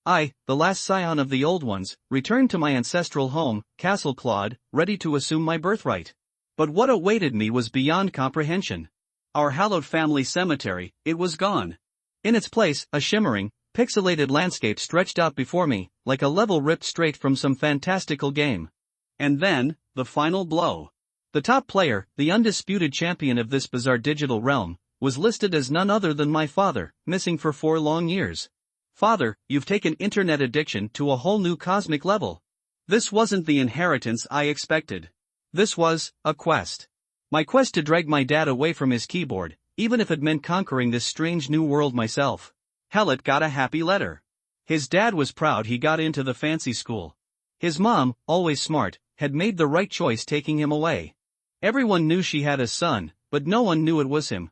I, the last scion of the old ones, returned to my ancestral home, Castle Claude, ready to assume my birthright. But what awaited me was beyond comprehension. Our hallowed family cemetery, it was gone. In its place, a shimmering, pixelated landscape stretched out before me, like a level ripped straight from some fantastical game. And then, the final blow. The top player, the undisputed champion of this bizarre digital realm, was listed as none other than my father, missing for 4 long years. Father, you've taken internet addiction to a whole new cosmic level. This wasn't the inheritance I expected. This was a quest. My quest to drag my dad away from his keyboard, even if it meant conquering this strange new world myself. Hallett got a happy letter. His dad was proud he got into the fancy school. His mom, always smart, had made the right choice taking him away. Everyone knew she had a son, but no one knew it was him.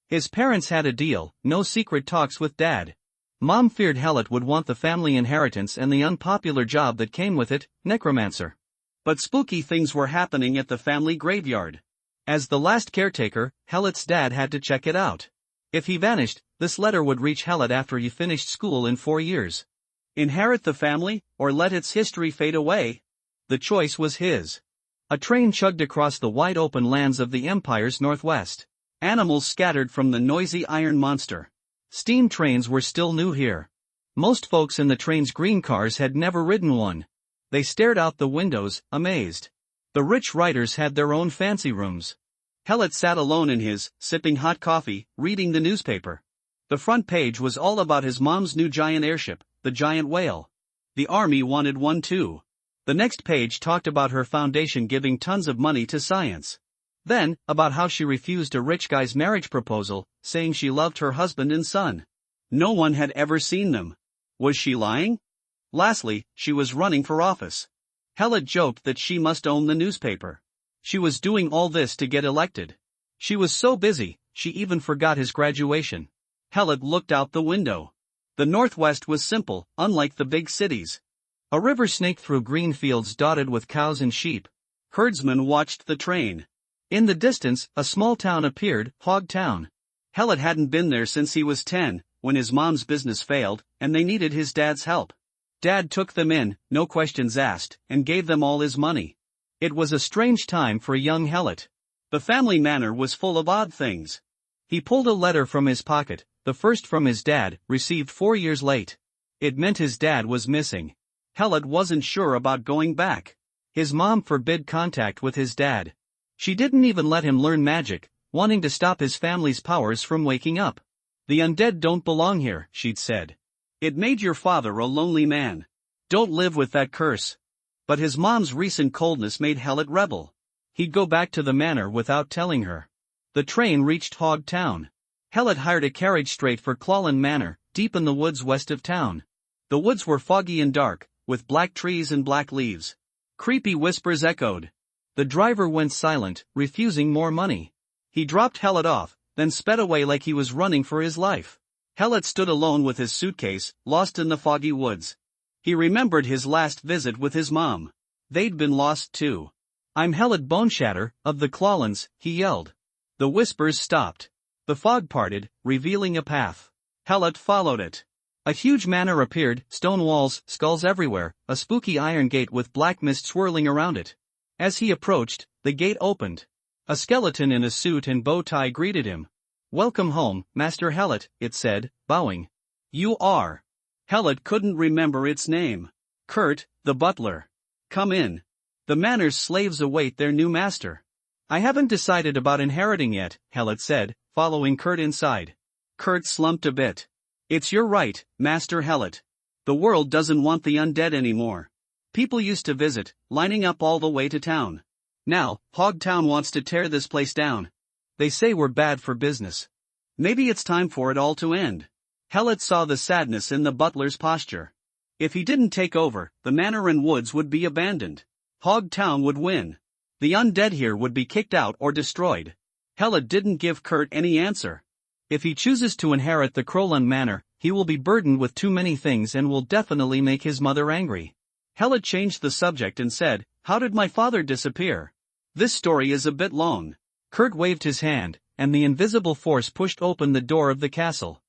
His parents had a deal, no secret talks with dad. Mom feared Hallett would want the family inheritance and the unpopular job that came with it, Necromancer. But spooky things were happening at the family graveyard. As the last caretaker, Hallett's dad had to check it out. If he vanished, this letter would reach Hallett after he finished school in 4 years. Inherit the family, or let its history fade away? The choice was his. A train chugged across the wide-open lands of the Empire's northwest. Animals scattered from the noisy iron monster. Steam trains were still new here. Most folks in the train's green cars had never ridden one. They stared out the windows, amazed. The rich riders had their own fancy rooms. Hallett sat alone in his, sipping hot coffee, reading the newspaper. The front page was all about his mom's new giant airship, the Giant Whale. The army wanted one too. The next page talked about her foundation giving tons of money to science. Then, about how she refused a rich guy's marriage proposal, saying she loved her husband and son. No one had ever seen them. Was she lying? Lastly, she was running for office. Hallett joked that she must own the newspaper. She was doing all this to get elected. She was so busy, she even forgot his graduation. Hallett looked out the window. The Northwest was simple, unlike the big cities. A river snaked through green fields dotted with cows and sheep. Herdsmen watched the train. In the distance, a small town appeared, Hog Town. Hallett hadn't been there since he was 10, when his mom's business failed, and they needed his dad's help. Dad took them in, no questions asked, and gave them all his money. It was a strange time for young Hallett. The family manor was full of odd things. He pulled a letter from his pocket, the first from his dad, received 4 years late. It meant his dad was missing. Hallett wasn't sure about going back. His mom forbid contact with his dad. She didn't even let him learn magic, wanting to stop his family's powers from waking up. The undead don't belong here, she'd said. It made your father a lonely man. Don't live with that curse. But his mom's recent coldness made Hallett rebel. He'd go back to the manor without telling her. The train reached Hog Town. Hallett hired a carriage straight for Clawland Manor, deep in the woods west of town. The woods were foggy and dark, with black trees and black leaves. Creepy whispers echoed. The driver went silent, refusing more money. He dropped Hallett off, then sped away like he was running for his life. Hallett stood alone with his suitcase, lost in the foggy woods. He remembered his last visit with his mom. They'd been lost too. I'm Hallett Boneshatter, of the Clawlands, he yelled. The whispers stopped. The fog parted, revealing a path. Hallett followed it. A huge manor appeared, stone walls, skulls everywhere, a spooky iron gate with black mist swirling around it. As he approached, the gate opened. A skeleton in a suit and bow tie greeted him. Welcome home, Master Hallett, it said, bowing. You are. Hallett couldn't remember its name. Kurt, the butler. Come in. The manor's slaves await their new master. I haven't decided about inheriting yet, Hallett said, following Kurt inside. Kurt slumped a bit. It's your right, Master Hallett. The world doesn't want the undead anymore. People used to visit, lining up all the way to town. Now, Hog Town wants to tear this place down. They say we're bad for business. Maybe it's time for it all to end. Hallett saw the sadness in the butler's posture. If he didn't take over, the manor and woods would be abandoned. Hog Town would win. The undead here would be kicked out or destroyed. Hallett didn't give Kurt any answer. If he chooses to inherit the Crowland Manor, he will be burdened with too many things and will definitely make his mother angry. Hallett changed the subject and said, How did my father disappear? This story is a bit long. Kurt waved his hand, and the invisible force pushed open the door of the castle.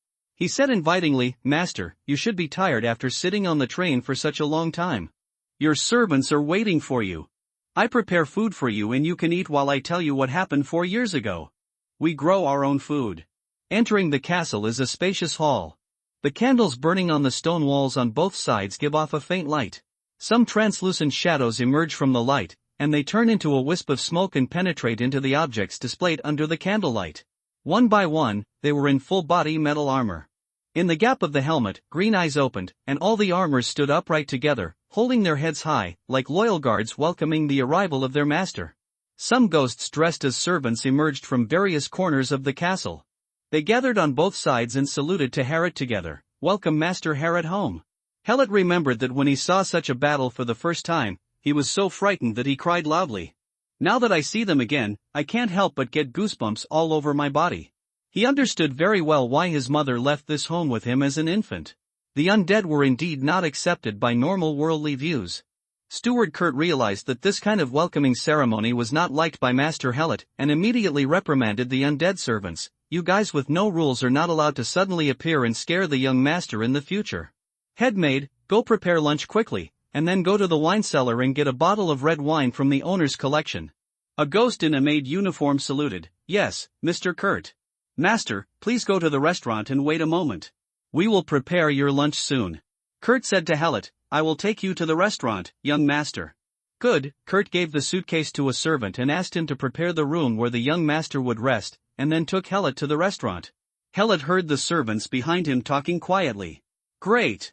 He said invitingly, "Master, you should be tired after sitting on the train for such a long time. Your servants are waiting for you. I prepare food for you and you can eat while I tell you what happened 4 years ago. We grow our own food." Entering the castle is a spacious hall. The candles burning on the stone walls on both sides give off a faint light. Some translucent shadows emerge from the light, and they turn into a wisp of smoke and penetrate into the objects displayed under the candlelight. One by one, they were in full-body metal armor. In the gap of the helmet, green eyes opened, and all the armors stood upright together, holding their heads high, like loyal guards welcoming the arrival of their master. Some ghosts dressed as servants emerged from various corners of the castle. They gathered on both sides and saluted to Harrod together. "Welcome Master Harrod home." Helot remembered that when he saw such a battle for the first time, he was so frightened that he cried loudly. "Now that I see them again, I can't help but get goosebumps all over my body." He understood very well why his mother left this home with him as an infant. The undead were indeed not accepted by normal worldly views. Steward Kurt realized that this kind of welcoming ceremony was not liked by Master Helot, and immediately reprimanded the undead servants. "You guys with no rules are not allowed to suddenly appear and scare the young master in the future. Head maid, go prepare lunch quickly, and then go to the wine cellar and get a bottle of red wine from the owner's collection." A ghost in a maid uniform saluted. "Yes, Mr. Kurt. Master, please go to the restaurant and wait a moment. We will prepare your lunch soon." Kurt said to Helot, "I will take you to the restaurant, young master." "Good." Kurt gave the suitcase to a servant and asked him to prepare the room where the young master would rest, and then took Helot to the restaurant. Helot heard the servants behind him talking quietly. "Great.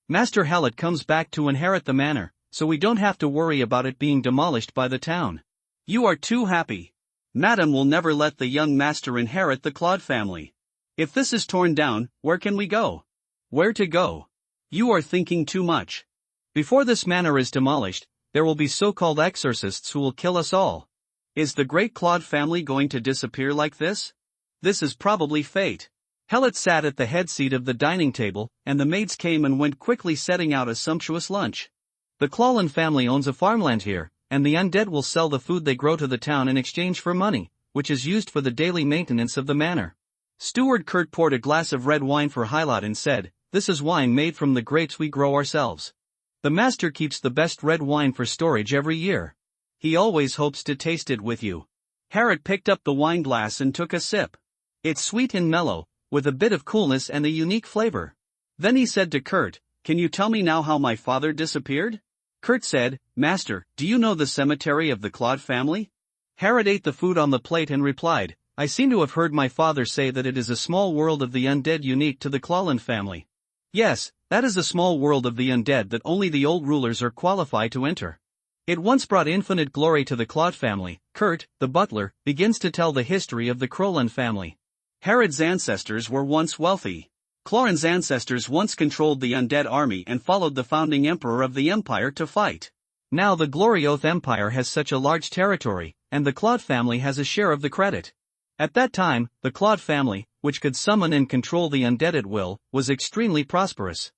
Master Helot comes back to inherit the manor, so we don't have to worry about it being demolished by the town. You are too happy. Madam will never let the young master inherit the Claude family. If this is torn down, where can we go?" "Where to go? You are thinking too much. Before this manor is demolished, there will be so-called exorcists who will kill us all. Is the great Claude family going to disappear like this? This is probably fate." Helot sat at the head seat of the dining table, and the maids came and went quickly setting out a sumptuous lunch. "The Clawlin family owns a farmland here, and the undead will sell the food they grow to the town in exchange for money, which is used for the daily maintenance of the manor." Steward Kurt poured a glass of red wine for Helot and said, "This is wine made from the grapes we grow ourselves. The master keeps the best red wine for storage every year. He always hopes to taste it with you." Harrod picked up the wine glass and took a sip. "It's sweet and mellow, with a bit of coolness and a unique flavor." Then he said to Kurt, "Can you tell me now how my father disappeared?" Kurt said, "Master, do you know the cemetery of the Claude family?" Harrod ate the food on the plate and replied, "I seem to have heard my father say that it is a small world of the undead unique to the Clawlin family." "Yes, that is a small world of the undead that only the old rulers are qualified to enter. It once brought infinite glory to the Claude family." Kurt, the butler, begins to tell the history of the Crowland family. Harrod's ancestors were once wealthy. Clorin's ancestors once controlled the undead army and followed the founding emperor of the empire to fight. Now the Glorioth Empire has such a large territory, and the Claude family has a share of the credit. At that time, the Claude family, which could summon and control the undead at will, was extremely prosperous.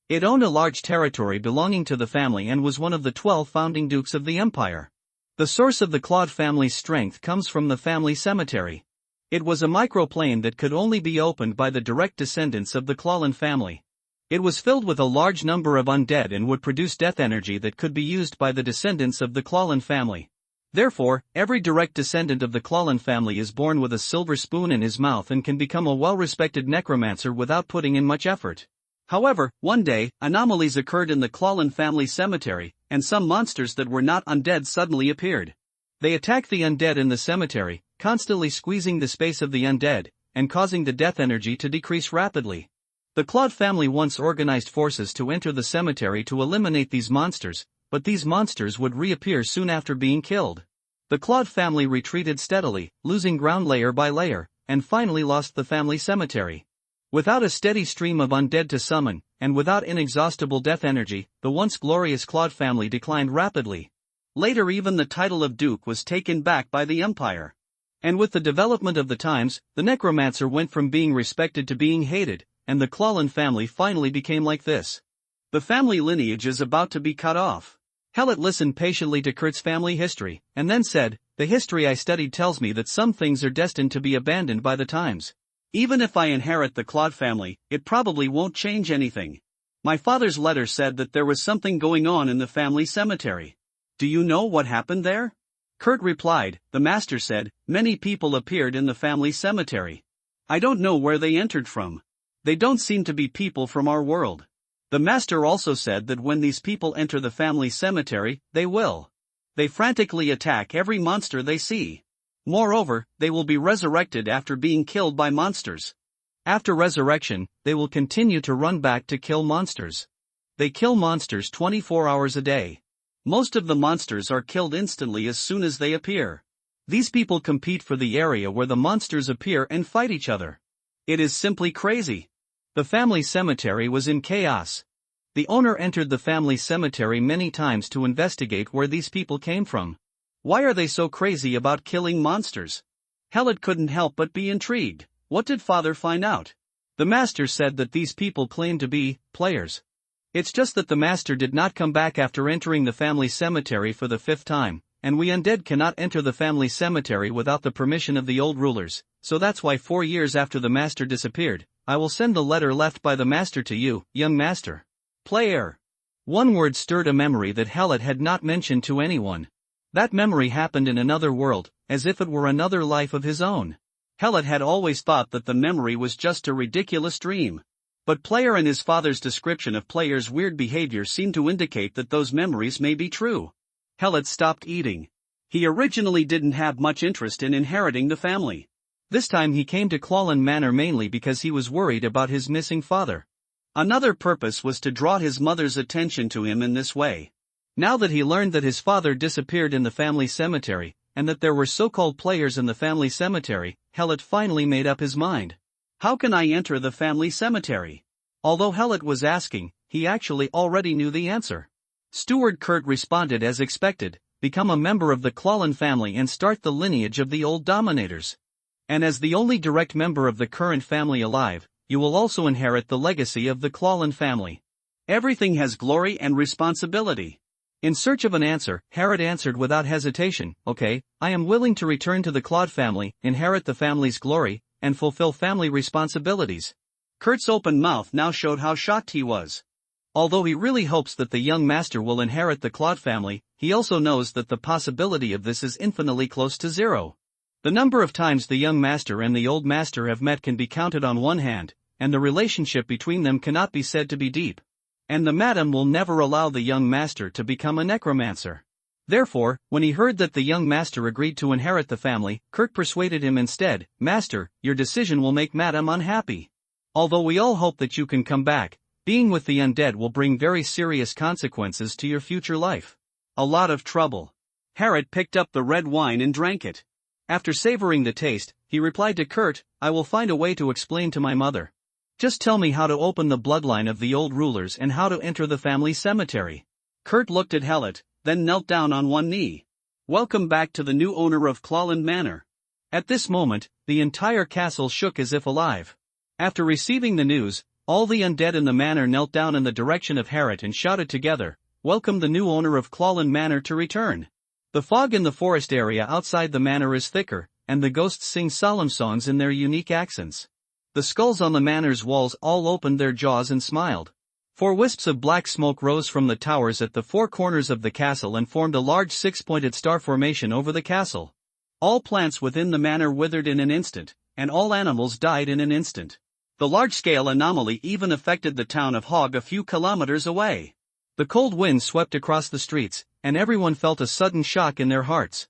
It owned a large territory belonging to the family and was one of the 12 founding dukes of the empire. The source of the Claude family's strength comes from the family cemetery. It was a microplane that could only be opened by the direct descendants of the Clawlin family. It was filled with a large number of undead and would produce death energy that could be used by the descendants of the Clawlin family. Therefore, every direct descendant of the Clawlin family is born with a silver spoon in his mouth and can become a well-respected necromancer without putting in much effort. However, one day, anomalies occurred in the Clawlin family cemetery, and some monsters that were not undead suddenly appeared. They attacked the undead in the cemetery, constantly squeezing the space of the undead, and causing the death energy to decrease rapidly. The Claude family once organized forces to enter the cemetery to eliminate these monsters, but these monsters would reappear soon after being killed. The Claude family retreated steadily, losing ground layer by layer, and finally lost the family cemetery. Without a steady stream of undead to summon, and without inexhaustible death energy, the once glorious Claude family declined rapidly. Later even the title of Duke was taken back by the Empire. And with the development of the times, the Necromancer went from being respected to being hated, and the Clawlin family finally became like this. The family lineage is about to be cut off. Helot listened patiently to Kurt's family history, and then said, "The history I studied tells me that some things are destined to be abandoned by the times. Even if I inherit the Claude family, it probably won't change anything. My father's letter said that there was something going on in the family cemetery. Do you know what happened there? Kurt replied, the master said, many people appeared in the family cemetery. I don't know where they entered from. They don't seem to be people from our world. The master also said that when these people enter the family cemetery, they frantically attack every monster they see. Moreover, they will be resurrected after being killed by monsters. After resurrection, they will continue to run back to kill monsters. They kill monsters 24 hours a day. Most of the monsters are killed instantly as soon as they appear. These people compete for the area where the monsters appear and fight each other. It is simply crazy. The family cemetery was in chaos. The owner entered the family cemetery many times to investigate where these people came from. Why are they so crazy about killing monsters? Helot couldn't help but be intrigued. What did father find out? The master said that these people claimed to be players. It's just that the master did not come back after entering the family cemetery for the 5th time, and we undead cannot enter the family cemetery without the permission of the old rulers, so that's why 4 years after the master disappeared, I will send the letter left by the master to you, young master. Player. One word stirred a memory that Helot had not mentioned to anyone. That memory happened in another world, as if it were another life of his own. Helot had always thought that the memory was just a ridiculous dream. But Player and his father's description of Player's weird behavior seemed to indicate that those memories may be true. Helot stopped eating. He originally didn't have much interest in inheriting the family. This time he came to Clawland Manor mainly because he was worried about his missing father. Another purpose was to draw his mother's attention to him in this way. Now that he learned that his father disappeared in the family cemetery, and that there were so-called players in the family cemetery, Helot finally made up his mind. How can I enter the family cemetery? Although Helot was asking, he actually already knew the answer. Steward Kurt responded as expected, become a member of the Clawland family and start the lineage of the old dominators. And as the only direct member of the current family alive, you will also inherit the legacy of the Clawland family. Everything has glory and responsibility. In search of an answer, Helot answered without hesitation, okay, I am willing to return to the Claude family, inherit the family's glory, and fulfill family responsibilities. Kurt's open mouth now showed how shocked he was. Although he really hopes that the young master will inherit the Claude family, he also knows that the possibility of this is infinitely close to zero. The number of times the young master and the old master have met can be counted on one hand, and the relationship between them cannot be said to be deep. And the madam will never allow the young master to become a necromancer. Therefore, when he heard that the young master agreed to inherit the family, Kurt persuaded him instead, Master, your decision will make Madame unhappy. Although we all hope that you can come back, being with the undead will bring very serious consequences to your future life. A lot of trouble. Helot picked up the red wine and drank it. After savoring the taste, he replied to Kurt, I will find a way to explain to my mother. Just tell me how to open the bloodline of the old rulers and how to enter the family cemetery. Kurt looked at Helot, then knelt down on one knee. Welcome back to the new owner of Clawland Manor. At this moment, the entire castle shook as if alive. After receiving the news, all the undead in the manor knelt down in the direction of Helot and shouted together, Welcome the new owner of Clawland Manor to return. The fog in the forest area outside the manor is thicker, and the ghosts sing solemn songs in their unique accents. The skulls on the manor's walls all opened their jaws and smiled. 4 wisps of black smoke rose from the towers at the 4 corners of the castle and formed a large 6-pointed star formation over the castle. All plants within the manor withered in an instant, and all animals died in an instant. The large-scale anomaly even affected the town of Hog a few kilometers away. The cold wind swept across the streets, and everyone felt a sudden shock in their hearts.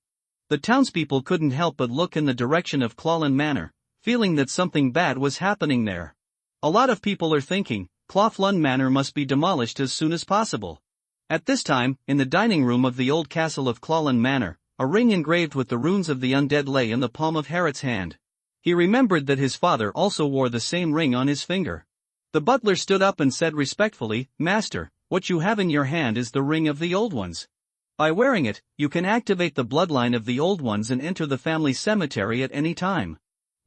The townspeople couldn't help but look in the direction of Clawland Manor, feeling that something bad was happening there. A lot of people are thinking, Clawland Manor must be demolished as soon as possible. At this time, in the dining room of the old castle of Clawland Manor, a ring engraved with the runes of the undead lay in the palm of Helot's hand. He remembered that his father also wore the same ring on his finger. The butler stood up and said respectfully, Master, what you have in your hand is the ring of the old ones. By wearing it, you can activate the bloodline of the old ones and enter the family cemetery at any time.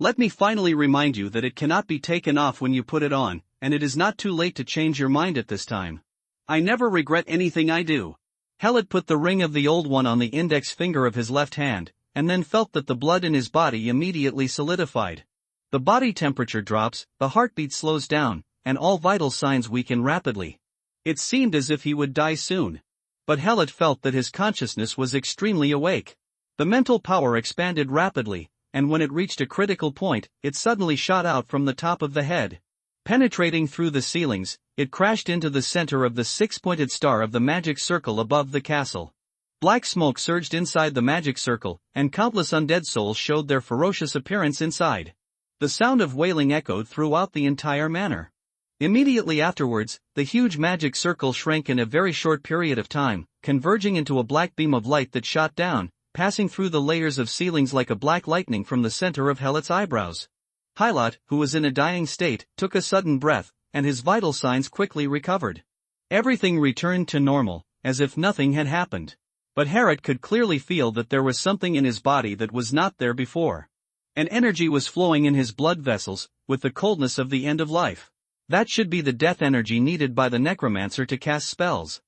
Let me finally remind you that it cannot be taken off when you put it on, and it is not too late to change your mind at this time. I never regret anything I do. Helot put the ring of the old one on the index finger of his left hand, and then felt that the blood in his body immediately solidified. The body temperature drops, the heartbeat slows down, and all vital signs weaken rapidly. It seemed as if he would die soon. But Helot felt that his consciousness was extremely awake. The mental power expanded rapidly, and when it reached a critical point, it suddenly shot out from the top of the head. Penetrating through the ceilings, it crashed into the center of the six-pointed star of the magic circle above the castle. Black smoke surged inside the magic circle, and countless undead souls showed their ferocious appearance inside. The sound of wailing echoed throughout the entire manor. Immediately afterwards, the huge magic circle shrank in a very short period of time, converging into a black beam of light that shot down, passing through the layers of ceilings like a black lightning from the center of Helot's eyebrows. Helot, who was in a dying state, took a sudden breath, and his vital signs quickly recovered. Everything returned to normal, as if nothing had happened. But Helot could clearly feel that there was something in his body that was not there before. An energy was flowing in his blood vessels, with the coldness of the end of life. That should be the death energy needed by the Necromancer to cast spells.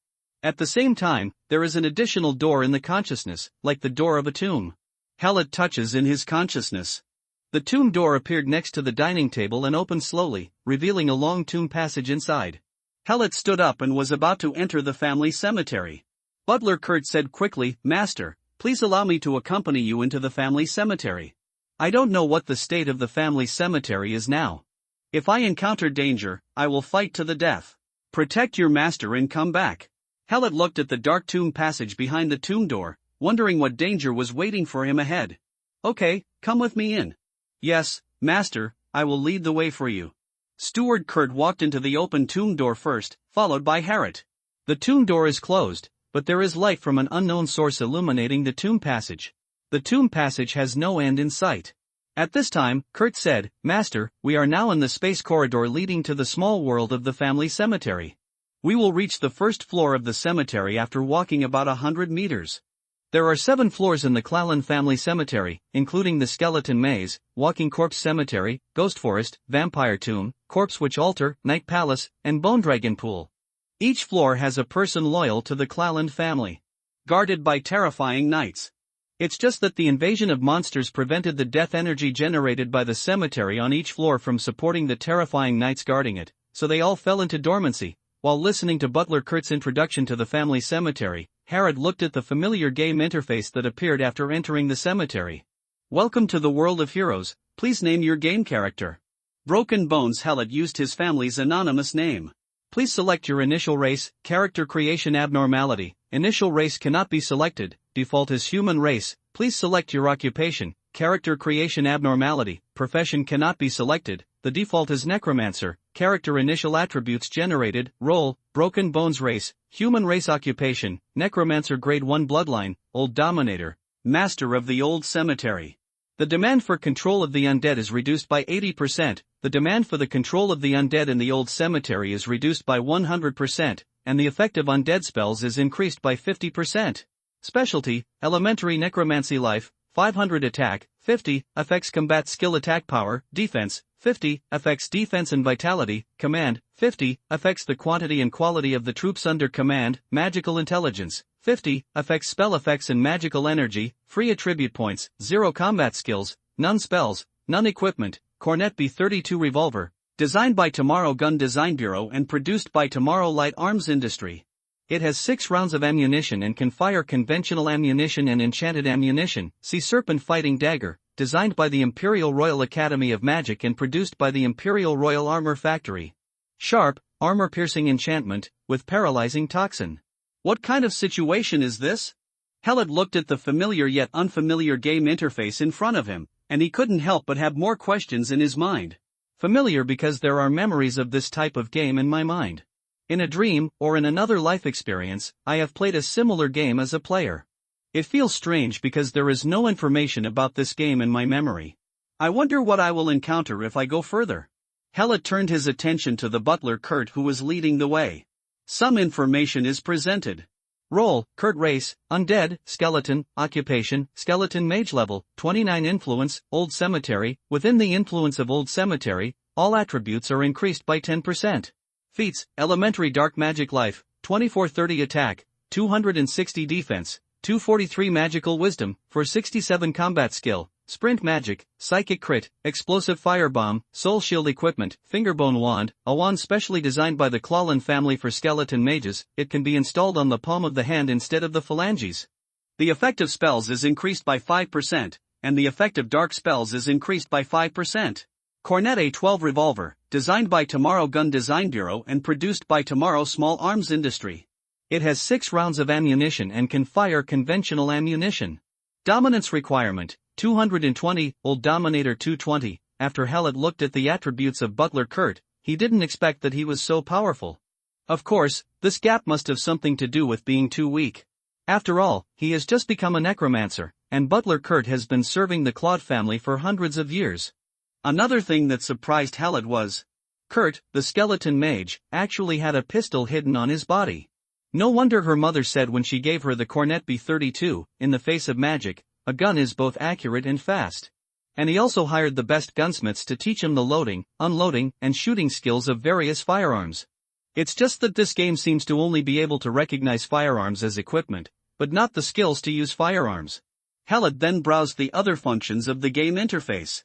At the same time, there is an additional door in the consciousness, like the door of a tomb. Helot touches in his consciousness. The tomb door appeared next to the dining table and opened slowly, revealing a long tomb passage inside. Helot stood up and was about to enter the family cemetery. Butler Kurt said quickly, "Master, please allow me to accompany you into the family cemetery. I don't know what the state of the family cemetery is now. If I encounter danger, I will fight to the death. Protect your master and come back." Helot looked at the dark tomb passage behind the tomb door, wondering what danger was waiting for him ahead. "Okay, come with me in." "Yes, master, I will lead the way for you." Steward Kurt walked into the open tomb door first, followed by Helot. The tomb door is closed, but there is light from an unknown source illuminating the tomb passage. The tomb passage has no end in sight. At this time, Kurt said, "Master, we are now in the space corridor leading to the small world of the family cemetery. We will reach the first floor of the cemetery after walking about 100 meters. There are 7 floors in the Clallan family cemetery, including the Skeleton Maze, Walking Corpse Cemetery, Ghost Forest, Vampire Tomb, Corpse Witch Altar, Night Palace, and Bone Dragon Pool. Each floor has a person loyal to the Clallan family, guarded by terrifying knights. It's just that the invasion of monsters prevented the death energy generated by the cemetery on each floor from supporting the terrifying knights guarding it, so they all fell into dormancy." While listening to Butler Kurt's introduction to the family cemetery, Helot looked at the familiar game interface that appeared after entering the cemetery. "Welcome to the world of heroes, please name your game character." Broken Bones Helot used his family's anonymous name. Please select your initial race, character creation abnormality. Initial race cannot be selected, default is human race. Please select your occupation, character creation abnormality. Profession cannot be selected, the default is Necromancer. Character initial attributes generated, role, Broken Bones race, human race occupation, Necromancer grade 1 bloodline, Old Dominator, Master of the Old Cemetery. The demand for control of the undead is reduced by 80%, the demand for the control of the undead in the Old Cemetery is reduced by 100%, and the effect of undead spells is increased by 50%. Specialty, Elementary Necromancy Life, 500 attack, 50, affects combat skill attack power, defense, 50, affects defense and vitality, command, 50, affects the quantity and quality of the troops under command, magical intelligence, 50, affects spell effects and magical energy, free attribute points, 0 combat skills, none spells, none equipment, Cornet B32 revolver, designed by Tomorrow Gun Design Bureau and produced by Tomorrow Light Arms Industry. It has 6 rounds of ammunition and can fire conventional ammunition and enchanted ammunition. See Serpent Fighting Dagger, designed by the Imperial Royal Academy of Magic and produced by the Imperial Royal Armor Factory. Sharp, armor-piercing enchantment, with paralyzing toxin. What kind of situation is this? Helot looked at the familiar yet unfamiliar game interface in front of him, and he couldn't help but have more questions in his mind. Familiar because there are memories of this type of game in my mind. In a dream, or in another life experience, I have played a similar game as a player. It feels strange because there is no information about this game in my memory. I wonder what I will encounter if I go further. Helot turned his attention to the butler Kurt who was leading the way. Some information is presented. Role, Kurt race, undead, skeleton, occupation, skeleton mage level, 29 influence, Old Cemetery. Within the influence of Old Cemetery, all attributes are increased by 10%. Feats, Elementary Dark Magic Life, 2430 attack, 260 defense, 243 magical wisdom, for 67 combat skill, sprint magic, psychic crit, explosive firebomb, soul shield equipment, fingerbone wand, a wand specially designed by the Clawlin family for skeleton mages. It can be installed on the palm of the hand instead of the phalanges. The effect of spells is increased by 5%, and the effect of dark spells is increased by 5%. Cornet A12 revolver, designed by Tomorrow Gun Design Bureau and produced by Tomorrow Small Arms Industry. It has 6 rounds of ammunition and can fire conventional ammunition. Dominance requirement, 220, Old Dominator 220. After Hallett looked at the attributes of Butler Kurt, he didn't expect that he was so powerful. Of course, this gap must have something to do with being too weak. After all, he has just become a necromancer, and Butler Kurt has been serving the Claude family for hundreds of years. Another thing that surprised Hallett was Kurt, the skeleton mage, actually had a pistol hidden on his body. No wonder her mother said when she gave her the Cornet B32, in the face of magic, a gun is both accurate and fast. And he also hired the best gunsmiths to teach him the loading, unloading, and shooting skills of various firearms. It's just that this game seems to only be able to recognize firearms as equipment, but not the skills to use firearms. Hallett then browsed the other functions of the game interface.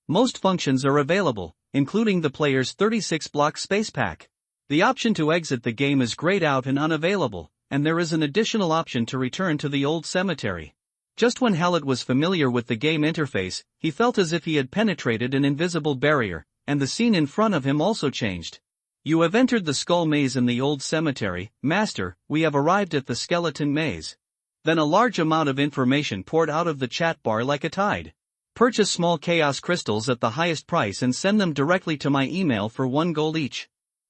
Most functions are available, including the player's 36-block space pack. The option to exit the game is grayed out and unavailable, and there is an additional option to return to the old cemetery. Just when Hallett was familiar with the game interface, he felt as if he had penetrated an invisible barrier, and the scene in front of him also changed. You have entered the skull maze in the old cemetery, Master. We have arrived at the skeleton maze. Then a large amount of information poured out of the chat bar like a tide. Purchase small chaos crystals at the highest price and send them directly to my email for 1 gold each.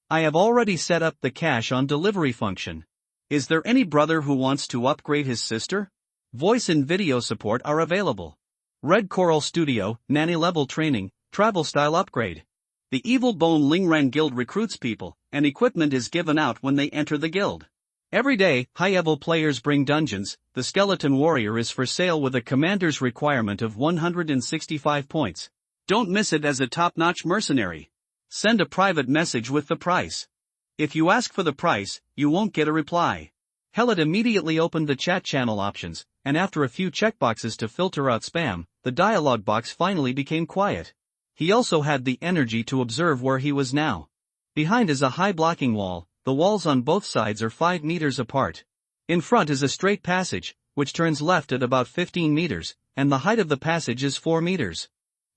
I have already set up the cash on delivery function. Is there any brother who wants to upgrade his sister? Voice and video support are available. Red Coral Studio, nanny level training, travel style upgrade. The Evil Bone Lingran Guild recruits people, and equipment is given out when they enter the guild. Every day, high-level players bring dungeons. The Skeleton Warrior is for sale with a commander's requirement of 165 points. Don't miss it as a top-notch mercenary. Send a private message with the price. If you ask for the price, you won't get a reply. Hallett immediately opened the chat channel options, and after a few checkboxes to filter out spam, the dialog box finally became quiet. He also had the energy to observe where he was now. Behind is a high blocking wall. The walls on both sides are 5 meters apart. In front is a straight passage, which turns left at about 15 meters, and the height of the passage is 4 meters.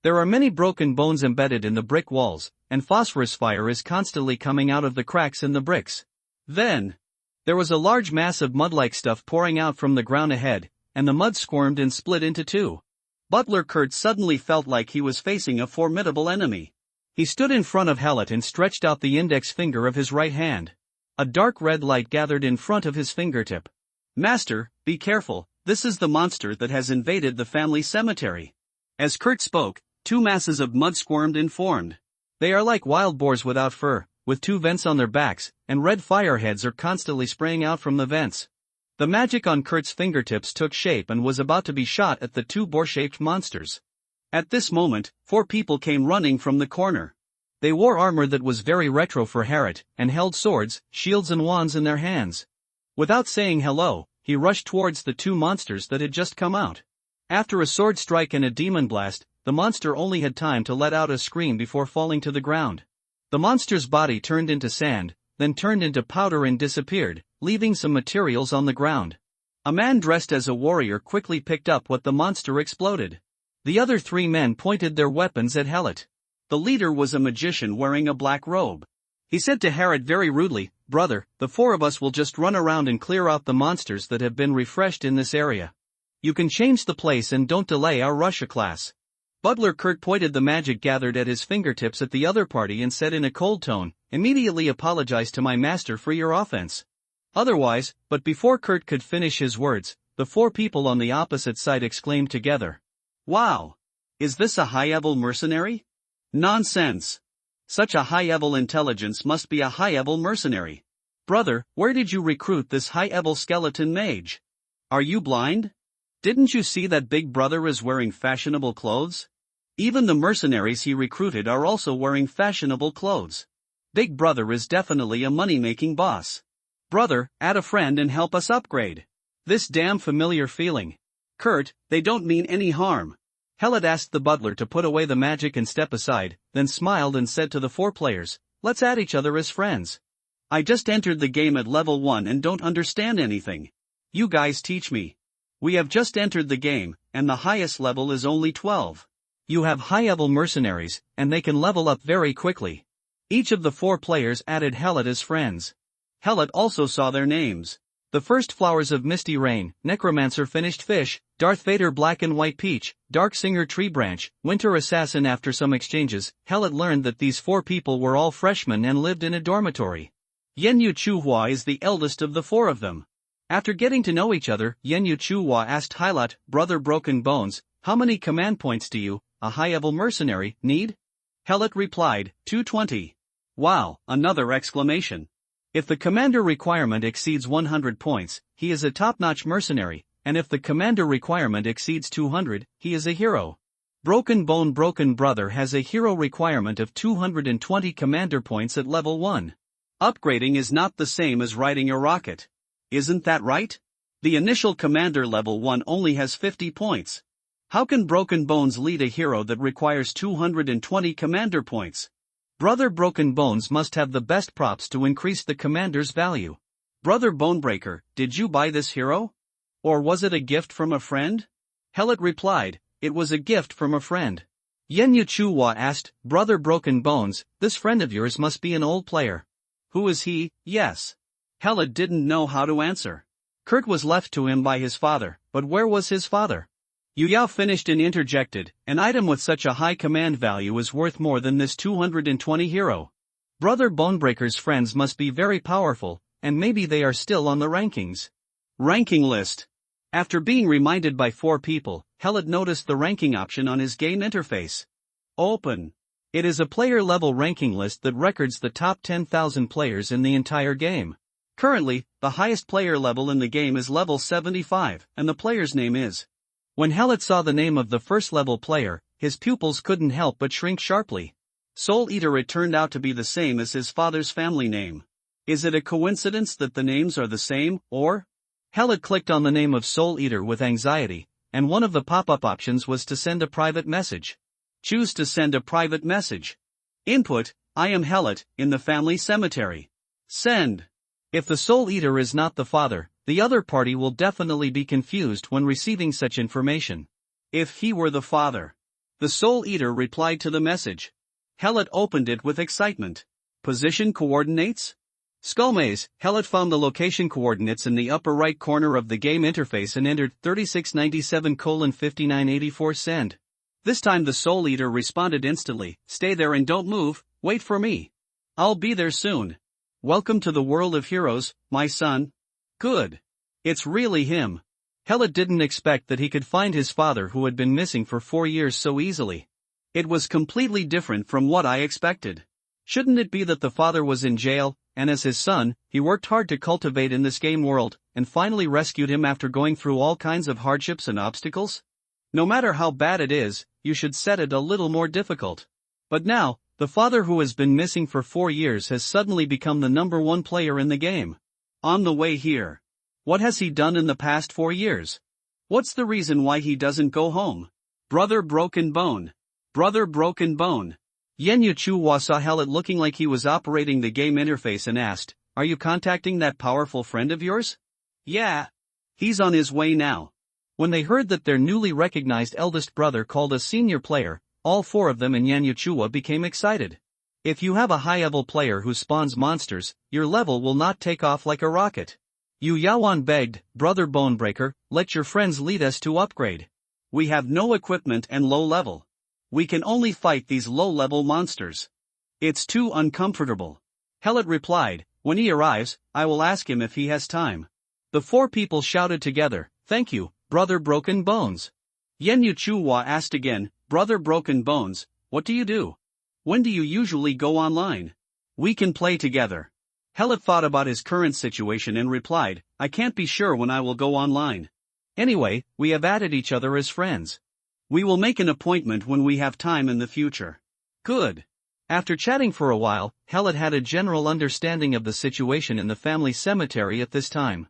There are many broken bones embedded in the brick walls, and phosphorus fire is constantly coming out of the cracks in the bricks. Then, there was a large mass of mud-like stuff pouring out from the ground ahead, and the mud squirmed and split into 2. Butler Kurt suddenly felt like he was facing a formidable enemy. He stood in front of Hallett and stretched out the index finger of his right hand. A dark red light gathered in front of his fingertip. Master, be careful, this is the monster that has invaded the family cemetery. As Kurt spoke, 2 masses of mud squirmed and formed. They are like wild boars without fur, with 2 vents on their backs, and red fireheads are constantly spraying out from the vents. The magic on Kurt's fingertips took shape and was about to be shot at the 2 boar-shaped monsters. At this moment, 4 people came running from the corner. They wore armor that was very retro for Hallett, and held swords, shields and wands in their hands. Without saying hello, he rushed towards the 2 monsters that had just come out. After a sword strike and a demon blast, the monster only had time to let out a scream before falling to the ground. The monster's body turned into sand, then turned into powder and disappeared, leaving some materials on the ground. A man dressed as a warrior quickly picked up what the monster exploded. The other 3 men pointed their weapons at Hallett. The leader was a magician wearing a black robe. He said to Hallett very rudely, "Brother, the 4 of us will just run around and clear out the monsters that have been refreshed in this area. You can change the place and don't delay our Russia class." Butler Kurt pointed the magic gathered at his fingertips at the other party and said in a cold tone, "Immediately apologize to my master for your offense. Otherwise," but before Kurt could finish his words, the 4 people on the opposite side exclaimed together, "Wow! Is this a high-level mercenary? Nonsense! Such a high-level intelligence must be a high-level mercenary. Brother, where did you recruit this high-level skeleton mage? Are you blind? Didn't you see that Big Brother is wearing fashionable clothes? Even the mercenaries he recruited are also wearing fashionable clothes. Big Brother is definitely a money-making boss. Brother, add a friend and help us upgrade. This damn familiar feeling. Kurt, they don't mean any harm. Helot asked the butler to put away the magic and step aside, then smiled and said to the 4 players, "Let's add each other as friends. I just entered the game at level 1 and don't understand anything. You guys teach me. We have just entered the game, and the highest level is only 12. You have high-level mercenaries, and they can level up very quickly." Each of the 4 players added Helot as friends. Helot also saw their names. The First Flowers of Misty Rain, Necromancer Finished Fish, Darth Vader Black and White Peach, Dark Singer Tree Branch, Winter Assassin. After some exchanges, Helot learned that these 4 people were all freshmen and lived in a dormitory. Yenyu Chuhua is the eldest of the 4 of them. After getting to know each other, Yenyu Chuhua asked Helot, "Brother Broken Bones, how many command points do you, a high-level mercenary, need?" Helot replied, 220. Wow, another exclamation. If the commander requirement exceeds 100 points, he is a top-notch mercenary, and if the commander requirement exceeds 200, he is a hero. Broken Brother has a hero requirement of 220 commander points at level 1. Upgrading is not the same as riding a rocket. Isn't that right? The initial commander level 1 only has 50 points. How can Broken Bones lead a hero that requires 220 commander points? Brother Broken Bones must have the best props to increase the commander's value. Brother Bonebreaker, did you buy this hero? Or was it a gift from a friend? Helot replied, it was a gift from a friend. Yenyu Chuhua asked, Brother Broken Bones, this friend of yours must be an old player. Who is he? Yes. Helot didn't know how to answer. Kurt was left to him by his father, but where was his father? Yu Yao finished and interjected, an item with such a high command value is worth more than this 220 hero. Brother Bonebreaker's friends must be very powerful, and maybe they are still on the rankings. Ranking list. After being reminded by 4 people, Helot noticed the ranking option on his game interface. Open. It is a player-level ranking list that records the top 10,000 players in the entire game. Currently, the highest player level in the game is level 75, and the player's name is. When Helot saw the name of the first-level player, his pupils couldn't help but shrink sharply. Soul Eater. It turned out to be the same as his father's family name. Is it a coincidence that the names are the same, or? Helot clicked on the name of Soul Eater with anxiety, and one of the pop-up options was to send a private message. Choose to send a private message. Input, I am Helot, in the family cemetery. Send. If the Soul Eater is not the father, the other party will definitely be confused when receiving such information. If he were the father. The Soul Eater replied to the message. Helot opened it with excitement. Position coordinates? Skullmaze. Helot found the location coordinates in the upper right corner of the game interface and entered 3697:5984. Send. This time the Soul Eater responded instantly, stay there and don't move, wait for me. I'll be there soon. Welcome to the world of heroes, my son. Good. It's really him. Helot didn't expect that he could find his father who had been missing for 4 years so easily. It was completely different from what I expected. Shouldn't it be that the father was in jail, and as his son, he worked hard to cultivate in this game world, and finally rescued him after going through all kinds of hardships and obstacles? No matter how bad it is, you should set it a little more difficult. But now, the father who has been missing for 4 years has suddenly become the number 1 player in the game. On the way here. What has he done in the past 4 years? What's the reason why he doesn't go home? Brother Broken Bone. Brother Broken Bone. Yenyu Chuhua saw Helot looking like he was operating the game interface and asked, are you contacting that powerful friend of yours? Yeah. He's on his way now. When they heard that their newly recognized eldest brother called a senior player, all 4 of them and Yenyu Chuhua became excited. If you have a high-level player who spawns monsters, your level will not take off like a rocket. Yu Yaoan begged, Brother Bonebreaker, let your friends lead us to upgrade. We have no equipment and low level. We can only fight these low-level monsters. It's too uncomfortable. Helot replied, when he arrives, I will ask him if he has time. The 4 people shouted together, thank you, Brother Broken Bones. Yenyu Chuhua asked again, Brother Broken Bones, what do you do? When do you usually go online? We can play together. Helot thought about his current situation and replied, I can't be sure when I will go online. Anyway, we have added each other as friends. We will make an appointment when we have time in the future. Good. After chatting for a while, Helot had a general understanding of the situation in the family cemetery at this time.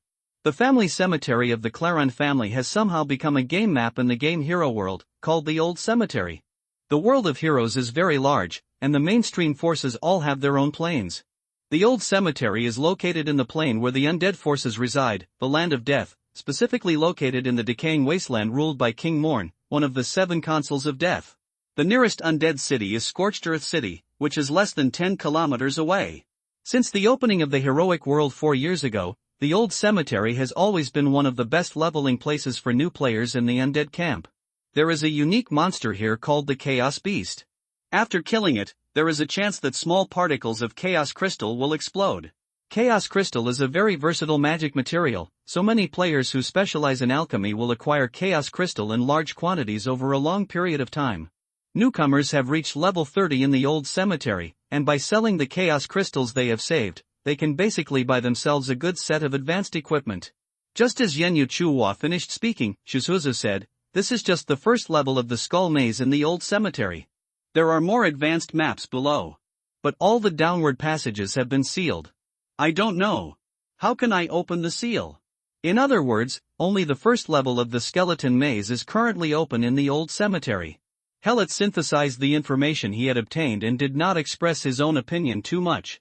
The family cemetery of the Claron family has somehow become a game map in the game hero world, called the Old Cemetery. The world of heroes is very large, and the mainstream forces all have their own planes. The Old Cemetery is located in the plane where the undead forces reside, the Land of Death, specifically located in the decaying wasteland ruled by King Morn, one of the 7 consuls of death. The nearest undead city is Scorched Earth City, which is less than 10 kilometers away. Since the opening of the heroic world 4 years ago, the Old Cemetery has always been one of the best leveling places for new players in the undead camp. There is a unique monster here called the Chaos Beast. After killing it, there is a chance that small particles of Chaos Crystal will explode. Chaos Crystal is a very versatile magic material, so many players who specialize in alchemy will acquire Chaos Crystal in large quantities over a long period of time. Newcomers have reached level 30 in the Old Cemetery, and by selling the Chaos Crystals they have saved, they can basically buy themselves a good set of advanced equipment. Just as Yenyu Chuhua finished speaking, Shizuzu said, "This is just the first level of the Skull Maze in the Old Cemetery. There are more advanced maps below. But all the downward passages have been sealed. I don't know. How can I open the seal?" In other words, only the first level of the Skeleton Maze is currently open in the Old Cemetery. Hellet synthesized the information he had obtained and did not express his own opinion too much.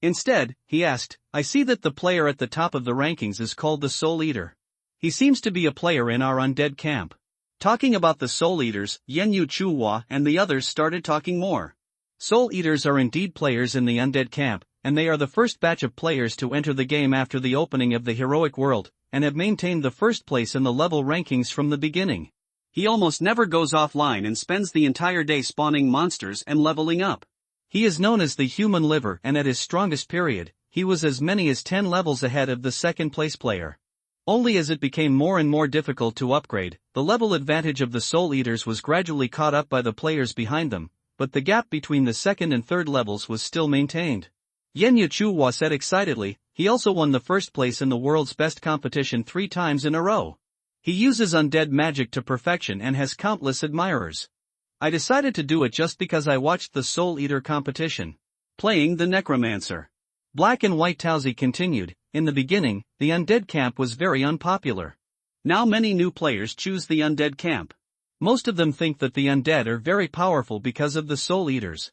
Instead, he asked, "I see that the player at the top of the rankings is called the Soul Eater. He seems to be a player in our undead camp." Talking about the Soul Eaters, Yenyu Chuhua and the others started talking more. Soul Eaters are indeed players in the undead camp, and they are the first batch of players to enter the game after the opening of the heroic world, and have maintained the first place in the level rankings from the beginning. He almost never goes offline and spends the entire day spawning monsters and leveling up. He is known as the Human Liver, and at his strongest period, he was as many as 10 levels ahead of the second place player. Only as it became more and more difficult to upgrade, the level advantage of the Soul Eaters was gradually caught up by the players behind them, but the gap between the second and third levels was still maintained. Yenyu Chuhua said excitedly, he also won the first place in the world's best competition 3 times in a row. He uses undead magic to perfection and has countless admirers. I decided to do it just because I watched the Soul Eater competition. Playing the Necromancer. Black and White Towsy continued, in the beginning, the undead camp was very unpopular. Now many new players choose the undead camp. Most of them think that the undead are very powerful because of the Soul Eaters.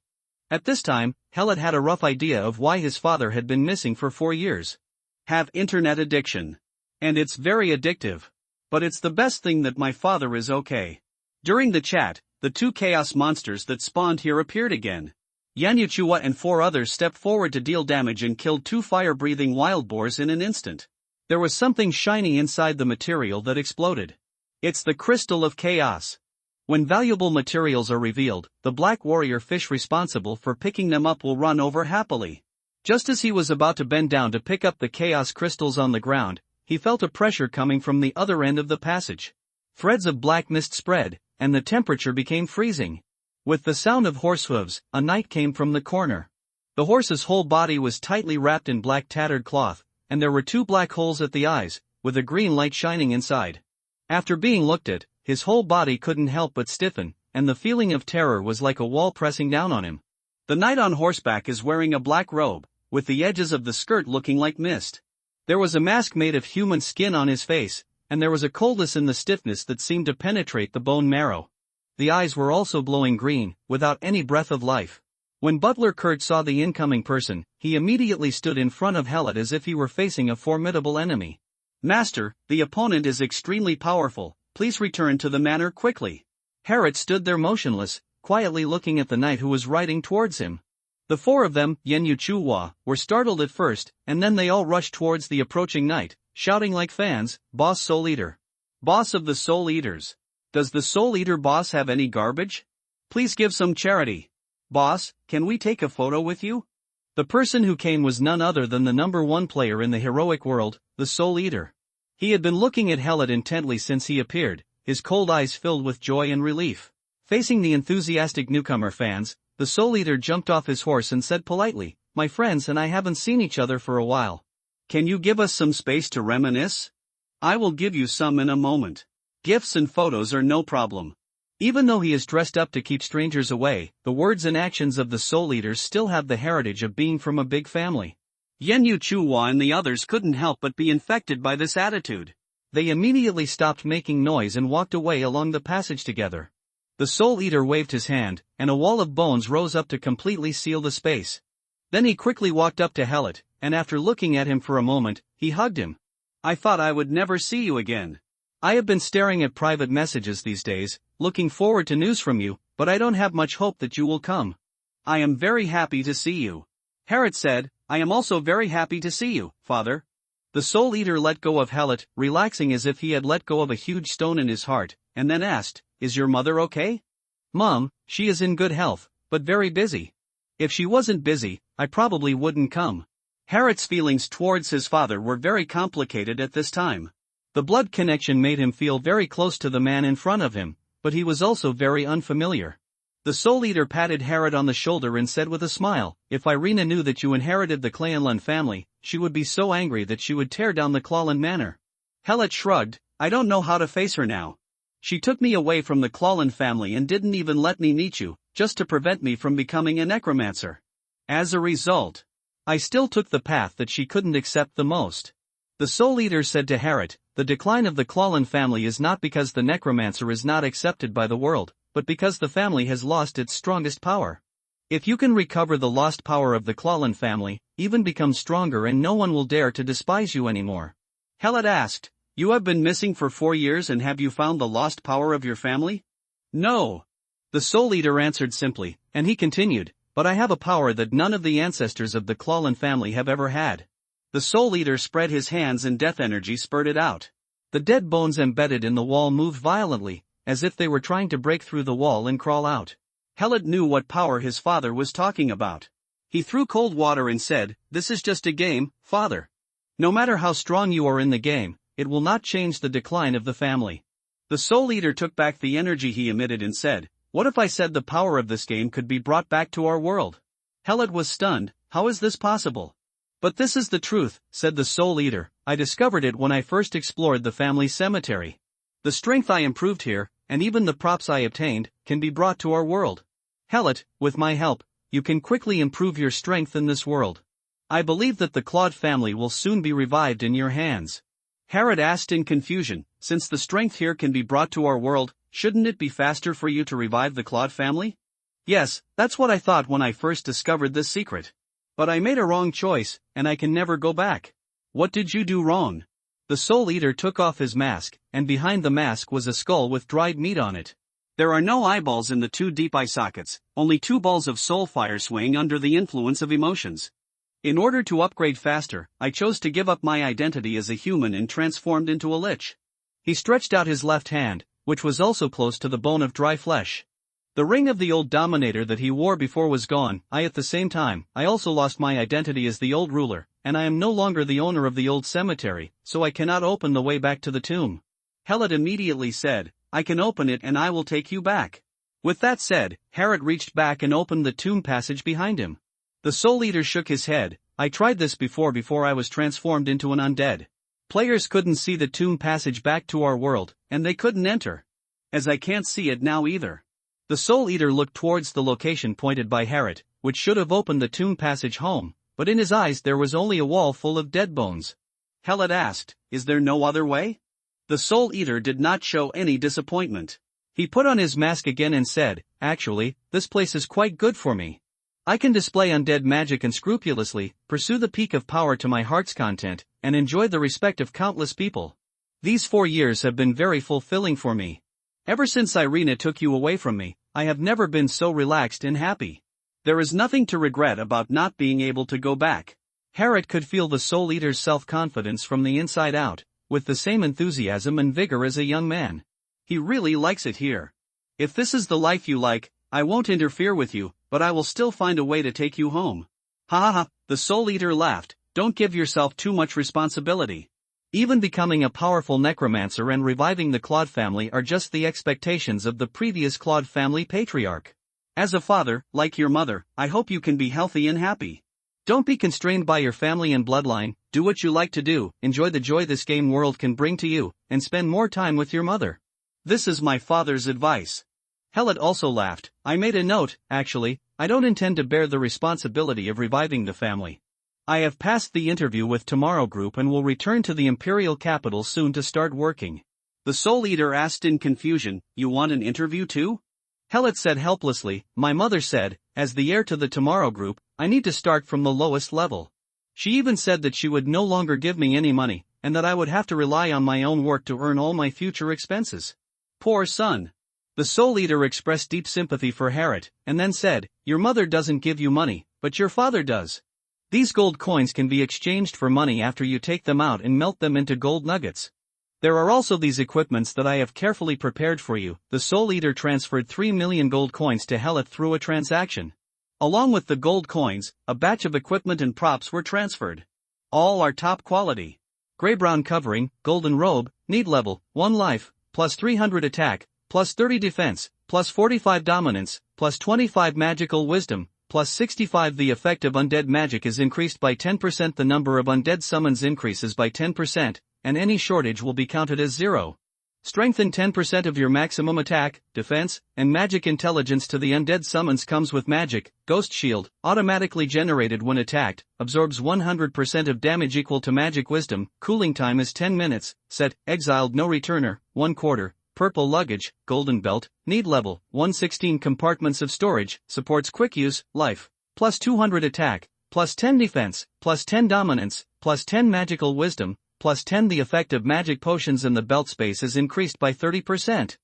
At this time, Hellet had a rough idea of why his father had been missing for 4 years. Have internet addiction. And it's very addictive. But it's the best thing that my father is okay. During the chat, the 2 chaos monsters that spawned here appeared again. Yenyu Chuhua and 4 others stepped forward to deal damage and killed 2 fire-breathing wild boars in an instant. There was something shiny inside the material that exploded. It's the Crystal of Chaos. When valuable materials are revealed, the black warrior fish responsible for picking them up will run over happily. Just as he was about to bend down to pick up the chaos crystals on the ground, he felt a pressure coming from the other end of the passage. Threads of black mist spread, and the temperature became freezing. With the sound of horse hooves, a knight came from the corner. The horse's whole body was tightly wrapped in black tattered cloth, and there were 2 black holes at the eyes, with a green light shining inside. After being looked at, his whole body couldn't help but stiffen, and the feeling of terror was like a wall pressing down on him. The knight on horseback is wearing a black robe, with the edges of the skirt looking like mist. There was a mask made of human skin on his face, and there was a coldness in the stiffness that seemed to penetrate the bone marrow. The eyes were also glowing green, without any breath of life. When Butler Kurt saw the incoming person, he immediately stood in front of Hellet as if he were facing a formidable enemy. "Master, the opponent is extremely powerful, please return to the manor quickly." Hellet stood there motionless, quietly looking at the knight who was riding towards him. The 4 of them, Yenyu Chuhua, were startled at first, and then they all rushed towards the approaching knight, shouting like fans, "Boss Soul Eater! Boss of the Soul Eaters! Does the Soul Eater boss have any garbage? Please give some charity. Boss, can we take a photo with you?" The person who came was none other than the number 1 player in the heroic world, the Soul Eater. He had been looking at Hellet intently since he appeared, his cold eyes filled with joy and relief. Facing the enthusiastic newcomer fans, the Soul Eater jumped off his horse and said politely, "My friends and I haven't seen each other for a while. Can you give us some space to reminisce? I will give you some in a moment. Gifts and photos are no problem." Even though he is dressed up to keep strangers away, the words and actions of the Soul Eaters still have the heritage of being from a big family. Yenyu Chuhua and the others couldn't help but be infected by this attitude. They immediately stopped making noise and walked away along the passage together. The Soul Eater waved his hand, and a wall of bones rose up to completely seal the space. Then he quickly walked up to Helat, and after looking at him for a moment, he hugged him. I thought I would never see you again. I have been staring at private messages these days, looking forward to news from you, but I don't have much hope that you will come. I am very happy to see you. Herat said, I am also very happy to see you, father. The Soul Eater let go of Helat, relaxing as if he had let go of a huge stone in his heart, and then asked, Is your mother okay? Mom, she is in good health, but very busy. If she wasn't busy, I probably wouldn't come. Herat's feelings towards his father were very complicated at this time. The blood connection made him feel very close to the man in front of him, but he was also very unfamiliar. The Soul Eater patted Herat on the shoulder and said with a smile, If Irina knew that you inherited the Clanlan family, she would be so angry that she would tear down the Clanlan manor. Helat shrugged, I don't know how to face her now. She took me away from the Clanlan family and didn't even let me meet you, just to prevent me from becoming a necromancer. As a result, I still took the path that she couldn't accept the most. The Soul Eater said to Herat, The decline of the Clanlan family is not because the necromancer is not accepted by the world, but because the family has lost its strongest power. If you can recover the lost power of the Clanlan family, even become stronger and no one will dare to despise you anymore. Helat asked, You have been missing for 4 years and have you found the lost power of your family? No. The Soul Eater answered simply, and he continued, But I have a power that none of the ancestors of the Clanlan family have ever had. The Soul Eater spread his hands and death energy spurted out. The dead bones embedded in the wall moved violently, as if they were trying to break through the wall and crawl out. Helat knew what power his father was talking about. He threw cold water and said, This is just a game, father. No matter how strong you are in the game, it will not change the decline of the family. The Soul Eater took back the energy he emitted and said, What if I said the power of this game could be brought back to our world? Helat was stunned, How is this possible? But this is the truth, said the Soul Eater, I discovered it when I first explored the family cemetery. The strength I improved here, and even the props I obtained, can be brought to our world. Helat, with my help, you can quickly improve your strength in this world. I believe that the Claude family will soon be revived in your hands. Herat asked in confusion, Since the strength here can be brought to our world, shouldn't it be faster for you to revive the Claude family? Yes, that's what I thought when I first discovered this secret. But I made a wrong choice, and I can never go back. What did you do wrong? The Soul Eater took off his mask, and behind the mask was a skull with dried meat on it. There are no eyeballs in the 2 deep eye sockets, only 2 balls of soul fire swaying under the influence of emotions. In order to upgrade faster, I chose to give up my identity as a human and transformed into a lich. He stretched out his left hand, which was also close to the bone of dry flesh. The ring of the old dominator that he wore before was gone. At the same time, I also lost my identity as the old ruler, and I am no longer the owner of the old cemetery, so I cannot open the way back to the tomb. Helat immediately said, I can open it and I will take you back. With that said, Herat reached back and opened the tomb passage behind him. The Soul Eater shook his head, I tried this before I was transformed into an undead. Players couldn't see the tomb passage back to our world, and they couldn't enter. As I can't see it now either. The Soul Eater looked towards the location pointed by Herat, which should have opened the tomb passage home, but in his eyes there was only a wall full of dead bones. Helat asked, Is there no other way? The Soul Eater did not show any disappointment. He put on his mask again and said, Actually, this place is quite good for me. I can display undead magic unscrupulously, pursue the peak of power to my heart's content, and enjoy the respect of countless people. These 4 years have been very fulfilling for me. Ever since Irina took you away from me, I have never been so relaxed and happy. There is nothing to regret about not being able to go back. Herat could feel the Soul Eater's self-confidence from the inside out, with the same enthusiasm and vigor as a young man. He really likes it here. If this is the life you like, I won't interfere with you, but I will still find a way to take you home. Ha ha ha, the Soul Eater laughed, don't give yourself too much responsibility. Even becoming a powerful necromancer and reviving the Claude family are just the expectations of the previous Claude family patriarch. As a father, like your mother, I hope you can be healthy and happy. Don't be constrained by your family and bloodline, do what you like to do, enjoy the joy this game world can bring to you, and spend more time with your mother. This is my father's advice. Helat also laughed, I made a note, actually, I don't intend to bear the responsibility of reviving the family. I have passed the interview with Tomorrow Group and will return to the Imperial capital soon to start working. The Soul Eater asked in confusion, "You want an interview too?" Helot said helplessly, "My mother said, as the heir to the Tomorrow Group, I need to start from the lowest level. She even said that she would no longer give me any money, and that I would have to rely on my own work to earn all my future expenses." Poor son. The Soul Eater expressed deep sympathy for Harriet, and then said, "Your mother doesn't give you money, but your father does. These gold coins can be exchanged for money after you take them out and melt them into gold nuggets. There are also these equipments that I have carefully prepared for you." The Soul Eater transferred 3 million gold coins to Helot through a transaction. Along with the gold coins, a batch of equipment and props were transferred. All are top quality. Gray-brown covering, golden robe, need level, 1 life, plus 300 attack, plus 30 defense, plus 45 dominance, plus 25 magical wisdom, plus 65. The effect of undead magic is increased by 10%. The number of undead summons increases by 10%, and any shortage will be counted as 0. Strengthen 10% of your maximum attack, defense, and magic intelligence to the undead summons. Comes with magic. Ghost shield, automatically generated when attacked, absorbs 100% of damage equal to magic wisdom. Cooling time is 10 minutes. Set, exiled no returner, 1/4. Purple luggage, golden belt, need level, 116. Compartments of storage, supports quick use, life, plus 200 attack, plus 10 defense, plus 10 dominance, plus 10 magical wisdom, plus 10. The effect of magic potions in the belt space is increased by 30%.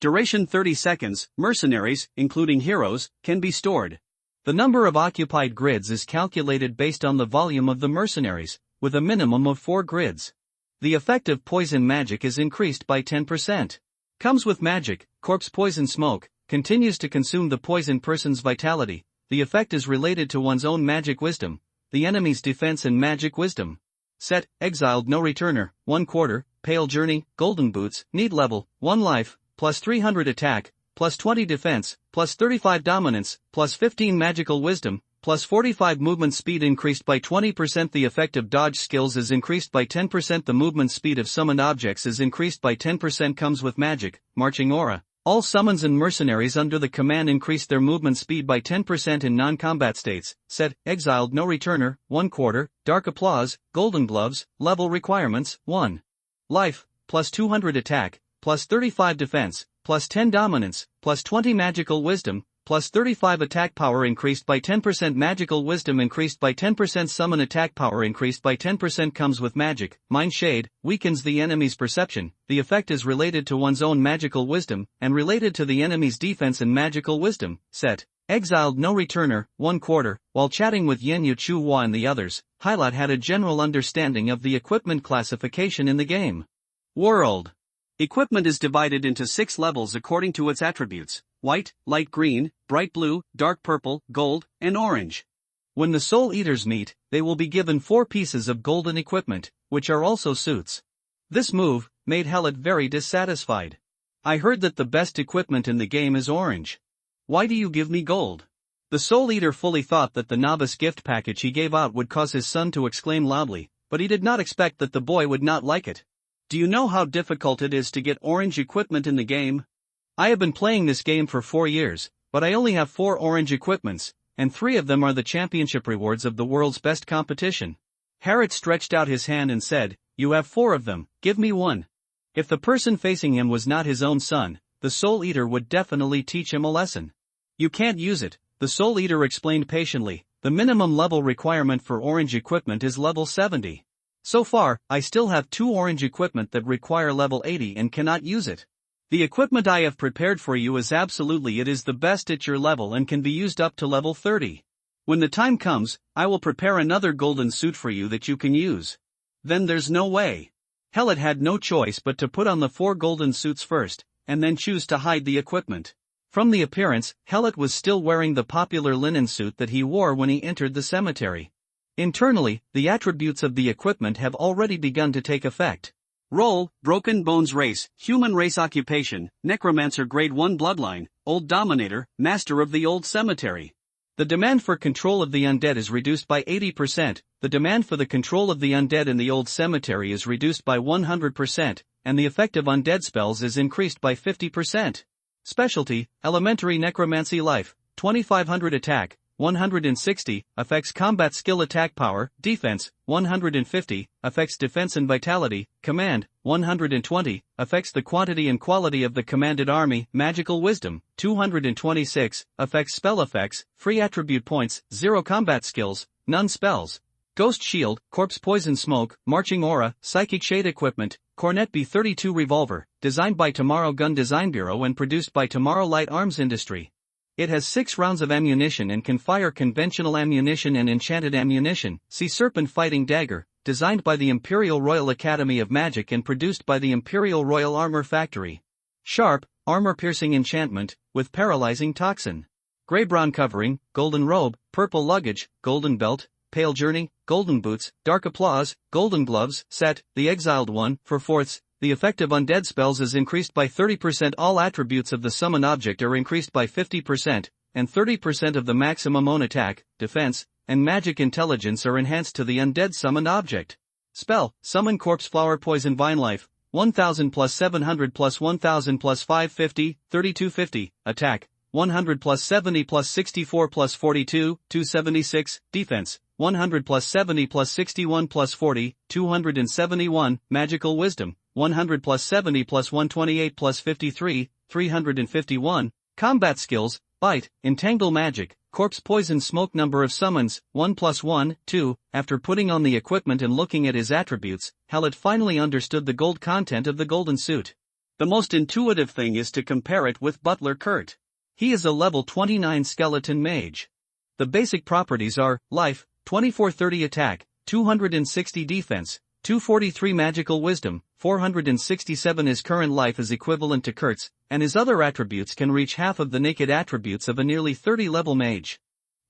Duration 30 seconds, mercenaries, including heroes, can be stored. The number of occupied grids is calculated based on the volume of the mercenaries, with a minimum of 4 grids. The effect of poison magic is increased by 10%. Comes with magic. Corpse poison smoke, continues to consume the poisoned person's vitality. The effect is related to one's own magic wisdom, the enemy's defense and magic wisdom. Set, exiled no returner, 1/4, pale journey, golden boots, need level, 1 life, plus 300 attack, plus 20 defense, plus 35 dominance, plus 15 magical wisdom, plus 45 movement speed increased by 20%. The effect of dodge skills is increased by 10%. The movement speed of summoned objects is increased by 10%. Comes with magic, marching aura. All summons and mercenaries under the command increase their movement speed by 10% in non-combat states. Set, exiled no returner, 1/4, dark applause, golden gloves, level requirements, 1 life, plus 200 attack, plus 35 defense, plus 10 dominance, plus 20 magical wisdom, plus 35 attack power increased by 10%. Magical wisdom increased by 10%. Summon attack power increased by 10%. Comes with magic, mind shade, weakens the enemy's perception. The effect is related to one's own magical wisdom, and related to the enemy's defense and magical wisdom. Set, exiled no returner, 1/4. While chatting with Yenyu Chu Hua and the others, Hilot had a general understanding of the equipment classification in the game. World. Equipment is divided into 6 levels according to its attributes: white, light green, bright blue, dark purple, gold, and orange. When the Soul Eaters meet, they will be given 4 pieces of golden equipment, which are also suits. This move made Helot very dissatisfied. "I heard that the best equipment in the game is orange. Why do you give me gold?" The Soul Eater fully thought that the novice gift package he gave out would cause his son to exclaim loudly, but he did not expect that the boy would not like it. "Do you know how difficult it is to get orange equipment in the game? I have been playing this game for 4 years, but I only have 4 orange equipments, and 3 of them are the championship rewards of the world's best competition." Harriet stretched out his hand and said, "You have 4 of them, give me 1. If the person facing him was not his own son, the Soul Eater would definitely teach him a lesson. "You can't use it," the Soul Eater explained patiently. "The minimum level requirement for orange equipment is level 70. So far, I still have 2 orange equipment that require level 80 and cannot use it. The equipment I have prepared for you is absolutely it is the best at your level and can be used up to level 30. When the time comes, I will prepare another golden suit for you that you can use. Then there's no way." Helot had no choice but to put on the 4 golden suits first, and then choose to hide the equipment. From the appearance, Helot was still wearing the popular linen suit that he wore when he entered the cemetery. Internally, the attributes of the equipment have already begun to take effect. Role, Broken Bones race, human race occupation, Necromancer grade 1 bloodline, Old Dominator, Master of the Old Cemetery. The demand for control of the undead is reduced by 80%, the demand for the control of the undead in the Old Cemetery is reduced by 100%, and the effect of undead spells is increased by 50%. Specialty, Elementary Necromancy Life, 2500 attack, 160, affects combat skill, attack power, defense, 150, affects defense and vitality, command, 120, affects the quantity and quality of the commanded army, magical wisdom, 226, affects spell effects, free attribute points, 0 combat skills, none spells. Ghost shield, corpse poison smoke, marching aura, psychic shade equipment, Cornet B32 revolver, designed by Tomorrow Gun Design Bureau and produced by Tomorrow Light Arms Industry. It has 6 rounds of ammunition and can fire conventional ammunition and enchanted ammunition. See Serpent Fighting Dagger, designed by the Imperial Royal Academy of Magic and produced by the Imperial Royal Armor Factory. Sharp, armor-piercing enchantment, with paralyzing toxin. Gray-brown covering, golden robe, purple luggage, golden belt, pale journey, golden boots, dark applause, golden gloves. Set, the Exiled One, for fourths. The effect of undead spells is increased by 30%. All attributes of the summoned object are increased by 50%, and 30% of the maximum own attack, defense, and magic intelligence are enhanced to the undead summoned object. Spell, summon corpse flower poison vine life, 1000 plus 700 plus 1000 plus 550, 3250, attack, 100 plus 70 plus 64 plus 42, 276, defense, 100 plus 70 plus 61 plus 40, 271, magical wisdom, 100 plus 70 plus 128 plus 53, 351, combat skills, bite, entangle magic, corpse poison smoke. Number of summons, 1 plus 1, 2, after putting on the equipment and looking at his attributes, Hallett finally understood the gold content of the golden suit. The most intuitive thing is to compare it with Butler Kurt. He is a level 29 skeleton mage. The basic properties are, life, 2430 attack, 260 defense, 243 magical wisdom, 467. His current life is equivalent to Kurt's, and his other attributes can reach half of the naked attributes of a nearly 30 level mage.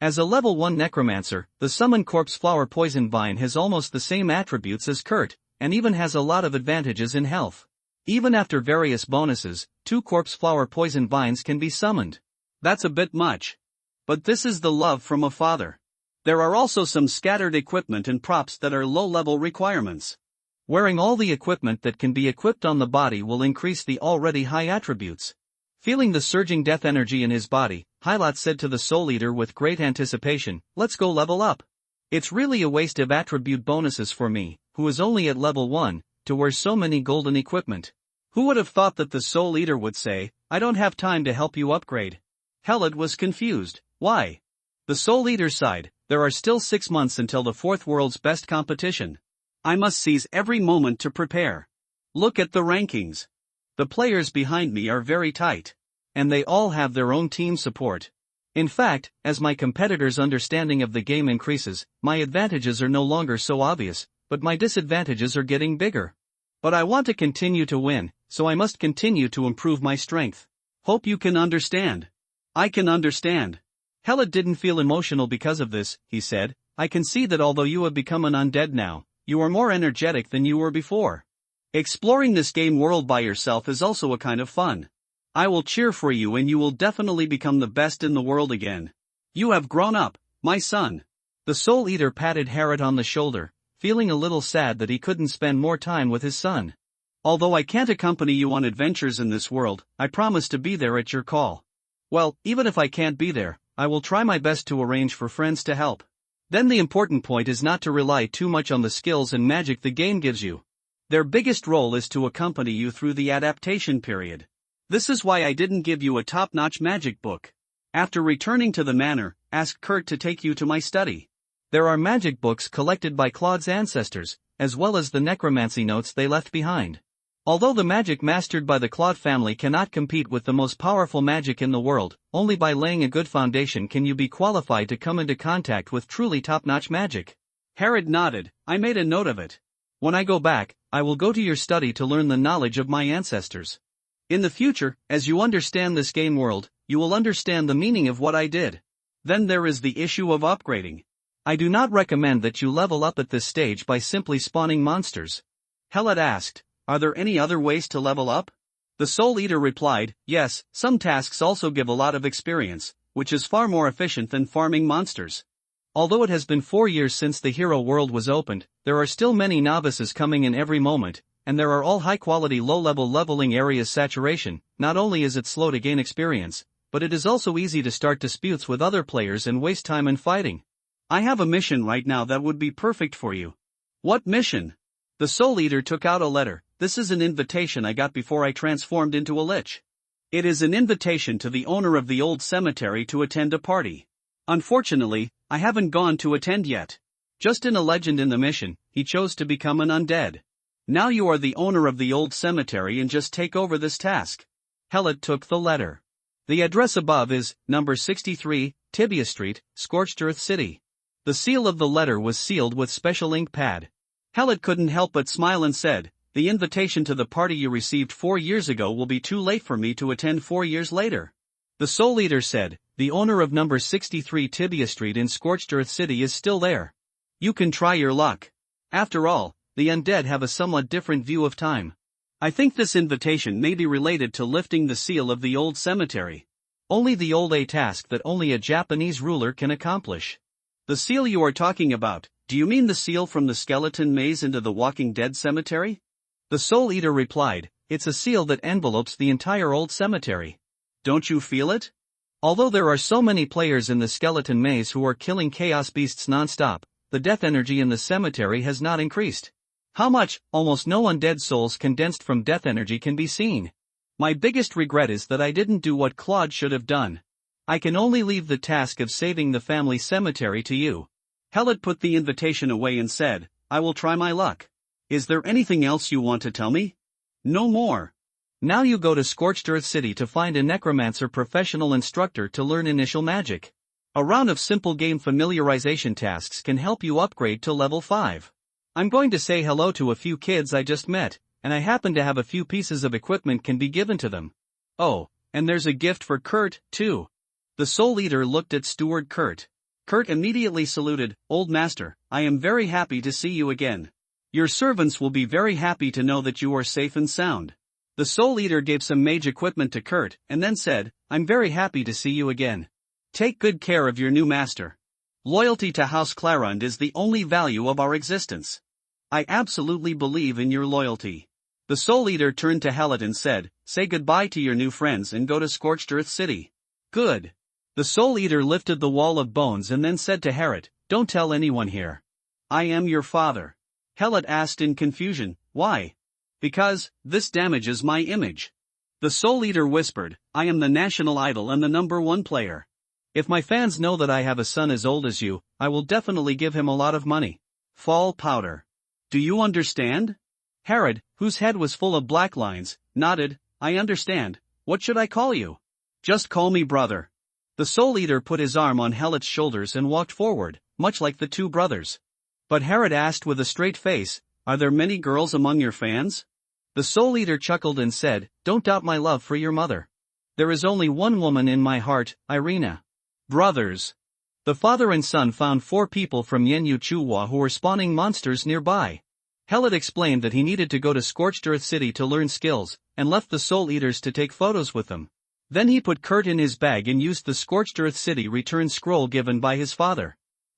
As a level 1 necromancer, the summoned corpse flower poison vine has almost the same attributes as Kurt, and even has a lot of advantages in health. Even after various bonuses, 2 corpse flower poison vines can be summoned. That's a bit much. But this is the love from a father. There are also some scattered equipment and props that are low-level requirements. Wearing all the equipment that can be equipped on the body will increase the already high attributes. Feeling the surging death energy in his body, Hylat said to the Soul Eater with great anticipation, "Let's go level up. It's really a waste of attribute bonuses for me, who is only at level 1, to wear so many golden equipment." Who would have thought that the Soul Eater would say, "I don't have time to help you upgrade"? Hallett was confused. Why? The Soul Eater sighed, "There are still 6 months until the 4th World's Best competition. I must seize every moment to prepare. Look at the rankings. The players behind me are very tight. And they all have their own team support. In fact, as my competitors' understanding of the game increases, my advantages are no longer so obvious, but my disadvantages are getting bigger. But I want to continue to win, so I must continue to improve my strength. Hope you can understand." "I can understand." Hallett didn't feel emotional because of this, he said. "I can see that although you have become an undead now, you are more energetic than you were before. Exploring this game world by yourself is also a kind of fun. I will cheer for you and you will definitely become the best in the world again. You have grown up, my son." The Soul Eater patted Harrod on the shoulder, feeling a little sad that he couldn't spend more time with his son. "Although I can't accompany you on adventures in this world, I promise to be there at your call. Well, even if I can't be there, I will try my best to arrange for friends to help. Then the important point is not to rely too much on the skills and magic the game gives you. Their biggest role is to accompany you through the adaptation period. This is why I didn't give you a top-notch magic book. After returning to the manor, ask Kurt to take you to my study. There are magic books collected by Claude's ancestors, as well as the necromancy notes they left behind. Although the magic mastered by the Claude family cannot compete with the most powerful magic in the world, only by laying a good foundation can you be qualified to come into contact with truly top-notch magic." Harrod nodded. "I made a note of it. When I go back, I will go to your study to learn the knowledge of my ancestors. In the future, as you understand this game world, you will understand the meaning of what I did. Then there is the issue of upgrading. I do not recommend that you level up at this stage by simply spawning monsters." Hallett asked, "Are there any other ways to level up?" The Soul Eater replied, "Yes, some tasks also give a lot of experience, which is far more efficient than farming monsters. Although it has been 4 years since the hero world was opened, there are still many novices coming in every moment, and there are all high-quality low-level leveling areas. Saturation, not only is it slow to gain experience, but it is also easy to start disputes with other players and waste time in fighting. I have a mission right now that would be perfect for you. What mission? The Soul Eater took out a letter. This is an invitation I got before I transformed into a lich. It is an invitation to the owner of the old cemetery to attend a party. Unfortunately, I haven't gone to attend yet. Just in a legend in the mission, he chose to become an undead. Now you are the owner of the old cemetery and just take over this task. Helot took the letter. The address above is, number 63, Tibia Street, Scorched Earth City. The seal of the letter was sealed with special ink pad. Helot couldn't help but smile and said, the invitation to the party you received 4 years ago will be too late for me to attend 4 years later. The Soul Eater said, the owner of number 63 Tibia Street in Scorched Earth City is still there. You can try your luck. After all, the undead have a somewhat different view of time. I think this invitation may be related to lifting the seal of the old cemetery. Only the old a task that only a Japanese ruler can accomplish. The seal you are talking about, do you mean the seal from the skeleton maze into the Walking Dead cemetery? The Soul Eater replied, it's a seal that envelopes the entire old cemetery. Don't you feel it? Although there are so many players in the skeleton maze who are killing chaos beasts non-stop, the death energy in the cemetery has not increased. How much, almost no undead souls condensed from death energy can be seen. My biggest regret is that I didn't do what Claude should have done. I can only leave the task of saving the family cemetery to you. Helot put the invitation away and said, I will try my luck. Is there anything else you want to tell me? No more. Now you go to Scorched Earth City to find a Necromancer professional instructor to learn initial magic. A round of simple game familiarization tasks can help you upgrade to level 5. I'm going to say hello to a few kids I just met, and I happen to have a few pieces of equipment can be given to them. Oh, and there's a gift for Kurt, too. The Soul Eater looked at Steward Kurt. Kurt immediately saluted, Old Master, I am very happy to see you again. Your servants will be very happy to know that you are safe and sound. The Soul Eater gave some mage equipment to Kurt, and then said, I'm very happy to see you again. Take good care of your new master. Loyalty to House Clarund is the only value of our existence. I absolutely believe in your loyalty. The Soul Eater turned to Helot and said, say goodbye to your new friends and go to Scorched Earth City. Good. The Soul Eater lifted the wall of bones and then said to Helot, don't tell anyone here. I am your father. Helot asked in confusion, why? Because, this damages my image. The Soul Eater whispered, I am the national idol and the #1 player. If my fans know that I have a son as old as you, I will definitely give him a lot of money. Fall powder. Do you understand? Herod, whose head was full of black lines, nodded, I understand. What should I call you? Just call me brother. The Soul Eater put his arm on Helot's shoulders and walked forward, much like the two brothers. But Herod asked with a straight face, are there many girls among your fans? The Soul Eater chuckled and said, don't doubt my love for your mother. There is only one woman in my heart, Irina. Brothers. The father and son found 4 people from Yenyu Chuhua who were spawning monsters nearby. Helot explained that he needed to go to Scorched Earth City to learn skills, and left the Soul Eaters to take photos with them. Then he put Kurt in his bag and used the Scorched Earth City return scroll given by his father.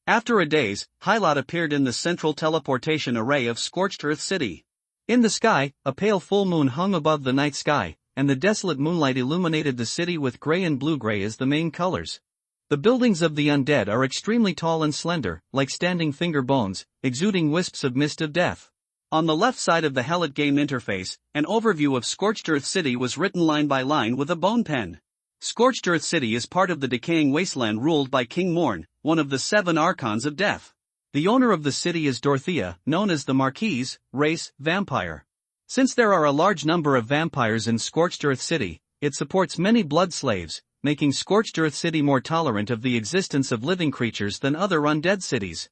After a daze, Helot appeared in the central teleportation array of Scorched Earth City. In the sky, a pale full moon hung above the night sky, and the desolate moonlight illuminated the city with gray and blue-gray as the main colors. The buildings of the undead are extremely tall and slender, like standing finger bones, exuding wisps of mist of death. On the left side of the Helot game interface, an overview of Scorched Earth City was written line by line with a bone pen. Scorched Earth City is part of the decaying wasteland ruled by King Morn, one of the 7 archons of death. The owner of the city is Dorothea, known as the Marquise, race, vampire. Since there are a large number of vampires in Scorched Earth City, it supports many blood slaves, making Scorched Earth City more tolerant of the existence of living creatures than other undead cities.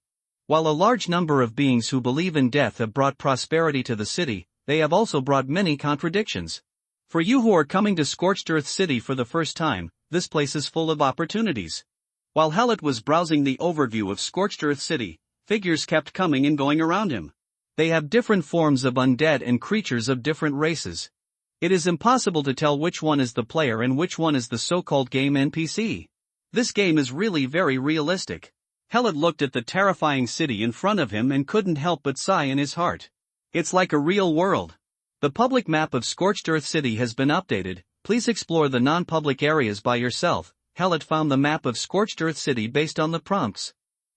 While a large number of beings who believe in death have brought prosperity to the city, they have also brought many contradictions. For you who are coming to Scorched Earth City for the first time, this place is full of opportunities. While Helot was browsing the overview of Scorched Earth City, figures kept coming and going around him. They have different forms of undead and creatures of different races. It is impossible to tell which one is the player and which one is the so-called game NPC. This game is really very realistic. Helot looked at the terrifying city in front of him and couldn't help but sigh in his heart. It's like a real world. The public map of Scorched Earth City has been updated, Please explore the non-public areas by yourself. Hellet found the map of Scorched Earth City based on the prompts.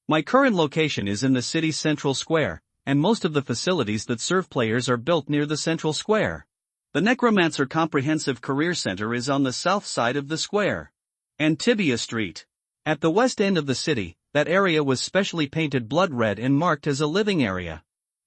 My current location is in the city's central square, and most of the facilities that serve players are built near the central square. The Necromancer Comprehensive Career Center is on the south side of the square. Antibia Street. At the west end of the city, that area was specially painted blood red and marked as a living area.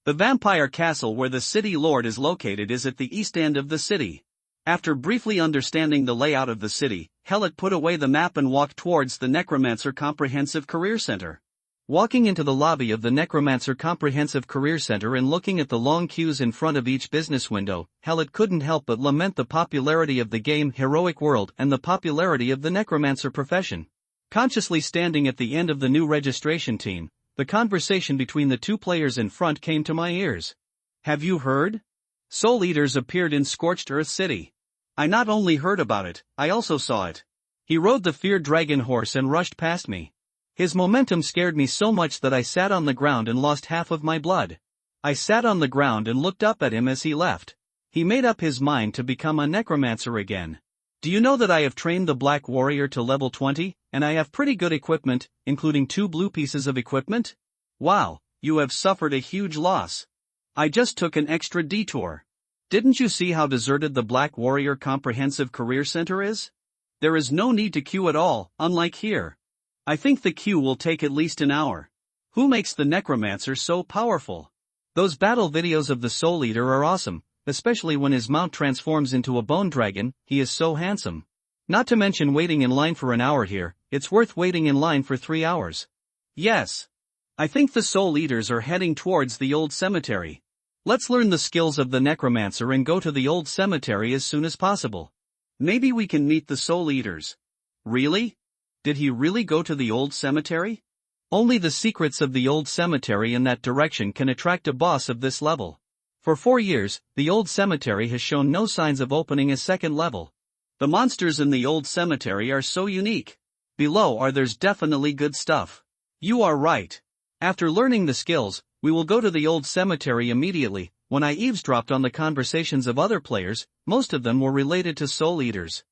The vampire castle where the city lord is located is at the east end of the city. After briefly understanding the layout of the city, Hellet put away the map and walked towards the Necromancer Comprehensive Career Center. Walking into the lobby of the Necromancer Comprehensive Career Center and looking at the long queues in front of each business window, Hellet couldn't help but lament the popularity of the game Heroic World and the popularity of the necromancer profession. Consciously standing at the end of the new registration team, the conversation between the two players in front came to my ears. Have you heard? Soul Eaters appeared in Scorched Earth City. I not only heard about it, I also saw it. He rode the feared dragon horse and rushed past me. His momentum scared me so much that I sat on the ground and lost half of my blood. I sat on the ground and looked up at him as he left. He made up his mind to become a necromancer again. Do you know that I have trained the Black Warrior to level 20, and I have pretty good equipment, including 2 blue pieces of equipment? Wow, you have suffered a huge loss. I just took an extra detour. Didn't you see how deserted the Black Warrior Comprehensive Career Center is? There is no need to queue at all, unlike here. I think the queue will take at least an hour. Who makes the Necromancer so powerful? Those battle videos of the Soul Eater are awesome, especially when his mount transforms into a bone dragon. He is so handsome. Not to mention waiting in line for an hour here, it's worth waiting in line for 3 hours. Yes. I think the Soul Eaters are heading towards the old cemetery. Let's learn the skills of the Necromancer and go to the old cemetery as soon as possible. Maybe we can meet the Soul Eaters. Really? Did he really go to the old cemetery? Only the secrets of the old cemetery in that direction can attract a boss of this level. For 4 years, the old cemetery has shown no signs of opening a second level. The monsters in the old cemetery are so unique. Below there's definitely good stuff. You are right. After learning the skills, we will go to the old cemetery immediately. When I eavesdropped on the conversations of other players, most of them were related to Soul Eaters.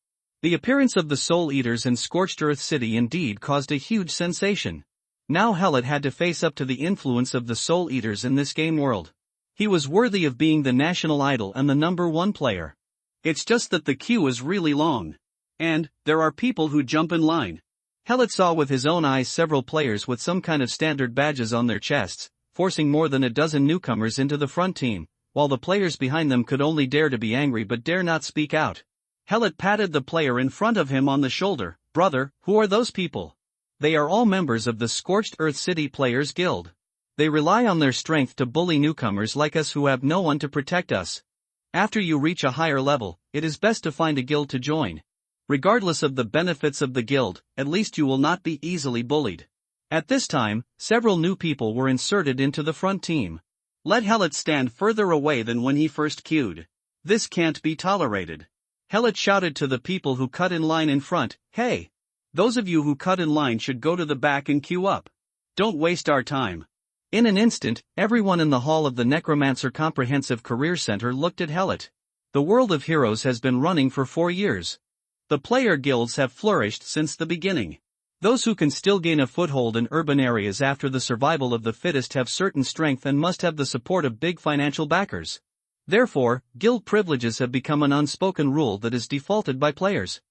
The appearance of the Soul Eaters in Scorched Earth City indeed caused a huge sensation. Now Hellet had to face up to the influence of the Soul Eaters in this game world. He was worthy of being the national idol and the #1 player. It's just that the queue is really long. And there are people who jump in line. Hellet saw with his own eyes several players with some kind of standard badges on their chests, forcing more than a dozen newcomers into the front team, while the players behind them could only dare to be angry but dare not speak out. Hellet patted the player in front of him on the shoulder. Brother, who are those people? They are all members of the Scorched Earth City Players Guild. They rely on their strength to bully newcomers like us who have no one to protect us. After you reach a higher level, it is best to find a guild to join. Regardless of the benefits of the guild, at least you will not be easily bullied. At this time, several new people were inserted into the front team. Let Hellet stand further away than when he first queued. This can't be tolerated. Hellet shouted to the people who cut in line in front, "Hey! Those of you who cut in line should go to the back and queue up. Don't waste our time." In an instant, everyone in the hall of the Necromancer Comprehensive Career Center looked at Hellet. The world of heroes has been running for 4 years. The player guilds have flourished since the beginning. Those who can still gain a foothold in urban areas after the survival of the fittest have certain strength and must have the support of big financial backers. Therefore, guild privileges have become an unspoken rule that is defaulted by players.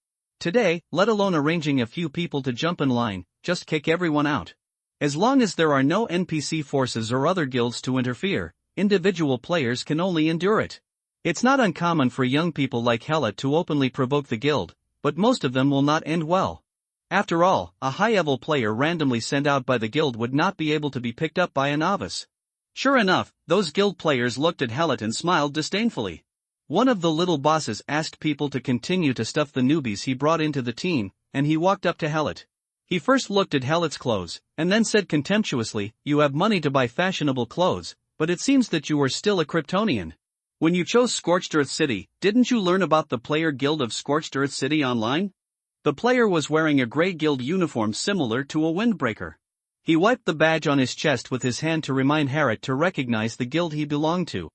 Today, let alone arranging a few people to jump in line, just kick everyone out. As long as there are no NPC forces or other guilds to interfere, individual players can only endure it. It's not uncommon for young people like Hellet to openly provoke the guild, but most of them will not end well. After all, a high-level player randomly sent out by the guild would not be able to be picked up by a novice. Sure enough, those guild players looked at Hellet and smiled disdainfully. One of the little bosses asked people to continue to stuff the newbies he brought into the team, and he walked up to Hellet. He first looked at Hellet's clothes, and then said contemptuously, "You have money to buy fashionable clothes, but it seems that you are still a Kryptonian. When you chose Scorched Earth City, didn't you learn about the player guild of Scorched Earth City online?" The player was wearing a gray guild uniform similar to a windbreaker. He wiped the badge on his chest with his hand to remind Hellet to recognize the guild he belonged to.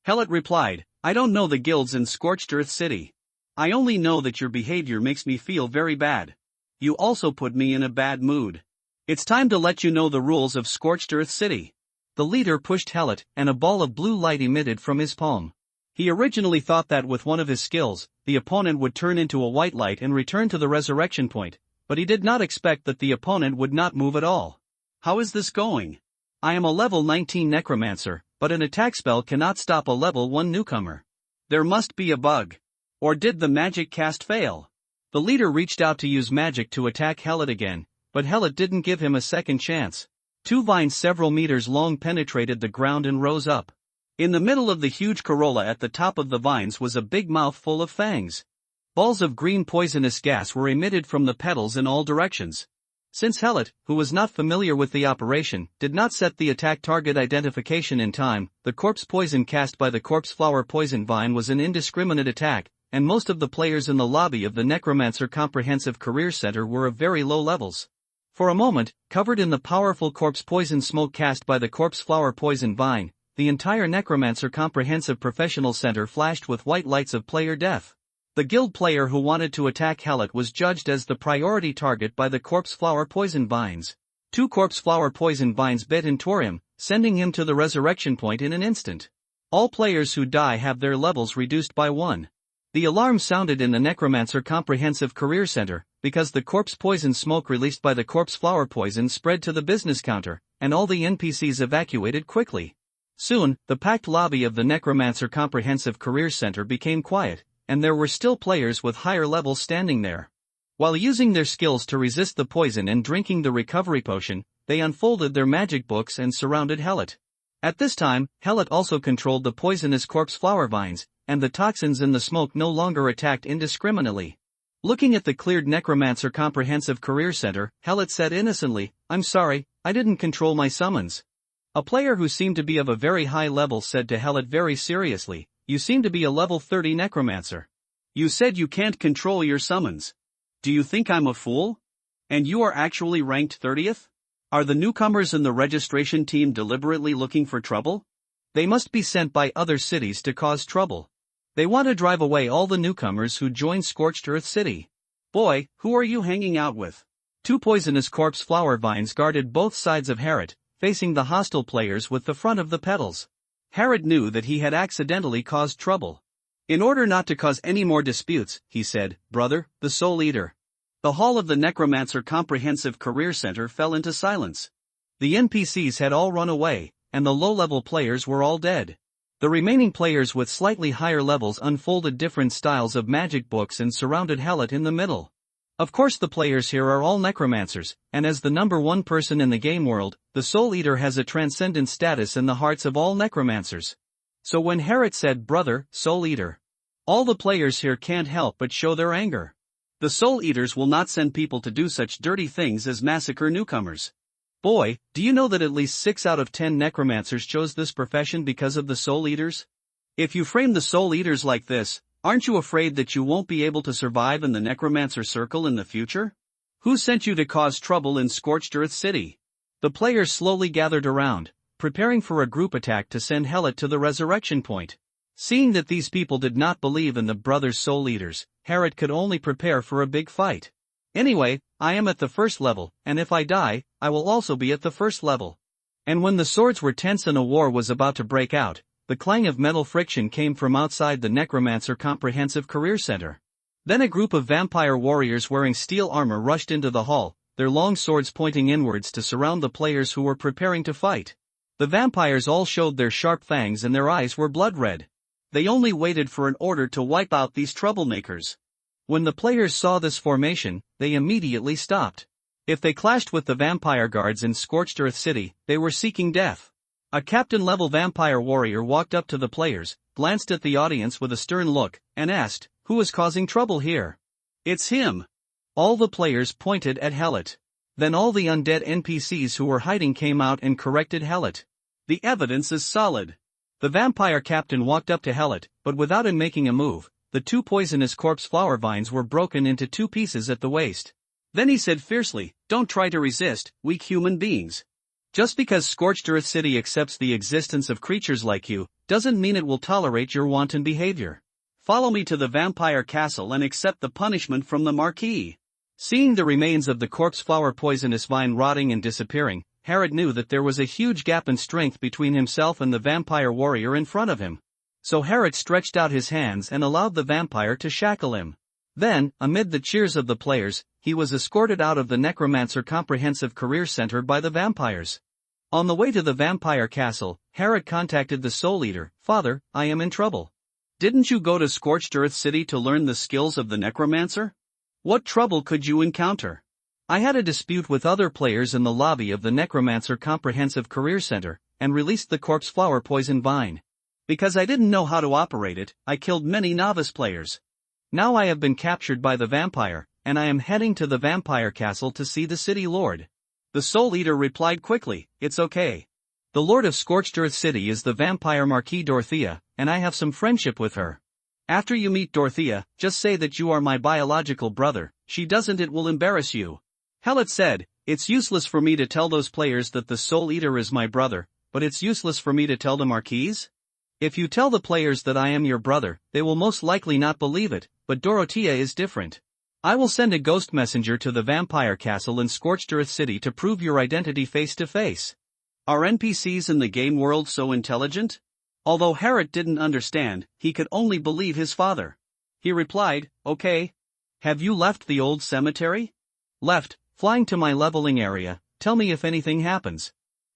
Hellet replied, "I don't know the guilds in Scorched Earth City. I only know that your behavior makes me feel very bad. You also put me in a bad mood. It's time to let you know the rules of Scorched Earth City. The leader pushed Helot, and a ball of blue light emitted from his palm. He originally thought that with one of his skills, the opponent would turn into a white light and return to the resurrection point, but he did not expect that the opponent would not move at all. How is this going? I am a level 19 Necromancer, but an attack spell cannot stop a level 1 newcomer. There must be a bug. Or did the magic cast fail? The leader reached out to use magic to attack Helot again, but Helot didn't give him a second chance. 2 vines several meters long penetrated the ground and rose up. In the middle of the huge corolla at the top of the vines was a big mouth full of fangs. Balls of green poisonous gas were emitted from the petals in all directions. Since Helot, who was not familiar with the operation, did not set the attack target identification in time, the corpse poison cast by the corpse flower poison vine was an indiscriminate attack, and most of the players in the lobby of the Necromancer Comprehensive Career Center were of very low levels. For a moment, covered in the powerful corpse poison smoke cast by the corpse flower poison vine, the entire Necromancer Comprehensive Professional Center flashed with white lights of player death. The guild player who wanted to attack Helot was judged as the priority target by the corpse flower poison vines. 2 corpse flower poison vines bit and tore him, sending him to the resurrection point in an instant. All players who die have their levels reduced by 1. The alarm sounded in the Necromancer Comprehensive Career Center, because the corpse poison smoke released by the corpse flower poison spread to the business counter, and all the NPCs evacuated quickly. Soon, the packed lobby of the Necromancer Comprehensive Career Center became quiet, and there were still players with higher levels standing there. While using their skills to resist the poison and drinking the recovery potion, they unfolded their magic books and surrounded Helot. At this time, Helot also controlled the poisonous corpse flower vines, and the toxins in the smoke no longer attacked indiscriminately. Looking at the cleared Necromancer Comprehensive Career Center, Helot said innocently, "I'm sorry, I didn't control my summons." A player who seemed to be of a very high level said to Helot very seriously, "You seem to be a level 30 Necromancer. You said you can't control your summons. Do you think I'm a fool? And you are actually ranked 30th? Are the newcomers in the registration team deliberately looking for trouble? They must be sent by other cities to cause trouble. They want to drive away all the newcomers who join Scorched Earth City. Boy, who are you hanging out with?" 2 poisonous corpse flower vines guarded both sides of Herod, facing the hostile players with the front of the petals. Herod knew that he had accidentally caused trouble. "In order not to cause any more disputes," he said, "brother, the Soul Eater." The hall of the Necromancer Comprehensive Career Center fell into silence. The NPCs had all run away, and the low-level players were all dead. The remaining players with slightly higher levels unfolded different styles of magic books and surrounded Helot in the middle. Of course the players here are all necromancers, and as the number 1 person in the game world, the Soul Eater has a transcendent status in the hearts of all necromancers. So when Herod said, "Brother, Soul Eater," all the players here can't help but show their anger. The Soul Eaters will not send people to do such dirty things as massacre newcomers. Boy, do you know that at least 6 out of 10 necromancers chose this profession because of the Soul Eaters? If you frame the Soul Eaters like this, aren't you afraid that you won't be able to survive in the Necromancer Circle in the future? Who sent you to cause trouble in Scorched Earth City? The players slowly gathered around, preparing for a group attack to send Helot to the resurrection point. Seeing that these people did not believe in the brothers Soul Eaters, Herod could only prepare for a big fight. "Anyway, I am at the 1st level, and if I die, I will also be at the 1st level." And when the swords were tense and a war was about to break out, the clang of metal friction came from outside the Necromancer Comprehensive Career Center. Then a group of vampire warriors wearing steel armor rushed into the hall, their long swords pointing inwards to surround the players who were preparing to fight. The vampires all showed their sharp fangs and their eyes were blood red. They only waited for an order to wipe out these troublemakers. When the players saw this formation, they immediately stopped. If they clashed with the vampire guards in Scorched Earth City, they were seeking death. A captain-level vampire warrior walked up to the players, glanced at the audience with a stern look, and asked, "Who is causing trouble here?" "It's him." All the players pointed at Helot. Then all the undead NPCs who were hiding came out and corrected Helot. "The evidence is solid." The vampire captain walked up to Helot, but without him making a move, the 2 poisonous corpse flower vines were broken into 2 pieces at the waist. Then he said fiercely, "Don't try to resist, weak human beings. Just because Scorched Earth City accepts the existence of creatures like you, doesn't mean it will tolerate your wanton behavior. Follow me to the vampire castle and accept the punishment from the Marquis. Seeing the remains of the corpse flower poisonous vine rotting and disappearing, Herod knew that there was a huge gap in strength between himself and the vampire warrior in front of him. So Herod stretched out his hands and allowed the vampire to shackle him. Then, amid the cheers of the players, he was escorted out of the Necromancer Comprehensive Career Center by the vampires. On the way to the vampire castle, Herod contacted the Soul Eater. "Father, I am in trouble. Didn't you go to Scorched Earth City to learn the skills of the Necromancer? What trouble could you encounter?" "I had a dispute with other players in the lobby of the Necromancer Comprehensive Career Center, and released the corpse flower poison vine. Because I didn't know how to operate it, I killed many novice players. Now I have been captured by the vampire, and I am heading to the vampire castle to see the city lord." The Soul Eater replied quickly, "It's okay. The Lord of Scorched Earth City is the vampire Marquis Dorothea, and I have some friendship with her. After you meet Dorothea, just say that you are my biological brother. She doesn't, it will embarrass you." Helot said, "It's useless for me to tell those players that the Soul Eater is my brother, but it's useless for me to tell the Marquis? If you tell the players that I am your brother, they will most likely not believe it, but Dorothea is different. I will send a ghost messenger to the vampire castle in Scorched Earth City to prove your identity face to face." Are NPCs in the game world so intelligent? Although Herod didn't understand, he could only believe his father. He replied, "Okay. Have you left the old cemetery?" "Left, flying to my leveling area. Tell me if anything happens."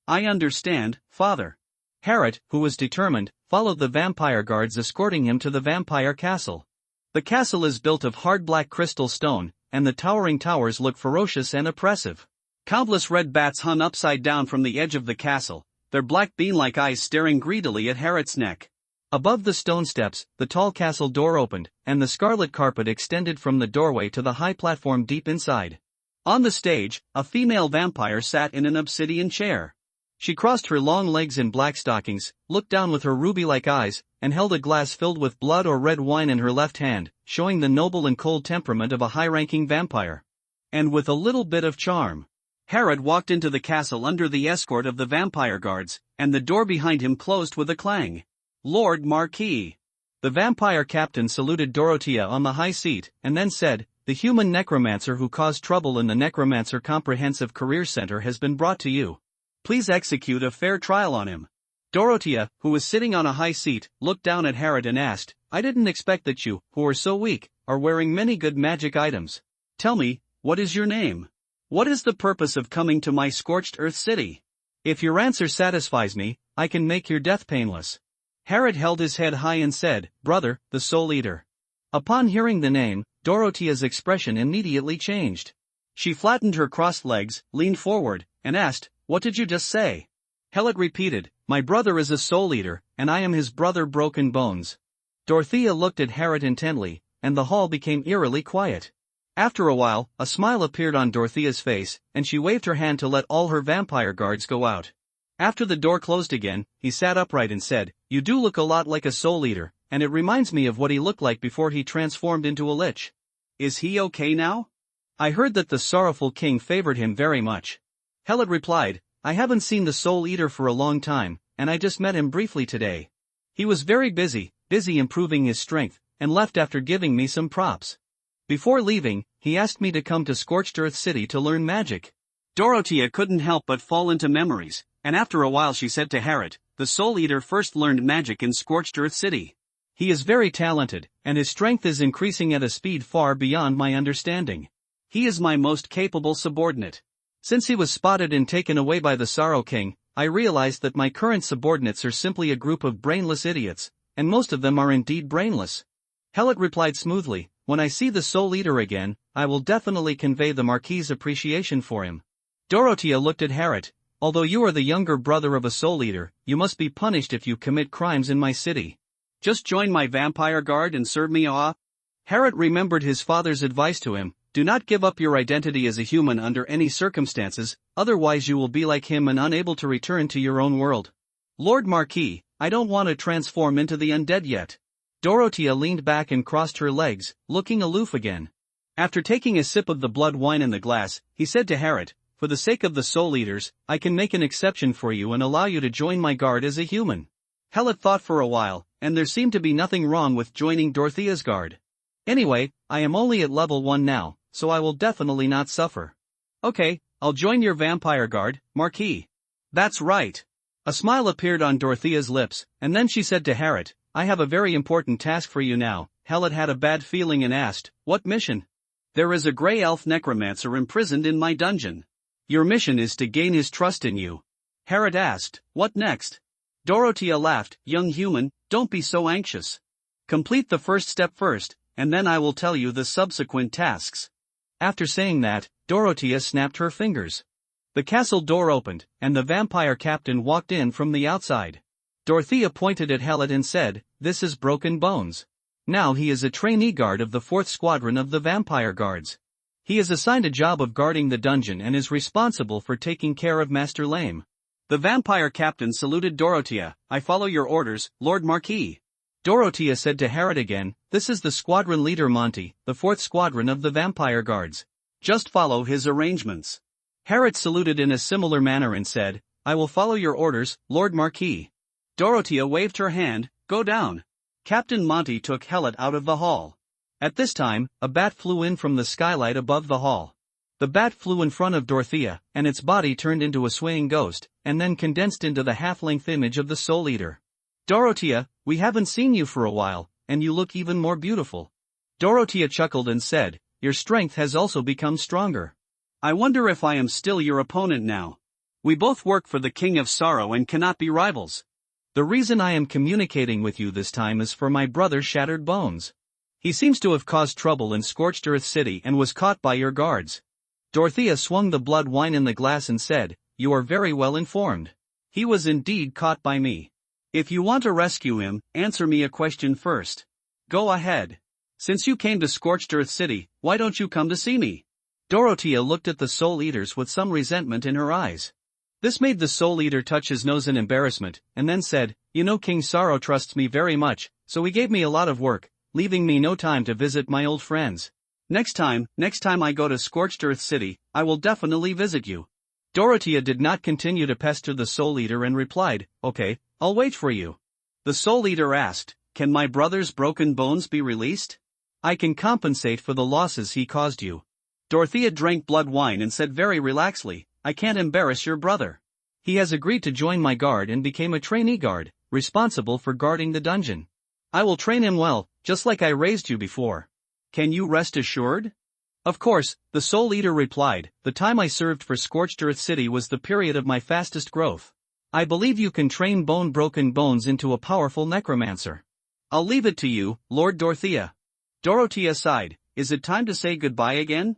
"I understand, father." Herod, who was determined, followed the vampire guards escorting him to the vampire castle. The castle is built of hard black crystal stone, and the towering towers look ferocious and oppressive. Countless red bats hung upside down from the edge of the castle, their black bean-like eyes staring greedily at Herod's neck. Above the stone steps, the tall castle door opened, and the scarlet carpet extended from the doorway to the high platform deep inside. On the stage, a female vampire sat in an obsidian chair. She crossed her long legs in black stockings, looked down with her ruby-like eyes, and held a glass filled with blood or red wine in her left hand, showing the noble and cold temperament of a high-ranking vampire. And with a little bit of charm. Herod walked into the castle under the escort of the vampire guards, and the door behind him closed with a clang. "Lord Marquis." The vampire captain saluted Dorothea on the high seat, and then said, "The human necromancer who caused trouble in the Necromancer Comprehensive Career Center has been brought to you. Please execute a fair trial on him." Dorothea, who was sitting on a high seat, looked down at Herod and asked, "I didn't expect that you, who are so weak, are wearing many good magic items. Tell me, what is your name? What is the purpose of coming to my Scorched Earth City? If your answer satisfies me, I can make your death painless." Herod held his head high and said, "Brother, the Soul Eater." Upon hearing the name, Dorothea's expression immediately changed. She flattened her crossed legs, leaned forward, and asked, "What did you just say?" Helot repeated, "My brother is a Soul Eater, and I am his brother Broken Bones." Dorothea looked at Herod intently, and the hall became eerily quiet. After a while, a smile appeared on Dorothea's face, and she waved her hand to let all her vampire guards go out. After the door closed again, he sat upright and said, "You do look a lot like a Soul Eater, and it reminds me of what he looked like before he transformed into a lich. Is he okay now? I heard that the sorrowful king favored him very much." Helot replied, "I haven't seen the Soul Eater for a long time, and I just met him briefly today. He was very busy improving his strength, and left after giving me some props. Before leaving, he asked me to come to Scorched Earth City to learn magic." Dorothea couldn't help but fall into memories, and after a while she said to Herod, "The Soul Eater first learned magic in Scorched Earth City. He is very talented, and his strength is increasing at a speed far beyond my understanding. He is my most capable subordinate. Since he was spotted and taken away by the Sorrow King, I realized that my current subordinates are simply a group of brainless idiots, and most of them are indeed brainless." Helot replied smoothly, "When I see the Soul Eater again, I will definitely convey the Marquis' appreciation for him." Dorothea looked at Herod. "Although you are the younger brother of a Soul Eater, you must be punished if you commit crimes in my city. Just join my vampire guard and serve me off." Herod remembered his father's advice to him, "Do not give up your identity as a human under any circumstances, otherwise you will be like him and unable to return to your own world." "Lord Marquis, I don't want to transform into the undead yet." Dorothea leaned back and crossed her legs, looking aloof again. After taking a sip of the blood wine in the glass, he said to Herod, "For the sake of the Soul Eaters, I can make an exception for you and allow you to join my guard as a human." Helot thought for a while, and there seemed to be nothing wrong with joining Dorothea's guard. Anyway, I am only at level 1 now, so I will definitely not suffer. Okay, I'll join your vampire guard, Marquis. That's right. A smile appeared on Dorothea's lips, and then she said to Harriet, I have a very important task for you now. Harriet had a bad feeling and asked, what mission? There is a grey elf necromancer imprisoned in my dungeon. Your mission is to gain his trust in you. Harriet asked, what next? Dorothea laughed, young human, don't be so anxious. Complete the first step first, and then I will tell you the subsequent tasks. After saying that, Dorothea snapped her fingers. The castle door opened, and the vampire captain walked in from the outside. Dorothea pointed at Harriet and said, this is Broken Bones. Now he is a trainee guard of the 4th Squadron of the Vampire Guards. He is assigned a job of guarding the dungeon and is responsible for taking care of Master Lame. The vampire captain saluted Dorothea, I follow your orders, Lord Marquis. Dorothea said to Harriet again, this is the squadron leader Monty, the 4th Squadron of the Vampire Guards. Just follow his arrangements. Harriet saluted in a similar manner and said, I will follow your orders, Lord Marquis. Dorothea waved her hand, go down. Captain Monty took Harriet out of the hall. At this time, a bat flew in from the skylight above the hall. The bat flew in front of Dorothea, and its body turned into a swaying ghost, and then condensed into the half-length image of the Soul Eater. Dorothea, we haven't seen you for a while, and you look even more beautiful. Dorothea chuckled and said, your strength has also become stronger. I wonder if I am still your opponent now. We both work for the King of Sorrow and cannot be rivals. The reason I am communicating with you this time is for my brother Shattered Bones. He seems to have caused trouble in Scorched Earth City and was caught by your guards. Dorothea swung the blood wine in the glass and said, you are very well informed. He was indeed caught by me. If you want to rescue him, answer me a question first. Go ahead. Since you came to Scorched Earth City, why don't you come to see me? Dorothea looked at the Soul Eaters with some resentment in her eyes. This made the Soul Eater touch his nose in embarrassment, and then said, you know King Sorrow trusts me very much, so he gave me a lot of work, leaving me no time to visit my old friends. Next time I go to Scorched Earth City, I will definitely visit you. Dorothea did not continue to pester the Soul Eater and replied, okay, I'll wait for you. The Soul Eater asked, can my brother's broken bones be released? I can compensate for the losses he caused you. Dorothea drank blood wine and said very relaxedly, I can't embarrass your brother. He has agreed to join my guard and became a trainee guard, responsible for guarding the dungeon. I will train him well, just like I raised you before. Can you rest assured? Of course, the Soul Eater replied, the time I served for Scorched Earth City was the period of my fastest growth. I believe you can train Broken Bones into a powerful necromancer. I'll leave it to you, Lord Dorothea. Dorothea sighed, is it time to say goodbye again?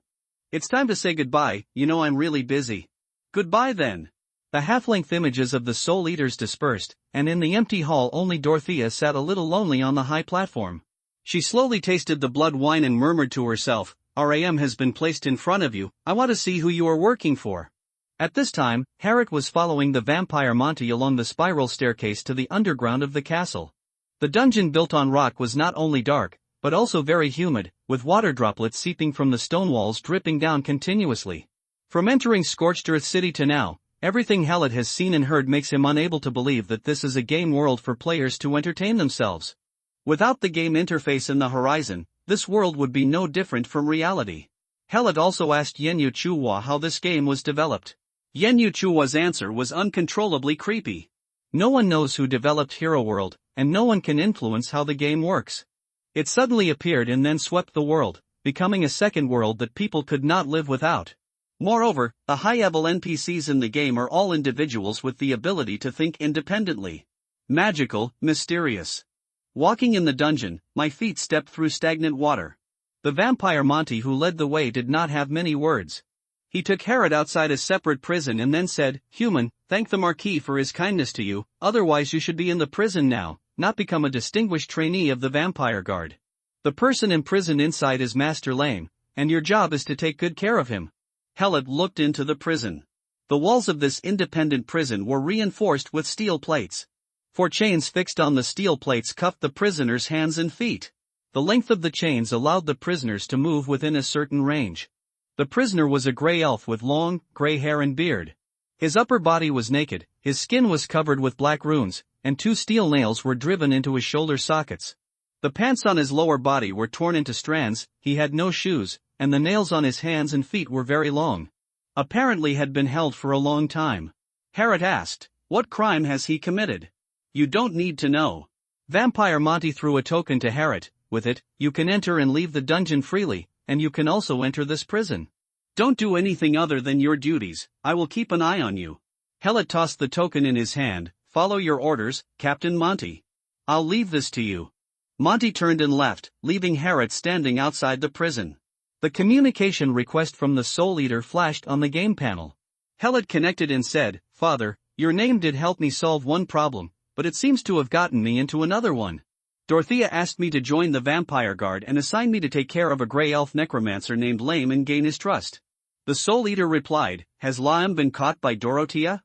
It's time to say goodbye, you know I'm really busy. Goodbye then. The half-length images of the Soul Eaters dispersed, and in the empty hall only Dorothea sat a little lonely on the high platform. She slowly tasted the blood wine and murmured to herself, RAM has been placed in front of you, I want to see who you are working for. At this time, Harriet was following the vampire Monty along the spiral staircase to the underground of the castle. The dungeon built on rock was not only dark, but also very humid, with water droplets seeping from the stone walls dripping down continuously. From entering Scorched Earth City to now, everything Harriet has seen and heard makes him unable to believe that this is a game world for players to entertain themselves. Without the game interface in the horizon, this world would be no different from reality. Harriet also asked Yenyu Chuhua how this game was developed. Yenyu Chuhua's answer was uncontrollably creepy. No one knows who developed Hero World, and no one can influence how the game works. It suddenly appeared and then swept the world, becoming a second world that people could not live without. Moreover, the high-level NPCs in the game are all individuals with the ability to think independently. Magical, mysterious. Walking in the dungeon, my feet stepped through stagnant water. The vampire Monty who led the way did not have many words. He took Harriet outside a separate prison and then said, human, thank the Marquis for his kindness to you, otherwise you should be in the prison now, not become a distinguished trainee of the Vampire Guard. The person imprisoned inside is Master Lame, and your job is to take good care of him. Harriet looked into the prison. The walls of this independent prison were reinforced with steel plates. 4 chains fixed on the steel plates cuffed the prisoners' hands and feet. The length of the chains allowed the prisoners to move within a certain range. The prisoner was a gray elf with long, gray hair and beard. His upper body was naked, his skin was covered with black runes, and 2 steel nails were driven into his shoulder sockets. The pants on his lower body were torn into strands, he had no shoes, and the nails on his hands and feet were very long. Apparently had been held for a long time. Harriet asked, "What crime has he committed?" "You don't need to know." Vampire Monty threw a token to Harriet. "With it, you can enter and leave the dungeon freely, and you can also enter this prison. Don't do anything other than your duties, I will keep an eye on you." Harriet tossed the token in his hand. "Follow your orders, Captain Monty. I'll leave this to you." Monty turned and left, leaving Harriet standing outside the prison. The communication request from the Soul Eater flashed on the game panel. Harriet connected and said, "Father, your name did help me solve one problem, but it seems to have gotten me into another one. Dorothea asked me to join the Vampire Guard and assigned me to take care of a grey elf necromancer named Lame and gain his trust." The Soul Eater replied, "Has Liam been caught by Dorothea?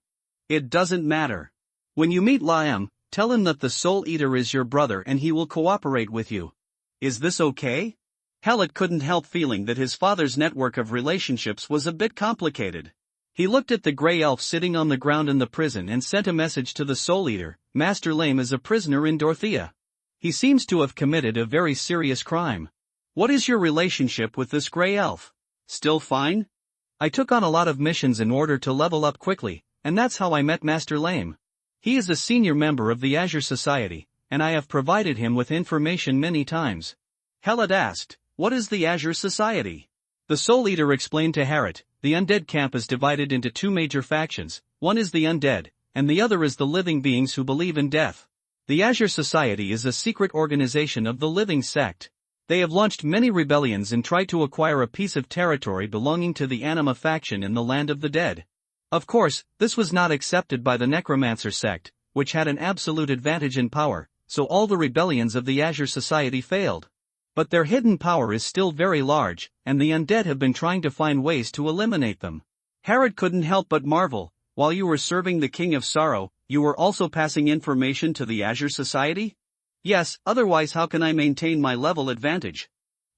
It doesn't matter. When you meet Liam, tell him that the Soul Eater is your brother and he will cooperate with you. Is this okay?" Harriet couldn't help feeling that his father's network of relationships was a bit complicated. He looked at the grey elf sitting on the ground in the prison and sent a message to the Soul Eater. "Master Lame is a prisoner in Dorothea. He seems to have committed a very serious crime. What is your relationship with this grey elf? Still fine? I took on a lot of missions in order to level up quickly, and that's how I met Master Lame. He is a senior member of the Azure Society, and I have provided him with information many times." Harriet asked, "What is the Azure Society?" The Soul Eater explained to Harriet, "The undead camp is divided into 2 major factions, one is the undead, and the other is the living beings who believe in death. The Azure Society is a secret organization of the living sect. They have launched many rebellions and tried to acquire a piece of territory belonging to the Anima faction in the land of the dead. Of course, this was not accepted by the Necromancer sect, which had an absolute advantage in power, so all the rebellions of the Azure Society failed. But their hidden power is still very large, and the undead have been trying to find ways to eliminate them." Harriet couldn't help but marvel. "While you were serving the King of Sorrow, you were also passing information to the Azure Society?" "Yes, otherwise how can I maintain my level advantage?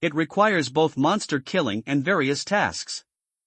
It requires both monster killing and various tasks.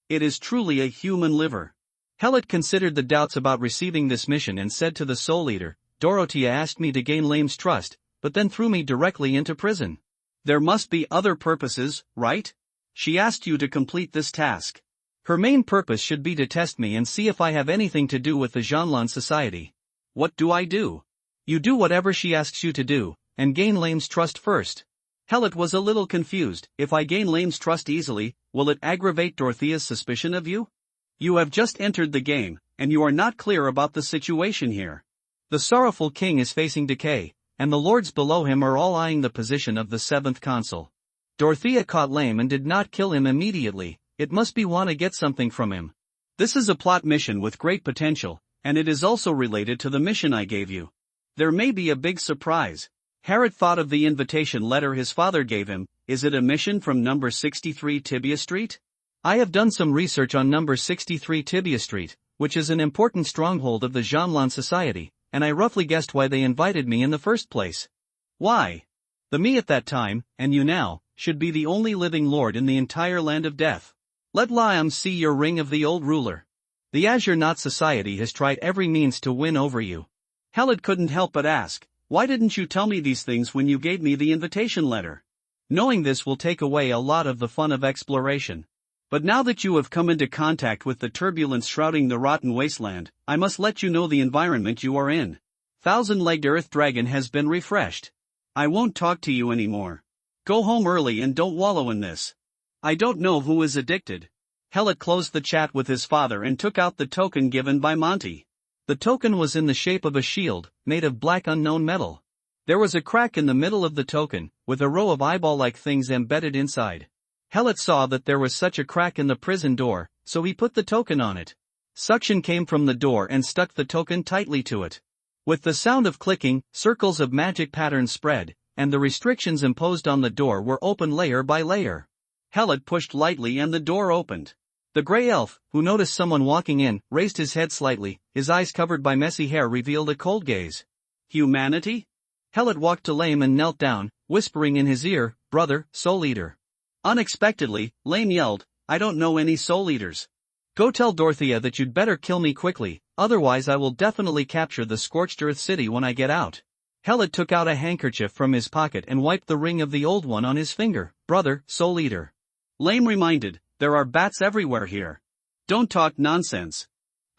It is truly a human liver." Harriet considered the doubts about receiving this mission and said to the Soul Eater, "Dorothea asked me to gain Lame's trust, but then threw me directly into prison. There must be other purposes, right? She asked you to complete this task. Her main purpose should be to test me and see if I have anything to do with the Jeanlin Society. What do I do?" "You do whatever she asks you to do, and gain Lame's trust first." Harriet was a little confused. "If I gain Lame's trust easily, will it aggravate Dorothea's suspicion of you? You have just entered the game, and you are not clear about the situation here. The sorrowful king is facing decay, and the lords below him are all eyeing the position of the 7th consul. Dorothea caught Lame and did not kill him immediately. It must be want to get something from him. This is a plot mission with great potential, and it is also related to the mission I gave you. There may be a big surprise." Harriet thought of the invitation letter his father gave him. "Is it a mission from number 63 Tibia Street?" "I have done some research on number 63 Tibia Street, which is an important stronghold of the Jeanlin Society, and I roughly guessed why they invited me in the first place." "Why? The me at that time, and you now, should be the only living lord in the entire land of death. Let Liam see your ring of the old ruler. The Azure Knot Society has tried every means to win over you." Harriet couldn't help but ask, "Why didn't you tell me these things when you gave me the invitation letter? Knowing this will take away a lot of the fun of exploration. But now that you have come into contact with the turbulence shrouding the rotten wasteland, I must let you know the environment you are in. Thousand-legged Earth Dragon has been refreshed. I won't talk to you anymore. Go home early and don't wallow in this. I don't know who is addicted." Harriet closed the chat with his father and took out the token given by Monty. The token was in the shape of a shield, made of black unknown metal. There was a crack in the middle of the token, with a row of eyeball-like things embedded inside. Harriet saw that there was such a crack in the prison door, so he put the token on it. Suction came from the door and stuck the token tightly to it. With the sound of clicking, circles of magic patterns spread, and the restrictions imposed on the door were opened layer by layer. Harriet pushed lightly and the door opened. The grey elf, who noticed someone walking in, raised his head slightly. His eyes covered by messy hair revealed a cold gaze. "Humanity?" Harriet walked to Lame and knelt down, whispering in his ear, "Brother, Soul Eater." Unexpectedly, Lame yelled, "I don't know any Soul Eaters. Go tell Dorothea that you'd better kill me quickly, otherwise I will definitely capture the Scorched Earth City when I get out. Helot took out a handkerchief from his pocket and wiped the ring of the old one on his finger. Brother, Soul Eater. Lame reminded, there are bats everywhere here. Don't talk nonsense.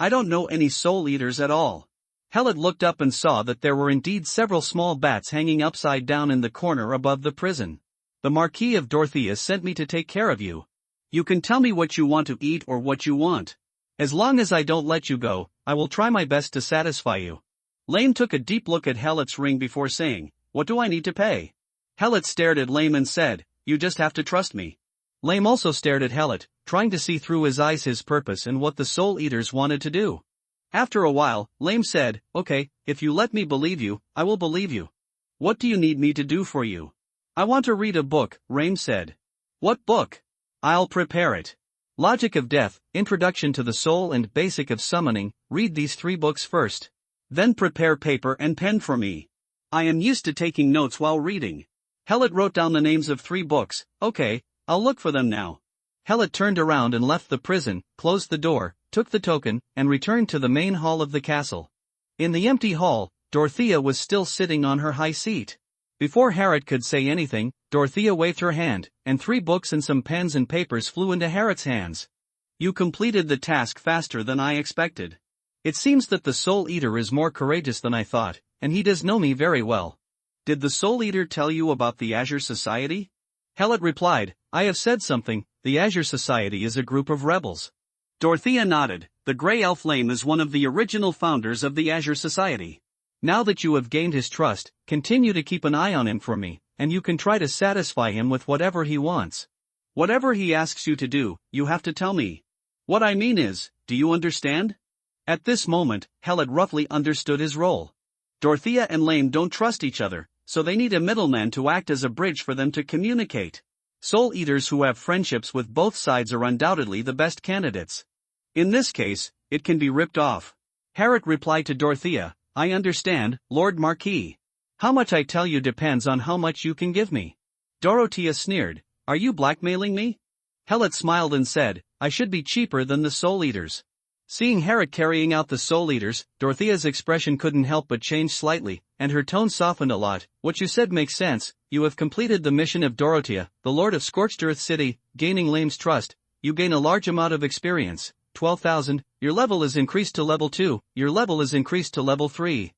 I don't know any Soul Eaters at all. Helot looked up and saw that there were indeed several small bats hanging upside down in the corner above the prison. The Marquis of Dorothea sent me to take care of you. You can tell me what you want to eat or what you want. As long as I don't let you go, I will try my best to satisfy you. Lame took a deep look at Helot's ring before saying, what do I need to pay? Helot stared at Lame and said, you just have to trust me. Lame also stared at Helot, trying to see through his eyes his purpose and what the Soul Eaters wanted to do. After a while, Lame said, okay, if you let me believe you, I will believe you. What do you need me to do for you? I want to read a book, Lame said. What book? I'll prepare it. Logic of Death, Introduction to the Soul and Basic of Summoning. Read these 3 books first. Then prepare paper and pen for me. I am used to taking notes while reading. Helot wrote down the names of 3 books. Okay, I'll look for them now. Helot turned around and left the prison, closed the door, took the token, and returned to the main hall of the castle. In the empty hall, Dorothea was still sitting on her high seat. Before Harrod could say anything, Dorothea waved her hand, and 3 books and some pens and papers flew into Harrod's hands. You completed the task faster than I expected. It seems that the Soul Eater is more courageous than I thought, and he does know me very well. Did the Soul Eater tell you about the Azure Society? Helot replied, I have said something. The Azure Society is a group of rebels. Dorothea nodded. The Grey Elf Lame is one of the original founders of the Azure Society. Now that you have gained his trust, continue to keep an eye on him for me, and you can try to satisfy him with whatever he wants. Whatever he asks you to do, you have to tell me. What I mean is, do you understand? At this moment, Helot roughly understood his role. Dorothea and Lame don't trust each other, so they need a middleman to act as a bridge for them to communicate. Soul Eaters who have friendships with both sides are undoubtedly the best candidates. In this case, it can be ripped off. Harrod replied to Dorothea, I understand, Lord Marquis. How much I tell you depends on how much you can give me. Dorothea sneered, are you blackmailing me? Helot smiled and said, I should be cheaper than the Soul Eaters. Seeing Harrod carrying out the Soul Eaters, Dorothea's expression couldn't help but change slightly, and her tone softened a lot. What you said makes sense. You have completed the mission of Dorothea, the Lord of Scorched Earth City, gaining Lame's trust. You gain a large amount of experience, 12,000. Your level is increased to level 2. Your level is increased to level 3.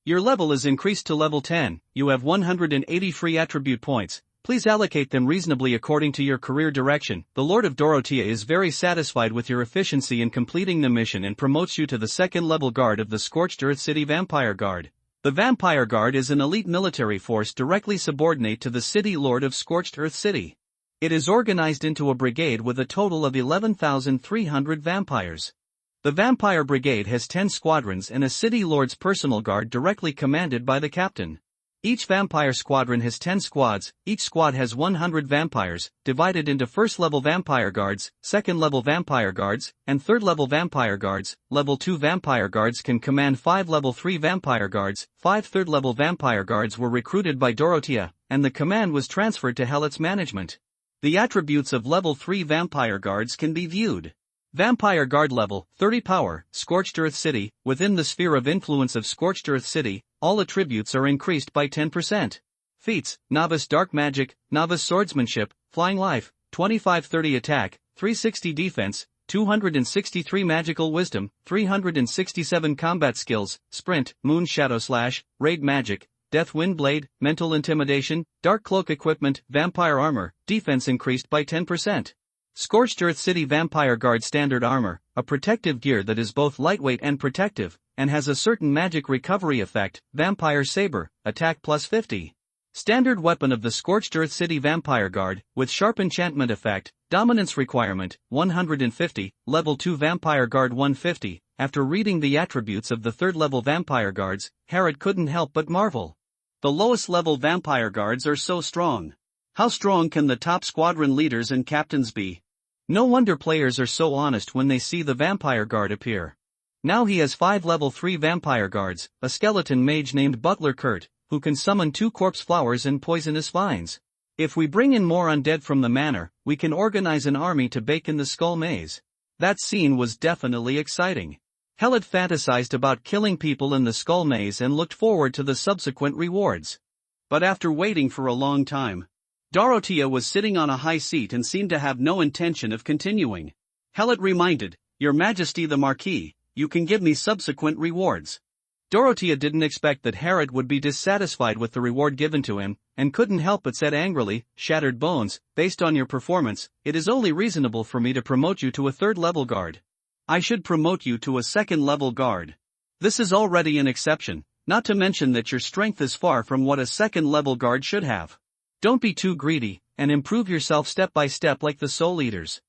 Your level is increased to level 10. You have 180 free attribute points. Please allocate them reasonably according to your career direction. The Lord of Dorothea is very satisfied with your efficiency in completing the mission and promotes you to the 2nd level guard of the Scorched Earth City Vampire Guard. The Vampire Guard is an elite military force directly subordinate to the City Lord of Scorched Earth City. It is organized into a brigade with a total of 11,300 vampires. The Vampire Brigade has 10 squadrons and a City Lord's personal guard directly commanded by the captain. Each vampire squadron has 10 squads. Each squad has 100 vampires, divided into 1st-level vampire guards, 2nd-level vampire guards, and 3rd-level vampire guards. Level 2 vampire guards can command 5 level 3 vampire guards. 5 3rd-level vampire guards were recruited by Dorothea, and the command was transferred to Helot's management. The attributes of level 3 vampire guards can be viewed. Vampire Guard Level 30 Power, Scorched Earth City. Within the sphere of influence of Scorched Earth City, all attributes are increased by 10%. Feats, Novice Dark Magic, Novice Swordsmanship, Flying Life, 25-30 Attack, 360 Defense, 263 Magical Wisdom, 367 Combat Skills, Sprint, Moon Shadow Slash, Raid Magic, Death Wind Blade, Mental Intimidation, Dark Cloak Equipment, Vampire Armor, Defense increased by 10%. Scorched Earth City Vampire Guard Standard Armor, a protective gear that is both lightweight and protective, and has a certain magic recovery effect. Vampire Saber, Attack plus 50. Standard Weapon of the Scorched Earth City Vampire Guard, with Sharp Enchantment Effect, Dominance Requirement, 150, Level 2 Vampire Guard 150. After reading the attributes of the 3rd-level Vampire Guards, Harrod couldn't help but marvel. The lowest-level Vampire Guards are so strong. How strong can the top squadron leaders and captains be? No wonder players are so honest when they see the Vampire Guard appear. Now he has 5 level 3 Vampire Guards, a skeleton mage named Butler Kurt, who can summon 2 corpse flowers and poisonous vines. If we bring in more undead from the manor, we can organize an army to bake in the Skull Maze. That scene was definitely exciting. Helot fantasized about killing people in the skull maze and looked forward to the subsequent rewards. But after waiting for a long time, Dorothea was sitting on a high seat and seemed to have no intention of continuing. Helot reminded, "Your Majesty the Marquis, you can give me subsequent rewards." Dorothea didn't expect that Herod would be dissatisfied with the reward given to him, and couldn't help but said angrily, "Shattered Bones, based on your performance, it is only reasonable for me to promote you to a third-level guard. I should promote you to a second-level guard. This is already an exception, not to mention that your strength is far from what a second-level guard should have. Don't be too greedy, and improve yourself step by step like the Soul Eaters.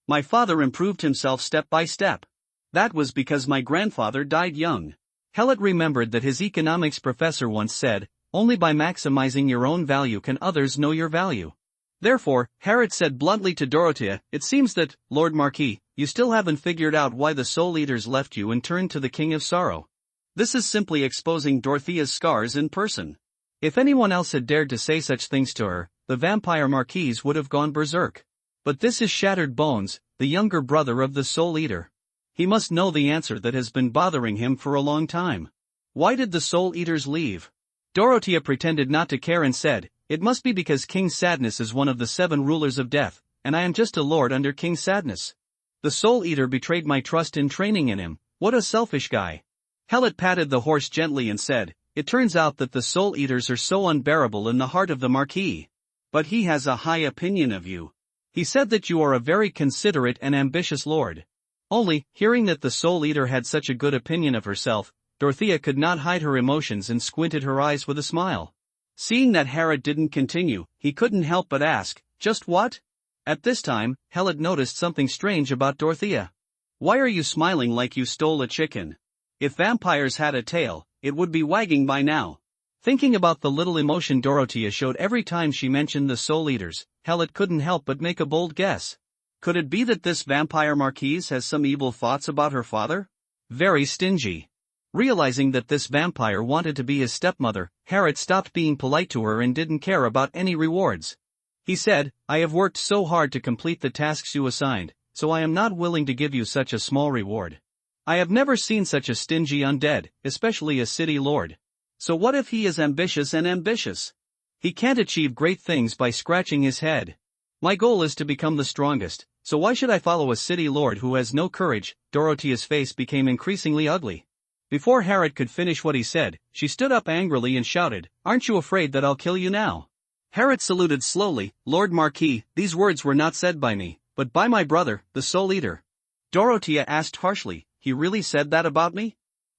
My father improved himself step by step. That was because my grandfather died young." Helot remembered that his economics professor once said, "Only by maximizing your own value can others know your value." Therefore, Herod said bluntly to Dorothea, "It seems that, Lord Marquis, you still haven't figured out why the Soul Eaters left you and turned to the King of Sorrow. This is simply exposing Dorothea's scars in person." If anyone else had dared to say such things to her, the vampire marquise would have gone berserk. But this is Shattered Bones, the younger brother of the Soul Eater. He must know the answer that has been bothering him for a long time. Why did the Soul Eaters leave? Dorothea pretended not to care and said, "It must be because King Sadness is one of the 7 rulers of death, and I am just a lord under King Sadness. The Soul Eater betrayed my trust in training in him. What a selfish guy." Helot patted the horse gently and said, "It turns out that the Soul Eaters are so unbearable in the heart of the Marquis. But he has a high opinion of you. He said that you are a very considerate and ambitious lord." Only, hearing that the Soul Eater had such a good opinion of herself, Dorothea could not hide her emotions and squinted her eyes with a smile. Seeing that Herod didn't continue, he couldn't help but ask, "Just what?" At this time, Helot noticed something strange about Dorothea. "Why are you smiling like you stole a chicken? If vampires had a tail, it would be wagging by now." Thinking about the little emotion Dorothea showed every time she mentioned the Soul Eaters, Helot couldn't help but make a bold guess. Could it be that this vampire marquise has some evil thoughts about her father? Very stingy. Realizing that this vampire wanted to be his stepmother, Herod stopped being polite to her and didn't care about any rewards. He said, "I have worked so hard to complete the tasks you assigned, so I am not willing to give you such a small reward. I have never seen such a stingy undead, especially a city lord. So what if he is ambitious and ambitious? He can't achieve great things by scratching his head. My goal is to become the strongest, so why should I follow a city lord who has no courage?" Dorothea's face became increasingly ugly. Before Herod could finish what he said, she stood up angrily and shouted, "Aren't you afraid that I'll kill you now?" Herod saluted slowly, "Lord Marquis, these words were not said by me, but by my brother, the Soul Eater." Dorothea asked harshly, "He really said that about me?"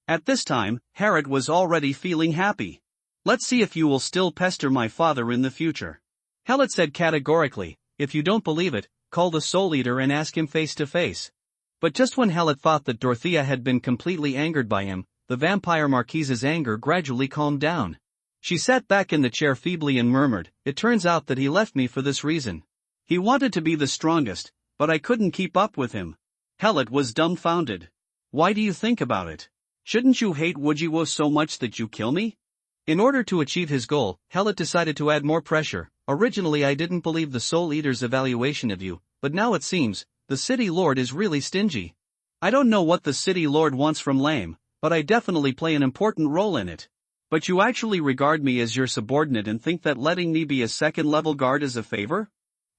At this time, Herod was already feeling happy. "Let's see if you will still pester my father in the future." Helot said categorically, "If you don't believe it, call the Soul Eater and ask him face to face." But just when Helot thought that Dorothea had been completely angered by him, the vampire marquise's anger gradually calmed down. She sat back in the chair feebly and murmured, "It turns out that he left me for this reason. He wanted to be the strongest, but I couldn't keep up with him." Helot was dumbfounded. "Why do you think about it? Shouldn't you hate Wujiwo so much that you kill me?" In order to achieve his goal, Helot decided to add more pressure. "Originally I didn't believe the Soul Eater's evaluation of you, but now it seems, the City Lord is really stingy. I don't know what the City Lord wants from Lame, but I definitely play an important role in it. But you actually regard me as your subordinate and think that letting me be a second-level guard is a favor?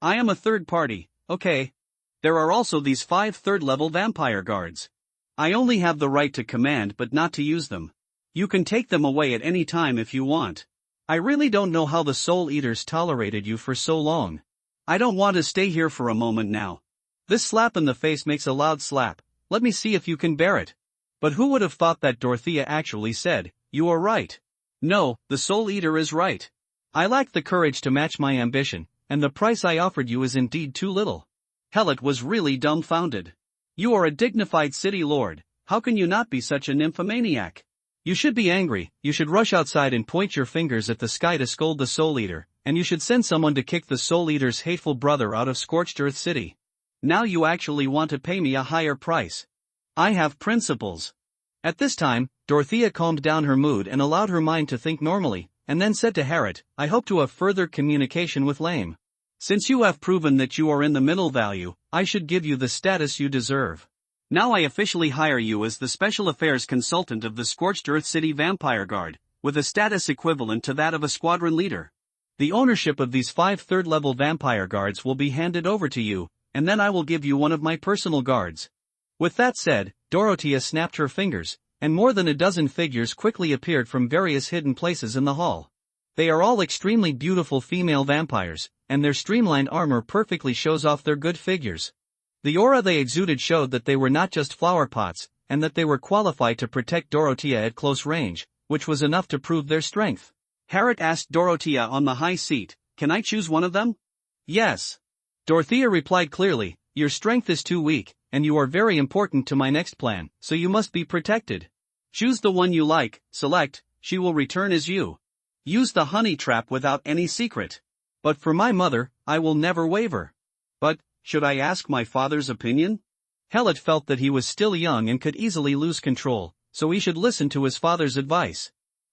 I am a third party, okay? There are also these 5 third-level vampire guards. I only have the right to command but not to use them. You can take them away at any time if you want. I really don't know how the Soul Eaters tolerated you for so long. I don't want to stay here for a moment now." This slap in the face makes a loud slap. Let me see if you can bear it. But who would have thought that Dorothea actually said, "You are right. No, the Soul Eater is right. I lack the courage to match my ambition, and the price I offered you is indeed too little." Helot was really dumbfounded. "You are a dignified city lord, how can you not be such a nymphomaniac? You should be angry, you should rush outside and point your fingers at the sky to scold the Soul Eater, and you should send someone to kick the Soul Eater's hateful brother out of Scorched Earth City. Now you actually want to pay me a higher price. I have principles." At this time, Dorothea calmed down her mood and allowed her mind to think normally, and then said to Herod, "I hope to have further communication with Lame. Since you have proven that you are in the middle value, I should give you the status you deserve. Now I officially hire you as the Special Affairs Consultant of the Scorched Earth City Vampire Guard, with a status equivalent to that of a squadron leader. The ownership of these 5 third-level vampire guards will be handed over to you, and then I will give you one of my personal guards. With that said, Dorothea snapped her fingers, and more than a dozen figures quickly appeared from various hidden places in the hall. They are all extremely beautiful female vampires, and their streamlined armor perfectly shows off their good figures. The aura they exuded showed that they were not just flower pots, and that they were qualified to protect Dorothea at close range, which was enough to prove their strength. Harriet asked Dorothea on the high seat, "Can I choose one of them?" "Yes." Dorothea replied clearly, "Your strength is too weak, and you are very important to my next plan, so you must be protected. Choose the one you like, select, she will return as you. Use the honey trap without any secret. But for my mother, I will never waver." "But, should I ask my father's opinion?" Helot felt that he was still young and could easily lose control, so he should listen to his father's advice.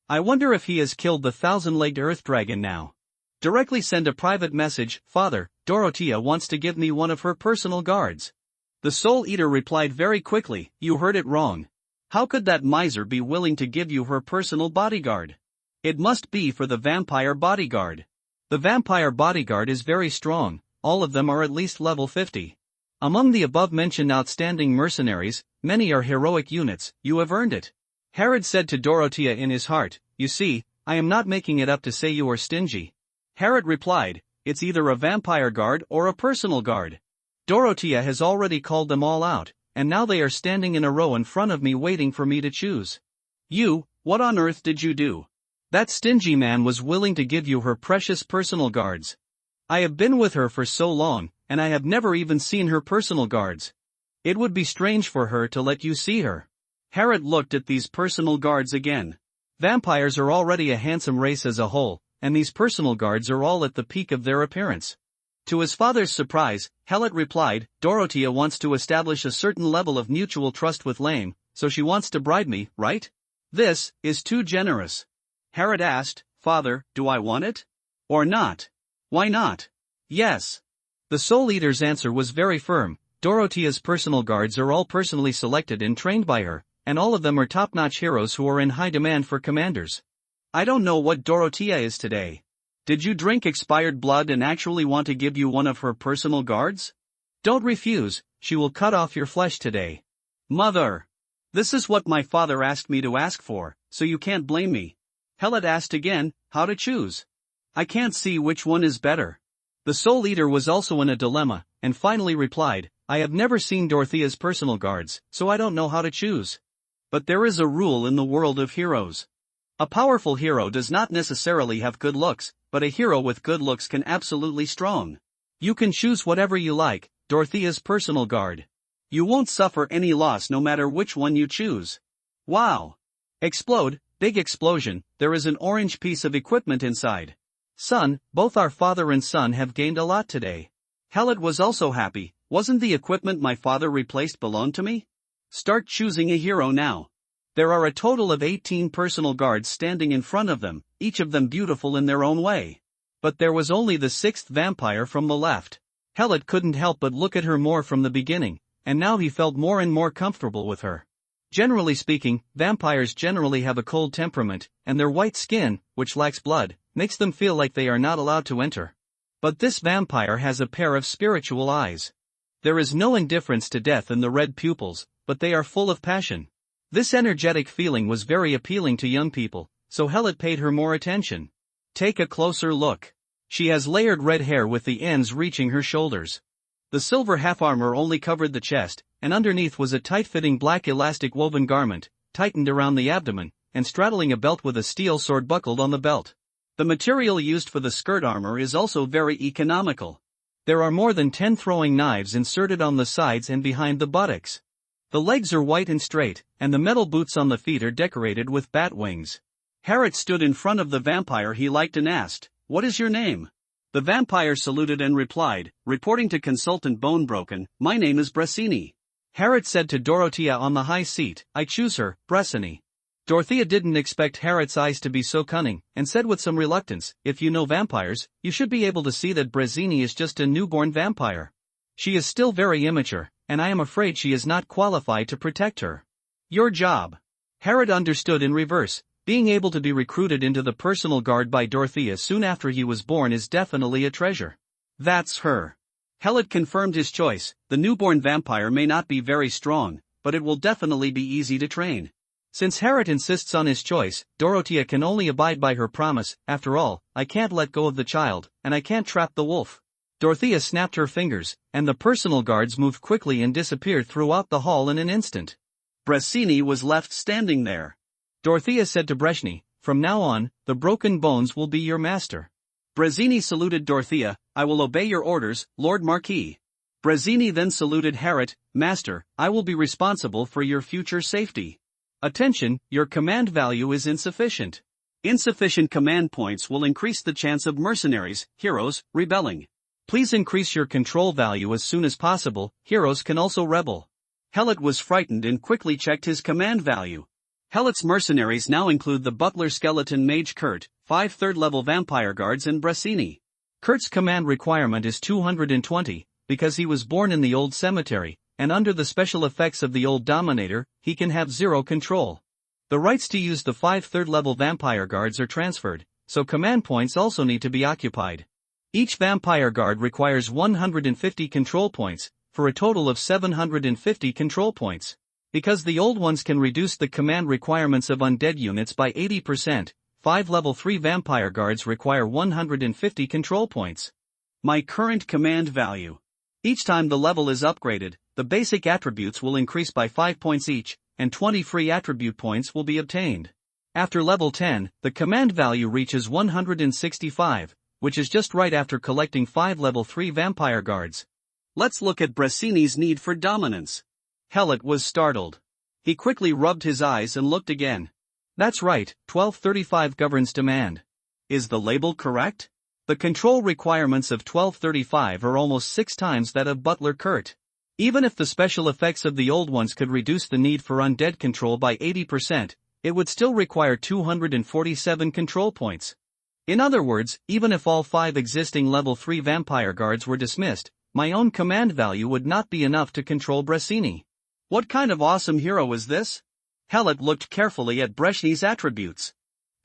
"I wonder if he has killed the 1,000-legged earth dragon now. Directly send a private message, Father, Dorothea wants to give me one of her personal guards." The Soul Eater replied very quickly, "You heard it wrong. How could that miser be willing to give you her personal bodyguard? It must be for the vampire bodyguard. The vampire bodyguard is very strong, all of them are at least level 50. Among the above-mentioned outstanding mercenaries, many are heroic units, you have earned it." Herod said to Dorothea in his heart, "You see, I am not making it up to say you are stingy." Herod replied, "It's either a vampire guard or a personal guard. Dorothea has already called them all out, and now they are standing in a row in front of me waiting for me to choose. You, what on earth did you do? That stingy man was willing to give you her precious personal guards. I have been with her for so long, and I have never even seen her personal guards. It would be strange for her to let you see her." Herod looked at these personal guards again. Vampires are already a handsome race as a whole, and these personal guards are all at the peak of their appearance. To his father's surprise, Helot replied, "Dorothea wants to establish a certain level of mutual trust with Lame, so she wants to bribe me, right? This is too generous." Herod asked, "Father, do I want it? Or not? Why not?" "Yes." The Soul Eater's answer was very firm. Dorothea's personal guards are all personally selected and trained by her, and all of them are top-notch heroes who are in high demand for commanders. "I don't know what Dorothea is today. Did you drink expired blood and actually want to give you one of her personal guards? Don't refuse, she will cut off your flesh today." "Mother! This is what my father asked me to ask for, so you can't blame me." Helot asked again, "How to choose? I can't see which one is better." The Soul Eater was also in a dilemma, and finally replied, "I have never seen Dorothea's personal guards, so I don't know how to choose. But there is a rule in the world of heroes. A powerful hero does not necessarily have good looks, but a hero with good looks can absolutely strong. You can choose whatever you like, Dorothea's personal guard. You won't suffer any loss no matter which one you choose." Wow! Explode, big explosion, there is an orange piece of equipment inside. "Son, both our father and son have gained a lot today." Helot was also happy. "Wasn't the equipment my father replaced belong to me? Start choosing a hero now." There are a total of 18 personal guards standing in front of them, each of them beautiful in their own way. But there was only the 6th vampire from the left. Helot couldn't help but look at her more from the beginning, and now he felt more and more comfortable with her. Generally speaking, vampires generally have a cold temperament, and their white skin, which lacks blood, makes them feel like they are not allowed to enter. But this vampire has a pair of spiritual eyes. There is no indifference to death in the red pupils, but they are full of passion. This energetic feeling was very appealing to young people, so Helot paid her more attention. Take a closer look. She has layered red hair with the ends reaching her shoulders. The silver half-armor only covered the chest, and underneath was a tight-fitting black elastic woven garment, tightened around the abdomen, and straddling a belt with a steel sword buckled on the belt. The material used for the skirt armor is also very economical. There are more than 10 throwing knives inserted on the sides and behind the buttocks. The legs are white and straight, and the metal boots on the feet are decorated with bat wings. Harriet stood in front of the vampire he liked and asked, "What is your name?" The vampire saluted and replied, "Reporting to Consultant Bonebroken, my name is Bressini." Harriet said to Dorothea on the high seat, "I choose her, Bressini." Dorothea didn't expect Harriet's eyes to be so cunning, and said with some reluctance, "If you know vampires, you should be able to see that Brazzini is just a newborn vampire. She is still very immature, and I am afraid she is not qualified to protect her. Your job." Harriet understood in reverse. Being able to be recruited into the personal guard by Dorothea soon after he was born is definitely a treasure. That's her. Hallett confirmed his choice. The newborn vampire may not be very strong, but it will definitely be easy to train. Since Harriet insists on his choice, Dorothea can only abide by her promise. After all, I can't let go of the child, and I can't trap the wolf. Dorothea snapped her fingers, and the personal guards moved quickly and disappeared throughout the hall in an instant. Brazzini was left standing there. Dorothea said to Brezhny, "From now on, the broken bones will be your master." Brazzini saluted Dorothea, "I will obey your orders, Lord Marquis." Brazzini then saluted Harriet, "Master, I will be responsible for your future safety. Attention, your command value is insufficient. Insufficient command points will increase the chance of mercenaries, heroes, rebelling. Please increase your control value as soon as possible. Heroes can also rebel." Hallett was frightened and quickly checked his command value. Hallett's mercenaries now include the butler skeleton mage Kurt, 5 third-level vampire guards and Brazzini. Kurt's command requirement is 220, because he was born in the old cemetery, and under the special effects of the old Dominator, he can have 0 control. The rights to use the 5 third-level vampire guards are transferred, so command points also need to be occupied. Each vampire guard requires 150 control points, for a total of 750 control points. Because the old ones can reduce the command requirements of undead units by 80%, 5 level 3 vampire guards require 150 control points. My current command value. Each time the level is upgraded, the basic attributes will increase by 5 points each, and 20 free attribute points will be obtained. After level 10, the command value reaches 165, which is just right after collecting 5 level 3 vampire guards. Let's look at Brazzini's need for dominance. Hallett was startled. He quickly rubbed his eyes and looked again. That's right, 1235 governs demand. Is the label correct? The control requirements of 1235 are almost 6 times that of Butler Kurt. Even if the special effects of the old ones could reduce the need for undead control by 80%, it would still require 247 control points. In other words, even if all 5 existing level 3 vampire guards were dismissed, my own command value would not be enough to control Brazzini. What kind of awesome hero is this? Hallett looked carefully at Brezhny's attributes.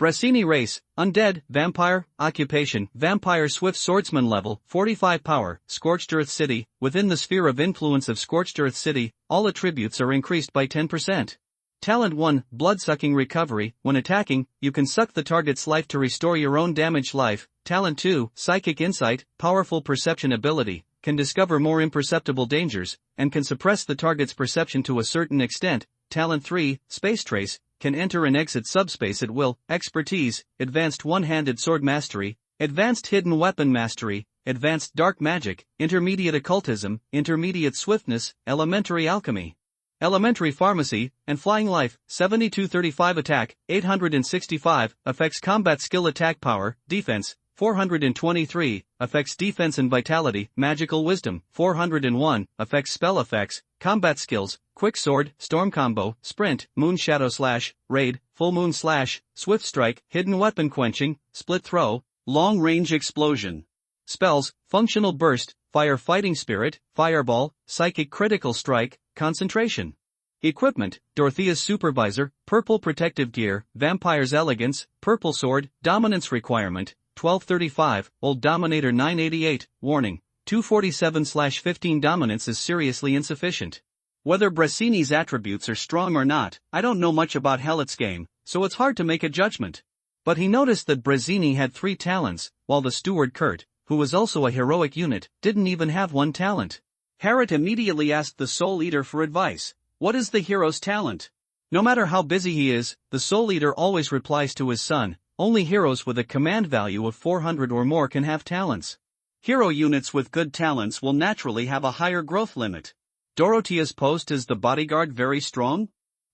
Brazzini race, undead, vampire, occupation, vampire swift swordsman level, 45 power, Scorched Earth City. Within the sphere of influence of Scorched Earth City, all attributes are increased by 10%. Talent 1, blood-sucking recovery. When attacking, you can suck the target's life to restore your own damaged life. Talent 2, psychic insight, powerful perception ability, can discover more imperceptible dangers, and can suppress the target's perception to a certain extent. Talent 3, space trace, can enter and exit subspace at will. Expertise, advanced one-handed sword mastery, advanced hidden weapon mastery, advanced dark magic, intermediate occultism, intermediate swiftness, elementary alchemy, elementary pharmacy, and flying life. 7235 attack, 865, affects combat skill attack power, defense, 423, affects defense and vitality. Magical wisdom, 401, affects spell effects, combat skills, quick sword, storm combo, sprint, moon shadow slash, raid, full moon slash, swift strike, hidden weapon quenching, split throw, long range explosion. Spells, functional burst, fire fighting spirit, fireball, psychic critical strike, concentration. Equipment, Dorothea's supervisor, purple protective gear, vampire's elegance, purple sword, dominance requirement, 1235, old dominator 988, warning, 247/15 dominance is seriously insufficient. Whether Brazzini's attributes are strong or not, I don't know much about Hallett's game, so it's hard to make a judgment. But he noticed that Brazzini had 3 talents, while the steward Kurt, who was also a heroic unit, didn't even have 1 talent. Harriet immediately asked the Soul Eater for advice. What is the hero's talent? No matter how busy he is, the Soul Eater always replies to his son, only heroes with a command value of 400 or more can have talents. Hero units with good talents will naturally have a higher growth limit. Dorothea's post is the bodyguard very strong?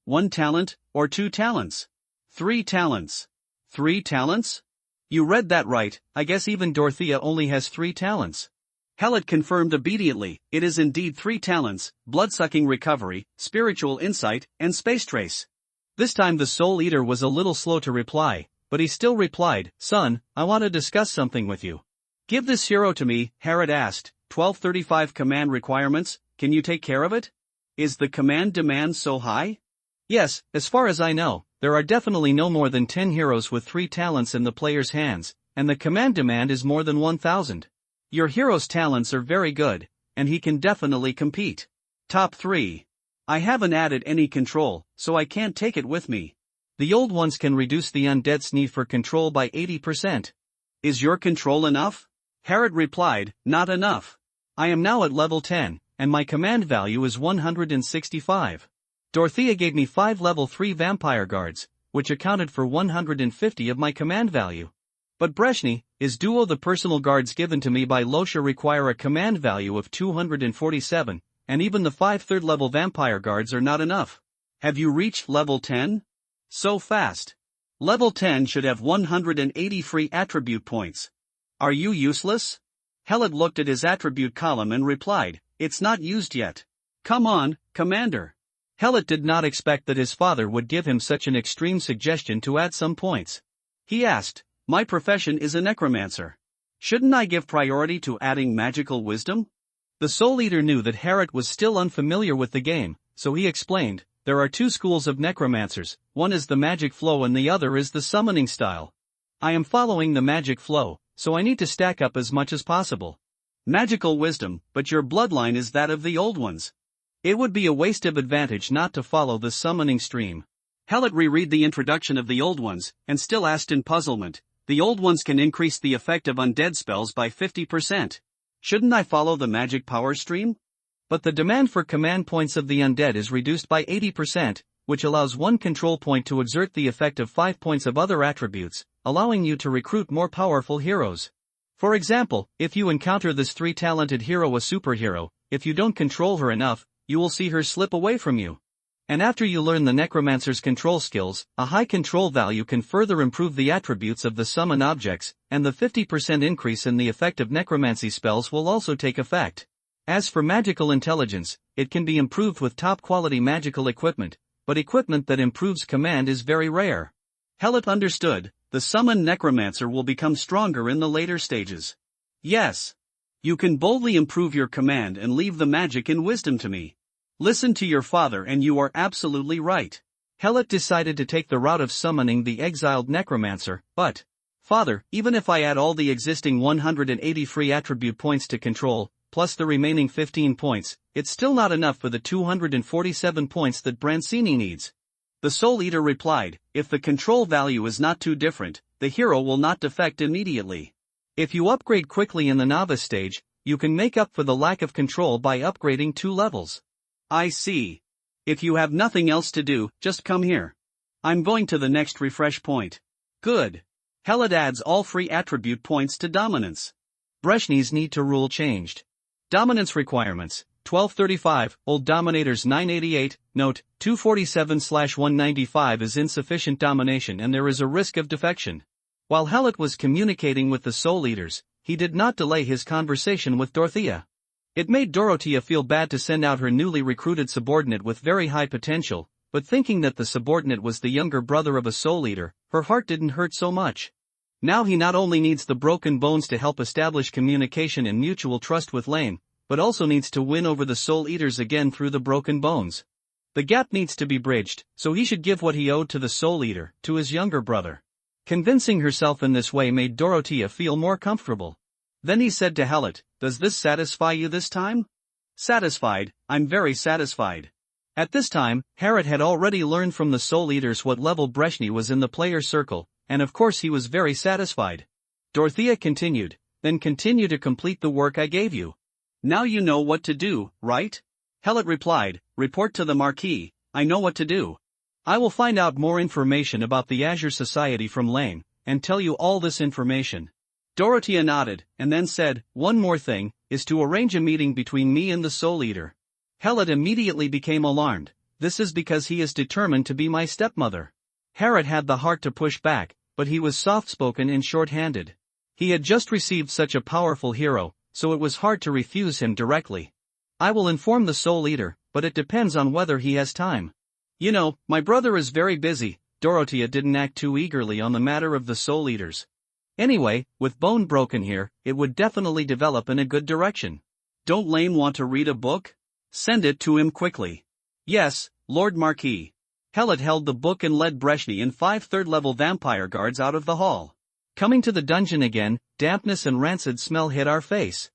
1 talent, or 2 talents? 3 talents. 3 talents? You read that right. I guess even Dorothea only has 3 talents. Hallett confirmed obediently, it is indeed 3 talents, blood-sucking recovery, spiritual insight, and space trace. This time the Soul Eater was a little slow to reply, but he still replied, "Son, I want to discuss something with you." "Give this hero to me," Herod asked. 1235 command requirements, can you take care of it? Is the command demand so high? Yes, as far as I know, there are definitely no more than 10 heroes with 3 talents in the player's hands, and the command demand is more than 1,000. Your hero's talents are very good, and he can definitely compete. Top 3. I haven't added any control, so I can't take it with me. The old ones can reduce the undead's need for control by 80%. Is your control enough? Herod replied, not enough. I am now at level 10, and my command value is 165. Dorothea gave me 5 level 3 vampire guards, which accounted for 150 of my command value. But Breshny, is duo the personal guards given to me by Losha require a command value of 247, and even the 5 third level vampire guards are not enough. Have you reached level 10? So fast. Level 10 should have 180 free attribute points. Are you useless? Helot looked at his attribute column and replied, it's not used yet. Come on, Commander. Helot did not expect that his father would give him such an extreme suggestion to add some points. He asked, my profession is a necromancer. Shouldn't I give priority to adding magical wisdom? The Soul Eater knew that Herod was still unfamiliar with the game, so he explained, there are 2 schools of necromancers, one is the magic flow and the other is the summoning style. I am following the magic flow, so I need to stack up as much as possible. Magical wisdom, but your bloodline is that of the old ones. It would be a waste of advantage not to follow the summoning stream. Helot reread the introduction of the old ones, and still asked in puzzlement, the old ones can increase the effect of undead spells by 50%. Shouldn't I follow the magic power stream? But the demand for command points of the undead is reduced by 80%, which allows 1 control point to exert the effect of 5 points of other attributes, allowing you to recruit more powerful heroes. For example, if you encounter this 3-talented hero, a superhero, if you don't control her enough, you will see her slip away from you. And after you learn the necromancer's control skills, a high control value can further improve the attributes of the summon objects, and the 50% increase in the effect of necromancy spells will also take effect. As for magical intelligence, it can be improved with top-quality magical equipment, but equipment that improves command is very rare. Helot understood, the summoned necromancer will become stronger in the later stages. Yes. You can boldly improve your command and leave the magic and wisdom to me. Listen to your father and you are absolutely right. Helot decided to take the route of summoning the exiled necromancer, but, Father, even if I add all the existing 180 free attribute points to control, plus the remaining 15 points, it's still not enough for the 247 points that Brancini needs. The Soul Eater replied, if the control value is not too different, the hero will not defect immediately. If you upgrade quickly in the novice stage, you can make up for the lack of control by upgrading 2 levels. I see. If you have nothing else to do, just come here. I'm going to the next refresh point. Good. Helot adds all free attribute points to dominance. Breshny's need to rule changed. Dominance requirements, 1235, old dominators 988, note, 247/195 is insufficient domination and there is a risk of defection. While Helot was communicating with the Soul Eaters, he did not delay his conversation with Dorothea. It made Dorothea feel bad to send out her newly recruited subordinate with very high potential, but thinking that the subordinate was the younger brother of a Soul Eater, her heart didn't hurt so much. Now he not only needs the broken bones to help establish communication and mutual trust with Lane, but also needs to win over the Soul Eaters again through the broken bones. The gap needs to be bridged, so he should give what he owed to the Soul Eater, to his younger brother. Convincing herself in this way made Dorothea feel more comfortable. Then he said to Helot, does this satisfy you this time? Satisfied, I'm very satisfied. At this time, Herod had already learned from the Soul Eaters what level Breshny was in the player circle, and of course he was very satisfied. Dorothea continued, then continue to complete the work I gave you. Now you know what to do, right? Helot replied, report to the Marquis, I know what to do. I will find out more information about the Azure Society from Lane, and tell you all this information. Dorothea nodded, and then said, one more thing, is to arrange a meeting between me and the Soul Eater. Helot immediately became alarmed, this is because he is determined to be my stepmother. Herod had the heart to push back, but he was soft-spoken and short-handed. He had just received such a powerful hero, so it was hard to refuse him directly. I will inform the Soul Eater, but it depends on whether he has time. You know, my brother is very busy. Dorothea didn't act too eagerly on the matter of the soul eaters. Anyway, with Bone broken here, it would definitely develop in a good direction. Don't Lame want to read a book? Send it to him quickly. Yes, Lord Marquis. Helot held the book and led Breshny and 5 third-level vampire guards out of the hall. Coming to the dungeon again, dampness and rancid smell hit our face.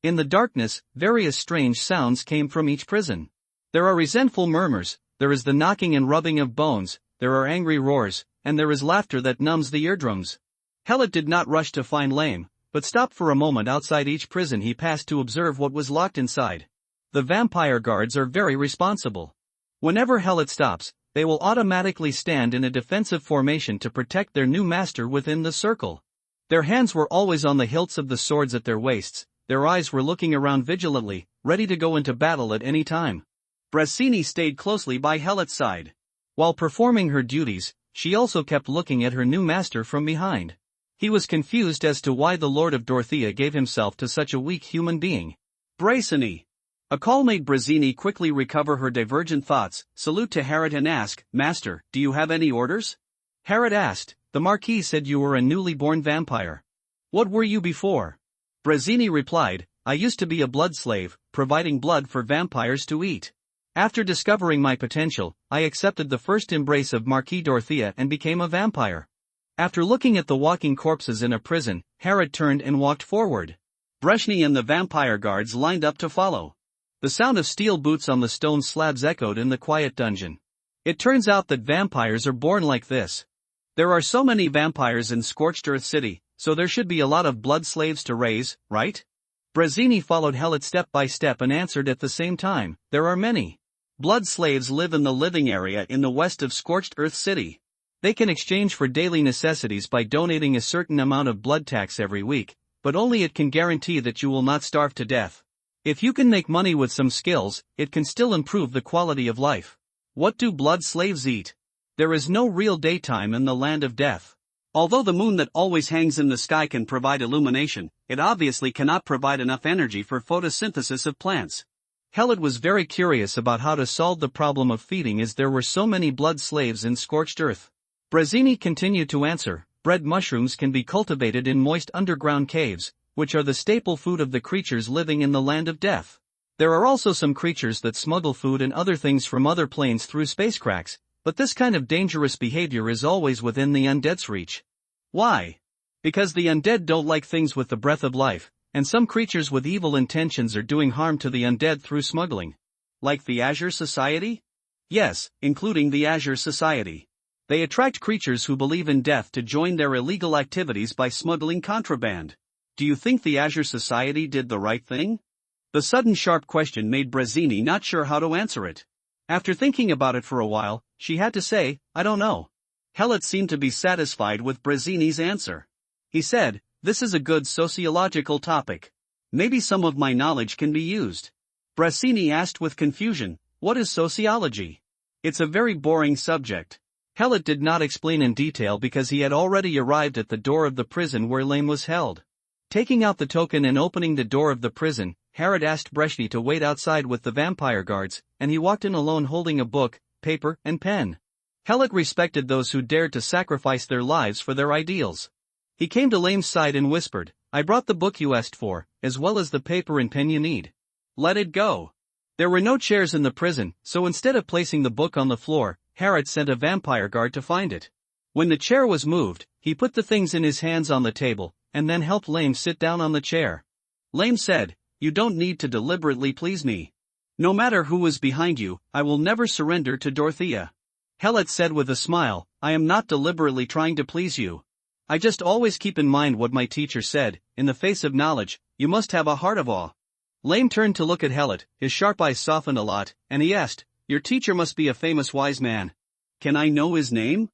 In the darkness, various strange sounds came from each prison. There are resentful murmurs, there is the knocking and rubbing of bones, there are angry roars, and there is laughter that numbs the eardrums. Helot did not rush to find Lame, but stopped for a moment outside each prison he passed to observe what was locked inside. The vampire guards are very responsible. Whenever Helot stops, they will automatically stand in a defensive formation to protect their new master within the circle. Their hands were always on the hilts of the swords at their waists, their eyes were looking around vigilantly, ready to go into battle at any time. Brasini stayed closely by Helot's side. While performing her duties, she also kept looking at her new master from behind. He was confused as to why the Lord of Dorothea gave himself to such a weak human being. Brasini. A call made Brasini quickly recover her divergent thoughts, salute to Harrod and ask, Master, do you have any orders? Harrod asked, the Marquis said you were a newly born vampire. What were you before? Brasini replied, I used to be a blood slave, providing blood for vampires to eat. After discovering my potential, I accepted the first embrace of Marquis Dorothea and became a vampire. After looking at the walking corpses in a prison, Harrod turned and walked forward. Breshny and the vampire guards lined up to follow. The sound of steel boots on the stone slabs echoed in the quiet dungeon. It turns out that vampires are born like this. There are so many vampires in Scorched Earth City, so there should be a lot of blood slaves to raise, right? Brasini followed Helot step by step and answered at the same time, there are many. Blood slaves live in the living area in the west of Scorched Earth City. They can exchange for daily necessities by donating a certain amount of blood tax every week, but only it can guarantee that you will not starve to death. If you can make money with some skills, it can still improve the quality of life. What do blood slaves eat? There is no real daytime in the land of death. Although the moon that always hangs in the sky can provide illumination, it obviously cannot provide enough energy for photosynthesis of plants. Helot was very curious about how to solve the problem of feeding as there were so many blood slaves in Scorched Earth. Brasini continued to answer, bread mushrooms can be cultivated in moist underground caves, which are the staple food of the creatures living in the land of death. There are also some creatures that smuggle food and other things from other planes through space cracks, but this kind of dangerous behavior is always within the undead's reach. Why? Because the undead don't like things with the breath of life, and some creatures with evil intentions are doing harm to the undead through smuggling. Like the Azure Society? Yes, including the Azure Society. They attract creatures who believe in death to join their illegal activities by smuggling contraband. Do you think the Azure Society did the right thing? The sudden sharp question made Brasini not sure how to answer it. After thinking about it for a while, she had to say, I don't know. Helot seemed to be satisfied with Brasini's answer. He said, this is a good sociological topic. Maybe some of my knowledge can be used. Brasini asked with confusion, what is sociology? It's a very boring subject. Helot did not explain in detail because he had already arrived at the door of the prison where Lame was held. Taking out the token and opening the door of the prison, Harrod asked Breshny to wait outside with the vampire guards, and he walked in alone holding a book, paper, and pen. Helot respected those who dared to sacrifice their lives for their ideals. He came to Lame's side and whispered, I brought the book you asked for, as well as the paper and pen you need. Let it go. There were no chairs in the prison, so instead of placing the book on the floor, Harrod sent a vampire guard to find it. When the chair was moved, he put the things in his hands on the table, and then helped Lame sit down on the chair. Lame said, you don't need to deliberately please me. No matter who is behind you, I will never surrender to Dorothea. Helot said with a smile, I am not deliberately trying to please you. I just always keep in mind what my teacher said, in the face of knowledge, you must have a heart of awe. Lame turned to look at Helot, his sharp eyes softened a lot, and he asked, your teacher must be a famous wise man. Can I know his name?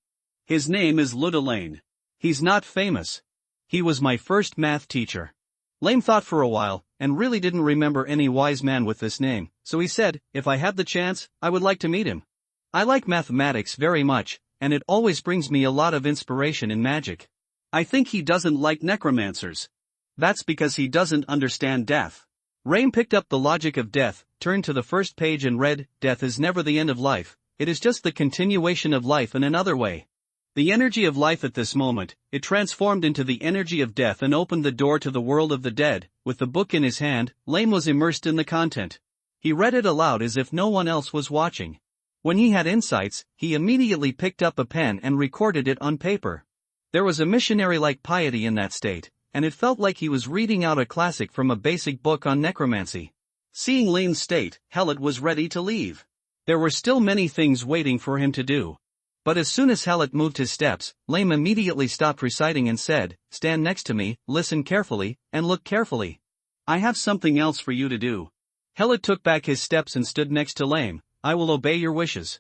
His name is Ludolane. He's not famous. He was my first math teacher. Lame thought for a while, and really didn't remember any wise man with this name, so he said, if I have the chance, I would like to meet him. I like mathematics very much, and it always brings me a lot of inspiration in magic. I think he doesn't like necromancers. That's because he doesn't understand death. Lame picked up the logic of death, turned to the first page and read, death is never the end of life, it is just the continuation of life in another way. The energy of life at this moment, it transformed into the energy of death and opened the door to the world of the dead. With the book in his hand, Lame was immersed in the content. He read it aloud as if no one else was watching. When he had insights, he immediately picked up a pen and recorded it on paper. There was a missionary-like piety in that state, and it felt like he was reading out a classic from a basic book on necromancy. Seeing Lame's state, Helot was ready to leave. There were still many things waiting for him to do. But as soon as Helot moved his steps, Lame immediately stopped reciting and said, "Stand next to me, listen carefully, and look carefully. I have something else for you to do." Helot took back his steps and stood next to Lame. "I will obey your wishes."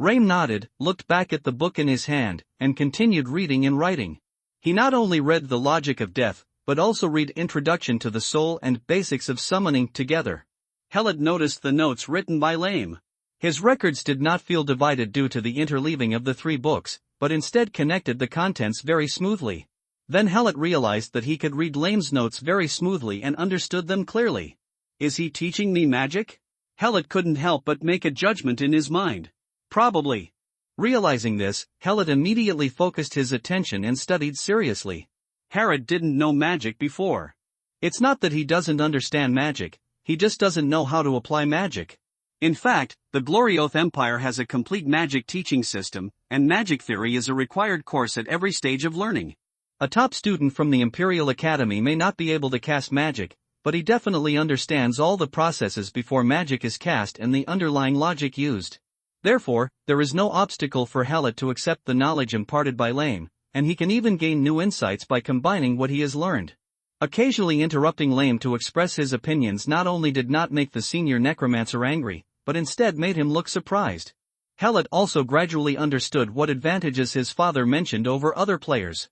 Lame nodded, looked back at the book in his hand, and continued reading and writing. He not only read The Logic of Death, but also read Introduction to the Soul and Basics of Summoning together. Helot noticed the notes written by Lame. His records did not feel divided due to the interleaving of the three books, but instead connected the contents very smoothly. Then Helot realized that he could read Lame's notes very smoothly and understood them clearly. Is he teaching me magic? Helot couldn't help but make a judgment in his mind. Probably. Realizing this, Helot immediately focused his attention and studied seriously. Herod didn't know magic before. It's not that he doesn't understand magic, he just doesn't know how to apply magic. In fact, the Glorioth Empire has a complete magic teaching system, and magic theory is a required course at every stage of learning. A top student from the Imperial Academy may not be able to cast magic, but he definitely understands all the processes before magic is cast and the underlying logic used. Therefore, there is no obstacle for Helot to accept the knowledge imparted by Lame, and he can even gain new insights by combining what he has learned. Occasionally interrupting Lame to express his opinions not only did not make the senior necromancer angry, but instead made him look surprised. Helot also gradually understood what advantages his father mentioned over other players.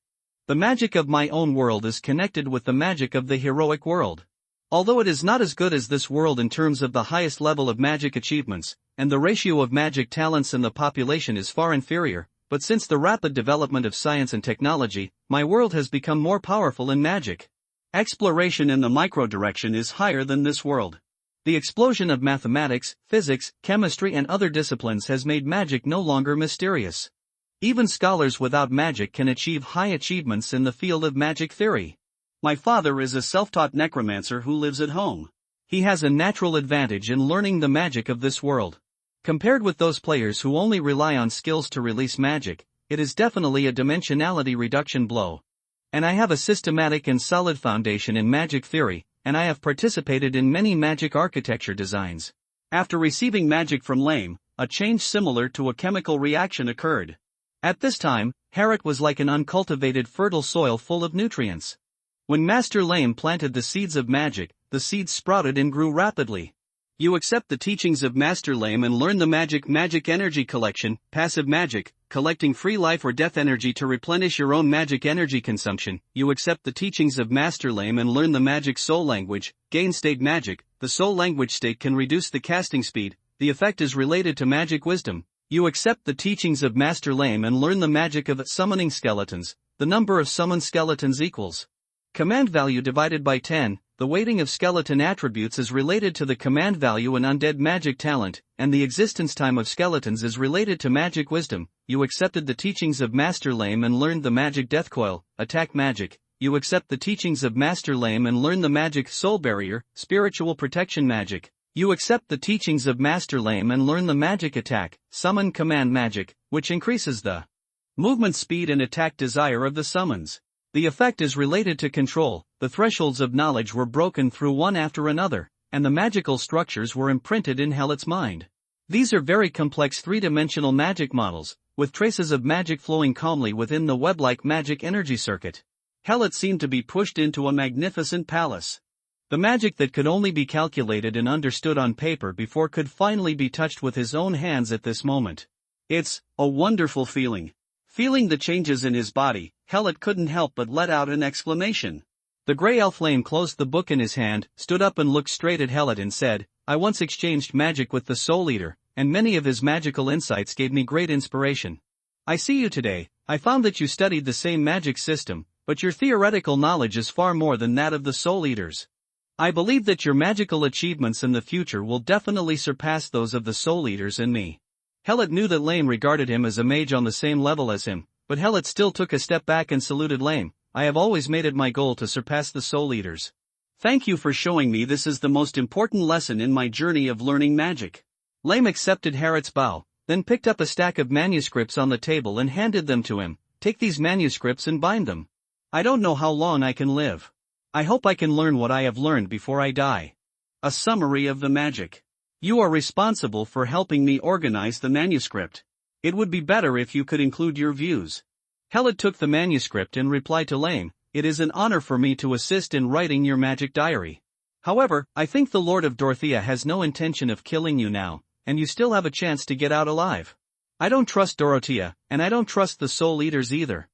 The magic of my own world is connected with the magic of the heroic world. Although it is not as good as this world in terms of the highest level of magic achievements, and the ratio of magic talents in the population is far inferior, but since the rapid development of science and technology, my world has become more powerful in magic. Exploration in the micro direction is higher than this world. The explosion of mathematics, physics, chemistry and other disciplines has made magic no longer mysterious. Even scholars without magic can achieve high achievements in the field of magic theory. My father is a self-taught necromancer who lives at home. He has a natural advantage in learning the magic of this world. Compared with those players who only rely on skills to release magic, it is definitely a dimensionality reduction blow. And I have a systematic and solid foundation in magic theory, and I have participated in many magic architecture designs. After receiving magic from Lame, a change similar to a chemical reaction occurred. At this time, Herod was like an uncultivated fertile soil full of nutrients. When Master Lame planted the seeds of magic, the seeds sprouted and grew rapidly. You accept the teachings of Master Lame and learn the magic energy collection, passive magic, collecting free life or death energy to replenish your own magic energy consumption. You accept the teachings of Master Lame and learn the magic soul language, gain state magic. The soul language state can reduce the casting speed. The effect is related to magic wisdom. You accept the teachings of Master Lame and learn the magic of summoning skeletons. The number of summoned skeletons equals command value divided by 10. The weighting of skeleton attributes is related to the command value in undead magic talent, and the existence time of skeletons is related to magic wisdom. You accepted the teachings of Master Lame and learned the magic death coil, attack magic. You accept the teachings of Master Lame and learn the magic soul barrier, spiritual protection magic. You accept the teachings of Master Lame and learn the magic attack, summon command magic, which increases the movement speed and attack desire of the summons. The effect is related to control. The thresholds of knowledge were broken through one after another, and the magical structures were imprinted in Helot's mind. These are very complex three-dimensional magic models, with traces of magic flowing calmly within the web-like magic energy circuit. Helot seemed to be pushed into a magnificent palace. The magic that could only be calculated and understood on paper before could finally be touched with his own hands at this moment. It's a wonderful feeling. Feeling the changes in his body, Helot couldn't help but let out an exclamation. The grey elf Lame closed the book in his hand, stood up and looked straight at Helot and said, "I once exchanged magic with the Soul Eater, and many of his magical insights gave me great inspiration. I see you today. I found that you studied the same magic system, but your theoretical knowledge is far more than that of the Soul Eaters. I believe that your magical achievements in the future will definitely surpass those of the Soul Eaters and me. Helot knew that Lame regarded him as a mage on the same level as him, but Helot still took a step back and saluted Lame. I have always made it my goal to surpass the Soul Eaters. Thank you for showing me this is the most important lesson in my journey of learning magic. Lame accepted Helot's bow, then picked up a stack of manuscripts on the table and handed them to him. Take these manuscripts and bind them. I don't know how long I can live. I hope I can learn what I have learned before I die. A summary of the magic. You are responsible for helping me organize the manuscript. It would be better if you could include your views. Helot took the manuscript and replied to Lame, it is an honor for me to assist in writing your magic diary. However, I think the Lord of Dorothea has no intention of killing you now, and you still have a chance to get out alive. I don't trust Dorothea, and I don't trust the Soul Eaters either.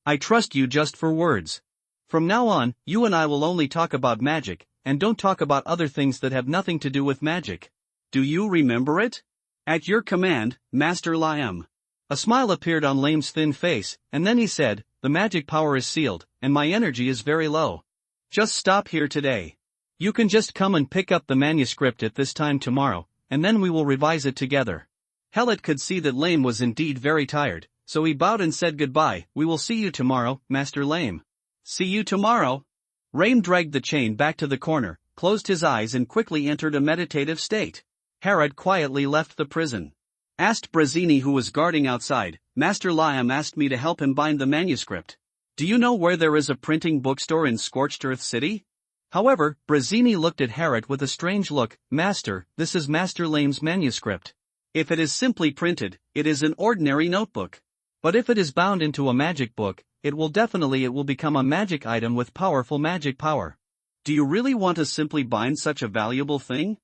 I trust you just for words. From now on, you and I will only talk about magic, and don't talk about other things that have nothing to do with magic. Do you remember it? At your command, Master Liam. A smile appeared on Lame's thin face, and then he said, the magic power is sealed, and my energy is very low. Just stop here today. You can just come and pick up the manuscript at this time tomorrow, and then we will revise it together. Helot could see that Lame was indeed very tired, so he bowed and said goodbye. We will see you tomorrow, Master Lame. See you tomorrow. Lame dragged the chain back to the corner, closed his eyes and quickly entered a meditative state. Helot quietly left the prison. Asked Brazzini, who was guarding outside, Master Liam asked me to help him bind the manuscript. Do you know where there is a printing bookstore in Scorched Earth City? However, Brazzini looked at Helot with a strange look. Master, this is Master Lame's manuscript. If it is simply printed, it is an ordinary notebook. But if it is bound into a magic book, it will become a magic item with powerful magic power. Do you really want to simply bind such a valuable thing?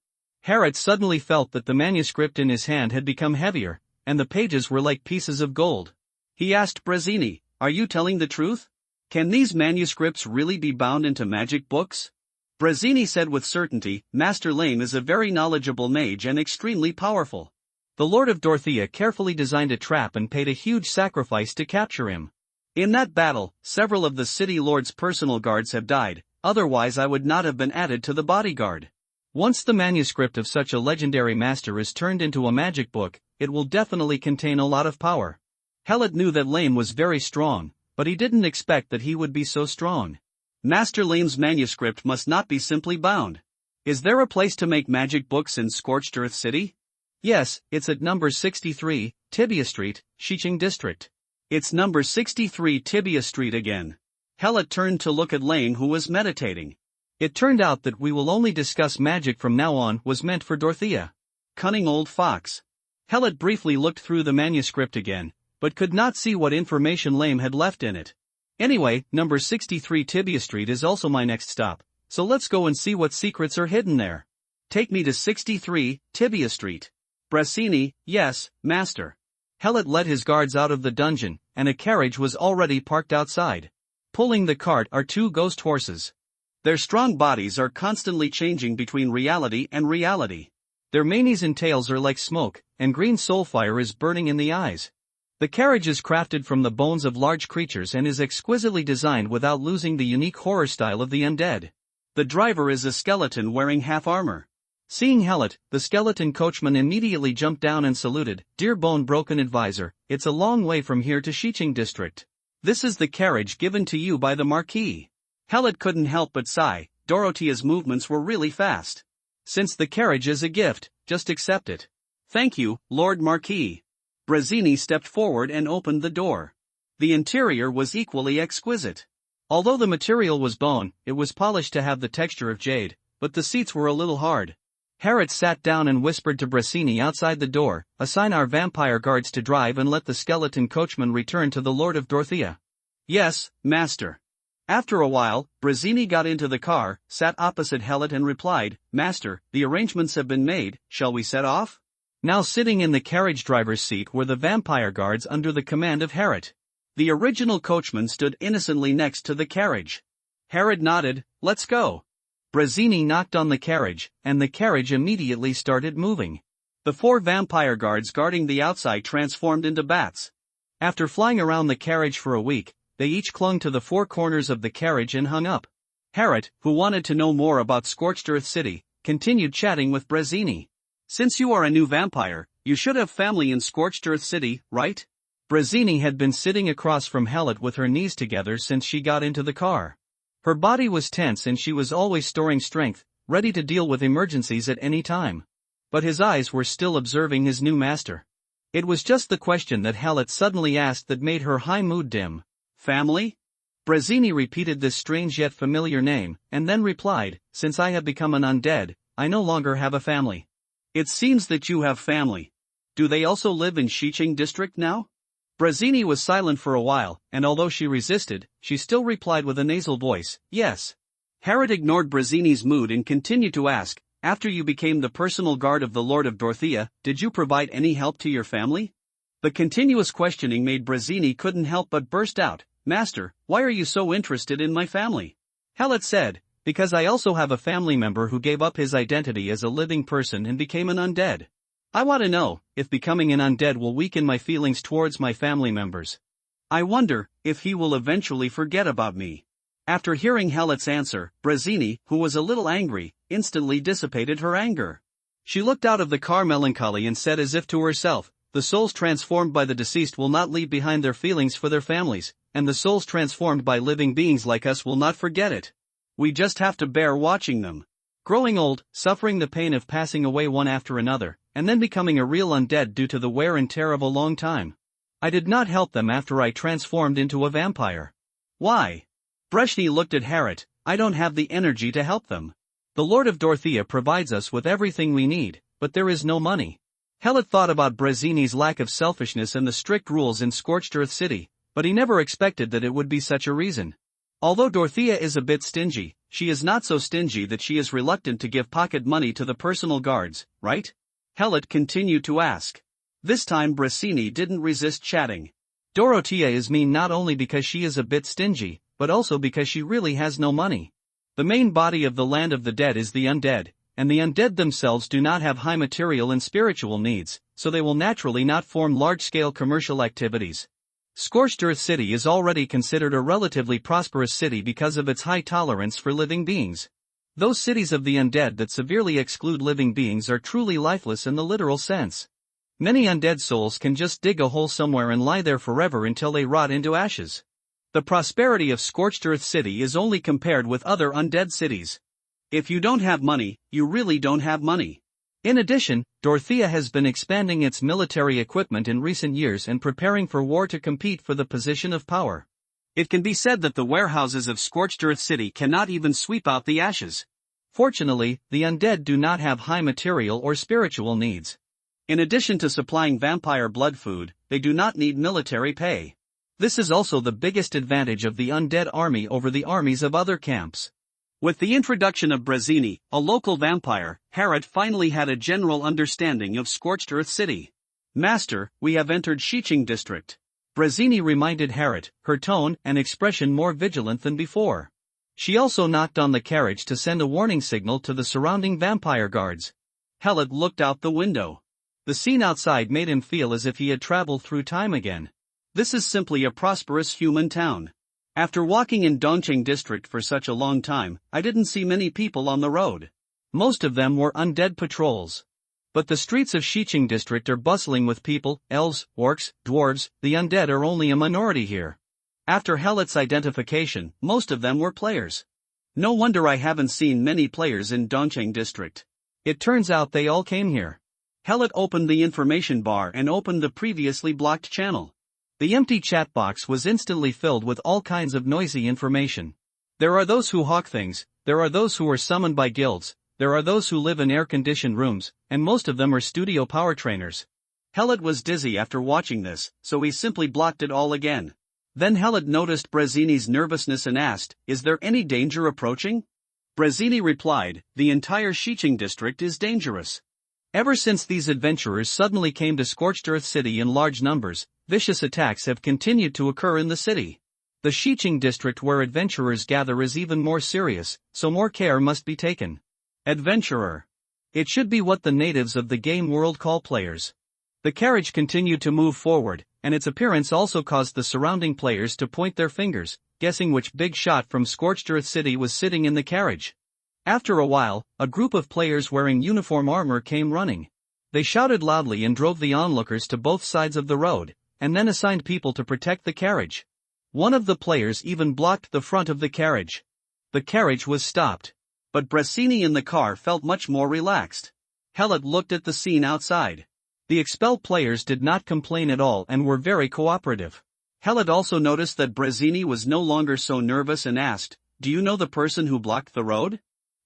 Helot suddenly felt that the manuscript in his hand had become heavier, and the pages were like pieces of gold. He asked Brazzini, are you telling the truth? Can these manuscripts really be bound into magic books? Brazzini said with certainty, Master Lame is a very knowledgeable mage and extremely powerful. The Lord of Dorothea carefully designed a trap and paid a huge sacrifice to capture him. In that battle, several of the city lord's personal guards have died, otherwise I would not have been added to the bodyguard. Once the manuscript of such a legendary master is turned into a magic book, it will definitely contain a lot of power. Helot knew that Lame was very strong, but he didn't expect that he would be so strong. Master Lame's manuscript must not be simply bound. Is there a place to make magic books in Scorched Earth City? Yes, it's at number 63, Tibia Street, Shiching District. It's number 63 Tibia Street again. Helot turned to look at Lame, who was meditating. It turned out that we will only discuss magic from now on was meant for Dorothea. Cunning old fox. Helot briefly looked through the manuscript again, but could not see what information Lame had left in it. Anyway, number 63 Tibia Street is also my next stop, so let's go and see what secrets are hidden there. Take me to 63 Tibia Street. Brazzini, yes, master. Helot led his guards out of the dungeon, and a carriage was already parked outside. Pulling the cart are two ghost horses. Their strong bodies are constantly changing between reality and reality. Their manes and tails are like smoke, and green soul fire is burning in the eyes. The carriage is crafted from the bones of large creatures and is exquisitely designed without losing the unique horror style of the undead. The driver is a skeleton wearing half armor. Seeing Helot, the skeleton coachman immediately jumped down and saluted, Dear bone-broken advisor, it's a long way from here to Shiching District. This is the carriage given to you by the Marquis. Helot couldn't help but sigh. Dorothea's movements were really fast. Since the carriage is a gift, just accept it. Thank you, Lord Marquis. Brazzini stepped forward and opened the door. The interior was equally exquisite. Although the material was bone, it was polished to have the texture of jade, but the seats were a little hard. Helot sat down and whispered to Brazzini outside the door, assign our vampire guards to drive and let the skeleton coachman return to the Lord of Dorothea. Yes, master. After a while, Brazzini got into the car, sat opposite Helot and replied, Master, the arrangements have been made, shall we set off? Now sitting in the carriage driver's seat were the vampire guards under the command of Helot. The original coachman stood innocently next to the carriage. Helot nodded, let's go. Brazzini knocked on the carriage, and the carriage immediately started moving. The four vampire guards guarding the outside transformed into bats. After flying around the carriage for a week, they each clung to the four corners of the carriage and hung up. Helot, who wanted to know more about Scorched Earth City, continued chatting with Brazzini. Since you are a new vampire, You should have family in Scorched Earth City, right? Brazzini had been sitting across from Hallett with her knees together since she got into the car. Her body was tense and she was always storing strength, ready to deal with emergencies at any time. But his eyes were still observing his new master. It was just the question that Hallett suddenly asked that made her high mood dim. Family? Brazzini repeated this strange yet familiar name, and then replied, since I have become an undead, I no longer have a family. It seems that you have family. Do they also live in Xiqing district now? Brazzini was silent for a while, and although she resisted, she still replied with a nasal voice, yes. Harrod ignored Brazzini's mood and continued to ask, after you became the personal guard of the Lord of Dorothea, did you provide any help to your family? The continuous questioning made Brazzini couldn't help but burst out, Master, why are you so interested in my family? Hallett said, because I also have a family member who gave up his identity as a living person and became an undead. I want to know if becoming an undead will weaken my feelings towards my family members. I wonder if he will eventually forget about me. After hearing Hallett's answer, Brazzini, who was a little angry, instantly dissipated her anger. She looked out of the car melancholy and said as if to herself, the souls transformed by the deceased will not leave behind their feelings for their families, and the souls transformed by living beings like us will not forget it. We just have to bear watching them. Growing old, suffering the pain of passing away one after another, and then becoming a real undead due to the wear and tear of a long time. I did not help them after I transformed into a vampire. Why? Breshny looked at Harrod, I don't have the energy to help them. The Lord of Dorothea provides us with everything we need, but there is no money. Hallett thought about Brazzini's lack of selfishness and the strict rules in Scorched Earth City, but he never expected that it would be such a reason. Although Dorothea is a bit stingy, she is not so stingy that she is reluctant to give pocket money to the personal guards, right? Hallett continued to ask. This time Brazzini didn't resist chatting. Dorothea is mean not only because she is a bit stingy, but also because she really has no money. The main body of the land of the dead is the undead, and the undead themselves do not have high material and spiritual needs, so they will naturally not form large-scale commercial activities. Scorched Earth City is already considered a relatively prosperous city because of its high tolerance for living beings. Those cities of the undead that severely exclude living beings are truly lifeless in the literal sense. Many undead souls can just dig a hole somewhere and lie there forever until they rot into ashes. The prosperity of Scorched Earth City is only compared with other undead cities. If you don't have money, you really don't have money. In addition, Dorothea has been expanding its military equipment in recent years and preparing for war to compete for the position of power. It can be said that the warehouses of Scorched Earth City cannot even sweep out the ashes. Fortunately, the undead do not have high material or spiritual needs. In addition to supplying vampire blood food, they do not need military pay. This is also the biggest advantage of the undead army over the armies of other camps. With the introduction of Brazzini, a local vampire, Harrod finally had a general understanding of Scorched Earth City. Master, we have entered Xiqing district. Brazzini reminded Harrod, her tone and expression more vigilant than before. She also knocked on the carriage to send a warning signal to the surrounding vampire guards. Hallett looked out the window. The scene outside made him feel as if he had traveled through time again. This is simply a prosperous human town. After walking in Dongqing district for such a long time, I didn't see many people on the road. Most of them were undead patrols. But the streets of Xiqing district are bustling with people, elves, orcs, dwarves, the undead are only a minority here. After Hallett's identification, most of them were players. No wonder I haven't seen many players in Dongqing district. It turns out they all came here. Hallett opened the information bar and opened the previously blocked channel. The empty chat box was instantly filled with all kinds of noisy information. There are those who hawk things, there are those who are summoned by guilds, there are those who live in air-conditioned rooms, and most of them are studio power trainers. Hallett was dizzy after watching this, so he simply blocked it all again. Then Hallett noticed Brazzini's nervousness and asked, is there any danger approaching? Brazzini replied, the entire Xiqing district is dangerous. Ever since these adventurers suddenly came to Scorched Earth City in large numbers, vicious attacks have continued to occur in the city. The Xiqing district where adventurers gather is even more serious, so more care must be taken. Adventurer. It should be what the natives of the game world call players. The carriage continued to move forward, and its appearance also caused the surrounding players to point their fingers, guessing which big shot from Scorched Earth City was sitting in the carriage. After a while, a group of players wearing uniform armor came running. They shouted loudly and drove the onlookers to both sides of the road, and then assigned people to protect the carriage. One of the players even blocked the front of the carriage. The carriage was stopped. But Brasini in the car felt much more relaxed. Helot looked at the scene outside. The expelled players did not complain at all and were very cooperative. Helot also noticed that Brasini was no longer so nervous and asked, "Do you know the person who blocked the road?"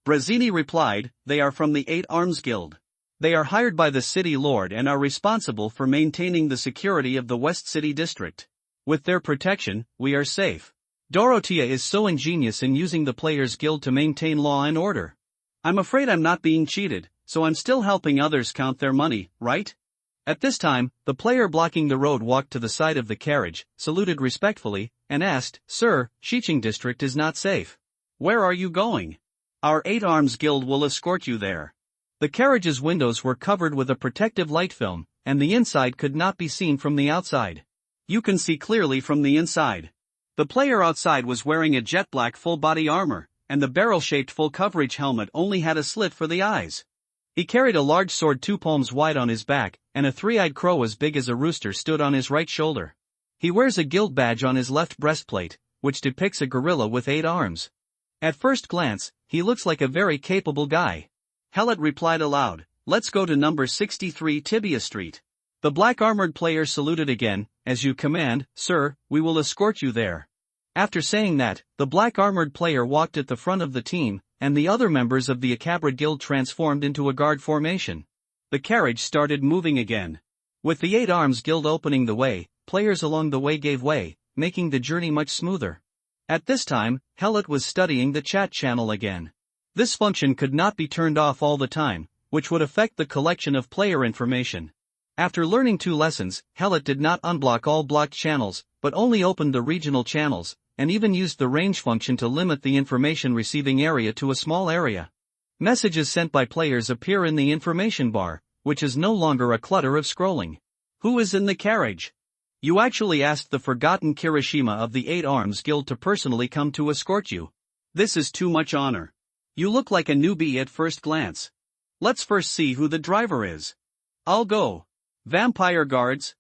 Brasini replied, "They are from the Eight Arms Guild. They are hired by the city lord and are responsible for maintaining the security of the West City District. With their protection, we are safe." Dorothea is so ingenious in using the players' guild to maintain law and order. "I'm afraid I'm not being cheated, so I'm still helping others count their money, right?" At this time, the player blocking the road walked to the side of the carriage, saluted respectfully, and asked, "Sir, Shiching District is not safe. Where are you going?" "Our Eight Arms Guild will escort you there." The carriage's windows were covered with a protective light film, and the inside could not be seen from the outside. You can see clearly from the inside. The player outside was wearing a jet black full-body armor, and the barrel-shaped full-coverage helmet only had a slit for the eyes. He carried a large sword 2 palms wide on his back, and a 3-eyed crow as big as a rooster stood on his right shoulder. He wears a guild badge on his left breastplate, which depicts a gorilla with 8 arms. At first glance, he looks like a very capable guy. Helot replied aloud, "Let's go to number 63 Tibia Street." The black-armored player saluted again, "As you command, sir, we will escort you there." After saying that, the black-armored player walked at the front of the team, and the other members of the Acabra Guild transformed into a guard formation. The carriage started moving again. With the Eight Arms Guild opening the way, players along the way gave way, making the journey much smoother. At this time, Helot was studying the chat channel again. This function could not be turned off all the time, which would affect the collection of player information. After learning 2 lessons, Helot did not unblock all blocked channels, but only opened the regional channels, and even used the range function to limit the information receiving area to a small area. Messages sent by players appear in the information bar, which is no longer a clutter of scrolling. Who is in the carriage? You actually asked the forgotten Kirishima of the Eight Arms Guild to personally come to escort you. This is too much honor. You look like a newbie at first glance. Let's first see who the driver is. I'll go. Vampire guards.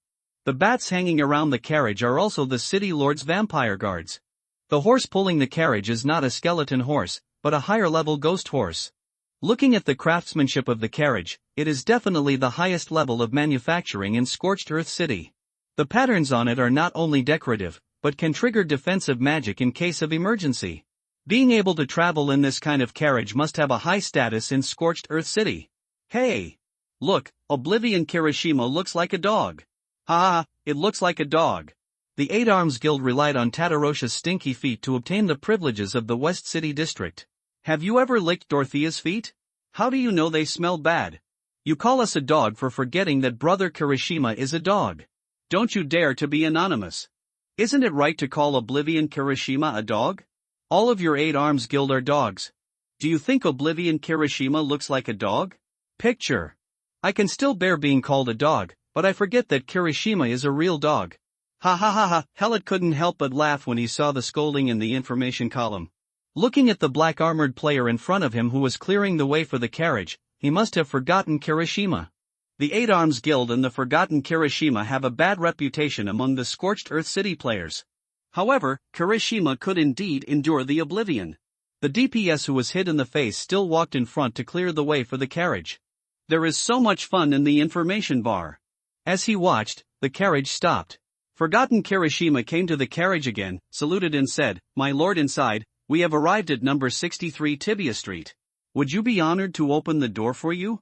The bats hanging around the carriage are also the city lord's vampire guards. The horse pulling the carriage is not a skeleton horse, but a higher-level ghost horse. Looking at the craftsmanship of the carriage, it is definitely the highest level of manufacturing in Scorched Earth City. The patterns on it are not only decorative, but can trigger defensive magic in case of emergency. Being able to travel in this kind of carriage must have a high status in Scorched Earth City. Hey! Look, Oblivion Kirishima looks like a dog. Ha ha, it looks like a dog. The Eight Arms Guild relied on Tatarosha's stinky feet to obtain the privileges of the West City District. Have you ever licked Dorothea's feet? How do you know they smell bad? You call us a dog for forgetting that Brother Kirishima is a dog. Don't you dare to be anonymous. Isn't it right to call Oblivion Kirishima a dog? All of your Eight Arms Guild are dogs. Do you think Oblivion Kirishima looks like a dog? Picture. I can still bear being called a dog, but I forget that Kirishima is a real dog. Ha ha ha ha, Helot couldn't help but laugh when he saw the scolding in the information column. Looking at the black-armored player in front of him who was clearing the way for the carriage, he must have forgotten Kirishima. The Eight Arms Guild and the forgotten Kirishima have a bad reputation among the Scorched Earth City players. However, Kirishima could indeed endure the oblivion. The DPS who was hit in the face still walked in front to clear the way for the carriage. There is so much fun in the information bar. As he watched, the carriage stopped. Forgotten Kirishima came to the carriage again, saluted and said, "My lord inside, we have arrived at number 63 Tibia Street. Would you be honored to open the door for you?"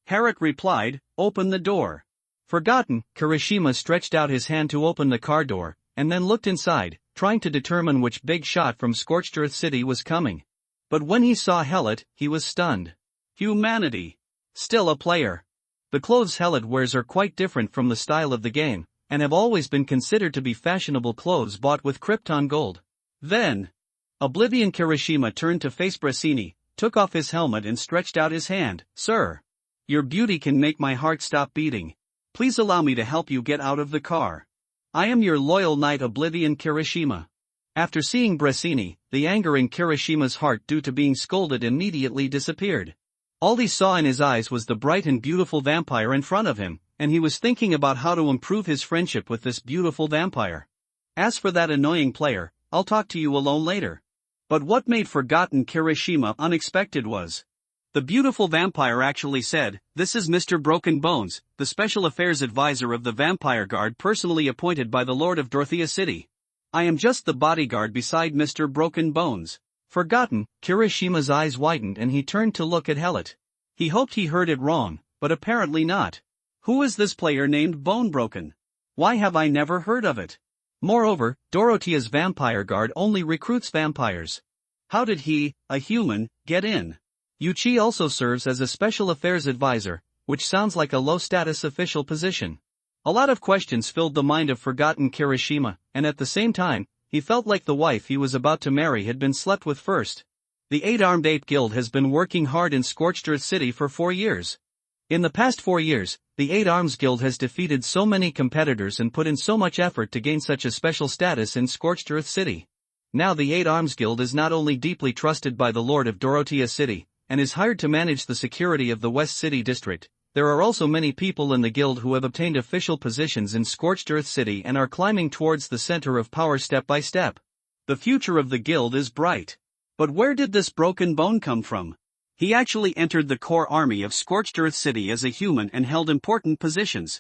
Herrick replied, "Open the door." Forgotten, Kirishima stretched out his hand to open the car door, and then looked inside, trying to determine which big shot from Scorched Earth City was coming. But when he saw Helot, he was stunned. Humanity. Still a player. The clothes Helot wears are quite different from the style of the game, and have always been considered to be fashionable clothes bought with Krypton gold. Then, Oblivion Kirishima turned to face Brasini, took off his helmet and stretched out his hand. "Sir, your beauty can make my heart stop beating. Please allow me to help you get out of the car. I am your loyal knight Oblivion Kirishima." After seeing Brasini, the anger in Kirishima's heart due to being scolded immediately disappeared. All he saw in his eyes was the bright and beautiful vampire in front of him, and he was thinking about how to improve his friendship with this beautiful vampire. As for that annoying player, I'll talk to you alone later. But what made forgotten Kirishima unexpected was the beautiful vampire actually said, "This is Mr. Broken Bones, the special affairs advisor of the vampire guard personally appointed by the Lord of Dorothea City. I am just the bodyguard beside Mr. Broken Bones." Forgotten, Kirishima's eyes widened and he turned to look at Helot. He hoped he heard it wrong, but apparently not. Who is this player named Bone Broken? Why have I never heard of it? Moreover, Dorothea's vampire guard only recruits vampires. How did he, a human, get in? Yuchi also serves as a special affairs advisor, which sounds like a low-status official position. A lot of questions filled the mind of forgotten Kirishima, and at the same time, he felt like the wife he was about to marry had been slept with first. The 8-Armed Ape Guild has been working hard in Scorched Earth City for 4 years. In the past 4 years, the 8 Arms Guild has defeated so many competitors and put in so much effort to gain such a special status in Scorched Earth City. Now the 8 Arms Guild is not only deeply trusted by the Lord of Dorothea City, and is hired to manage the security of the West City District, there are also many people in the guild who have obtained official positions in Scorched Earth City and are climbing towards the center of power step by step. The future of the guild is bright. But where did this broken bone come from? He actually entered the core army of Scorched Earth City as a human and held important positions.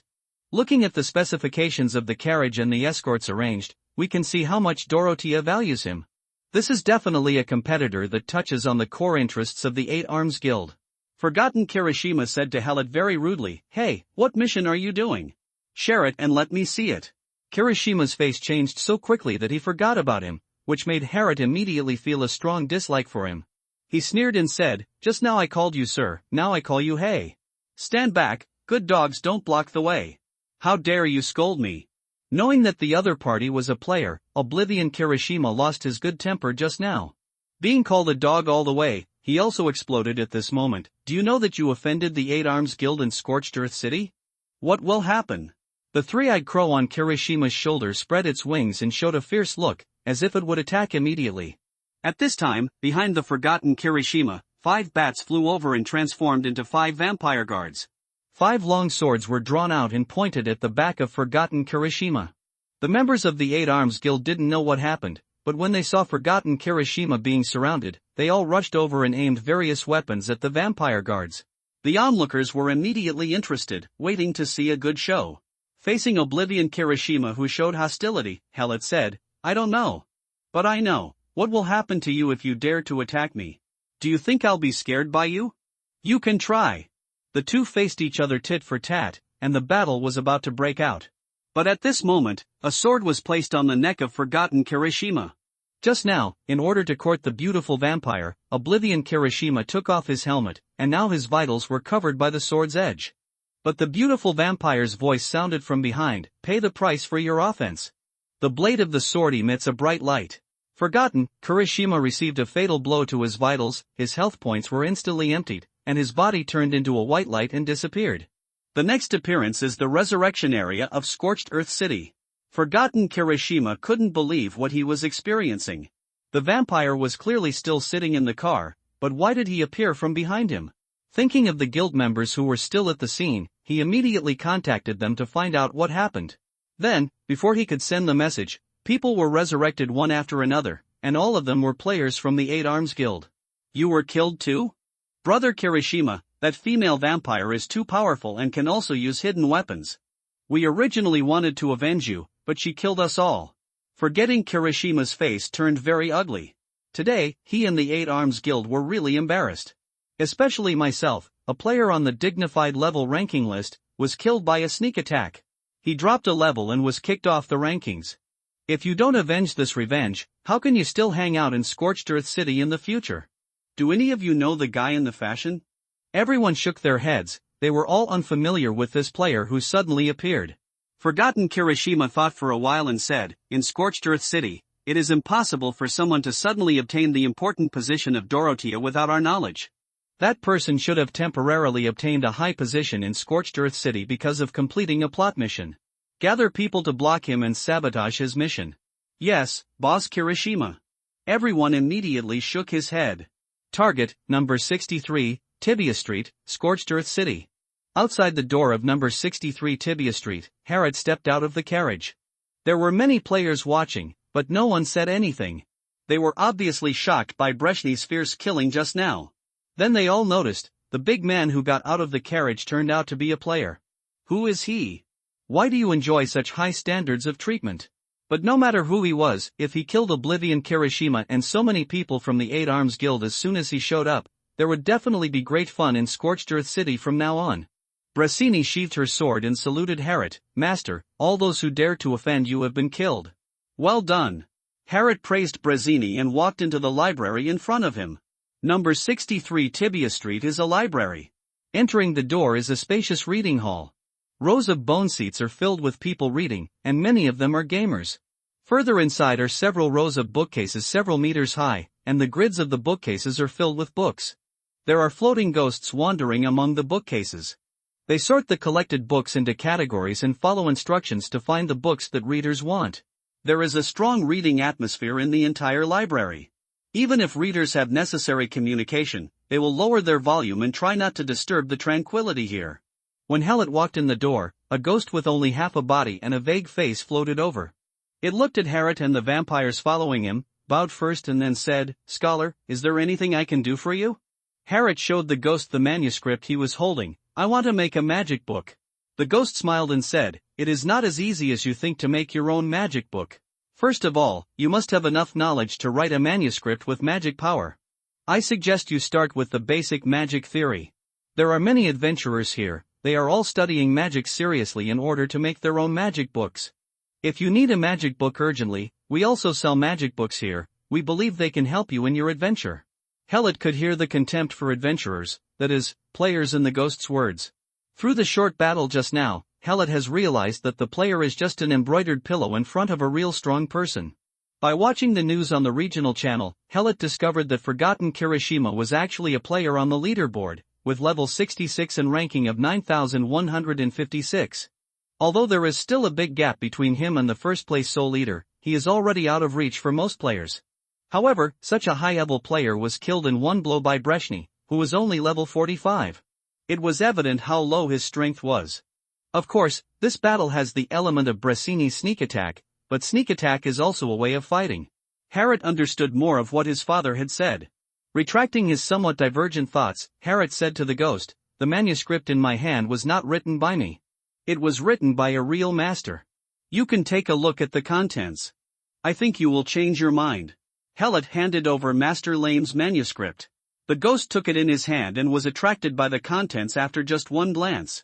Looking at the specifications of the carriage and the escorts arranged, we can see how much Dorothea values him. This is definitely a competitor that touches on the core interests of the 8 Arms Guild. Forgotten Kirishima said to Helot very rudely, "Hey, what mission are you doing? Share it and let me see it." Kirishima's face changed so quickly that he forgot about him, which made Helot immediately feel a strong dislike for him. He sneered and said, "Just now I called you sir, now I call you hey. Stand back, good dogs don't block the way. How dare you scold me?" Knowing that the other party was a player, Oblivion Kirishima lost his good temper just now. Being called a dog all the way, he also exploded at this moment. "Do you know that you offended the 8 Arms Guild in Scorched Earth City? What will happen?" The three-eyed crow on Kirishima's shoulder spread its wings and showed a fierce look, as if it would attack immediately. At this time, behind the forgotten Kirishima, 5 bats flew over and transformed into 5 vampire guards. 5 long swords were drawn out and pointed at the back of forgotten Kirishima. The members of the 8 Arms Guild didn't know what happened, but when they saw forgotten Kirishima being surrounded, they all rushed over and aimed various weapons at the vampire guards. The onlookers were immediately interested, waiting to see a good show. Facing Oblivion Kirishima, who showed hostility, Helot said, "I don't know. But I know. What will happen to you if you dare to attack me? Do you think I'll be scared by you? You can try." The two faced each other tit for tat, and the battle was about to break out. But at this moment, a sword was placed on the neck of forgotten Kirishima. Just now, in order to court the beautiful vampire, Oblivion Kirishima took off his helmet, and now his vitals were covered by the sword's edge. But the beautiful vampire's voice sounded from behind, "Pay the price for your offense." The blade of the sword emits a bright light. Forgotten, Kirishima received a fatal blow to his vitals, his health points were instantly emptied, and his body turned into a white light and disappeared. The next appearance is the resurrection area of Scorched Earth City. Forgotten Kirishima couldn't believe what he was experiencing. The vampire was clearly still sitting in the car, but why did he appear from behind him? Thinking of the guild members who were still at the scene, he immediately contacted them to find out what happened. Then, before he could send the message, people were resurrected one after another, and all of them were players from the 8 Arms Guild. "You were killed too? Brother Kirishima, that female vampire is too powerful and can also use hidden weapons. We originally wanted to avenge you, but she killed us all." Forgetting Kirishima's face turned very ugly. Today, he and the 8 Arms Guild were really embarrassed. Especially myself, a player on the dignified level ranking list, was killed by a sneak attack. He dropped a level and was kicked off the rankings. If you don't avenge this revenge, how can you still hang out in Scorched Earth City in the future? Do any of you know the guy in the fashion? Everyone shook their heads, they were all unfamiliar with this player who suddenly appeared. Forgotten Kirishima thought for a while and said, "In Scorched Earth City, it is impossible for someone to suddenly obtain the important position of Dorothea without our knowledge. That person should have temporarily obtained a high position in Scorched Earth City because of completing a plot mission. Gather people to block him and sabotage his mission." "Yes, Boss Kirishima." Everyone immediately shook his head. Target, number 63, Tibia Street, Scorched Earth City. Outside the door of number 63 Tibia Street, Harriet stepped out of the carriage. There were many players watching, but no one said anything. They were obviously shocked by Breshny's fierce killing just now. Then they all noticed, the big man who got out of the carriage turned out to be a player. Who is he? Why do you enjoy such high standards of treatment? But no matter who he was, if he killed Oblivion Kirishima and so many people from the Eight Arms Guild as soon as he showed up, there would definitely be great fun in Scorched Earth City from now on. Bressini sheathed her sword and saluted Harriet. Master, all those who dare to offend you have been killed. Well done. Harriet praised Bressini and walked into the library in front of him. Number 63 Tibia Street is a library. Entering the door is a spacious reading hall. Rows of bone seats are filled with people reading, and many of them are gamers. Further inside are several rows of bookcases several meters high, and the grids of the bookcases are filled with books. There are floating ghosts wandering among the bookcases. They sort the collected books into categories and follow instructions to find the books that readers want. There is a strong reading atmosphere in the entire library. Even if readers have necessary communication, they will lower their volume and try not to disturb the tranquility here. When Hallett walked in the door, a ghost with only half a body and a vague face floated over. It looked at Harriet and the vampires following him, bowed first and then said, "Scholar, is there anything I can do for you?" Harriet showed the ghost the manuscript he was holding. "I want to make a magic book." The ghost smiled and said, "It is not as easy as you think to make your own magic book. First of all, you must have enough knowledge to write a manuscript with magic power. I suggest you start with the basic magic theory. There are many adventurers here, they are all studying magic seriously in order to make their own magic books. If you need a magic book urgently, we also sell magic books here, we believe they can help you in your adventure." Hallett could hear the contempt for adventurers, that is, players in the ghost's words. Through the short battle just now, Hallett has realized that the player is just an embroidered pillow in front of a real strong person. By watching the news on the regional channel, Hallett discovered that Forgotten Kirishima was actually a player on the leaderboard, with level 66 and ranking of 9,156. Although there is still a big gap between him and the first place Soul Eater, he is already out of reach for most players. However, such a high-level player was killed in one blow by Breshny, who was only level 45. It was evident how low his strength was. Of course, this battle has the element of Bressini's sneak attack, but sneak attack is also a way of fighting. Harriet understood more of what his father had said. Retracting his somewhat divergent thoughts, Harriet said to the ghost, "The manuscript in my hand was not written by me. It was written by a real master. You can take a look at the contents. I think you will change your mind." Hallett handed over Master Lame's manuscript. The ghost took it in his hand and was attracted by the contents after just one glance.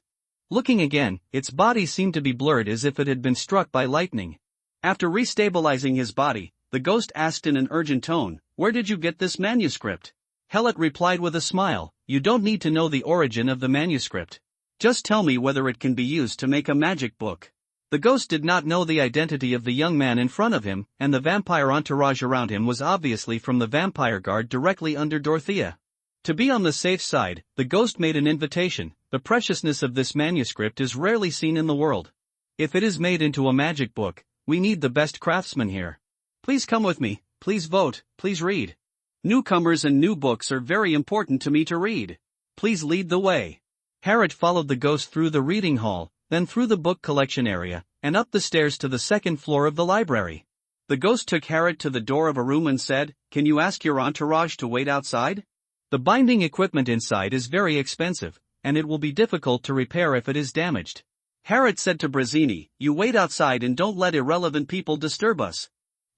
Looking again, its body seemed to be blurred as if it had been struck by lightning. After restabilizing his body, the ghost asked in an urgent tone, "Where did you get this manuscript?" Hallett replied with a smile, "You don't need to know the origin of the manuscript. Just tell me whether it can be used to make a magic book." The ghost did not know the identity of the young man in front of him, and the vampire entourage around him was obviously from the vampire guard directly under Dorothea. To be on the safe side, the ghost made an invitation. "The preciousness of this manuscript is rarely seen in the world. If it is made into a magic book, we need the best craftsmen here. Please come with me, please vote, please read. Newcomers and new books are very important to me to read. Please lead the way." Harriet followed the ghost through the reading hall, then through the book collection area, and up the stairs to the second floor of the library. The ghost took Harriet to the door of a room and said, "Can you ask your entourage to wait outside? The binding equipment inside is very expensive, and it will be difficult to repair if it is damaged." Harriet said to Brazzini, "You wait outside and don't let irrelevant people disturb us."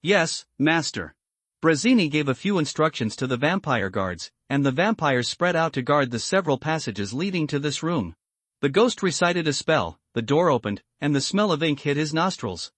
"Yes, master." Brazzini gave a few instructions to the vampire guards, and the vampires spread out to guard the several passages leading to this room. The ghost recited a spell, the door opened, and the smell of ink hit his nostrils.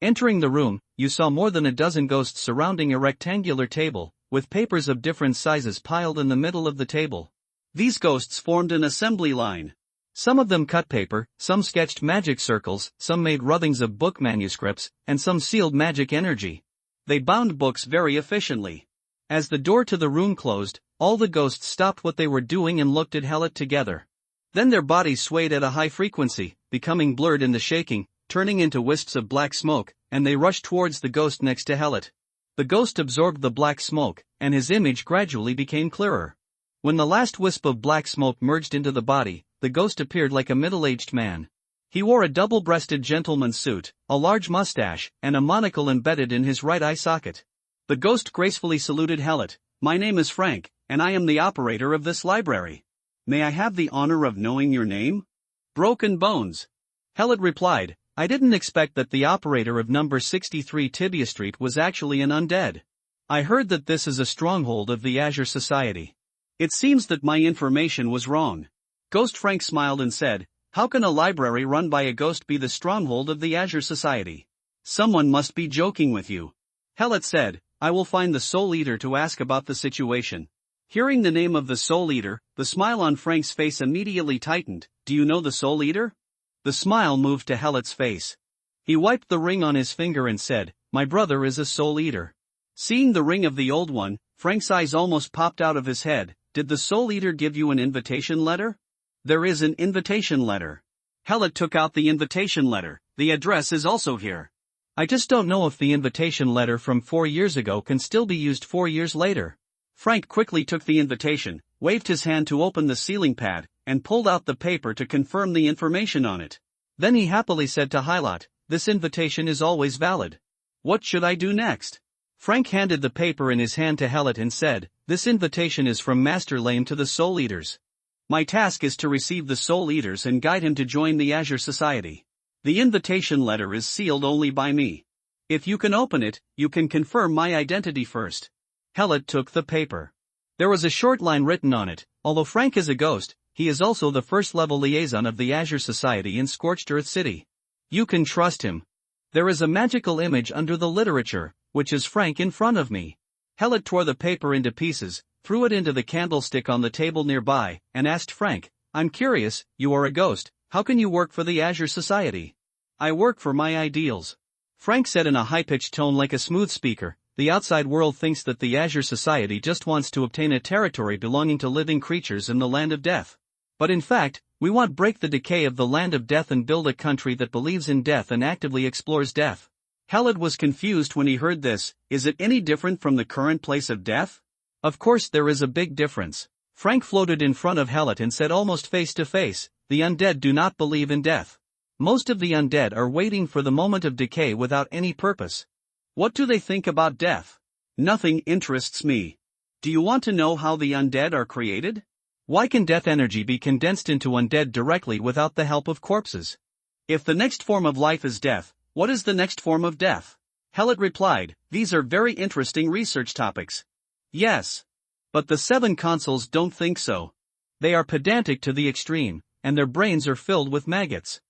Entering the room, you saw more than a dozen ghosts surrounding a rectangular table, with papers of different sizes piled in the middle of the table. These ghosts formed an assembly line. Some of them cut paper, some sketched magic circles, some made rubbings of book manuscripts, and some sealed magic energy. They bound books very efficiently. As the door to the room closed, all the ghosts stopped what they were doing and looked at Hallett together. Then their bodies swayed at a high frequency, becoming blurred in the shaking, turning into wisps of black smoke, and they rushed towards the ghost next to Hallett. The ghost absorbed the black smoke, and his image gradually became clearer. When the last wisp of black smoke merged into the body, the ghost appeared like a middle-aged man. He wore a double-breasted gentleman's suit, a large mustache, and a monocle embedded in his right eye socket. The ghost gracefully saluted Hellet. "My name is Frank, and I am the operator of this library. May I have the honor of knowing your name?" "Broken Bones." Hellet replied, "I didn't expect that the operator of number 63 Tibia Street was actually an undead. I heard that this is a stronghold of the Azure Society. It seems that my information was wrong." Ghost Frank smiled and said, "How can a library run by a ghost be the stronghold of the Azure Society? Someone must be joking with you." Hellet said, "I will find the Soul Eater to ask about the situation." Hearing the name of the Soul Eater, the smile on Frank's face immediately tightened. "Do you know the Soul Eater?" The smile moved to Hellet's face. He wiped the ring on his finger and said, "My brother is a Soul Eater." Seeing the ring of the old one, Frank's eyes almost popped out of his head. "Did the Soul Eater give you an invitation letter?" "There is an invitation letter." Hellet took out the invitation letter. "The address is also here. I just don't know if the invitation letter from 4 years ago can still be used 4 years later." Frank quickly took the invitation, waved his hand to open the sealing pad, and pulled out the paper to confirm the information on it. Then he happily said to Hilot, "This invitation is always valid. What should I do next?" Frank handed the paper in his hand to Hellet and said, "This invitation is from Master Lame to the Soul Eaters. My task is to receive the Soul Eaters and guide him to join the Azure Society. The invitation letter is sealed only by me. If you can open it, you can confirm my identity first." Hellet took the paper. There was a short line written on it. "Although Frank is a ghost, he is also the first-level liaison of the Azure Society in Scorched Earth City. You can trust him." There is a magical image under the literature, which is Frank in front of me. Hellet tore the paper into pieces, threw it into the candlestick on the table nearby, and asked Frank, "I'm curious, you are a ghost, how can you work for the Azure Society?" "I work for my ideals." Frank said in a high-pitched tone like a smooth speaker. "The outside world thinks that the Azure Society just wants to obtain a territory belonging to living creatures in the land of death. But in fact, we want to break the decay of the land of death and build a country that believes in death and actively explores death." Hellet was confused when he heard this. "Is it any different from the current place of death?" "Of course there is a big difference." Frank floated in front of Hellet and said almost face to face, "The undead do not believe in death. Most of the undead are waiting for the moment of decay without any purpose. What do they think about death? Nothing interests me. Do you want to know how the undead are created? Why can death energy be condensed into undead directly without the help of corpses? If the next form of life is death, what is the next form of death?" Hellet replied, "These are very interesting research topics." "Yes. But the 7 consuls don't think so. They are pedantic to the extreme, and their brains are filled with maggots.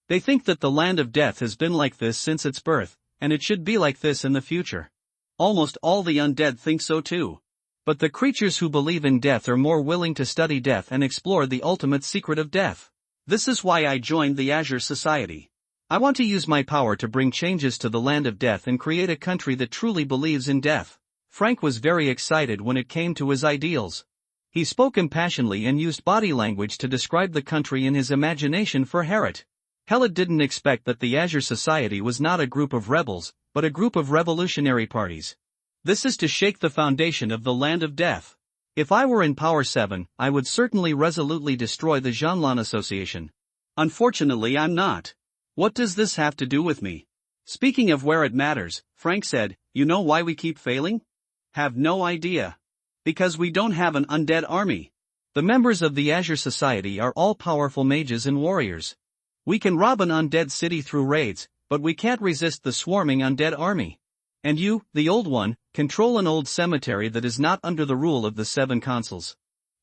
They think that the land of death has been like this since its birth, and it should be like this in the future. Almost all the undead think so too. But the creatures who believe in death are more willing to study death and explore the ultimate secret of death. This is why I joined the Azure Society. I want to use my power to bring changes to the land of death and create a country that truly believes in death." Frank was very excited when it came to his ideals. He spoke impassionedly and used body language to describe the country in his imagination for Hellet. Hellet didn't expect that the Azure Society was not a group of rebels, but a group of revolutionary parties. This is to shake the foundation of the land of death. If I were in Power 7, I would certainly resolutely destroy the Zhanlan Association. Unfortunately I'm not. What does this have to do with me? Speaking of where it matters, Frank said, "You know why we keep failing?" "Have no idea. Because we don't have an undead army. The members of the Azure Society are all powerful mages and warriors. We can rob an undead city through raids, but we can't resist the swarming undead army. And you, the old one, control an old cemetery that is not under the rule of the 7 consuls.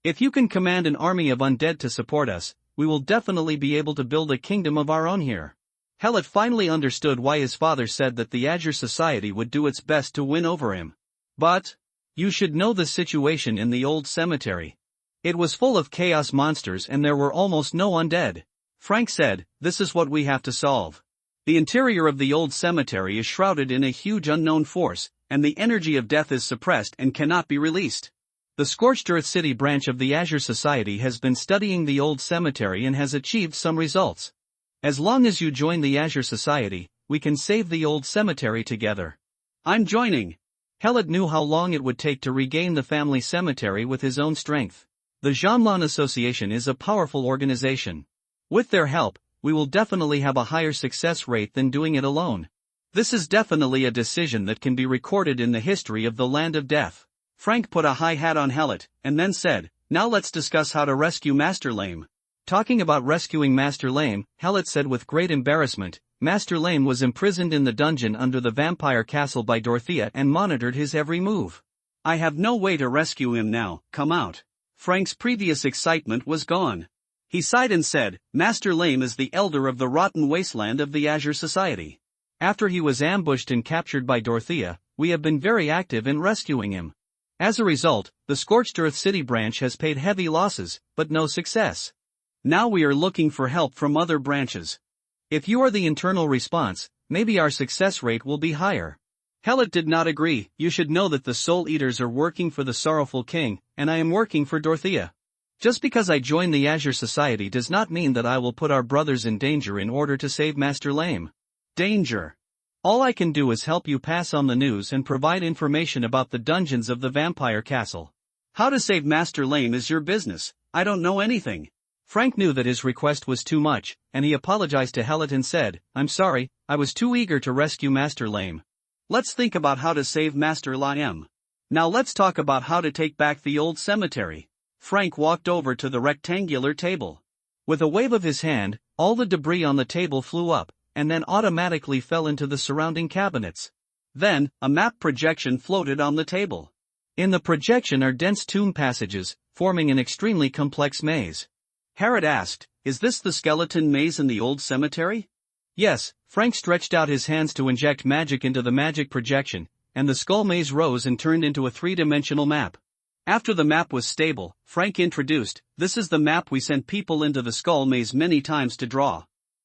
If you can command an army of undead to support us, we will definitely be able to build a kingdom of our own here." Hellet finally understood why his father said that the Azure Society would do its best to win over him. "But you should know the situation in the old cemetery. It was full of chaos monsters and there were almost no undead." Frank said, "This is what we have to solve. The interior of the old cemetery is shrouded in a huge unknown force, and the energy of death is suppressed and cannot be released. The Scorched Earth City branch of the Azure Society has been studying the old cemetery and has achieved some results. As long as you join the Azure Society, we can save the old cemetery together." "I'm joining." Hellet knew how long it would take to regain the family cemetery with his own strength. The Zhanlan Association is a powerful organization. With their help, we will definitely have a higher success rate than doing it alone. This is definitely a decision that can be recorded in the history of the Land of Death. Frank put a high hat on Hellet, and then said, "Now let's discuss how to rescue Master Lame." Talking about rescuing Master Lame, Hellet said with great embarrassment, Master Lame was imprisoned in the dungeon under the vampire castle by Dorothea and monitored his every move. "I have no way to rescue him now, come out." Frank's previous excitement was gone. He sighed and said, "Master Lame is the elder of the rotten wasteland of the Azure Society. After he was ambushed and captured by Dorothea, we have been very active in rescuing him. As a result, the Scorched Earth City branch has paid heavy losses, but no success. Now we are looking for help from other branches. If you are the internal response, maybe our success rate will be higher." Hellet did not agree. "You should know that the Soul Eaters are working for the Sorrowful King, and I am working for Dorothea. Just because I joined the Azure Society does not mean that I will put our brothers in danger in order to save Master Lame." "Danger. All I can do is help you pass on the news and provide information about the dungeons of the vampire castle. How to save Master Lame is your business, I don't know anything." Frank knew that his request was too much, and he apologized to Hellet and said, "I'm sorry, I was too eager to rescue Master Lame. Let's think about how to save Master Lame. Now let's talk about how to take back the old cemetery." Frank walked over to the rectangular table. With a wave of his hand, all the debris on the table flew up, and then automatically fell into the surrounding cabinets. Then, a map projection floated on the table. In the projection are dense tomb passages, forming an extremely complex maze. Harrod asked, "Is this the skeleton maze in the old cemetery?" "Yes." Frank stretched out his hands to inject magic into the magic projection, and the skull maze rose and turned into a three-dimensional map. After the map was stable, Frank introduced, "This is the map we sent people into the skull maze many times to draw.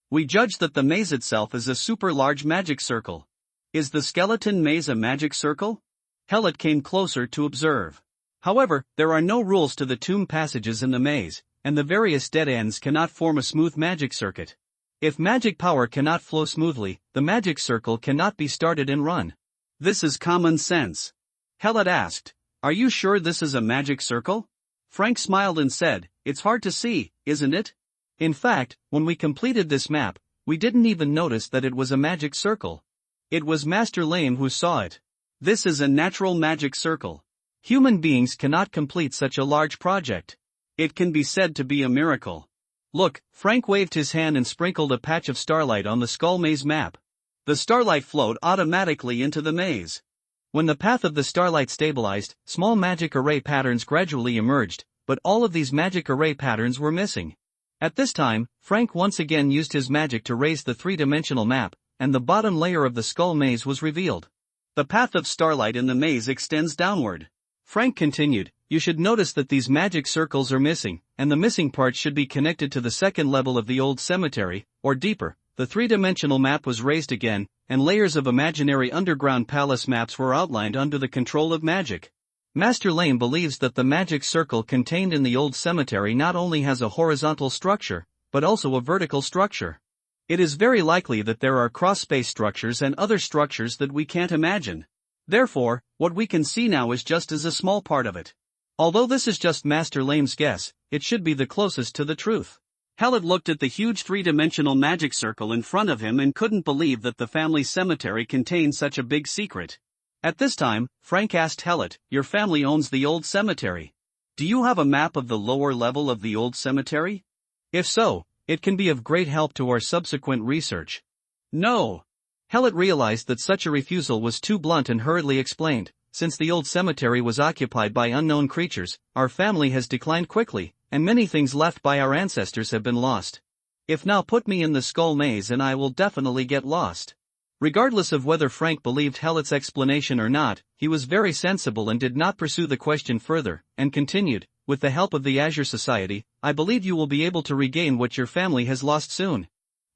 We judged that the maze itself is a super large magic circle." "Is the skeleton maze a magic circle?" Hellet came closer to observe. "However, there are no rules to the tomb passages in the maze, and the various dead ends cannot form a smooth magic circuit. If magic power cannot flow smoothly, the magic circle cannot be started and run." "This is common sense." Hellet asked, "Are you sure this is a magic circle?" Frank smiled and said, "It's hard to see, isn't it? In fact, when we completed this map, we didn't even notice that it was a magic circle. It was Master Lame who saw it. This is a natural magic circle. Human beings cannot complete such a large project. It can be said to be a miracle. Look." Frank waved his hand and sprinkled a patch of starlight on the skull maze map. The starlight flowed automatically into the maze. When the path of the starlight stabilized, small magic array patterns gradually emerged, but all of these magic array patterns were missing. At this time, Frank once again used his magic to raise the three-dimensional map, and the bottom layer of the skull maze was revealed. The path of starlight in the maze extends downward. Frank continued, "You should notice that these magic circles are missing, and the missing parts should be connected to the second level of the old cemetery, or deeper." The three-dimensional map was raised again, and layers of imaginary underground palace maps were outlined under the control of magic. Master Lame believes that the magic circle contained in the old cemetery not only has a horizontal structure, but also a vertical structure. It is very likely that there are cross-space structures and other structures that we can't imagine. Therefore, what we can see now is just as a small part of it. Although this is just Master Lame's guess, it should be the closest to the truth." Hellet looked at the huge three-dimensional magic circle in front of him and couldn't believe that the family cemetery contained such a big secret. At this time, Frank asked Hellet, "Your family owns the old cemetery. Do you have a map of the lower level of the old cemetery? If so, it can be of great help to our subsequent research." "No." Hellet realized that such a refusal was too blunt and hurriedly explained, "Since the old cemetery was occupied by unknown creatures, our family has declined quickly, and many things left by our ancestors have been lost. If now put me in the skull maze and I will definitely get lost." Regardless of whether Frank believed Hellet's explanation or not, he was very sensible and did not pursue the question further, and continued, "With the help of the Azure Society, I believe you will be able to regain what your family has lost soon.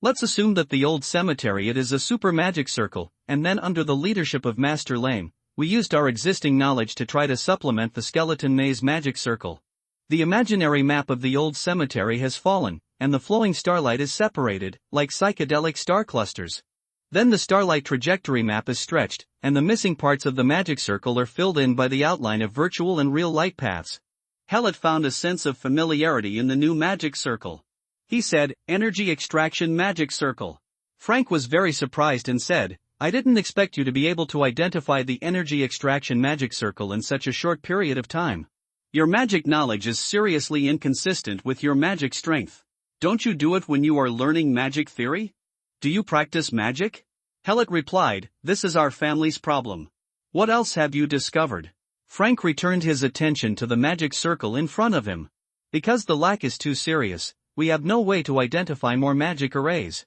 Let's assume that the old cemetery it is a super magic circle, and then under the leadership of Master Lame, we used our existing knowledge to try to supplement the skeleton maze magic circle. The imaginary map of the old cemetery has fallen, and the flowing starlight is separated, like psychedelic star clusters. Then the starlight trajectory map is stretched, and the missing parts of the magic circle are filled in by the outline of virtual and real light paths. Hallett found a sense of familiarity in the new magic circle. He said, "Energy extraction magic circle." Frank was very surprised and said, "I didn't expect you to be able to identify the energy extraction magic circle in such a short period of time. Your magic knowledge is seriously inconsistent with your magic strength. Don't you do it when you are learning magic theory? Do you practice magic?" Hallett replied, "This is our family's problem. What else have you discovered?" Frank returned his attention to the magic circle in front of him. "Because the lack is too serious, we have no way to identify more magic arrays.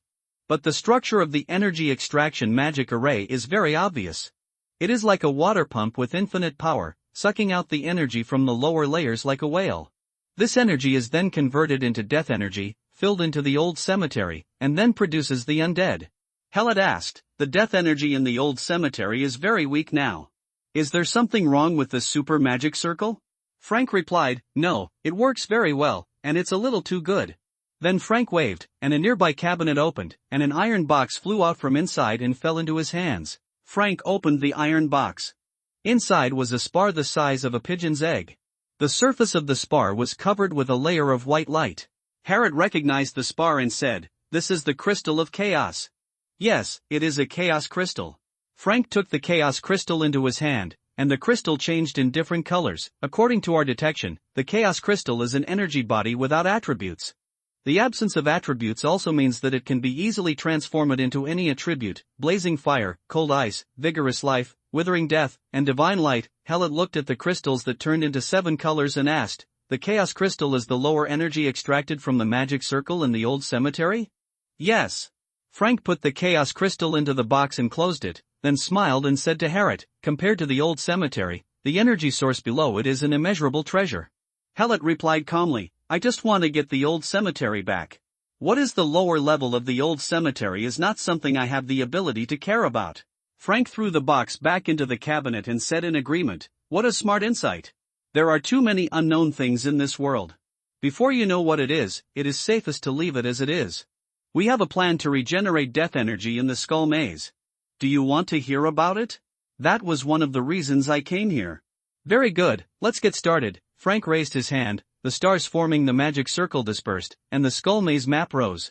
But the structure of the energy extraction magic array is very obvious. It is like a water pump with infinite power, sucking out the energy from the lower layers like a whale. This energy is then converted into death energy, filled into the old cemetery, and then produces the undead." Hallett asked, "The death energy in the old cemetery is very weak now. Is there something wrong with the super magic circle?" Frank replied, "No, it works very well, and it's a little too good." Then Frank waved, and a nearby cabinet opened, and an iron box flew out from inside and fell into his hands. Frank opened the iron box. Inside was a spar the size of a pigeon's egg. The surface of the spar was covered with a layer of white light. Hallett recognized the spar and said, "This is the crystal of chaos." "Yes, it is a chaos crystal." Frank took the chaos crystal into his hand, and the crystal changed in different colors. According to our detection, the chaos crystal is an energy body without attributes. The absence of attributes also means that it can be easily transformed into any attribute: blazing fire, cold ice, vigorous life, withering death, and divine light. Hallett looked at the crystals that turned into 7 colors and asked, "The chaos crystal is the lower energy extracted from the magic circle in the old cemetery?" "Yes." Frank put the chaos crystal into the box and closed it, then smiled and said to Hallett, "Compared to the old cemetery, the energy source below it is an immeasurable treasure." Hallett replied calmly, "I just want to get the old cemetery back. What is the lower level of the old cemetery is not something I have the ability to care about." Frank threw the box back into the cabinet and said in agreement, "What a smart insight. There are too many unknown things in this world. Before you know what it is safest to leave it as it is. We have a plan to regenerate death energy in the skull maze. Do you want to hear about it? That was one of the reasons I came here." "Very good, let's get started." Frank raised his hand, the stars forming the magic circle dispersed, and the skull maze map rose.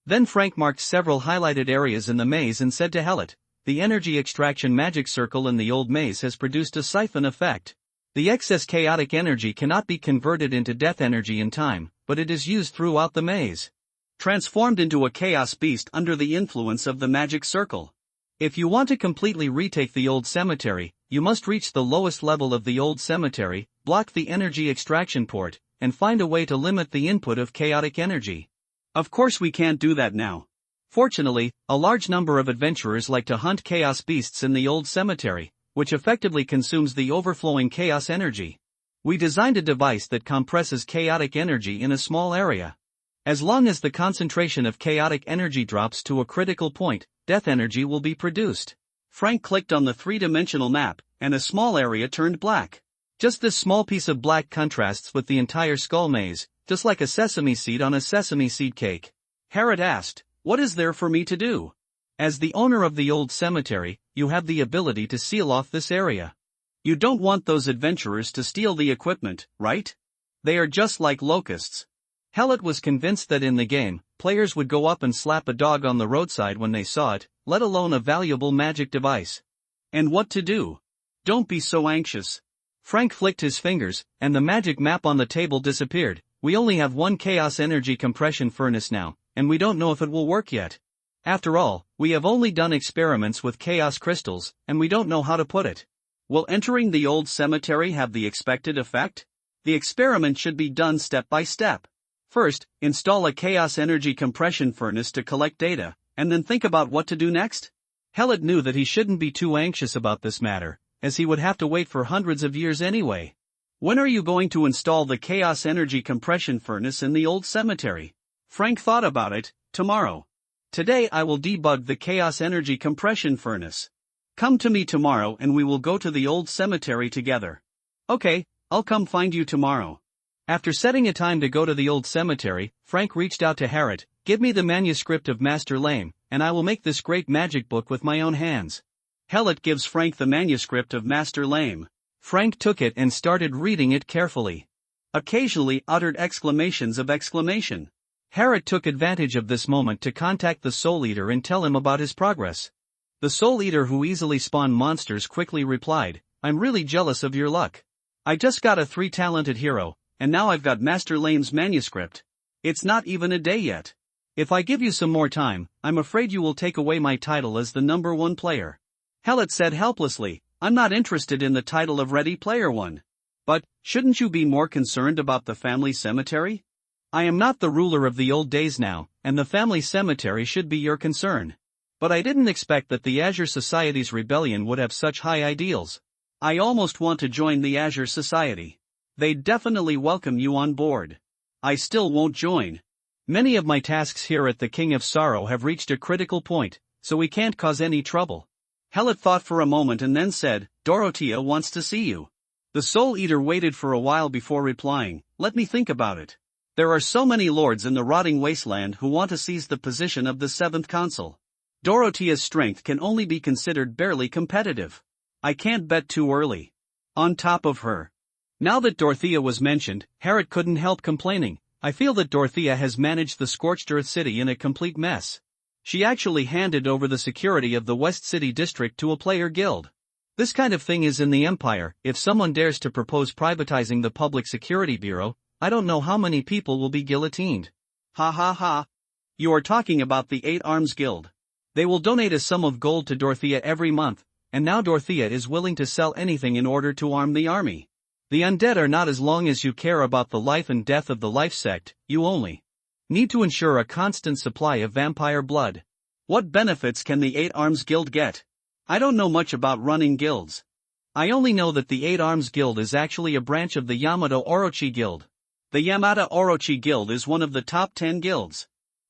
Then Frank marked several highlighted areas in the maze and said to Hallett, "The energy extraction magic circle in the old maze has produced a siphon effect. The excess chaotic energy cannot be converted into death energy in time, but it is used throughout the maze, transformed into a chaos beast under the influence of the magic circle. If you want to completely retake the old cemetery, you must reach the lowest level of the old cemetery, block the energy extraction port, and find a way to limit the input of chaotic energy. Of course we can't do that now. Fortunately, a large number of adventurers like to hunt chaos beasts in the old cemetery, which effectively consumes the overflowing chaos energy. We designed a device that compresses chaotic energy in a small area. As long as the concentration of chaotic energy drops to a critical point, death energy will be produced." Frank clicked on the 3-dimensional map, and a small area turned black. Just this small piece of black contrasts with the entire skull maze, just like a sesame seed on a sesame seed cake. Hallett asked, "What is there for me to do?" "As the owner of the old cemetery, you have the ability to seal off this area. You don't want those adventurers to steal the equipment, right? They are just like locusts." Hallett was convinced that in the game, players would go up and slap a dog on the roadside when they saw it, let alone a valuable magic device. "And what to do? Don't be so anxious." Frank flicked his fingers, and the magic map on the table disappeared. "We only have one chaos energy compression furnace now, and we don't know if it will work yet. After all, we have only done experiments with chaos crystals, and we don't know how to put it. Will entering the old cemetery have the expected effect? The experiment should be done step by step. First, install a chaos energy compression furnace to collect data, and then think about what to do next." Hallett knew that he shouldn't be too anxious about this matter, as he would have to wait for hundreds of years anyway. "When are you going to install the chaos energy compression furnace in the old cemetery?" Frank thought about it. "Tomorrow. Today I will debug the chaos energy compression furnace. Come to me tomorrow and we will go to the old cemetery together." "Okay, I'll come find you tomorrow." After setting a time to go to the old cemetery, Frank reached out to Hallett, "Give me the manuscript of Master Lame, and I will make this great magic book with my own hands." Hallett gives Frank the manuscript of Master Lame. Frank took it and started reading it carefully. occasionally uttered exclamations of exclamation. Harriet took advantage of this moment to contact the Soul Eater and tell him about his progress. The Soul Eater, who easily spawned monsters, quickly replied, "I'm really jealous of your luck. I just got a 3-talented hero, and now I've got Master Lame's manuscript. It's not even a day yet. If I give you some more time, I'm afraid you will take away my title as the #1 player." Hellet said helplessly, "I'm not interested in the title of Ready Player One. But, shouldn't you be more concerned about the family cemetery? I am not the ruler of the old days now, and the family cemetery should be your concern. But I didn't expect that the Azure Society's rebellion would have such high ideals. I almost want to join the Azure Society. They'd definitely welcome you on board. I still won't join. Many of my tasks here at the King of Sorrow have reached a critical point, so we can't cause any trouble." Hellet thought for a moment and then said, "Dorothea wants to see you." The Soul Eater waited for a while before replying, "Let me think about it. There are so many lords in the rotting wasteland who want to seize the position of the 7th consul. Dorothea's strength can only be considered barely competitive. I can't bet too early. On top of her." Now that Dorothea was mentioned, Harriet couldn't help complaining, "I feel that Dorothea has managed the Scorched Earth City in a complete mess. She actually handed over the security of the West City District to a player guild. This kind of thing is in the Empire. If someone dares to propose privatizing the Public Security Bureau, I don't know how many people will be guillotined." "Ha ha ha. You are talking about the 8 Arms Guild. They will donate a sum of gold to Dorothea every month, and now Dorothea is willing to sell anything in order to arm the army. The undead are not as long as you care about the life and death of the life sect, you only need to ensure a constant supply of vampire blood. What benefits can the 8 Arms Guild get? I don't know much about running guilds. I only know that the 8 Arms Guild is actually a branch of the Yamato Orochi Guild. The Yamato Orochi Guild is one of the top 10 guilds.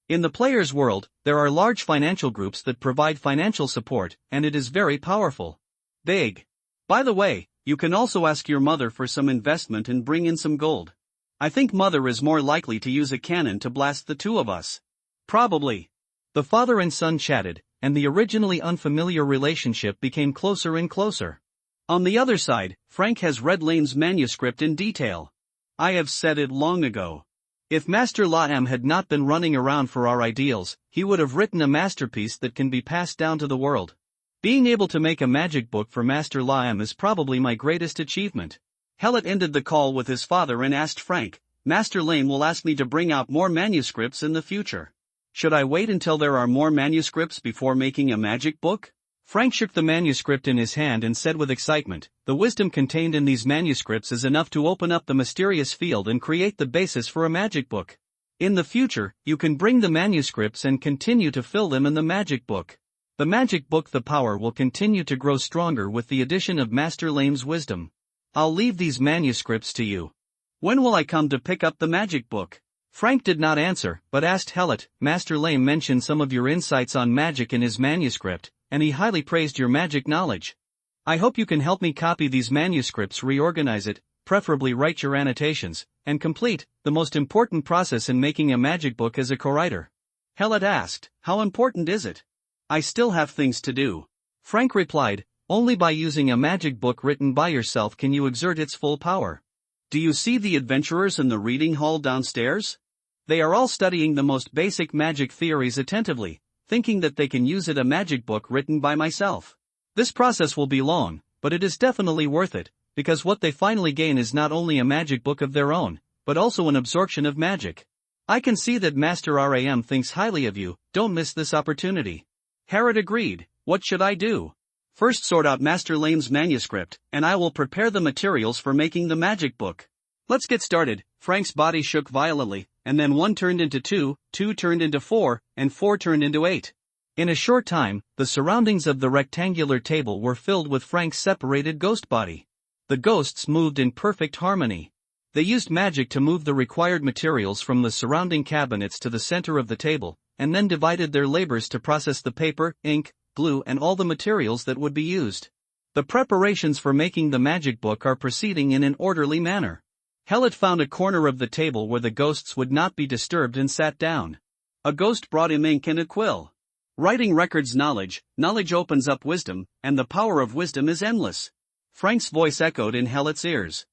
In the player's world, there are large financial groups that provide financial support, and it is very powerful. Big. By the way, you can also ask your mother for some investment and bring in some gold. I think mother is more likely to use a cannon to blast the 2 of us. Probably." The father and son chatted, and the originally unfamiliar relationship became closer and closer. On the other side, Frank has read Lane's manuscript in detail. "I have said it long ago. If Master Laam had not been running around for our ideals, he would have written a masterpiece that can be passed down to the world. Being able to make a magic book for Master Laam is probably my greatest achievement." Hellet ended the call with his father and asked Frank, "Master Lame will ask me to bring out more manuscripts in the future. Should I wait until there are more manuscripts before making a magic book?" Frank shook the manuscript in his hand and said with excitement, "The wisdom contained in these manuscripts is enough to open up the mysterious field and create the basis for a magic book. In the future, you can bring the manuscripts and continue to fill them in the magic book. The magic book, the power will continue to grow stronger with the addition of Master Lame's wisdom. I'll leave these manuscripts to you. When will I come to pick up the magic book?" Frank did not answer, but asked Hellet, "Master Lame mentioned some of your insights on magic in his manuscript, and he highly praised your magic knowledge. I hope you can help me copy these manuscripts, reorganize it, preferably write your annotations, and complete the most important process in making a magic book as a co-writer." Hellet asked, "How important is it?" "I still have things to do." Frank replied, "Only by using a magic book written by yourself can you exert its full power. Do you see the adventurers in the reading hall downstairs? They are all studying the most basic magic theories attentively, thinking that they can use a magic book written by myself. This process will be long, but it is definitely worth it, because what they finally gain is not only a magic book of their own, but also an absorption of magic. I can see that Master Ram thinks highly of you. Don't miss this opportunity." Harriet agreed. "What should I do?" "First sort out Master Lame's manuscript, and I will prepare the materials for making the magic book. Let's get started." Frank's body shook violently, and then 1 turned into 2, 2 turned into 4, and 4 turned into 8. In a short time, the surroundings of the rectangular table were filled with Frank's separated ghost body. The ghosts moved in perfect harmony. They used magic to move the required materials from the surrounding cabinets to the center of the table, and then divided their labors to process the paper, ink, glue, and all the materials that would be used. The preparations for making the magic book are proceeding in an orderly manner. Hellet found a corner of the table where the ghosts would not be disturbed and sat down. A ghost brought him ink and a quill. Writing records knowledge, knowledge opens up wisdom, and the power of wisdom is endless. Frank's voice echoed in Hellet's ears.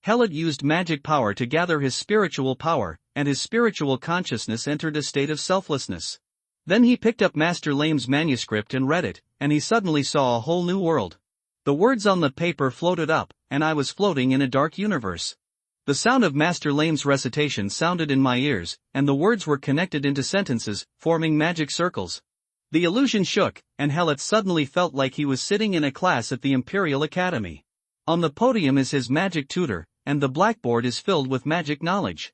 Helot used magic power to gather his spiritual power, and his spiritual consciousness entered a state of selflessness. Then he picked up Master Lame's manuscript and read it, and he suddenly saw a whole new world. The words on the paper floated up, and I was floating in a dark universe. The sound of Master Lame's recitation sounded in my ears, and the words were connected into sentences, forming magic circles. The illusion shook, and Helot suddenly felt like he was sitting in a class at the Imperial Academy. On the podium is his magic tutor, and the blackboard is filled with magic knowledge.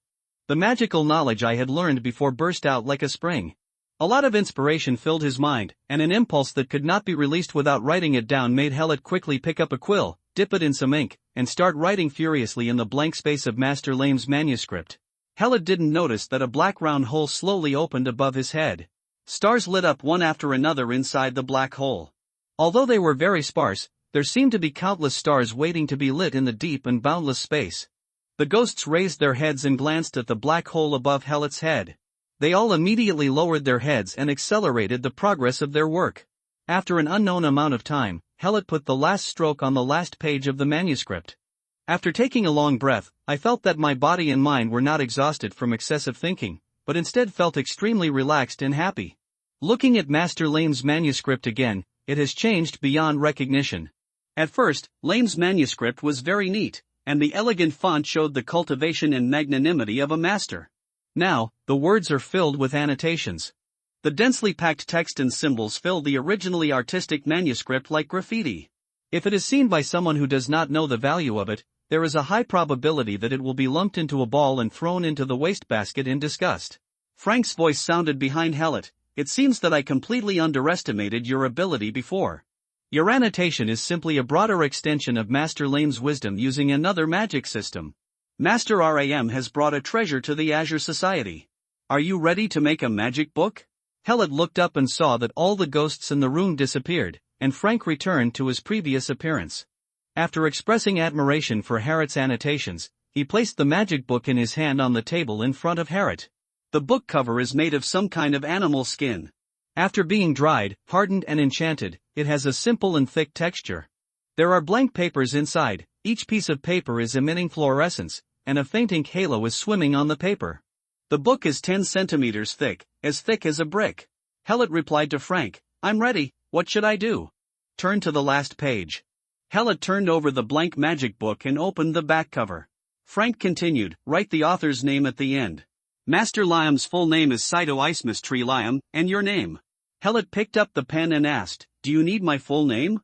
The magical knowledge I had learned before burst out like a spring. A lot of inspiration filled his mind, and an impulse that could not be released without writing it down made Helot quickly pick up a quill, dip it in some ink, and start writing furiously in the blank space of Master Lame's manuscript. Helot didn't notice that a black round hole slowly opened above his head. Stars lit up one after another inside the black hole. Although they were very sparse, there seemed to be countless stars waiting to be lit in the deep and boundless space. The ghosts raised their heads and glanced at the black hole above Helot's head. They all immediately lowered their heads and accelerated the progress of their work. After an unknown amount of time, Helot put the last stroke on the last page of the manuscript. After taking a long breath, I felt that my body and mind were not exhausted from excessive thinking, but instead felt extremely relaxed and happy. Looking at Master Lame's manuscript again, it has changed beyond recognition. At first, Lame's manuscript was very neat, and the elegant font showed the cultivation and magnanimity of a master. Now, the words are filled with annotations. The densely packed text and symbols fill the originally artistic manuscript like graffiti. If it is seen by someone who does not know the value of it, there is a high probability that it will be lumped into a ball and thrown into the wastebasket in disgust. Frank's voice sounded behind Helot. It seems that I completely underestimated your ability before. Your annotation is simply a broader extension of Master Lame's wisdom using another magic system. Master Ram has brought a treasure to the Azure Society. Are you ready to make a magic book? Helot looked up and saw that all the ghosts in the room disappeared, and Frank returned to his previous appearance. After expressing admiration for Harriot's annotations, he placed the magic book in his hand on the table in front of Harriot. The book cover is made of some kind of animal skin. After being dried, hardened and enchanted, it has a simple and thick texture. There are blank papers inside, each piece of paper is emitting fluorescence, and a faint ink halo is swimming on the paper. The book is 10 centimeters thick as a brick. Helot replied to Frank, I'm ready, what should I do? Turn to the last page. Helot turned over the blank magic book and opened the back cover. Frank continued, write the author's name at the end. Master Liam's full name is Saito Ismas Tree Liam, and your name? Helot picked up the pen and asked, do you need my full name?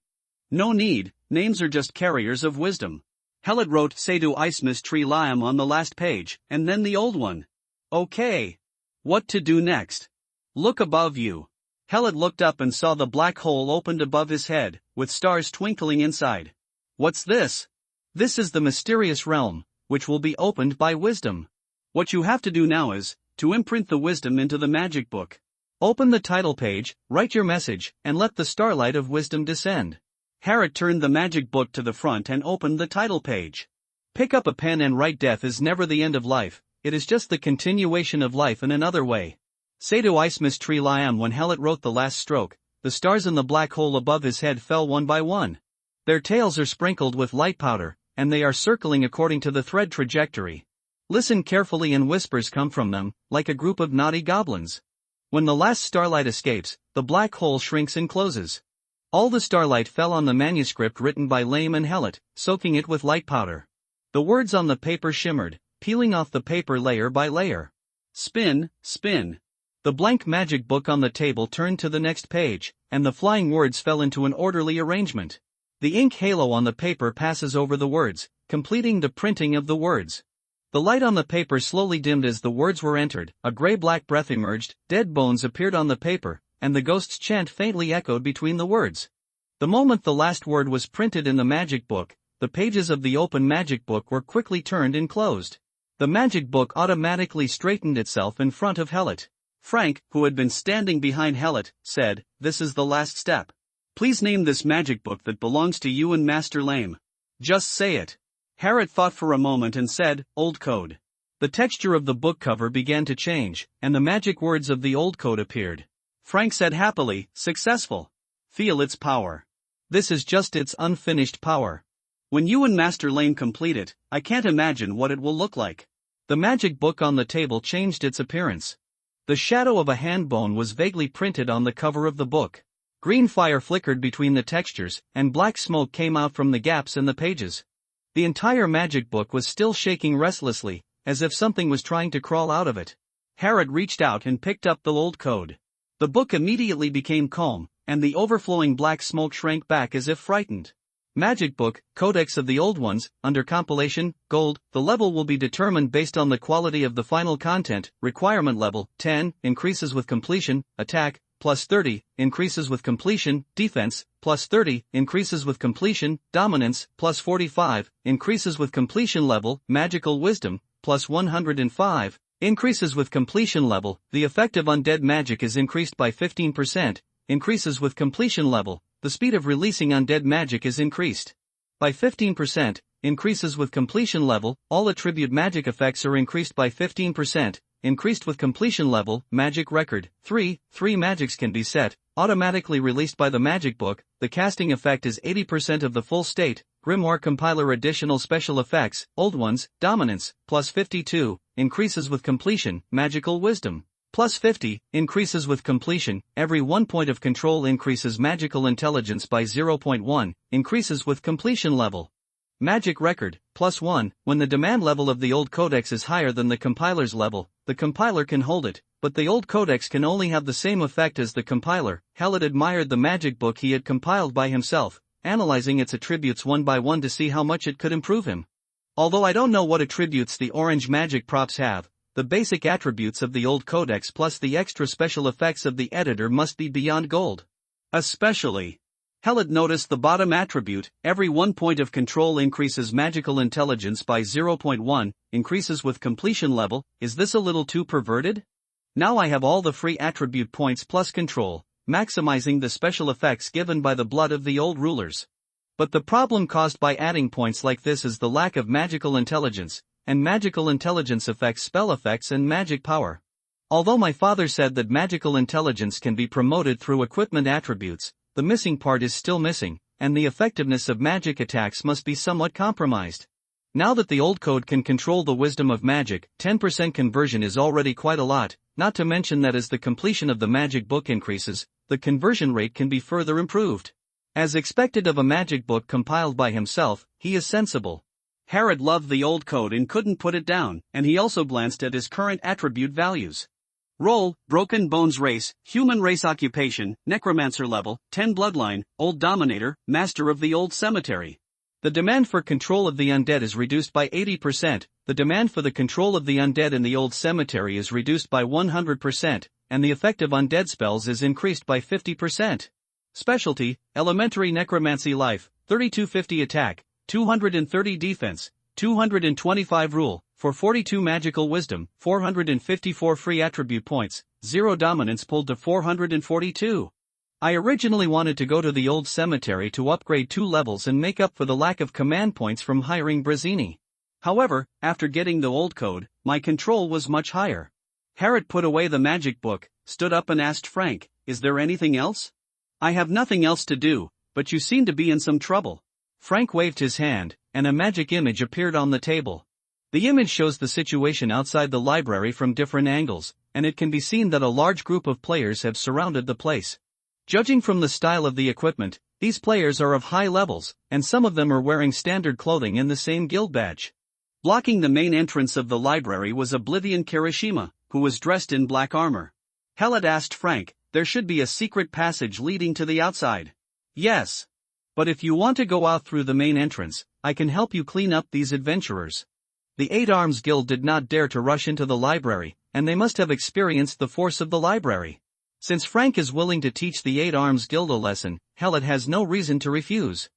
No need, names are just carriers of wisdom. Helot wrote Saito Ismas Tree Liam on the last page, and then the old one. Okay. What to do next? Look above you. Helot looked up and saw the black hole opened above his head, with stars twinkling inside. What's this? This is the mysterious realm, which will be opened by wisdom. What you have to do now is, to imprint the wisdom into the magic book. Open the title page, write your message, and let the starlight of wisdom descend. Harriot turned the magic book to the front and opened the title page. Pick up a pen and write death is never the end of life, it is just the continuation of life in another way. Saito Ismas Tree Liam. When Helot wrote the last stroke, the stars in the black hole above his head fell one by one. Their tails are sprinkled with light powder, and they are circling according to the thread trajectory. Listen carefully and whispers come from them, like a group of naughty goblins. When the last starlight escapes, the black hole shrinks and closes. All the starlight fell on the manuscript written by Lame and Helot, soaking it with light powder. The words on the paper shimmered, peeling off the paper layer by layer. Spin, spin. The blank magic book on the table turned to the next page, and the flying words fell into an orderly arrangement. The ink halo on the paper passes over the words, completing the printing of the words. The light on the paper slowly dimmed as the words were entered, a gray-black breath emerged, dead bones appeared on the paper, and the ghost's chant faintly echoed between the words. The moment the last word was printed in the magic book, the pages of the open magic book were quickly turned and closed. The magic book automatically straightened itself in front of Helot. Frank, who had been standing behind Helot, said, this is the last step. Please name this magic book that belongs to you and Master Lame. Just say it. Harriot thought for a moment and said, Old Code. The texture of the book cover began to change, and the magic words of the old code appeared. Frank said happily, successful. Feel its power. This is just its unfinished power. When you and Master Lane complete it, I can't imagine what it will look like. The magic book on the table changed its appearance. The shadow of a hand bone was vaguely printed on the cover of the book. Green fire flickered between the textures, and black smoke came out from the gaps in the pages. The entire magic book was still shaking restlessly, as if something was trying to crawl out of it. Harrod reached out and picked up the old code. The book immediately became calm, and the overflowing black smoke shrank back as if frightened. Magic Book, Codex of the Old Ones, under compilation, Gold. The level will be determined based on the quality of the final content. Requirement level, 10, increases with completion. Attack, plus 30, increases with completion. Defense, plus 30, increases with completion. Dominance, plus 45, increases with completion level. Magical Wisdom, plus 105, increases with completion level. The effect of undead magic is increased by 15%, increases with completion level. The speed of releasing undead magic is increased by 15%, increases with completion level. All attribute magic effects are increased by 15%, increased with completion level. Magic record, 3 magics can be set, automatically released by the magic book. The casting effect is 80% of the full state. Grimoire compiler additional special effects, Old Ones, Dominance, plus 52, increases with completion. Magical Wisdom, plus 50, increases with completion. Every 1 point of control increases magical intelligence by 0.1, increases with completion level. Magic record, plus 1, when the demand level of the old codex is higher than the compiler's level, the compiler can hold it, but the old codex can only have the same effect as the compiler. Hallett admired the magic book he had compiled by himself, analyzing its attributes one by one to see how much it could improve him. Although I don't know what attributes the orange magic props have, the basic attributes of the old codex plus the extra special effects of the editor must be beyond gold. Especially, Hallett noticed the bottom attribute, every 1 point of control increases magical intelligence by 0.1, increases with completion level. Is this a little too perverted? Now I have all the free attribute points plus control, maximizing the special effects given by the blood of the old rulers. But the problem caused by adding points like this is the lack of magical intelligence, and magical intelligence affects spell effects and magic power. Although my father said that magical intelligence can be promoted through equipment attributes, the missing part is still missing, and the effectiveness of magic attacks must be somewhat compromised. Now that the old code can control the wisdom of magic, 10% conversion is already quite a lot, not to mention that as the completion of the magic book increases, the conversion rate can be further improved. As expected of a magic book compiled by himself, he is sensible. Harrod loved the old code and couldn't put it down, and he also glanced at his current attribute values. Role, Broken Bones race, human race occupation, Necromancer level, 10 bloodline, Old Dominator, Master of the Old Cemetery. The demand for control of the undead is reduced by 80%, the demand for the control of the undead in the Old Cemetery is reduced by 100%, and the effect of undead spells is increased by 50%. Specialty, Elementary Necromancy Life, 3250 attack, 230 defense, 225 rule, for 42 magical wisdom, 454 free attribute points, 0 dominance pulled to 442. I originally wanted to go to the old cemetery to upgrade 2 levels and make up for the lack of command points from hiring Brazzini. However, after getting the old code, my control was much higher. Harrod put away the magic book, stood up and asked Frank, "Is there anything else?" "I have nothing else to do, but you seem to be in some trouble." Frank waved his hand, and a magic image appeared on the table. The image shows the situation outside the library from different angles, and it can be seen that a large group of players have surrounded the place. Judging from the style of the equipment, these players are of high levels, and some of them are wearing standard clothing in the same guild badge. Blocking the main entrance of the library was Oblivion Kirishima, who was dressed in black armor. Hallett asked Frank, "There should be a secret passage leading to the outside." "Yes. But if you want to go out through the main entrance, I can help you clean up these adventurers." The Eight Arms Guild did not dare to rush into the library, and they must have experienced the force of the library. Since Frank is willing to teach the Eight Arms Guild a lesson, Hallett has no reason to refuse.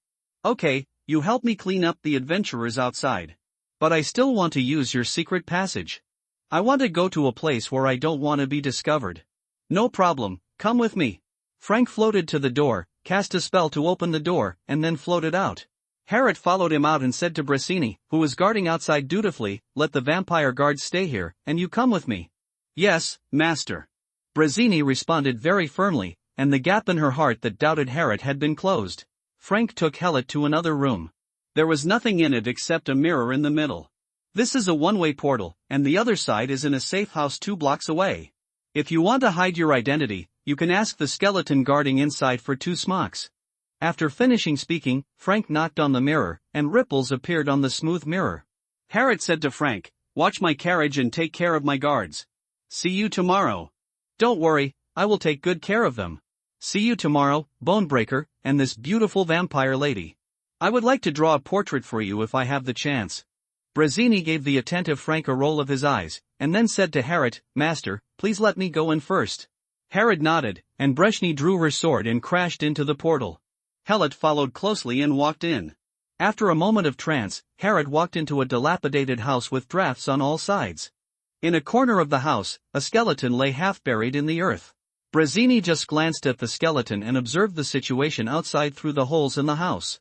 "Okay, you help me clean up the adventurers outside. But I still want to use your secret passage. I want to go to a place where I don't want to be discovered." "No problem, come with me." Frank floated to the door, cast a spell to open the door, and then floated out. Harrod followed him out and said to Brazzini, who was guarding outside dutifully, "Let the vampire guards stay here, and you come with me." "Yes, master." Brazzini responded very firmly, and the gap in her heart that doubted Harrod had been closed. Frank took Hallett to another room. There was nothing in it except a mirror in the middle. This is a one-way portal, and the other side is in a safe house 2 blocks away. If you want to hide your identity, you can ask the skeleton guarding inside for 2 smocks. After finishing speaking, Frank knocked on the mirror, and ripples appeared on the smooth mirror. Harriet said to Frank, "Watch my carriage and take care of my guards. See you tomorrow." "Don't worry, I will take good care of them. See you tomorrow, Bonebreaker, and this beautiful vampire lady. I would like to draw a portrait for you if I have the chance." Brazzini gave the attentive Frank a roll of his eyes, and then said to Harriet, "Master, please let me go in first." Harriet nodded, and Breshny drew her sword and crashed into the portal. Hellet followed closely and walked in. After a moment of trance, Harriet walked into a dilapidated house with drafts on all sides. In a corner of the house, a skeleton lay half buried in the earth. Brazzini just glanced at the skeleton and observed the situation outside through the holes in the house.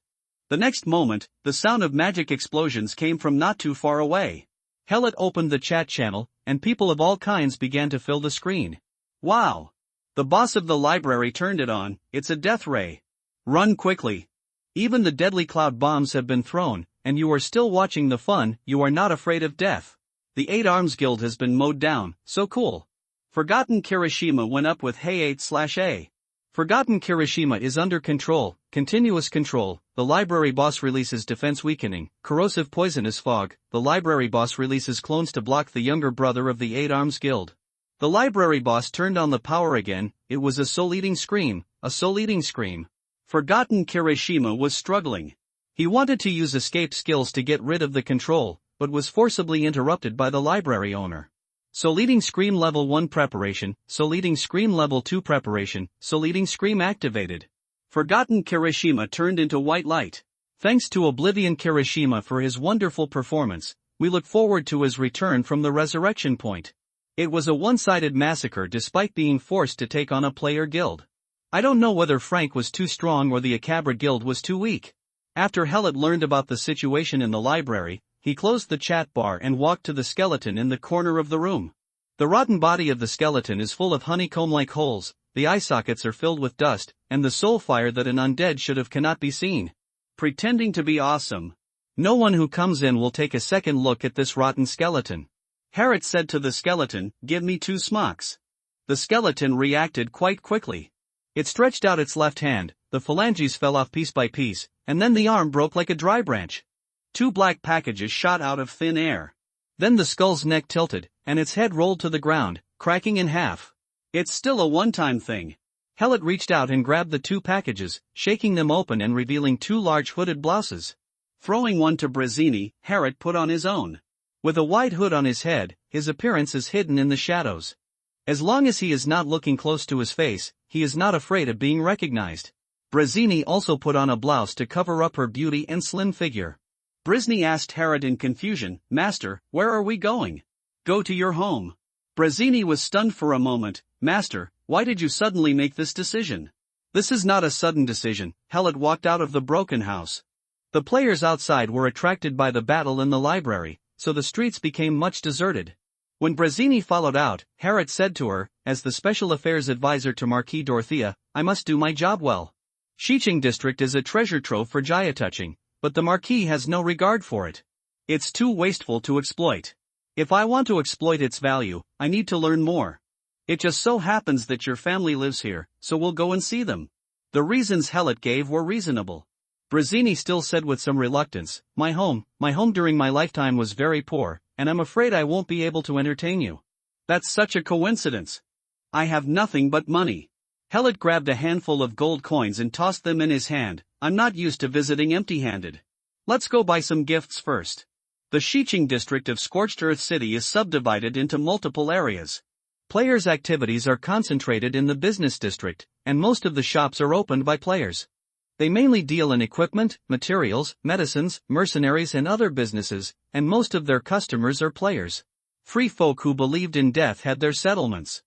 The next moment, the sound of magic explosions came from not too far away. Hellet opened the chat channel, and people of all kinds began to fill the screen. "Wow! The boss of the library turned it on, it's a death ray. Run quickly. Even the deadly cloud bombs have been thrown, and you are still watching the fun, you are not afraid of death. The 8 Arms Guild has been mowed down, so cool. Forgotten Kirishima went up with Hey 8/A. Forgotten Kirishima is under control, continuous control, the library boss releases defense weakening, corrosive poisonous fog, the library boss releases clones to block the younger brother of the 8 Arms Guild. The library boss turned on the power again, it was a soul-eating scream, a soul-eating scream. Forgotten Kirishima was struggling. He wanted to use escape skills to get rid of the control, but was forcibly interrupted by the library owner. Soul-eating scream level 1 preparation, soul-eating scream level 2 preparation, soul-eating scream activated. Forgotten Kirishima turned into white light. Thanks to Oblivion Kirishima for his wonderful performance, we look forward to his return from the resurrection point. It was a one-sided massacre despite being forced to take on a player guild. I don't know whether Frank was too strong or the Akabra guild was too weak. After Hellet learned about the situation in the library, he closed the chat bar and walked to the skeleton in the corner of the room. The rotten body of the skeleton is full of honeycomb-like holes, the eye sockets are filled with dust, and the soul fire that an undead should have cannot be seen. Pretending to be awesome. No one who comes in will take a second look at this rotten skeleton. Harriet said to the skeleton, "Give me 2 smocks." The skeleton reacted quite quickly. It stretched out its left hand, the phalanges fell off piece by piece, and then the arm broke like a dry branch. 2 black packages shot out of thin air. Then the skull's neck tilted, and its head rolled to the ground, cracking in half. It's still a one-time thing. Hellet reached out and grabbed the 2 packages, shaking them open and revealing 2 large hooded blouses. Throwing one to Brazzini, Harriet put on his own. With a wide hood on his head, his appearance is hidden in the shadows. As long as he is not looking close to his face, he is not afraid of being recognized. Brazzini also put on a blouse to cover up her beauty and slim figure. Brazzini asked Harriet in confusion, "Master, where are we going?" "Go to your home." Brazzini was stunned for a moment. "Master, why did you suddenly make this decision?" "This is not a sudden decision." Hellet walked out of the broken house. The players outside were attracted by the battle in the library, so the streets became much deserted. When Brazzini followed out, Harriet said to her, as the special affairs advisor to Marquis Dorothea, "I must do my job well. Xiqing district is a treasure trove for Jaya touching, but the Marquis has no regard for it. It's too wasteful to exploit. If I want to exploit its value, I need to learn more. It just so happens that your family lives here, so we'll go and see them." The reasons Hellet gave were reasonable. Brazzini still said with some reluctance, my home during my lifetime was very poor, and I'm afraid I won't be able to entertain you." "That's such a coincidence. I have nothing but money." Hellet grabbed a handful of gold coins and tossed them in his hand. "I'm not used to visiting empty-handed. Let's go buy some gifts first." The Xiqing district of Scorched Earth City is subdivided into multiple areas. Players' activities are concentrated in the business district, and most of the shops are opened by players. They mainly deal in equipment, materials, medicines, mercenaries and other businesses, and most of their customers are players. Free folk who believed in death had their settlements.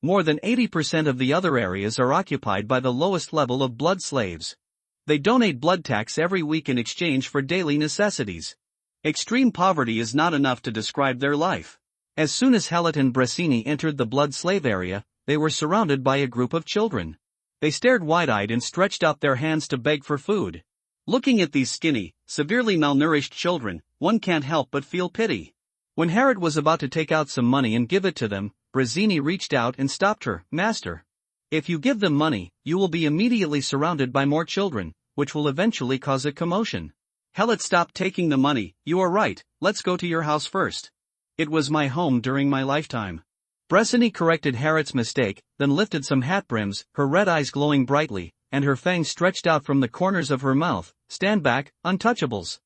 More than 80% of the other areas are occupied by the lowest level of blood slaves. They donate blood tax every week in exchange for daily necessities. Extreme poverty is not enough to describe their life. As soon as Hellet and Brazzini entered the blood slave area, they were surrounded by a group of children. They stared wide-eyed and stretched out their hands to beg for food. Looking at these skinny, severely malnourished children, one can't help but feel pity. When Harriet was about to take out some money and give it to them, Brazzini reached out and stopped her. Master, if you give them money, you will be immediately surrounded by more children, which will eventually cause a commotion. Harriet stopped taking the money. You are right, let's go to your house first. It was my home during my lifetime. Brazzini corrected Harriet's mistake, then lifted some hat brims, her red eyes glowing brightly, and her fangs stretched out from the corners of her mouth. Stand back, untouchables.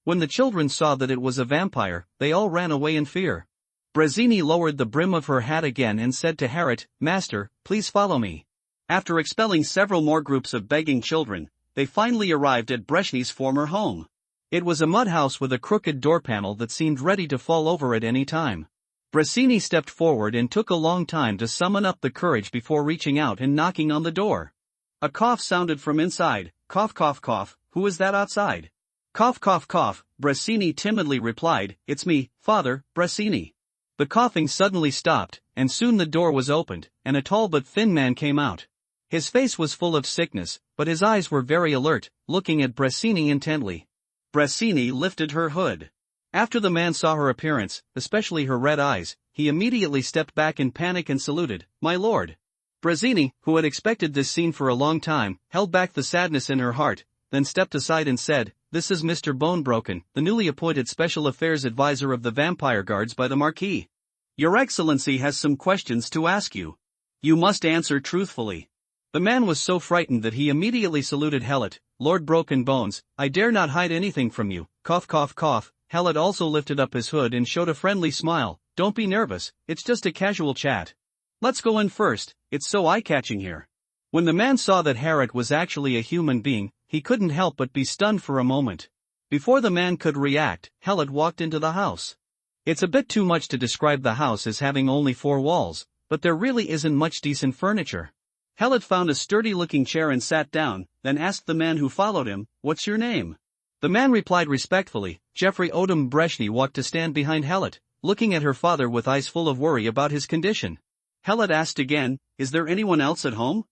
When the children saw that it was a vampire, they all ran away in fear. Brazzini lowered the brim of her hat again and said to Harriet, Master, please follow me. After expelling several more groups of begging children, they finally arrived at Brazzini's former home. It was a mud house with a crooked door panel that seemed ready to fall over at any time. Brazzini stepped forward and took a long time to summon up the courage before reaching out and knocking on the door. A cough sounded from inside. Cough cough cough, who is that outside? Cough cough cough, Brazzini timidly replied, it's me, Father, Brazzini. The coughing suddenly stopped, and soon the door was opened, and a tall but thin man came out. His face was full of sickness, but his eyes were very alert, looking at Brazzini intently. Brazzini lifted her hood. After the man saw her appearance, especially her red eyes, he immediately stepped back in panic and saluted, my lord. Brazzini, who had expected this scene for a long time, held back the sadness in her heart, then stepped aside and said, this is Mr. Bonebroken, the newly appointed Special Affairs Advisor of the Vampire Guards by the Marquis. Your Excellency has some questions to ask you. You must answer truthfully. The man was so frightened that he immediately saluted Harriet, Lord Broken Bones, I dare not hide anything from you, cough cough cough. Harriet also lifted up his hood and showed a friendly smile, don't be nervous, it's just a casual chat. Let's go in first, it's so eye-catching here. When the man saw that Harriet was actually a human being, he couldn't help but be stunned for a moment. Before the man could react, Harriet walked into the house. It's a bit too much to describe the house as having only 4 walls, but there really isn't much decent furniture. Harriet found a sturdy-looking chair and sat down, then asked the man who followed him, what's your name? The man replied respectfully. Geoffrey Odom Brazzini walked to stand behind Harriet, looking at her father with eyes full of worry about his condition. Harriet asked again, is there anyone else at home?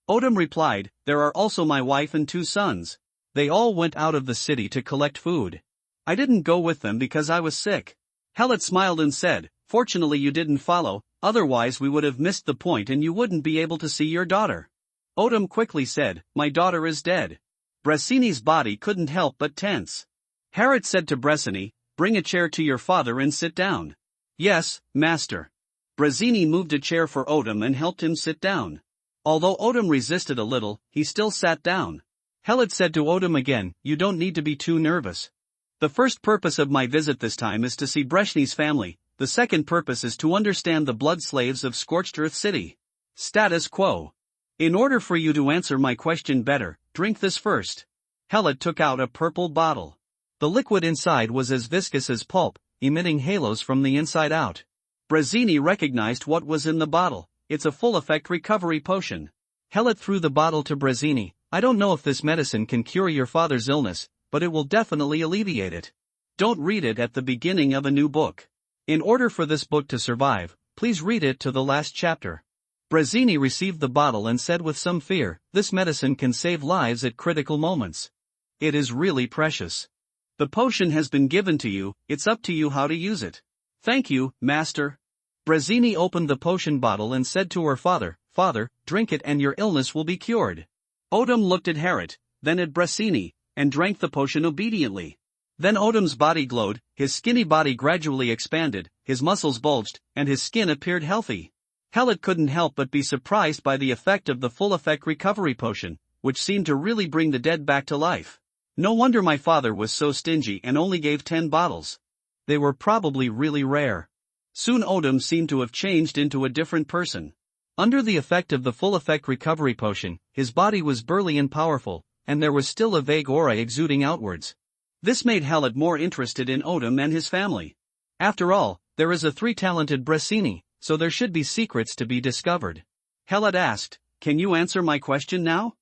Odom replied, there are also my wife and 2 sons. They all went out of the city to collect food. I didn't go with them because I was sick. Harriet smiled and said, fortunately you didn't follow, otherwise we would have missed the point and you wouldn't be able to see your daughter. Odom quickly said, my daughter is dead. Brazzini's body couldn't help but tense. Harriet said to Brazzini, bring a chair to your father and sit down. Yes, master. Brazzini moved a chair for Odom and helped him sit down. Although Odom resisted a little, he still sat down. Harriet said to Odom again, you don't need to be too nervous. The first purpose of my visit this time is to see Brazzini's family, the second purpose is to understand the blood slaves of Scorched Earth City. Status quo. In order for you to answer my question better, drink this first. Harriet took out a purple bottle. The liquid inside was as viscous as pulp, emitting halos from the inside out. Brazzini recognized what was in the bottle. It's a full-effect recovery potion. Harriet threw the bottle to Brazzini. I don't know if this medicine can cure your father's illness, but it will definitely alleviate it. Don't read it at the beginning of a new book. In order for this book to survive, please read it to the last chapter. Brazzini received the bottle and said with some fear, this medicine can save lives at critical moments. It is really precious. The potion has been given to you, it's up to you how to use it. Thank you, master. Brazzini opened the potion bottle and said to her father, Father, drink it and your illness will be cured. Odom looked at Harriet, then at Brazzini, and drank the potion obediently. Then Odom's body glowed, his skinny body gradually expanded, his muscles bulged, and his skin appeared healthy. Harriet couldn't help but be surprised by the effect of the full-effect recovery potion, which seemed to really bring the dead back to life. No wonder my father was so stingy and only gave 10 bottles. They were probably really rare. Soon Odom seemed to have changed into a different person. Under the effect of the full-effect recovery potion, his body was burly and powerful, and there was still a vague aura exuding outwards. This made Harriet more interested in Odom and his family. After all, there is a 3-talented Brazzini, so there should be secrets to be discovered. Harriet asked, can you answer my question now?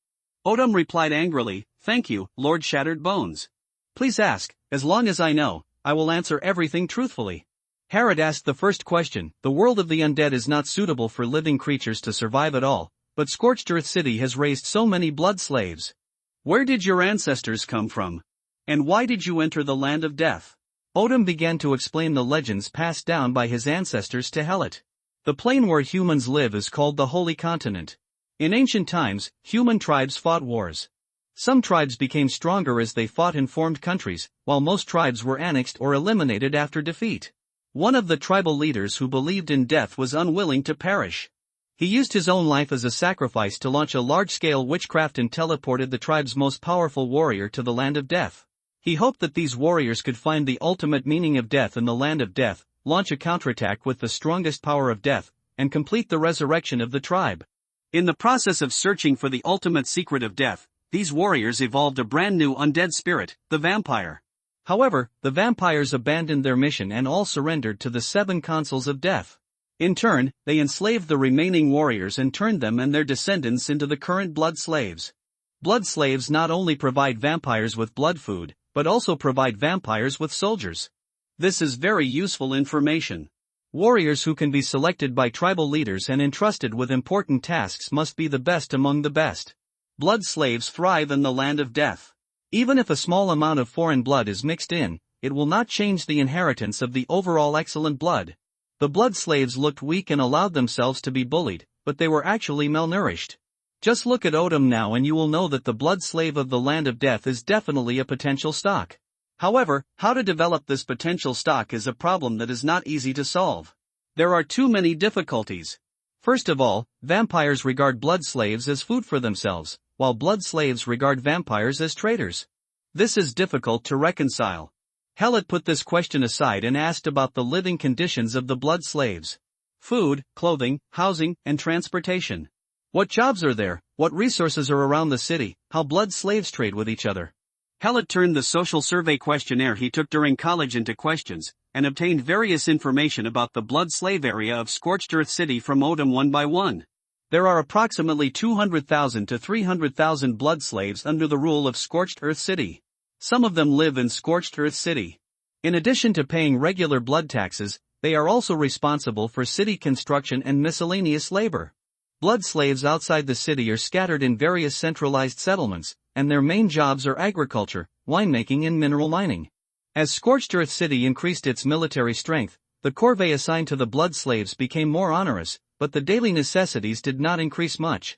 Odom replied angrily, thank you, Lord Shattered Bones. Please ask, as long as I know, I will answer everything truthfully. Harriet asked the first question, the world of the undead is not suitable for living creatures to survive at all, but Scorched Earth City has raised so many blood slaves. Where did your ancestors come from? And why did you enter the land of death? Odin began to explain the legends passed down by his ancestors to Helot. The plane where humans live is called the Holy Continent. In ancient times, human tribes fought wars. Some tribes became stronger as they fought and formed countries, while most tribes were annexed or eliminated after defeat. One of the tribal leaders who believed in death was unwilling to perish. He used his own life as a sacrifice to launch a large-scale witchcraft and teleported the tribe's most powerful warrior to the land of death. He hoped that these warriors could find the ultimate meaning of death in the land of death, launch a counterattack with the strongest power of death, and complete the resurrection of the tribe. In the process of searching for the ultimate secret of death, these warriors evolved a brand new undead spirit, the vampire. However, the vampires abandoned their mission and all surrendered to the 7 consuls of death. In turn, they enslaved the remaining warriors and turned them and their descendants into the current blood slaves. Blood slaves not only provide vampires with blood food, but also provide vampires with soldiers. This is very useful information. Warriors who can be selected by tribal leaders and entrusted with important tasks must be the best among the best. Blood slaves thrive in the land of death. Even if a small amount of foreign blood is mixed in, it will not change the inheritance of the overall excellent blood. The blood slaves looked weak and allowed themselves to be bullied, but they were actually malnourished. Just look at Odin now and you will know that the blood slave of the land of death is definitely a potential stock. However, how to develop this potential stock is a problem that is not easy to solve. There are too many difficulties. First of all, vampires regard blood slaves as food for themselves, while blood slaves regard vampires as traitors. This is difficult to reconcile. Helot put this question aside and asked about the living conditions of the blood slaves. Food, clothing, housing, and transportation. What jobs are there, what resources are around the city, how blood slaves trade with each other. Helot turned the social survey questionnaire he took during college into questions, and obtained various information about the blood slave area of Scorched Earth City from Odin one by one. There are approximately 200,000 to 300,000 blood slaves under the rule of Scorched Earth City. Some of them live in Scorched Earth City. In addition to paying regular blood taxes, they are also responsible for city construction and miscellaneous labor. Blood slaves outside the city are scattered in various centralized settlements, and their main jobs are agriculture, winemaking and mineral mining. As Scorched Earth City increased its military strength, the corvée assigned to the blood slaves became more onerous, but the daily necessities did not increase much.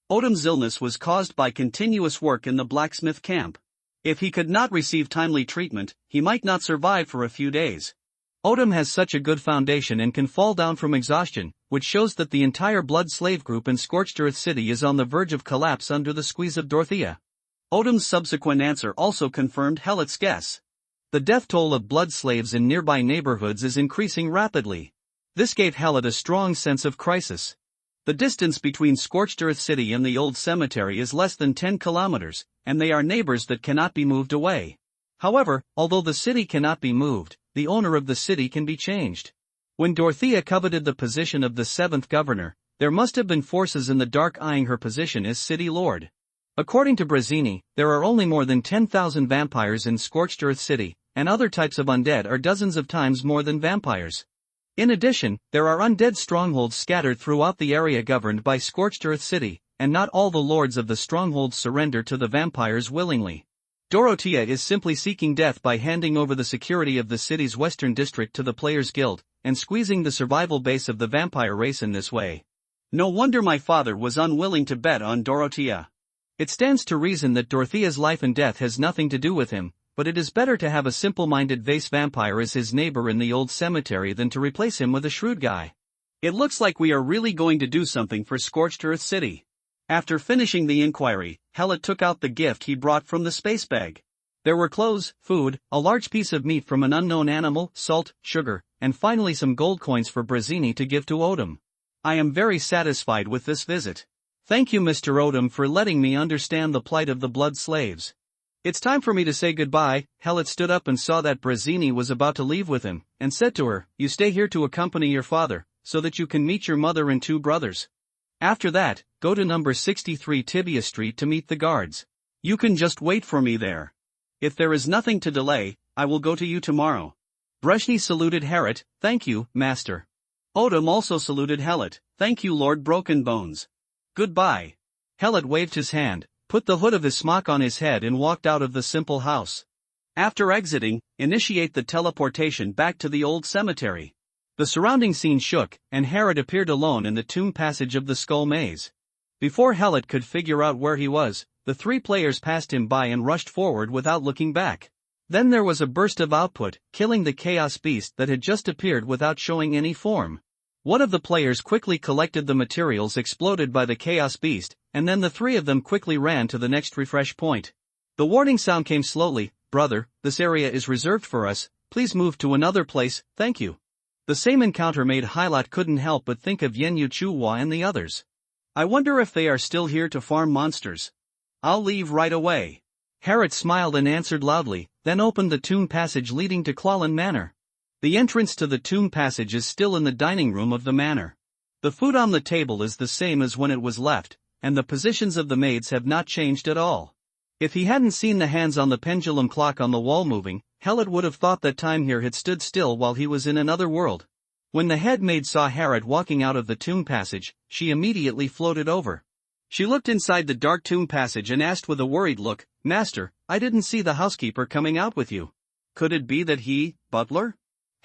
Odin's illness was caused by continuous work in the blacksmith camp. If he could not receive timely treatment, he might not survive for a few days. Odin has such a good foundation and can fall down from exhaustion, which shows that the entire blood slave group in Scorched Earth City is on the verge of collapse under the squeeze of Dorothea. Odin's subsequent answer also confirmed Helot's guess. The death toll of blood slaves in nearby neighborhoods is increasing rapidly. This gave Helot a strong sense of crisis. The distance between Scorched Earth City and the old cemetery is less than 10 kilometers, and they are neighbors that cannot be moved away. However, although the city cannot be moved, the owner of the city can be changed. When Dorothea coveted the position of the 7th governor, there must have been forces in the dark eyeing her position as city lord. According to Brazzini, there are only more than 10,000 vampires in Scorched Earth City, and other types of undead are dozens of times more than vampires. In addition, there are undead strongholds scattered throughout the area governed by Scorched Earth City, and not all the lords of the strongholds surrender to the vampires willingly. Dorothea is simply seeking death by handing over the security of the city's western district to the Players Guild, and squeezing the survival base of the vampire race in this way. No wonder my father was unwilling to bet on Dorothea. It stands to reason that Dorothea's life and death has nothing to do with him, but it is better to have a simple-minded vase vampire as his neighbor in the old cemetery than to replace him with a shrewd guy. It looks like we are really going to do something for Scorched Earth City. After finishing the inquiry, Helot took out the gift he brought from the space bag. There were clothes, food, a large piece of meat from an unknown animal, salt, sugar, and finally some gold coins for Brazzini to give to Odin. I am very satisfied with this visit. Thank you, Mr. Odin, for letting me understand the plight of the blood slaves. It's time for me to say goodbye. Helot stood up and saw that Brazzini was about to leave with him, and said to her, "You stay here to accompany your father, so that you can meet your mother and 2 brothers. After that, go to number 63 Tibia Street to meet the guards. You can just wait for me there. If there is nothing to delay, I will go to you tomorrow." Brezhny saluted Helot. "Thank you, master." Odin also saluted Helot. "Thank you, Lord Broken Bones. Goodbye." Helot waved his hand, put the hood of his smock on his head and walked out of the simple house. After exiting, initiate the teleportation back to the old cemetery. The surrounding scene shook, and Herod appeared alone in the tomb passage of the Skull Maze. Before Helot could figure out where he was, the three players passed him by and rushed forward without looking back. Then there was a burst of output, killing the Chaos Beast that had just appeared without showing any form. One of the players quickly collected the materials exploded by the Chaos Beast, and then the three of them quickly ran to the next refresh point. The warning sound came slowly, "Brother, this area is reserved for us, please move to another place, thank you." The same encounter made Hilot couldn't help but think of Yen Yu Chuhua and the others. "I wonder if they are still here to farm monsters. I'll leave right away." Herod smiled and answered loudly, then opened the tomb passage leading to Clawlin Manor. The entrance to the tomb passage is still in the dining room of the manor. The food on the table is the same as when it was left, and the positions of the maids have not changed at all. If he hadn't seen the hands on the pendulum clock on the wall moving, Helot would have thought that time here had stood still while he was in another world. When the head maid saw Herod walking out of the tomb passage, she immediately floated over. She looked inside the dark tomb passage and asked with a worried look, "Master, I didn't see the housekeeper coming out with you. Could it be that he, butler?"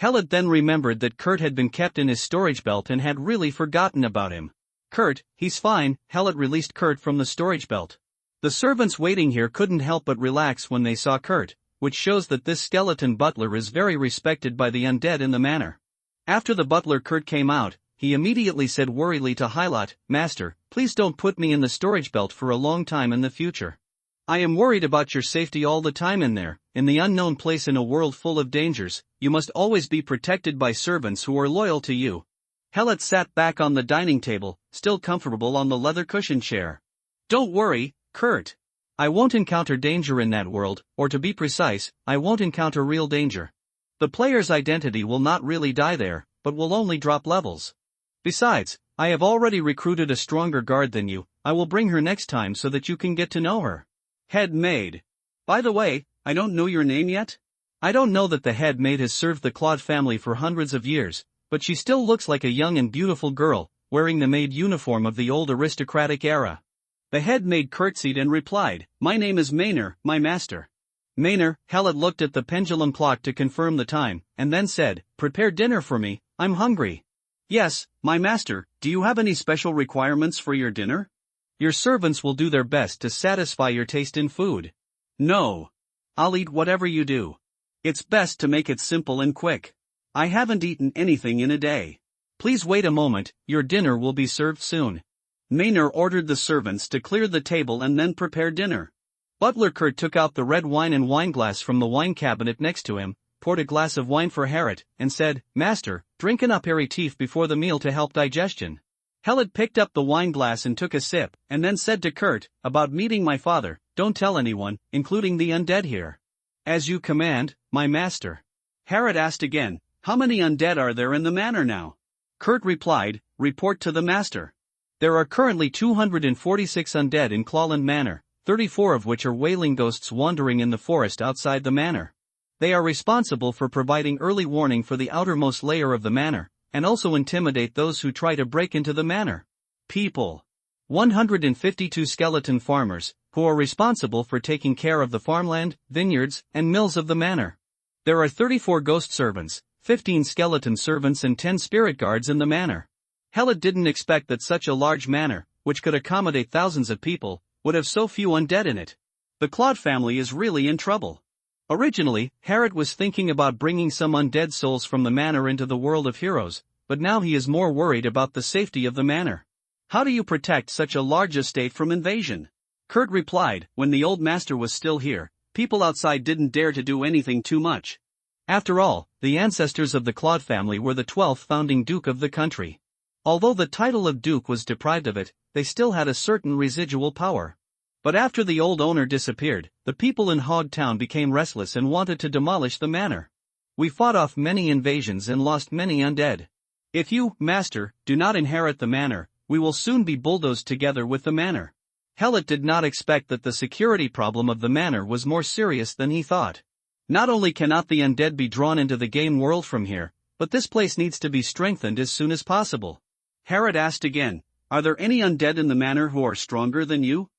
Helot then remembered that Kurt had been kept in his storage belt and had really forgotten about him. "Kurt, he's fine." Helot released Kurt from the storage belt. The servants waiting here couldn't help but relax when they saw Kurt, which shows that this skeleton butler is very respected by the undead in the manor. After the butler Kurt came out, he immediately said worriedly to Hilot, "Master, please don't put me in the storage belt for a long time in the future. I am worried about your safety all the time in there, in the unknown place in a world full of dangers. You must always be protected by servants who are loyal to you." Helot sat back on the dining table, still comfortable on the leather cushion chair. "Don't worry, Kurt. I won't encounter danger in that world, or to be precise, I won't encounter real danger. The player's identity will not really die there, but will only drop levels. Besides, I have already recruited a stronger guard than you. I will bring her next time so that you can get to know her." Head maid. "By the way, I don't know your name yet?" I don't know that the head maid has served the Claude family for hundreds of years, but she still looks like a young and beautiful girl, wearing the maid uniform of the old aristocratic era. The head maid curtsied and replied, "My name is Maynor, my master." Maynor. Helot looked at the pendulum clock to confirm the time, and then said, "Prepare dinner for me, I'm hungry." "Yes, my master, do you have any special requirements for your dinner?" "Your servants will do their best to satisfy your taste in food." "No. I'll eat whatever you do. It's best to make it simple and quick. I haven't eaten anything in a day." "Please wait a moment, your dinner will be served soon." Maynor ordered the servants to clear the table and then prepare dinner. Butler Kurt took out the red wine and wineglass from the wine cabinet next to him, poured a glass of wine for Herod, and said, "Master, drink an aperitif before the meal to help digestion." Helot picked up the wineglass and took a sip, and then said to Kurt, "About meeting my father, don't tell anyone, including the undead here." "As you command, my master." Herod asked again, "How many undead are there in the manor now?" Kurt replied, "Report to the master." There are currently 246 undead in Clawlin Manor, 34 of which are wailing ghosts wandering in the forest outside the manor. They are responsible for providing early warning for the outermost layer of the manor, and also intimidate those who try to break into the manor. People. 152 skeleton farmers, who are responsible for taking care of the farmland, vineyards, and mills of the manor. There are 34 ghost servants, 15 skeleton servants and 10 spirit guards in the manor. Helot didn't expect that such a large manor, which could accommodate thousands of people, would have so few undead in it. The Claude family is really in trouble. Originally, Herod was thinking about bringing some undead souls from the manor into the world of heroes, but now he is more worried about the safety of the manor. "How do you protect such a large estate from invasion?" Kurt replied, "When the old master was still here, people outside didn't dare to do anything too much. After all, the ancestors of the Claude family were the 12th founding duke of the country. Although the title of duke was deprived of it, they still had a certain residual power. But after the old owner disappeared, the people in Hog Town became restless and wanted to demolish the manor. We fought off many invasions and lost many undead. If you, master, do not inherit the manor, we will soon be bulldozed together with the manor." Helot did not expect that the security problem of the manor was more serious than he thought. Not only cannot the undead be drawn into the game world from here, but this place needs to be strengthened as soon as possible. Herod asked again, "Are there any undead in the manor who are stronger than you?"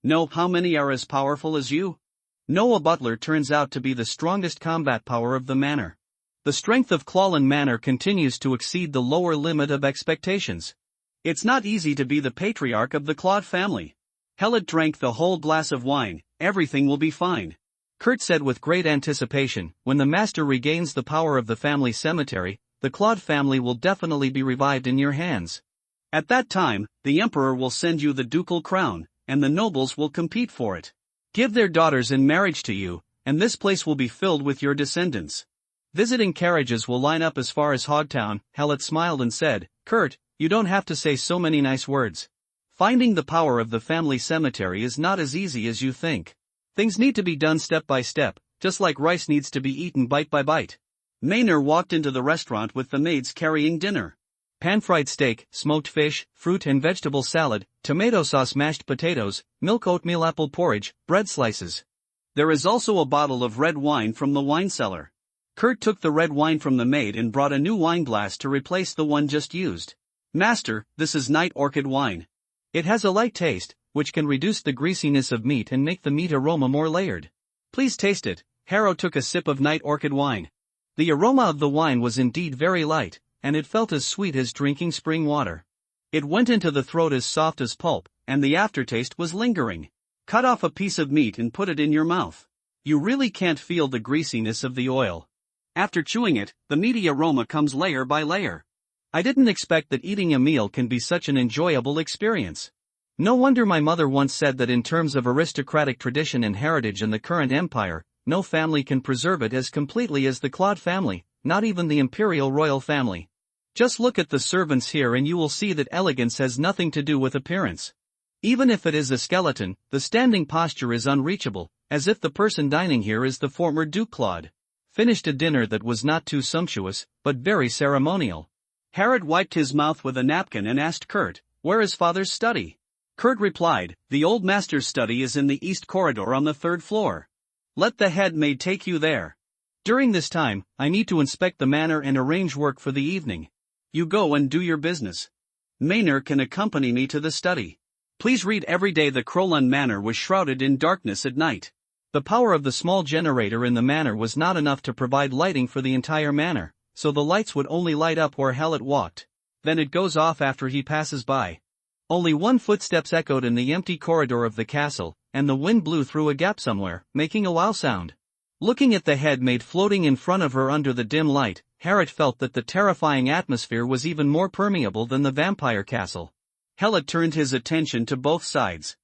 Know how many are as powerful as you? Noah Butler turns out to be the strongest combat power of the manor. The strength of Clawland Manor continues to exceed the lower limit of expectations. It's not easy to be the patriarch of the Claude family. Helot drank the whole glass of wine. Everything will be fine. Kurt said with great anticipation, when the master regains the power of the family cemetery, the Claude family will definitely be revived in your hands. At that time, the emperor will send you the ducal crown, and the nobles will compete for it. Give their daughters in marriage to you, and this place will be filled with your descendants. Visiting carriages will line up as far as Hogtown. Helot smiled and said, Kurt, you don't have to say so many nice words. Finding the power of the family cemetery is not as easy as you think. Things need to be done step by step, just like rice needs to be eaten bite by bite. Maynard walked into the restaurant with the maids carrying dinner. Pan-fried steak, smoked fish, fruit and vegetable salad, tomato sauce mashed potatoes, milk oatmeal apple porridge, bread slices. There is also a bottle of red wine from the wine cellar. Kurt took the red wine from the maid and brought a new wine glass to replace the one just used. Master, this is night orchid wine. It has a light taste, which can reduce the greasiness of meat and make the meat aroma more layered. Please taste it. Harrow took a sip of night orchid wine. The aroma of the wine was indeed very light, and it felt as sweet as drinking spring water. It went into the throat as soft as pulp, and the aftertaste was lingering. Cut off a piece of meat and put it in your mouth. You really can't feel the greasiness of the oil. After chewing it, the meaty aroma comes layer by layer. I didn't expect that eating a meal can be such an enjoyable experience. No wonder my mother once said that in terms of aristocratic tradition and heritage in the current empire, no family can preserve it as completely as the Claude family, not even the imperial royal family. Just look at the servants here and you will see that elegance has nothing to do with appearance. Even if it is a skeleton, the standing posture is unreachable, as if the person dining here is the former Duke Claude. Finished a dinner that was not too sumptuous, but very ceremonial. Harrod wiped his mouth with a napkin and asked Kurt, where is father's study? Kurt replied, the old master's study is in the east corridor on the 3rd floor. Let the head maid take you there. During this time, I need to inspect the manor and arrange work for the evening. You go and do your business. Maynard can accompany me to the study. Please read every day. The Crowland Manor was shrouded in darkness at night. The power of the small generator in the manor was not enough to provide lighting for the entire manor, so the lights would only light up where Helot walked. Then it goes off after he passes by. Only one footsteps echoed in the empty corridor of the castle, and the wind blew through a gap somewhere, making a wow sound. Looking at the head maid floating in front of her under the dim light, Harrod felt that the terrifying atmosphere was even more permeable than the vampire castle. Helot turned his attention to both sides.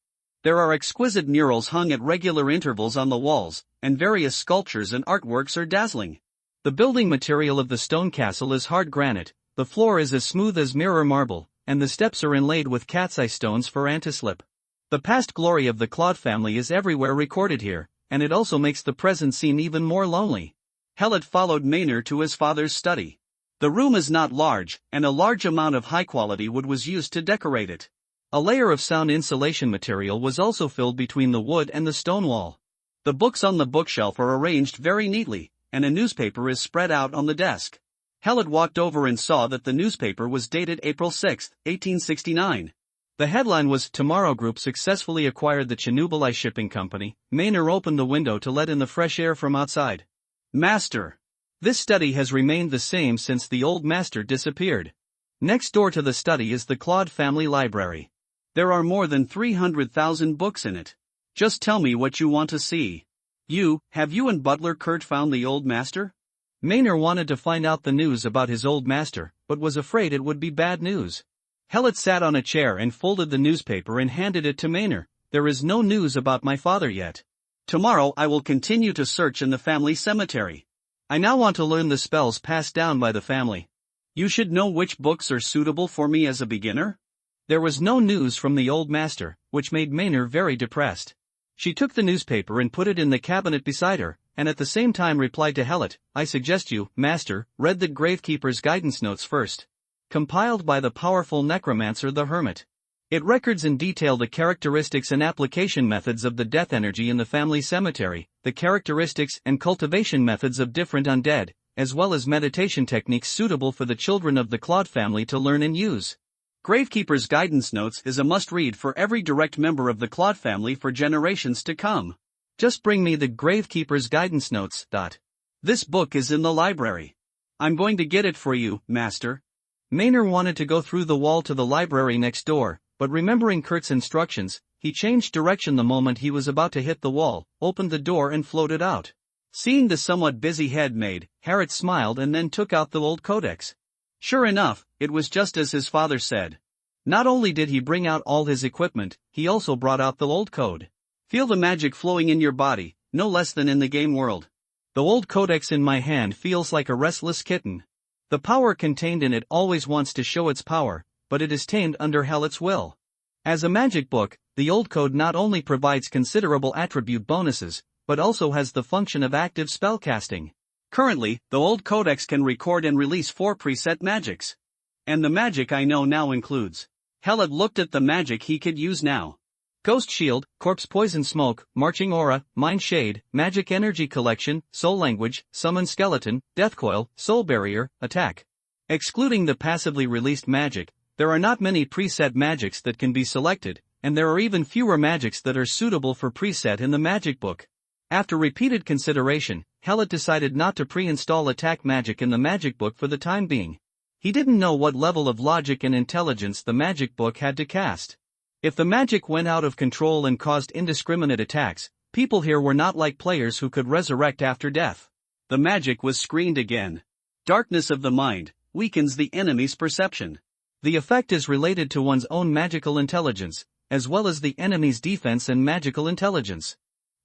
There are exquisite murals hung at regular intervals on the walls, and various sculptures and artworks are dazzling. The building material of the stone castle is hard granite, the floor is as smooth as mirror marble, and the steps are inlaid with cat's eye stones for anti-slip. The past glory of the Claude family is everywhere recorded here, and it also makes the present seem even more lonely. Helot followed Maynard to his father's study. The room is not large, and a large amount of high-quality wood was used to decorate it. A layer of sound insulation material was also filled between the wood and the stone wall. The books on the bookshelf are arranged very neatly, and a newspaper is spread out on the desk. Helot walked over and saw that the newspaper was dated April 6, 1869. The headline was, Tomorrow Group successfully acquired the Chernobyl Ice Shipping Company. Maynard opened the window to let in the fresh air from outside. Master. This study has remained the same since the old master disappeared. Next door to the study is the Claude family library. There are more than 300,000 books in it. Just tell me what you want to see. Have you and Butler Kurt found the old master? Maynard wanted to find out the news about his old master, but was afraid it would be bad news. Helot sat on a chair and folded the newspaper and handed it to Maynard. There is no news about my father yet. Tomorrow I will continue to search in the family cemetery. I now want to learn the spells passed down by the family. You should know which books are suitable for me as a beginner. There was no news from the old master, which made Maynard very depressed. She took the newspaper and put it in the cabinet beside her, and at the same time replied to Helot, I suggest you, master, read the Gravekeeper's guidance notes first. Compiled by the powerful Necromancer the Hermit. It records in detail the characteristics and application methods of the death energy in the family cemetery, the characteristics and cultivation methods of different undead, as well as meditation techniques suitable for the children of the Claude family to learn and use. Gravekeeper's Guidance Notes is a must-read for every direct member of the Claude family for generations to come. Just bring me the Gravekeeper's Guidance Notes. This book is in the library. I'm going to get it for you, Master. Maynard wanted to go through the wall to the library next door, but remembering Kurt's instructions, he changed direction the moment he was about to hit the wall, opened the door and floated out. Seeing the somewhat busy head maid, Harriet smiled and then took out the old codex. Sure enough, it was just as his father said. Not only did he bring out all his equipment, he also brought out the old code. Feel the magic flowing in your body, no less than in the game world. The old codex in my hand feels like a restless kitten. The power contained in it always wants to show its power, but it is tamed under Helot's will. As a magic book, the old code not only provides considerable attribute bonuses, but also has the function of active spellcasting. Currently, the old codex can record and release 4 preset magics. And the magic I know now includes. Helot looked at the magic he could use now. Ghost Shield, Corpse Poison Smoke, Marching Aura, Mind Shade, Magic Energy Collection, Soul Language, Summon Skeleton, Death Coil, Soul Barrier, Attack. Excluding the passively released magic, there are not many preset magics that can be selected, and there are even fewer magics that are suitable for preset in the magic book. After repeated consideration, Helot decided not to pre-install attack magic in the magic book for the time being. He didn't know what level of logic and intelligence the magic book had to cast. If the magic went out of control and caused indiscriminate attacks, people here were not like players who could resurrect after death. The magic was screened again. Darkness of the mind weakens the enemy's perception. The effect is related to one's own magical intelligence, as well as the enemy's defense and magical intelligence.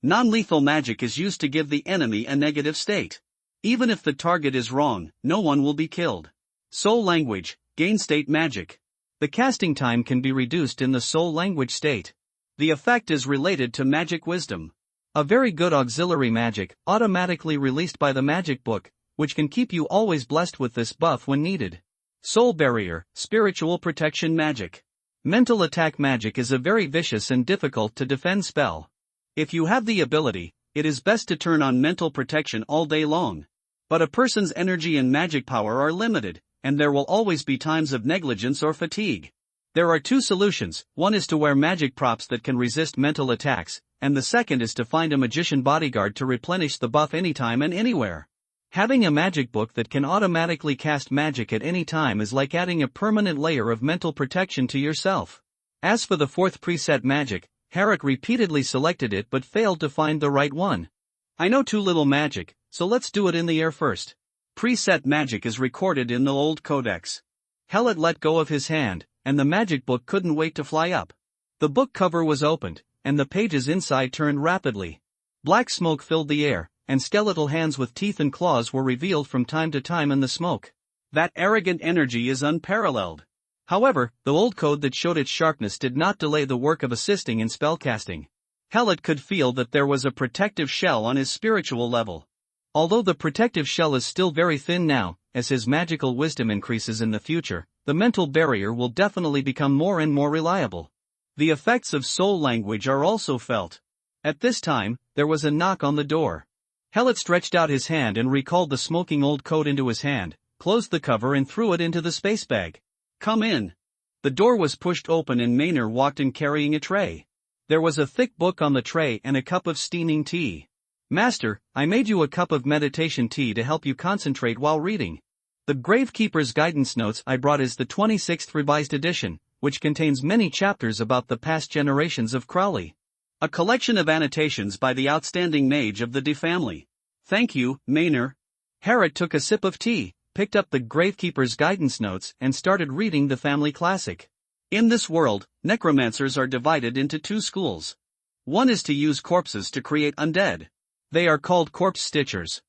Non-lethal magic is used to give the enemy a negative state. Even if the target is wrong, no one will be killed. Soul Language, gain state magic. The casting time can be reduced in the soul language state. The effect is related to magic wisdom. A very good auxiliary magic, automatically released by the magic book, which can keep you always blessed with this buff when needed. Soul Barrier, spiritual protection magic. Mental attack magic is a very vicious and difficult to defend spell. If you have the ability, it is best to turn on mental protection all day long. But a person's energy and magic power are limited, and there will always be times of negligence or fatigue. There are 2 solutions, one is to wear magic props that can resist mental attacks, and the second is to find a magician bodyguard to replenish the buff anytime and anywhere. Having a magic book that can automatically cast magic at any time is like adding a permanent layer of mental protection to yourself. As for the 4th preset magic, Harriet repeatedly selected it but failed to find the right one. I know too little magic, so let's do it in the air first. Preset magic is recorded in the old codex. Helot let go of his hand, and the magic book couldn't wait to fly up. The book cover was opened, and the pages inside turned rapidly. Black smoke filled the air, and skeletal hands with teeth and claws were revealed from time to time in the smoke. That arrogant energy is unparalleled. However, the old code that showed its sharpness did not delay the work of assisting in spellcasting. Helot could feel that there was a protective shell on his spiritual level. Although the protective shell is still very thin now, as his magical wisdom increases in the future, the mental barrier will definitely become more and more reliable. The effects of soul language are also felt. At this time, there was a knock on the door. Helot stretched out his hand and recalled the smoking old code into his hand, closed the cover and threw it into the space bag. Come in. The door was pushed open and Maynard walked in carrying a tray. There was a thick book on the tray and a cup of steaming tea. Master, I made you a cup of meditation tea to help you concentrate while reading. The Gravekeeper's Guidance Notes I brought is the 26th revised edition, which contains many chapters about the past generations of Crowley. A collection of annotations by the outstanding mage of the De family. Thank you, Maynard. Harriet took a sip of tea, picked up the Gravekeeper's Guidance Notes and started reading the family classic. In this world, necromancers are divided into 2 schools. One is to use corpses to create undead. They are called corpse stitchers.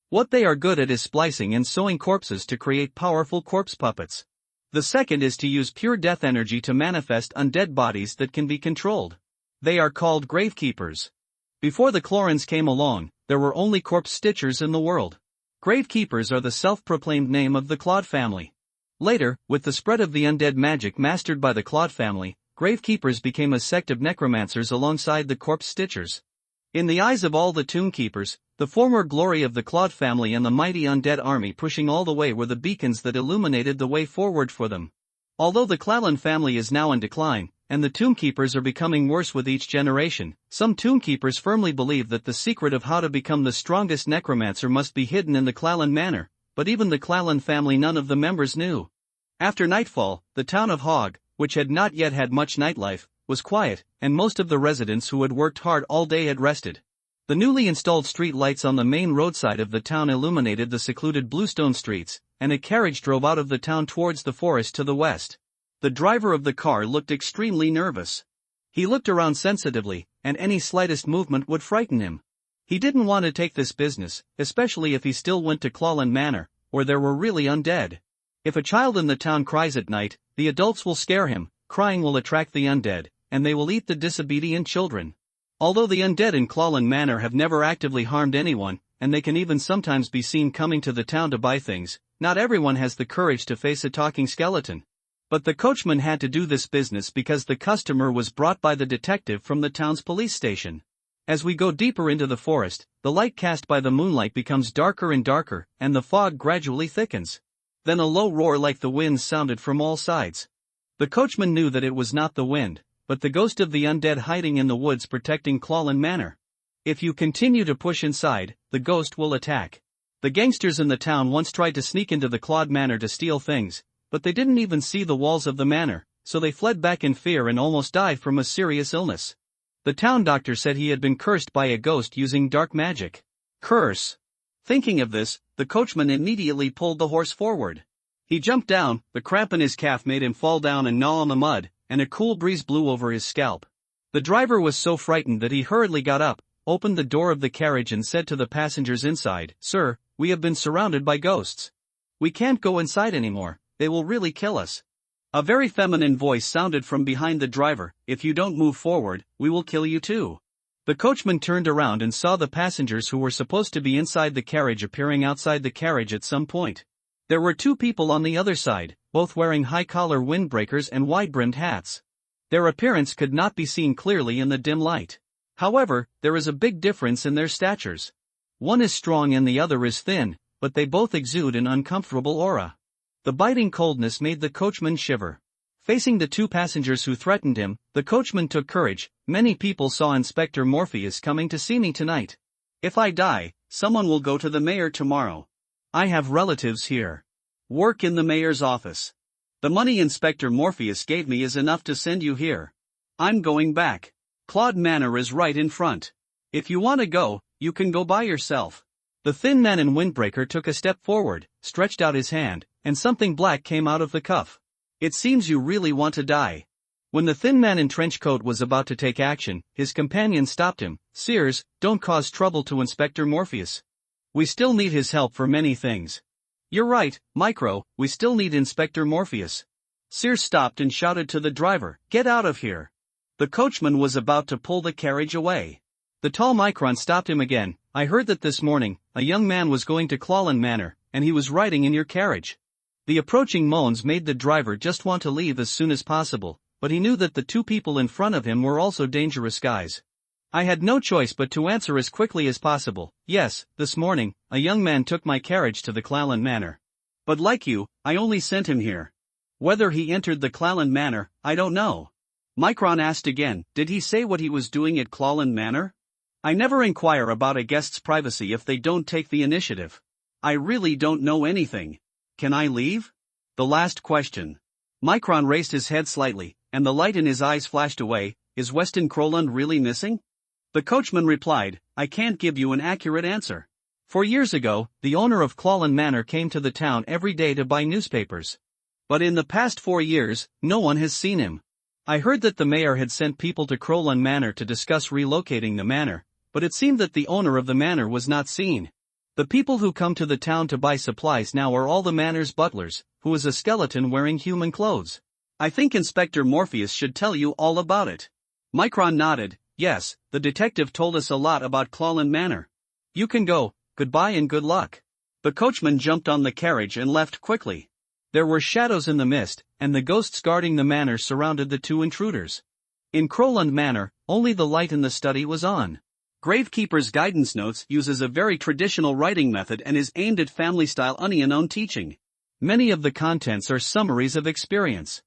What they are good at is splicing and sewing corpses to create powerful corpse puppets. The second is to use pure death energy to manifest undead bodies that can be controlled. They are called gravekeepers. Before the Chlorins came along, there were only corpse stitchers in the world. Gravekeepers are the self-proclaimed name of the Claude family. Later, with the spread of the undead magic mastered by the Claude family, Gravekeepers became a sect of necromancers alongside the corpse stitchers. In the eyes of all the tomb keepers, the former glory of the Claude family and the mighty undead army pushing all the way were the beacons that illuminated the way forward for them. Although the Clallan family is now in decline, and the tombkeepers are becoming worse with each generation, some tombkeepers firmly believe that the secret of how to become the strongest necromancer must be hidden in the Clallan manor, but even the Clallan family none of the members knew. After nightfall, the town of Hog, which had not yet had much nightlife, was quiet, and most of the residents who had worked hard all day had rested. The newly installed street lights on the main roadside of the town illuminated the secluded bluestone streets, and a carriage drove out of the town towards the forest to the west. The driver of the car looked extremely nervous. He looked around sensitively, and any slightest movement would frighten him. He didn't want to take this business, especially if he still went to Clallan Manor, where there were really undead. If a child in the town cries at night, the adults will scare him, crying will attract the undead, and they will eat the disobedient children. Although the undead in Clallan Manor have never actively harmed anyone, and they can even sometimes be seen coming to the town to buy things, not everyone has the courage to face a talking skeleton. But the coachman had to do this business because the customer was brought by the detective from the town's police station. As we go deeper into the forest, the light cast by the moonlight becomes darker and darker, and the fog gradually thickens. Then a low roar like the wind sounded from all sides. The coachman knew that it was not the wind, but the ghost of the undead hiding in the woods protecting Clallan Manor. If you continue to push inside, the ghost will attack. The gangsters in the town once tried to sneak into the Claude Manor to steal things, but they didn't even see the walls of the manor, so they fled back in fear and almost died from a serious illness. The town doctor said he had been cursed by a ghost using dark magic. Curse. Thinking of this, the coachman immediately pulled the horse forward. He jumped down, the cramp in his calf made him fall down and gnaw on the mud, and a cool breeze blew over his scalp. The driver was so frightened that he hurriedly got up, opened the door of the carriage and said to the passengers inside, "Sir, we have been surrounded by ghosts. We can't go inside anymore, they will really kill us." A very feminine voice sounded from behind the driver, "If you don't move forward, we will kill you too." The coachman turned around and saw the passengers who were supposed to be inside the carriage appearing outside the carriage at some point. There were two people on the other side, both wearing high-collar windbreakers and wide-brimmed hats. Their appearance could not be seen clearly in the dim light. However, there is a big difference in their statures. One is strong and the other is thin, but they both exude an uncomfortable aura. The biting coldness made the coachman shiver. Facing the two passengers who threatened him, the coachman took courage. "Many people saw Inspector Morpheus coming to see me tonight. If I die, someone will go to the mayor tomorrow. I have relatives here. Work in the mayor's office. The money Inspector Morpheus gave me is enough to send you here. I'm going back. Claude Manor is right in front. If you want to go, you can go by yourself." The thin man in windbreaker took a step forward, stretched out his hand, and something black came out of the cuff. "It seems you really want to die." When the thin man in trench coat was about to take action, his companion stopped him. "Sears, don't cause trouble to Inspector Morpheus. We still need his help for many things." "You're right, Micro, we still need Inspector Morpheus." Sears stopped and shouted to the driver, "Get out of here." The coachman was about to pull the carriage away. The tall Micron stopped him again. "I heard that this morning, a young man was going to Clallan Manor, and he was riding in your carriage." The approaching moans made the driver just want to leave as soon as possible, but he knew that the two people in front of him were also dangerous guys. "I had no choice but to answer as quickly as possible. Yes, this morning, a young man took my carriage to the Clallan Manor. But like you, I only sent him here. Whether he entered the Clallan Manor, I don't know." Micron asked again, "Did he say what he was doing at Clallan Manor? I never inquire about a guest's privacy if they don't take the initiative. I really don't know anything. Can I leave?" The last question. Micron raised his head slightly, and the light in his eyes flashed away. "Is Weston Crowland really missing?" The coachman replied, "I can't give you an accurate answer. 4 years ago, the owner of Clallan Manor came to the town every day to buy newspapers. But in the past 4 years, no one has seen him. I heard that the mayor had sent people to Crowland Manor to discuss relocating the manor, but it seemed that the owner of the manor was not seen. The people who come to the town to buy supplies now are all the manor's butlers, who is a skeleton wearing human clothes. I think Inspector Morpheus should tell you all about it." Micron nodded. "Yes, the detective told us a lot about Clallan Manor. You can go, goodbye and good luck." The coachman jumped on the carriage and left quickly. There were shadows in the mist, and the ghosts guarding the manor surrounded the two intruders. In Crowland Manor, only the light in the study was on. Gravekeeper's Guidance Notes uses a very traditional writing method and is aimed at family-style unknown teaching. Many of the contents are summaries of experience.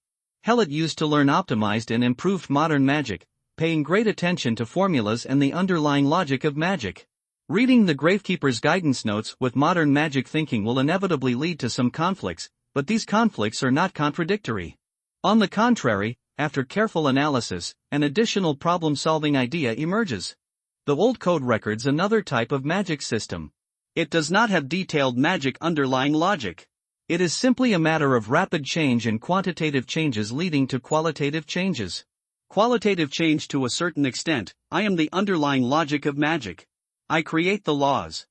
Helot used to learn optimized and improved modern magic, paying great attention to formulas and the underlying logic of magic. Reading the Gravekeeper's guidance notes with modern magic thinking will inevitably lead to some conflicts, but these conflicts are not contradictory. On the contrary, after careful analysis, an additional problem-solving idea emerges. The old code records another type of magic system. It does not have detailed magic underlying logic. It is simply a matter of rapid change and quantitative changes leading to qualitative changes. Qualitative change to a certain extent, I am the underlying logic of magic. I create the laws.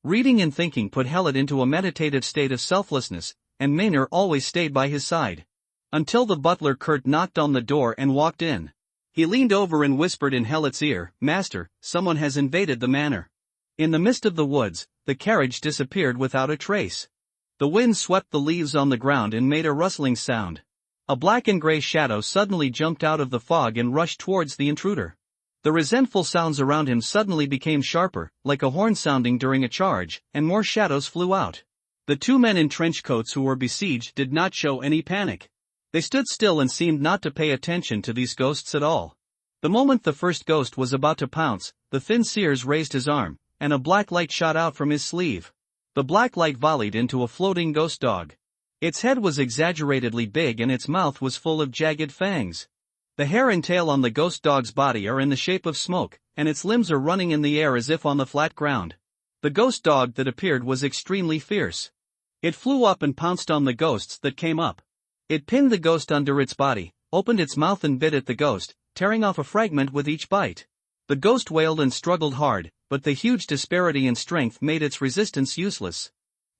Reading and thinking put Helot into a meditative state of selflessness, and Maynor always stayed by his side. Until the butler Kurt knocked on the door and walked in. He leaned over and whispered in Helot's ear, "Master, someone has invaded the manor." In the mist of the woods, the carriage disappeared without a trace. The wind swept the leaves on the ground and made a rustling sound. A black and gray shadow suddenly jumped out of the fog and rushed towards the intruder. The resentful sounds around him suddenly became sharper, like a horn sounding during a charge, and more shadows flew out. The two men in trench coats who were besieged did not show any panic. They stood still and seemed not to pay attention to these ghosts at all. The moment the first ghost was about to pounce, the thin Seers raised his arm, and a black light shot out from his sleeve. The black light volleyed into a floating ghost dog. Its head was exaggeratedly big and its mouth was full of jagged fangs. The hair and tail on the ghost dog's body are in the shape of smoke, and its limbs are running in the air as if on the flat ground. The ghost dog that appeared was extremely fierce. It flew up and pounced on the ghosts that came up. It pinned the ghost under its body, opened its mouth and bit at the ghost, tearing off a fragment with each bite. The ghost wailed and struggled hard, but the huge disparity in strength made its resistance useless.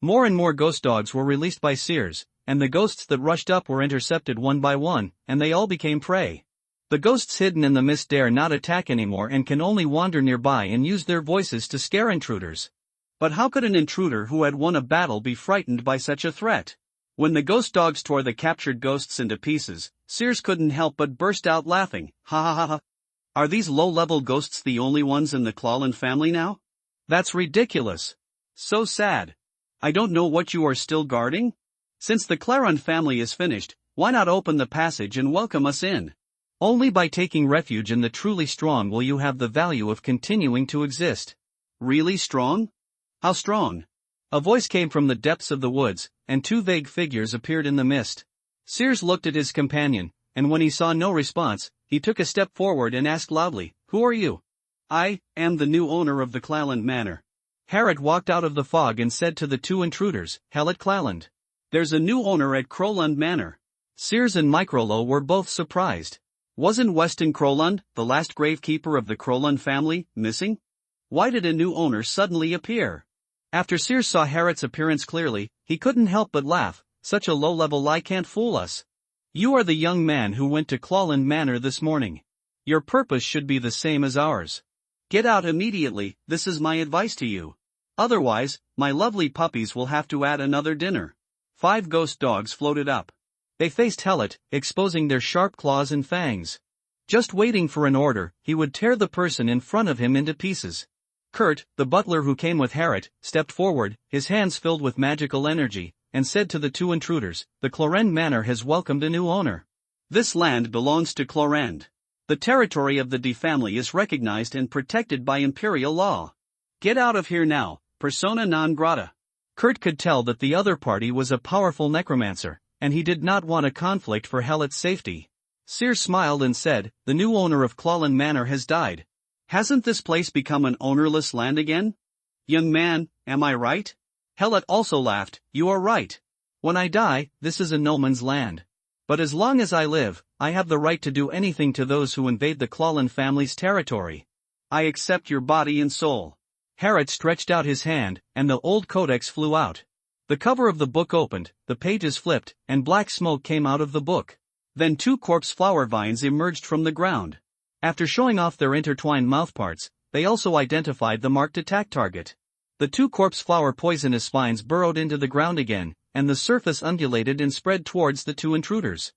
More and more ghost dogs were released by Seers, and the ghosts that rushed up were intercepted one by one, and they all became prey. The ghosts hidden in the mist dare not attack anymore and can only wander nearby and use their voices to scare intruders. But how could an intruder who had won a battle be frightened by such a threat? When the ghost dogs tore the captured ghosts into pieces, Seers couldn't help but burst out laughing. Ha ha ha ha. Are these low-level ghosts the only ones in the Clawland family now? That's ridiculous. So sad. I don't know what you are still guarding? Since the Clawland family is finished, why not open the passage and welcome us in? Only by taking refuge in the truly strong will you have the value of continuing to exist. Really strong? How strong? A voice came from the depths of the woods, and two vague figures appeared in the mist. Seers looked at his companion, and when he saw no response, he took a step forward and asked loudly, "Who are you?" "I am the new owner of the Clawland Manor." Harrod walked out of the fog and said to the two intruders, "Helot Clawland. There's a new owner at Crowland Manor." Seers and Microlo were both surprised. Wasn't Weston Crowland, the last gravekeeper of the Crowland family, missing? Why did a new owner suddenly appear? After Seers saw Harrod's appearance clearly, he couldn't help but laugh. "Such a low-level lie can't fool us. You are the young man who went to Clawland Manor this morning. Your purpose should be the same as ours. Get out immediately, this is my advice to you. Otherwise, my lovely puppies will have to add another dinner." 5 ghost dogs floated up. They faced Helot, exposing their sharp claws and fangs. Just waiting for an order, he would tear the person in front of him into pieces. Kurt, the butler who came with Harrod, stepped forward, his hands filled with magical energy, and said to the two intruders, "The Clawland Manor has welcomed a new owner. This land belongs to Clawland. The territory of the D family is recognized and protected by imperial law. Get out of here now, persona non grata." Kurt could tell that the other party was a powerful necromancer, and he did not want a conflict for Helot's safety. Seers smiled and said, "The new owner of Clawland Manor has died. Hasn't this place become an ownerless land again? Young man, am I right?" Helot also laughed, "You are right. When I die, this is a no man's land. But as long as I live, I have the right to do anything to those who invade the Clawland family's territory. I accept your body and soul." Harrod stretched out his hand, and the old codex flew out. The cover of the book opened, the pages flipped, and black smoke came out of the book. Then 2 corpse flower vines emerged from the ground. After showing off their intertwined mouthparts, they also identified the marked attack target. The 2 corpse flower poisonous vines burrowed into the ground again, and the surface undulated and spread towards the 2 intruders.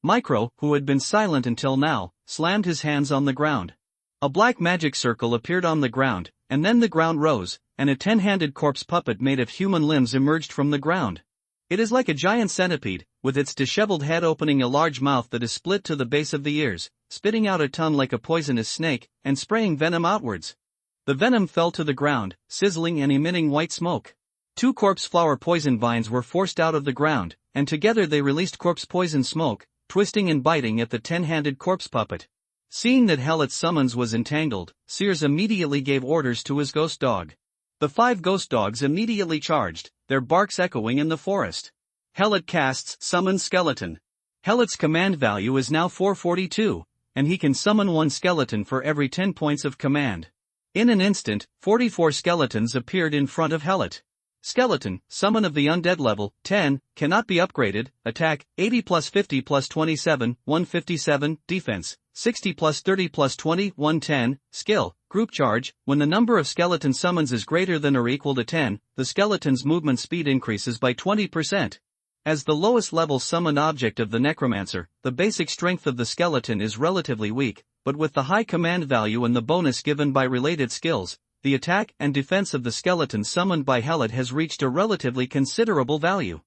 Micro, who had been silent until now, slammed his hands on the ground. A black magic circle appeared on the ground, and then the ground rose, and a 10-handed corpse puppet made of human limbs emerged from the ground. It is like a giant centipede, with its disheveled head opening a large mouth that is split to the base of the ears, spitting out a tongue like a poisonous snake, and spraying venom outwards. The venom fell to the ground, sizzling and emitting white smoke. 2 corpse flower poison vines were forced out of the ground, and together they released corpse poison smoke, twisting and biting at the 10-handed corpse puppet. Seeing that Helot's summons was entangled, Sears immediately gave orders to his ghost dog. The 5 ghost dogs immediately charged, their barks echoing in the forest. Helot casts Summon Skeleton. Helot's command value is now 442, and he can summon 1 skeleton for every 10 points of command. In an instant, 44 skeletons appeared in front of Helot. Skeleton, Summon of the Undead level, 10, cannot be upgraded, Attack, 80 plus 50 plus 27, 157, Defense, 60 plus 30 plus 20, 110, Skill, Group Charge, when the number of skeleton summons is greater than or equal to 10, the skeleton's movement speed increases by 20%. As the lowest level summoned object of the Necromancer, the basic strength of the skeleton is relatively weak, but with the high command value and the bonus given by related skills, the attack and defense of the skeleton summoned by Helot has reached a relatively considerable value.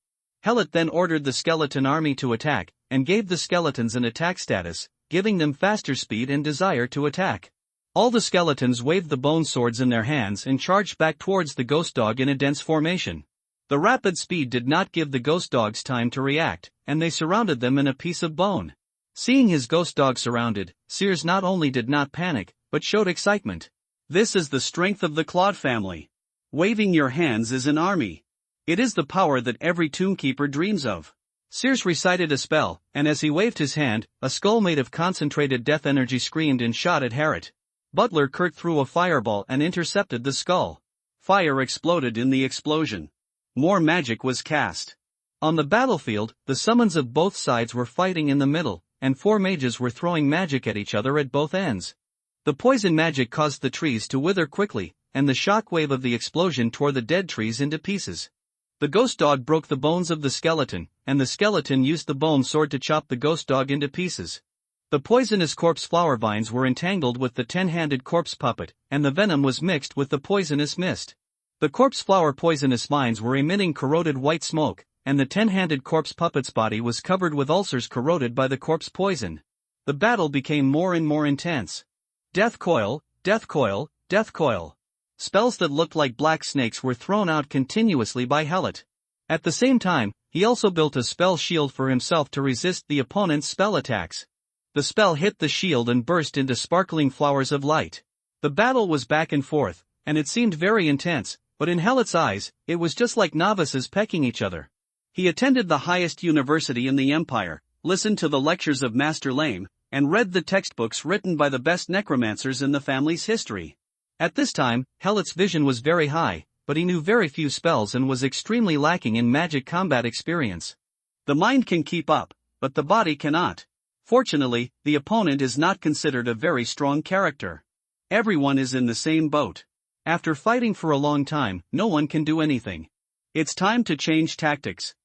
Helot then ordered the skeleton army to attack, and gave the skeletons an attack status, giving them faster speed and desire to attack. All the skeletons waved the bone swords in their hands and charged back towards the ghost dog in a dense formation. The rapid speed did not give the ghost dogs time to react, and they surrounded them in a piece of bone. Seeing his ghost dog surrounded, Sears not only did not panic, but showed excitement. This is the strength of the Claude family. Waving your hands is an army. It is the power that every tombkeeper dreams of. Sears recited a spell, and as he waved his hand, a skull made of concentrated death energy screamed and shot at Harrot. Butler Kurt threw a fireball and intercepted the skull. Fire exploded in the explosion. More magic was cast. On the battlefield, the summons of both sides were fighting in the middle, and 4 mages were throwing magic at each other at both ends. The poison magic caused the trees to wither quickly, and the shockwave of the explosion tore the dead trees into pieces. The ghost dog broke the bones of the skeleton, and the skeleton used the bone sword to chop the ghost dog into pieces. The poisonous corpse flower vines were entangled with the 10-handed corpse puppet, and the venom was mixed with the poisonous mist. The corpse flower poisonous vines were emitting corroded white smoke, and the 10-handed corpse puppet's body was covered with ulcers corroded by the corpse poison. The battle became more and more intense. Death coil, death coil, death coil. Spells that looked like black snakes were thrown out continuously by Helot. At the same time, he also built a spell shield for himself to resist the opponent's spell attacks. The spell hit the shield and burst into sparkling flowers of light. The battle was back and forth, and it seemed very intense, but in Helot's eyes, it was just like novices pecking each other. He attended the highest university in the Empire, listened to the lectures of Master Lame, and read the textbooks written by the best necromancers in the family's history. At this time, Helot's vision was very high, but he knew very few spells and was extremely lacking in magic combat experience. The mind can keep up, but the body cannot. Fortunately, the opponent is not considered a very strong character. Everyone is in the same boat. After fighting for a long time, no one can do anything. It's time to change tactics.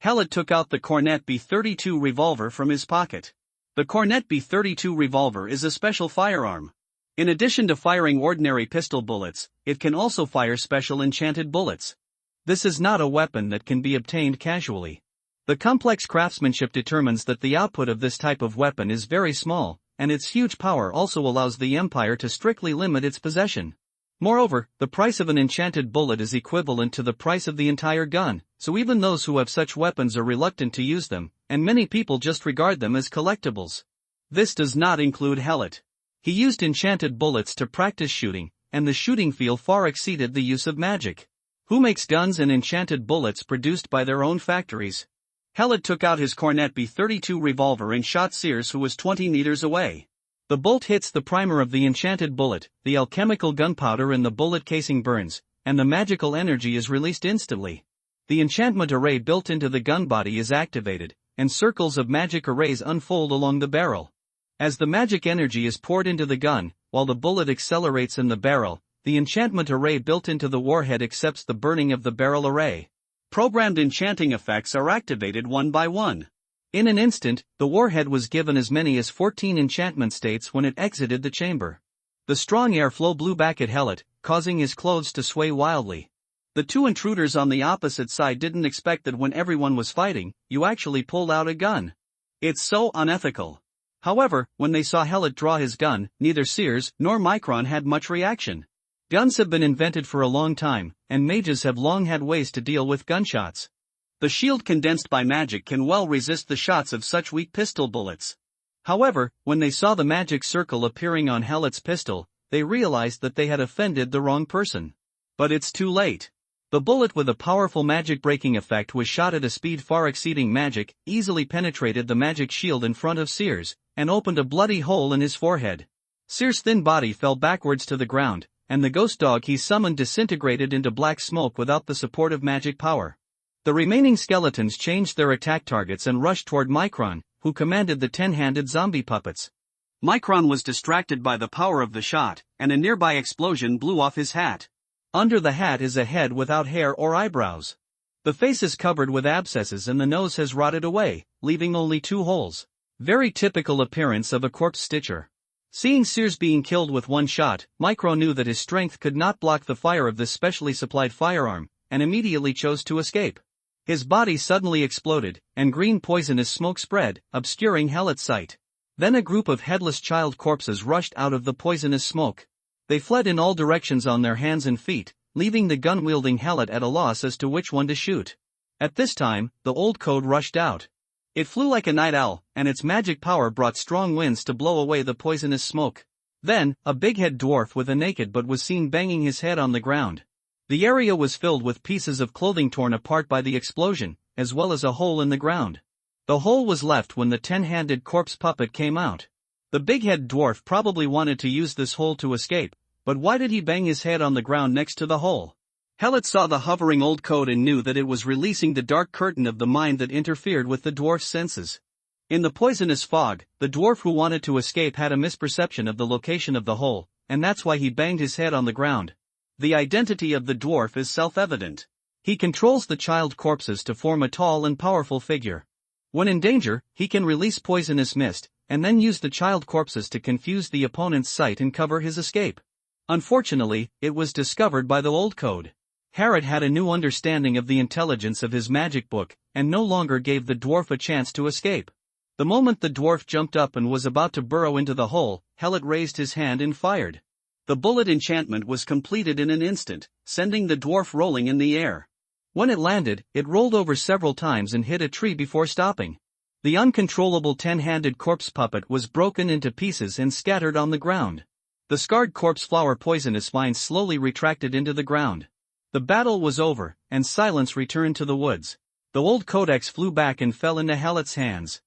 Helot took out the Cornet B32 revolver from his pocket. The Cornet B32 revolver is a special firearm. In addition to firing ordinary pistol bullets, it can also fire special enchanted bullets. This is not a weapon that can be obtained casually. The complex craftsmanship determines that the output of this type of weapon is very small, and its huge power also allows the Empire to strictly limit its possession. Moreover, the price of an enchanted bullet is equivalent to the price of the entire gun, so even those who have such weapons are reluctant to use them, and many people just regard them as collectibles. This does not include Helot. He used enchanted bullets to practice shooting, and the shooting feel far exceeded the use of magic. Who makes guns and enchanted bullets produced by their own factories? Helot took out his Cornet B32 revolver and shot Sears, who was 20 meters away. The bolt hits the primer of the enchanted bullet, the alchemical gunpowder in the bullet casing burns, and the magical energy is released instantly. The enchantment array built into the gun body is activated, and circles of magic arrays unfold along the barrel. As the magic energy is poured into the gun, while the bullet accelerates in the barrel, the enchantment array built into the warhead accepts the burning of the barrel array. Programmed enchanting effects are activated one by one. In an instant, the warhead was given as many as 14 enchantment states when it exited the chamber. The strong airflow blew back at Helot, causing his clothes to sway wildly. The two intruders on the opposite side didn't expect that when everyone was fighting, you actually pulled out a gun. It's so unethical. However, when they saw Hellet draw his gun, neither Sears nor Micron had much reaction. Guns have been invented for a long time, and mages have long had ways to deal with gunshots. The shield condensed by magic can well resist the shots of such weak pistol bullets. However, when they saw the magic circle appearing on Hellet's pistol, they realized that they had offended the wrong person. But it's too late. The bullet with a powerful magic-breaking effect was shot at a speed far exceeding magic, easily penetrated the magic shield in front of Sears, and opened a bloody hole in his forehead. Sears' thin body fell backwards to the ground, and the ghost dog he summoned disintegrated into black smoke without the support of magic power. The remaining skeletons changed their attack targets and rushed toward Micron, who commanded the 10-handed zombie puppets. Micron was distracted by the power of the shot, and a nearby explosion blew off his hat. Under the hat is a head without hair or eyebrows. The face is covered with abscesses and the nose has rotted away, leaving only 2 holes. Very typical appearance of a corpse stitcher. Seeing Sears being killed with one shot, Micro knew that his strength could not block the fire of this specially supplied firearm, and immediately chose to escape. His body suddenly exploded, and green poisonous smoke spread, obscuring Hellet's sight. Then a group of headless child corpses rushed out of the poisonous smoke. They fled in all directions on their hands and feet, leaving the gun-wielding Hellet at a loss as to which one to shoot. At this time, the old code rushed out. It flew like a night owl, and its magic power brought strong winds to blow away the poisonous smoke. Then, a big-head dwarf with a naked butt was seen banging his head on the ground. The area was filled with pieces of clothing torn apart by the explosion, as well as a hole in the ground. The hole was left when the 10-handed corpse puppet came out. The big-head dwarf probably wanted to use this hole to escape, but why did he bang his head on the ground next to the hole? Hellet saw the hovering old code and knew that it was releasing the dark curtain of the mind that interfered with the dwarf's senses. In the poisonous fog, the dwarf who wanted to escape had a misperception of the location of the hole, and that's why he banged his head on the ground. The identity of the dwarf is self-evident. He controls the child corpses to form a tall and powerful figure. When in danger, he can release poisonous mist, and then use the child corpses to confuse the opponent's sight and cover his escape. Unfortunately, it was discovered by the old code. Harrod had a new understanding of the intelligence of his magic book, and no longer gave the dwarf a chance to escape. The moment the dwarf jumped up and was about to burrow into the hole, Hellet raised his hand and fired. The bullet enchantment was completed in an instant, sending the dwarf rolling in the air. When it landed, it rolled over several times and hit a tree before stopping. The uncontrollable 10-handed corpse puppet was broken into pieces and scattered on the ground. The scarred corpse flower poisonous vines slowly retracted into the ground. The battle was over, and silence returned to the woods. The old codex flew back and fell into Hellet's hands.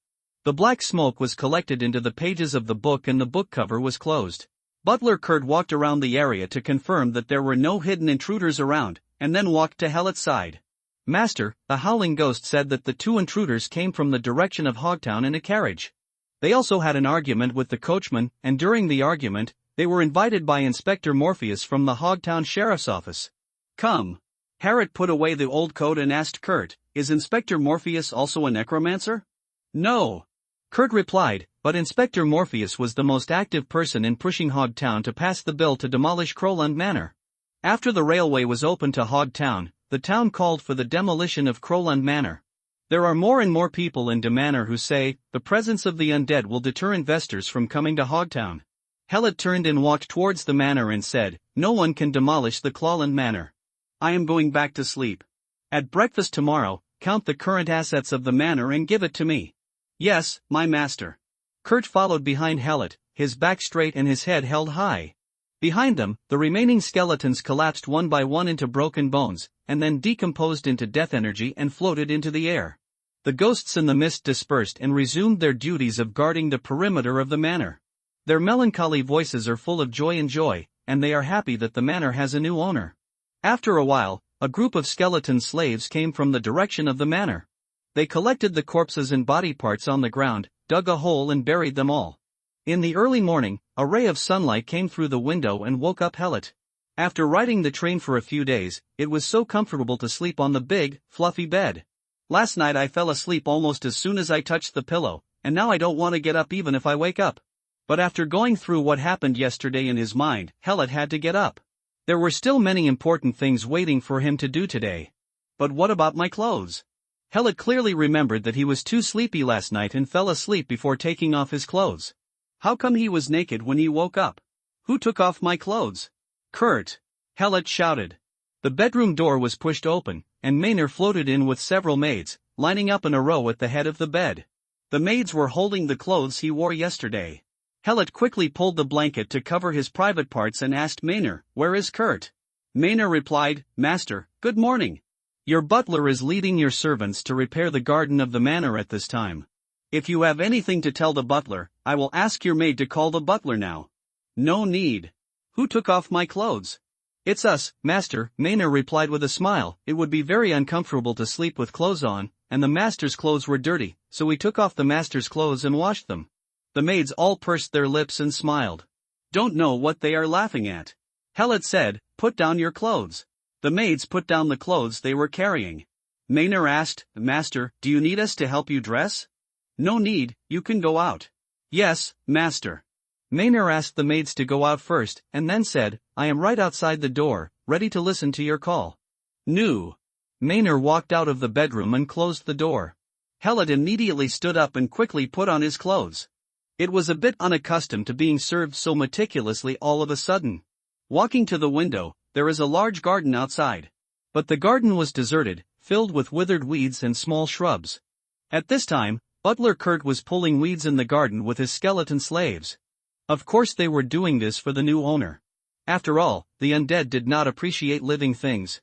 The black smoke was collected into the pages of the book and the book cover was closed. Butler Kurt walked around the area to confirm that there were no hidden intruders around, and then walked to Hellet's side. Master, the howling ghost said that the 2 intruders came from the direction of Hogtown in a carriage. They also had an argument with the coachman, and during the argument, they were invited by Inspector Morpheus from the Hogtown Sheriff's Office. Come. Harrod put away the old code and asked Kurt, is Inspector Morpheus also a necromancer? No. Kurt replied, but Inspector Morpheus was the most active person in pushing Hogtown to pass the bill to demolish Crowland Manor. After the railway was opened to Hogtown, the town called for the demolition of Crowland Manor. There are more and more people in De Manor who say, the presence of the undead will deter investors from coming to Hogtown. Hellet turned and walked towards the manor and said, no one can demolish the Crowland Manor. I am going back to sleep. At breakfast tomorrow, count the current assets of the manor and give it to me. Yes, my master. Kurt followed behind Hellet, his back straight and his head held high. Behind them, the remaining skeletons collapsed one by one into broken bones, and then decomposed into death energy and floated into the air. The ghosts in the mist dispersed and resumed their duties of guarding the perimeter of the manor. Their melancholy voices are full of joy, and they are happy that the manor has a new owner. After a while, a group of skeleton slaves came from the direction of the manor. They collected the corpses and body parts on the ground, dug a hole and buried them all. In the early morning, a ray of sunlight came through the window and woke up Hellet. After riding the train for a few days, it was so comfortable to sleep on the big, fluffy bed. Last night I fell asleep almost as soon as I touched the pillow, and now I don't want to get up even if I wake up. But after going through what happened yesterday in his mind, Hellet had to get up. There were still many important things waiting for him to do today. But what about my clothes? Hellet clearly remembered that he was too sleepy last night and fell asleep before taking off his clothes. How come he was naked when he woke up? Who took off my clothes? Kurt! Hellet shouted. The bedroom door was pushed open, and Maynard floated in with several maids, lining up in a row at the head of the bed. The maids were holding the clothes he wore yesterday. Hellet quickly pulled the blanket to cover his private parts and asked Maynard, "Where is Kurt?" Maynard replied, "Master, good morning. Your butler is leading your servants to repair the garden of the manor at this time. If you have anything to tell the butler, I will ask your maid to call the butler now." "No need. Who took off my clothes?" "It's us, master," Maynard replied with a smile. "It would be very uncomfortable to sleep with clothes on, and the master's clothes were dirty, so we took off the master's clothes and washed them." The maids all pursed their lips and smiled. "Don't know what they are laughing at." Hellet said, "Put down your clothes." The maids put down the clothes they were carrying. Maynard asked, "Master, do you need us to help you dress?" "No need, you can go out." "Yes, master." Maynard asked the maids to go out first, and then said, "I am right outside the door, ready to listen to your call." "No." Maynard walked out of the bedroom and closed the door. Hellet immediately stood up and quickly put on his clothes. It was a bit unaccustomed to being served so meticulously all of a sudden. Walking to the window, there is a large garden outside. But the garden was deserted, filled with withered weeds and small shrubs. At this time, Butler Kurt was pulling weeds in the garden with his skeleton slaves. Of course they were doing this for the new owner. After all, the undead did not appreciate living things.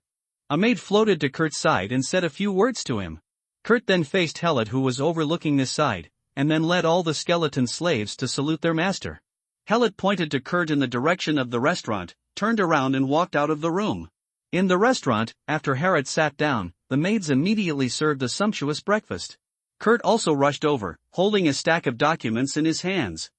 A maid floated to Kurt's side and said a few words to him. Kurt then faced Hellet, who was overlooking this side, and then led all the skeleton slaves to salute their master. Hellet pointed to Kurt in the direction of the restaurant, turned around and walked out of the room. In the restaurant, after Hellet sat down, the maids immediately served a sumptuous breakfast. Kurt also rushed over, holding a stack of documents in his hands.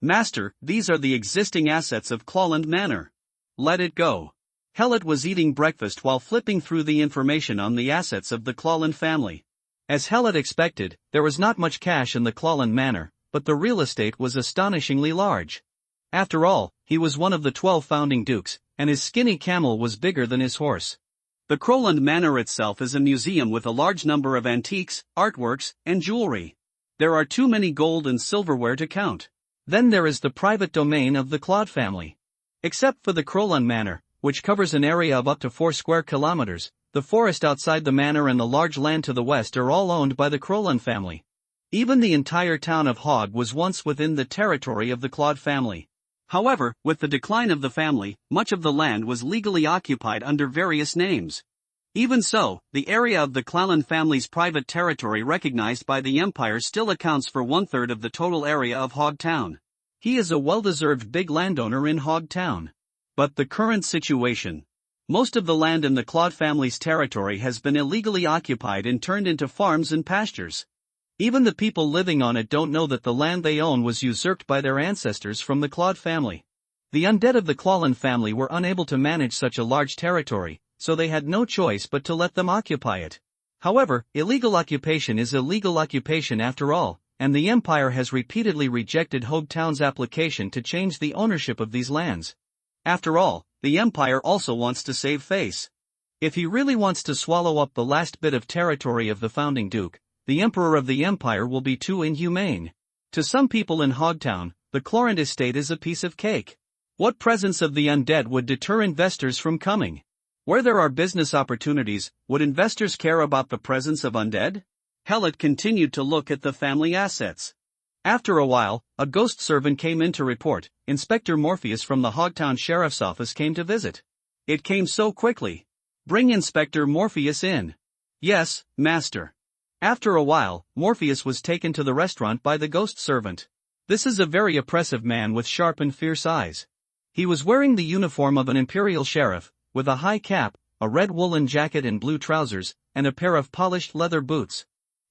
"Master, these are the existing assets of Clawland Manor. Let it go." Hellet was eating breakfast while flipping through the information on the assets of the Clawland family. As Hellet expected, there was not much cash in the Clawland Manor, but the real estate was astonishingly large. After all, he was one of the 12 founding dukes, and his skinny camel was bigger than his horse. The Clawland Manor itself is a museum with a large number of antiques, artworks, and jewelry. There are too many gold and silverware to count. Then there is the private domain of the Claude family. Except for the Clawland Manor, which covers an area of up to 4 square kilometers, the forest outside the manor and the large land to the west are all owned by the Clawland family. Even the entire town of Hogg was once within the territory of the Claude family. However, with the decline of the family, much of the land was legally occupied under various names. Even so, the area of the Clawland family's private territory recognized by the Empire still accounts for 1/3 of the total area of Hogg Town. He is a well-deserved big landowner in Hogg Town. But the current situation. Most of the land in the Claude family's territory has been illegally occupied and turned into farms and pastures. Even the people living on it don't know that the land they own was usurped by their ancestors from the Claude family. The undead of the Clawland family were unable to manage such a large territory, so they had no choice but to let them occupy it. However, illegal occupation is illegal occupation after all, and the Empire has repeatedly rejected Hogg Town's application to change the ownership of these lands. After all, the Empire also wants to save face. If he really wants to swallow up the last bit of territory of the founding duke, the Emperor of the Empire will be too inhumane. To some people in Hogg Town, the Clawland estate is a piece of cake. What presence of the undead would deter investors from coming? Where there are business opportunities, would investors care about the presence of undead? Hellet continued to look at the family assets. After a while, a ghost servant came in to report. Inspector Morpheus from the Hogg Town Sheriff's Office came to visit. It came so quickly. "Bring Inspector Morpheus in." "Yes, master." After a while, Morpheus was taken to the restaurant by the ghost servant. This is a very oppressive man with sharp and fierce eyes. He was wearing the uniform of an imperial sheriff, with a high cap, a red woolen jacket and blue trousers, and a pair of polished leather boots.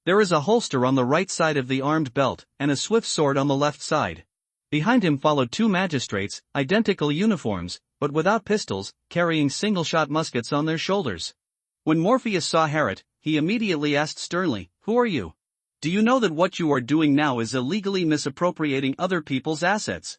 There is a holster on the right side of the armed belt, and a swift sword on the left side. Behind him followed 2 magistrates, identical uniforms, but without pistols, carrying single-shot muskets on their shoulders. When Morpheus saw Hellet, he immediately asked sternly, "Who are you? Do you know that what you are doing now is illegally misappropriating other people's assets?"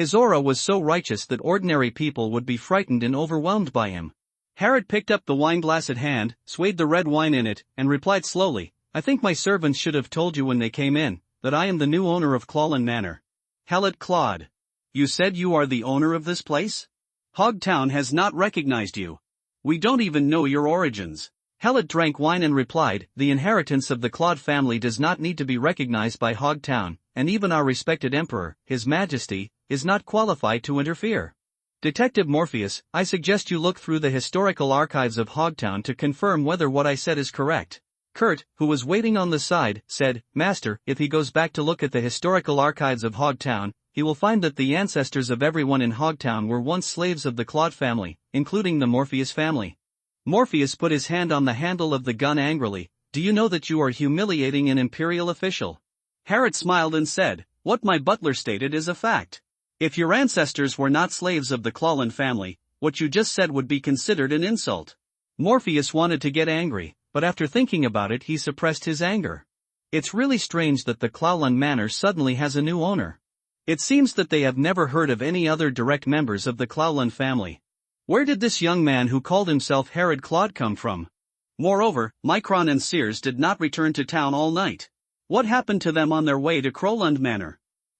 His aura was so righteous that ordinary people would be frightened and overwhelmed by him. Harrod picked up the wineglass at hand, swayed the red wine in it, and replied slowly, I think my servants should have told you when they came in, that I am the new owner of Clawland Manor. Helot Claude. You said you are the owner of this place? Hogtown has not recognized you. We don't even know your origins. Helot drank wine and replied, the inheritance of the Claude family does not need to be recognized by Hogtown, and even our respected emperor, His Majesty, is not qualified to interfere. Detective Morpheus, I suggest you look through the historical archives of Hogtown to confirm whether what I said is correct. Kurt, who was waiting on the side, said, Master, if he goes back to look at the historical archives of Hogtown, he will find that the ancestors of everyone in Hogtown were once slaves of the Claude family, including the Morpheus family. Morpheus put his hand on the handle of the gun angrily. Do you know that you are humiliating an imperial official? Harrod smiled and said, what my butler stated is a fact. If your ancestors were not slaves of the Clawland family, what you just said would be considered an insult. Morpheus wanted to get angry, but after thinking about it he suppressed his anger. It's really strange that the Clawland Manor suddenly has a new owner. It seems that they have never heard of any other direct members of the Clawland family. Where did this young man who called himself Harrod Claude come from? Moreover, Micron and Sears did not return to town all night. What happened to them on their way to Crowland Manor?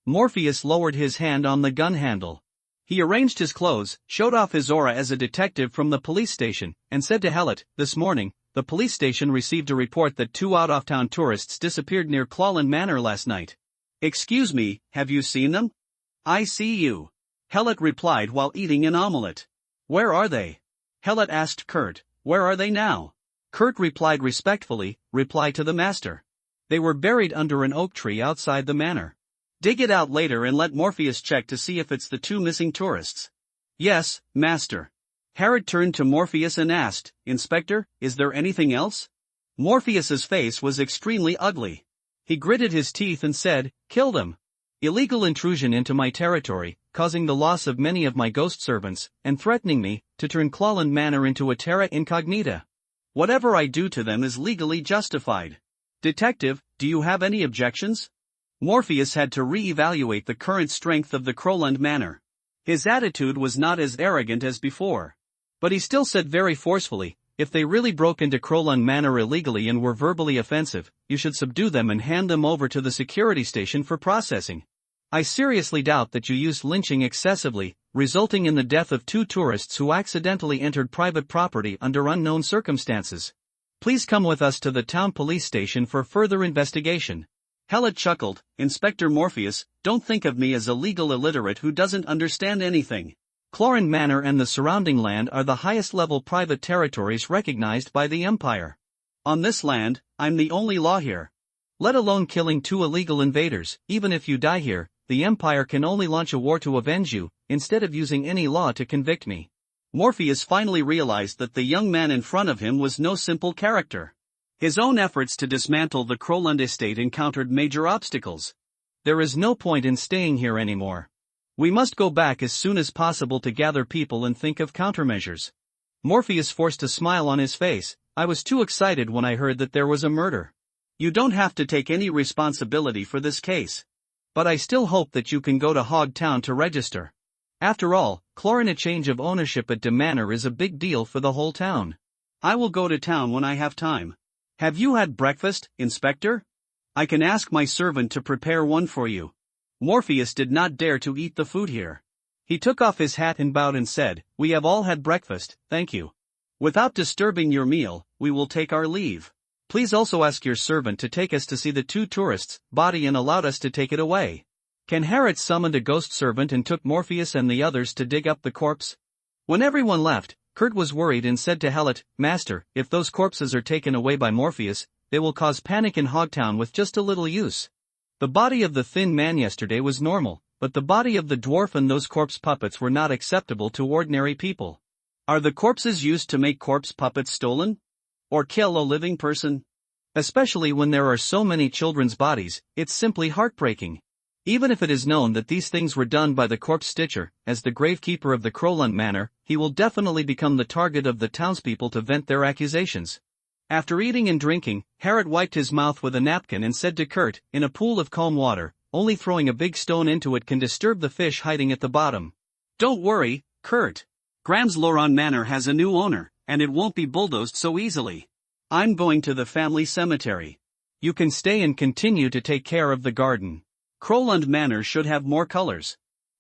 Morpheus lowered his hand on the gun handle. He arranged his clothes, showed off his aura as a detective from the police station, and said to Helot, this morning, the police station received a report that 2 out-of-town tourists disappeared near Clawland Manor last night. Excuse me, have you seen them? I see you. Helot replied while eating an omelette. Where are they? Helot asked Kurt, where are they now? Kurt replied respectfully, reply to the master. They were buried under an oak tree outside the manor. Dig it out later and let Morpheus check to see if it's the 2 missing tourists. Yes, master. Harrod turned to Morpheus and asked, Inspector, is there anything else? Morpheus's face was extremely ugly. He gritted his teeth and said, kill them. Illegal intrusion into my territory, causing the loss of many of my ghost servants, and threatening me to turn Clawland Manor into a terra incognita. Whatever I do to them is legally justified. Detective, do you have any objections? Morpheus had to re-evaluate the current strength of the Crowland Manor. His attitude was not as arrogant as before. But he still said very forcefully, if they really broke into Crowland Manor illegally and were verbally offensive, you should subdue them and hand them over to the security station for processing. I seriously doubt that you used lynching excessively, resulting in the death of 2 tourists who accidentally entered private property under unknown circumstances. Please come with us to the town police station for further investigation. Helot chuckled, Inspector Morpheus, don't think of me as a legal illiterate who doesn't understand anything. Clawland Manor and the surrounding land are the highest-level private territories recognized by the Empire. On this land, I'm the only law here. Let alone killing 2 illegal invaders, even if you die here, the Empire can only launch a war to avenge you, instead of using any law to convict me. Morpheus finally realized that the young man in front of him was no simple character. His own efforts to dismantle the Crowland estate encountered major obstacles. There is no point in staying here anymore. We must go back as soon as possible to gather people and think of countermeasures. Morpheus forced a smile on his face. I was too excited when I heard that there was a murder. You don't have to take any responsibility for this case. But I still hope that you can go to Hogtown to register. After all, a change of ownership at the manor is a big deal for the whole town. I will go to town when I have time. Have you had breakfast, Inspector? I can ask my servant to prepare one for you. Morpheus did not dare to eat the food here. He took off his hat and bowed and said, we have all had breakfast, thank you. Without disturbing your meal, we will take our leave. Please also ask your servant to take us to see the 2 tourists' body and allowed us to take it away. Can Harrod summoned a ghost servant and took Morpheus and the others to dig up the corpse? When everyone left, Kurt was worried and said to Helot, Master, if those corpses are taken away by Morpheus, they will cause panic in Hogtown with just a little use. The body of the thin man yesterday was normal, but the body of the dwarf and those corpse puppets were not acceptable to ordinary people. Are the corpses used to make corpse puppets stolen? Or kill a living person? Especially when there are so many children's bodies, it's simply heartbreaking. Even if it is known that these things were done by the corpse stitcher, as the gravekeeper of the Crowland Manor, he will definitely become the target of the townspeople to vent their accusations. After eating and drinking, Harrod wiped his mouth with a napkin and said to Kurt, in a pool of calm water, only throwing a big stone into it can disturb the fish hiding at the bottom. Don't worry, Kurt. Graham's Loron Manor has a new owner, and it won't be bulldozed so easily. I'm going to the family cemetery. You can stay and continue to take care of the garden. Crowland Manor should have more colors.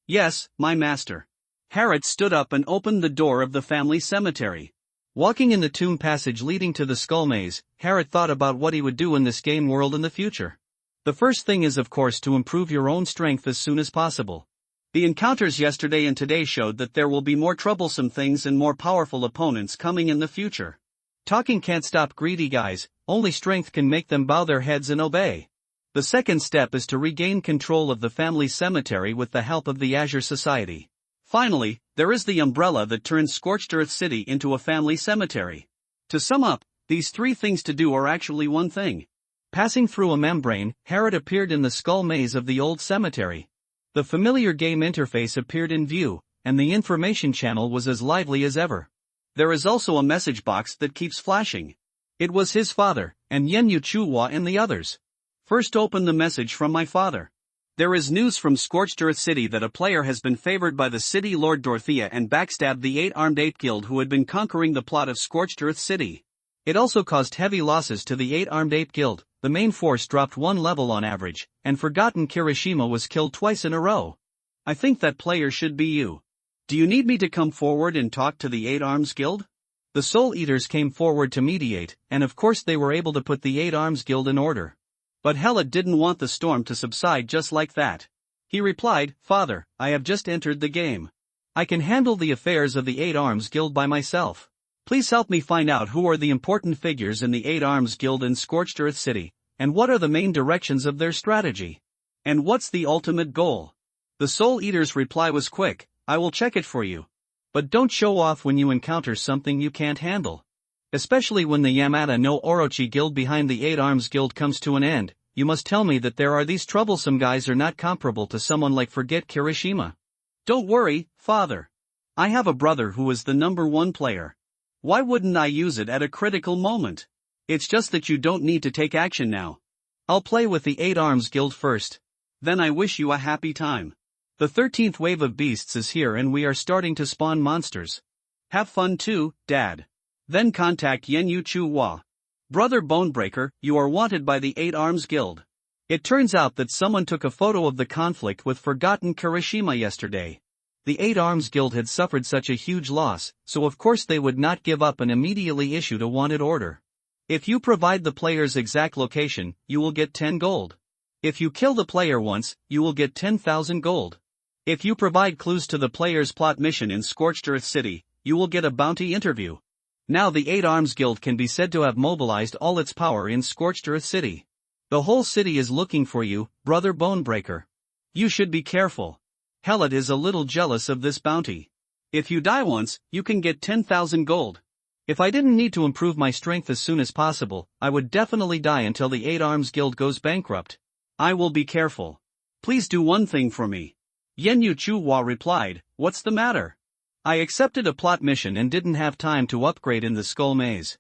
Yes, my master. Harriet stood up and opened the door of the family cemetery. Walking in the tomb passage leading to the skull maze, Harriet thought about what he would do in this game world in the future. The first thing is of course to improve your own strength as soon as possible. The encounters yesterday and today showed that there will be more troublesome things and more powerful opponents coming in the future. Talking can't stop greedy guys, only strength can make them bow their heads and obey. The second step is to regain control of the family cemetery with the help of the Azure Society. Finally, there is the umbrella that turns Scorched Earth City into a family cemetery. To sum up, these three things to do are actually one thing. Passing through a membrane, Harriet appeared in the skull maze of the old cemetery. The familiar game interface appeared in view, and the information channel was as lively as ever. There is also a message box that keeps flashing. It was his father, and Yen Yuchua and the others. First open the message from my father. There is news from Scorched Earth City that a player has been favored by the city lord Dorothea and backstabbed the 8-armed ape guild who had been conquering the plot of Scorched Earth City. It also caused heavy losses to the 8-armed ape guild. The main force dropped one level on average, and Forgotten Kirishima was killed twice in a row. I think that player should be you. Do you need me to come forward and talk to the 8-arms guild? The Soul Eaters came forward to mediate, and of course they were able to put the 8-arms guild in order. But Helot didn't want the storm to subside just like that. He replied, "Father, I have just entered the game. I can handle the affairs of the 8-arms guild by myself. Please help me find out who are the important figures in the 8-arms guild in Scorched Earth City, and what are the main directions of their strategy. And what's the ultimate goal?" The Soul Eater's reply was quick, "I will check it for you. But don't show off when you encounter something you can't handle. Especially when the Yamata no Orochi guild behind the 8-arms guild comes to an end, you must tell me that there are these troublesome guys are not comparable to someone like Forget Kirishima. Don't worry, father. I have a brother who is the #1 player. Why wouldn't I use it at a critical moment? It's just that you don't need to take action now. I'll play with the 8-arms guild first. Then I wish you a happy time. The 13th wave of beasts is here and we are starting to spawn monsters. Have fun too, Dad. Then contact Yen Yuchua. Brother Bonebreaker, you are wanted by the 8-arms guild. It turns out that someone took a photo of the conflict with Forgotten Kirishima yesterday. The 8-arms guild had suffered such a huge loss, so of course they would not give up and immediately issued a wanted order. If you provide the player's exact location, you will get 10 gold. If you kill the player once, you will get 10,000 gold. If you provide clues to the player's plot mission in Scorched Earth City, you will get a bounty interview. Now the 8-arms guild can be said to have mobilized all its power in Scorched Earth City. The whole city is looking for you, Brother Bonebreaker. You should be careful. Helot is a little jealous of this bounty. If you die once, you can get 10,000 gold. If I didn't need to improve my strength as soon as possible, I would definitely die until the 8-arms guild goes bankrupt. I will be careful. Please do one thing for me. Yen Yuchua replied, "What's the matter? I accepted a plot mission and didn't have time to upgrade in the skull maze.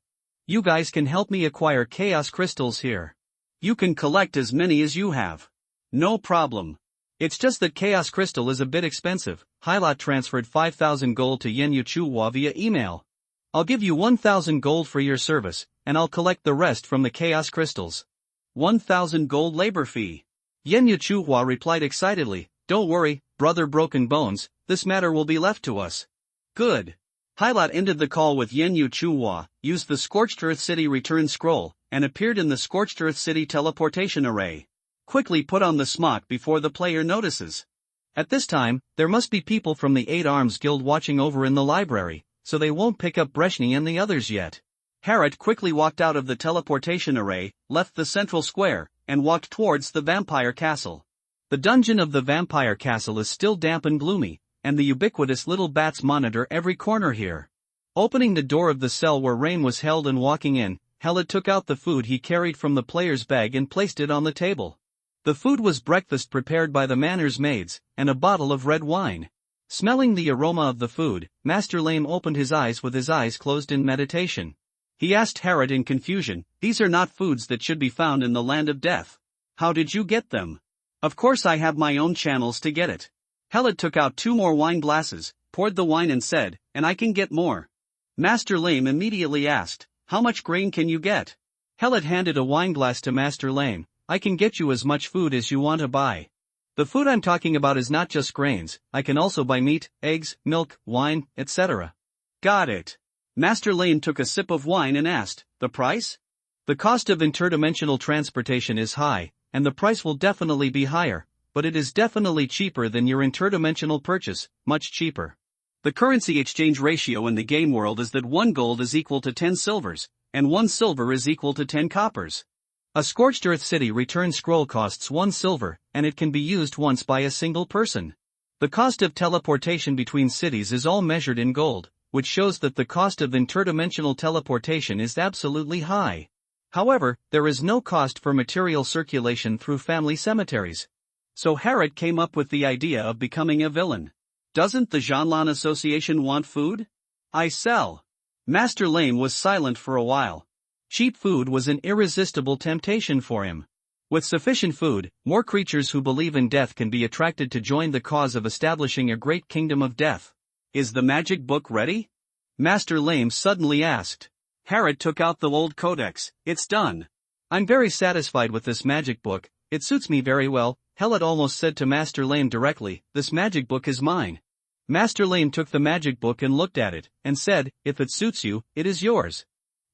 You guys can help me acquire chaos crystals here. You can collect as many as you have. No problem. It's just that chaos crystal is a bit expensive." Helot transferred 5,000 gold to Yen Yuchua via email. "I'll give you 1,000 gold for your service, and I'll collect the rest from the chaos crystals." 1,000 gold labor fee. Yen Yuchua replied excitedly, "Don't worry, Brother Broken Bones, this matter will be left to us." Good. Helot ended the call with Yen Yuchua, used the Scorched Earth City return scroll, and appeared in the Scorched Earth City teleportation array. Quickly put on the smock before the player notices. At this time, there must be people from the 8-arms guild watching over in the library, so they won't pick up Breshny and the others yet. Harriet quickly walked out of the teleportation array, left the central square, and walked towards the vampire castle. The dungeon of the vampire castle is still damp and gloomy, and the ubiquitous little bats monitor every corner here. Opening the door of the cell where Rain was held and walking in, Helot took out the food he carried from the player's bag and placed it on the table. The food was breakfast prepared by the manor's maids, and a bottle of red wine. Smelling the aroma of the food, Master Lame opened his eyes with his eyes closed in meditation. He asked Harriet in confusion, "These are not foods that should be found in the land of death. How did you get them?" Of course I have my own channels to get it. Helot took out 2 more wine glasses, poured the wine and said, and I can get more. Master Lame immediately asked, how much grain can you get? Helot handed a wine glass to Master Lame. I can get you as much food as you want to buy. The food I'm talking about is not just grains, I can also buy meat, eggs, milk, wine, etc. Got it. Master Lame took a sip of wine and asked, the price? The cost of interdimensional transportation is high, and the price will definitely be higher, but it is definitely cheaper than your interdimensional purchase, much cheaper. The currency exchange ratio in the game world is that 1 gold is equal to 10 silvers, and 1 silver is equal to 10 coppers. A Scorched Earth City return scroll costs 1 silver, and it can be used once by a single person. The cost of teleportation between cities is all measured in gold, which shows that the cost of interdimensional teleportation is absolutely high. However, there is no cost for material circulation through family cemeteries. So Harrod came up with the idea of becoming a villain. Doesn't the Zhanlan Association want food? I sell. Master Lame was silent for a while. Cheap food was an irresistible temptation for him. With sufficient food, more creatures who believe in death can be attracted to join the cause of establishing a great kingdom of death. Is the magic book ready? Master Lame suddenly asked. Harrod took out the old codex. It's done. I'm very satisfied with this magic book, it suits me very well. Helot almost said to Master Lame directly, this magic book is mine. Master Lame took the magic book and looked at it, and said, if it suits you, it is yours.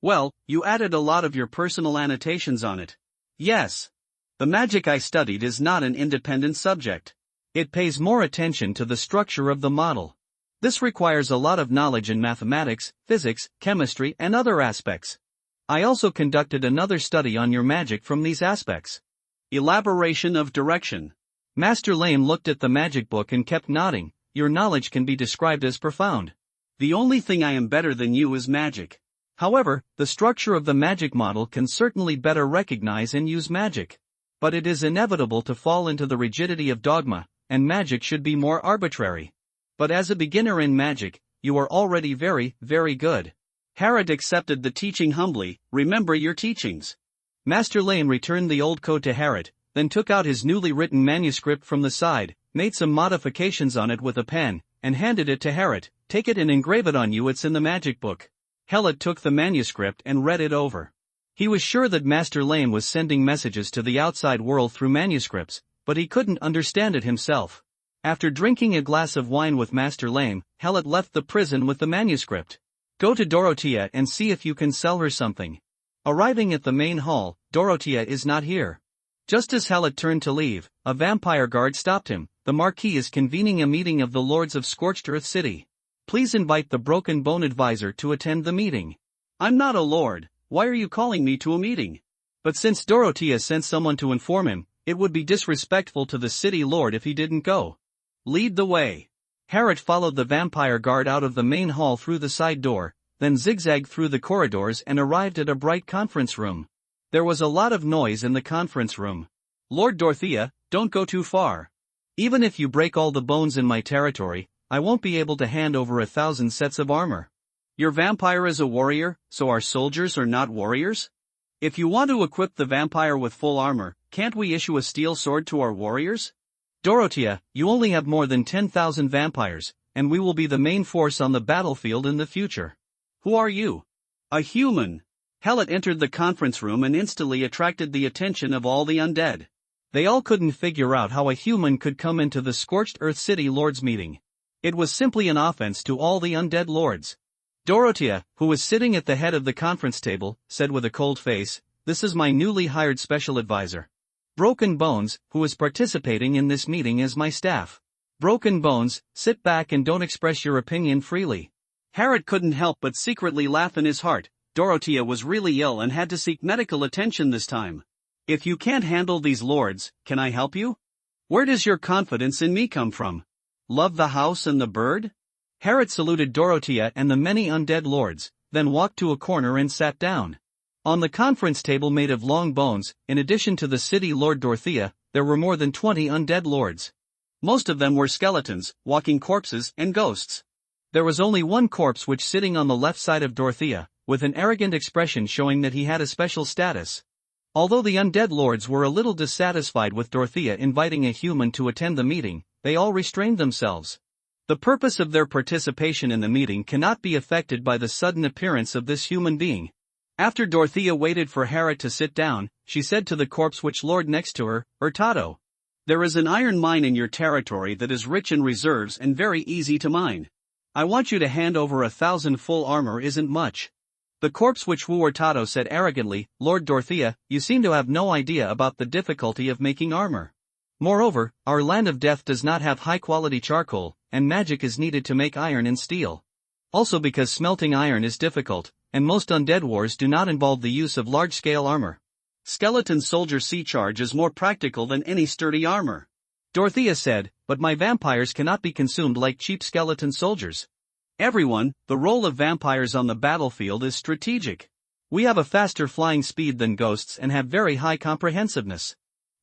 Well, you added a lot of your personal annotations on it. Yes. The magic I studied is not an independent subject. It pays more attention to the structure of the model. This requires a lot of knowledge in mathematics, physics, chemistry, and other aspects. I also conducted another study on your magic from these aspects. Elaboration of direction. Master Lame looked at the magic book and kept nodding. Your knowledge can be described as profound. The only thing I am better than you is magic. However, the structure of the magic model can certainly better recognize and use magic. But it is inevitable to fall into the rigidity of dogma, and magic should be more arbitrary. But as a beginner in magic, you are already very, very good. Harrod accepted the teaching humbly. Remember your teachings. Master Lame returned the old code to Harrod, then took out his newly written manuscript from the side, made some modifications on it with a pen, and handed it to Harrod. Take it and engrave it on you, it's in the magic book. Helot took the manuscript and read it over. He was sure that Master Lame was sending messages to the outside world through manuscripts, but he couldn't understand it himself. After drinking a glass of wine with Master Lame, Helot left the prison with the manuscript. Go to Dorothea and see if you can sell her something. Arriving at the main hall, Dorothea is not here. Just as Helot turned to leave, a vampire guard stopped him. The Marquis is convening a meeting of the Lords of Scorched Earth City. Please invite the Broken Bone Advisor to attend the meeting. I'm not a lord, why are you calling me to a meeting? But since Dorothea sent someone to inform him, it would be disrespectful to the city lord if he didn't go. Lead the way. Harrod followed the vampire guard out of the main hall through the side door, then zigzagged through the corridors and arrived at a bright conference room. There was a lot of noise in the conference room. Lord Dorothea, don't go too far. Even if you break all the bones in my territory, I won't be able to hand over 1,000 sets of armor. Your vampire is a warrior, so our soldiers are not warriors? If you want to equip the vampire with full armor, can't we issue a steel sword to our warriors? Dorothea, you only have more than 10,000 vampires, and we will be the main force on the battlefield in the future. Who are you? A human. Helot entered the conference room and instantly attracted the attention of all the undead. They all couldn't figure out how a human could come into the Scorched Earth City Lords meeting. It was simply an offense to all the undead lords. Dorothea, who was sitting at the head of the conference table, said with a cold face, "This is my newly hired special advisor. Broken Bones, who is participating in this meeting as my staff. Broken Bones, sit back and don't express your opinion freely." Harrod couldn't help but secretly laugh in his heart. Dorothea was really ill and had to seek medical attention this time. If you can't handle these lords, can I help you? Where does your confidence in me come from? Love the house and the bird? Harrod saluted Dorothea and the many undead lords, then walked to a corner and sat down. On the conference table made of long bones, in addition to the city lord Dorothea, there were more than 20 undead lords. Most of them were skeletons, walking corpses, and ghosts. There was only one corpse which sitting on the left side of Dorothea, with an arrogant expression showing that he had a special status. Although the undead lords were a little dissatisfied with Dorothea inviting a human to attend the meeting, they all restrained themselves. The purpose of their participation in the meeting cannot be affected by the sudden appearance of this human being. After Dorothea waited for Harriet to sit down, she said to the corpse which lord next to her, "Hurtado, there is an iron mine in your territory that is rich in reserves and very easy to mine. I want you to hand over 1,000 full armor isn't much." The corpse which Hurtado said arrogantly, "Lord Dorothea, you seem to have no idea about the difficulty of making armor. Moreover, our land of death does not have high-quality charcoal, and magic is needed to make iron and steel. Also because smelting iron is difficult, and most undead wars do not involve the use of large-scale armor. Skeleton soldier sea charge is more practical than any sturdy armor." Dorothea said, "But my vampires cannot be consumed like cheap skeleton soldiers. Everyone, the role of vampires on the battlefield is strategic. We have a faster flying speed than ghosts and have very high comprehensiveness,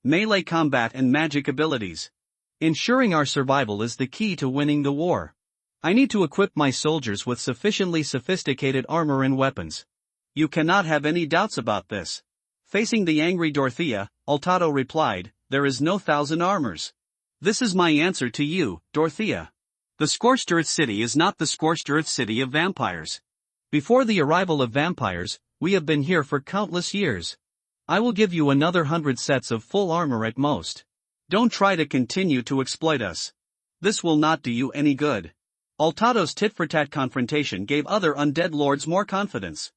melee combat and magic abilities. Ensuring our survival is the key to winning the war. I need to equip my soldiers with sufficiently sophisticated armor and weapons." "You cannot have any doubts about this." Facing the angry Dorothea, Hurtado replied, "There is no 1,000 armors. This is my answer to you, Dorothea. The Scorched Earth City is not the Scorched Earth City of vampires. Before the arrival of vampires, we have been here for countless years. I will give you another 100 sets of full armor at most. Don't try to continue to exploit us. This will not do you any good." Hurtado's tit-for-tat confrontation gave other undead lords more confidence.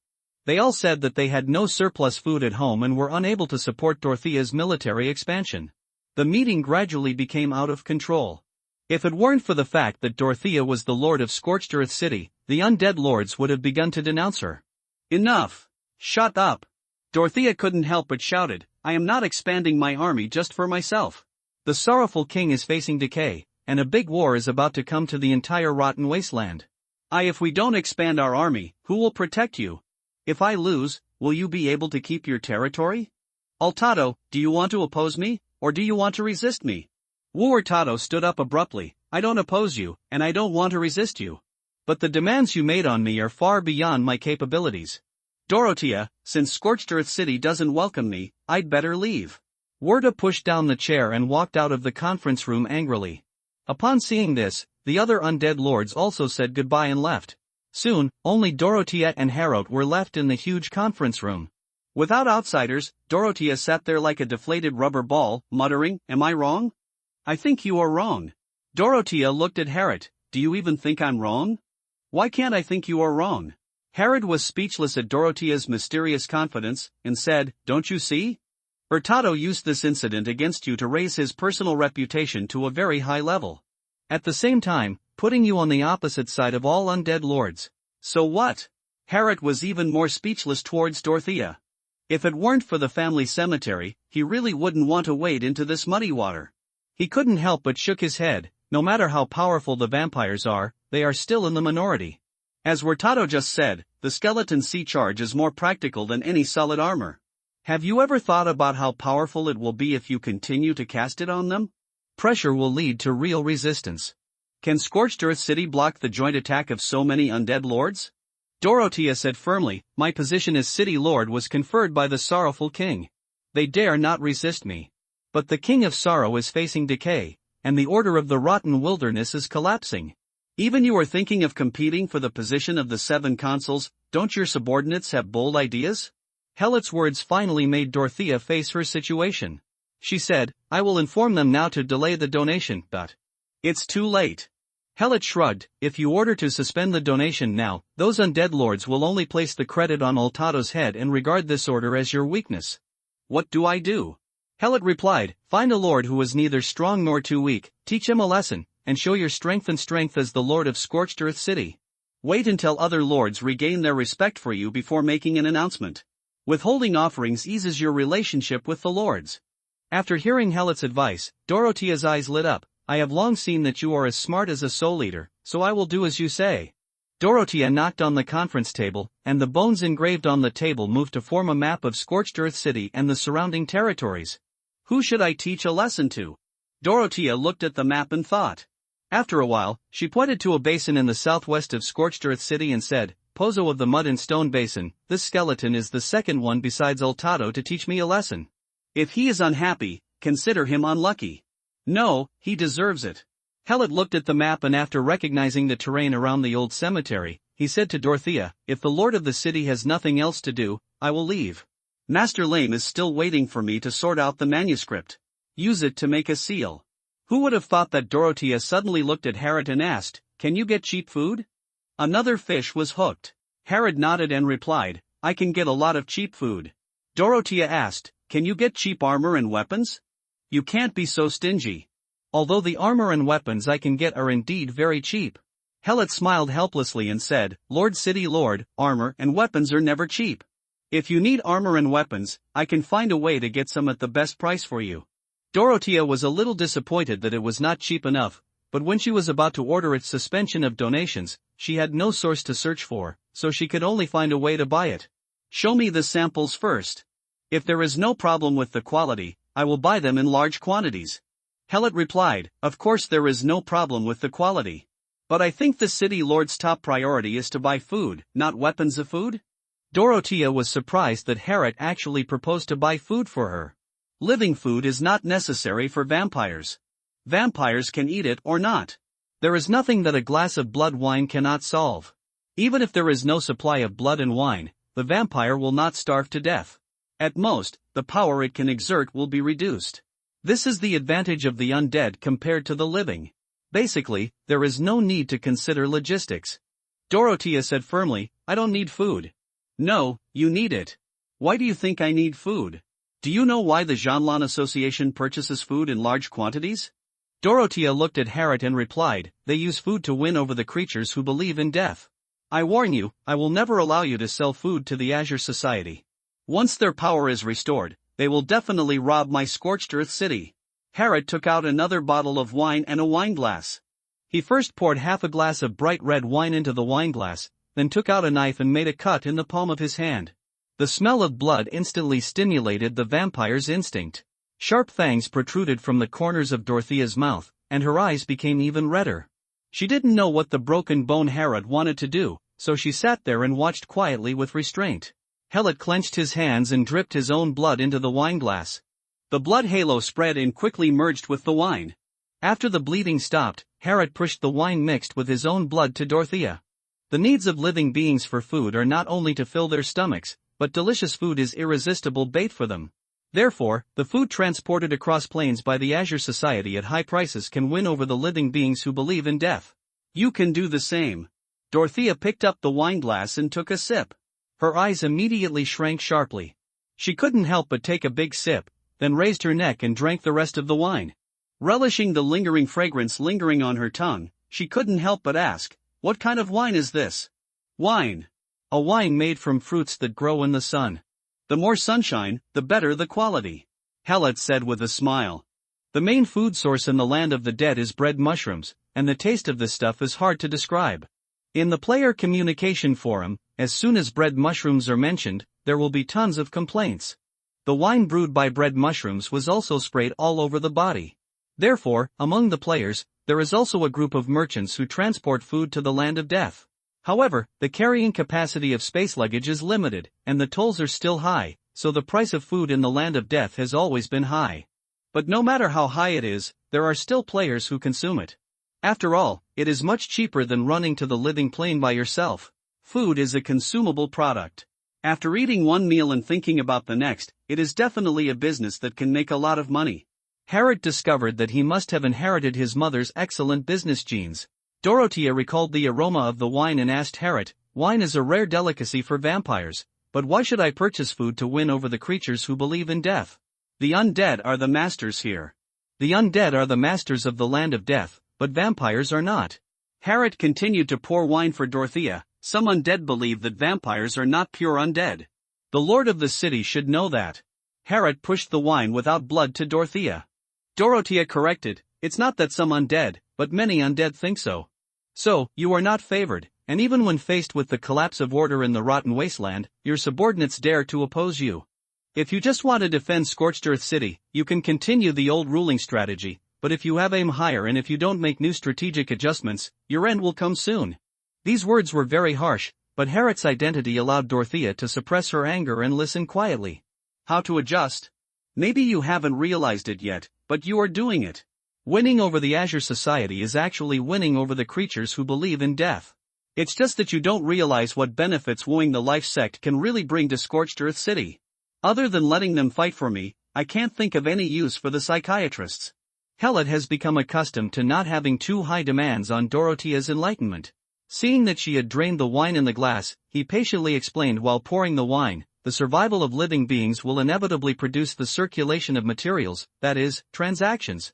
They all said that they had no surplus food at home and were unable to support Dorothea's military expansion. The meeting gradually became out of control. If it weren't for the fact that Dorothea was the lord of Scorched Earth City, the undead lords would have begun to denounce her. "Enough! Shut up!" Dorothea couldn't help but shouted, "I am not expanding my army just for myself. The sorrowful king is facing decay, and a big war is about to come to the entire rotten wasteland. If we don't expand our army, who will protect you? If I lose, will you be able to keep your territory? Hurtado, do you want to oppose me, or do you want to resist me?" Hurtado stood up abruptly, "I don't oppose you, and I don't want to resist you. But the demands you made on me are far beyond my capabilities. Dorothea, since Scorched Earth City doesn't welcome me, I'd better leave." Hurtado pushed down the chair and walked out of the conference room angrily. Upon seeing this, the other undead lords also said goodbye and left. Soon, only Dorothea and Harriet were left in the huge conference room. Without outsiders, Dorothea sat there like a deflated rubber ball, muttering, "Am I wrong? I think you are wrong." Dorothea looked at Harriet, "Do you even think I'm wrong? Why can't I think you are wrong?" Harriet was speechless at Dorothea's mysterious confidence, and said, "Don't you see? Hurtado used this incident against you to raise his personal reputation to a very high level. At the same time, putting you on the opposite side of all undead lords. So what?" Harriet was even more speechless towards Dorothea. If it weren't for the family cemetery, he really wouldn't want to wade into this muddy water. He couldn't help but shook his head. No matter how powerful the vampires are, they are still in the minority. As Hurtado just said, the skeleton sea charge is more practical than any solid armor. Have you ever thought about how powerful it will be if you continue to cast it on them? Pressure will lead to real resistance. Can Scorched Earth City block the joint attack of so many undead lords? Dorothea said firmly, "My position as city lord was conferred by the sorrowful king. They dare not resist me. But the king of sorrow is facing decay, and the order of the rotten wilderness is collapsing. Even you are thinking of competing for the position of the 7 consuls. Don't your subordinates have bold ideas?" Harriet's words finally made Dorothea face her situation. She said, "I will inform them now to delay the donation, but it's too late." Harriet shrugged, "If you order to suspend the donation now, those undead lords will only place the credit on Hurtado's head and regard this order as your weakness." "What do I do?" Harriet replied, "Find a lord who is neither strong nor too weak, teach him a lesson, and show your strength as the lord of Scorched Earth City. Wait until other lords regain their respect for you before making an announcement. Withholding offerings eases your relationship with the lords." After hearing Harriet's advice, Dorothea's eyes lit up. "I have long seen that you are as smart as a soul eater, so I will do as you say." Dorothea knocked on the conference table, and the bones engraved on the table moved to form a map of Scorched Earth City and the surrounding territories. "Who should I teach a lesson to?" Dorothea looked at the map and thought. After a while, she pointed to a basin in the southwest of Scorched Earth City and said, Pozo of the Mud and Stone Basin, this skeleton is the second one besides Ultado to teach me a lesson. If he is unhappy, consider him unlucky. No, he deserves it. Helot looked at the map and after recognizing the terrain around the old cemetery, he said to Dorothea, if the lord of the city has nothing else to do, I will leave. Master Lame is still waiting for me to sort out the manuscript. Use it to make a seal. Who would have thought that Dorothea suddenly looked at Harrod and asked, can you get cheap food? Another fish was hooked. Harrod nodded and replied, I can get a lot of cheap food. Dorothea asked, can you get cheap armor and weapons? You can't be so stingy. Although the armor and weapons I can get are indeed very cheap. Helot smiled helplessly and said, Lord City Lord, armor and weapons are never cheap. If you need armor and weapons, I can find a way to get some at the best price for you. Dorothea was a little disappointed that it was not cheap enough, but when she was about to order its suspension of donations, she had no source to search for, so she could only find a way to buy it. Show me the samples first. If there is no problem with the quality, I will buy them in large quantities. Helot replied, of course there is no problem with the quality. But I think the city lord's top priority is to buy food, not weapons of food? Dorothea was surprised that Harrod actually proposed to buy food for her. Living food is not necessary for vampires. Vampires can eat it or not. There is nothing that a glass of blood wine cannot solve. Even if there is no supply of blood and wine, the vampire will not starve to death. At most, the power it can exert will be reduced. This is the advantage of the undead compared to the living. Basically, there is no need to consider logistics. Dorothea said firmly, I don't need food. No, you need it. Why do you think I need food? Do you know why the Jeanlin Association purchases food in large quantities? Dorothea looked at Harrod and replied, they use food to win over the creatures who believe in death. I warn you, I will never allow you to sell food to the Azure Society. Once their power is restored, they will definitely rob my scorched earth city. Harrod took out another bottle of wine and a wineglass. He first poured half a glass of bright red wine into the wineglass, then took out a knife and made a cut in the palm of his hand. The smell of blood instantly stimulated the vampire's instinct. Sharp fangs protruded from the corners of Dorothea's mouth, and her eyes became even redder. She didn't know what the broken bone Harrod wanted to do, so she sat there and watched quietly with restraint. Helot clenched his hands and dripped his own blood into the wineglass. The blood halo spread and quickly merged with the wine. After the bleeding stopped, Harrod pushed the wine mixed with his own blood to Dorothea. The needs of living beings for food are not only to fill their stomachs, but delicious food is irresistible bait for them. Therefore, the food transported across plains by the Azure Society at high prices can win over the living beings who believe in death. You can do the same. Dorothea picked up the wineglass and took a sip. Her eyes immediately shrank sharply. She couldn't help but take a big sip, then raised her neck and drank the rest of the wine. Relishing the lingering fragrance lingering on her tongue, she couldn't help but ask, what kind of wine is this? Wine. A wine made from fruits that grow in the sun. The more sunshine, the better the quality. Helot said with a smile. The main food source in the land of the dead is bread mushrooms, and the taste of this stuff is hard to describe. In the player communication forum, as soon as bread mushrooms are mentioned, there will be tons of complaints. The wine brewed by bread mushrooms was also sprayed all over the body. Therefore, among the players, there is also a group of merchants who transport food to the land of death. However, the carrying capacity of space luggage is limited, and the tolls are still high, so the price of food in the land of death has always been high. But no matter how high it is, there are still players who consume it. After all, it is much cheaper than running to the living plane by yourself. Food is a consumable product. After eating one meal and thinking about the next, it is definitely a business that can make a lot of money. Harrod discovered that he must have inherited his mother's excellent business genes. Dorothea recalled the aroma of the wine and asked Harrod, wine is a rare delicacy for vampires, but why should I purchase food to win over the creatures who believe in death? The undead are the masters here. The undead are the masters of the land of death, but vampires are not. Harrod continued to pour wine for Dorothea. Some undead believe that vampires are not pure undead. The lord of the city should know that. Harrod pushed the wine without blood to Dorothea. Dorothea corrected, it's not that some undead, but many undead think so. So, you are not favored, and even when faced with the collapse of order in the rotten wasteland, your subordinates dare to oppose you. If you just want to defend Scorched Earth City, you can continue the old ruling strategy, but if you have aim higher and if you don't make new strategic adjustments, your end will come soon. These words were very harsh, but Harriet's identity allowed Dorothea to suppress her anger and listen quietly. How to adjust? Maybe you haven't realized it yet, but you are doing it. Winning over the Azure Society is actually winning over the creatures who believe in death. It's just that you don't realize what benefits wooing the life sect can really bring to Scorched Earth City. Other than letting them fight for me, I can't think of any use for the psychiatrists. Helot has become accustomed to not having too high demands on Dorothea's enlightenment. Seeing that she had drained the wine in the glass, he patiently explained while pouring the wine, the survival of living beings will inevitably produce the circulation of materials, that is, transactions.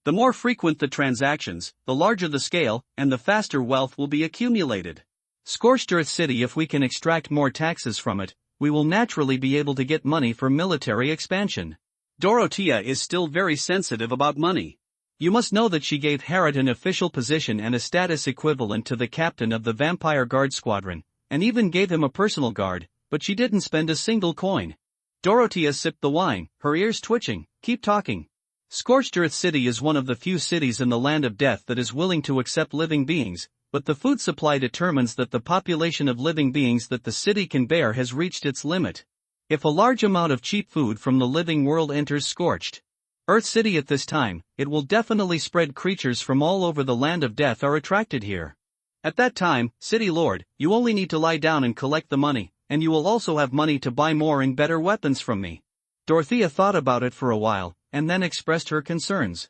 The more frequent the transactions, the larger the scale, and the faster wealth will be accumulated. Scorched Earth City, if we can extract more taxes from it, we will naturally be able to get money for military expansion. Dorothea is still very sensitive about money. You must know that she gave Harriet an official position and a status equivalent to the captain of the Vampire Guard Squadron, and even gave him a personal guard, but she didn't spend a single coin. Dorothea sipped the wine, her ears twitching. Keep talking. Scorched Earth City is one of the few cities in the land of death that is willing to accept living beings, but the food supply determines that the population of living beings that the city can bear has reached its limit. If a large amount of cheap food from the living world enters Scorched Earth City at this time, it will definitely spread. Creatures from all over the land of death are attracted here. At that time, City Lord, you only need to lie down and collect the money, and you will also have money to buy more and better weapons from me. Dorothea thought about it for a while, and then expressed her concerns.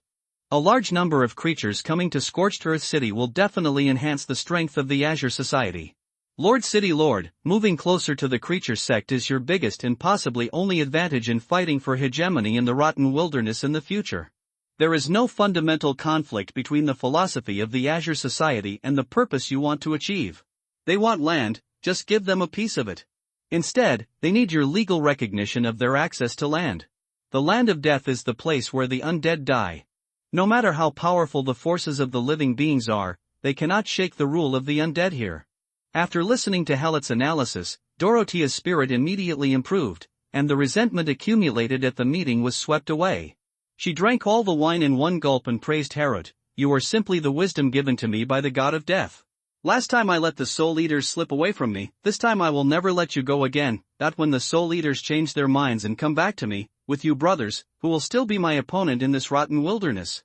A large number of creatures coming to Scorched Earth City will definitely enhance the strength of the Azure Society. Lord City Lord, moving closer to the creature sect is your biggest and possibly only advantage in fighting for hegemony in the rotten wilderness in the future. There is no fundamental conflict between the philosophy of the Azure Society and the purpose you want to achieve. They want land, just give them a piece of it. Instead, they need your legal recognition of their access to land. The land of death is the place where the undead die. No matter how powerful the forces of the living beings are, they cannot shake the rule of the undead here. After listening to Helot's analysis, Dorothea's spirit immediately improved, and the resentment accumulated at the meeting was swept away. She drank all the wine in one gulp and praised Harrot. You are simply the wisdom given to me by the god of death. Last time I let the Soul Eaters slip away from me, this time I will never let you go again. That when the Soul Eaters change their minds and come back to me, with you brothers, who will still be my opponent in this rotten wilderness.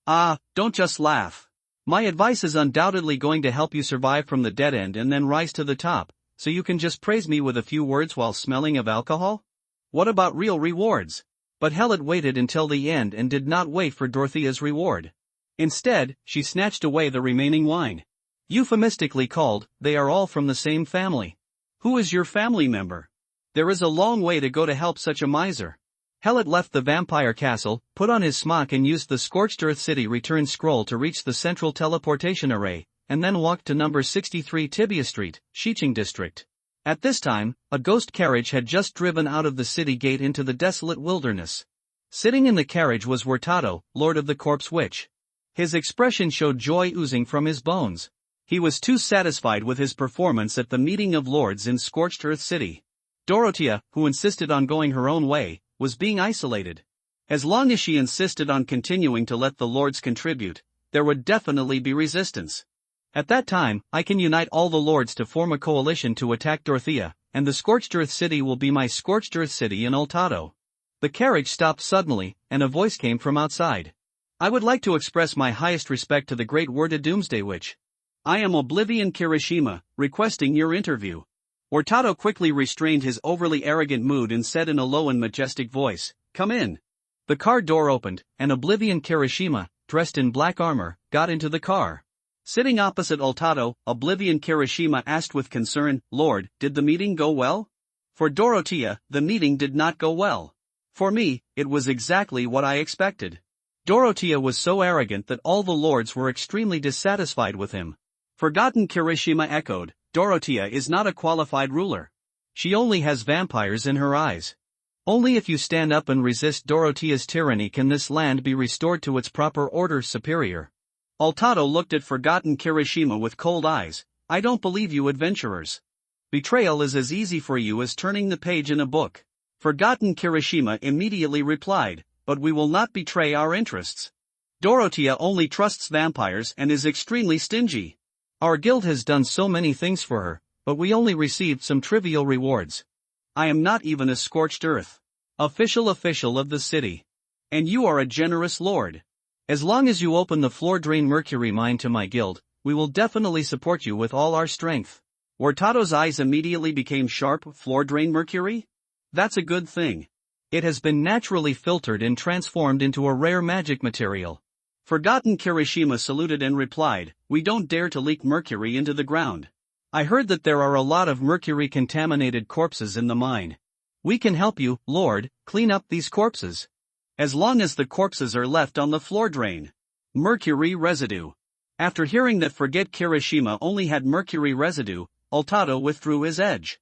Ah, don't just laugh. My advice is undoubtedly going to help you survive from the dead end and then rise to the top, so you can just praise me with a few words while smelling of alcohol? What about real rewards? But Helot waited until the end and did not wait for Dorothea's reward. Instead, she snatched away the remaining wine. Euphemistically called, they are all from the same family. Who is your family member? There is a long way to go to help such a miser. Helot left the vampire castle, put on his smock and used the Scorched Earth City return scroll to reach the central teleportation array, and then walked to number 63 Tibia Street, Shiching District. At this time, a ghost carriage had just driven out of the city gate into the desolate wilderness. Sitting in the carriage was Hurtado, Lord of the Corpse Witch. His expression showed joy oozing from his bones. He was too satisfied with his performance at the meeting of lords in Scorched Earth City. Dorothea, who insisted on going her own way, was being isolated. As long as she insisted on continuing to let the lords contribute, there would definitely be resistance. At that time, I can unite all the lords to form a coalition to attack Dorothea, and the Scorched Earth City will be my Scorched Earth City in Hurtado. The carriage stopped suddenly, and a voice came from outside. I would like to express my highest respect to the great worded Doomsday Witch. I am Oblivion Kirishima, requesting your interview. Hurtado quickly restrained his overly arrogant mood and said in a low and majestic voice, "Come in." The car door opened, and Oblivion Kirishima, dressed in black armor, got into the car. Sitting opposite Hurtado, Oblivion Kirishima asked with concern, "Lord, did the meeting go well?" For Dorothea, the meeting did not go well. For me, it was exactly what I expected. Dorothea was so arrogant that all the lords were extremely dissatisfied with him. Forgotten Kirishima echoed, Dorothea is not a qualified ruler. She only has vampires in her eyes. Only if you stand up and resist Dorothea's tyranny can this land be restored to its proper order. Superior. Hurtado looked at Forgotten Kirishima with cold eyes. I don't believe you adventurers. Betrayal is as easy for you as turning the page in a book. Forgotten Kirishima immediately replied, but we will not betray our interests. Dorothea only trusts vampires and is extremely stingy. Our guild has done so many things for her, but we only received some trivial rewards. I am not even a scorched earth official of the city. And you are a generous lord. As long as you open the floor drain mercury mine to my guild, we will definitely support you with all our strength. Wartato's eyes immediately became sharp. Floor drain mercury? That's a good thing. It has been naturally filtered and transformed into a rare magic material. Forgotten Kirishima saluted and replied, "We don't dare to leak mercury into the ground. I heard that there are a lot of mercury-contaminated corpses in the mine. We can help you, Lord, clean up these corpses. As long as the corpses are left on the floor drain. Mercury residue." After hearing that Forget Kirishima only had mercury residue, Ultato withdrew his edge.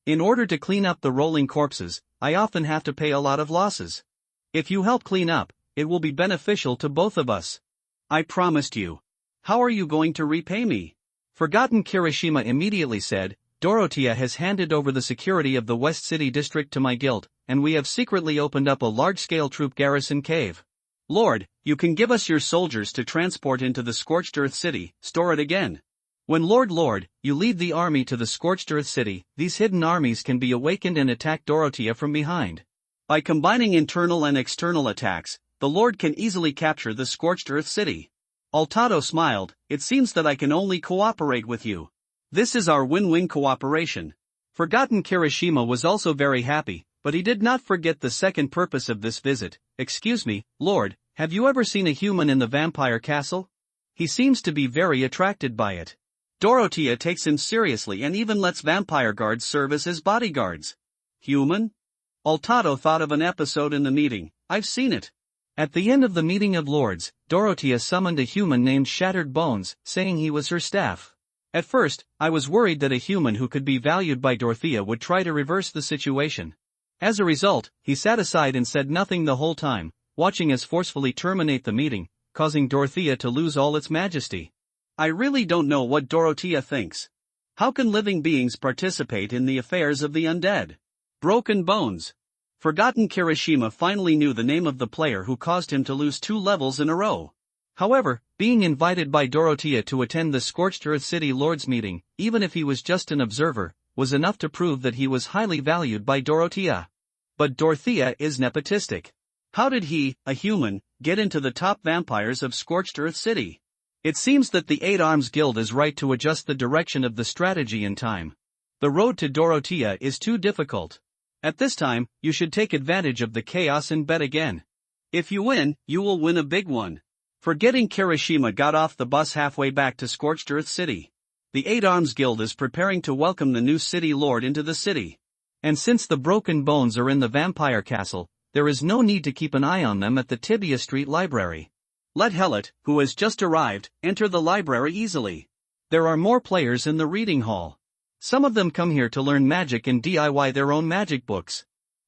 In order to clean up the rolling corpses, I often have to pay a lot of losses. If you help clean up, it will be beneficial to both of us. I promised you. How are you going to repay me? Forgotten Kirishima immediately said, "Dorothea has handed over the security of the West City District to my guild, and we have secretly opened up a large-scale troop garrison cave. Lord, you can give us your soldiers to transport into the Scorched Earth City, store it again. When Lord, you lead the army to the Scorched Earth City, these hidden armies can be awakened and attack Dorothea from behind. By combining internal and external attacks, the Lord can easily capture the Scorched Earth City." Ultato smiled, "It seems that I can only cooperate with you. This is our win-win cooperation." Forgotten Kirishima was also very happy, but he did not forget the second purpose of this visit. "Excuse me, Lord, have you ever seen a human in the vampire castle? He seems to be very attracted by it. Dorothea takes him seriously and even lets vampire guards serve as his bodyguards." Human? Ultato thought of an episode in the meeting. "I've seen it. At the end of the meeting of lords, Dorothea summoned a human named Shattered Bones, saying he was her staff. At first, I was worried that a human who could be valued by Dorothea would try to reverse the situation. As a result, he sat aside and said nothing the whole time, watching us forcefully terminate the meeting, causing Dorothea to lose all its majesty. I really don't know what Dorothea thinks. How can living beings participate in the affairs of the undead? Broken Bones. Forgotten Kirishima finally knew the name of the player who caused him to lose 2 levels in a row. However, being invited by Dorothea to attend the Scorched Earth City Lords meeting, even if he was just an observer, was enough to prove that he was highly valued by Dorothea. But Dorothea is nepotistic. How did he, a human, get into the top vampires of Scorched Earth City? It seems that the Eight Arms Guild is right to adjust the direction of the strategy in time. The road to Dorothea is too difficult. At this time, you should take advantage of the chaos and bet again. If you win, you will win a big one." Forgetting Kirishima got off the bus halfway back to Scorched Earth City. The Eight Arms Guild is preparing to welcome the new city lord into the city. And since the Broken Bones are in the vampire castle, there is no need to keep an eye on them at the Tibia Street Library. Let Helot, who has just arrived, enter the library easily. There are more players in the reading hall. Some of them come here to learn magic and DIY their own magic books.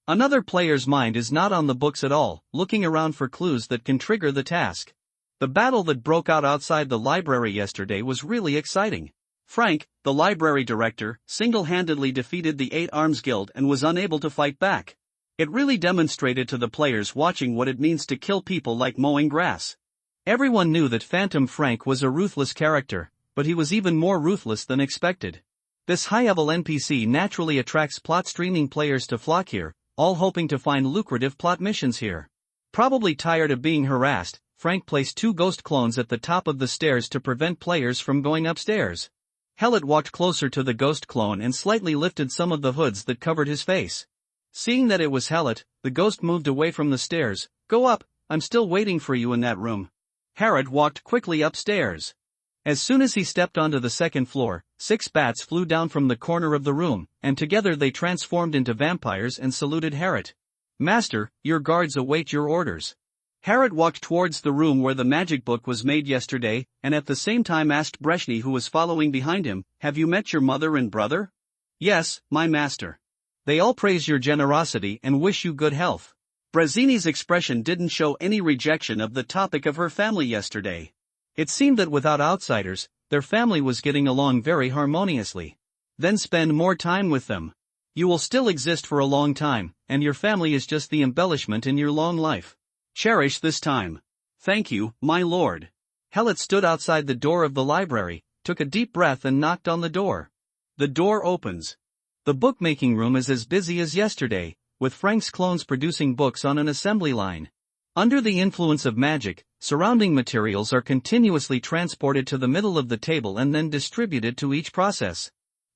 Another player's mind is not on the books at all, looking around for clues that can trigger the task. The battle that broke out outside the library yesterday was really exciting. Frank, the library director, single-handedly defeated the Eight Arms Guild and was unable to fight back. It really demonstrated to the players watching what it means to kill people like mowing grass. Everyone knew that Phantom Frank was a ruthless character, but he was even more ruthless than expected. This high-level NPC naturally attracts plot-streaming players to flock here, all hoping to find lucrative plot missions here. Probably tired of being harassed, Frank placed 2 ghost clones at the top of the stairs to prevent players from going upstairs. Helot walked closer to the ghost clone and slightly lifted some of the hoods that covered his face. Seeing that it was Helot, the ghost moved away from the stairs. "Go up, I'm still waiting for you in that room." Helot walked quickly upstairs. As soon as he stepped onto the second floor, 6 bats flew down from the corner of the room, and together they transformed into vampires and saluted Helot. "Master, your guards await your orders." Helot walked towards the room where the magic book was made yesterday, and at the same time asked Breshny, who was following behind him, "Have you met your mother and brother?" "Yes, my master. They all praise your generosity and wish you good health." Brezini's expression didn't show any rejection of the topic of her family yesterday. It seemed that without outsiders, their family was getting along very harmoniously. Then spend more time with them. You will still exist for a long time, and your family is just the embellishment in your long life. Cherish this time. Thank you, my lord. Helot stood outside the door of the library, took a deep breath and knocked on the door. The door opens. The bookmaking room is as busy as yesterday, with Frank's clones producing books on an assembly line. Under the influence of magic, surrounding materials are continuously transported to the middle of the table and then distributed to each process.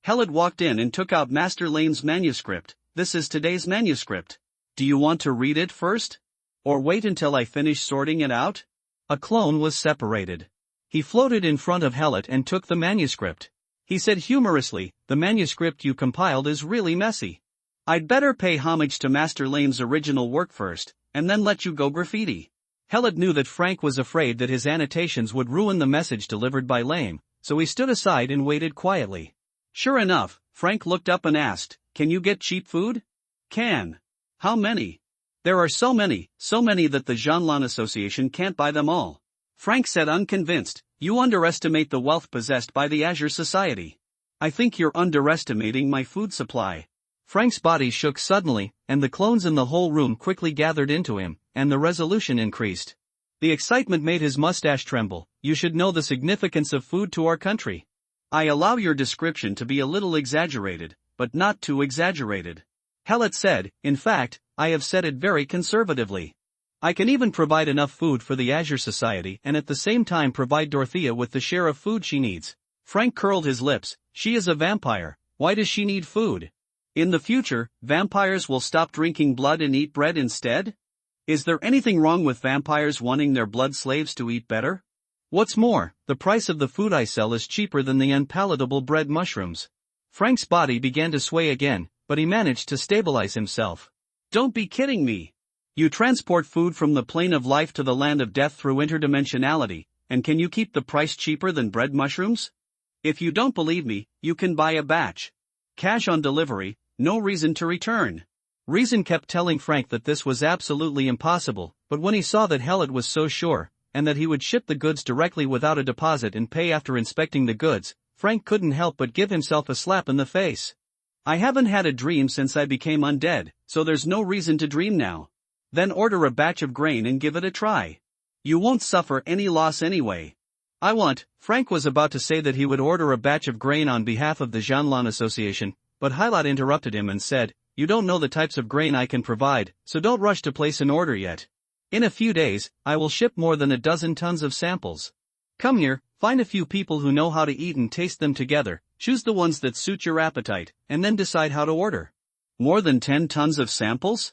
Hellot walked in and took out Master Lame's manuscript. This is today's manuscript. Do you want to read it first? Or wait until I finish sorting it out? A clone was separated. He floated in front of Hellot and took the manuscript. He said humorously, "The manuscript you compiled is really messy. I'd better pay homage to Master Lame's original work first, and then let you go graffiti." Hellot knew that Frank was afraid that his annotations would ruin the message delivered by Lame, so he stood aside and waited quietly. Sure enough, Frank looked up and asked, "Can you get cheap food?" "Can. How many?" "There are so many that the Jeanlin Association can't buy them all." Frank said unconvinced, "You underestimate the wealth possessed by the Azure Society. I think you're underestimating my food supply." Frank's body shook suddenly, and the clones in the whole room quickly gathered into him, and the resolution increased. The excitement made his mustache tremble. "You should know the significance of food to our country. I allow your description to be a little exaggerated, but not too exaggerated." Hellot said, "In fact, I have said it very conservatively. I can even provide enough food for the Azure Society and at the same time provide Dorothea with the share of food she needs." Frank curled his lips. "She is a vampire. Why does she need food? In the future, vampires will stop drinking blood and eat bread instead? Is there anything wrong with vampires wanting their blood slaves to eat better? What's more, the price of the food I sell is cheaper than the unpalatable bread mushrooms." Frank's body began to sway again, but he managed to stabilize himself. "Don't be kidding me. You transport food from the plane of life to the land of death through interdimensionality, and can you keep the price cheaper than bread mushrooms? If you don't believe me, you can buy a batch. Cash on delivery, no reason to return." Reason kept telling Frank that this was absolutely impossible, but when he saw that Hellot was so sure, and that he would ship the goods directly without a deposit and pay after inspecting the goods, Frank couldn't help but give himself a slap in the face. "I haven't had a dream since I became undead, so there's no reason to dream now. Then order a batch of grain and give it a try. You won't suffer any loss anyway." Frank was about to say that he would order a batch of grain on behalf of the Jeanlin Association, but Hylot interrupted him and said, "You don't know the types of grain I can provide, so don't rush to place an order yet. In a few days, I will ship more than a dozen tons of samples. Come here, find a few people who know how to eat and taste them together, choose the ones that suit your appetite, and then decide how to order." "More than 10 tons of samples?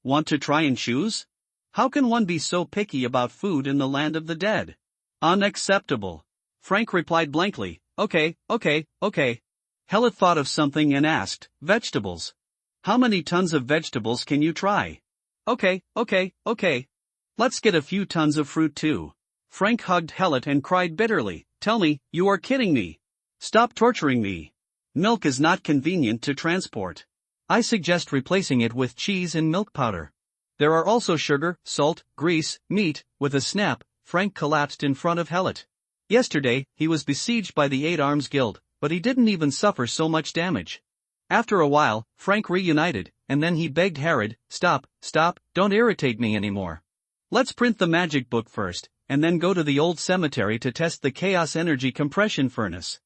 Want to try and choose? How can one be so picky about food in the land of the dead?" "Unacceptable." Frank replied blankly, Okay. Hellot thought of something and asked, "Vegetables? How many tons of vegetables can you try?" Okay. Let's get a few tons of fruit too." Frank hugged Hellot and cried bitterly, "Tell me, you are kidding me. Stop torturing me. Milk is not convenient to transport. I suggest replacing it with cheese and milk powder. There are also sugar, salt, grease, meat." With a snap, Frank collapsed in front of Hellot. Yesterday, he was besieged by the Eight Arms Guild, but he didn't even suffer so much damage. After a while, Frank reunited, and then he begged Herod, Stop, don't irritate me anymore. Let's print the magic book first, and then go to the old cemetery to test the chaos energy compression furnace.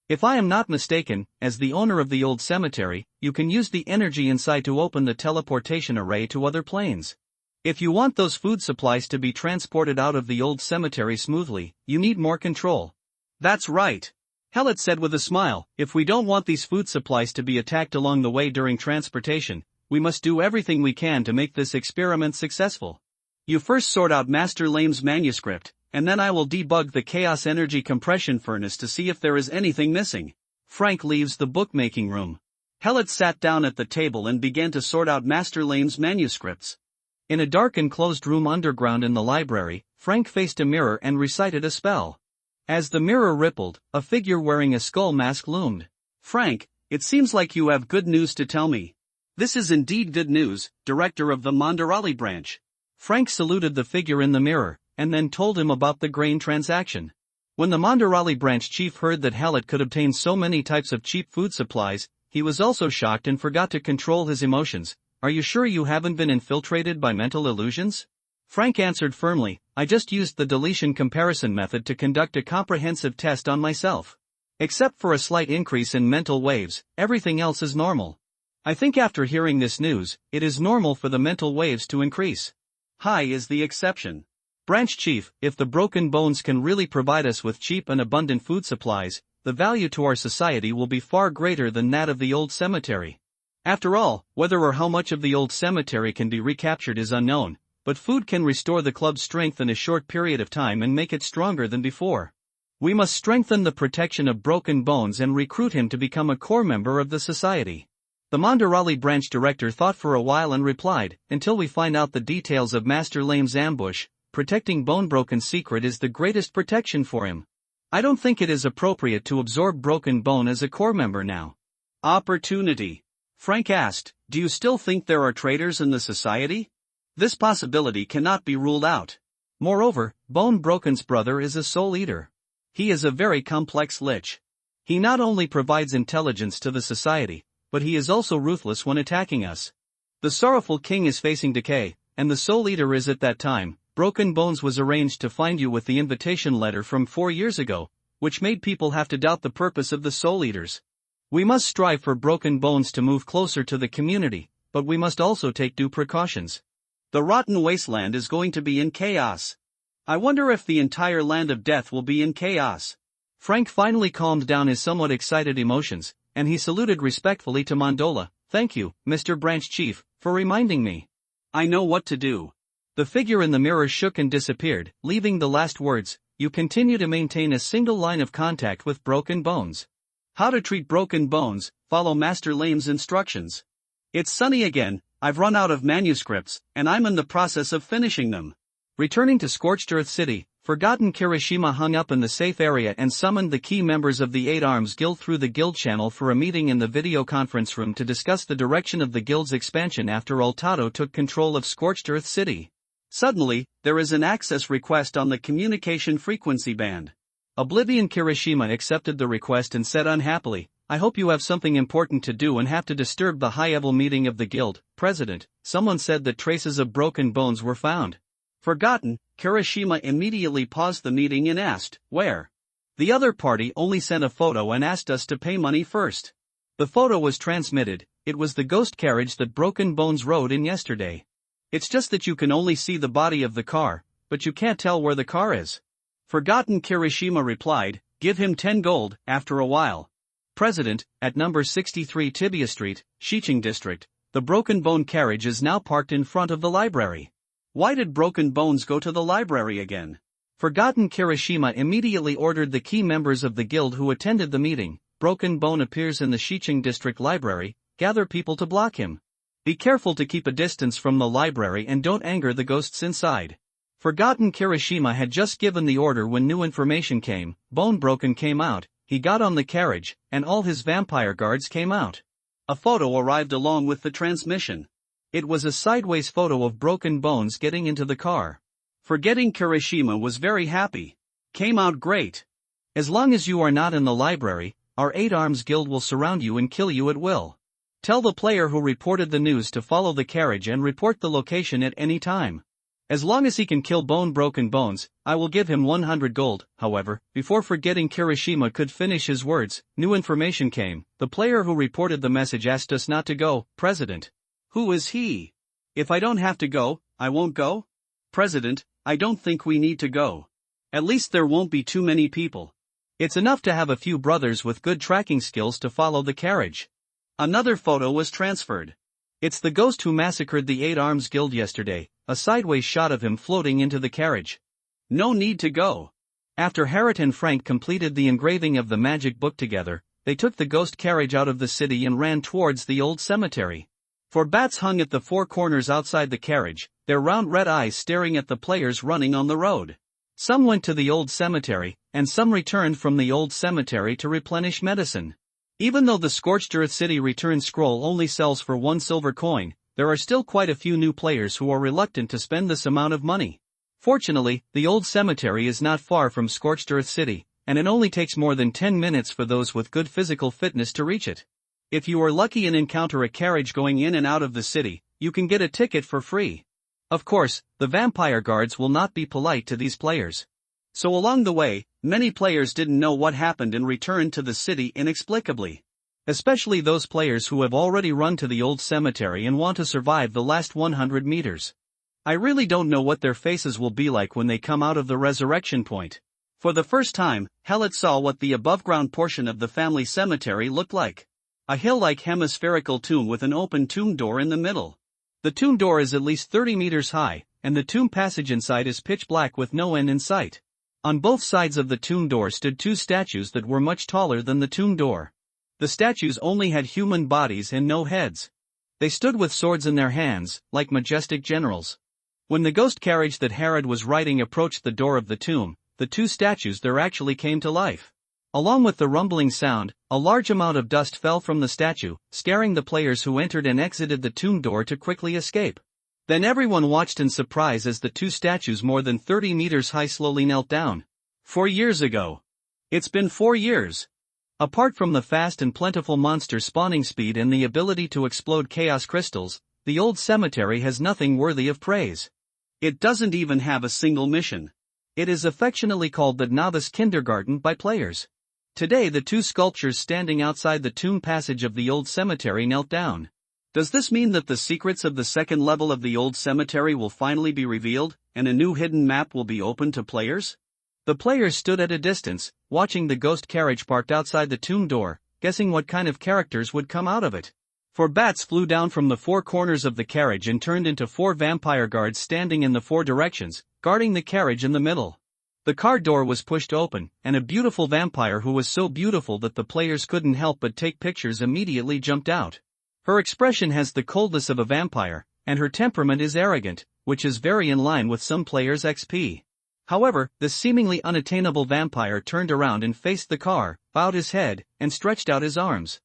If I am not mistaken, as the owner of the old cemetery, you can use the energy inside to open the teleportation array to other planes. If you want those food supplies to be transported out of the old cemetery smoothly, you need more control." "That's right," Hellot said with a smile. "If we don't want these food supplies to be attacked along the way during transportation, we must do everything we can to make this experiment successful. You first sort out Master Lame's manuscript, and then I will debug the chaos energy compression furnace to see if there is anything missing." Frank leaves the bookmaking room. Hellot sat down at the table and began to sort out Master Lame's manuscripts. In a dark enclosed room underground in the library, Frank faced a mirror and recited a spell. As the mirror rippled, a figure wearing a skull mask loomed. "Frank, it seems like you have good news to tell me." "This is indeed good news, Director of the Mandarali branch." Frank saluted the figure in the mirror, and then told him about the grain transaction. When the Mandarali branch chief heard that Hellot could obtain so many types of cheap food supplies, he was also shocked and forgot to control his emotions. "Are you sure you haven't been infiltrated by mental illusions?" Frank answered firmly, "I just used the deletion comparison method to conduct a comprehensive test on myself. Except for a slight increase in mental waves, everything else is normal. I think after hearing this news, it is normal for the mental waves to increase. High is the exception. Branch Chief, if the broken bones can really provide us with cheap and abundant food supplies, the value to our society will be far greater than that of the old cemetery. After all, whether or how much of the old cemetery can be recaptured is unknown, but food can restore the club's strength in a short period of time and make it stronger than before. We must strengthen the protection of broken bones and recruit him to become a core member of the society. The Mandarali branch director thought for a while and replied, until we find out the details of Master Lame's ambush, protecting Bonebroken's secret is the greatest protection for him. I don't think it is appropriate to absorb Broken Bone as a core member now. Opportunity. Frank asked, do you still think there are traitors in the society? This possibility cannot be ruled out. Moreover, Bonebroken's brother is a soul eater. He is a very complex lich. He not only provides intelligence to the society, but he is also ruthless when attacking us. The sorrowful king is facing decay, and the soul eater is at that time. Broken Bones was arranged to find you with the invitation letter from 4 years ago, which made people have to doubt the purpose of the soul eaters. We must strive for Broken Bones to move closer to the community, but we must also take due precautions. The rotten wasteland is going to be in chaos. I wonder if the entire land of death will be in chaos. Frank finally calmed down his somewhat excited emotions, and he saluted respectfully to Mandola. Thank you, Mr. Branch Chief, for reminding me. I know what to do. The figure in the mirror shook and disappeared, leaving the last words, you continue to maintain a single line of contact with Broken Bones. How to treat Broken Bones, follow Master Lame's instructions. It's sunny again, I've run out of manuscripts, and I'm in the process of finishing them. Returning to Scorched Earth City, Forgotten Kirishima hung up in the safe area and summoned the key members of the Eight Arms Guild through the guild channel for a meeting in the video conference room to discuss the direction of the guild's expansion after Altado took control of Scorched Earth City. Suddenly, there is an access request on the communication frequency band. Oblivion Kirishima accepted the request and said unhappily, I hope you have something important to do and have to disturb the high-level meeting of the guild. President, someone said that traces of broken bones were found. Forgotten, Kirishima immediately paused the meeting and asked, where? The other party only sent a photo and asked us to pay money first. The photo was transmitted, it was the ghost carriage that Broken Bones rode in yesterday. It's just that you can only see the body of the car, but you can't tell where the car is. Forgotten Kirishima replied, give him 10 gold, after a while. President, at number 63 Tibia Street, Shiching District, the Broken Bone carriage is now parked in front of the library. Why did Broken Bones go to the library again? Forgotten Kirishima immediately ordered the key members of the guild who attended the meeting. Broken Bone appears in the Shiching District Library, gather people to block him. Be careful to keep a distance from the library and don't anger the ghosts inside. Forgotten Kirishima had just given the order when new information came. Bonebroken came out, he got on the carriage, and all his vampire guards came out. A photo arrived along with the transmission. It was a sideways photo of Broken Bones getting into the car. Forgetting Kirishima was very happy. Came out great. As long as you are not in the library, our Eight Arms Guild will surround you and kill you at will. Tell the player who reported the news to follow the carriage and report the location at any time. As long as he can kill Broken Bones, I will give him 100 gold. However, before Forgetting Kirishima could finish his words, new information came. The player who reported the message asked us not to go. President. Who is he? If I don't have to go, I won't go? President, I don't think we need to go. At least there won't be too many people. It's enough to have a few brothers with good tracking skills to follow the carriage. Another photo was transferred. It's the ghost who massacred the Eight Arms Guild yesterday, a sideways shot of him floating into the carriage. No need to go. After Harriet and Frank completed the engraving of the magic book together, they took the ghost carriage out of the city and ran towards the old cemetery. Four bats hung at the four corners outside the carriage, their round red eyes staring at the players running on the road. Some went to the old cemetery, and some returned from the old cemetery to replenish medicine. Even though the Scorched Earth City return scroll only sells for 1 silver coin, there are still quite a few new players who are reluctant to spend this amount of money. Fortunately, the old cemetery is not far from Scorched Earth City, and it only takes more than 10 minutes for those with good physical fitness to reach it. If you are lucky and encounter a carriage going in and out of the city, you can get a ticket for free. Of course, the vampire guards will not be polite to these players. So along the way, many players didn't know what happened and returned to the city inexplicably. Especially those players who have already run to the old cemetery and want to survive the last 100 meters. I really don't know what their faces will be like when they come out of the resurrection point. For the first time, Hallett saw what the above-ground portion of the family cemetery looked like. A hill-like hemispherical tomb with an open tomb door in the middle. The tomb door is at least 30 meters high, and the tomb passage inside is pitch black with no end in sight. On both sides of the tomb door stood two statues that were much taller than the tomb door. The statues only had human bodies and no heads. They stood with swords in their hands, like majestic generals. When the ghost carriage that Herod was riding approached the door of the tomb, the two statues there actually came to life. Along with the rumbling sound, a large amount of dust fell from the statue, scaring the players who entered and exited the tomb door to quickly escape. Then everyone watched in surprise as the two statues more than 30 meters high slowly knelt down. 4 years ago. It's been 4 years. Apart from the fast and plentiful monster spawning speed and the ability to explode chaos crystals, the old cemetery has nothing worthy of praise. It doesn't even have a single mission. It is affectionately called the novice kindergarten by players. Today the two sculptures standing outside the tomb passage of the old cemetery knelt down. Does this mean that the secrets of the second level of the old cemetery will finally be revealed, and a new hidden map will be open to players? The players stood at a distance, watching the ghost carriage parked outside the tomb door, guessing what kind of characters would come out of it. 4 bats flew down from the 4 corners of the carriage and turned into 4 vampire guards standing in the 4 directions, guarding the carriage in the middle. The car door was pushed open, and a beautiful vampire who was so beautiful that the players couldn't help but take pictures immediately jumped out. Her expression has the coldness of a vampire, and her temperament is arrogant, which is very in line with some players' XP. However, the seemingly unattainable vampire turned around and faced the car, bowed his head, and stretched out his arms.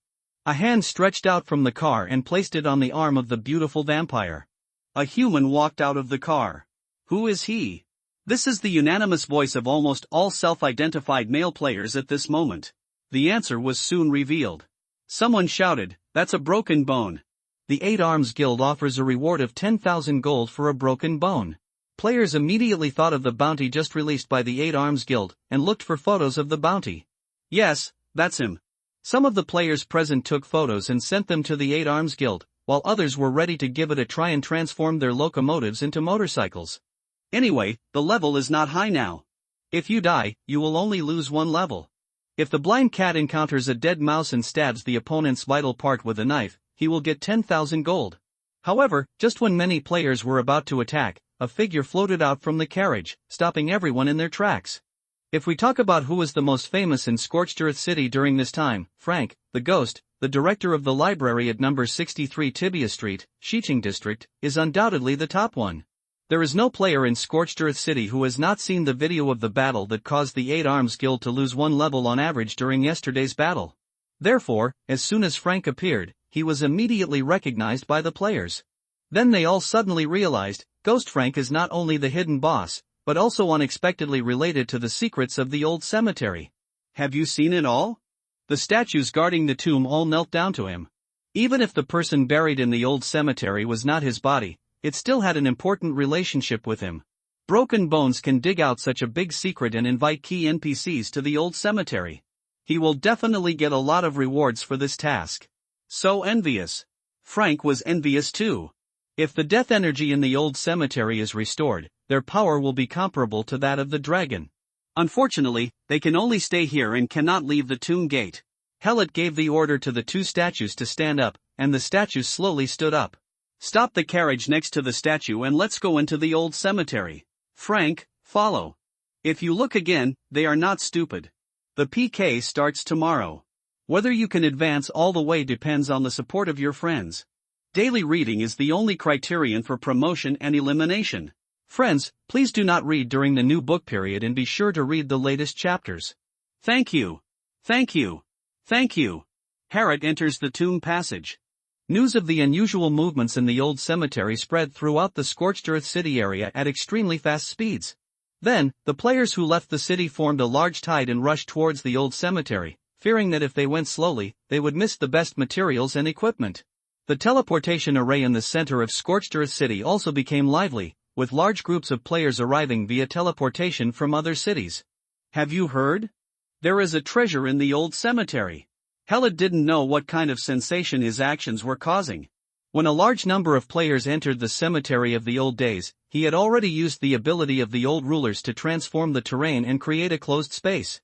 A hand stretched out from the car and placed it on the arm of the beautiful vampire. A human walked out of the car. Who is he? This is the unanimous voice of almost all self-identified male players at this moment. The answer was soon revealed. Someone shouted, "That's a broken bone." The 8 Arms Guild offers a reward of 10,000 gold for a broken bone. Players immediately thought of the bounty just released by the 8 Arms Guild, and looked for photos of the bounty. Yes, that's him. Some of the players present took photos and sent them to the 8 Arms Guild, while others were ready to give it a try and transform their locomotives into motorcycles. Anyway, the level is not high now. If you die, you will only lose 1 level. If the blind cat encounters a dead mouse and stabs the opponent's vital part with a knife, he will get 10,000 gold. However, just when many players were about to attack, a figure floated out from the carriage, stopping everyone in their tracks. If we talk about who was the most famous in Scorched Earth City during this time, Frank, the ghost, the director of the library at number 63 Tibia Street, Xiqing District, is undoubtedly the top one. There is no player in Scorched Earth City who has not seen the video of the battle that caused the 8 Arms Guild to lose 1 level on average during yesterday's battle. Therefore, as soon as Frank appeared, he was immediately recognized by the players. Then they all suddenly realized, Ghost Frank is not only the hidden boss, but also unexpectedly related to the secrets of the old cemetery. Have you seen it all? The statues guarding the tomb all knelt down to him. Even if the person buried in the old cemetery was not his body, it still had an important relationship with him. Broken Bones can dig out such a big secret and invite key NPCs to the old cemetery. He will definitely get a lot of rewards for this task. So envious. Frank was envious too. If the death energy in the old cemetery is restored, their power will be comparable to that of the dragon. Unfortunately, they can only stay here and cannot leave the tomb gate. Hellot gave the order to the 2 statues to stand up, and the statues slowly stood up. Stop the carriage next to the statue and let's go into the old cemetery. Frank, follow. If you look again, they are not stupid. The PK starts tomorrow. Whether you can advance all the way depends on the support of your friends. Daily reading is the only criterion for promotion and elimination. Friends, please do not read during the new book period and be sure to read the latest chapters. Thank you. Thank you. Thank you. Herod enters the tomb passage. News of the unusual movements in the old cemetery spread throughout the Scorched Earth City area at extremely fast speeds. Then, the players who left the city formed a large tide and rushed towards the old cemetery, fearing that if they went slowly, they would miss the best materials and equipment. The teleportation array in the center of Scorched Earth City also became lively, with large groups of players arriving via teleportation from other cities. Have you heard? There is a treasure in the old cemetery. Helot didn't know what kind of sensation his actions were causing. When a large number of players entered the cemetery of the old days, he had already used the ability of the old rulers to transform the terrain and create a closed space.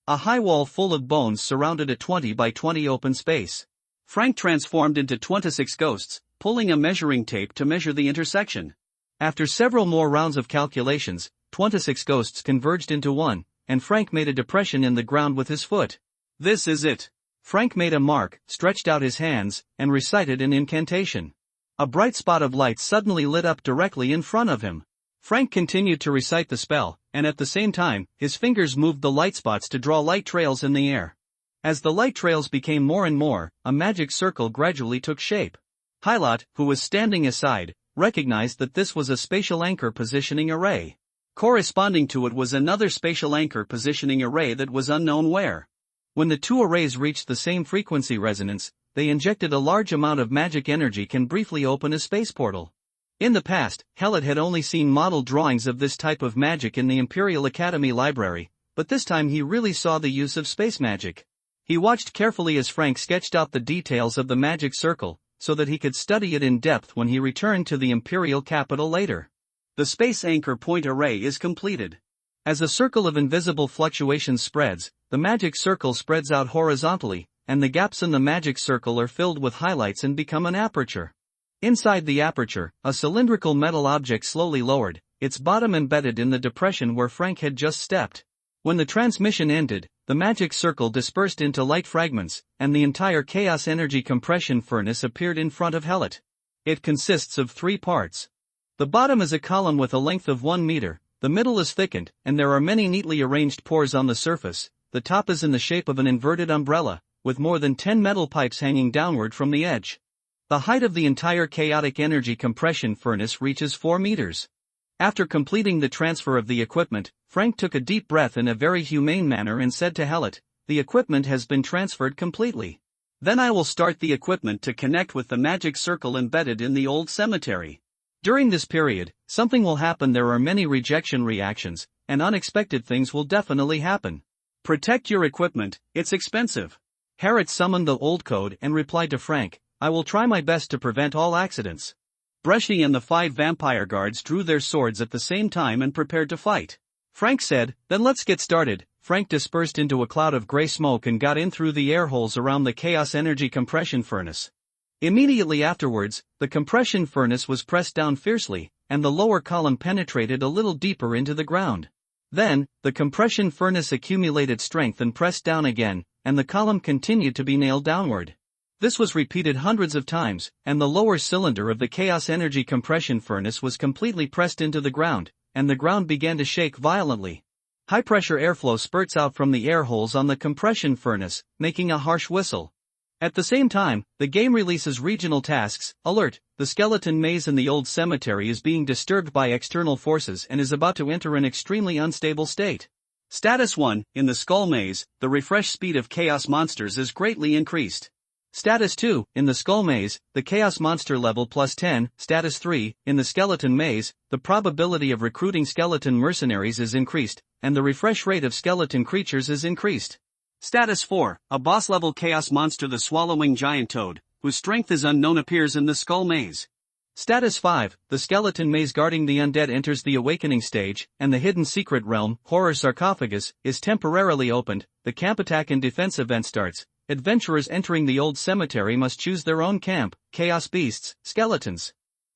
A high wall full of bones surrounded a 20 by 20 open space. Frank transformed into 26 ghosts, pulling a measuring tape to measure the intersection. After several more rounds of calculations, 26 ghosts converged into one, and Frank made a depression in the ground with his foot. This is it. Frank made a mark, stretched out his hands, and recited an incantation. A bright spot of light suddenly lit up directly in front of him. Frank continued to recite the spell, and at the same time, his fingers moved the light spots to draw light trails in the air. As the light trails became more and more, a magic circle gradually took shape. Helot, who was standing aside, recognized that this was a spatial anchor positioning array. Corresponding to it was another spatial anchor positioning array that was unknown where. When the two arrays reached the same frequency resonance, they injected a large amount of magic energy can briefly open a space portal. In the past, Helot had only seen model drawings of this type of magic in the Imperial Academy library, but this time he really saw the use of space magic. He watched carefully as Frank sketched out the details of the magic circle, so that he could study it in depth when he returned to the Imperial capital later. The space anchor point array is completed. As a circle of invisible fluctuations spreads, the magic circle spreads out horizontally, and the gaps in the magic circle are filled with highlights and become an aperture. Inside the aperture, a cylindrical metal object slowly lowered, its bottom embedded in the depression where Frank had just stepped. When the transmission ended, the magic circle dispersed into light fragments, and the entire chaos energy compression furnace appeared in front of Helot. It consists of 3 parts. The bottom is a column with a length of 1 meter, the middle is thickened, and there are many neatly arranged pores on the surface. The top is in the shape of an inverted umbrella, with more than 10 metal pipes hanging downward from the edge. The height of the entire chaotic energy compression furnace reaches 4 meters. After completing the transfer of the equipment, Frank took a deep breath in a very humane manner and said to Helot, "The equipment has been transferred completely. Then I will start the equipment to connect with the magic circle embedded in the old cemetery. During this period, something will happen. There are many rejection reactions, and unexpected things will definitely happen. Protect your equipment, it's expensive." Helot summoned the old code and replied to Frank, "I will try my best to prevent all accidents." Brushy and the 5 vampire guards drew their swords at the same time and prepared to fight. Frank said, "Then let's get started." Frank dispersed into a cloud of gray smoke and got in through the air holes around the chaos energy compression furnace. Immediately afterwards, the compression furnace was pressed down fiercely, and the lower column penetrated a little deeper into the ground. Then, the compression furnace accumulated strength and pressed down again, and the column continued to be nailed downward. This was repeated hundreds of times, and the lower cylinder of the chaos energy compression furnace was completely pressed into the ground, and the ground began to shake violently. High-pressure airflow spurts out from the air holes on the compression furnace, making a harsh whistle. At the same time, the game releases regional tasks. Alert! The skeleton maze in the old cemetery is being disturbed by external forces and is about to enter an extremely unstable state. Status 1, in the skull maze, the refresh speed of chaos monsters is greatly increased. Status 2, in the skull maze, the chaos monster level +10. Status 3, in the skeleton maze, the probability of recruiting skeleton mercenaries is increased, and the refresh rate of skeleton creatures is increased. Status 4, a boss-level chaos monster, the swallowing giant toad, whose strength is unknown, appears in the skull maze. Status 5, the skeleton maze guarding the undead enters the awakening stage, and the hidden secret realm, horror sarcophagus, is temporarily opened. The camp attack and defense event starts. Adventurers entering the old cemetery must choose their own camp, chaos beasts, skeletons.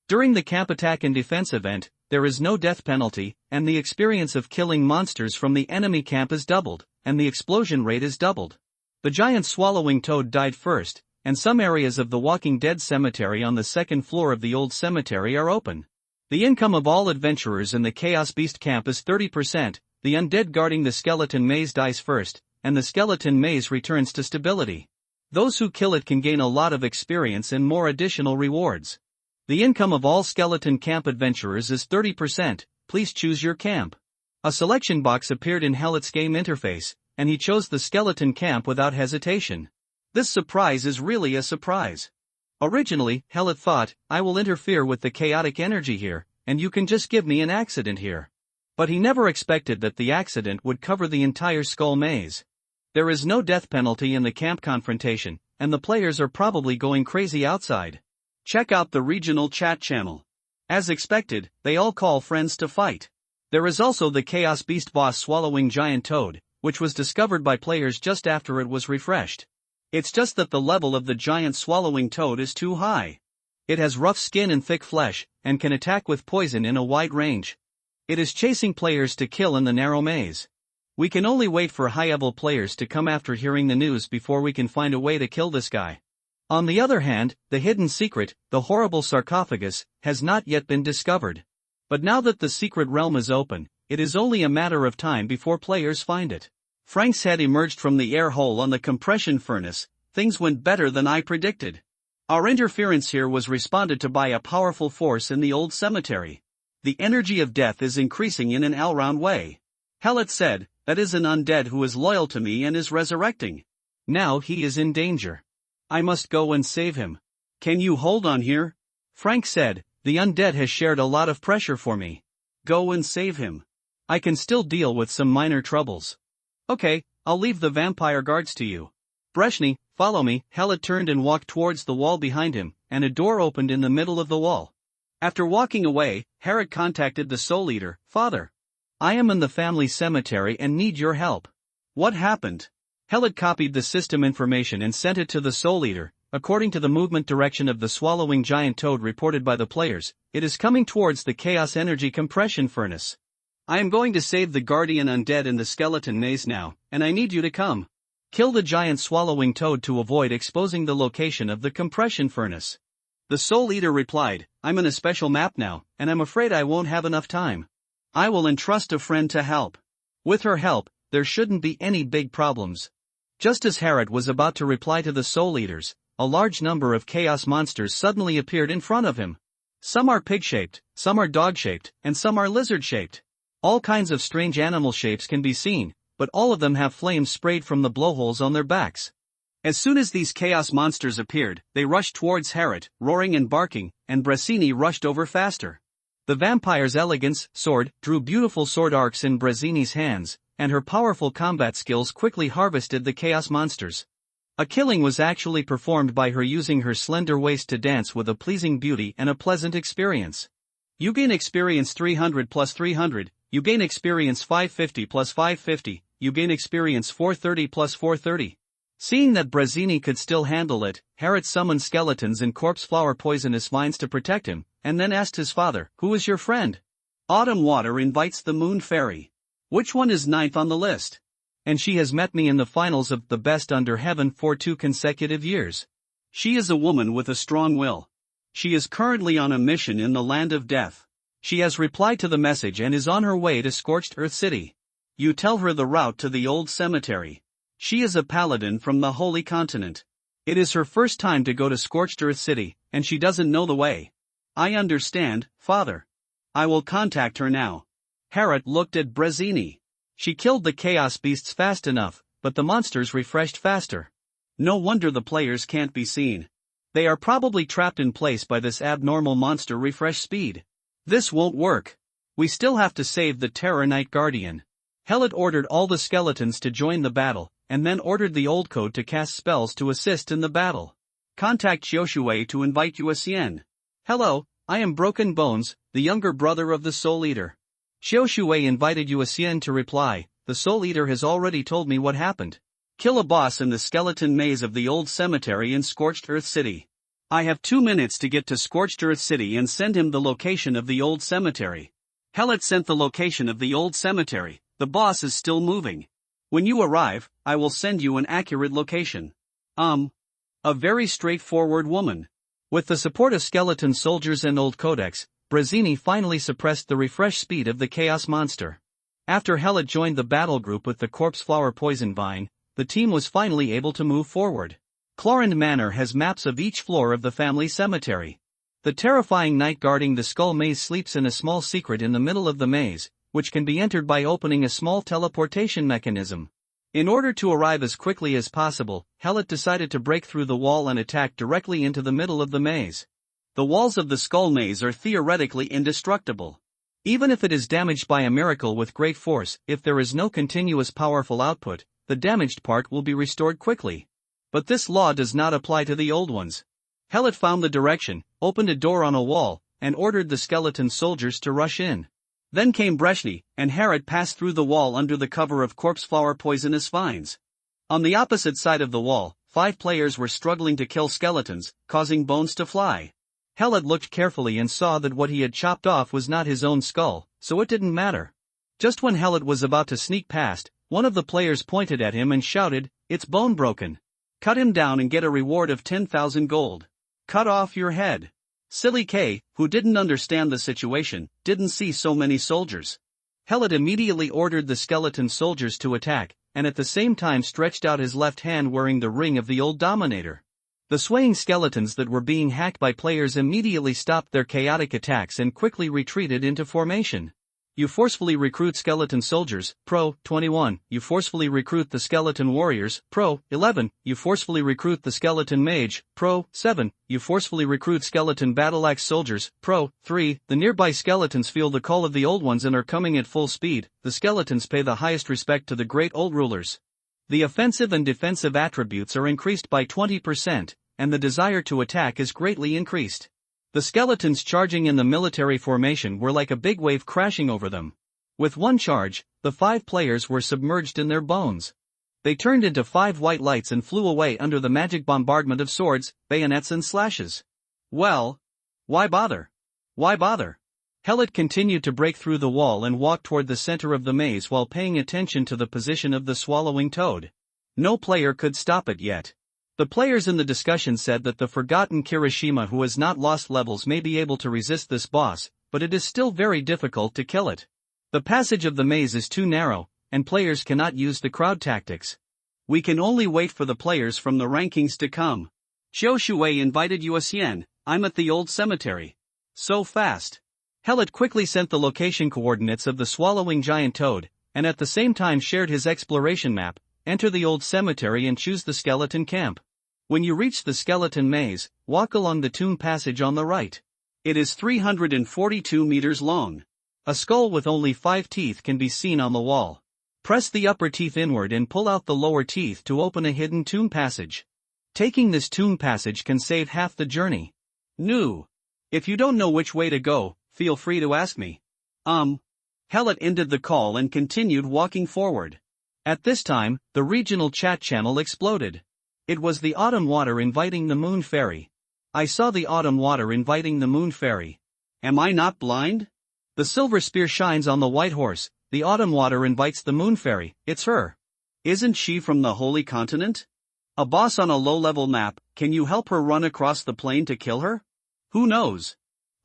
During the camp attack and defense event, there is no death penalty, and the experience of killing monsters from the enemy camp is doubled, and the explosion rate is doubled. The giant swallowing toad died first, and some areas of the Walking Dead cemetery on the second floor of the old cemetery are open. The income of all adventurers in the Chaos Beast camp is 30%, the undead guarding the skeleton maze dies first, and the skeleton maze returns to stability. Those who kill it can gain a lot of experience and more additional rewards. The income of all skeleton camp adventurers is 30%, please choose your camp. A selection box appeared in Helot's game interface, and he chose the skeleton camp without hesitation. This surprise is really a surprise. Originally, Helot thought, I will interfere with the chaotic energy here, and you can just give me an accident here. But he never expected that the accident would cover the entire skull maze. There is no death penalty in the camp confrontation, and the players are probably going crazy outside. Check out the regional chat channel. As expected, they all call friends to fight. There is also the Chaos Beast boss swallowing giant toad, which was discovered by players just after it was refreshed. It's just that the level of the giant swallowing toad is too high. It has rough skin and thick flesh, and can attack with poison in a wide range. It is chasing players to kill in the narrow maze. We can only wait for high-level players to come after hearing the news before we can find a way to kill this guy. On the other hand, the hidden secret, the horrible sarcophagus, has not yet been discovered. But now that the secret realm is open, it is only a matter of time before players find it. Frank's head emerged from the air hole on the compression furnace. Things went better than I predicted. Our interference here was responded to by a powerful force in the old cemetery. The energy of death is increasing in an all-round way. Hellet said, that is an undead who is loyal to me and is resurrecting. Now he is in danger. I must go and save him. Can you hold on here? Frank said, the undead has shared a lot of pressure for me. Go and save him. I can still deal with some minor troubles. Okay, I'll leave the vampire guards to you. Breshny, follow me. Hellet turned and walked towards the wall behind him, and a door opened in the middle of the wall. After walking away, Herod contacted the Soul Eater. Father, I am in the family cemetery and need your help. What happened? Hellet copied the system information and sent it to the Soul Eater. According to the movement direction of the swallowing giant toad reported by the players, it is coming towards the Chaos Energy Compression Furnace. I am going to save the Guardian Undead in the skeleton maze now, and I need you to come. Kill the giant swallowing toad to avoid exposing the location of the compression furnace. The Soul Eater replied, I'm in a special map now, and I'm afraid I won't have enough time. I will entrust a friend to help. With her help, there shouldn't be any big problems. Just as Herod was about to reply to the Soul Eaters, a large number of chaos monsters suddenly appeared in front of him. Some are pig-shaped, some are dog-shaped, and some are lizard-shaped. All kinds of strange animal shapes can be seen, but all of them have flames sprayed from the blowholes on their backs. As soon as these chaos monsters appeared, they rushed towards Herod, roaring and barking, and Brasini rushed over faster. The vampire's elegance, sword, drew beautiful sword arcs in Brasini's hands, and her powerful combat skills quickly harvested the chaos monsters. A killing was actually performed by her using her slender waist to dance with a pleasing beauty and a pleasant experience. You gain experience 300 plus 300, you gain experience 550 plus 550, you gain experience 430 plus 430. Seeing that Brasini could still handle it, Herod summoned skeletons and corpse flower poisonous vines to protect him, and then asked his father, who is your friend? Autumn Water invites the Moon Fairy. Which one is ninth on the list? And she has met me in the finals of the Best Under Heaven for 2 consecutive years. She is a woman with a strong will. She is currently on a mission in the land of death. She has replied to the message and is on her way to Scorched Earth City. You tell her the route to the old cemetery. She is a paladin from the Holy Continent. It is her first time to go to Scorched Earth City, and she doesn't know the way. I understand, Father. I will contact her now. Herod looked at Brasini. She killed the chaos beasts fast enough, but the monsters refreshed faster. No wonder the players can't be seen. They are probably trapped in place by this abnormal monster refresh speed. This won't work. We still have to save the Terror Knight Guardian. Hellet ordered all the skeletons to join the battle, and then ordered the Old Code to cast spells to assist in the battle. Contact Xiaoshui to invite Yuasien. Hello, I am Broken Bones, the younger brother of the Soul Eater. Xiaoshui invited Yuasien to reply, the Soul Eater has already told me what happened. Kill a boss in the skeleton maze of the old cemetery in Scorched Earth City. I have 2 minutes to get to Scorched Earth City and send him the location of the old cemetery. Hellet sent the location of the old cemetery. The boss is still moving. When you arrive, I will send you an accurate location. A very straightforward woman. With the support of skeleton soldiers and old codex, Brasini finally suppressed the refresh speed of the chaos monster. After Hellet joined the battle group with the corpse flower poison vine, the team was finally able to move forward. Clorand Manor has maps of each floor of the family cemetery. The terrifying knight guarding the skull maze sleeps in a small secret in the middle of the maze, which can be entered by opening a small teleportation mechanism. In order to arrive as quickly as possible, Hellet decided to break through the wall and attack directly into the middle of the maze. The walls of the skull maze are theoretically indestructible. Even if it is damaged by a miracle with great force, if there is no continuous powerful output, the damaged part will be restored quickly. But this law does not apply to the old ones. Helot found the direction, opened a door on a wall, and ordered the skeleton soldiers to rush in. Then came Breshni, and Harrod passed through the wall under the cover of corpse flower poisonous vines. On the opposite side of the wall, 5 players were struggling to kill skeletons, causing bones to fly. Helot looked carefully and saw that what he had chopped off was not his own skull, so it didn't matter. Just when Helot was about to sneak past, one of the players pointed at him and shouted, "It's bone broken. Cut him down and get a reward of 10,000 gold. Cut off your head." Silly K, who didn't understand the situation, didn't see so many soldiers. Helot immediately ordered the skeleton soldiers to attack, and at the same time stretched out his left hand wearing the ring of the old dominator. The swaying skeletons that were being hacked by players immediately stopped their chaotic attacks and quickly retreated into formation. You forcefully recruit skeleton soldiers, Pro, 21. You forcefully recruit the skeleton warriors, Pro, 11. You forcefully recruit the skeleton mage, Pro, 7. You forcefully recruit skeleton battle-axe soldiers, Pro, 3. The nearby skeletons feel the call of the old ones and are coming at full speed. The skeletons pay the highest respect to the great old rulers. The offensive and defensive attributes are increased by 20%, and the desire to attack is greatly increased. The skeletons charging in the military formation were like a big wave crashing over them. With one charge, the 5 players were submerged in their bones. They turned into 5 white lights and flew away under the magic bombardment of swords, bayonets and slashes. Well, why bother? Why bother? Helot continued to break through the wall and walk toward the center of the maze while paying attention to the position of the swallowing toad. No player could stop it yet. The players in the discussion said that the forgotten Kirishima who has not lost levels may be able to resist this boss, but it is still very difficult to kill it. The passage of the maze is too narrow, and players cannot use the crowd tactics. We can only wait for the players from the rankings to come. Xiao Shui invited Yuasian, I'm at the old cemetery. So fast. Helot quickly sent the location coordinates of the swallowing giant toad, and at the same time shared his exploration map. Enter the old cemetery and choose the skeleton camp. When you reach the skeleton maze, walk along the tomb passage on the right. It is 342 meters long. A skull with only 5 teeth can be seen on the wall. Press the upper teeth inward and pull out the lower teeth to open a hidden tomb passage. Taking this tomb passage can save half the journey. If you don't know which way to go, feel free to ask me. Helot ended the call and continued walking forward. At this time, the regional chat channel exploded. It was the autumn water inviting the moon fairy. I saw the autumn water inviting the moon fairy. Am I not blind? The silver spear shines on the white horse. The autumn water invites the moon fairy. It's her. Isn't she from the holy continent? A boss on a low-level map. Can you help her run across the plain to kill her? Who knows?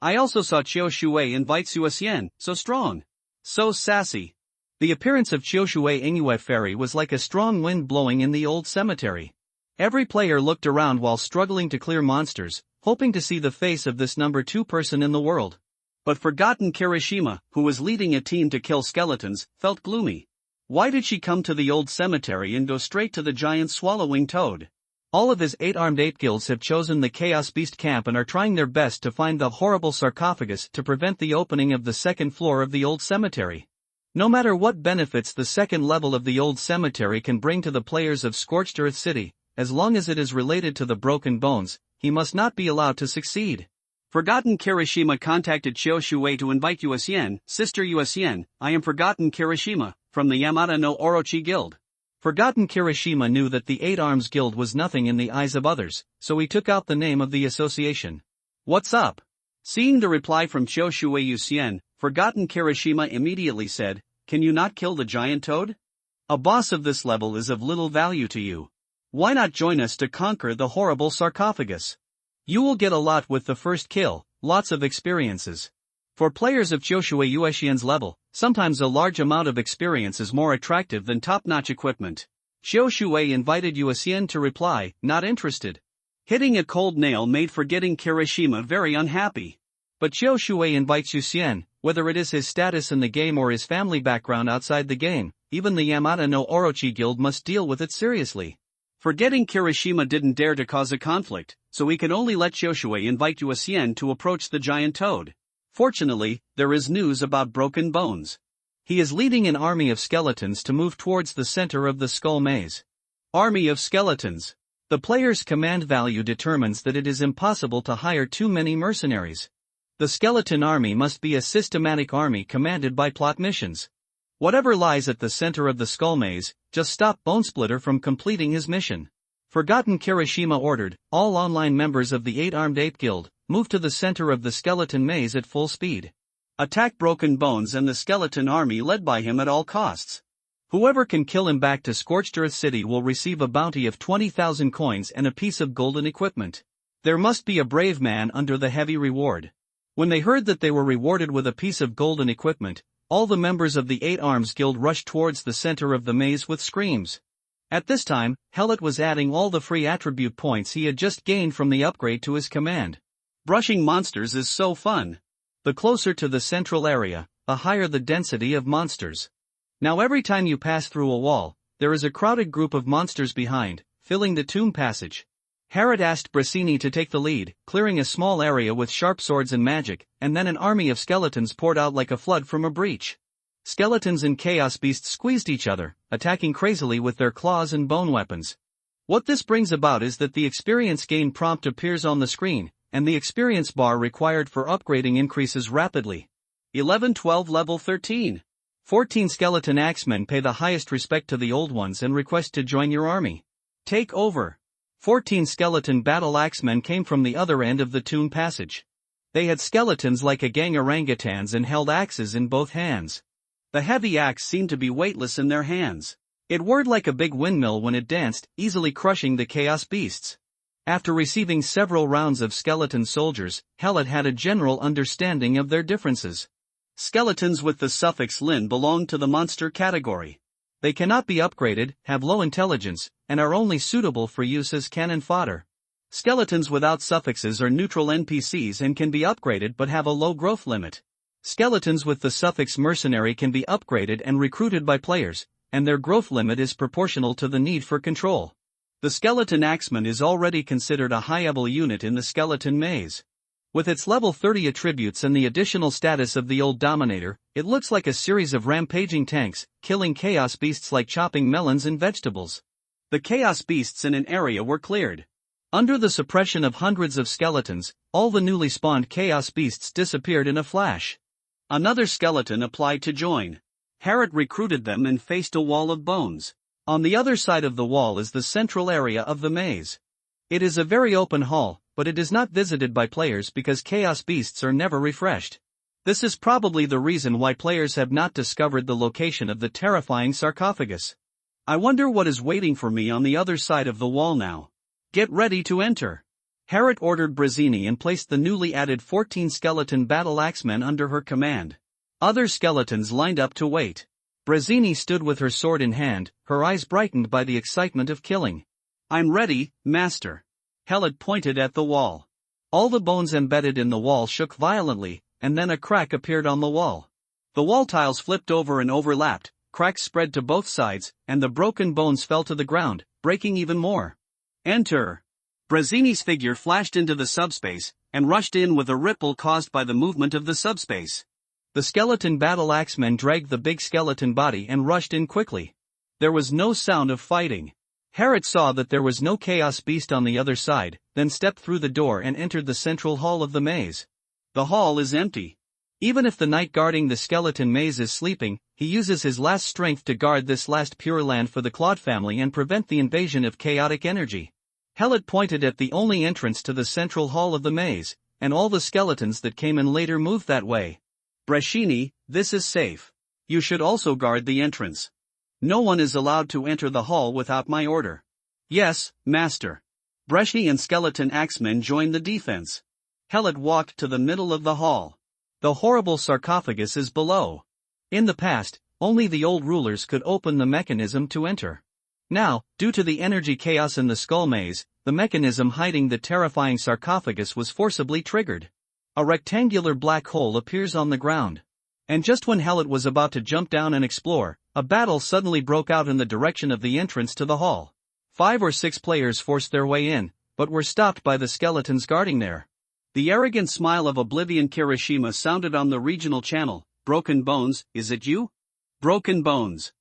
I also saw Xiao Shui invite Suasian, so strong. So sassy. The appearance of Xiao Shui Inuit fairy was like a strong wind blowing in the old cemetery. Every player looked around while struggling to clear monsters, hoping to see the face of this number 2 person in the world. But forgotten Kirishima, who was leading a team to kill skeletons, felt gloomy. Why did she come to the old cemetery and go straight to the giant swallowing toad? All of his 8-armed ape guilds have chosen the Chaos Beast camp and are trying their best to find the horrible sarcophagus to prevent the opening of the second floor of the old cemetery. No matter what benefits the second level of the old cemetery can bring to the players of Scorched Earth City, as long as it is related to the broken bones, he must not be allowed to succeed. Forgotten Kirishima contacted Xiao Shui to invite Yuasian, Sister Yuasian, I am Forgotten Kirishima, from the Yamata no Orochi Guild. Forgotten Kirishima knew that the 8 Arms Guild was nothing in the eyes of others, so he took out the name of the association. What's up? Seeing the reply from Xiao Shui Yuasian, Forgotten Kirishima immediately said, Can you not kill the giant toad? A boss of this level is of little value to you. Why not join us to conquer the horrible sarcophagus? You will get a lot with the first kill, lots of experiences. For players of Chioshui Yueshian's level, sometimes a large amount of experience is more attractive than top-notch equipment. Xiao Shui invited Yuesian to reply, not interested. Hitting a cold nail made forgetting Kirishima very unhappy. But Xiao Shui invites Yuesian, whether it is his status in the game or his family background outside the game, even the Yamata no Orochi Guild must deal with it seriously. Forgetting Kirishima didn't dare to cause a conflict, so we can only let Xiaoshui invite Yuasian to approach the giant toad. Fortunately, there is news about Broken Bones. He is leading an army of skeletons to move towards the center of the skull maze. Army of skeletons. The player's command value determines that it is impossible to hire too many mercenaries. The skeleton army must be a systematic army commanded by plot missions. Whatever lies at the center of the skull maze, just stop Bonesplitter from completing his mission. Forgotten Kirishima ordered, all online members of the 8-Armed Ape Guild, move to the center of the skeleton maze at full speed. Attack Broken Bones and the skeleton army led by him at all costs. Whoever can kill him back to Scorched Earth City will receive a bounty of 20,000 coins and a piece of golden equipment. There must be a brave man under the heavy reward. When they heard that they were rewarded with a piece of golden equipment, all the members of the 8 Arms Guild rushed towards the center of the maze with screams. At this time, Hellet was adding all the free attribute points he had just gained from the upgrade to his command. Brushing monsters is so fun. The closer to the central area, the higher the density of monsters. Now every time you pass through a wall, there is a crowded group of monsters behind, filling the tomb passage. Harrod asked Brasini to take the lead, clearing a small area with sharp swords and magic, and then an army of skeletons poured out like a flood from a breach. Skeletons and chaos beasts squeezed each other, attacking crazily with their claws and bone weapons. What this brings about is that the experience gain prompt appears on the screen, and the experience bar required for upgrading increases rapidly. 11-12 Level 13. 14 skeleton axemen pay the highest respect to the old ones and request to join your army. Take over. 14 skeleton battle axemen came from the other end of the tomb passage. They had skeletons like a gang orangutans and held axes in both hands. The heavy axe seemed to be weightless in their hands. It whirred like a big windmill when it danced, easily crushing the chaos beasts. After receiving several rounds of skeleton soldiers, Hellet had a general understanding of their differences. Skeletons with the suffix lin belong to the monster category. They cannot be upgraded, have low intelligence, and are only suitable for use as cannon fodder. Skeletons without suffixes are neutral NPCs and can be upgraded but have a low growth limit. Skeletons with the suffix mercenary can be upgraded and recruited by players, and their growth limit is proportional to the need for control. The skeleton axeman is already considered a high-level unit in the skeleton maze. With its level 30 attributes and the additional status of the old dominator, it looks like a series of rampaging tanks, killing chaos beasts like chopping melons and vegetables. The chaos beasts in an area were cleared. Under the suppression of hundreds of skeletons, all the newly spawned chaos beasts disappeared in a flash. Another skeleton applied to join. Harrod recruited them and faced a wall of bones. On the other side of the wall is the central area of the maze. It is a very open hall, but it is not visited by players because chaos beasts are never refreshed. This is probably the reason why players have not discovered the location of the terrifying sarcophagus. I wonder what is waiting for me on the other side of the wall now. Get ready to enter. Harrod ordered Brazzini and placed the newly added 14 skeleton battle axemen under her command. Other skeletons lined up to wait. Brazzini stood with her sword in hand, her eyes brightened by the excitement of killing. I'm ready, master. Hellet pointed at the wall. All the bones embedded in the wall shook violently, and then a crack appeared on the wall. The wall tiles flipped over and overlapped, cracks spread to both sides, and the broken bones fell to the ground, breaking even more. Enter. Brazzini's figure flashed into the subspace, and rushed in with a ripple caused by the movement of the subspace. The skeleton battle axemen dragged the big skeleton body and rushed in quickly. There was no sound of fighting. Harrod saw that there was no chaos beast on the other side, then stepped through the door and entered the central hall of the maze. The hall is empty. Even if the knight guarding the skeleton maze is sleeping, he uses his last strength to guard this last pure land for the Claude family and prevent the invasion of chaotic energy. Hellet pointed at the only entrance to the central hall of the maze, and all the skeletons that came in later moved that way. Brasini, this is safe. You should also guard the entrance. No one is allowed to enter the hall without my order. Yes, master. Bresci and skeleton axemen joined the defense. Hellet walked to the middle of the hall. The horrible sarcophagus is below. In the past, only the old rulers could open the mechanism to enter. Now, due to the energy chaos in the skull maze, the mechanism hiding the terrifying sarcophagus was forcibly triggered. A rectangular black hole appears on the ground. And just when Hellet was about to jump down and explore, a battle suddenly broke out in the direction of the entrance to the hall. 5 or 6 players forced their way in, but were stopped by the skeletons guarding there. The arrogant smile of Oblivion Kirishima sounded on the regional channel. Broken Bones, is it you? Broken Bones.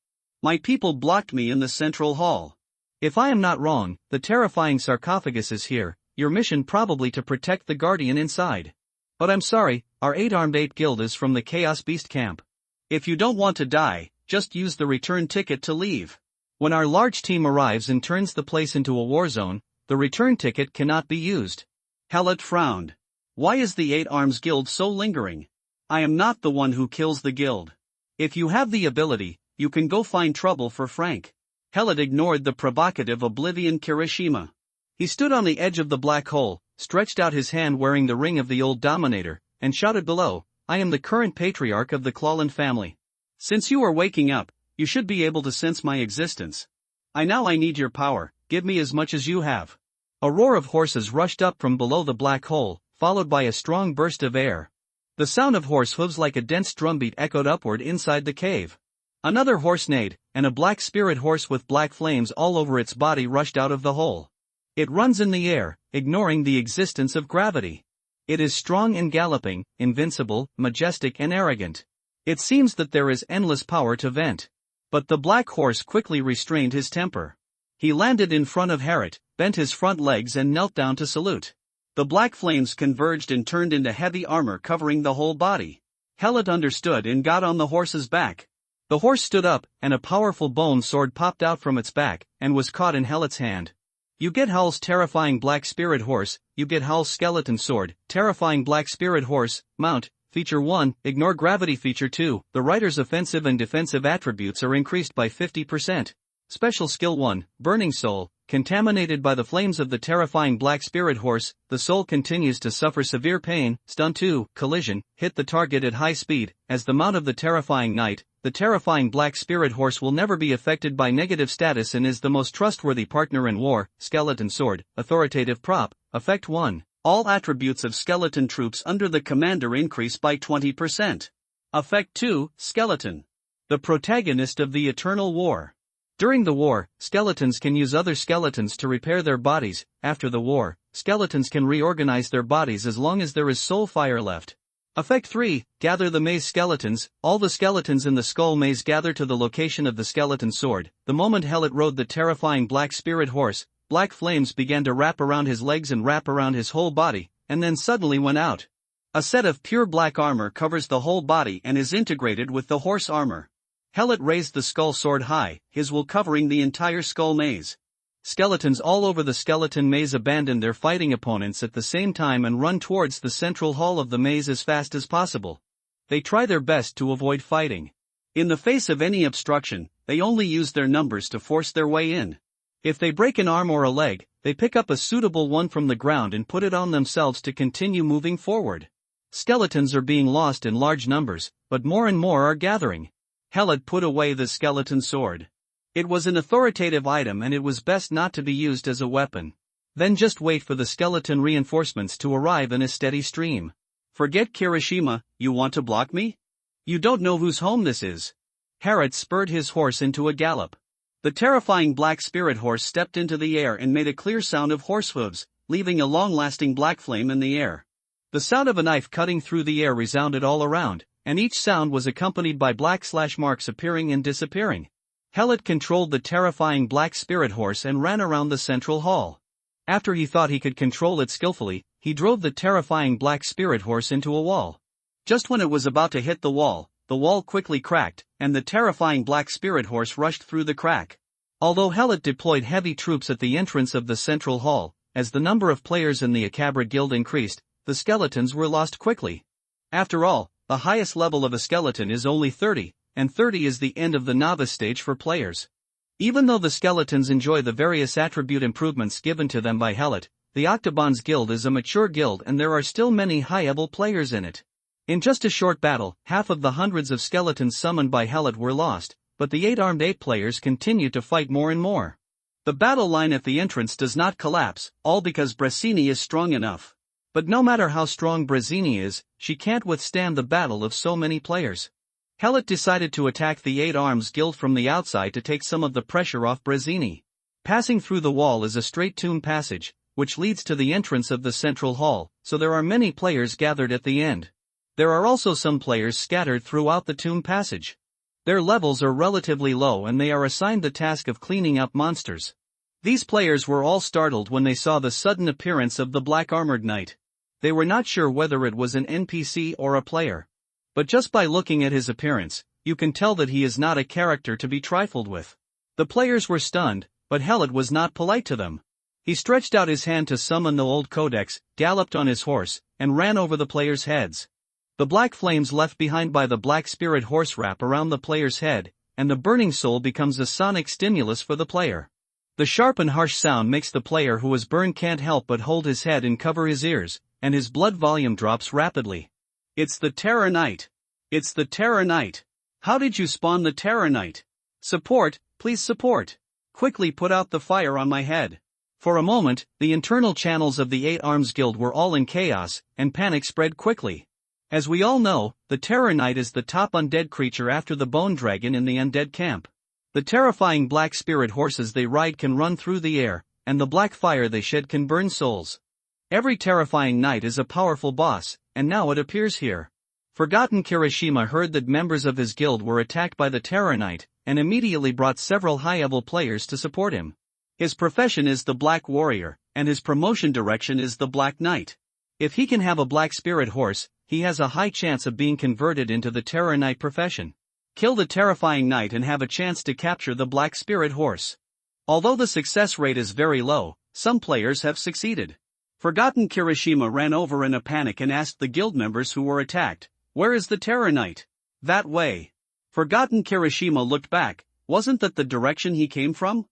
My people blocked me in the central hall. If I am not wrong, the terrifying sarcophagus is here, your mission probably to protect the guardian inside. But I'm sorry, our 8-armed ape guild is from the Chaos Beast camp. If you don't want to die, just use the return ticket to leave. When our large team arrives and turns the place into a war zone, the return ticket cannot be used. Helot frowned. Why is the 8 Arms Guild so lingering? I am not the one who kills the guild. If you have the ability, you can go find trouble for Frank. Helot ignored the provocative Oblivion Kirishima. He stood on the edge of the black hole, stretched out his hand wearing the ring of the old Dominator, and shouted below, I am the current patriarch of the Clawland family. Since you are waking up, you should be able to sense my existence. I need your power, give me as much as you have. A roar of horses rushed up from below the black hole, followed by a strong burst of air. The sound of horse hooves like a dense drumbeat echoed upward inside the cave. Another horse neighed, and a black spirit horse with black flames all over its body rushed out of the hole. It runs in the air, ignoring the existence of gravity. It is strong and galloping, invincible, majestic and arrogant. It seems that there is endless power to vent. But the black horse quickly restrained his temper. He landed in front of Harrot, bent his front legs and knelt down to salute. The black flames converged and turned into heavy armor covering the whole body. Helot understood and got on the horse's back. The horse stood up, and a powerful bone sword popped out from its back, and was caught in Helot's hand. You get Howl's terrifying black spirit horse, you get Howl's skeleton sword, terrifying black spirit horse, mount, feature 1, ignore gravity feature 2, the writer's offensive and defensive attributes are increased by 50%. Special skill 1, burning soul, contaminated by the flames of the terrifying black spirit horse, the soul continues to suffer severe pain. Stun 2, collision, hit the target at high speed, as the mount of the terrifying knight, the terrifying black spirit horse will never be affected by negative status and is the most trustworthy partner in war. Skeleton sword, authoritative prop, effect 1, all attributes of skeleton troops under the commander increase by 20%. Effect 2, skeleton. The protagonist of the eternal war. During the war, skeletons can use other skeletons to repair their bodies. After the war, skeletons can reorganize their bodies as long as there is soul fire left. Effect 3, gather the maze skeletons. All the skeletons in the skull maze gather to the location of the skeleton sword. The moment Helot rode the terrifying black spirit horse, black flames began to wrap around his legs and wrap around his whole body, and then suddenly went out. A set of pure black armor covers the whole body and is integrated with the horse armor. Helot raised the skull sword high, his will covering the entire skull maze. Skeletons all over the skeleton maze abandon their fighting opponents at the same time and run towards the central hall of the maze as fast as possible. They try their best to avoid fighting. In the face of any obstruction, they only use their numbers to force their way in. If they break an arm or a leg, they pick up a suitable one from the ground and put it on themselves to continue moving forward. Skeletons are being lost in large numbers, but more and more are gathering. Helot put away the skeleton sword. It was an authoritative item and it was best not to be used as a weapon. Then just wait for the skeleton reinforcements to arrive in a steady stream. Forget Kirishima, you want to block me? You don't know whose home this is. Harrot spurred his horse into a gallop. The terrifying black spirit horse stepped into the air and made a clear sound of horse hooves, leaving a long-lasting black flame in the air. The sound of a knife cutting through the air resounded all around, and each sound was accompanied by black slash marks appearing and disappearing. Helot controlled the terrifying black spirit horse and ran around the central hall. After he thought he could control it skillfully, he drove the terrifying black spirit horse into a wall. Just when it was about to hit the wall quickly cracked, and the terrifying black spirit horse rushed through the crack. Although Helot deployed heavy troops at the entrance of the central hall, as the number of players in the Akabra Guild increased, the skeletons were lost quickly. After all, the highest level of a skeleton is only 30, and 30 is the end of the novice stage for players. Even though the skeletons enjoy the various attribute improvements given to them by Helot, the Octobon's Guild is a mature guild and there are still many high-level players in it. In just a short battle, half of the hundreds of skeletons summoned by Helot were lost, but the 8-armed ape players continue to fight more and more. The battle line at the entrance does not collapse, all because Brasini is strong enough. But no matter how strong Brazzini is, she can't withstand the battle of so many players. Helot decided to attack the 8 Arms Guild from the outside to take some of the pressure off Brazzini. Passing through the wall is a straight tomb passage, which leads to the entrance of the central hall, so there are many players gathered at the end. There are also some players scattered throughout the tomb passage. Their levels are relatively low and they are assigned the task of cleaning up monsters. These players were all startled when they saw the sudden appearance of the black-armored knight. They were not sure whether it was an NPC or a player. But just by looking at his appearance, you can tell that he is not a character to be trifled with. The players were stunned, but Helot was not polite to them. He stretched out his hand to summon the old codex, galloped on his horse, and ran over the players' heads. The black flames left behind by the black spirit horse wrap around the player's head, and the burning soul becomes a sonic stimulus for the player. The sharp and harsh sound makes the player who is burned can't help but hold his head and cover his ears, and his blood volume drops rapidly. It's the Terror Knight. It's the Terror Knight. How did you spawn the Terror Knight? Support, please support. Quickly put out the fire on my head. For a moment, the internal channels of the Eight Arms Guild were all in chaos, and panic spread quickly. As we all know, the Terror Knight is the top undead creature after the Bone Dragon in the undead camp. The terrifying black spirit horses they ride can run through the air, and the black fire they shed can burn souls. Every terrifying knight is a powerful boss, and now it appears here. Forgotten Kirishima heard that members of his guild were attacked by the Terror Knight, and immediately brought several high-level players to support him. His profession is the Black Warrior, and his promotion direction is the Black Knight. If he can have a black spirit horse, he has a high chance of being converted into the Terror Knight profession. Kill the terrifying knight and have a chance to capture the black spirit horse. Although the success rate is very low, some players have succeeded. Forgotten Kirishima ran over in a panic and asked the guild members who were attacked, "Where is the Terror Knight?" "That way." Forgotten Kirishima looked back. Wasn't that the direction he came from?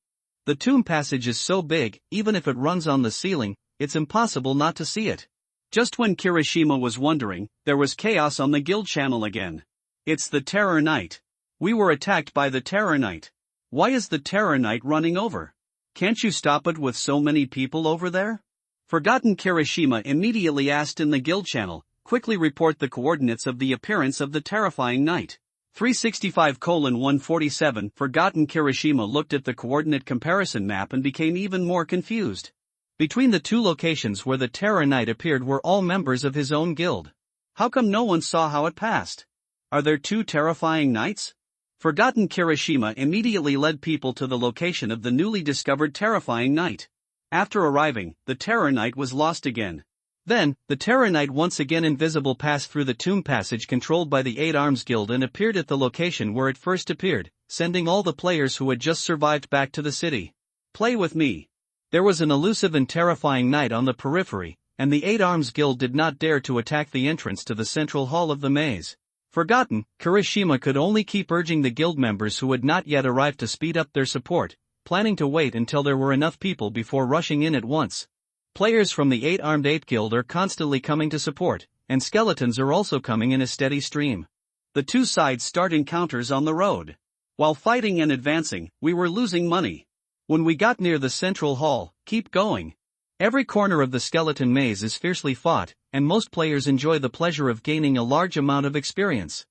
The tomb passage is so big, even if it runs on the ceiling, it's impossible not to see it. Just when Kirishima was wondering, there was chaos on the guild channel again. It's the Terror Knight. We were attacked by the Terror Knight. Why is the Terror Knight running over? Can't you stop it with so many people over there? Forgotten Kirishima immediately asked in the guild channel, quickly report the coordinates of the appearance of the terrifying knight. 365:147. Forgotten Kirishima looked at the coordinate comparison map and became even more confused. Between the two locations where the Terror Knight appeared were all members of his own guild. How come no one saw how it passed? Are there two terrifying knights? Forgotten Kirishima immediately led people to the location of the newly discovered terrifying knight. After arriving, the Terror Knight was lost again. Then, the Terror Knight once again invisible passed through the tomb passage controlled by the Eight Arms Guild and appeared at the location where it first appeared, sending all the players who had just survived back to the city. Play with me. There was an elusive and terrifying knight on the periphery, and the Eight Arms Guild did not dare to attack the entrance to the central hall of the maze. Forgotten, Kirishima could only keep urging the guild members who had not yet arrived to speed up their support, planning to wait until there were enough people before rushing in at once. Players from the Eight-Armed Ape Guild are constantly coming to support, and skeletons are also coming in a steady stream. The two sides start encounters on the road. While fighting and advancing, we were losing money. When we got near the central hall, keep going. Every corner of the skeleton maze is fiercely fought, and most players enjoy the pleasure of gaining a large amount of experience.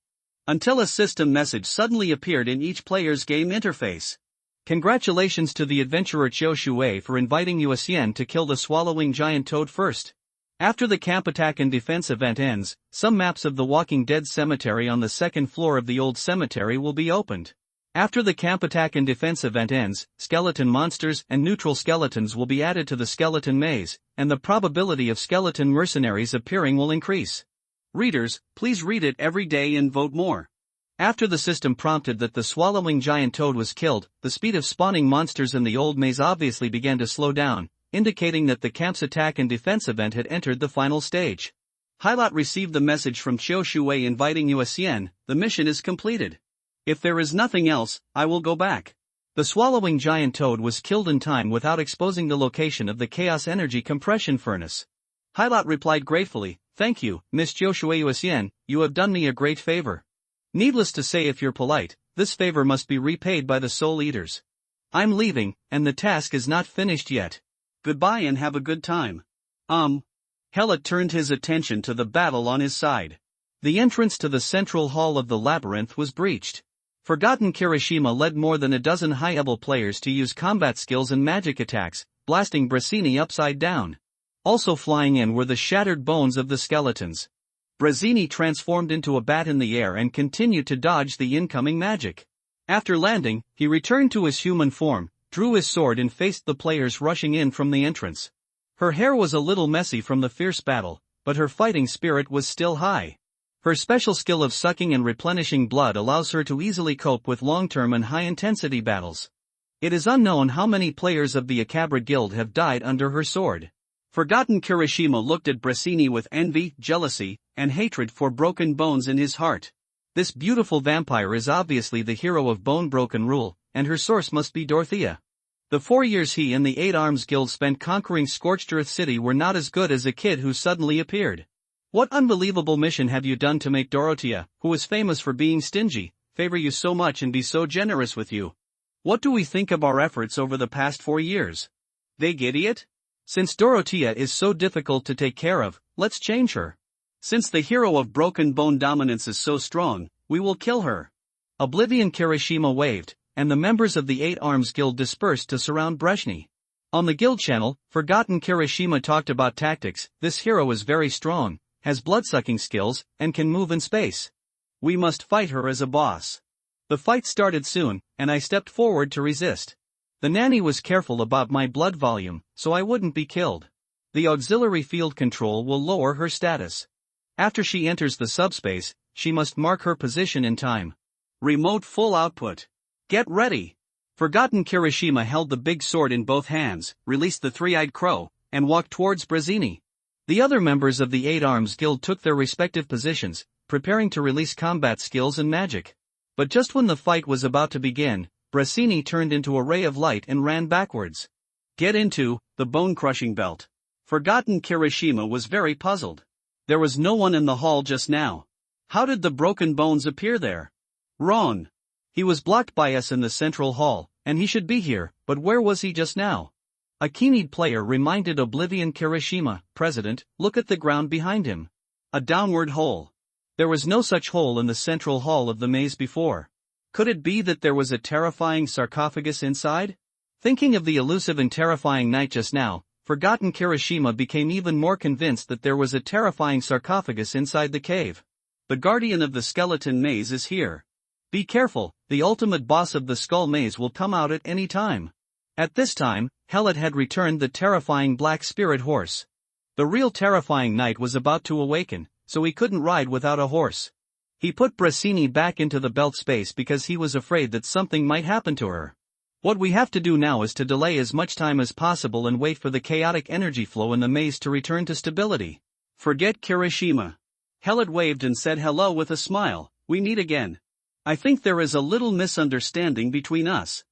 Until a system message suddenly appeared in each player's game interface. Congratulations to the adventurer Chiu Shui for inviting Yuasien to kill the swallowing giant toad first. After the camp attack and defense event ends, some maps of the Walking Dead cemetery on the second floor of the old cemetery will be opened. After the camp attack and defense event ends, skeleton monsters and neutral skeletons will be added to the skeleton maze, and the probability of skeleton mercenaries appearing will increase. Readers, please read it every day and vote more. After the system prompted that the swallowing giant toad was killed, the speed of spawning monsters in the old maze obviously began to slow down, indicating that the camp's attack and defense event had entered the final stage. Hilot received the message from Chiu Shui inviting Yuasien. The mission is completed. If there is nothing else, I will go back. The swallowing giant toad was killed in time without exposing the location of the chaos energy compression furnace. Hilot replied gratefully, "Thank you, Miss Chiu Shui Yuasien, you have done me a great favor. Needless to say, if you're polite, this favor must be repaid by the Soul Eaters. I'm leaving, and the task is not finished yet. Goodbye and have a good time." Helot turned his attention to the battle on his side. The entrance to the central hall of the labyrinth was breached. Forgotten Kirishima led more than a dozen high-level players to use combat skills and magic attacks, blasting Brazzini upside down. Also flying in were the shattered bones of the skeletons. Brazzini transformed into a bat in the air and continued to dodge the incoming magic. After landing, he returned to his human form, drew his sword and faced the players rushing in from the entrance. Her hair was a little messy from the fierce battle, but her fighting spirit was still high. Her special skill of sucking and replenishing blood allows her to easily cope with long-term and high-intensity battles. It is unknown how many players of the Akabra Guild have died under her sword. Forgotten Kirishima looked at Brazzini with envy, jealousy, and hatred for broken bones in his heart. This beautiful vampire is obviously the hero of Bone Broken Rule, and her source must be Dorothea. The 4 years he and the Eight Arms Guild spent conquering Scorched Earth City were not as good as a kid who suddenly appeared. What unbelievable mission have you done to make Dorothea, who is famous for being stingy, favor you so much and be so generous with you? What do we think of our efforts over the past 4 years? Big idiot? Since Dorothea is so difficult to take care of, let's change her. Since the hero of Broken Bone dominance is so strong, we will kill her. Oblivion Kirishima waved, and the members of the Eight Arms Guild dispersed to surround Brezhny. On the guild channel, Forgotten Kirishima talked about tactics. This hero is very strong, has blood-sucking skills, and can move in space. We must fight her as a boss. The fight started soon, and I stepped forward to resist. The nanny was careful about my blood volume, so I wouldn't be killed. The auxiliary field control will lower her status. After she enters the subspace, she must mark her position in time. Remote full output. Get ready. Forgotten Kirishima held the big sword in both hands, released the three-eyed crow, and walked towards Brazzini. The other members of the Eight Arms Guild took their respective positions, preparing to release combat skills and magic. But just when the fight was about to begin, Brazzini turned into a ray of light and ran backwards. Get into the bone-crushing belt. Forgotten Kirishima was very puzzled. There was no one in the hall just now. How did the broken bones appear there? Wrong. He was blocked by us in the central hall, and he should be here, but where was he just now? A keen-eyed player reminded Oblivion Kirishima, President, look at the ground behind him. A downward hole. There was no such hole in the central hall of the maze before. Could it be that there was a terrifying sarcophagus inside? Thinking of the elusive and terrifying night just now, Forgotten Kirishima became even more convinced that there was a terrifying sarcophagus inside the cave. The guardian of the skeleton maze is here. Be careful, the ultimate boss of the skull maze will come out at any time. At this time, Helot had returned the terrifying black spirit horse. The real terrifying night was about to awaken, so he couldn't ride without a horse. He put Brazzini back into the belt space because he was afraid that something might happen to her. What we have to do now is to delay as much time as possible and wait for the chaotic energy flow in the maze to return to stability. Forget Kirishima. Helot waved and said hello with a smile. We meet again. I think there is a little misunderstanding between us.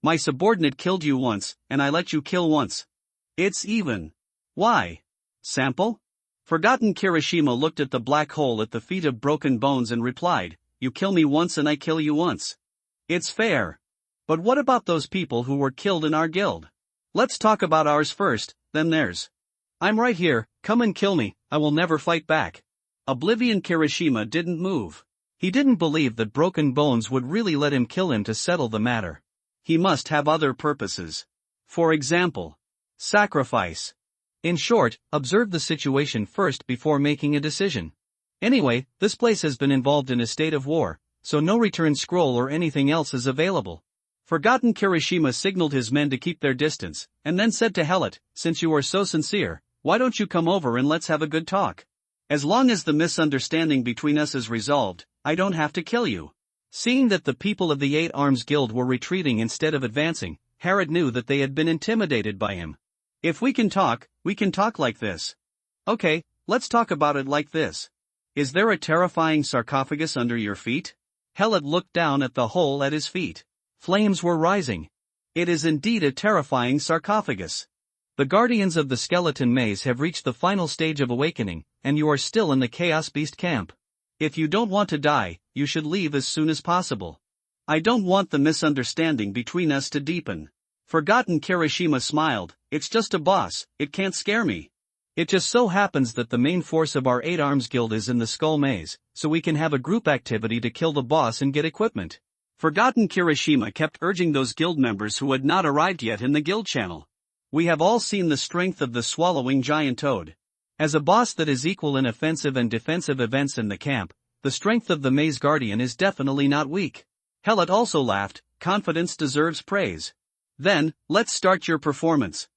My subordinate killed you once, and I let you kill once. It's even. Why? Sample? Forgotten Kirishima looked at the black hole at the feet of Broken Bones and replied, you kill me once and I kill you once. It's fair. But what about those people who were killed in our guild? Let's talk about ours first, then theirs. I'm right here, come and kill me, I will never fight back. Oblivion Kirishima didn't move. He didn't believe that Broken Bones would really let him kill him to settle the matter. He must have other purposes. For example, sacrifice. In short, observe the situation first before making a decision. Anyway, this place has been involved in a state of war, so no return scroll or anything else is available. Forgotten Kirishima signaled his men to keep their distance, and then said to Helot, since you are so sincere, why don't you come over and let's have a good talk? As long as the misunderstanding between us is resolved, I don't have to kill you. Seeing that the people of the Eight Arms Guild were retreating instead of advancing, Herod knew that they had been intimidated by him. If we can talk like this. Okay, let's talk about it like this. Is there a terrifying sarcophagus under your feet? Helot looked down at the hole at his feet. Flames were rising. It is indeed a terrifying sarcophagus. The guardians of the skeleton maze have reached the final stage of awakening, and you are still in the Chaos Beast camp. If you don't want to die, you should leave as soon as possible. I don't want the misunderstanding between us to deepen. Forgotten Kirishima smiled, it's just a boss, it can't scare me. It just so happens that the main force of our Eight Arms Guild is in the Skull Maze, so we can have a group activity to kill the boss and get equipment. Forgotten Kirishima kept urging those guild members who had not arrived yet in the guild channel. We have all seen the strength of the swallowing giant toad. As a boss that is equal in offensive and defensive events in the camp, the strength of the Maze Guardian is definitely not weak. Helot also laughed. Confidence deserves praise. Then, let's start your performance.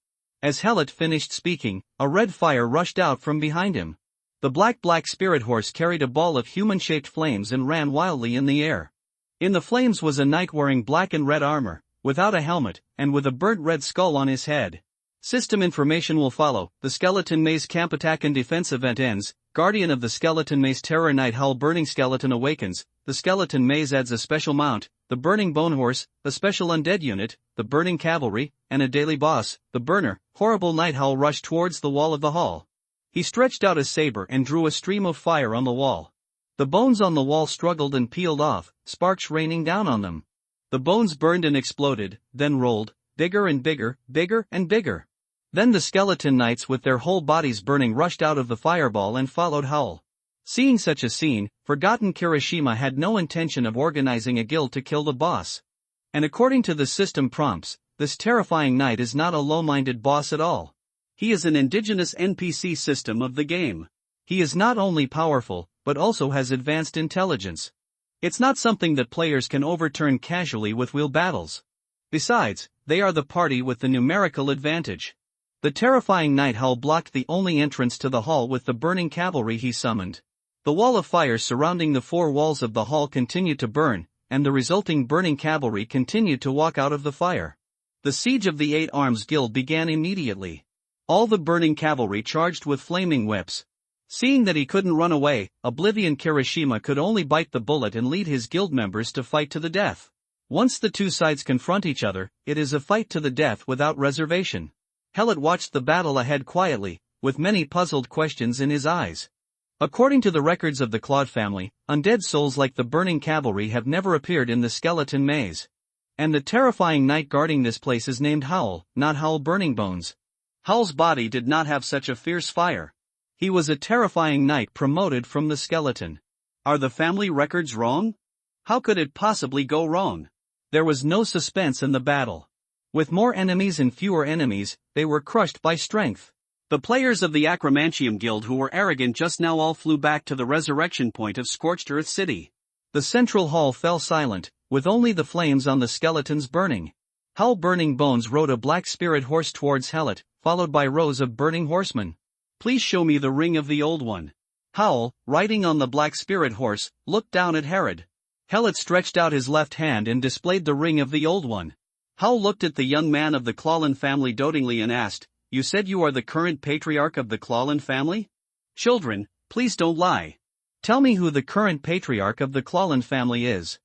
As Helot finished speaking, a red fire rushed out from behind him. The black spirit horse carried a ball of human-shaped flames and ran wildly in the air. In the flames was a knight wearing black and red armor, without a helmet, and with a burnt red skull on his head. System information will follow. The Skeleton Maze Camp Attack and Defense event ends. Guardian of the Skeleton Maze Terror Knight Howl Burning Skeleton awakens. The Skeleton Maze adds a special mount, the Burning Bone Horse, a special undead unit, the Burning Cavalry, and a daily boss, the Burner. Horrible Night Howl rushed towards the wall of the hall. He stretched out his saber and drew a stream of fire on the wall. The bones on the wall struggled and peeled off, sparks raining down on them. The bones burned and exploded, then rolled, bigger and bigger, bigger and bigger. Then the skeleton knights with their whole bodies burning rushed out of the fireball and followed Howl. Seeing such a scene, Forgotten Kirishima had no intention of organizing a guild to kill the boss. And according to the system prompts, this terrifying knight is not a low-minded boss at all. He is an indigenous NPC system of the game. He is not only powerful, but also has advanced intelligence. It's not something that players can overturn casually with wheel battles. Besides, they are the party with the numerical advantage. The terrifying Night Howl blocked the only entrance to the hall with the burning cavalry he summoned. The wall of fire surrounding the four walls of the hall continued to burn, and the resulting burning cavalry continued to walk out of the fire. The siege of the Eight Arms Guild began immediately. All the burning cavalry charged with flaming whips. Seeing that he couldn't run away, Oblivion Kirishima could only bite the bullet and lead his guild members to fight to the death. Once the two sides confront each other, it is a fight to the death without reservation. Helot watched the battle ahead quietly, with many puzzled questions in his eyes. According to the records of the Claude family, undead souls like the burning cavalry have never appeared in the skeleton maze. And the terrifying knight guarding this place is named Howl, not Howl Burning Bones. Howl's body did not have such a fierce fire. He was a terrifying knight promoted from the skeleton. Are the family records wrong? How could it possibly go wrong? There was no suspense in the battle. With more enemies and fewer enemies, they were crushed by strength. The players of the Acromantium Guild who were arrogant just now all flew back to the resurrection point of Scorched Earth City. The central hall fell silent, with only the flames on the skeletons burning. Howl Burning Bones rode a black spirit horse towards Helot, followed by rows of burning horsemen. Please show me the ring of the old one. Howl, riding on the black spirit horse, looked down at Herod. Helot stretched out his left hand and displayed the ring of the old one. Howl looked at the young man of the Clawlin family dotingly and asked, "You said you are the current patriarch of the Clawlin family? Children, please don't lie. Tell me who the current patriarch of the Clawlin family is.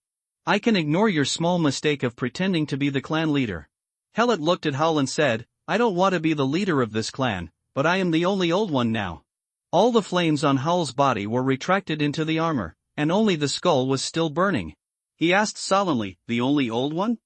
I can ignore your small mistake of pretending to be the clan leader." Helot looked at Howl and said, "I don't want to be the leader of this clan, but I am the only old one now." All the flames on Howl's body were retracted into the armor, and only the skull was still burning. He asked solemnly, "The only old one?"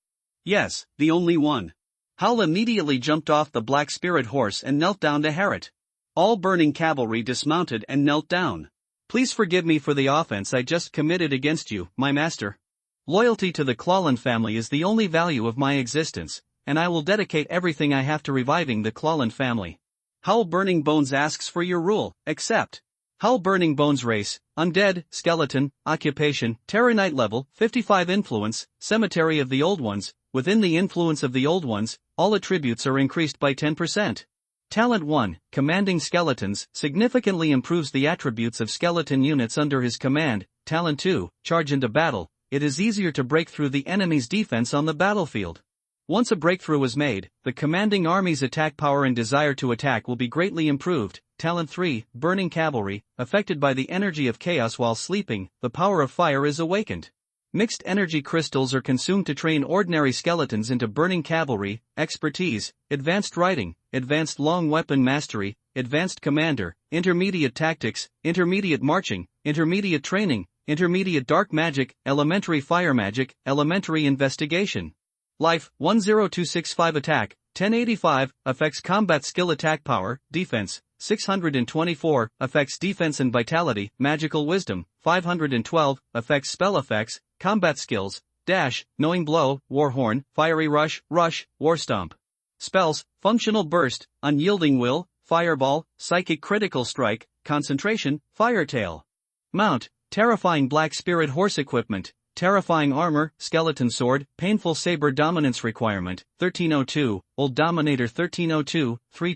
"Yes, the only one." Howl immediately jumped off the black spirit horse and knelt down to Herod. All burning cavalry dismounted and knelt down. "Please forgive me for the offense I just committed against you, my master. Loyalty to the Clawlin family is the only value of my existence, and I will dedicate everything I have to reviving the Clawlin family. Howl Burning Bones asks for your rule, accept." Howl Burning Bones race, undead, skeleton, occupation, Terror Knight level, 55 influence, Cemetery of the Old Ones. Within the influence of the Old Ones, all attributes are increased by 10%. Talent 1, Commanding Skeletons, significantly improves the attributes of skeleton units under his command. Talent 2, Charge into Battle, it is easier to break through the enemy's defense on the battlefield. Once a breakthrough is made, the commanding army's attack power and desire to attack will be greatly improved. Talent 3, Burning Cavalry, affected by the energy of chaos while sleeping, the power of fire is awakened. Mixed energy crystals are consumed to train ordinary skeletons into burning cavalry. Expertise, advanced riding, advanced long weapon mastery, advanced commander, intermediate tactics, intermediate marching, intermediate training, intermediate dark magic, elementary fire magic, elementary investigation. Life, 10265 attack, 1085, affects combat skill attack power, defense, 624, affects defense and vitality, magical wisdom, 512, affects spell effects, combat skills, dash, knowing blow, war horn, fiery rush, rush, war stomp. Spells: Functional Burst, Unyielding Will, Fireball, Psychic Critical Strike, Concentration, Firetail. Mount: Terrifying Black Spirit Horse Equipment, Terrifying Armor, Skeleton Sword, Painful Saber Dominance Requirement, 1302, Old Dominator 1302, 3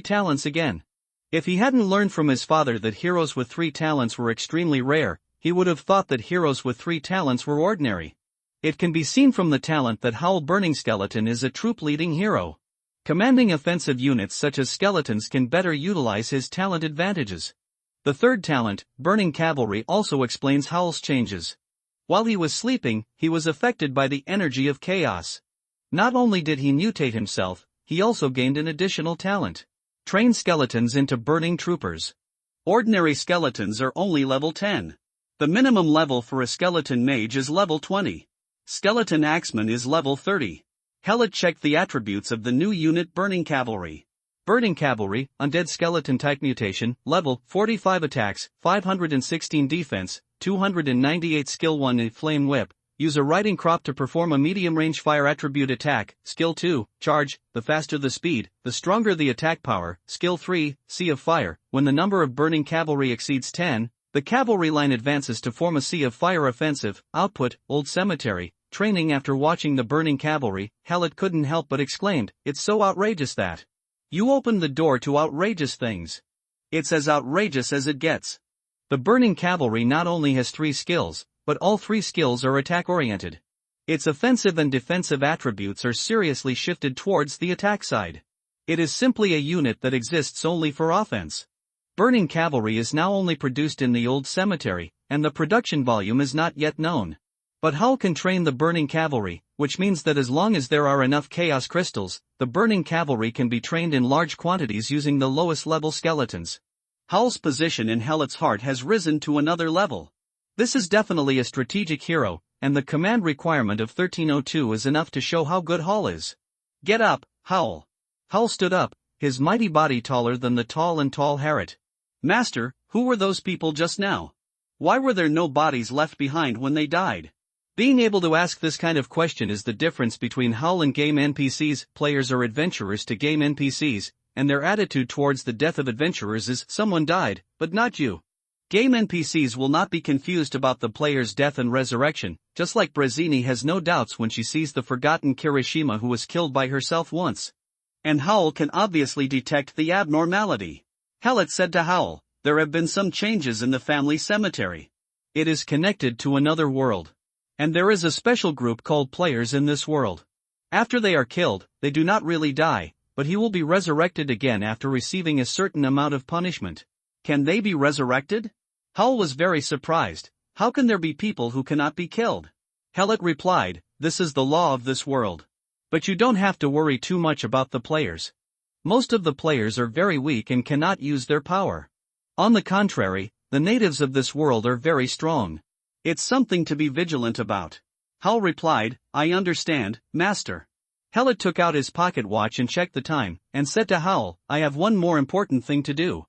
talents again. If he hadn't learned from his father that heroes with 3 talents were extremely rare, he would have thought that heroes with 3 talents were ordinary. It can be seen from the talent that Howl Burning Skeleton is a troop-leading hero. Commanding offensive units such as skeletons can better utilize his talent advantages. The third talent, Burning Cavalry, also explains Howl's changes. While he was sleeping, he was affected by the energy of chaos. Not only did he mutate himself, he also gained an additional talent. Train skeletons into burning troopers. Ordinary skeletons are only level 10. The minimum level for a skeleton mage is level 20. Skeleton Axeman is level 30. Hellet checked the attributes of the new unit Burning Cavalry. Burning Cavalry, Undead Skeleton Type Mutation, level 45 attacks, 516 defense, 298 skill 1 Flame Whip. Use a riding crop to perform a medium-range fire attribute attack, skill 2, charge. The faster the speed, the stronger the attack power, skill 3, Sea of Fire. When the number of burning cavalry exceeds 10, the cavalry line advances to form a Sea of Fire offensive. Output: Old Cemetery. Training. After watching the burning cavalry, Hellet couldn't help but exclaimed, "It's so outrageous that you opened the door to outrageous things. It's as outrageous as it gets." The burning cavalry not only has 3 skills, but all 3 skills are attack-oriented. Its offensive and defensive attributes are seriously shifted towards the attack side. It is simply a unit that exists only for offense. Burning Cavalry is now only produced in the Old Cemetery, and the production volume is not yet known. But Howl can train the Burning Cavalry, which means that as long as there are enough Chaos Crystals, the Burning Cavalry can be trained in large quantities using the lowest level skeletons. Howl's position in Hellet's heart has risen to another level. This is definitely a strategic hero, and the command requirement of 1302 is enough to show how good Howl is. "Get up, Howl." Howl stood up, his mighty body taller than the tall Harrot. "Master, who were those people just now? Why were there no bodies left behind when they died?" Being able to ask this kind of question is the difference between Howl and game NPCs. Players are adventurers to game NPCs, and their attitude towards the death of adventurers is, "Someone died, but not you." Game NPCs will not be confused about the player's death and resurrection, just like Brazzini has no doubts when she sees the forgotten Kirishima who was killed by herself once. And Howl can obviously detect the abnormality. Hellet said to Howl, "There have been some changes in the family cemetery. It is connected to another world. And there is a special group called players in this world. After they are killed, they do not really die, but he will be resurrected again after receiving a certain amount of punishment." Can they be resurrected? Howl was very surprised. How can there be people who cannot be killed? Hellet replied, "This is the law of this world. But you don't have to worry too much about the players. Most of the players are very weak and cannot use their power. On the contrary, the natives of this world are very strong. It's something to be vigilant about." Howl replied, "I understand, Master." Hellet took out his pocket watch and checked the time, and said to Howl, "I have one more important thing to do.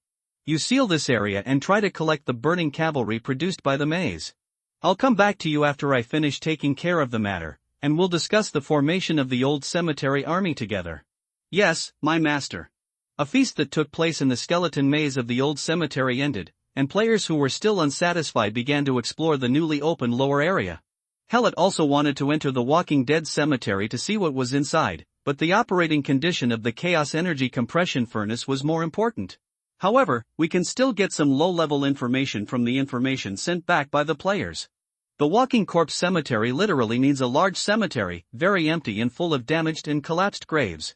You seal this area and try to collect the burning cavalry produced by the maze. I'll come back to you after I finish taking care of the matter, and we'll discuss the formation of the Old Cemetery army together." "Yes, my master." A feast that took place in the skeleton maze of the Old Cemetery ended, and players who were still unsatisfied began to explore the newly opened lower area. Hellet also wanted to enter the Walking Dead cemetery to see what was inside, but the operating condition of the Chaos Energy Compression Furnace was more important. However, we can still get some low-level information from the information sent back by the players. The Walking Corpse Cemetery literally means a large cemetery, very empty and full of damaged and collapsed graves.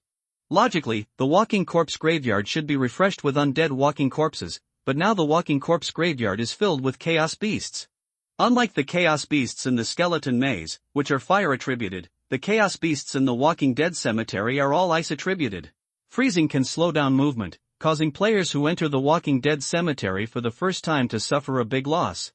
Logically, the Walking Corpse Graveyard should be refreshed with undead walking corpses, but now the Walking Corpse Graveyard is filled with Chaos Beasts. Unlike the Chaos Beasts in the Skeleton Maze, which are fire attributed, the Chaos Beasts in the Walking Dead Cemetery are all ice attributed. Freezing can slow down movement, causing players who enter the Walking Dead Cemetery for the first time to suffer a big loss.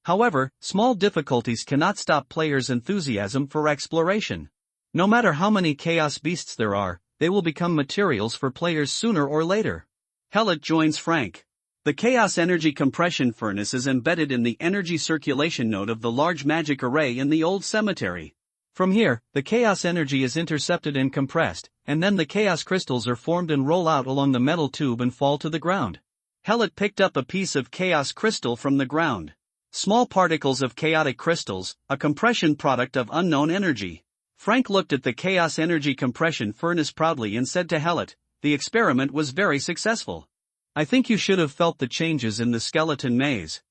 However, small difficulties cannot stop players' enthusiasm for exploration. No matter how many Chaos Beasts there are, they will become materials for players sooner or later. Hellet joins Frank. The Chaos Energy Compression Furnace is embedded in the energy circulation node of the large magic array in the Old Cemetery. From here, the Chaos Energy is intercepted and compressed, and then the chaos crystals are formed and roll out along the metal tube and fall to the ground. Hellet picked up a piece of chaos crystal from the ground. Small particles of chaotic crystals, a compression product of unknown energy. Frank looked at the chaos energy compression furnace proudly and said to Hellet, "The experiment was very successful. I think you should have felt the changes in the skeleton maze.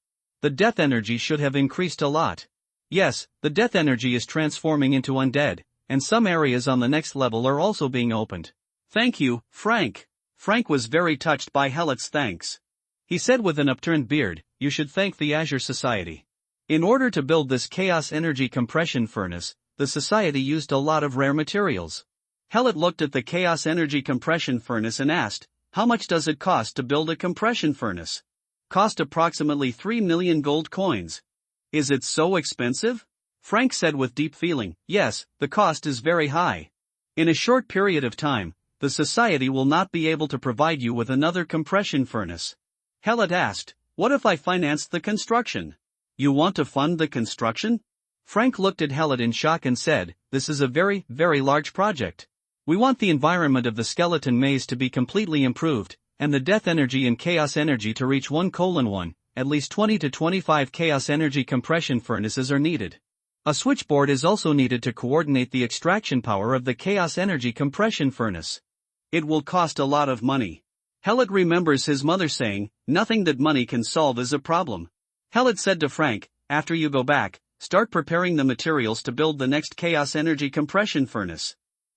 The death energy should have increased a lot." "Yes, the death energy is transforming into undead, and some areas on the next level are also being opened." "Thank you, Frank." Frank was very touched by Hellet's thanks. He said with an upturned beard, "You should thank the Azure Society. In order to build this chaos energy compression furnace, the Society used a lot of rare materials." Hellet looked at the chaos energy compression furnace and asked, "How much does it cost to build a compression furnace?" "Cost approximately 3 million gold coins." "Is it so expensive?" Frank said with deep feeling, "Yes, the cost is very high. In a short period of time, the Society will not be able to provide you with another compression furnace." Hellet asked, "What if I financed the construction?" "You want to fund the construction?" Frank looked at Hellet in shock and said, "This is a very, very large project. We want the environment of the skeleton maze to be completely improved, and the death energy and chaos energy to reach 1:1. At least 20 to 25 chaos energy compression furnaces are needed. A switchboard is also needed to coordinate the extraction power of the chaos energy compression furnace. It will cost a lot of money." Hellet remembers his mother saying, "Nothing that money can solve is a problem." Hellet said to Frank, "After you go back, start preparing the materials to build the next chaos energy compression furnace.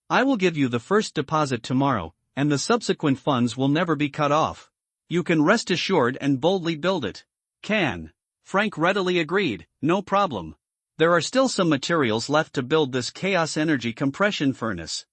I will give you the first deposit tomorrow, and the subsequent funds will never be cut off. You can rest assured and boldly build it." "Can." Frank readily agreed, "No problem. There are still some materials left to build this chaos energy compression furnace.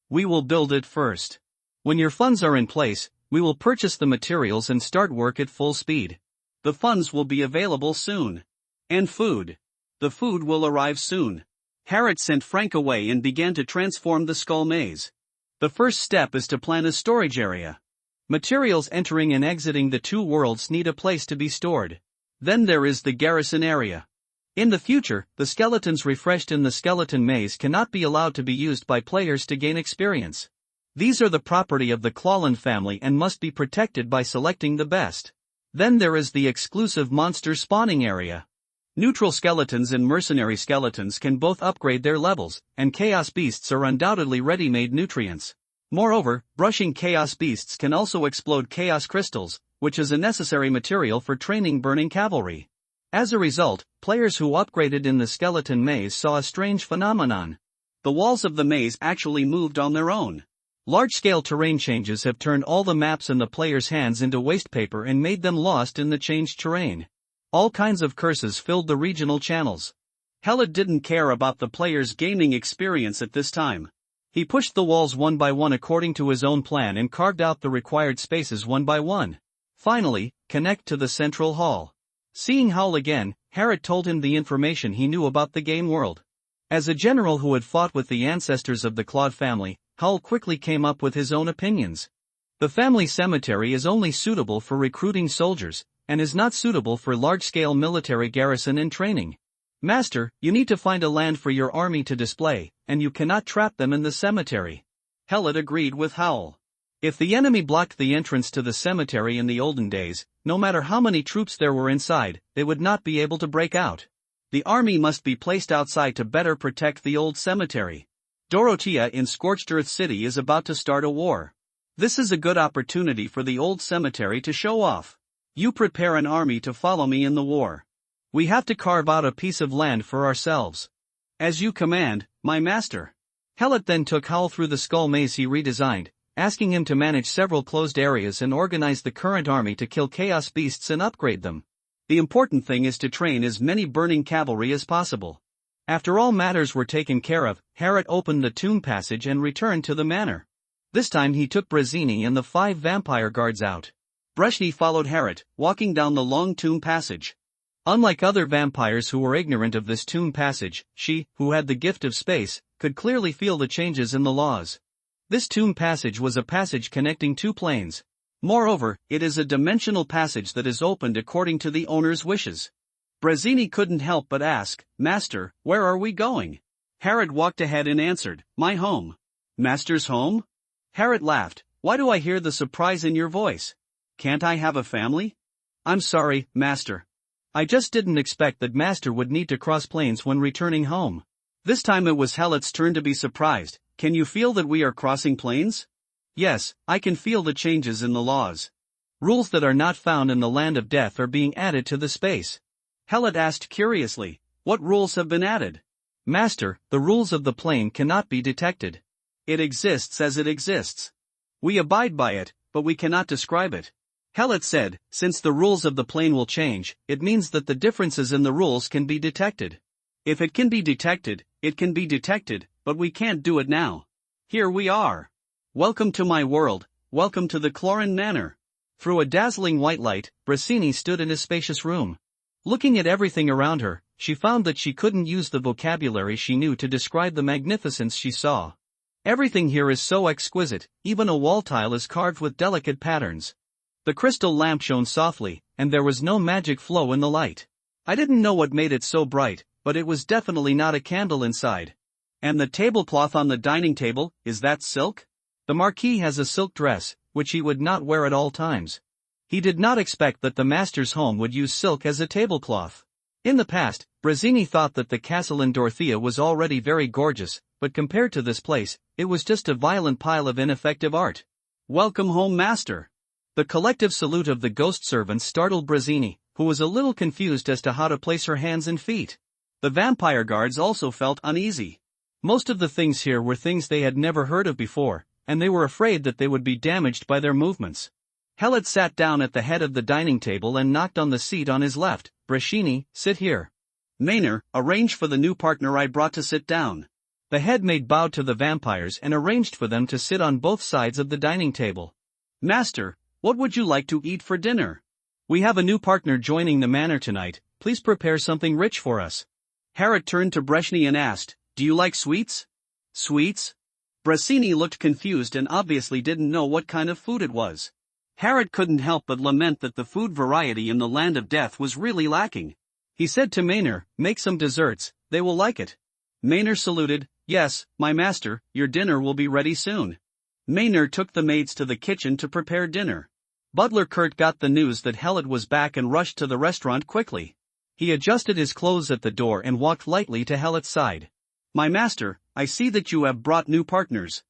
We will build it first. When your funds are in place, we will purchase the materials and start work at full speed. The funds will be available soon. And food. The food will arrive soon." Harriet sent Frank away and began to transform the skull maze. The first step is to plan a storage area. Materials entering and exiting the two worlds need a place to be stored. Then there is the garrison area. In the future, the skeletons refreshed in the skeleton maze cannot be allowed to be used by players to gain experience. These are the property of the Clawland family and must be protected by selecting the best. Then there is the exclusive monster spawning area. Neutral skeletons and mercenary skeletons can both upgrade their levels, and chaos beasts are undoubtedly ready-made nutrients. Moreover, brushing chaos beasts can also explode chaos crystals, which is a necessary material for training burning cavalry. As a result, players who upgraded in the skeleton maze saw a strange phenomenon. The walls of the maze actually moved on their own. Large-scale terrain changes have turned all the maps in the players' hands into waste paper and made them lost in the changed terrain. All kinds of curses filled the regional channels. Hellet didn't care about the players' gaming experience at this time. He pushed the walls one by one according to his own plan and carved out the required spaces one by one. Finally, connect to the central hall. Seeing Howl again, Harriet told him the information he knew about the game world. As a general who had fought with the ancestors of the Claude family, Howl quickly came up with his own opinions. The family cemetery is only suitable for recruiting soldiers, and is not suitable for large-scale military garrison and training. Master, you need to find a land for your army to display, and you cannot trap them in the cemetery. Hellet agreed with Howl. If the enemy blocked the entrance to the cemetery in the olden days, no matter how many troops there were inside, they would not be able to break out. The army must be placed outside to better protect the old cemetery. Dorothea in Scorched Earth City is about to start a war. This is a good opportunity for the old cemetery to show off. You prepare an army to follow me in the war. We have to carve out a piece of land for ourselves. As you command, my master. Hellet then took Howl through the skull maze he redesigned, asking him to manage several closed areas and organize the current army to kill chaos beasts and upgrade them. The important thing is to train as many burning cavalry as possible. After all matters were taken care of, Harriet opened the tomb passage and returned to the manor. This time he took Brazzini and the 5 vampire guards out. Breshny followed Harriet, walking down the long tomb passage. Unlike other vampires who were ignorant of this tomb passage, she, who had the gift of space, could clearly feel the changes in the laws. This tomb passage was a passage connecting 2 planes. Moreover, it is a dimensional passage that is opened according to the owner's wishes. Brazzini couldn't help but ask, "Master, where are we going?" Harriet walked ahead and answered, "My home." "Master's home?" Harriet laughed. Why do I hear the surprise in your voice? Can't I have a family? I'm sorry, Master. I just didn't expect that Master would need to cross plains when returning home. This time it was Helet's turn to be surprised. Can you feel that we are crossing plains? Yes, I can feel the changes in the laws. Rules that are not found in the land of death are being added to the space. Helet asked curiously, what rules have been added? Master, the rules of the plane cannot be detected. It exists as it exists. We abide by it, but we cannot describe it. Helet said, since the rules of the plane will change, it means that the differences in the rules can be detected. If it can be detected, it can be detected, but we can't do it now. Here we are. Welcome to my world, welcome to the Cloran Manor. Through a dazzling white light, Brasini stood in his spacious room. Looking at everything around her, she found that she couldn't use the vocabulary she knew to describe the magnificence she saw. Everything here is so exquisite, even a wall tile is carved with delicate patterns. The crystal lamp shone softly, and there was no magic flow in the light. I didn't know what made it so bright, but it was definitely not a candle inside. And the tablecloth on the dining table, is that silk? The Marquis has a silk dress, which he would not wear at all times. He did not expect that the master's home would use silk as a tablecloth. In the past, Brazzini thought that the castle in Dorothea was already very gorgeous, but compared to this place, it was just a violent pile of ineffective art. Welcome home, master. The collective salute of the ghost servants startled Brazzini, who was a little confused as to how to place her hands and feet. The vampire guards also felt uneasy. Most of the things here were things they had never heard of before, and they were afraid that they would be damaged by their movements. Helet sat down at the head of the dining table and knocked on the seat on his left. Brasini, sit here. Maynor, arrange for the new partner I brought to sit down. The head maid bowed to the vampires and arranged for them to sit on both sides of the dining table. Master, what would you like to eat for dinner? We have a new partner joining the manor tonight, please prepare something rich for us. Harriet turned to Breshny and asked, do you like sweets? Sweets? Brasini looked confused and obviously didn't know what kind of food it was. Harriet couldn't help but lament that the food variety in the land of death was really lacking. He said to Maynor, make some desserts, they will like it. Maynor saluted, yes, my master, your dinner will be ready soon. Maynor took the maids to the kitchen to prepare dinner. Butler Kurt got the news that Helet was back and rushed to the restaurant quickly. He adjusted his clothes at the door and walked lightly to Helet's side. My master, I see that you have brought new partners.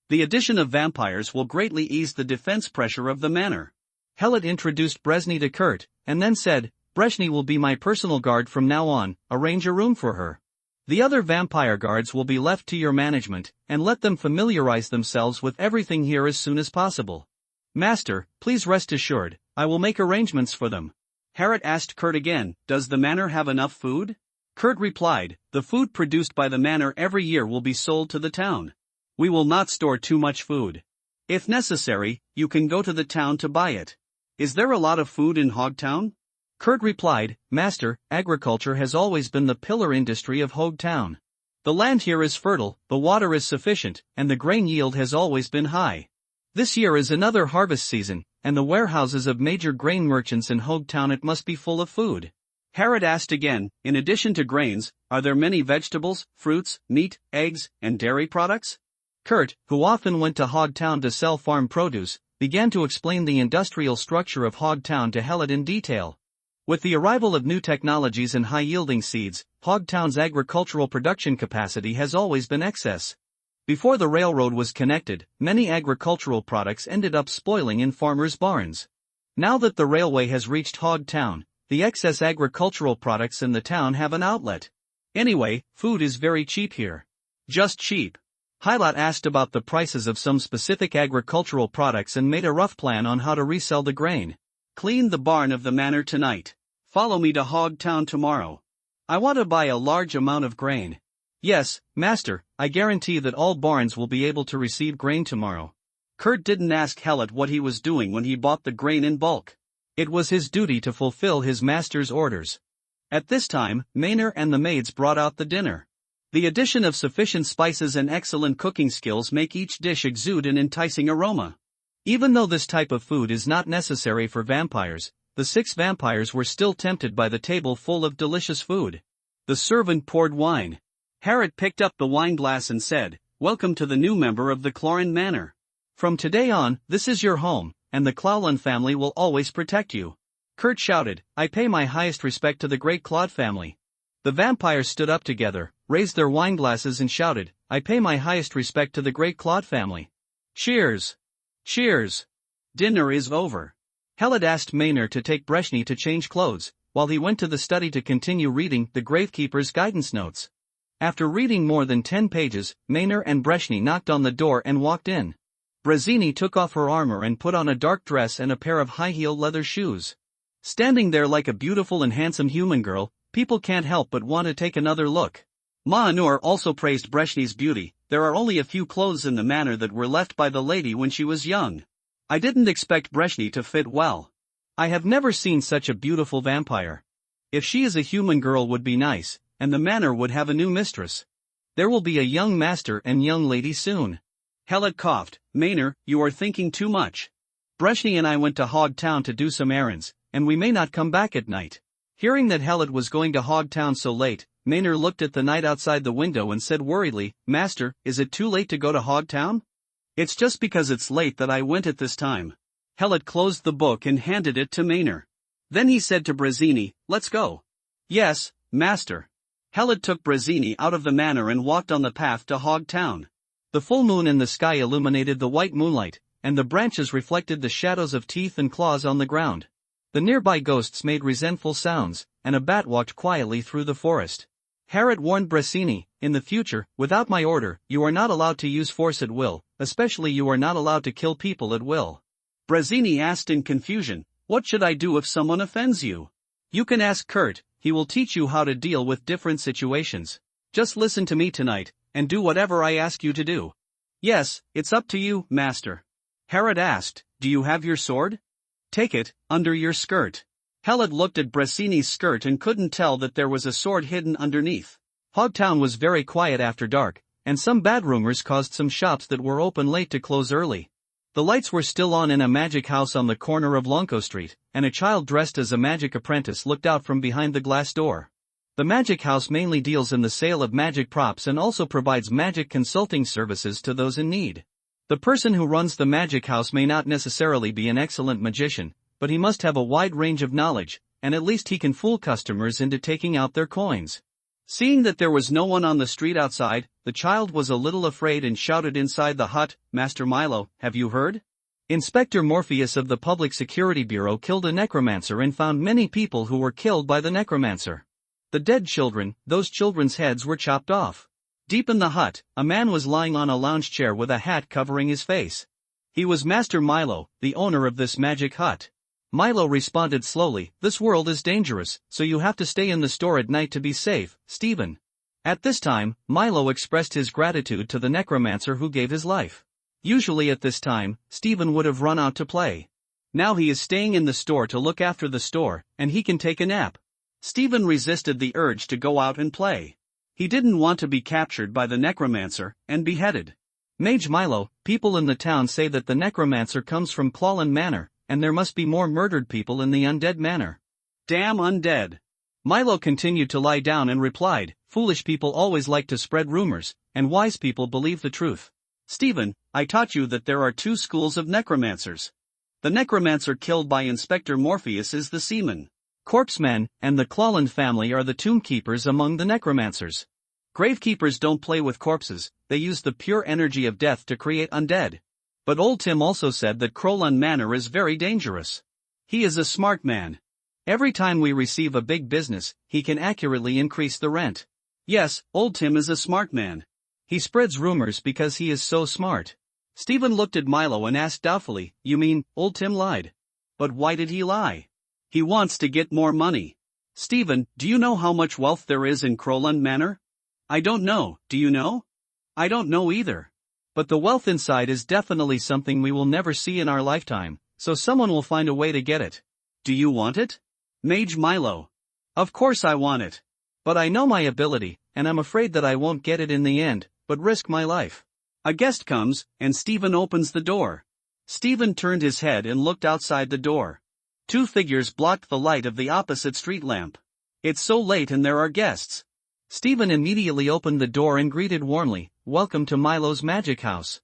The addition of vampires will greatly ease the defense pressure of the manor. Helet introduced Brezhny to Kurt, and then said, Brezhny will be my personal guard from now on, arrange a room for her. The other vampire guards will be left to your management, and let them familiarize themselves with everything here as soon as possible. Master, please rest assured, I will make arrangements for them. Harriet asked Kurt again, does the manor have enough food? Kurt replied, the food produced by the manor every year will be sold to the town. We will not store too much food. If necessary, you can go to the town to buy it. Is there a lot of food in Hogtown? Kurt replied, Master, agriculture has always been the pillar industry of Hogtown. The land here is fertile, the water is sufficient, and the grain yield has always been high. This year is another harvest season, and the warehouses of major grain merchants in Hogtown it must be full of food. Harriet asked again, in addition to grains, are there many vegetables, fruits, meat, eggs, and dairy products? Kurt, who often went to Hogtown to sell farm produce, began to explain the industrial structure of Hogtown to Helet in detail. With the arrival of new technologies and high-yielding seeds, Hogtown's agricultural production capacity has always been excess. Before the railroad was connected, many agricultural products ended up spoiling in farmers' barns. Now that the railway has reached Hogtown, the excess agricultural products in the town have an outlet. Anyway, food is very cheap here. Just cheap. Hilat asked about the prices of some specific agricultural products and made a rough plan on how to resell the grain. Clean the barn of the manor tonight. Follow me to Hogtown tomorrow. I want to buy a large amount of grain. Yes, master, I guarantee that all barns will be able to receive grain tomorrow. Kurt didn't ask Helet what he was doing when he bought the grain in bulk. It was his duty to fulfill his master's orders. At this time, Maynor and the maids brought out the dinner. The addition of sufficient spices and excellent cooking skills make each dish exude an enticing aroma. Even though this type of food is not necessary for vampires, the 6 vampires were still tempted by the table full of delicious food. The servant poured wine. Harriet picked up the wine glass and said, Welcome to the new member of the Cloran Manor. From today on, this is your home, and the Clowland family will always protect you. Kurt shouted, I pay my highest respect to the great Claude family. The vampires stood up together, raised their wineglasses and shouted, I pay my highest respect to the great Claude family. Cheers! Cheers! Dinner is over. Helot asked Maynard to take Breshny to change clothes, while he went to the study to continue reading the Gravekeeper's guidance notes. After reading more than 10 pages, Maynard and Breshny knocked on the door and walked in. Brazzini took off her armor and put on a dark dress and a pair of high-heeled leather shoes. Standing there like a beautiful and handsome human girl, people can't help but want to take another look. Maanur also praised Breshny's beauty. There are only a few clothes in the manor that were left by the lady when she was young. I didn't expect Breshny to fit well. I have never seen such a beautiful vampire. If she is a human girl would be nice, and the manor would have a new mistress. There will be a young master and young lady soon. Helot coughed, Maynard, you are thinking too much. Breshny and I went to Hog Town to do some errands, and we may not come back at night. Hearing that Helot was going to Hog Town so late, Maynard looked at the night outside the window and said worriedly, Master, is it too late to go to Hog Town? It's just because it's late that I went at this time. Helot closed the book and handed it to Maynard. Then he said to Brazzini, let's go. Yes, master. Helot took Brazzini out of the manor and walked on the path to Hog Town. The full moon in the sky illuminated the white moonlight, and the branches reflected the shadows of teeth and claws on the ground. The nearby ghosts made resentful sounds, and a bat walked quietly through the forest. Harriet warned Brazzini, in the future, without my order, you are not allowed to use force at will, especially you are not allowed to kill people at will. Brazzini asked in confusion, what should I do if someone offends you? You can ask Kurt, he will teach you how to deal with different situations. Just listen to me tonight, and do whatever I ask you to do. Yes, it's up to you, master. Harriet asked, do you have your sword? Take it, under your skirt. Helot looked at Brazzini's skirt and couldn't tell that there was a sword hidden underneath. Hogtown was very quiet after dark, and some bad rumors caused some shops that were open late to close early. The lights were still on in a magic house on the corner of Lonco Street, and a child dressed as a magic apprentice looked out from behind the glass door. The magic house mainly deals in the sale of magic props and also provides magic consulting services to those in need. The person who runs the magic house may not necessarily be an excellent magician, but he must have a wide range of knowledge, and at least he can fool customers into taking out their coins. Seeing that there was no one on the street outside, the child was a little afraid and shouted inside the hut, Master Milo, have you heard? Inspector Morpheus of the Public Security Bureau killed a necromancer and found many people who were killed by the necromancer. The dead children, those children's heads were chopped off. Deep in the hut, a man was lying on a lounge chair with a hat covering his face. He was Master Milo, the owner of this magic hut. Milo responded slowly, this world is dangerous, so you have to stay in the store at night to be safe, Stephen. At this time, Milo expressed his gratitude to the necromancer who gave his life. Usually at this time, Stephen would have run out to play. Now he is staying in the store to look after the store, and he can take a nap. Stephen resisted the urge to go out and play. He didn't want to be captured by the necromancer and beheaded. Mage Milo, people in the town say that the necromancer comes from Clowland Manor, and there must be more murdered people in the undead manor. Damn undead. Milo continued to lie down and replied, foolish people always like to spread rumors, and wise people believe the truth. Stephen, I taught you that there are two schools of necromancers. The necromancer killed by Inspector Morpheus is the seaman. Corpsemen and the Clowland family are the tomb keepers among the necromancers. Gravekeepers don't play with corpses, they use the pure energy of death to create undead. But old Tim also said that Clowland Manor is very dangerous. He is a smart man. Every time we receive a big business, he can accurately increase the rent. Yes, old Tim is a smart man. He spreads rumors because he is so smart. Stephen looked at Milo and asked doubtfully, you mean, old Tim lied? But why did he lie? He wants to get more money. Stephen, do you know how much wealth there is in Clowland Manor? I don't know, do you know? I don't know either. But the wealth inside is definitely something we will never see in our lifetime, so someone will find a way to get it. Do you want it? Mage Milo. Of course I want it. But I know my ability, and I'm afraid that I won't get it in the end, but risk my life. A guest comes, and Stephen opens the door. Stephen turned his head and looked outside the door. Two figures blocked the light of the opposite street lamp. It's so late and there are guests. Stephen immediately opened the door and greeted warmly, welcome to Milo's magic house.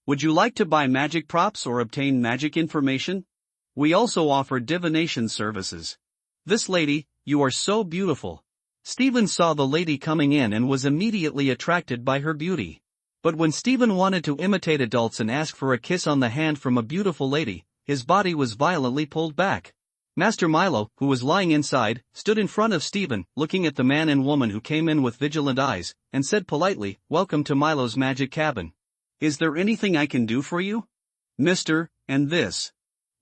Would you like to buy magic props or obtain magic information? We also offer divination services. This lady, you are so beautiful. Stephen saw the lady coming in and was immediately attracted by her beauty. But when Stephen wanted to imitate adults and ask for a kiss on the hand from a beautiful lady, his body was violently pulled back. Master Milo, who was lying inside, stood in front of Stephen, looking at the man and woman who came in with vigilant eyes, and said politely, "Welcome to Milo's magic cabin. Is there anything I can do for you? Mr. and this.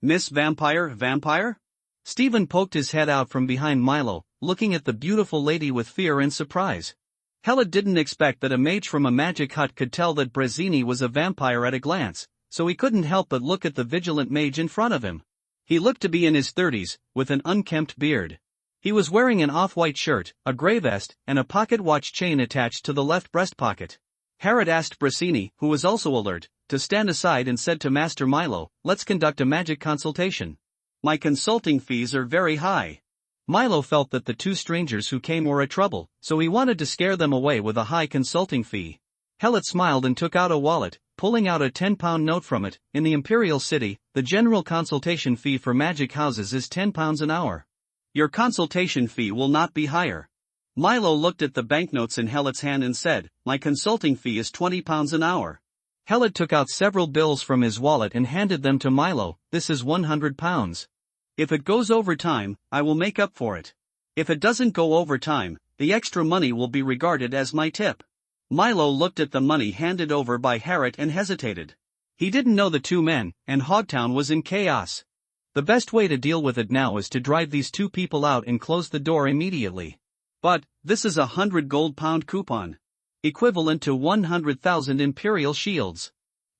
Miss Vampire? Stephen poked his head out from behind Milo, looking at the beautiful lady with fear and surprise. Hela didn't expect that a mage from a magic hut could tell that Brazzini was a vampire at a glance, so he couldn't help but look at the vigilant mage in front of him. He looked to be in his 30s, with an unkempt beard. He was wearing an off-white shirt, a grey vest, and a pocket watch chain attached to the left breast pocket. Harrod asked Brazzini, who was also alert, to stand aside and said to Master Milo, "Let's conduct a magic consultation. My consulting fees are very high." Milo felt that the two strangers who came were a trouble, so he wanted to scare them away with a high consulting fee. Helot smiled and took out a wallet, pulling out a 10-pound note from it. In the Imperial City, the general consultation fee for magic houses is £10 an hour. Your consultation fee will not be higher. Milo looked at the banknotes in Helot's hand and said, "My consulting fee is £20 an hour." Helot took out several bills from his wallet and handed them to Milo. "This is £100. If it goes over time, I will make up for it. If it doesn't go over time, the extra money will be regarded as my tip." Milo looked at the money handed over by Harrod and hesitated. He didn't know the two men, and Hogtown was in chaos. The best way to deal with it now is to drive these two people out and close the door immediately. But, this is 100 gold pound coupon. Equivalent to 100,000 Imperial shields.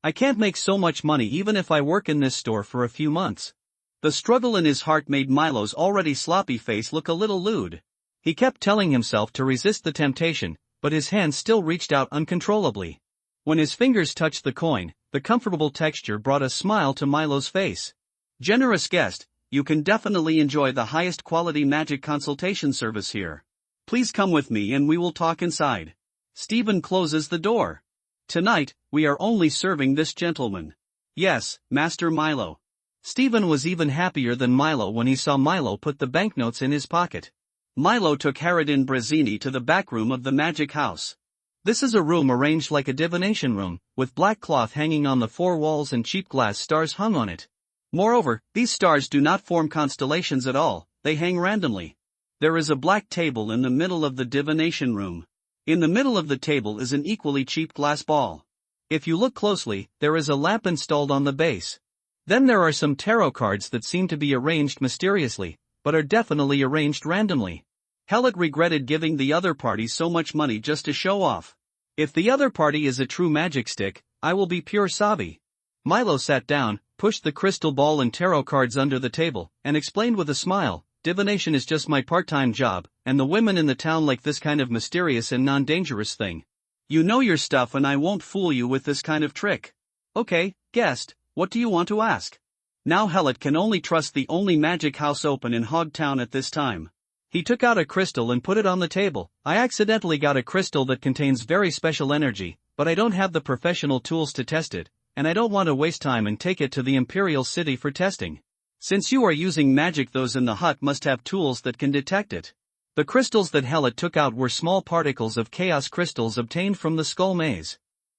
I can't make so much money even if I work in this store for a few months. The struggle in his heart made Milo's already sloppy face look a little lewd. He kept telling himself to resist the temptation, but his hand still reached out uncontrollably. When his fingers touched the coin, the comfortable texture brought a smile to Milo's face. "Generous guest, you can definitely enjoy the highest quality magic consultation service here. Please come with me and we will talk inside." Stephen closes the door. "Tonight, we are only serving this gentleman." "Yes, Master Milo." Stephen was even happier than Milo when he saw Milo put the banknotes in his pocket. Milo took Harrod and Brazzini to the back room of the magic house. This is a room arranged like a divination room, with black cloth hanging on the four walls and cheap glass stars hung on it. Moreover, these stars do not form constellations at all, they hang randomly. There is a black table in the middle of the divination room. In the middle of the table is an equally cheap glass ball. If you look closely, there is a lamp installed on the base. Then there are some tarot cards that seem to be arranged mysteriously, but are definitely arranged randomly. Helot regretted giving the other party so much money just to show off. "If the other party is a true magic stick, I will be pure savvy." Milo sat down, pushed the crystal ball and tarot cards under the table, and explained with a smile, "Divination is just my part-time job, and the women in the town like this kind of mysterious and non-dangerous thing. You know your stuff and I won't fool you with this kind of trick. Okay, guest, what do you want to ask?" Now Helot can only trust the only magic house open in Hogtown at this time. He took out a crystal and put it on the table. "I accidentally got a crystal that contains very special energy, but I don't have the professional tools to test it, and I don't want to waste time and take it to the Imperial City for testing. Since you are using magic, those in the hut must have tools that can detect it." The crystals that Helot took out were small particles of chaos crystals obtained from the Skull Maze.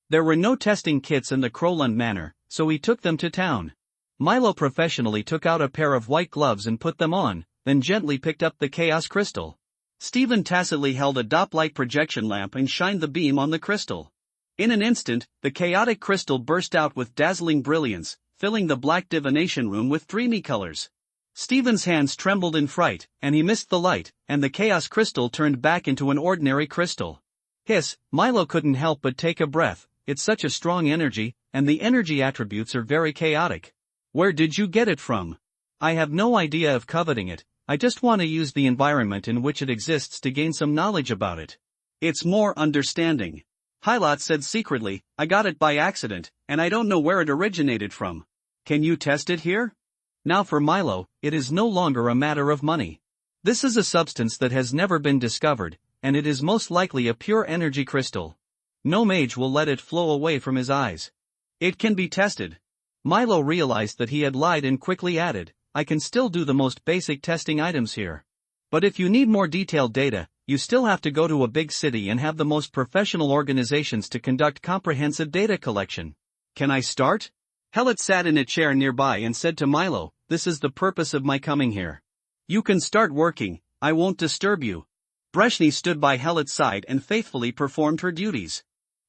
There were no testing kits in the Crowland Manor, so he took them to town. Milo professionally took out a pair of white gloves and put them on, then gently picked up the chaos crystal. Stephen tacitly held a dop-light projection lamp and shined the beam on the crystal. In an instant, the chaotic crystal burst out with dazzling brilliance, filling the black divination room with dreamy colors. Stephen's hands trembled in fright, and he missed the light, and the chaos crystal turned back into an ordinary crystal. Hiss, Milo couldn't help but take a breath. It's such a strong energy, and the energy attributes are very chaotic. Where did you get it from? I have no idea of coveting it, I just want to use the environment in which it exists to gain some knowledge about it. It's more understanding. Hylot said secretly, I got it by accident, and I don't know where it originated from. Can you test it here? Now for Milo, it is no longer a matter of money. This is a substance that has never been discovered, and it is most likely a pure energy crystal. No mage will let it flow away from his eyes. It can be tested. Milo realized that he had lied and quickly added, I can still do the most basic testing items here. But if you need more detailed data, you still have to go to a big city and have the most professional organizations to conduct comprehensive data collection. Can I start? Helot sat in a chair nearby and said to Milo, this is the purpose of my coming here. You can start working, I won't disturb you. Breshny stood by Helot's side and faithfully performed her duties.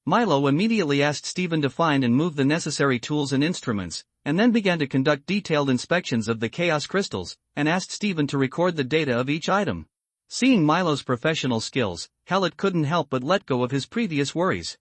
Milo immediately asked Stephen to find and move the necessary tools and instruments, and then began to conduct detailed inspections of the chaos crystals, and asked Stephen to record the data of each item. Seeing Milo's professional skills, Helot couldn't help but let go of his previous worries.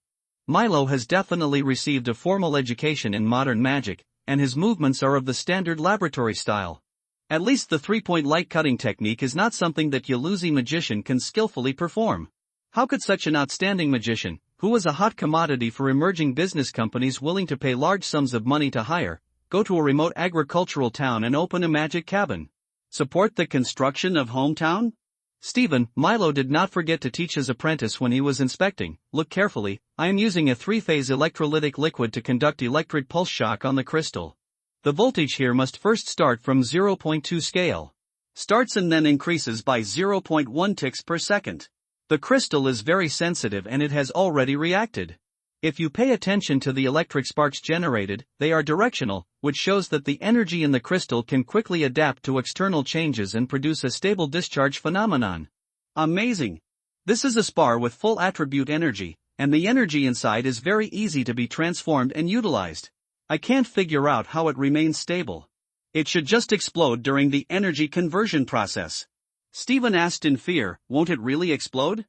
Milo has definitely received a formal education in modern magic, and his movements are of the standard laboratory style. At least the three-point light cutting technique is not something that Yaluzi magician can skillfully perform. How could such an outstanding magician, who was a hot commodity for emerging business companies willing to pay large sums of money to hire, go to a remote agricultural town and open a magic cabin? Support the construction of hometown? Stephen, Milo did not forget to teach his apprentice when he was inspecting, look carefully, I am using a three-phase electrolytic liquid to conduct electric pulse shock on the crystal. The voltage here must first start from 0.2 scale. Starts and then increases by 0.1 ticks per second. The crystal is very sensitive and it has already reacted. If you pay attention to the electric sparks generated, they are directional, which shows that the energy in the crystal can quickly adapt to external changes and produce a stable discharge phenomenon. Amazing! This is a spar with full attribute energy, and the energy inside is very easy to be transformed and utilized. I can't figure out how it remains stable. It should just explode during the energy conversion process. Stephen asked in fear, won't it really explode?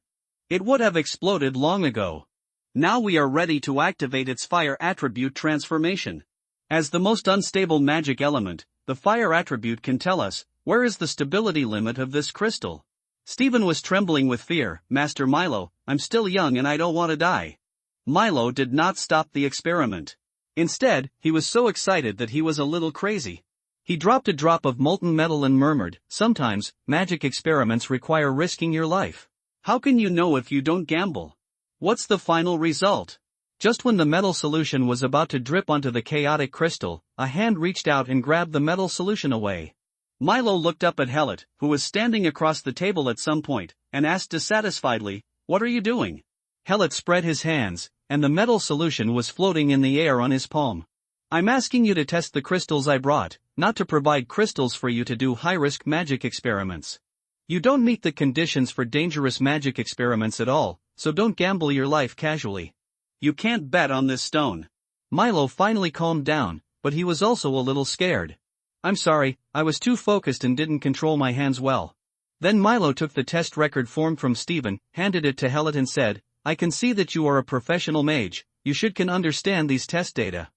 It would have exploded long ago. Now we are ready to activate its fire attribute transformation. As the most unstable magic element, the fire attribute can tell us, where is the stability limit of this crystal? Stephen was trembling with fear, Master Milo, I'm still young and I don't want to die. Milo did not stop the experiment. Instead, he was so excited that he was a little crazy. He dropped a drop of molten metal and murmured, sometimes, magic experiments require risking your life. How can you know if you don't gamble? What's the final result? Just when the metal solution was about to drip onto the chaotic crystal, a hand reached out and grabbed the metal solution away. Milo looked up at Helot, who was standing across the table at some point, and asked dissatisfiedly, what are you doing? Helot spread his hands, and the metal solution was floating in the air on his palm. I'm asking you to test the crystals I brought, not to provide crystals for you to do high-risk magic experiments. You don't meet the conditions for dangerous magic experiments at all, so don't gamble your life casually. You can't bet on this stone. Milo finally calmed down, but he was also a little scared. I'm sorry, I was too focused and didn't control my hands well. Then Milo took the test record form from Stephen, handed it to Helot and said, I can see that you are a professional mage, you can understand these test data.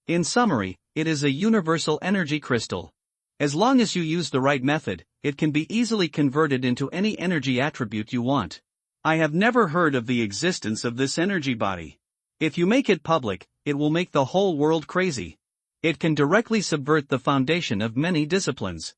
In summary, it is a universal energy crystal. As long as you use the right method, it can be easily converted into any energy attribute you want. I have never heard of the existence of this energy body. If you make it public, it will make the whole world crazy. It can directly subvert the foundation of many disciplines.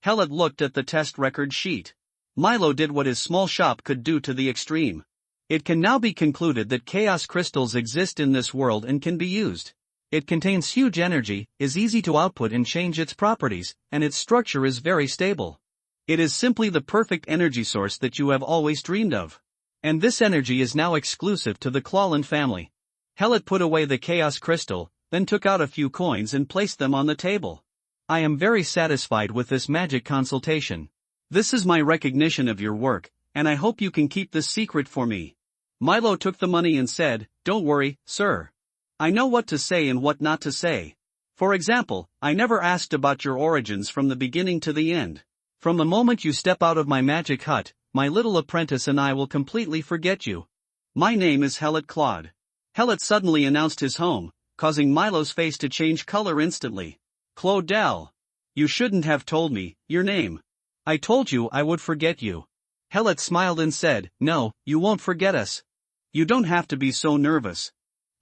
Helot looked at the test record sheet. Milo did what his small shop could do to the extreme. It can now be concluded that chaos crystals exist in this world and can be used. It contains huge energy, is easy to output and change its properties, and its structure is very stable. It is simply the perfect energy source that you have always dreamed of. And this energy is now exclusive to the Clawland family. Helot put away the chaos crystal, then took out a few coins and placed them on the table. I am very satisfied with this magic consultation. This is my recognition of your work, and I hope you can keep this secret for me. Milo took the money and said, don't worry, sir. I know what to say and what not to say. For example, I never asked about your origins from the beginning to the end. From the moment you step out of my magic hut, my little apprentice and I will completely forget you. My name is Helot Claude. Helot suddenly announced his home, causing Milo's face to change color instantly. Claudel. You shouldn't have told me your name. I told you I would forget you. Helot smiled and said, no, you won't forget us. You don't have to be so nervous.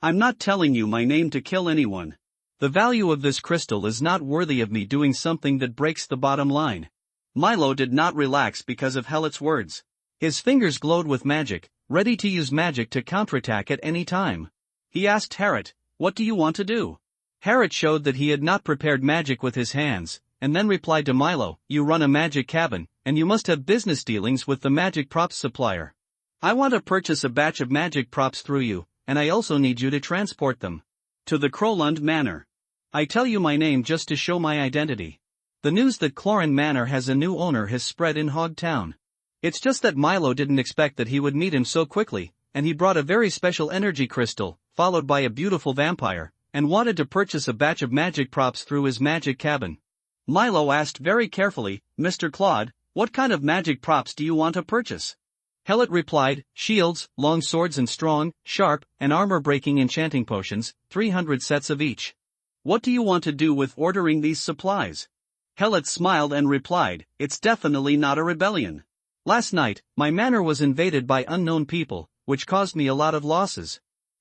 I'm not telling you my name to kill anyone. The value of this crystal is not worthy of me doing something that breaks the bottom line. Milo did not relax because of Helot's words. His fingers glowed with magic, ready to use magic to counterattack at any time. He asked Helot, what do you want to do? Harriet showed that he had not prepared magic with his hands, and then replied to Milo, you run a magic cabin, and you must have business dealings with the magic props supplier. I want to purchase a batch of magic props through you, and I also need you to transport them to the Crowland Manor. I tell you my name just to show my identity. The news that Cloran Manor has a new owner has spread in Hogtown. It's just that Milo didn't expect that he would meet him so quickly, and he brought a very special energy crystal, followed by a beautiful vampire, and wanted to purchase a batch of magic props through his magic cabin. Milo asked very carefully, Mr. Claude, what kind of magic props do you want to purchase? Hellet replied, shields, long swords and strong, sharp, and armor-breaking enchanting potions, 300 sets of each. What do you want to do with ordering these supplies? Hellet smiled and replied, it's definitely not a rebellion. Last night, my manor was invaded by unknown people, which caused me a lot of losses.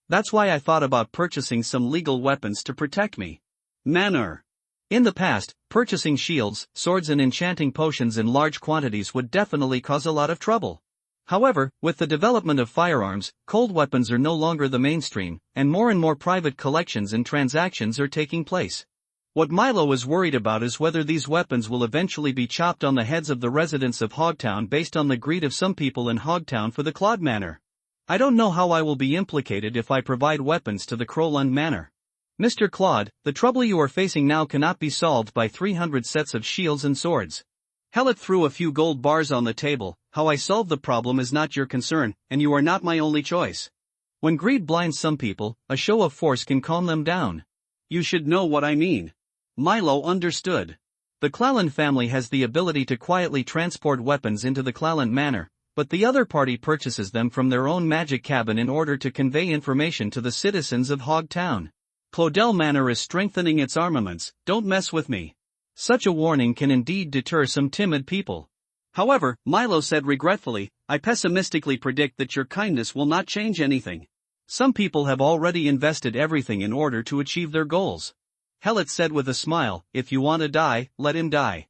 That's why I thought about purchasing some legal weapons to protect me. Manor. In the past, purchasing shields, swords and enchanting potions in large quantities would definitely cause a lot of trouble. However, with the development of firearms, cold weapons are no longer the mainstream, and more private collections and transactions are taking place. What Milo is worried about is whether these weapons will eventually be chopped on the heads of the residents of Hogtown based on the greed of some people in Hogtown for the Claude Manor. I don't know how I will be implicated if I provide weapons to the Crowland Manor. Mr. Claude, the trouble you are facing now cannot be solved by 300 sets of shields and swords. Hellet threw a few gold bars on the table. How I solve the problem is not your concern, and you are not my only choice. When greed blinds some people, a show of force can calm them down. You should know what I mean. Milo understood. The Clalland family has the ability to quietly transport weapons into the Clalland Manor, but the other party purchases them from their own magic cabin in order to convey information to the citizens of Hogtown. Claudel Manor is strengthening its armaments, don't mess with me. Such a warning can indeed deter some timid people. However, Milo said regretfully, I pessimistically predict that your kindness will not change anything. Some people have already invested everything in order to achieve their goals. Hellet said with a smile, if you want to die, let him die.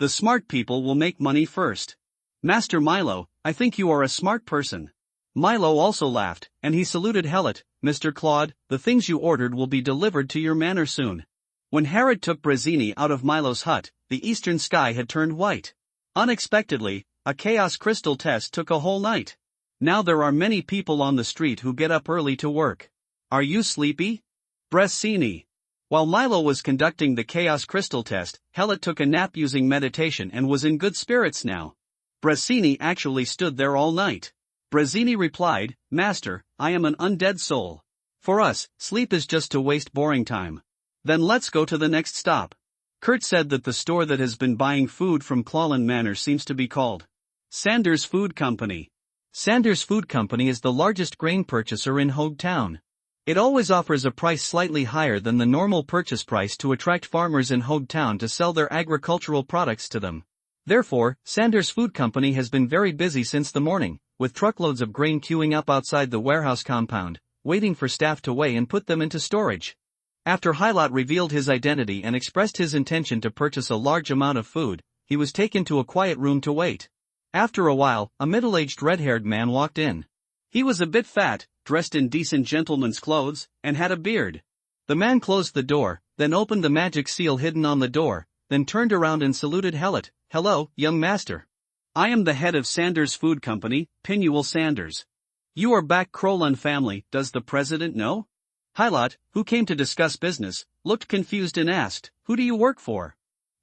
The smart people will make money first. Master Milo, I think you are a smart person. Milo also laughed, and he saluted Hellet, Mr. Claude, the things you ordered will be delivered to your manor soon. When Harriet took Brazzini out of Milo's hut, the eastern sky had turned white. Unexpectedly, a chaos crystal test took a whole night. Now there are many people on the street who get up early to work. Are you sleepy? Brazzini. While Milo was conducting the chaos crystal test, Hellet took a nap using meditation and was in good spirits now. Brazzini actually stood there all night. Brazzini replied, Master, I am an undead soul. For us, sleep is just to waste boring time. Then let's go to the next stop. Kurt said that the store that has been buying food from Clalland Manor seems to be called Sanders Food Company. Sanders Food Company is the largest grain purchaser in Hogtown. It always offers a price slightly higher than the normal purchase price to attract farmers in Hogtown to sell their agricultural products to them. Therefore, Sanders Food Company has been very busy since the morning, with truckloads of grain queuing up outside the warehouse compound, waiting for staff to weigh and put them into storage. After Hylot revealed his identity and expressed his intention to purchase a large amount of food, he was taken to a quiet room to wait. After a while, a middle-aged red-haired man walked in. He was a bit fat, dressed in decent gentleman's clothes, and had a beard. The man closed the door, then opened the magic seal hidden on the door, then turned around and saluted Hellet, Hello, young master. I am the head of Sanders Food Company, Pinuel Sanders. You are back Crowland family, does the president know? Hylot, who came to discuss business, looked confused and asked, who do you work for?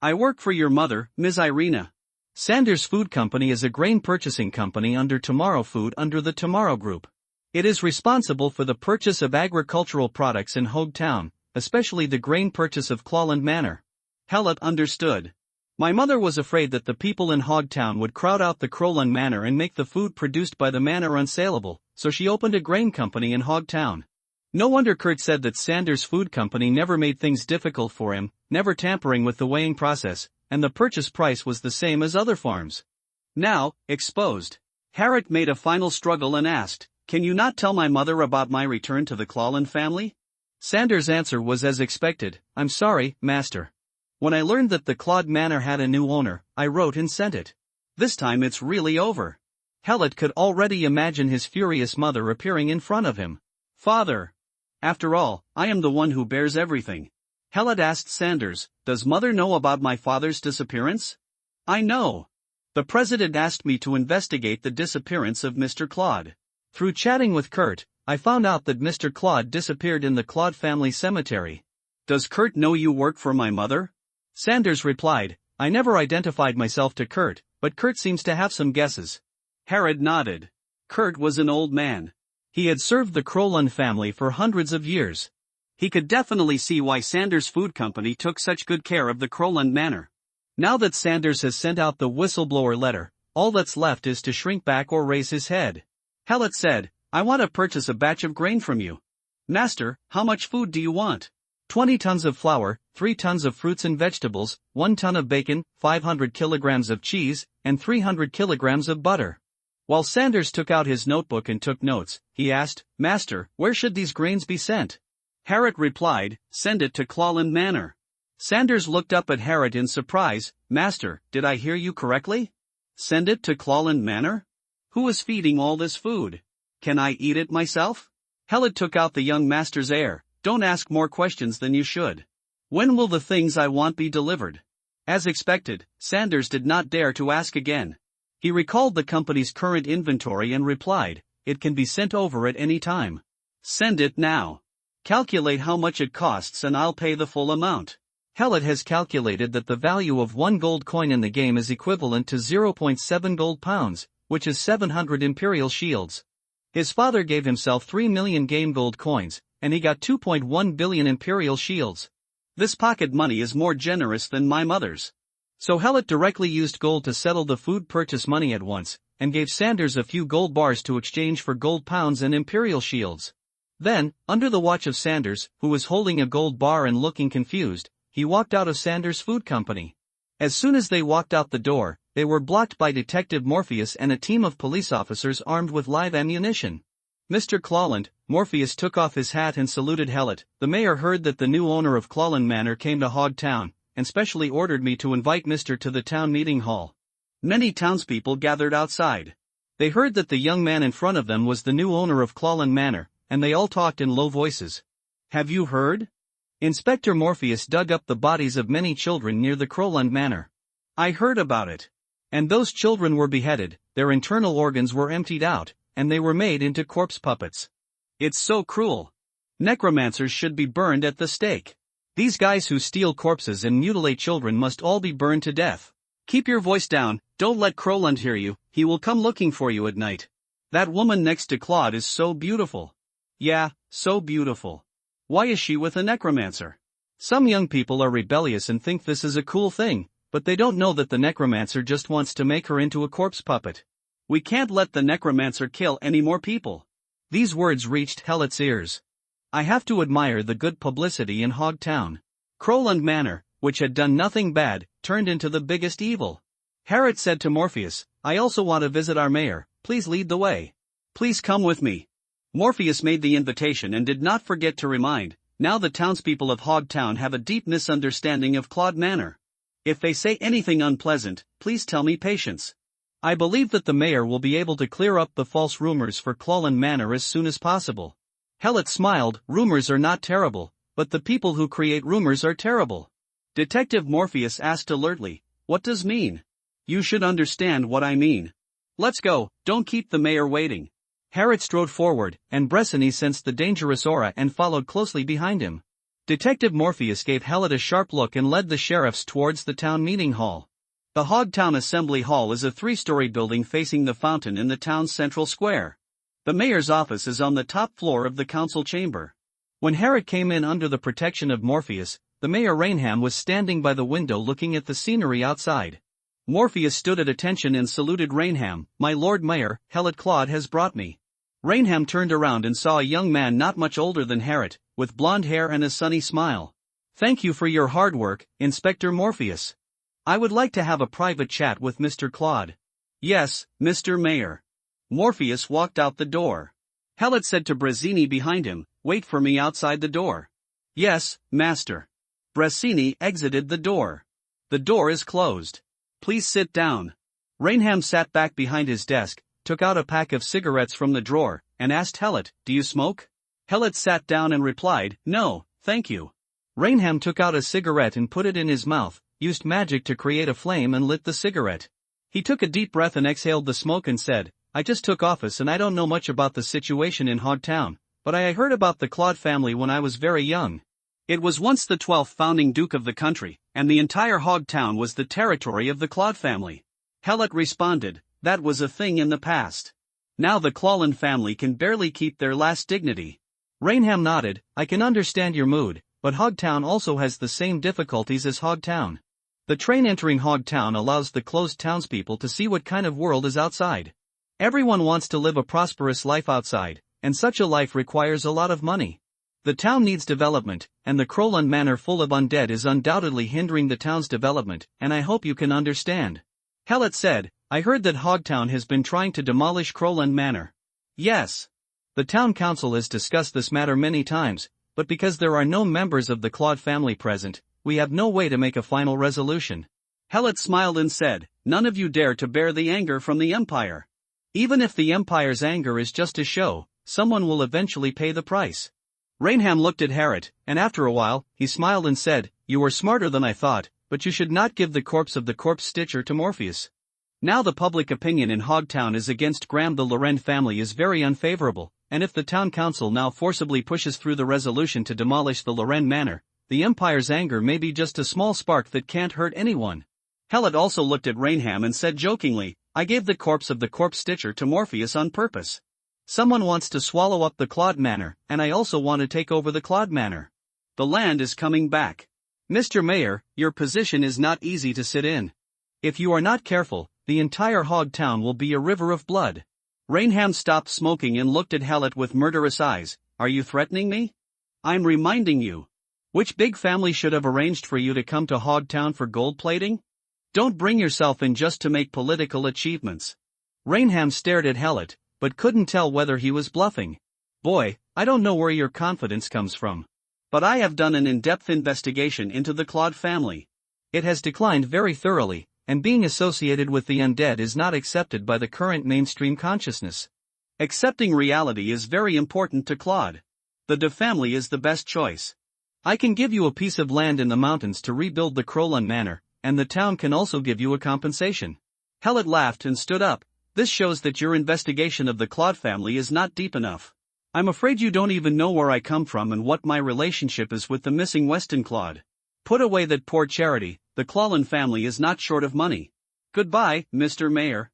I work for your mother, Ms. Irina. Sanders Food Company is a grain purchasing company under Tomorrow Food under the Tomorrow Group. It is responsible for the purchase of agricultural products in Hogtown, especially the grain purchase of Clalland Manor. Hellet understood. My mother was afraid that the people in Hogtown would crowd out the Crowland Manor and make the food produced by the manor unsaleable, so she opened a grain company in Hogtown. No wonder Kurt said that Sanders Food Company never made things difficult for him, never tampering with the weighing process, and the purchase price was the same as other farms. Now, exposed. Harriet made a final struggle and asked, can you not tell my mother about my return to the Clalland family? Sanders' answer was as expected, I'm sorry, master. When I learned that the Claude Manor had a new owner, I wrote and sent it. This time it's really over. Hellet could already imagine his furious mother appearing in front of him. Father. After all, I am the one who bears everything. Helot asked Sanders, does mother know about my father's disappearance? I know. The president asked me to investigate the disappearance of Mr. Claude. Through chatting with Kurt, I found out that Mr. Claude disappeared in the Claude family cemetery. Does Kurt know you work for my mother? Sanders replied, I never identified myself to Kurt, but Kurt seems to have some guesses. Herod nodded. Kurt was an old man. He had served the Crowland family for hundreds of years. He could definitely see why Sanders Food Company took such good care of the Crowland Manor. Now that Sanders has sent out the whistleblower letter, all that's left is to shrink back or raise his head. Helot said, I want to purchase a batch of grain from you. Master, how much food do you want? 20 tons of flour, 3 tons of fruits and vegetables, 1 ton of bacon, 500 kilograms of cheese, and 300 kilograms of butter. While Sanders took out his notebook and took notes, he asked, Master, where should these grains be sent? Herod replied, send it to Clawland Manor. Sanders looked up at Herod in surprise, Master, did I hear you correctly? Send it to Clawland Manor? Who is feeding all this food? Can I eat it myself? Helot took out the young master's air, don't ask more questions than you should. When will the things I want be delivered? As expected, Sanders did not dare to ask again. He recalled the company's current inventory and replied, it can be sent over at any time. Send it now. Calculate how much it costs and I'll pay the full amount. Helot has calculated that the value of 1 gold coin in the game is equivalent to 0.7 gold pounds, which is 700 imperial shields. His father gave himself 3 million game gold coins, and he got 2.1 billion imperial shields. This pocket money is more generous than my mother's. So Helot directly used gold to settle the food purchase money at once, and gave Sanders a few gold bars to exchange for gold pounds and imperial shields. Then, under the watch of Sanders, who was holding a gold bar and looking confused, he walked out of Sanders Food Company. As soon as they walked out the door, they were blocked by Detective Morpheus and a team of police officers armed with live ammunition. Mr. Clawland, Morpheus took off his hat and saluted Helot. The mayor heard that the new owner of Clawland Manor came to Hog Town, and specially ordered me to invite Mr. to the town meeting hall. Many townspeople gathered outside. They heard that the young man in front of them was the new owner of Clawland Manor, and they all talked in low voices. Have you heard? Inspector Morpheus dug up the bodies of many children near the Crowland Manor. I heard about it. And those children were beheaded, their internal organs were emptied out, and they were made into corpse puppets. It's so cruel. Necromancers should be burned at the stake. These guys who steal corpses and mutilate children must all be burned to death. Keep your voice down, don't let Crowland hear you, he will come looking for you at night. That woman next to Claude is so beautiful. Yeah, so beautiful. Why is she with a necromancer? Some young people are rebellious and think this is a cool thing, but they don't know that the necromancer just wants to make her into a corpse puppet. We can't let the necromancer kill any more people. These words reached Helot's ears. I have to admire the good publicity in Hog Town. Crowland Manor, which had done nothing bad, turned into the biggest evil. Herod said to Morpheus, I also want to visit our mayor, please lead the way. Please come with me. Morpheus made the invitation and did not forget to remind, now the townspeople of Hog Town have a deep misunderstanding of Claude Manor. If they say anything unpleasant, please tell me patience. I believe that the mayor will be able to clear up the false rumors for Clawland Manor as soon as possible. Helot smiled, rumors are not terrible, but the people who create rumors are terrible. Detective Morpheus asked alertly, what does mean? You should understand what I mean. Let's go, don't keep the mayor waiting. Herod strode forward, and Bressani sensed the dangerous aura and followed closely behind him. Detective Morpheus gave Helot a sharp look and led the sheriffs towards the town meeting hall. The Hog Town Assembly Hall is a 3-story building facing the fountain in the town's central square. The mayor's office is on the top floor of the council chamber. When Herod came in under the protection of Morpheus, the mayor Rainham was standing by the window looking at the scenery outside. Morpheus stood at attention and saluted Rainham, my lord mayor, Helot Claude has brought me. Rainham turned around and saw a young man not much older than Herod, with blonde hair and a sunny smile. Thank you for your hard work, Inspector Morpheus. I would like to have a private chat with Mr. Claude. Yes, Mr. Mayor. Morpheus walked out the door. Helot said to Brazzini behind him, wait for me outside the door. Yes, master. Brazzini exited the door. The door is closed. Please sit down. Rainham sat back behind his desk, took out a pack of cigarettes from the drawer, and asked Helot, do you smoke? Hellet sat down and replied, "No, thank you." Rainham took out a cigarette and put it in his mouth, used magic to create a flame and lit the cigarette. He took a deep breath and exhaled the smoke and said, "I just took office and I don't know much about the situation in Hogtown, but I heard about the Claude family when I was very young. It was once the 12th founding duke of the country, and the entire Hogtown was the territory of the Claude family." Hellet responded, "That was a thing in the past. Now the Clawlin family can barely keep their last dignity." Rainham nodded, "I can understand your mood, but Hogtown also has the same difficulties as Hogtown. The train entering Hogtown allows the closed townspeople to see what kind of world is outside. Everyone wants to live a prosperous life outside, and such a life requires a lot of money. The town needs development, and the Crowland Manor full of undead is undoubtedly hindering the town's development, and I hope you can understand." Hellet said, "I heard that Hogtown has been trying to demolish Crowland Manor." "Yes. The town council has discussed this matter many times, but because there are no members of the Claude family present, we have no way to make a final resolution." Hellet smiled and said, "None of you dare to bear the anger from the Empire. Even if the Empire's anger is just a show, someone will eventually pay the price." Rainham looked at Harriet, and after a while, he smiled and said, "You are smarter than I thought, but you should not give the corpse of the corpse stitcher to Morpheus. Now the public opinion in Hogtown is against Graham. The Loren family is very unfavorable, and if the town council now forcibly pushes through the resolution to demolish the Loren Manor, the Empire's anger may be just a small spark that can't hurt anyone." Hellet also looked at Rainham and said jokingly, "I gave the corpse of the corpse stitcher to Morpheus on purpose. Someone wants to swallow up the Claude Manor, and I also want to take over the Claude Manor. The land is coming back. Mr. Mayor, your position is not easy to sit in. If you are not careful, the entire Hogtown will be a river of blood." Rainham stopped smoking and looked at Hellet with murderous eyes. "Are you threatening me?" "I'm reminding you. Which big family should have arranged for you to come to Hogtown for gold plating? Don't bring yourself in just to make political achievements." Rainham stared at Hellet, but couldn't tell whether he was bluffing. "Boy, I don't know where your confidence comes from. But I have done an in-depth investigation into the Claude family. It has declined very thoroughly, and being associated with the undead is not accepted by the current mainstream consciousness. Accepting reality is very important to Claude. The De family is the best choice. I can give you a piece of land in the mountains to rebuild the Crowland Manor, and the town can also give you a compensation." Hellet laughed and stood up. "This shows that your investigation of the Claude family is not deep enough. I'm afraid you don't even know where I come from and what my relationship is with the missing Weston Claude. Put away that poor charity, the Clawlin family is not short of money. Goodbye, Mr. Mayor."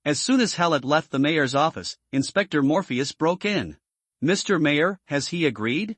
As soon as Hellet left the mayor's office, Inspector Morpheus broke in. "Mr. Mayor, has he agreed?"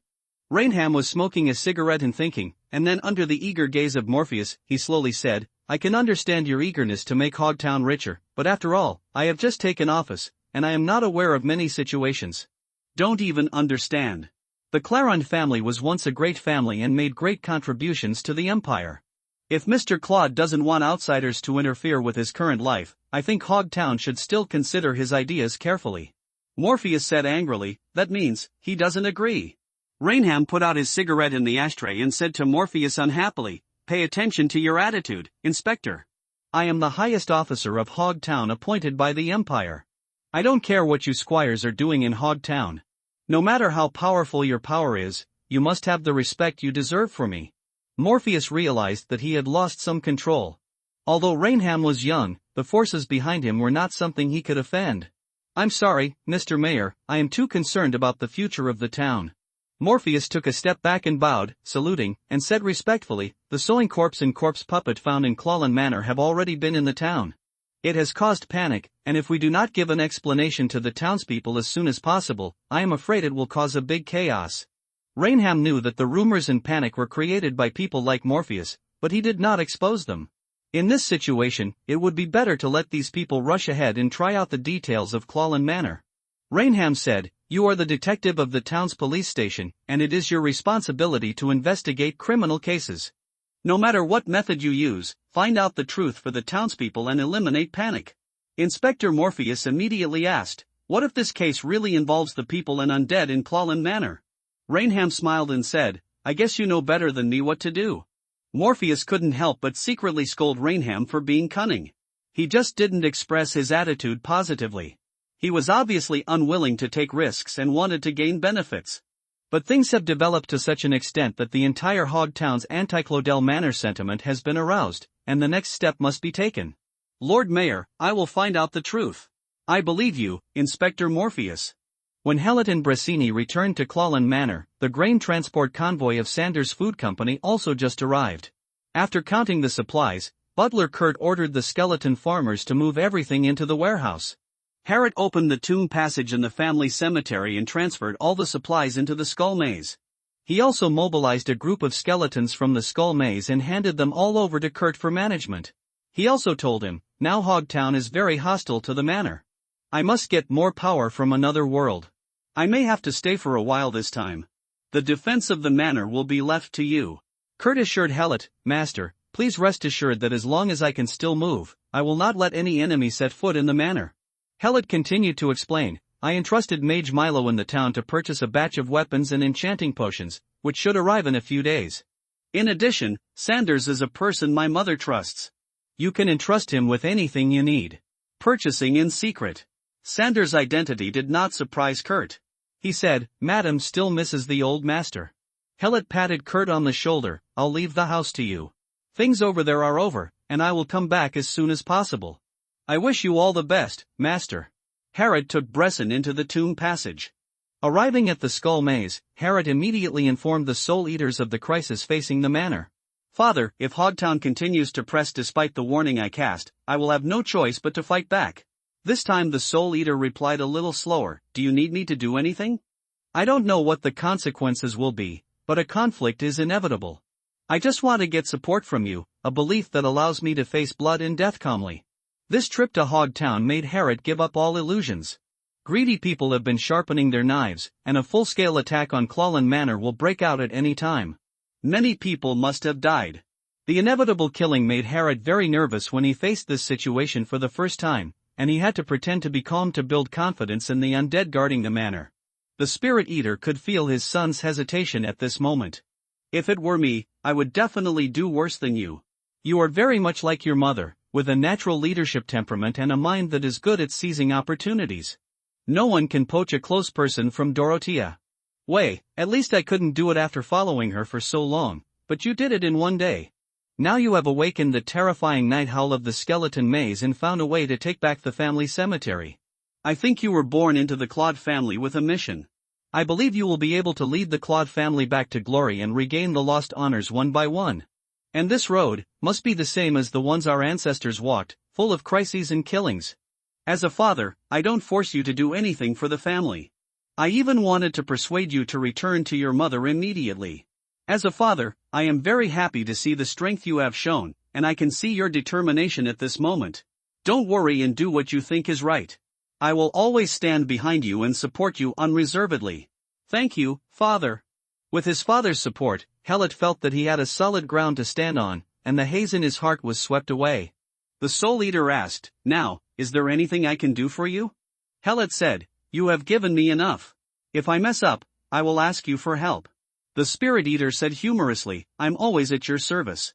Rainham was smoking a cigarette and thinking, and then under the eager gaze of Morpheus, he slowly said, "I can understand your eagerness to make Hogtown richer, but after all, I have just taken office, and I am not aware of many situations." "Don't even understand. The Clarend family was once a great family and made great contributions to the Empire. If Mr. Claude doesn't want outsiders to interfere with his current life, I think Hogtown should still consider his ideas carefully." Morpheus said angrily, "That means, he doesn't agree." Rainham put out his cigarette in the ashtray and said to Morpheus unhappily, "Pay attention to your attitude, Inspector. I am the highest officer of Hogtown appointed by the Empire. I don't care what you squires are doing in Hogtown. No matter how powerful your power is, you must have the respect you deserve for me." Morpheus realized that he had lost some control. Although Rainham was young, the forces behind him were not something he could offend. "I'm sorry, Mr. Mayor, I am too concerned about the future of the town." Morpheus took a step back and bowed, saluting, and said respectfully, "The sewing corpse and corpse puppet found in Clawlin Manor have already been in the town. It has caused panic, and if we do not give an explanation to the townspeople as soon as possible, I am afraid it will cause a big chaos." Rainham knew that the rumors and panic were created by people like Morpheus, but he did not expose them. In this situation, it would be better to let these people rush ahead and try out the details of Clawlin Manor. Rainham said, "You are the detective of the town's police station, and it is your responsibility to investigate criminal cases. No matter what method you use, find out the truth for the townspeople and eliminate panic." Inspector Morpheus immediately asked, "What if this case really involves the people and undead in Clawlin Manor?" Rainham smiled and said, "I guess you know better than me what to do." Morpheus couldn't help but secretly scold Rainham for being cunning. He just didn't express his attitude positively. He was obviously unwilling to take risks and wanted to gain benefits. But things have developed to such an extent that the entire Hogtown's anti-Claudel Manor sentiment has been aroused, and the next step must be taken. Lord Mayor, I will find out the truth. I believe you, Inspector Morpheus. When Hallett and Bressini returned to Clawland Manor, the grain transport convoy of Sanders Food Company also just arrived. After counting the supplies, Butler Kurt ordered the skeleton farmers to move everything into the warehouse. Harriet opened the tomb passage in the family cemetery and transferred all the supplies into the skull maze. He also mobilized a group of skeletons from the skull maze and handed them all over to Kurt for management. He also told him, now Hogtown is very hostile to the manor. I must get more power from another world. I may have to stay for a while this time. The defense of the manor will be left to you. Kurt assured Hallett, Master, please rest assured that as long as I can still move, I will not let any enemy set foot in the manor. Hallett continued to explain, I entrusted Mage Milo in the town to purchase a batch of weapons and enchanting potions, which should arrive in a few days. In addition, Sanders is a person my mother trusts. You can entrust him with anything you need. Purchasing in secret. Sanders' identity did not surprise Kurt. He said, Madam still misses the old master. Hallett patted Kurt on the shoulder, I'll leave the house to you. Things over there are over, and I will come back as soon as possible. I wish you all the best, Master. Harriet took Bresson into the tomb passage. Arriving at the skull maze, Harriet immediately informed the Soul Eaters of the crisis facing the manor. Father, if Hogtown continues to press despite the warning I cast, I will have no choice but to fight back. This time the Soul Eater replied a little slower, do you need me to do anything? I don't know what the consequences will be, but a conflict is inevitable. I just want to get support from you, a belief that allows me to face blood and death calmly. This trip to Hogtown made Harriet give up all illusions. Greedy people have been sharpening their knives, and a full-scale attack on Clawland Manor will break out at any time. Many people must have died. The inevitable killing made Harriet very nervous when he faced this situation for the first time, and he had to pretend to be calm to build confidence in the undead guarding the manor. The Spirit Eater could feel his son's hesitation at this moment. If it were me, I would definitely do worse than you. You are very much like your mother, with a natural leadership temperament and a mind that is good at seizing opportunities. No one can poach a close person from Dorothea. Way, at least I couldn't do it after following her for so long, but you did it in one day. Now you have awakened the terrifying night howl of the skeleton maze and found a way to take back the family cemetery. I think you were born into the Claude family with a mission. I believe you will be able to lead the Claude family back to glory and regain the lost honors one by one. And this road must be the same as the ones our ancestors walked, full of crises and killings. As a father, I don't force you to do anything for the family. I even wanted to persuade you to return to your mother immediately. As a father, I am very happy to see the strength you have shown, and I can see your determination at this moment. Don't worry and do what you think is right. I will always stand behind you and support you unreservedly. Thank you, Father. With his father's support, Hallett felt that he had a solid ground to stand on, and the haze in his heart was swept away. The Soul Eater asked, now, is there anything I can do for you? Hallett said, you have given me enough. If I mess up, I will ask you for help. The Spirit Eater said humorously, I'm always at your service.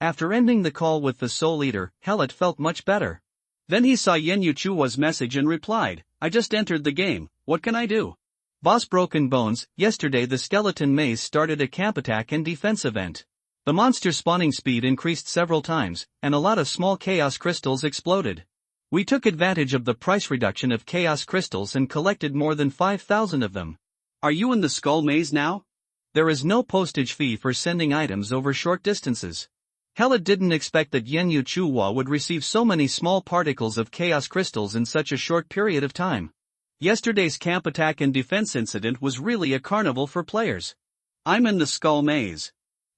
After ending the call with the Soul Eater, Hallett felt much better. Then he saw Yenyu Chua's message and replied, I just entered the game, what can I do? Boss Broken Bones, yesterday the skeleton maze started a camp attack and defense event. The monster spawning speed increased several times, and a lot of small chaos crystals exploded. We took advantage of the price reduction of chaos crystals and collected more than 5,000 of them. Are you in the skull maze now? There is no postage fee for sending items over short distances. Hallett didn't expect that Yenyu Chua would receive so many small particles of chaos crystals in such a short period of time. Yesterday's camp attack and defense incident was really a carnival for players. I'm in the skull maze.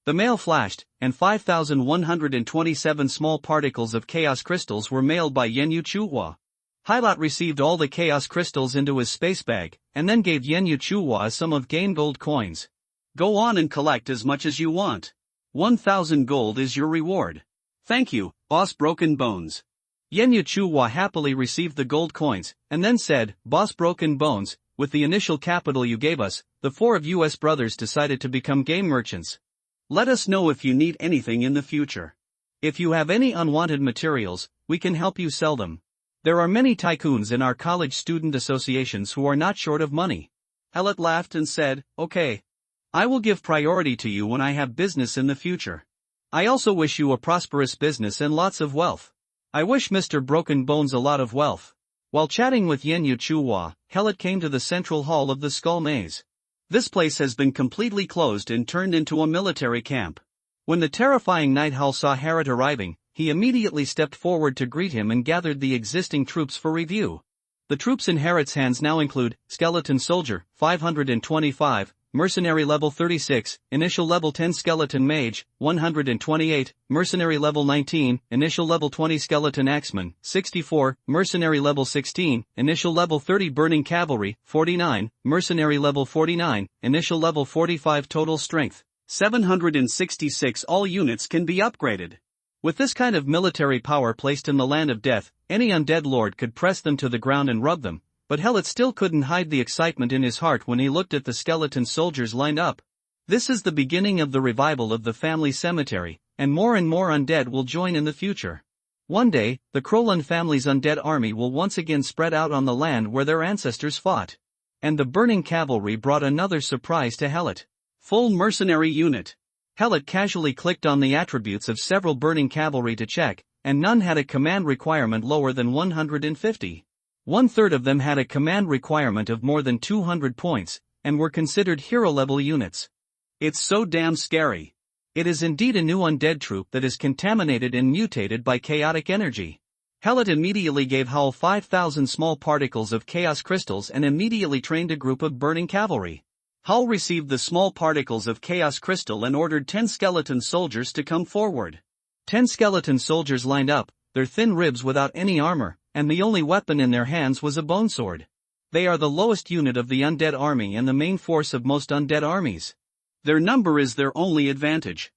The mail flashed, and 5,127 small particles of chaos crystals were mailed by Yenyu Chua. Hylot received all the chaos crystals into his space bag, and then gave Yenyu Chua a sum of game gold coins. Go on and collect as much as you want. 1,000 gold is your reward. Thank you, Boss Broken Bones. Yenyu Chua happily received the gold coins, and then said, Boss Broken Bones, with the initial capital you gave us, the 4 of US brothers decided to become game merchants. Let us know if you need anything in the future. If you have any unwanted materials, we can help you sell them. There are many tycoons in our college student associations who are not short of money. Helot laughed and said, "Okay. I will give priority to you when I have business in the future. I also wish you a prosperous business and lots of wealth. I wish Mr. Broken Bones a lot of wealth." While chatting with Yen Yu Chuhua, Helot came to the central hall of the Skull Maze. This place has been completely closed and turned into a military camp. When the terrifying Night Owl saw Harrod arriving, he immediately stepped forward to greet him and gathered the existing troops for review. The troops in Harrod's hands now include Skeleton Soldier, 525, Mercenary Level 36, Initial Level 10 Skeleton Mage, 128, Mercenary Level 19, Initial Level 20 Skeleton Axeman, 64, Mercenary Level 16, Initial Level 30 Burning Cavalry, 49, Mercenary Level 49, Initial Level 45 Total Strength, 766. All units can be upgraded. With this kind of military power placed in the Land of Death, any undead lord could press them to the ground and rub them. But Helot still couldn't hide the excitement in his heart when he looked at the skeleton soldiers lined up. This is the beginning of the revival of the family cemetery, and more undead will join in the future. One day, the Krolan family's undead army will once again spread out on the land where their ancestors fought. And the burning cavalry brought another surprise to Helot. Full mercenary unit. Helot casually clicked on the attributes of several burning cavalry to check, and none had a command requirement lower than 150. One-third of them had a command requirement of more than 200 points, and were considered hero-level units. It's so damn scary. It is indeed a new undead troop that is contaminated and mutated by chaotic energy. Helot immediately gave Howl 5,000 small particles of chaos crystals and immediately trained a group of burning cavalry. Howl received the small particles of chaos crystal and ordered 10 skeleton soldiers to come forward. 10 skeleton soldiers lined up, their thin ribs without any armor, and the only weapon in their hands was a bone sword. They are the lowest unit of the undead army and the main force of most undead armies. Their number is their only advantage.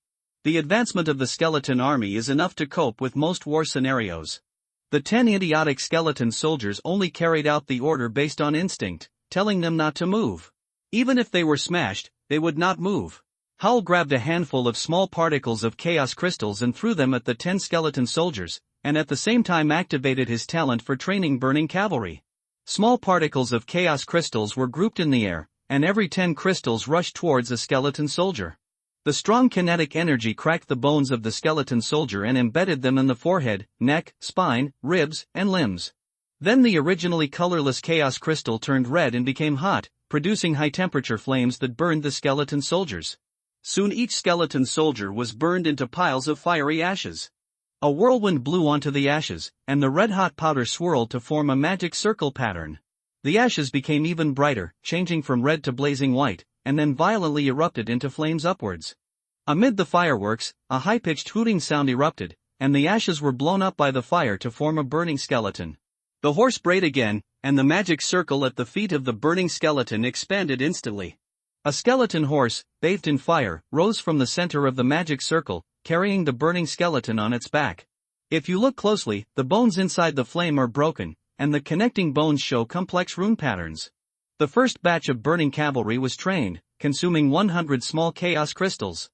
The advancement of the skeleton army is enough to cope with most war scenarios. The 10 idiotic skeleton soldiers only carried out the order based on instinct, telling them not to move. Even if they were smashed, they would not move. Howl grabbed a handful of small particles of chaos crystals and threw them at the 10 skeleton soldiers, and at the same time activated his talent for training burning cavalry. Small particles of chaos crystals were grouped in the air, and every 10 crystals rushed towards a skeleton soldier. The strong kinetic energy cracked the bones of the skeleton soldier and embedded them in the forehead, neck, spine, ribs, and limbs. Then the originally colorless chaos crystal turned red and became hot, producing high-temperature flames that burned the skeleton soldiers. Soon each skeleton soldier was burned into piles of fiery ashes. A whirlwind blew onto the ashes, and the red-hot powder swirled to form a magic circle pattern. The ashes became even brighter, changing from red to blazing white, and then violently erupted into flames upwards. Amid the fireworks, a high-pitched hooting sound erupted, and the ashes were blown up by the fire to form a burning skeleton. The horse brayed again, and the magic circle at the feet of the burning skeleton expanded instantly. A skeleton horse, bathed in fire, rose from the center of the magic circle, carrying the burning skeleton on its back. If you look closely, the bones inside the flame are broken, and the connecting bones show complex rune patterns. The first batch of burning cavalry was trained, consuming 100 small chaos crystals.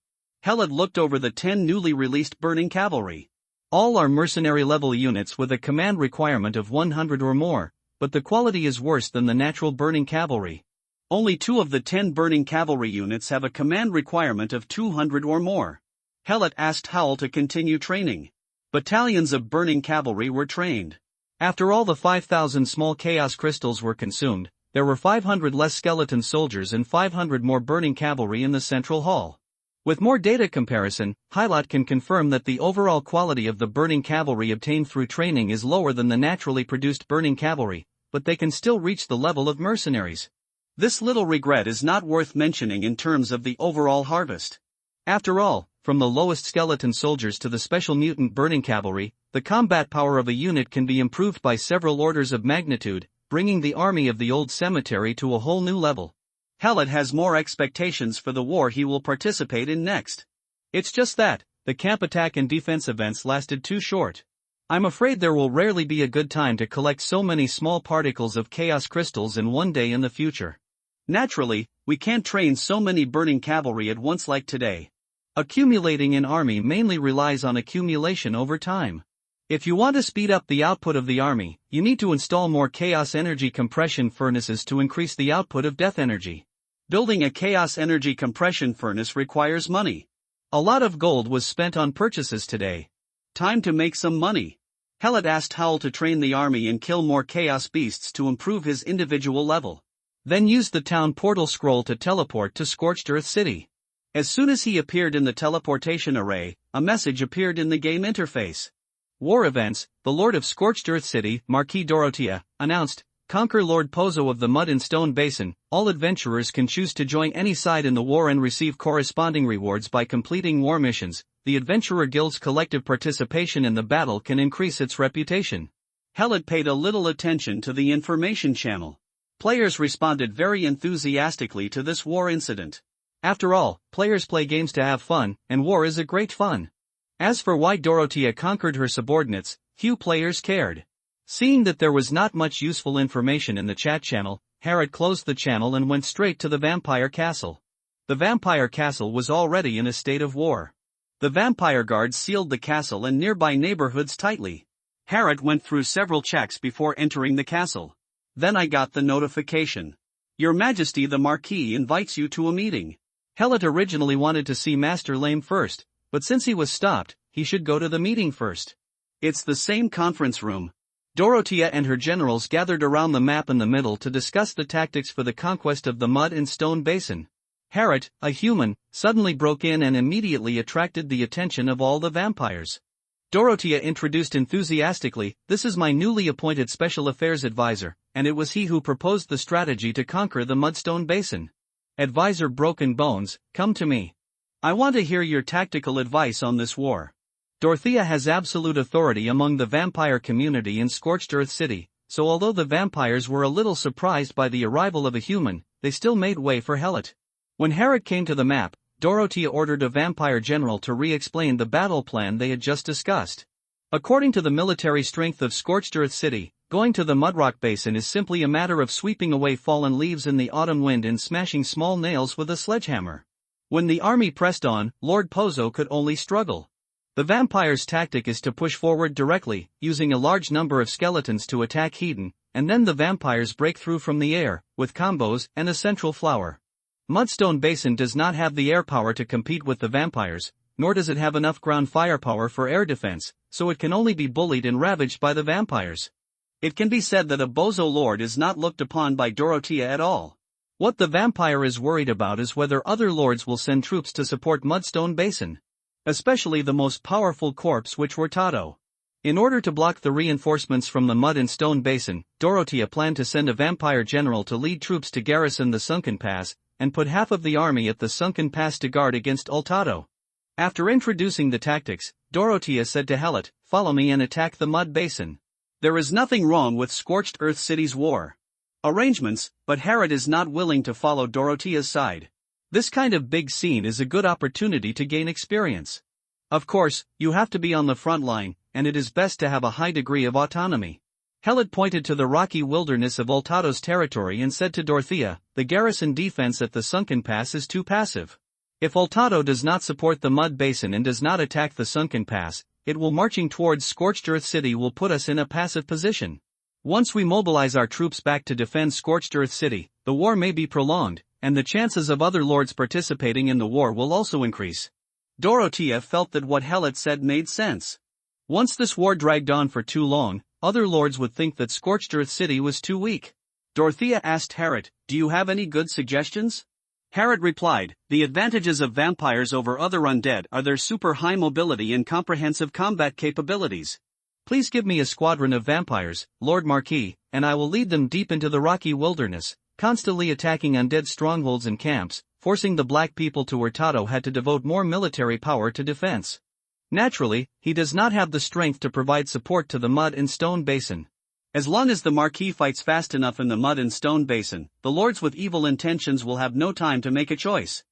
Helot looked over the 10 newly released burning cavalry. All are mercenary level units with a command requirement of 100 or more, but the quality is worse than the natural burning cavalry. Only 2 of the 10 burning cavalry units have a command requirement of 200 or more. Helot asked Howl to continue training. Battalions of burning cavalry were trained. After all the 5,000 small chaos crystals were consumed, there were 500 less skeleton soldiers and 500 more burning cavalry in the central hall. With more data comparison, Helot can confirm that the overall quality of the burning cavalry obtained through training is lower than the naturally produced burning cavalry, but they can still reach the level of mercenaries. This little regret is not worth mentioning in terms of the overall harvest. After all, from the lowest skeleton soldiers to the special mutant burning cavalry, the combat power of a unit can be improved by several orders of magnitude, bringing the army of the old cemetery to a whole new level. Helot has more expectations for the war he will participate in next. It's just that, the camp attack and defense events lasted too short. I'm afraid there will rarely be a good time to collect so many small particles of chaos crystals in one day in the future. Naturally, we can't train so many burning cavalry at once like today. Accumulating an army mainly relies on accumulation over time. If you want to speed up the output of the army, you need to install more chaos energy compression furnaces to increase the output of death energy. Building a chaos energy compression furnace requires money. A lot of gold was spent on purchases today. Time to make some money. Helot asked Howl to train the army and kill more chaos beasts to improve his individual level. Then used the town portal scroll to teleport to Scorched Earth City. As soon as he appeared in the teleportation array, a message appeared in the game interface. War events, the Lord of Scorched Earth City, Marquis Dorothea, announced, conquer Lord Pozo of the Mud and Stone Basin. All adventurers can choose to join any side in the war and receive corresponding rewards by completing war missions. The Adventurer Guild's collective participation in the battle can increase its reputation. Helot paid a little attention to the information channel. Players responded very enthusiastically to this war incident. After all, players play games to have fun, and war is a great fun. As for why Dorothea conquered her subordinates, few players cared. Seeing that there was not much useful information in the chat channel, Harrod closed the channel and went straight to the vampire castle. The vampire castle was already in a state of war. The vampire guards sealed the castle and nearby neighborhoods tightly. Harrod went through several checks before entering the castle. Then I got the notification. Your Majesty the Marquis invites you to a meeting. Helot originally wanted to see Master Lame first, but since he was stopped, he should go to the meeting first. It's the same conference room. Dorothea and her generals gathered around the map in the middle to discuss the tactics for the conquest of the Mud and Stone Basin. Harrod, a human, suddenly broke in and immediately attracted the attention of all the vampires. Dorothea introduced enthusiastically, this is my newly appointed Special Affairs Advisor, and it was he who proposed the strategy to conquer the Mudstone Basin. Advisor Broken Bones, come to me. I want to hear your tactical advice on this war. Dorothea has absolute authority among the vampire community in Scorched Earth City, so although the vampires were a little surprised by the arrival of a human, they still made way for Helot. When Harrod came to the map, Dorothea ordered a vampire general to re-explain the battle plan they had just discussed. According to the military strength of Scorched Earth City, going to the Mudrock Basin is simply a matter of sweeping away fallen leaves in the autumn wind and smashing small nails with a sledgehammer. When the army pressed on, Lord Pozo could only struggle. The vampire's tactic is to push forward directly, using a large number of skeletons to attack Hedon, and then the vampires break through from the air, with combos and a central flower. Mudstone Basin does not have the air power to compete with the vampires, nor does it have enough ground firepower for air defense, so it can only be bullied and ravaged by the vampires. It can be said that a Bozo Lord is not looked upon by Dorothea at all. What the vampire is worried about is whether other lords will send troops to support Mudstone Basin. Especially the most powerful corps which were Tato. In order to block the reinforcements from the Mud and Stone Basin, Dorothea planned to send a vampire general to lead troops to garrison the Sunken Pass, and put half of the army at the Sunken Pass to guard against Ultato. After introducing the tactics, Dorothea said to Helot, follow me and attack the Mud Basin. There is nothing wrong with Scorched Earth City's war arrangements, but Harrod is not willing to follow Dorothea's side. This kind of big scene is a good opportunity to gain experience. Of course, you have to be on the front line, and it is best to have a high degree of autonomy. Helot pointed to the rocky wilderness of Ultato's territory and said to Dorothea, the garrison defense at the Sunken Pass is too passive. If Ultato does not support the Mud Basin and does not attack the Sunken Pass, it will marching towards Scorched Earth City will put us in a passive position. Once we mobilize our troops back to defend Scorched Earth City, the war may be prolonged, and the chances of other lords participating in the war will also increase. Dorothea felt that what Helot said made sense. Once this war dragged on for too long, other lords would think that Scorched Earth City was too weak. Dorothea asked Harrod, do you have any good suggestions? Harrod replied, the advantages of vampires over other undead are their super high mobility and comprehensive combat capabilities. Please give me a squadron of vampires, Lord Marquis, and I will lead them deep into the rocky wilderness, constantly attacking undead strongholds and camps, forcing the black people to where Tato had to devote more military power to defense. Naturally, he does not have the strength to provide support to the Mud and Stone Basin. As long as the Marquis fights fast enough in the Mud and Stone Basin, the lords with evil intentions will have no time to make a choice.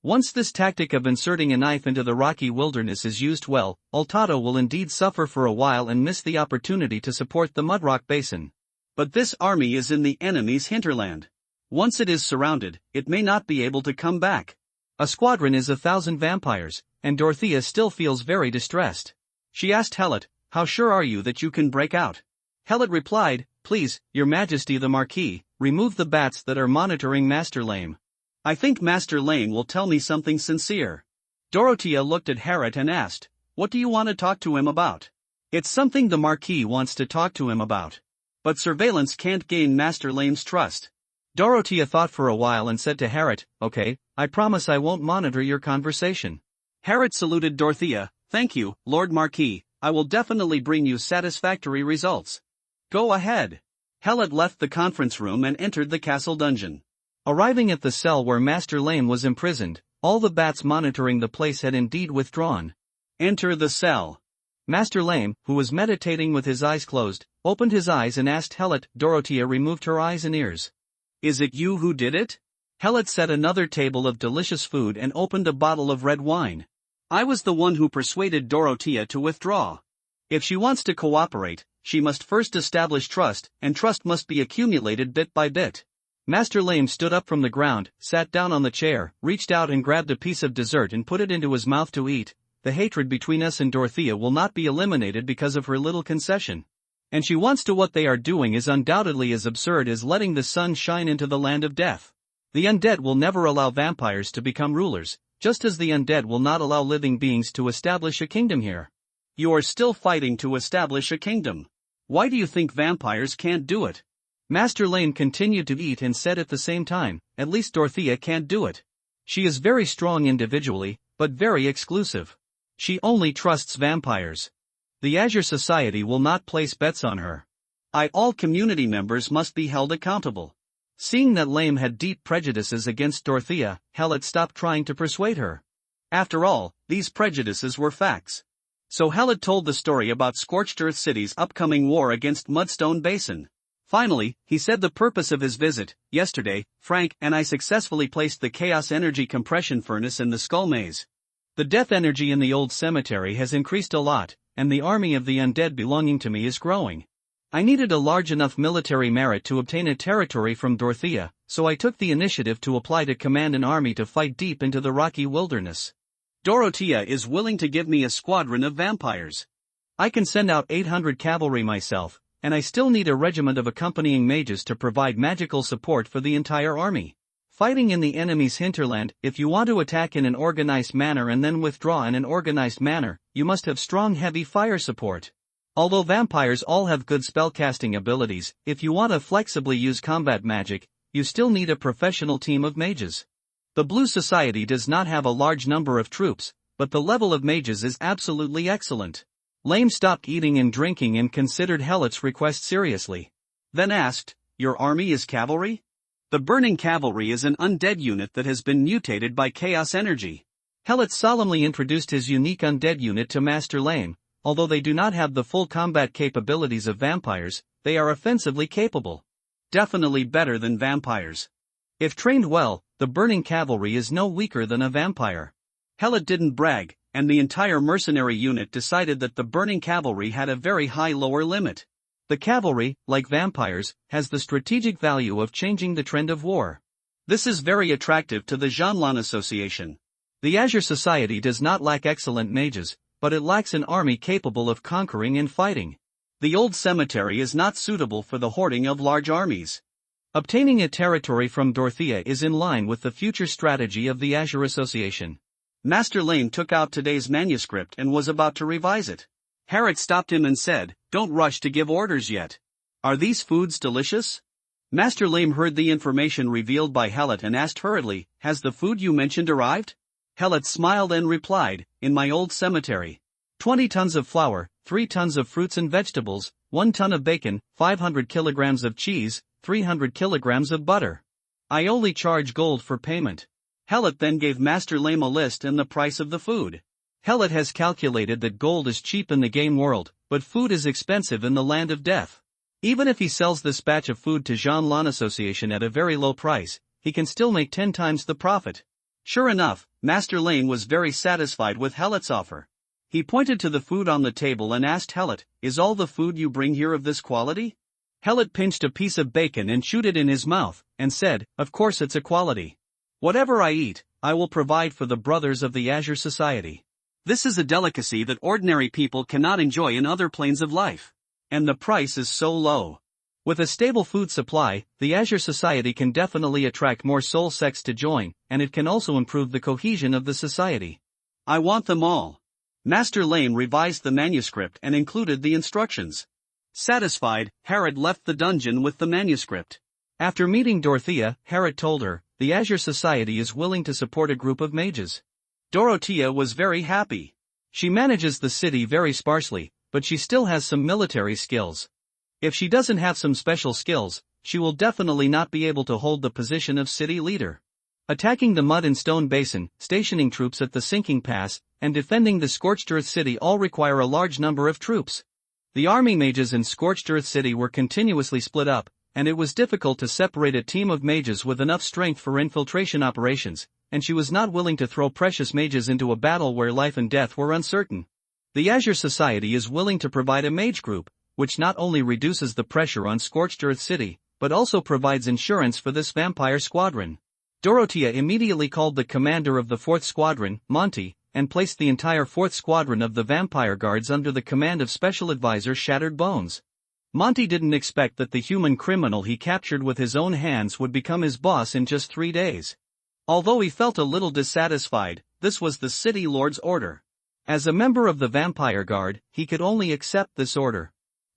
Once this tactic of inserting a knife into the rocky wilderness is used well, Ultato will indeed suffer for a while and miss the opportunity to support the Mudrock Basin. But this army is in the enemy's hinterland. Once it is surrounded, it may not be able to come back. A squadron is 1,000 vampires, and Dorothea still feels very distressed. She asked Helot, How sure are you that you can break out? Helot replied, please, your majesty the marquis, remove the bats that are monitoring Master Lame. I think Master Lame will tell me something sincere. Dorothea looked at Harriet and asked, what do you want to talk to him about? It's something the marquis wants to talk to him about. But surveillance can't gain Master Lame's trust. Dorothea thought for a while and said to Harriet, okay, I promise I won't monitor your conversation. Harriet saluted Dorothea, thank you, Lord Marquis, I will definitely bring you satisfactory results. Go ahead. Helot left the conference room and entered the castle dungeon. Arriving at the cell where Master Lame was imprisoned, all the bats monitoring the place had indeed withdrawn. Enter the cell. Master Lame, who was meditating with his eyes closed, opened his eyes and asked Helot. Dorothea removed her eyes and ears. Is it you who did it? Helot set another table of delicious food and opened a bottle of red wine. I was the one who persuaded Dorothea to withdraw. If she wants to cooperate, she must first establish trust, and trust must be accumulated bit by bit. Master Lame stood up from the ground, sat down on the chair, reached out and grabbed a piece of dessert and put it into his mouth to eat. The hatred between us and Dorothea will not be eliminated because of her little concession. And she wants to. What they are doing is undoubtedly as absurd as letting the sun shine into the land of death. The undead will never allow vampires to become rulers, just as the undead will not allow living beings to establish a kingdom here. You are still fighting to establish a kingdom. Why do you think vampires can't do it? Master Lame continued to eat and said at the same time, at least Dorothea can't do it. She is very strong individually, but very exclusive. She only trusts vampires. The Azure Society will not place bets on her. All community members must be held accountable. Seeing that Lame had deep prejudices against Dorothea, Helot stopped trying to persuade her. After all, these prejudices were facts. So Helot told the story about Scorched Earth City's upcoming war against Mudstone Basin. Finally, he said the purpose of his visit. Yesterday, Frank and I successfully placed the Chaos Energy compression furnace in the Skull Maze. The death energy in the old cemetery has increased a lot, and the army of the undead belonging to me is growing. I needed a large enough military merit to obtain a territory from Dorothea, so I took the initiative to apply to command an army to fight deep into the rocky wilderness. Dorothea is willing to give me a squadron of vampires. I can send out 800 cavalry myself, and I still need a regiment of accompanying mages to provide magical support for the entire army. Fighting in the enemy's hinterland. If you want to attack in an organized manner and then withdraw in an organized manner, you must have strong heavy fire support. Although vampires all have good spellcasting abilities, if you want to flexibly use combat magic, you still need a professional team of mages. The Blue Society does not have a large number of troops, but the level of mages is absolutely excellent. Lame stopped eating and drinking and considered Helot's request seriously. Then asked, your army is cavalry? The Burning Cavalry is an undead unit that has been mutated by chaos energy. Helot solemnly introduced his unique undead unit to Master Lame. Although they do not have the full combat capabilities of vampires, they are offensively capable. Definitely better than vampires. If trained well, the Burning Cavalry is no weaker than a vampire. Helot didn't brag, and the entire mercenary unit decided that the Burning Cavalry had a very high lower limit. The cavalry, like vampires, has the strategic value of changing the trend of war. This is very attractive to the Janlan Association. The Azure Society does not lack excellent mages, but it lacks an army capable of conquering and fighting. The old cemetery is not suitable for the hoarding of large armies. Obtaining a territory from Dorothea is in line with the future strategy of the Azure Association. Master Lame took out today's manuscript and was about to revise it. Harriet stopped him and said, don't rush to give orders yet. Are these foods delicious? Master Lame heard the information revealed by Helot and asked hurriedly, has the food you mentioned arrived? Helot smiled and replied, in my old cemetery. 20 tons of flour, 3 tons of fruits and vegetables, 1 ton of bacon, 500 kilograms of cheese, 300 kilograms of butter. I only charge gold for payment. Helot then gave Master Lame a list and the price of the food. Helot has calculated that gold is cheap in the game world, but food is expensive in the land of death. Even if he sells this batch of food to Janlan Association at a very low price, he can still make 10 times the profit. Sure enough, Master Lame was very satisfied with Helot's offer. He pointed to the food on the table and asked Helot, is all the food you bring here of this quality? Helot pinched a piece of bacon and chewed it in his mouth, and said, of course it's a quality. Whatever I eat, I will provide for the brothers of the Azure Society. This is a delicacy that ordinary people cannot enjoy in other planes of life. And the price is so low. With a stable food supply, the Azure Society can definitely attract more soul sects to join, and it can also improve the cohesion of the society. I want them all. Master Lame revised the manuscript and included the instructions. Satisfied, Herod left the dungeon with the manuscript. After meeting Dorothea, Herod told her, the Azure Society is willing to support a group of mages. Dorothea was very happy. She manages the city very sparsely, but she still has some military skills. If she doesn't have some special skills, she will definitely not be able to hold the position of city leader. Attacking the mud and stone basin, stationing troops at the sinking pass, and defending the Scorched Earth City all require a large number of troops. The army mages in Scorched Earth City were continuously split up, and it was difficult to separate a team of mages with enough strength for infiltration operations, and she was not willing to throw precious mages into a battle where life and death were uncertain. The Azure Society is willing to provide a mage group, which not only reduces the pressure on Scorched Earth City, but also provides insurance for this vampire squadron. Dorothea immediately called the commander of the 4th Squadron, Monty, and placed the entire 4th Squadron of the Vampire Guards under the command of Special Advisor Shattered Bones. Monty didn't expect that the human criminal he captured with his own hands would become his boss in just 3 days. Although he felt a little dissatisfied, this was the City Lord's order. As a member of the Vampire Guard, he could only accept this order.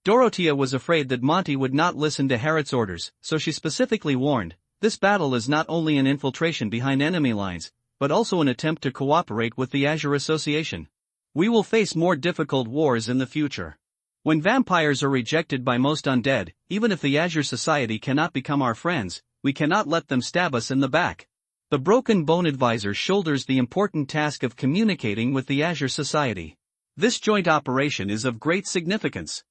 Dorothea was afraid that Monty would not listen to Herod's orders, so she specifically warned, this battle is not only an infiltration behind enemy lines, but also an attempt to cooperate with the Azure Association. We will face more difficult wars in the future. When vampires are rejected by most undead, even if the Azure Society cannot become our friends, we cannot let them stab us in the back. The Broken Bone Advisor shoulders the important task of communicating with the Azure Society. This joint operation is of great significance.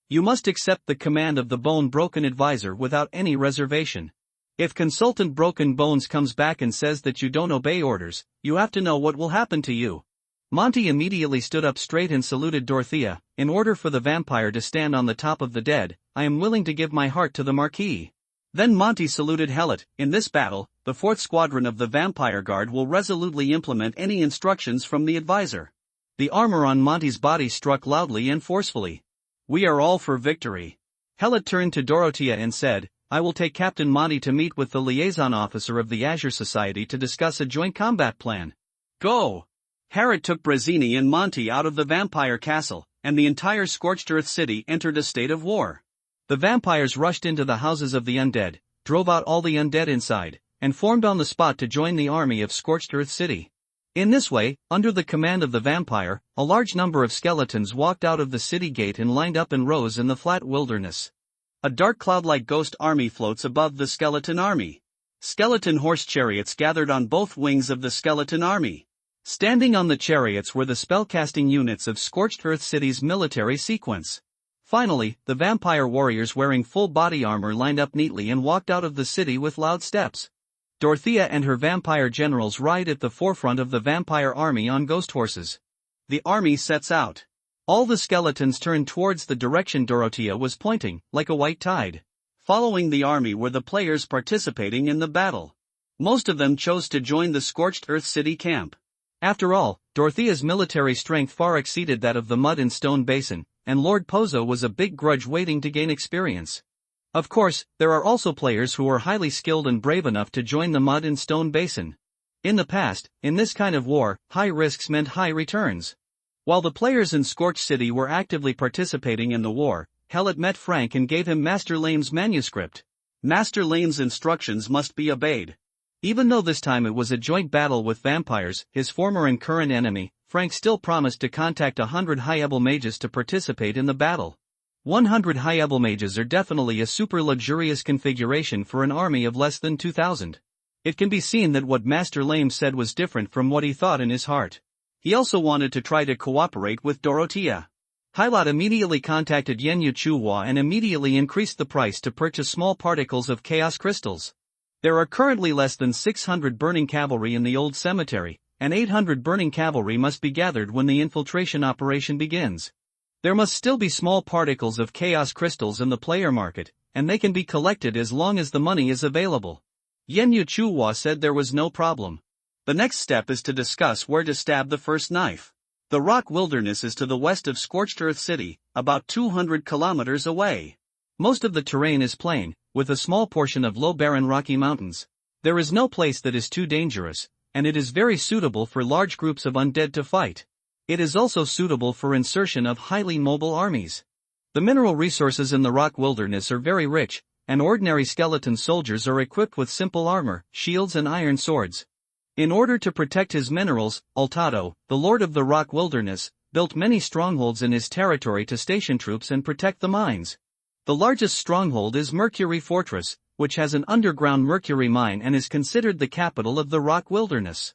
You must accept the command of the Bone Broken Advisor without any reservation. If Consultant Broken Bones comes back and says that you don't obey orders, you have to know what will happen to you. Monty immediately stood up straight and saluted Dorothea. In order for the vampire to stand on the top of the dead, I am willing to give my heart to the Marquis. Then Monty saluted Helot. In this battle, the 4th Squadron of the Vampire Guard will resolutely implement any instructions from the advisor. The armor on Monty's body struck loudly and forcefully. We are all for victory. Helot turned to Dorothea and said, I will take Captain Monty to meet with the liaison officer of the Azure Society to discuss a joint combat plan. Go! Herod took Brazzini and Monty out of the vampire castle, and the entire Scorched Earth City entered a state of war. The vampires rushed into the houses of the undead, drove out all the undead inside, and formed on the spot to join the army of Scorched Earth City. In this way, under the command of the vampire, a large number of skeletons walked out of the city gate and lined up in rows in the flat wilderness. A dark cloud-like ghost army floats above the skeleton army. Skeleton horse chariots gathered on both wings of the skeleton army. Standing on the chariots were the spellcasting units of Scorched Earth City's military sequence. Finally, the vampire warriors wearing full body armor lined up neatly and walked out of the city with loud steps. Dorothea and her vampire generals ride at the forefront of the vampire army on ghost horses. The army sets out. All the skeletons turned towards the direction Dorothea was pointing, like a white tide. Following the army were the players participating in the battle. Most of them chose to join the Scorched Earth City camp. After all, Dorothea's military strength far exceeded that of the Mud and Stone Basin, and Lord Pozo was a big grudge waiting to gain experience. Of course, there are also players who are highly skilled and brave enough to join the Mud and Stone Basin. In the past, in this kind of war, high risks meant high returns. While the players in Scorched City were actively participating in the war, Helot met Frank and gave him Master Lame's manuscript. Master Lame's instructions must be obeyed. Even though this time it was a joint battle with vampires, his former and current enemy, Frank still promised to contact 100 high-level mages to participate in the battle. 100 high-level mages are definitely a super luxurious configuration for an army of less than 2,000. It can be seen that what Master Lame said was different from what he thought in his heart. He also wanted to try to cooperate with Dorothea. Hilot immediately contacted Yenyu Chuhua and immediately increased the price to purchase small particles of chaos crystals. There are currently less than 600 burning cavalry in the old cemetery, and 800 burning cavalry must be gathered when the infiltration operation begins. There must still be small particles of chaos crystals in the player market, and they can be collected as long as the money is available. Yenyu Chuhua said there was no problem. The next step is to discuss where to stab the first knife. The rock wilderness is to the west of Scorched Earth City, about 200 kilometers away. Most of the terrain is plain, with a small portion of low barren rocky mountains. There is no place that is too dangerous, and it is very suitable for large groups of undead to fight. It is also suitable for insertion of highly mobile armies. The mineral resources in the rock wilderness are very rich, and ordinary skeleton soldiers are equipped with simple armor, shields and iron swords. In order to protect his minerals, Altado, the lord of the rock wilderness, built many strongholds in his territory to station troops and protect the mines. The largest stronghold is Mercury Fortress, which has an underground mercury mine and is considered the capital of the rock wilderness.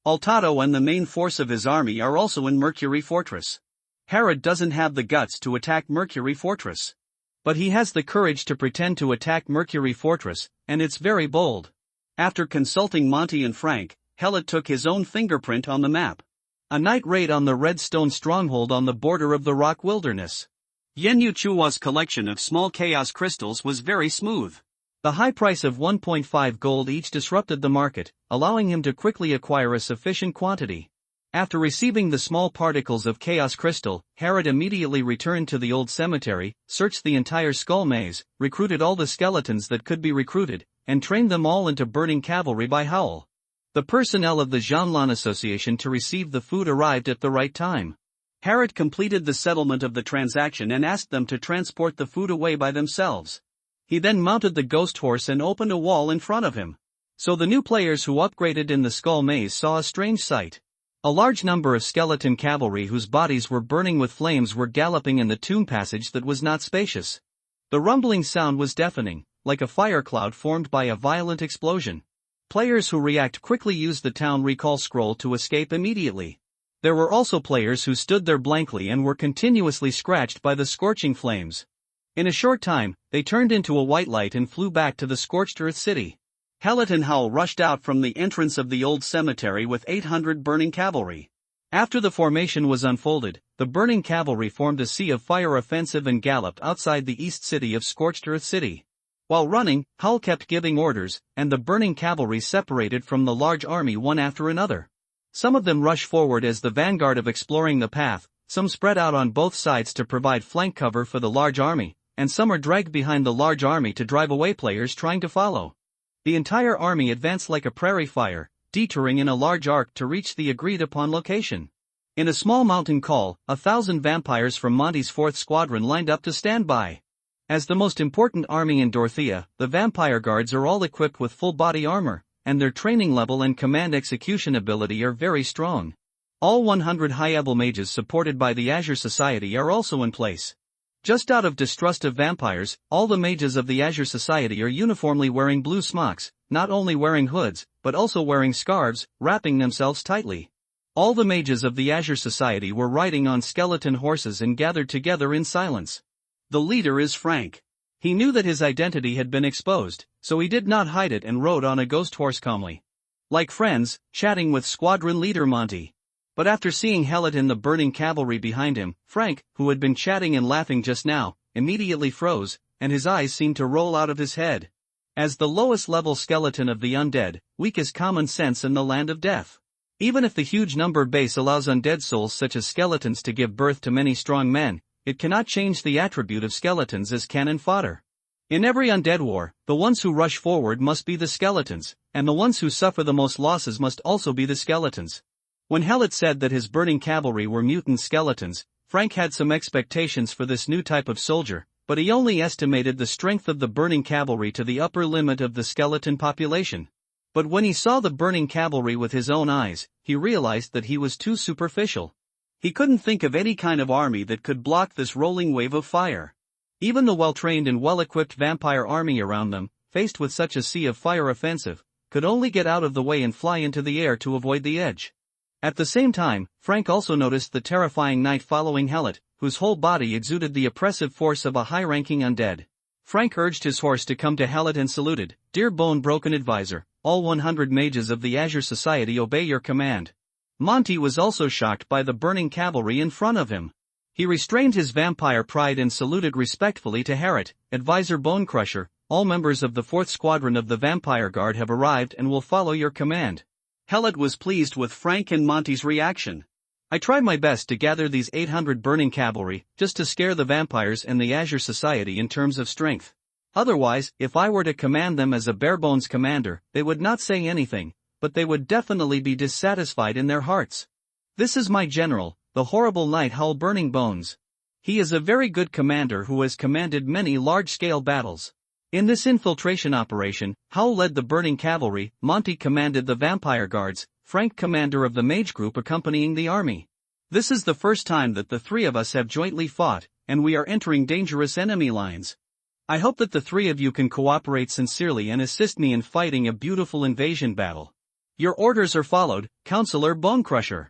Altado and the main force of his army are also in Mercury Fortress. Herod doesn't have the guts to attack Mercury Fortress. But he has the courage to pretend to attack Mercury Fortress, and it's very bold. After consulting Monty and Frank, Helot took his own fingerprint on the map. A night raid on the Red Stone stronghold on the border of the rock wilderness. Yenyu Chua's collection of small chaos crystals was very smooth. The high price of 1.5 gold each disrupted the market, allowing him to quickly acquire a sufficient quantity. After receiving the small particles of chaos crystal, Herod immediately returned to the old cemetery, searched the entire skull maze, recruited all the skeletons that could be recruited, and trained them all into burning cavalry by Howl. The personnel of the Jianlan Association to receive the food arrived at the right time. Herod completed the settlement of the transaction and asked them to transport the food away by themselves. He then mounted the ghost horse and opened a wall in front of him. So the new players who upgraded in the skull maze saw a strange sight. A large number of skeleton cavalry whose bodies were burning with flames were galloping in the tomb passage that was not spacious. The rumbling sound was deafening, like a fire cloud formed by a violent explosion. Players who react quickly use the town recall scroll to escape immediately. There were also players who stood there blankly and were continuously scratched by the scorching flames. In a short time, they turned into a white light and flew back to the Scorched Earth City. Helot and Howl rushed out from the entrance of the old cemetery with 800 burning cavalry. After the formation was unfolded, the burning cavalry formed a sea of fire offensive and galloped outside the east city of Scorched Earth City. While running, Howl kept giving orders, and the burning cavalry separated from the large army one after another. Some of them rushed forward as the vanguard of exploring the path, some spread out on both sides to provide flank cover for the large army, and some are dragged behind the large army to drive away players trying to follow. The entire army advanced like a prairie fire, detouring in a large arc to reach the agreed-upon location. In a small mountain call, 1,000 vampires from Monty's 4th Squadron lined up to stand by. As the most important army in Dorothea, the vampire guards are all equipped with full-body armor, and their training level and command execution ability are very strong. All 100 high-level mages supported by the Azure Society are also in place. Just out of distrust of vampires, all the mages of the Azure Society are uniformly wearing blue smocks, not only wearing hoods, but also wearing scarves, wrapping themselves tightly. All the mages of the Azure Society were riding on skeleton horses and gathered together in silence. The leader is Frank. He knew that his identity had been exposed, so he did not hide it and rode on a ghost horse calmly. Like friends, chatting with squadron leader Monty. But after seeing Helot and the burning cavalry behind him, Frank, who had been chatting and laughing just now, immediately froze, and his eyes seemed to roll out of his head. As the lowest level skeleton of the undead, weak as common sense in the land of death. Even if the huge number base allows undead souls such as skeletons to give birth to many strong men, it cannot change the attribute of skeletons as cannon fodder. In every undead war, the ones who rush forward must be the skeletons, and the ones who suffer the most losses must also be the skeletons. When Helot said that his burning cavalry were mutant skeletons, Frank had some expectations for this new type of soldier, but he only estimated the strength of the burning cavalry to the upper limit of the skeleton population. But when he saw the burning cavalry with his own eyes, he realized that he was too superficial. He couldn't think of any kind of army that could block this rolling wave of fire. Even the well-trained and well-equipped vampire army around them, faced with such a sea of fire offensive, could only get out of the way and fly into the air to avoid the edge. At the same time, Frank also noticed the terrifying knight following Helot, whose whole body exuded the oppressive force of a high-ranking undead. Frank urged his horse to come to Helot and saluted, "Dear bone-broken advisor, all 100 mages of the Azure Society obey your command." Monty was also shocked by the burning cavalry in front of him. He restrained his vampire pride and saluted respectfully to Herod, "Advisor Bonecrusher, all members of the 4th Squadron of the Vampire Guard have arrived and will follow your command." Helot was pleased with Frank and Monty's reaction. I tried my best to gather these 800 burning cavalry, just to scare the vampires and the Azure Society in terms of strength. Otherwise, if I were to command them as a barebones commander, they would not say anything, but they would definitely be dissatisfied in their hearts. This is my general, the horrible Night Howl Burning Bones. He is a very good commander who has commanded many large-scale battles. In this infiltration operation, Howl led the burning cavalry, Monty commanded the vampire guards, Frank commander of the mage group accompanying the army. This is the first time that the three of us have jointly fought, and we are entering dangerous enemy lines. I hope that the three of you can cooperate sincerely and assist me in fighting a beautiful invasion battle. Your orders are followed, Counselor Bonecrusher.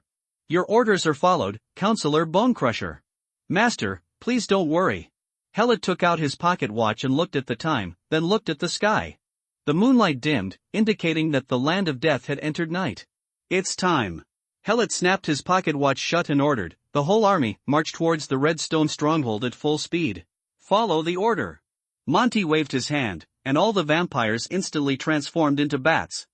Your orders are followed, Counselor Bonecrusher. Master, please don't worry. Hellet took out his pocket watch and looked at the time, then looked at the sky. The moonlight dimmed, indicating that the land of death had entered night. It's time. Hellet snapped his pocket watch shut and ordered, the whole army march towards the Redstone stronghold at full speed. Follow the order. Monty waved his hand, and all the vampires instantly transformed into bats.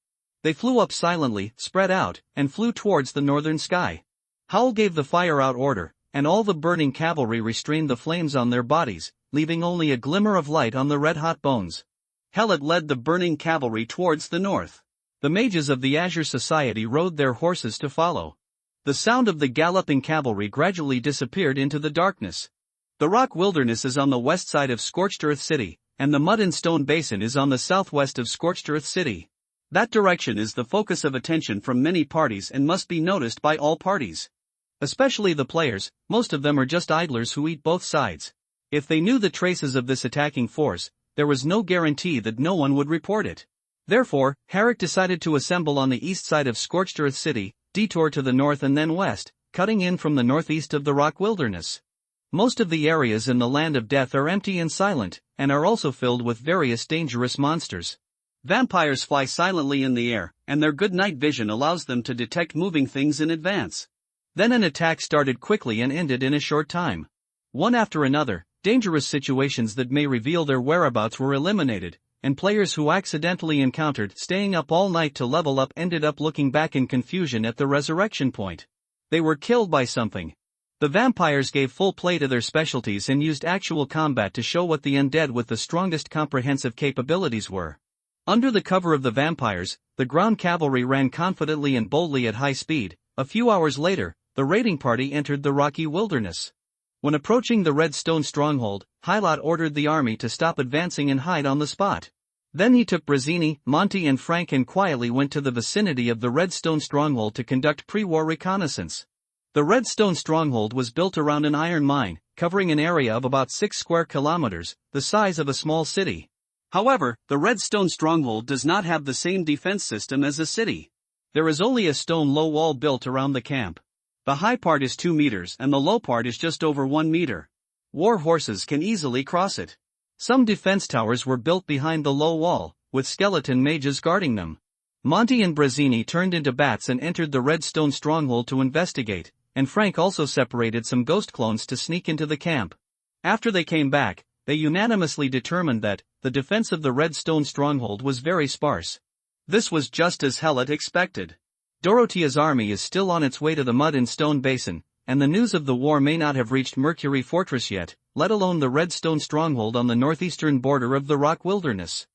They flew up silently, spread out, and flew towards the northern sky. Howl gave the fire-out order, and all the burning cavalry restrained the flames on their bodies, leaving only a glimmer of light on the red-hot bones. Hellet led the burning cavalry towards the north. The mages of the Azure Society rode their horses to follow. The sound of the galloping cavalry gradually disappeared into the darkness. The rock wilderness is on the west side of Scorched Earth City, and the mud and stone basin is on the southwest of Scorched Earth City. That direction is the focus of attention from many parties and must be noticed by all parties. Especially the players, most of them are just idlers who eat both sides. If they knew the traces of this attacking force, there was no guarantee that no one would report it. Therefore, Herrick decided to assemble on the east side of Scorched Earth City, detour to the north and then west, cutting in from the northeast of the rock wilderness. Most of the areas in the Land of Death are empty and silent, and are also filled with various dangerous monsters. Vampires fly silently in the air, and their good night vision allows them to detect moving things in advance. Then an attack started quickly and ended in a short time. One after another, dangerous situations that may reveal their whereabouts were eliminated, and players who accidentally encountered staying up all night to level up ended up looking back in confusion at the resurrection point. They were killed by something. The vampires gave full play to their specialties and used actual combat to show what the undead with the strongest comprehensive capabilities were. Under the cover of the vampires, the ground cavalry ran confidently and boldly at high speed. A few hours later, the raiding party entered the rocky wilderness. When approaching the Redstone stronghold, Hylot ordered the army to stop advancing and hide on the spot. Then he took Brazzini, Monty and Frank and quietly went to the vicinity of the Redstone stronghold to conduct pre-war reconnaissance. The Redstone stronghold was built around an iron mine, covering an area of about 6 square kilometers, the size of a small city. However, the Redstone stronghold does not have the same defense system as a city. There is only a stone low wall built around the camp. The high part is 2 meters and the low part is just over 1 meter. War horses can easily cross it. Some defense towers were built behind the low wall, with skeleton mages guarding them. Monty and Brazzini turned into bats and entered the Redstone stronghold to investigate, and Frank also separated some ghost clones to sneak into the camp. After they came back, they unanimously determined that the defense of the Redstone stronghold was very sparse. This was just as Hellet expected. Dorothea's army is still on its way to the mud and stone basin, and the news of the war may not have reached Mercury Fortress yet, let alone the Redstone stronghold on the northeastern border of the rock wilderness.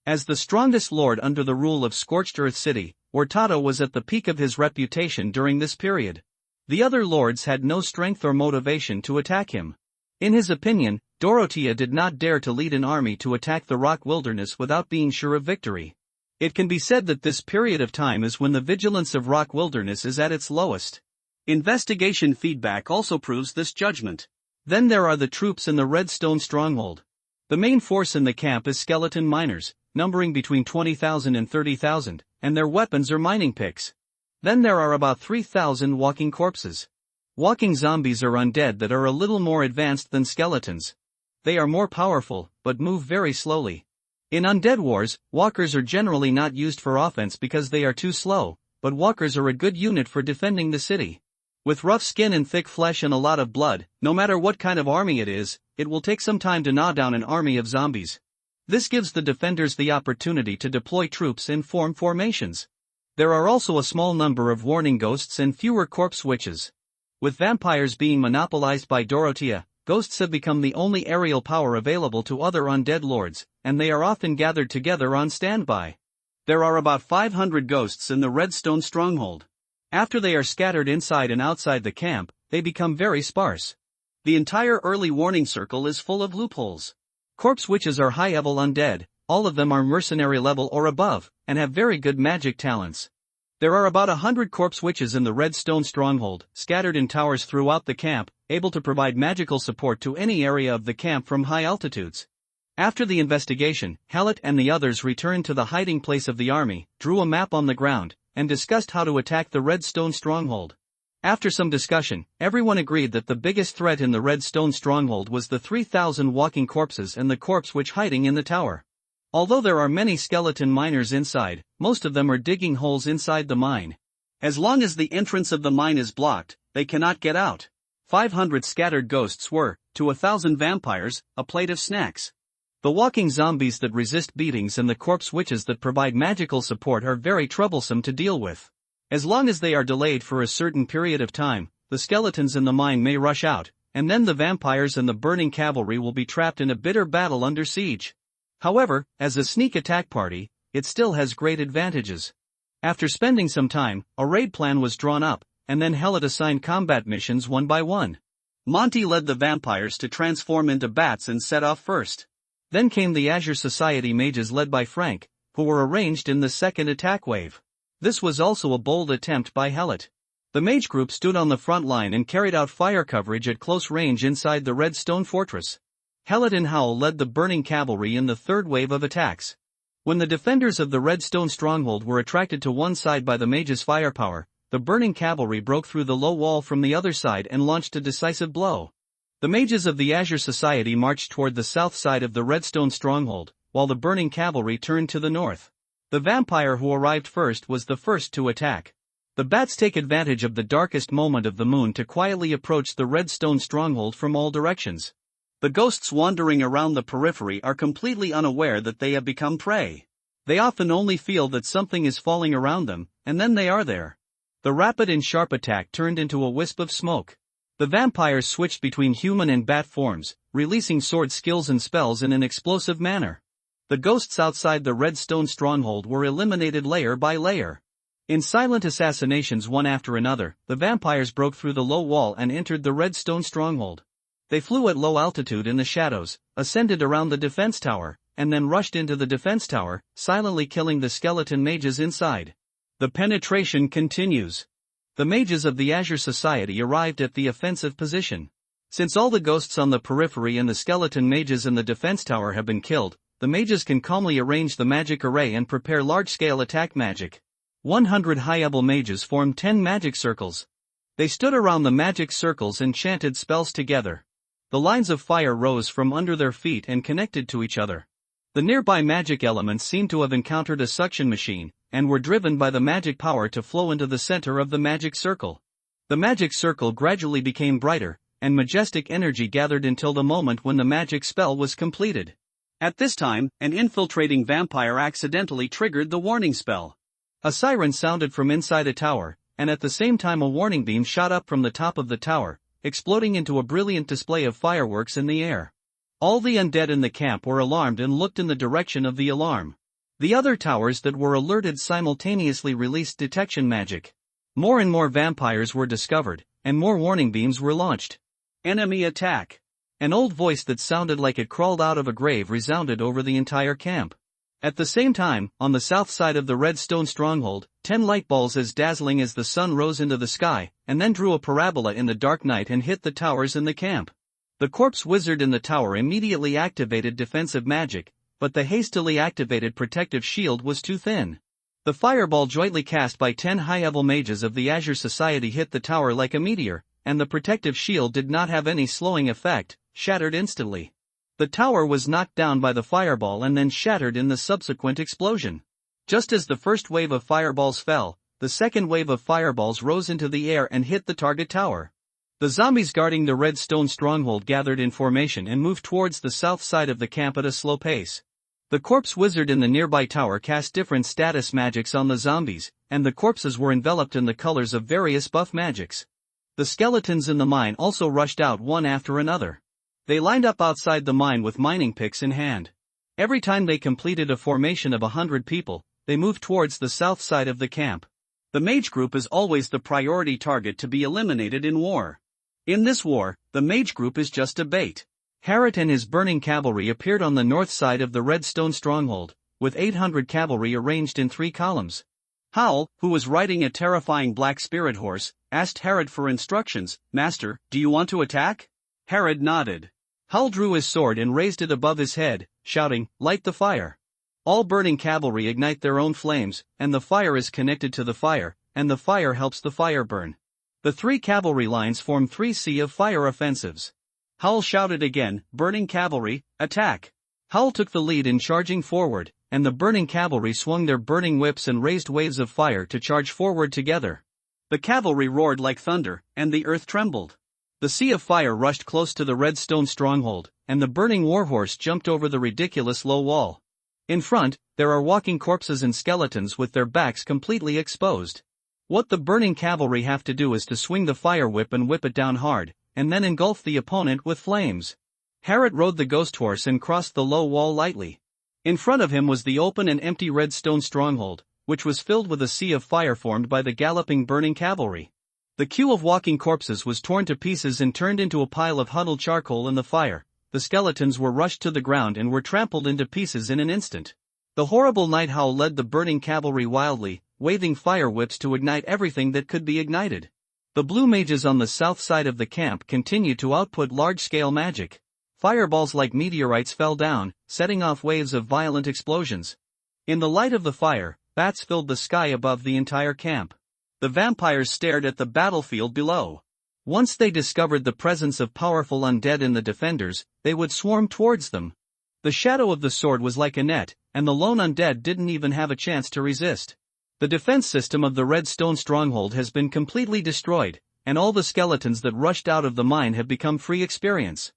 As the strongest lord under the rule of Scorched Earth City, Ortato was at the peak of his reputation during this period. The other lords had no strength or motivation to attack him. In his opinion, Dorothea did not dare to lead an army to attack the rock wilderness without being sure of victory. It can be said that this period of time is when the vigilance of rock wilderness is at its lowest. Investigation feedback also proves this judgment. Then there are the troops in the Redstone stronghold. The main force in the camp is skeleton miners, numbering between 20,000 and 30,000, and their weapons are mining picks. Then there are about 3,000 walking corpses. Walking zombies are undead that are a little more advanced than skeletons. They are more powerful, but move very slowly. In undead wars, walkers are generally not used for offense because they are too slow, but walkers are a good unit for defending the city. With rough skin and thick flesh and a lot of blood, no matter what kind of army it is, it will take some time to gnaw down an army of zombies. This gives the defenders the opportunity to deploy troops and form formations. There are also a small number of warning ghosts and fewer corpse witches. With vampires being monopolized by Dorothea, ghosts have become the only aerial power available to other undead lords, and they are often gathered together on standby. There are about 500 ghosts in the Redstone stronghold. After they are scattered inside and outside the camp, they become very sparse. The entire early warning circle is full of loopholes. Corpse witches are high-level undead, all of them are mercenary level or above, and have very good magic talents. There are about 100 corpse witches in the Redstone stronghold, scattered in towers throughout the camp, able to provide magical support to any area of the camp from high altitudes. After the investigation, Hallett and the others returned to the hiding place of the army, drew a map on the ground, and discussed how to attack the Redstone stronghold. After some discussion, everyone agreed that the biggest threat in the Redstone stronghold was the 3,000 walking corpses and the corpse witch hiding in the tower. Although there are many skeleton miners inside, most of them are digging holes inside the mine. As long as the entrance of the mine is blocked, they cannot get out. 500 scattered ghosts were, to 1,000 vampires, a plate of snacks. The walking zombies that resist beatings and the corpse witches that provide magical support are very troublesome to deal with. As long as they are delayed for a certain period of time, the skeletons in the mine may rush out, and then the vampires and the burning cavalry will be trapped in a bitter battle under siege. However, as a sneak attack party, it still has great advantages. After spending some time, a raid plan was drawn up, and then Hallett assigned combat missions one by one. Monty led the vampires to transform into bats and set off first. Then came the Azure Society mages led by Frank, who were arranged in the second attack wave. This was also a bold attempt by Hallett. The mage group stood on the front line and carried out fire coverage at close range inside the Redstone fortress. Hallett and Howl led the burning cavalry in the third wave of attacks. When the defenders of the Redstone stronghold were attracted to one side by the mages' firepower, the burning cavalry broke through the low wall from the other side and launched a decisive blow. The mages of the Azure Society marched toward the south side of the Redstone stronghold, while the burning cavalry turned to the north. The vampire who arrived first was the first to attack. The bats take advantage of the darkest moment of the moon to quietly approach the Redstone stronghold from all directions. The ghosts wandering around the periphery are completely unaware that they have become prey. They often only feel that something is falling around them, and then they are there. The rapid and sharp attack turned into a wisp of smoke. The vampires switched between human and bat forms, releasing sword skills and spells in an explosive manner. The ghosts outside the Redstone stronghold were eliminated layer by layer. In silent assassinations one after another, the vampires broke through the low wall and entered the Redstone stronghold. They flew at low altitude in the shadows, ascended around the defense tower, and then rushed into the defense tower, silently killing the skeleton mages inside. The penetration continues. The mages of the Azure Society arrived at the offensive position. Since all the ghosts on the periphery and the skeleton mages in the defense tower have been killed, the mages can calmly arrange the magic array and prepare large-scale attack magic. 100 high-level mages formed 10 magic circles. They stood around the magic circles and chanted spells together. The lines of fire rose from under their feet and connected to each other. The nearby magic elements seemed to have encountered a suction machine, and were driven by the magic power to flow into the center of the magic circle. The magic circle gradually became brighter, and majestic energy gathered until the moment when the magic spell was completed. At this time, an infiltrating vampire accidentally triggered the warning spell. A siren sounded from inside a tower, and at the same time a warning beam shot up from the top of the tower, exploding into a brilliant display of fireworks in the air. All the undead in the camp were alarmed and looked in the direction of the alarm. The other towers that were alerted simultaneously released detection magic. More and more vampires were discovered, and more warning beams were launched. Enemy attack. An old voice that sounded like it crawled out of a grave resounded over the entire camp. At the same time, on the south side of the Redstone stronghold, 10 light balls as dazzling as the sun rose into the sky, and then drew a parabola in the dark night and hit the towers in the camp. The corpse wizard in the tower immediately activated defensive magic, but the hastily activated protective shield was too thin. The fireball jointly cast by 10 high-level mages of the Azure Society hit the tower like a meteor, and the protective shield did not have any slowing effect, shattered instantly. The tower was knocked down by the fireball and then shattered in the subsequent explosion. Just as the first wave of fireballs fell, the second wave of fireballs rose into the air and hit the target tower. The zombies guarding the Redstone stronghold gathered in formation and moved towards the south side of the camp at a slow pace. The corpse wizard in the nearby tower cast different status magics on the zombies, and the corpses were enveloped in the colors of various buff magics. The skeletons in the mine also rushed out one after another. They lined up outside the mine with mining picks in hand. Every time they completed a formation of 100 people, they moved towards the south side of the camp. The mage group is always the priority target to be eliminated in war. In this war, the mage group is just a bait. Harrod and his burning cavalry appeared on the north side of the Redstone stronghold, with 800 cavalry arranged in 3 columns. Howl, who was riding a terrifying black spirit horse, asked Harrod for instructions. "Master, do you want to attack?" Harrod nodded. Howl drew his sword and raised it above his head, shouting, "Light the fire." All burning cavalry ignite their own flames, and the fire is connected to the fire, and the fire helps the fire burn. The 3 cavalry lines form 3 sea of fire offensives. Howl shouted again, "Burning cavalry, attack!" Howl took the lead in charging forward, and the burning cavalry swung their burning whips and raised waves of fire to charge forward together. The cavalry roared like thunder, and the earth trembled. The sea of fire rushed close to the Redstone stronghold, and the burning warhorse jumped over the ridiculous low wall. In front, there are walking corpses and skeletons with their backs completely exposed. What the burning cavalry have to do is to swing the fire whip and whip it down hard, and then engulf the opponent with flames. Harrod rode the ghost horse and crossed the low wall lightly. In front of him was the open and empty Redstone stronghold, which was filled with a sea of fire formed by the galloping burning cavalry. The queue of walking corpses was torn to pieces and turned into a pile of huddled charcoal in the fire. The skeletons were rushed to the ground and were trampled into pieces in an instant. The horrible night howl led the burning cavalry wildly, waving fire whips to ignite everything that could be ignited. The blue mages on the south side of the camp continued to output large-scale magic. Fireballs like meteorites fell down, setting off waves of violent explosions. In the light of the fire, bats filled the sky above the entire camp. The vampires stared at the battlefield below. Once they discovered the presence of powerful undead in the defenders, they would swarm towards them. The shadow of the sword was like a net, and the lone undead didn't even have a chance to resist. The defense system of the Redstone stronghold has been completely destroyed, and all the skeletons that rushed out of the mine have become free experience.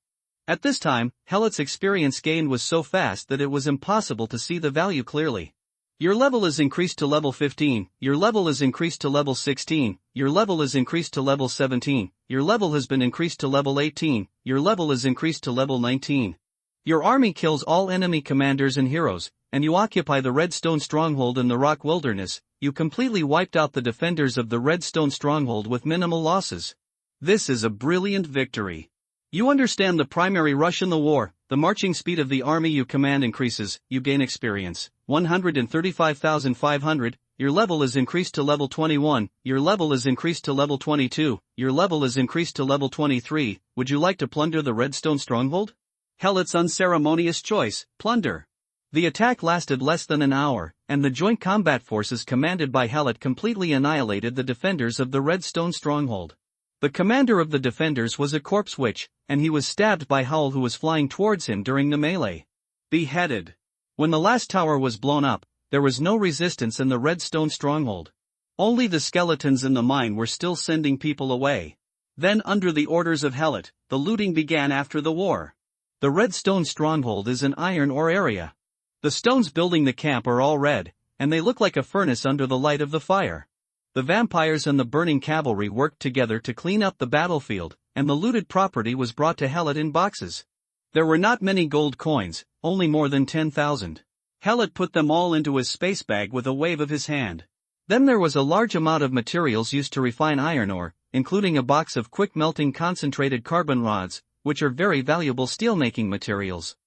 At this time, Helot's experience gained was so fast that it was impossible to see the value clearly. Your level is increased to level 15, your level is increased to level 16, your level is increased to level 17, your level has been increased to level 18, your level is increased to level 19. Your army kills all enemy commanders and heroes, and you occupy the Redstone stronghold in the rock wilderness. You completely wiped out the defenders of the Redstone stronghold with minimal losses. This is a brilliant victory. You understand the primary rush in the war. The marching speed of the army you command increases, you gain experience. 135,500, your level is increased to level 21, your level is increased to level 22, your level is increased to level 23. Would you like to plunder the Redstone stronghold? Helot's unceremonious choice, plunder. The attack lasted less than an hour, and the joint combat forces commanded by Helot completely annihilated the defenders of the Redstone stronghold. The commander of the defenders was a corpse witch, and he was stabbed by Howl, who was flying towards him during the melee. Beheaded. When the last tower was blown up, there was no resistance in the Redstone stronghold. Only the skeletons in the mine were still sending people away. Then, under the orders of Helot, the looting began after the war. The Redstone stronghold is an iron ore area. The stones building the camp are all red, and they look like a furnace under the light of the fire. The vampires and the burning cavalry worked together to clean up the battlefield, and the looted property was brought to Helot in boxes. There were not many gold coins, only more than 10,000. Helot put them all into his space bag with a wave of his hand. Then there was a large amount of materials used to refine iron ore, including a box of quick-melting concentrated carbon rods, which are very valuable steelmaking materials.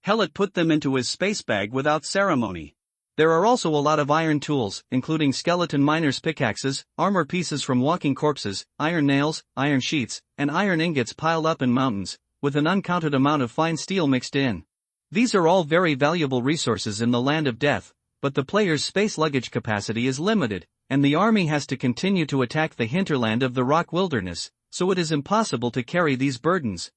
Helot put them into his space bag without ceremony. There are also a lot of iron tools, including skeleton miners' pickaxes, armor pieces from walking corpses, iron nails, iron sheets, and iron ingots piled up in mountains, with an uncounted amount of fine steel mixed in. These are all very valuable resources in the land of death, but the player's space luggage capacity is limited, and the army has to continue to attack the hinterland of the rock wilderness, so it is impossible to carry these burdens.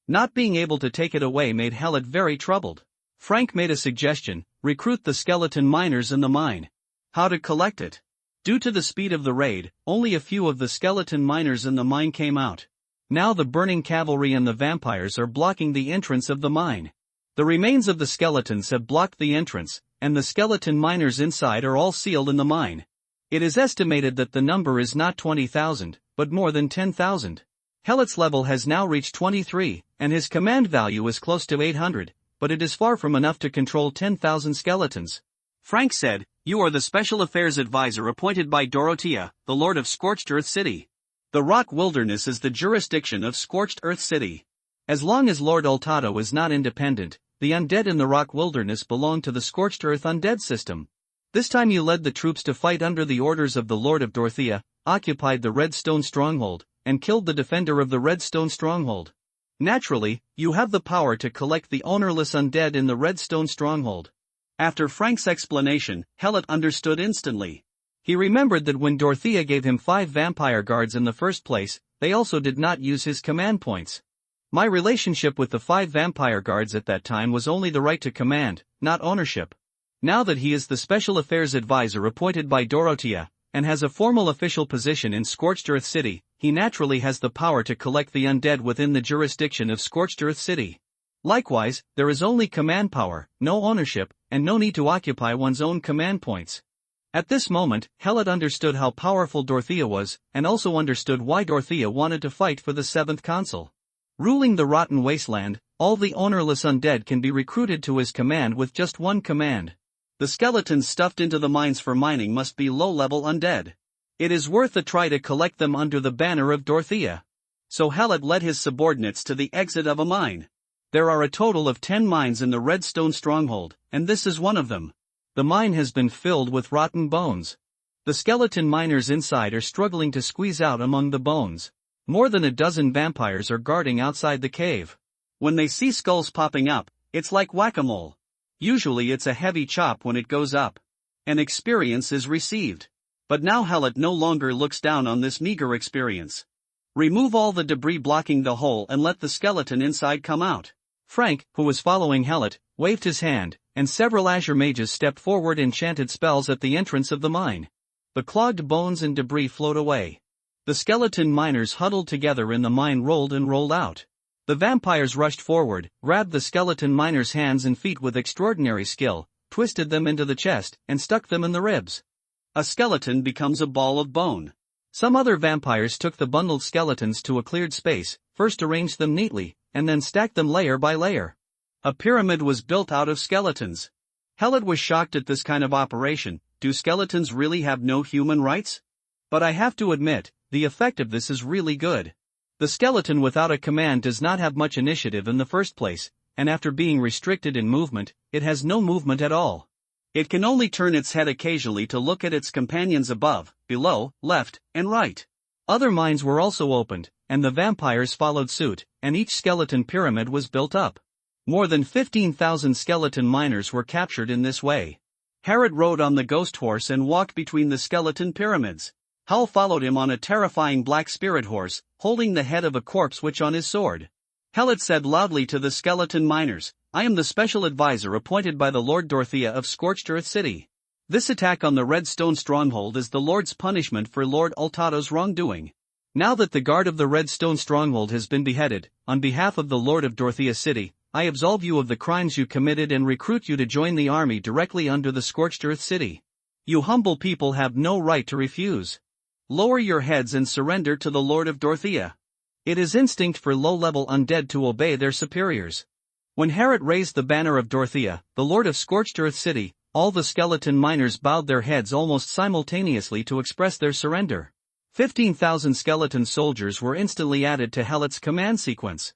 Not being able to take it away made Helot very troubled. Frank made a suggestion: recruit the skeleton miners in the mine. How to collect it? Due to the speed of the raid, only a few of the skeleton miners in the mine came out. Now the burning cavalry and the vampires are blocking the entrance of the mine. The remains of the skeletons have blocked the entrance, and the skeleton miners inside are all sealed in the mine. It is estimated that the number is not 20,000, but more than 10,000. Helet's level has now reached 23, and his command value is close to 800, but it is far from enough to control 10,000 skeletons. Frank said, "You are the Special Affairs Advisor appointed by Dorothea, the Lord of Scorched Earth City. The Rock Wilderness is the jurisdiction of Scorched Earth City. As long as Lord Ultado is not independent, the undead in the Rock Wilderness belong to the Scorched Earth undead system. This time you led the troops to fight under the orders of the Lord of Dorothea, occupied the Red Stone Stronghold, and killed the defender of the Red Stone Stronghold. Naturally, you have the power to collect the ownerless undead in the Red Stone Stronghold." After Frank's explanation, Helet understood instantly. He remembered that when Dorothea gave him 5 vampire guards in the first place, they also did not use his command points. My relationship with the 5 vampire guards at that time was only the right to command, not ownership. Now that he is the Special Affairs Advisor appointed by Dorothea, and has a formal official position in Scorched Earth City, he naturally has the power to collect the undead within the jurisdiction of Scorched Earth City. Likewise, there is only command power, no ownership, and no need to occupy one's own command points. At this moment, Helet understood how powerful Dorothea was, and also understood why Dorothea wanted to fight for the 7th consul. Ruling the rotten wasteland, all the ownerless undead can be recruited to his command with just one command. The skeletons stuffed into the mines for mining must be low-level undead. It is worth a try to collect them under the banner of Dorothea. So Helet led his subordinates to the exit of a mine. There are a total of 10 mines in the Redstone Stronghold, and this is one of them. The mine has been filled with rotten bones. The skeleton miners inside are struggling to squeeze out among the bones. More than a dozen vampires are guarding outside the cave. When they see skulls popping up, it's like whack-a-mole. Usually it's a heavy chop when it goes up. An experience is received. But now Helet no longer looks down on this meager experience. Remove all the debris blocking the hole and let the skeleton inside come out. Frank, who was following Helet, waved his hand, and several azure mages stepped forward and chanted spells at the entrance of the mine. The clogged bones and debris flowed away. The skeleton miners huddled together in the mine rolled and rolled out. The vampires rushed forward, grabbed the skeleton miners' hands and feet with extraordinary skill, twisted them into the chest, and stuck them in the ribs. A skeleton becomes a ball of bone. Some other vampires took the bundled skeletons to a cleared space, first arranged them neatly, and then stacked them layer by layer. A pyramid was built out of skeletons. Helet was shocked at this kind of operation. Do skeletons really have no human rights? But I have to admit, the effect of this is really good. The skeleton without a command does not have much initiative in the first place, and after being restricted in movement, it has no movement at all. It can only turn its head occasionally to look at its companions above, below, left, and right. Other mines were also opened, and the vampires followed suit, and each skeleton pyramid was built up. More than 15,000 skeleton miners were captured in this way. Helet rode on the ghost horse and walked between the skeleton pyramids. Hal followed him on a terrifying black spirit horse, holding the head of a corpse witch on his sword. Helet said loudly to the skeleton miners, "I am the special advisor appointed by the Lord Dorothea of Scorched Earth City. This attack on the Red Stone Stronghold is the Lord's punishment for Lord Ultado's wrongdoing. Now that the guard of the Red Stone Stronghold has been beheaded, on behalf of the Lord of Dorothea City, I absolve you of the crimes you committed and recruit you to join the army directly under the Scorched Earth City. You humble people have no right to refuse. Lower your heads and surrender to the Lord of Dorothea." It is instinct for low-level undead to obey their superiors. When Helet raised the banner of Dorothea, the Lord of Scorched Earth City, all the skeleton miners bowed their heads almost simultaneously to express their surrender. 15,000 skeleton soldiers were instantly added to Helet's command sequence.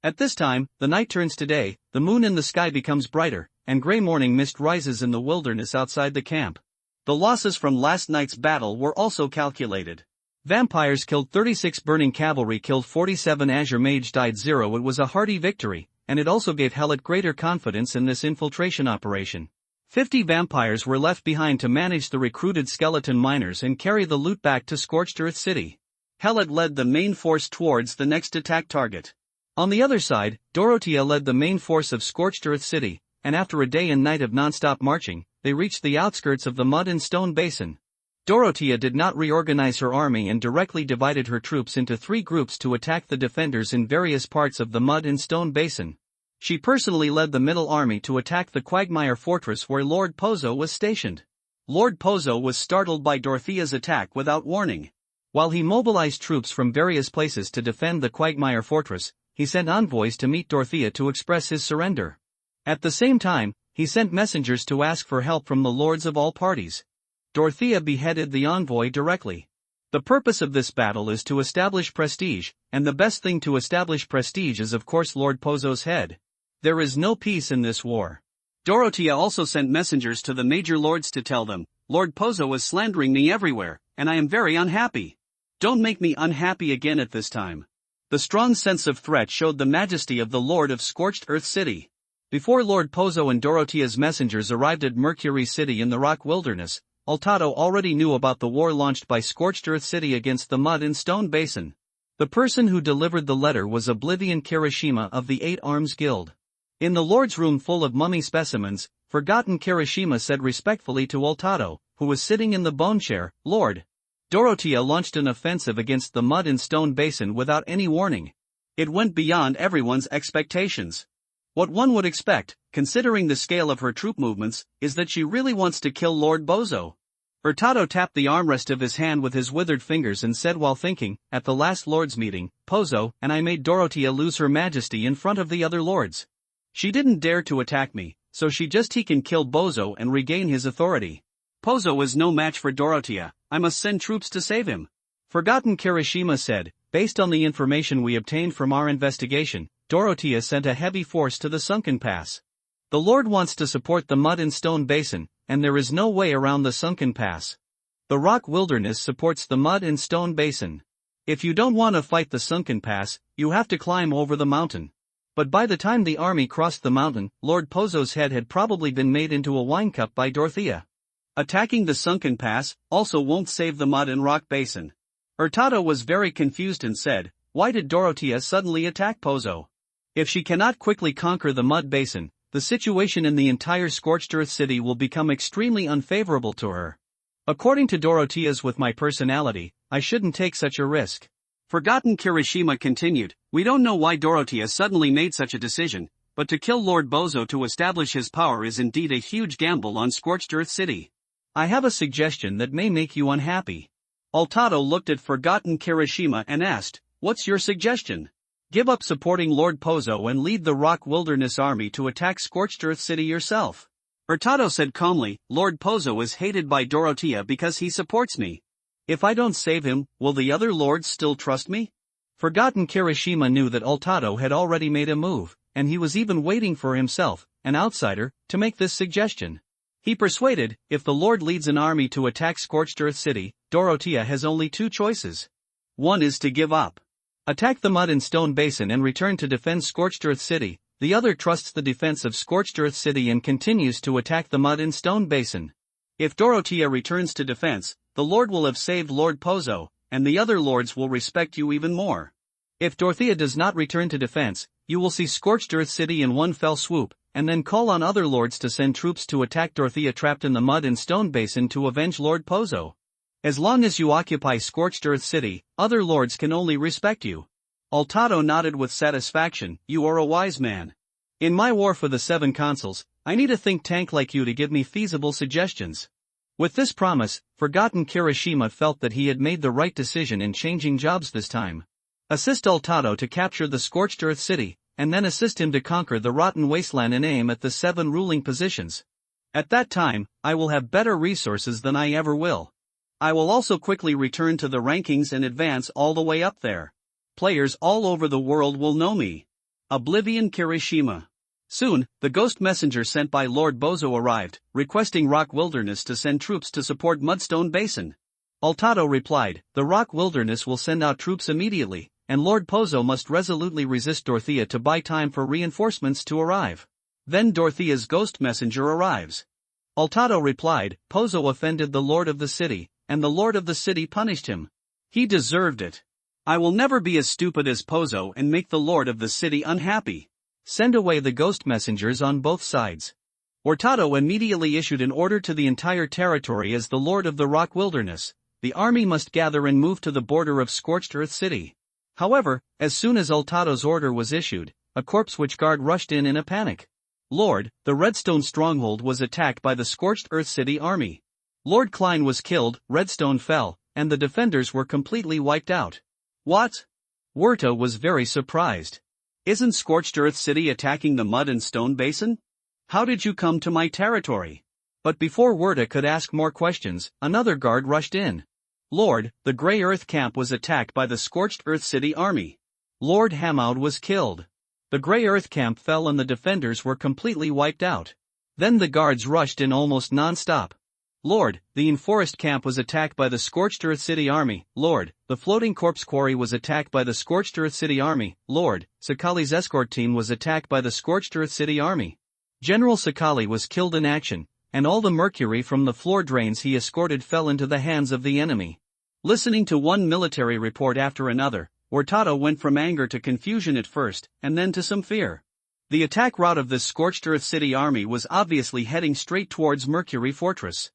At this time, the night turns to day, the moon in the sky becomes brighter, and gray morning mist rises in the wilderness outside the camp. The losses from last night's battle were also calculated. Vampires killed 36, burning cavalry killed 47, azure mage died 0. It was a hearty victory, and it also gave Helet greater confidence in this infiltration operation. 50 vampires were left behind to manage the recruited skeleton miners and carry the loot back to Scorched Earth City. Helet led the main force towards the next attack target. On the other side, Dorothea led the main force of Scorched Earth City, and after a day and night of non-stop marching, they reached the outskirts of the mud and stone basin. Dorothea did not reorganize her army and directly divided her troops into 3 groups to attack the defenders in various parts of the mud and stone basin. She personally led the middle army to attack the Quagmire fortress where Lord Pozo was stationed. Lord Pozo was startled by Dorothea's attack without warning. While he mobilized troops from various places to defend the Quagmire fortress, he sent envoys to meet Dorothea to express his surrender. At the same time, he sent messengers to ask for help from the lords of all parties. Dorothea beheaded the envoy directly. The purpose of this battle is to establish prestige, and the best thing to establish prestige is of course Lord Pozo's head. There is no peace in this war. Dorothea also sent messengers to the major lords to tell them, Lord Pozo is slandering me everywhere, and I am very unhappy. Don't make me unhappy again at this time. The strong sense of threat showed the majesty of the Lord of Scorched Earth City. Before Lord Pozo and Dorothea's messengers arrived at Mercury City in the rock wilderness, Altado already knew about the war launched by Scorched Earth City against the Mud and Stone Basin. The person who delivered the letter was Oblivion Kirishima of the Eight Arms Guild. In the Lord's room full of mummy specimens, Forgotten Kirishima said respectfully to Altado, who was sitting in the bone chair, Lord. Dorothea launched an offensive against the Mud and Stone Basin without any warning. It went beyond everyone's expectations. What one would expect, considering the scale of her troop movements, is that she really wants to kill Lord Pozo. Hurtado tapped the armrest of his hand with his withered fingers and said while thinking, at the last Lord's meeting, Pozo and I made Dorothea lose her majesty in front of the other lords. She didn't dare to attack me, so he can kill Pozo and regain his authority. Pozo is no match for Dorothea, I must send troops to save him. Forgotten Kirishima said, based on the information we obtained from our investigation, Dorothea sent a heavy force to the Sunken Pass. The Lord wants to support the Mud and Stone Basin, and there is no way around the Sunken Pass. The rock wilderness supports the Mud and Stone Basin. If you don't want to fight the Sunken Pass, you have to climb over the mountain. But by the time the army crossed the mountain, Lord Pozo's head had probably been made into a wine cup by Dorothea. Attacking the Sunken Pass also won't save the Mud and Rock Basin. Hurtado was very confused and said, why did Dorothea suddenly attack Pozo? If she cannot quickly conquer the Mud Basin, the situation in the entire Scorched Earth City will become extremely unfavorable to her. According to Dorothea's with my personality, I shouldn't take such a risk. Forgotten Kirishima continued, we don't know why Dorothea suddenly made such a decision, but to kill Lord Pozo to establish his power is indeed a huge gamble on Scorched Earth City. I have a suggestion that may make you unhappy. Altado looked at Forgotten Kirishima and asked, what's your suggestion? Give up supporting Lord Pozo and lead the Rock Wilderness Army to attack Scorched Earth City yourself. Hurtado said calmly, Lord Pozo is hated by Dorothea because he supports me. If I don't save him, will the other lords still trust me? Forgotten Kirishima knew that Altado had already made a move, and he was even waiting for himself, an outsider, to make this suggestion. He persuaded, if the Lord leads an army to attack Scorched Earth City, Dorothea has only two choices. One is to give up. Attack the Mud and Stone Basin and return to defend Scorched Earth City. The other trusts the defense of Scorched Earth City and continues to attack the Mud and Stone Basin. If Dorothea returns to defense, the Lord will have saved Lord Pozo, and the other lords will respect you even more. If Dorothea does not return to defense, you will see Scorched Earth City in one fell swoop, and then call on other lords to send troops to attack Dorothea trapped in the Mud and Stone Basin to avenge Lord Pozo. As long as you occupy Scorched Earth City, other lords can only respect you. Altado nodded with satisfaction, you are a wise man. In my war for the 7 consuls, I need a think tank like you to give me feasible suggestions. With this promise, Forgotten Kirishima felt that he had made the right decision in changing jobs this time. Assist Altado to capture the Scorched Earth City, and then assist him to conquer the rotten wasteland and aim at the 7 ruling positions. At that time, I will have better resources than I ever will. I will also quickly return to the rankings and advance all the way up there. Players all over the world will know me. Oblivion Kirishima. Soon, the ghost messenger sent by Lord Pozo arrived, requesting Rock Wilderness to send troops to support Mudstone Basin. Altado replied, the Rock Wilderness will send out troops immediately, and Lord Pozo must resolutely resist Dorothea to buy time for reinforcements to arrive. Then Dorothea's ghost messenger arrives. Altado replied, Pozo offended the Lord of the City, and the Lord of the City punished him. He deserved it. I will never be as stupid as Pozo and make the Lord of the City unhappy. Send away the ghost messengers on both sides. Hurtado immediately issued an order to the entire territory as the Lord of the Rock Wilderness. The army must gather and move to the border of Scorched Earth City. However, as soon as Altado's order was issued, a corpse witch guard rushed in a panic. Lord, the Redstone stronghold was attacked by the Scorched Earth City army. Lord Klein was killed, Redstone fell, and the defenders were completely wiped out. What? Werta was very surprised. Isn't Scorched Earth City attacking the mud and stone basin? How did you come to my territory? But before Werta could ask more questions, another guard rushed in. Lord, the Grey Earth camp was attacked by the Scorched Earth City army. Lord Hamoud was killed. The Grey Earth camp fell and the defenders were completely wiped out. Then the guards rushed in almost non-stop. Lord, the Inforest camp was attacked by the Scorched Earth City army. Lord, the Floating Corpse Quarry was attacked by the Scorched Earth City army. Lord, Sakali's escort team was attacked by the Scorched Earth City army. General Sakali was killed in action, and all the mercury from the floor drains he escorted fell into the hands of the enemy. Listening to one military report after another, Hurtado went from anger to confusion at first, and then to some fear. The attack route of this Scorched Earth City army was obviously heading straight towards Mercury Fortress.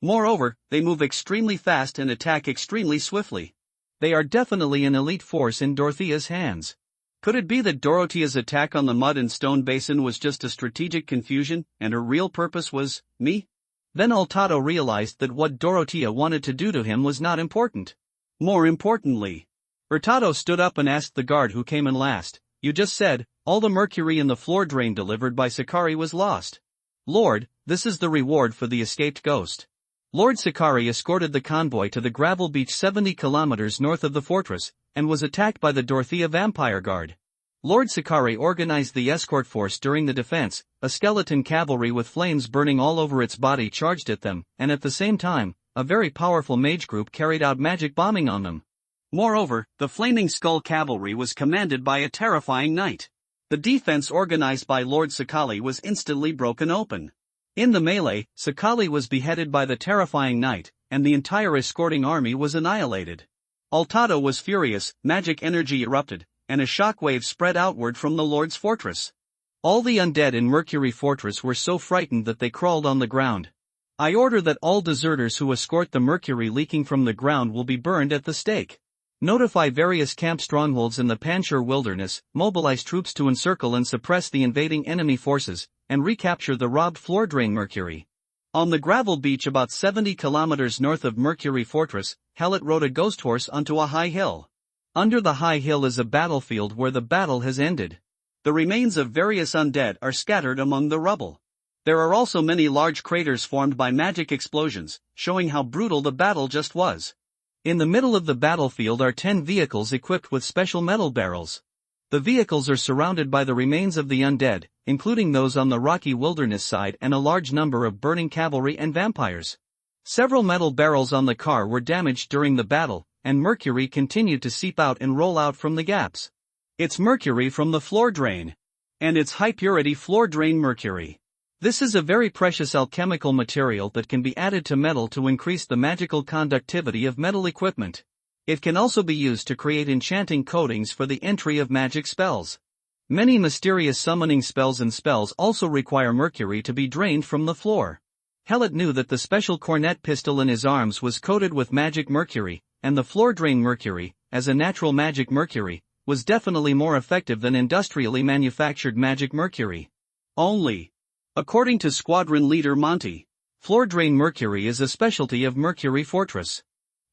Moreover, they move extremely fast and attack extremely swiftly. They are definitely an elite force in Dorothea's hands. Could it be that Dorothea's attack on the mud and stone basin was just a strategic confusion, and her real purpose was me? Then Hurtado realized that what Dorothea wanted to do to him was not important. More importantly, Hurtado stood up and asked the guard who came in last, "You just said, all the mercury in the floor drain delivered by Sakari was lost." "Lord, this is the reward for the escaped ghost." Lord Sakari escorted the convoy to the gravel beach 70 kilometers north of the fortress, and was attacked by the Dorothea Vampire Guard. Lord Sakari organized the escort force during the defense. A skeleton cavalry with flames burning all over its body charged at them, and at the same time, a very powerful mage group carried out magic bombing on them. Moreover, the Flaming Skull cavalry was commanded by a terrifying knight. The defense organized by Lord Sakali was instantly broken open. In the melee, Sakali was beheaded by the terrifying knight, and the entire escorting army was annihilated. Hurtado was furious, magic energy erupted, and a shockwave spread outward from the Lord's fortress. All the undead in Mercury Fortress were so frightened that they crawled on the ground. "I order that all deserters who escort the mercury leaking from the ground will be burned at the stake. Notify various camp strongholds in the Panchur wilderness, mobilize troops to encircle and suppress the invading enemy forces, and recapture the robbed floor drain mercury." On the gravel beach about 70 kilometers north of Mercury Fortress, Helot rode a ghost horse onto a high hill. Under the high hill is a battlefield where the battle has ended. The remains of various undead are scattered among the rubble. There are also many large craters formed by magic explosions, showing how brutal the battle just was. In the middle of the battlefield are 10 vehicles equipped with special metal barrels. The vehicles are surrounded by the remains of the undead, including those on the rocky wilderness side and a large number of burning cavalry and vampires. Several metal barrels on the car were damaged during the battle, and mercury continued to seep out and roll out from the gaps. It's mercury from the floor drain. And it's high-purity floor drain mercury. This is a very precious alchemical material that can be added to metal to increase the magical conductivity of metal equipment. It can also be used to create enchanting coatings for the entry of magic spells. Many mysterious summoning spells and spells also require mercury to be drained from the floor. Helot knew that the special cornet pistol in his arms was coated with magic mercury, and the floor drain mercury, as a natural magic mercury, was definitely more effective than industrially manufactured magic mercury. Only, according to squadron leader Monty, floor drain mercury is a specialty of Mercury Fortress.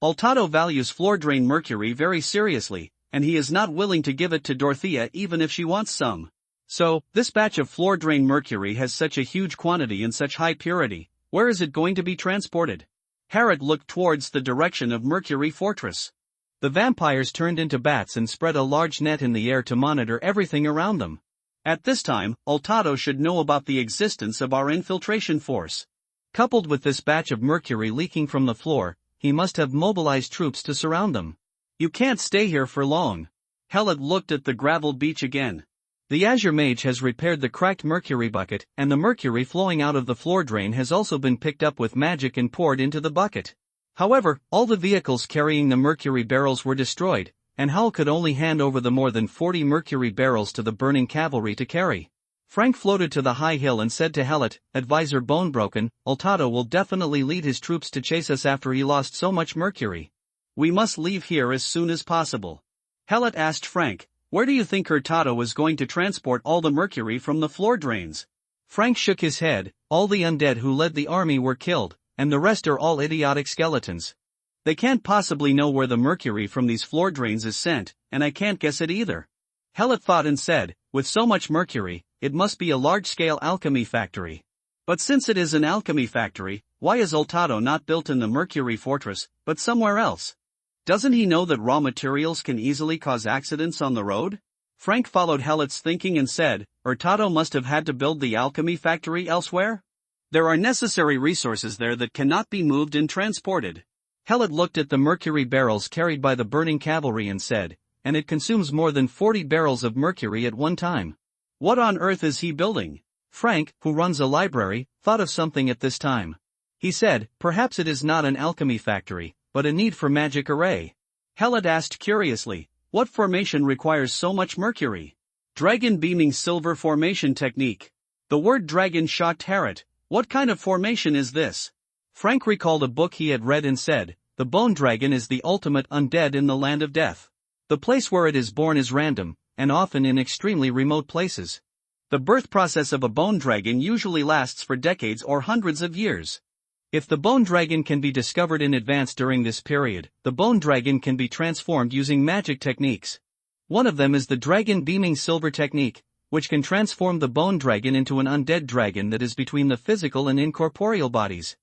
Hurtado values floor drain mercury very seriously, and he is not willing to give it to Dorothea even if she wants some. So, this batch of floor drain mercury has such a huge quantity and such high purity. Where is it going to be transported? Harrod looked towards the direction of Mercury Fortress. The vampires turned into bats and spread a large net in the air to monitor everything around them. At this time, Hurtado should know about the existence of our infiltration force. Coupled with this batch of mercury leaking from the floor, he must have mobilized troops to surround them. "You can't stay here for long." Helot looked at the gravel beach again. The Azure Mage has repaired the cracked mercury bucket, and the mercury flowing out of the floor drain has also been picked up with magic and poured into the bucket. However, all the vehicles carrying the mercury barrels were destroyed, and Hal could only hand over the more than 40 mercury barrels to the burning cavalry to carry. Frank floated to the high hill and said to Helot, "Advisor Bonebroken, Hurtado will definitely lead his troops to chase us after he lost so much mercury. We must leave here as soon as possible." Helot asked Frank, "Where do you think Hurtado is going to transport all the mercury from the floor drains?" Frank shook his head. "All the undead who led the army were killed, and the rest are all idiotic skeletons. They can't possibly know where the mercury from these floor drains is sent, and I can't guess it either. Helot thought and said, with so much mercury, it must be a large-scale alchemy factory. But since it is an alchemy factory, why is Oltado not built in the Mercury Fortress, but somewhere else? Doesn't he know that raw materials can easily cause accidents on the road? Frank followed Helot's thinking and said, Hurtado must have had to build the alchemy factory elsewhere? There are necessary resources there that cannot be moved and transported. Helot looked at the mercury barrels carried by the burning cavalry and said, and it consumes more than 40 barrels of mercury at one time. What on earth is he building? Frank, who runs a library, thought of something at this time. He said, perhaps it is not an alchemy factory, but a need for magic array. Helot asked curiously, what formation requires so much mercury? Dragon beaming silver formation technique. The word dragon shocked Helot. What kind of formation is this? Frank recalled a book he had read and said, the bone dragon is the ultimate undead in the land of death. The place where it is born is random, and often in extremely remote places. The birth process of a bone dragon usually lasts for decades or hundreds of years. If the bone dragon can be discovered in advance during this period, the bone dragon can be transformed using magic techniques. One of them is the dragon beaming silver technique, which can transform the bone dragon into an undead dragon that is between the physical and incorporeal bodies.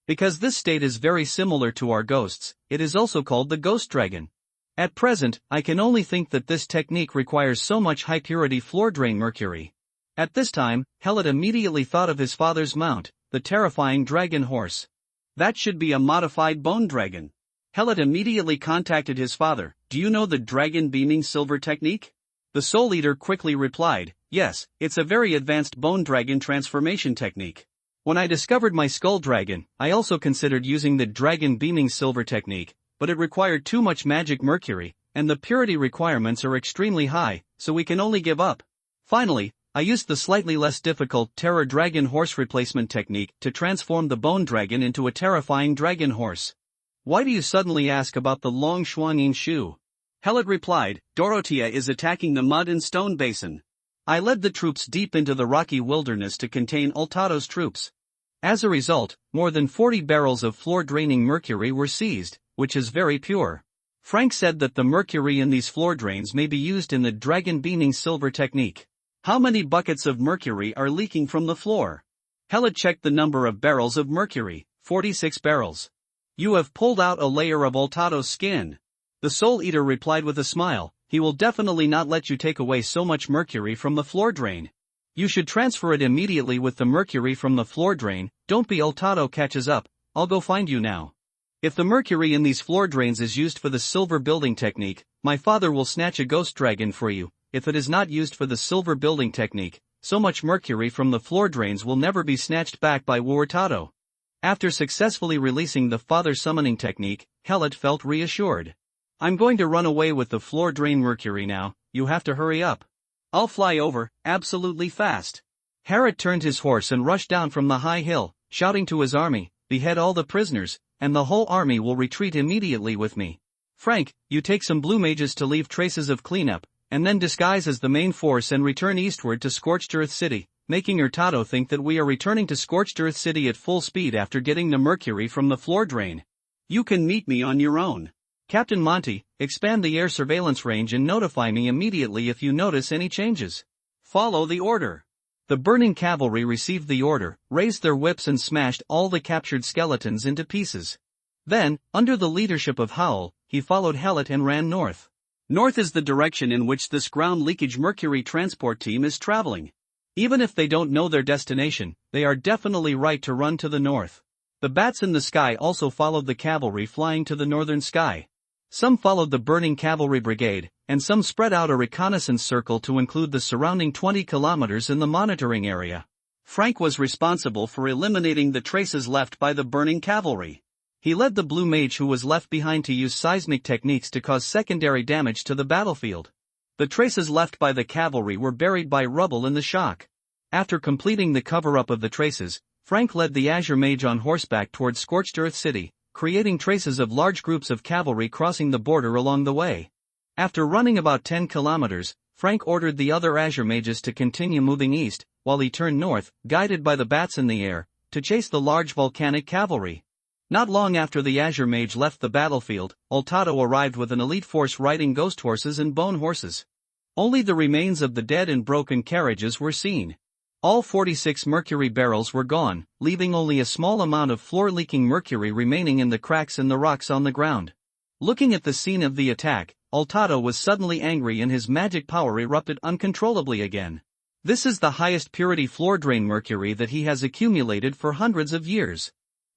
Because this state is very similar to our ghosts, it is also called the ghost dragon. At present, I can only think that this technique requires so much high-purity floor drain mercury. At this time, Helot immediately thought of his father's mount, the terrifying dragon horse. That should be a modified bone dragon. Helot immediately contacted his father, do you know the dragon beaming silver technique? The Soul Eater quickly replied, yes, it's a very advanced bone dragon transformation technique. When I discovered my skull dragon, I also considered using the dragon beaming silver technique, but it required too much magic mercury, and the purity requirements are extremely high, so we can only give up. Finally, I used the slightly less difficult Terror Dragon Horse replacement technique to transform the bone dragon into a terrifying dragon horse. Why do you suddenly ask about the long Xuanyin Shu? Helot replied, Dorothea is attacking the mud and stone basin. I led the troops deep into the rocky wilderness to contain Oltado's troops. As a result, more than 40 barrels of floor-draining mercury were seized, which is very pure. Frank said that the mercury in these floor drains may be used in the dragon beaming silver technique. How many buckets of mercury are leaking from the floor? Helot checked the number of barrels of mercury, 46 barrels. You have pulled out a layer of Oltado's skin. The Soul Eater replied with a smile, he will definitely not let you take away so much mercury from the floor drain. You should transfer it immediately with the mercury from the floor drain, don't be Oltado catches up, I'll go find you now. If the mercury in these floor drains is used for the silver building technique, my father will snatch a ghost dragon for you. If it is not used for the silver building technique, so much mercury from the floor drains will never be snatched back by Hurtado. After successfully releasing the father summoning technique, Helot felt reassured. I'm going to run away with the floor drain mercury now, you have to hurry up. I'll fly over, absolutely fast. Helot turned his horse and rushed down from the high hill, shouting to his army, behead all the prisoners, and the whole army will retreat immediately with me. Frank, you take some blue mages to leave traces of cleanup, and then disguise as the main force and return eastward to Scorched Earth City, making Hurtado think that we are returning to Scorched Earth City at full speed after getting the mercury from the floor drain. You can meet me on your own. Captain Monty, expand the air surveillance range and notify me immediately if you notice any changes. Follow the order. The burning cavalry received the order, raised their whips and smashed all the captured skeletons into pieces. Then, under the leadership of Howl, he followed Helot and ran north. North is the direction in which this ground leakage mercury transport team is traveling. Even if they don't know their destination, they are definitely right to run to the north. The bats in the sky also followed the cavalry flying to the northern sky. Some followed the burning cavalry brigade, and some spread out a reconnaissance circle to include the surrounding 20 kilometers in the monitoring area. Frank was responsible for eliminating the traces left by the burning cavalry. He led the blue mage who was left behind to use seismic techniques to cause secondary damage to the battlefield. The traces left by the cavalry were buried by rubble in the shock. After completing the cover-up of the traces, Frank led the Azure Mage on horseback towards Scorched Earth City, creating traces of large groups of cavalry crossing the border along the way. After running about 10 kilometers, Frank ordered the other Azure Mages to continue moving east, while he turned north, guided by the bats in the air, to chase the large volcanic cavalry. Not long after the Azure Mage left the battlefield, Oltado arrived with an elite force riding ghost horses and bone horses. Only the remains of the dead and broken carriages were seen. All 46 mercury barrels were gone, leaving only a small amount of floor-leaking mercury remaining in the cracks in the rocks on the ground. Looking at the scene of the attack, Oltado was suddenly angry and his magic power erupted uncontrollably again. This is the highest purity floor drain mercury that he has accumulated for hundreds of years.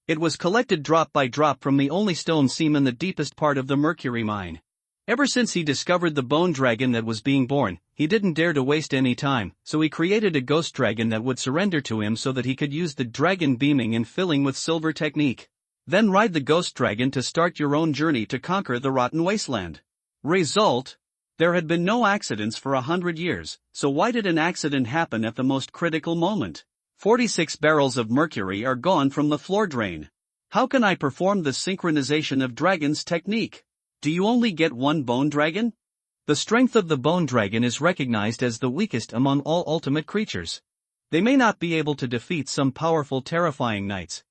It was collected drop by drop from the only stone seam in the deepest part of the mercury mine. Ever since he discovered the bone dragon that was being born, he didn't dare to waste any time, so he created a ghost dragon that would surrender to him so that he could use the dragon beaming and filling with silver technique. Then ride the ghost dragon to start your own journey to conquer the rotten wasteland. Result: there had been no accidents for 100 years, so why did an accident happen at the most critical moment? 46 barrels of mercury are gone from the floor drain. How can I perform the synchronization of dragons technique? Do you only get one bone dragon? The strength of the bone dragon is recognized as the weakest among all ultimate creatures. They may not be able to defeat some powerful terrifying knights.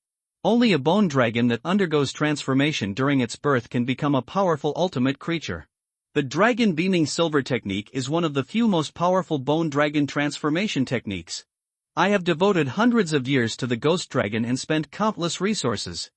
Only a bone dragon that undergoes transformation during its birth can become a powerful ultimate creature. The dragon beaming silver technique is one of the few most powerful bone dragon transformation techniques. I have devoted hundreds of years to the ghost dragon and spent countless resources.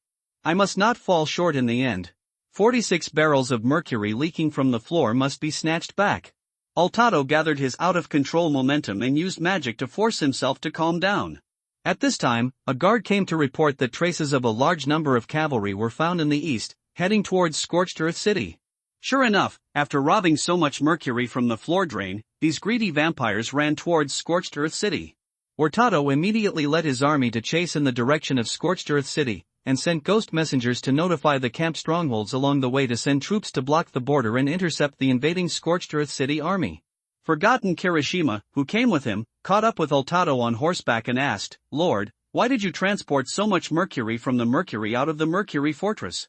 I must not fall short in the end. 46 barrels of mercury leaking from the floor must be snatched back. Oltado gathered his out-of-control momentum and used magic to force himself to calm down. At this time, a guard came to report that traces of a large number of cavalry were found in the east, heading towards Scorched Earth City. Sure enough, after robbing so much mercury from the floor drain, these greedy vampires ran towards Scorched Earth City. Oltado immediately led his army to chase in the direction of Scorched Earth City, and sent ghost messengers to notify the camp strongholds along the way to send troops to block the border and intercept the invading Scorched Earth City army. Forgotten Kirishima, who came with him, caught up with Oltado on horseback and asked, "Lord, why did you transport so much mercury from the mercury out of the mercury fortress?"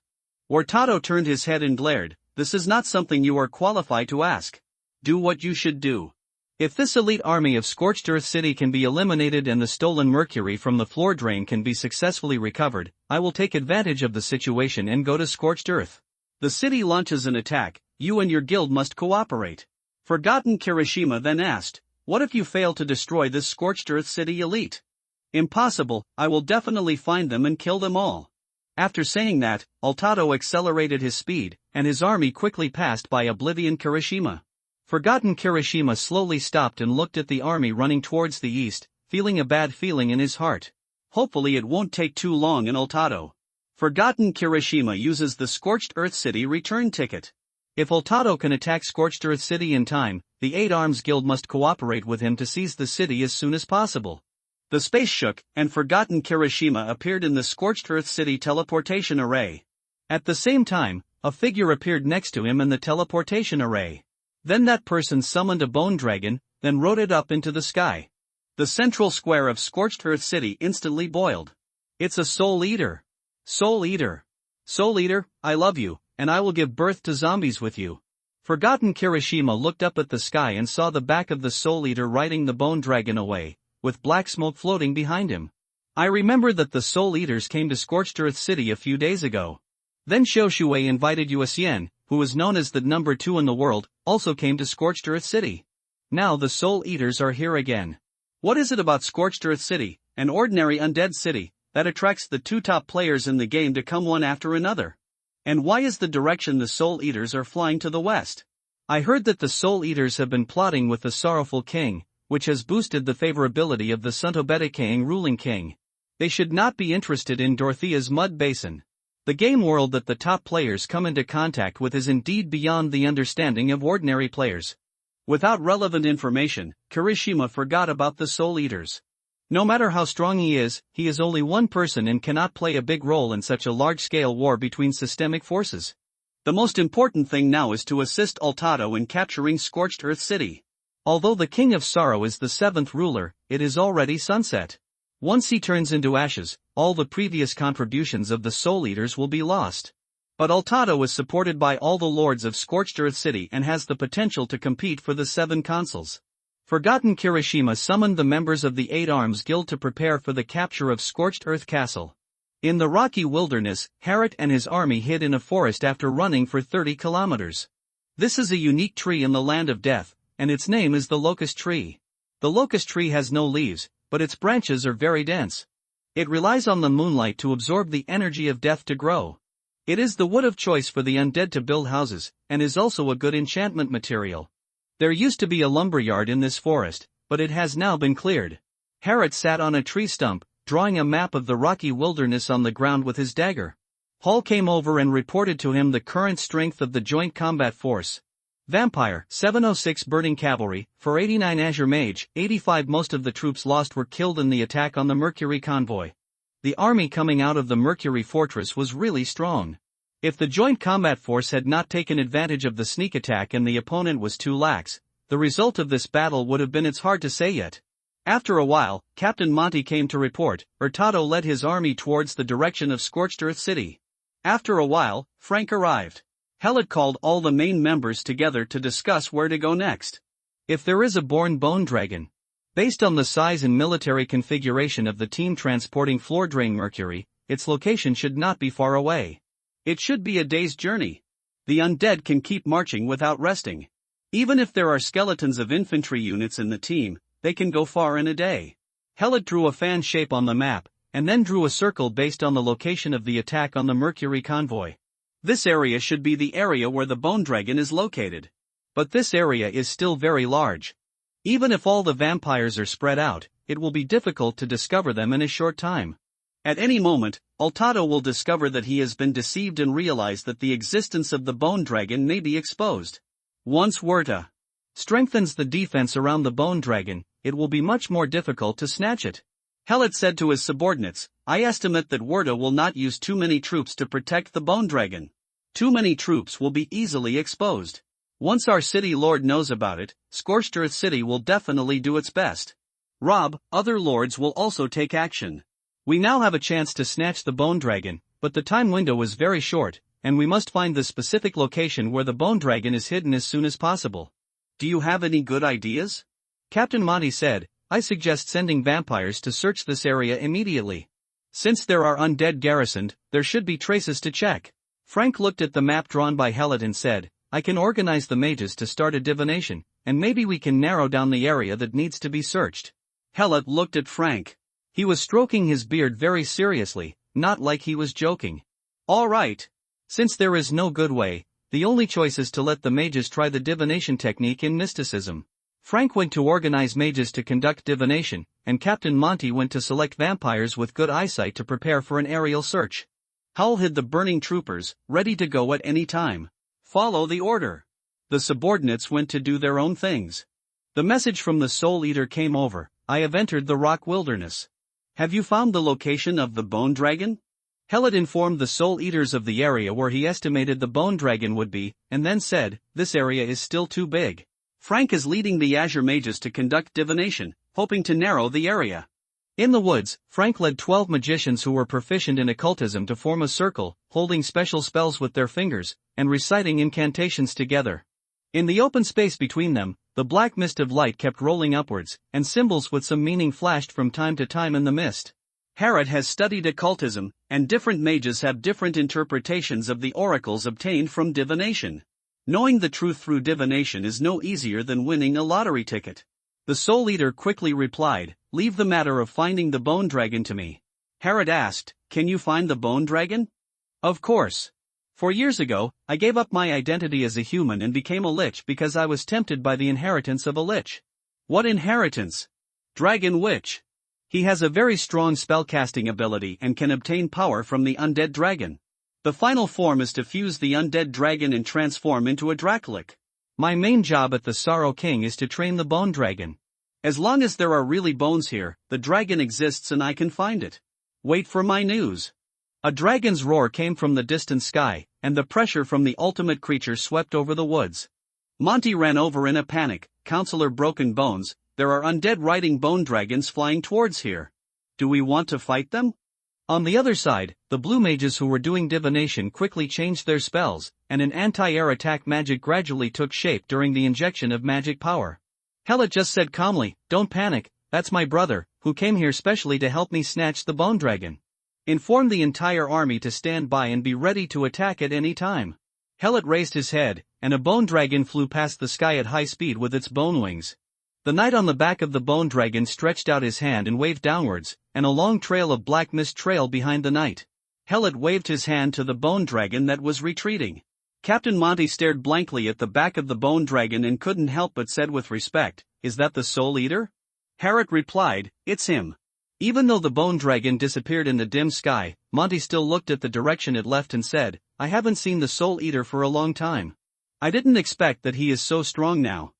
Oltado turned his head and glared, "This is not something you are qualified to ask. Do what you should do. If this elite army of Scorched Earth City can be eliminated and the stolen mercury from the floor drain can be successfully recovered, I will take advantage of the situation and go to Scorched Earth. The city launches an attack, you and your guild must cooperate." Forgotten Kirishima then asked, "What if you fail to destroy this Scorched Earth City elite?" "Impossible, I will definitely find them and kill them all." After saying that, Oltado accelerated his speed, and his army quickly passed by Oblivion Kirishima. Forgotten Kirishima slowly stopped and looked at the army running towards the east, feeling a bad feeling in his heart. Hopefully it won't take too long in Oltado. Forgotten Kirishima uses the Scorched Earth City return ticket. If Oltado can attack Scorched Earth City in time, the Eight Arms Guild must cooperate with him to seize the city as soon as possible. The space shook, and Forgotten Kirishima appeared in the Scorched Earth City teleportation array. At the same time, a figure appeared next to him in the teleportation array. Then that person summoned a bone dragon, then rode it up into the sky. The central square of Scorched Earth City instantly boiled. "It's a Soul Eater! Soul Eater! Soul Eater, I love you, and I will give birth to zombies with you." Forgotten Kirishima looked up at the sky and saw the back of the Soul Eater riding the bone dragon away, with black smoke floating behind him. "I remember that the Soul Eaters came to Scorched Earth City a few days ago. Then Shoshuei invited Yuasien, who is known as the number 2 in the world, also came to Scorched Earth City. Now the Soul Eaters are here again. What is it about Scorched Earth City, an ordinary undead city, that attracts the 2 top players in the game to come one after another? And why is the direction the Soul Eaters are flying to the west? I heard that the Soul Eaters have been plotting with the Sorrowful King, which has boosted the favorability of the Suntobedekang ruling king. They should not be interested in Dorothea's mud basin. The game world that the top players come into contact with is indeed beyond the understanding of ordinary players. Without relevant information, Kirishima forgot about the Soul Eaters. No matter how strong he is only one person and cannot play a big role in such a large-scale war between systemic forces. The most important thing now is to assist Oltado in capturing Scorched Earth City. Although the King of Sorrow is the 7th ruler, it is already sunset. Once he turns into ashes, all the previous contributions of the Soul Eaters will be lost. But Oltado is supported by all the lords of Scorched Earth City and has the potential to compete for the 7 consoles. Forgotten Kirishima summoned the members of the Eight Arms Guild to prepare for the capture of Scorched Earth Castle. In the rocky wilderness, Harrod and his army hid in a forest after running for 30 kilometers. This is a unique tree in the land of death, and its name is the locust tree. The locust tree has no leaves, but its branches are very dense. It relies on the moonlight to absorb the energy of death to grow. It is the wood of choice for the undead to build houses, and is also a good enchantment material. There used to be a lumberyard in this forest, but it has now been cleared. Harrod sat on a tree stump, drawing a map of the rocky wilderness on the ground with his dagger. Hall came over and reported to him the current strength of the joint combat force. Vampire, 706 Burning Cavalry, 489 Azure Mage, 85. Most of the troops lost were killed in the attack on the Mercury convoy. The army coming out of the Mercury fortress was really strong. If the joint combat force had not taken advantage of the sneak attack and the opponent was too lax, the result of this battle would have been it's hard to say yet. After a while, Captain Monty came to report. Hurtado led his army towards the direction of Scorched Earth City. After a while, Frank arrived. Hellot called all the main members together to discuss where to go next. If there is a born bone dragon, based on the size and military configuration of the team transporting Floordrain Mercury, its location should not be far away. It should be a day's journey. The undead can keep marching without resting. Even if there are skeletons of infantry units in the team, they can go far in a day. Hellot drew a fan shape on the map, and then drew a circle based on the location of the attack on the Mercury convoy. This area should be the area where the bone dragon is located. But this area is still very large. Even if all the vampires are spread out, it will be difficult to discover them in a short time. At any moment, Hurtado will discover that he has been deceived and realize that the existence of the bone dragon may be exposed. Once Huerta strengthens the defense around the bone dragon, it will be much more difficult to snatch it. Hellot said to his subordinates, I estimate that Huerta will not use too many troops to protect the bone dragon. Too many troops will be easily exposed. Once our city lord knows about it, Scorched Earth City will definitely do its best. Rob, other lords will also take action. We now have a chance to snatch the bone dragon, but the time window is very short, and we must find the specific location where the bone dragon is hidden as soon as possible. Do you have any good ideas? Captain Monty said, I suggest sending vampires to search this area immediately. Since there are undead garrisoned, there should be traces to check. Frank looked at the map drawn by Hellot and said, I can organize the mages to start a divination, and maybe we can narrow down the area that needs to be searched. Hellot looked at Frank. He was stroking his beard very seriously, not like he was joking. All right. Since there is no good way, the only choice is to let the mages try the divination technique in mysticism. Frank went to organize mages to conduct divination, and Captain Monty went to select vampires with good eyesight to prepare for an aerial search. Hull hid the burning troopers, ready to go at any time. Follow the order. The subordinates went to do their own things. The message from the Soul Eater came over, I have entered the rock wilderness. Have you found the location of the bone dragon? Hellot informed the Soul Eaters of the area where he estimated the bone dragon would be, and then said, this area is still too big. Frank is leading the Azure Mages to conduct divination, hoping to narrow the area. In the woods, Frank led 12 magicians who were proficient in occultism to form a circle, holding special spells with their fingers, and reciting incantations together. In the open space between them, the black mist of light kept rolling upwards, and symbols with some meaning flashed from time to time in the mist. Harrod has studied occultism, and different mages have different interpretations of the oracles obtained from divination. Knowing the truth through divination is no easier than winning a lottery ticket. The Soul Eater quickly replied, leave the matter of finding the bone dragon to me. Harrod asked, can you find the bone dragon? Of course. 4 years ago, I gave up my identity as a human and became a lich because I was tempted by the inheritance of a lich. What inheritance? Dragon Witch. He has a very strong spellcasting ability and can obtain power from the undead dragon. The final form is to fuse the undead dragon and transform into a Dracolich. My main job at the Sorrow King is to train the bone dragon. As long as there are really bones here, the dragon exists and I can find it. Wait for my news. A dragon's roar came from the distant sky, and the pressure from the ultimate creature swept over the woods. Monty ran over in a panic, Counselor Broken Bones, there are undead riding bone dragons flying towards here. Do we want to fight them? On the other side, the blue mages who were doing divination quickly changed their spells, and an anti-air attack magic gradually took shape during the injection of magic power. Hellot just said calmly, don't panic, that's my brother, who came here specially to help me snatch the bone dragon. Inform the entire army to stand by and be ready to attack at any time. Helot raised his head, and a bone dragon flew past the sky at high speed with its bone wings. The knight on the back of the bone dragon stretched out his hand and waved downwards, and a long trail of black mist trailed behind the knight. Helot waved his hand to the bone dragon that was retreating. Captain Monty stared blankly at the back of the bone dragon and couldn't help but said with respect, "Is that the Soul Eater?" Harrod replied, "It's him." Even though the bone dragon disappeared in the dim sky, Monty still looked at the direction it left and said, "I haven't seen the Soul Eater for a long time. I didn't expect that he is so strong now.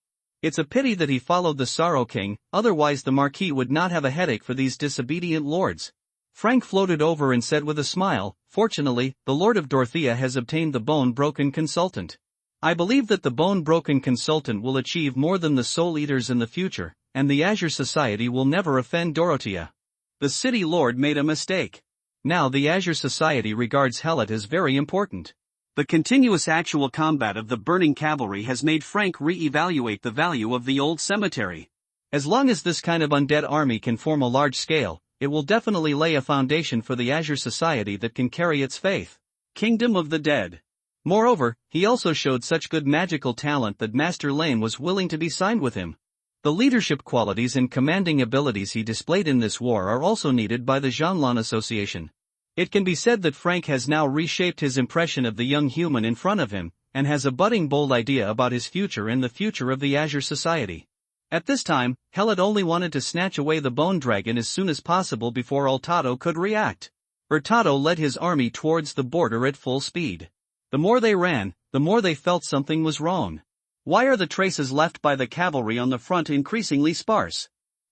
It's a pity that he followed the Sorrow King, otherwise the Marquis would not have a headache for these disobedient lords." Frank floated over and said with a smile, "Fortunately, the Lord of Dorothea has obtained the Bone-Broken Consultant. I believe that the Bone-Broken Consultant will achieve more than the Soul Eaters in the future, and the Azure Society will never offend Dorothea. The City Lord made a mistake. Now the Azure Society regards Helot as very important." The continuous actual combat of the burning cavalry has made Frank re-evaluate the value of the old cemetery. As long as this kind of undead army can form a large scale, it will definitely lay a foundation for the Azure Society that can carry its faith. Kingdom of the Dead. Moreover, he also showed such good magical talent that Master Lane was willing to be signed with him. The leadership qualities and commanding abilities he displayed in this war are also needed by the Jeanlin Association. It can be said that Frank has now reshaped his impression of the young human in front of him, and has a budding bold idea about his future and the future of the Azure Society. At this time, Helot only wanted to snatch away the bone dragon as soon as possible before Ultado could react. Hurtado led his army towards the border at full speed. The more they ran, the more they felt something was wrong. Why are the traces left by the cavalry on the front increasingly sparse?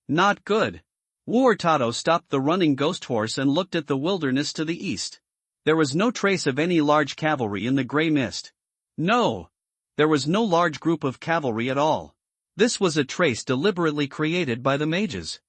Not good. Hurtado stopped the running ghost horse and looked at the wilderness to the east. There was no trace of any large cavalry in the gray mist. No. There was no large group of cavalry at all. This was a trace deliberately created by the mages.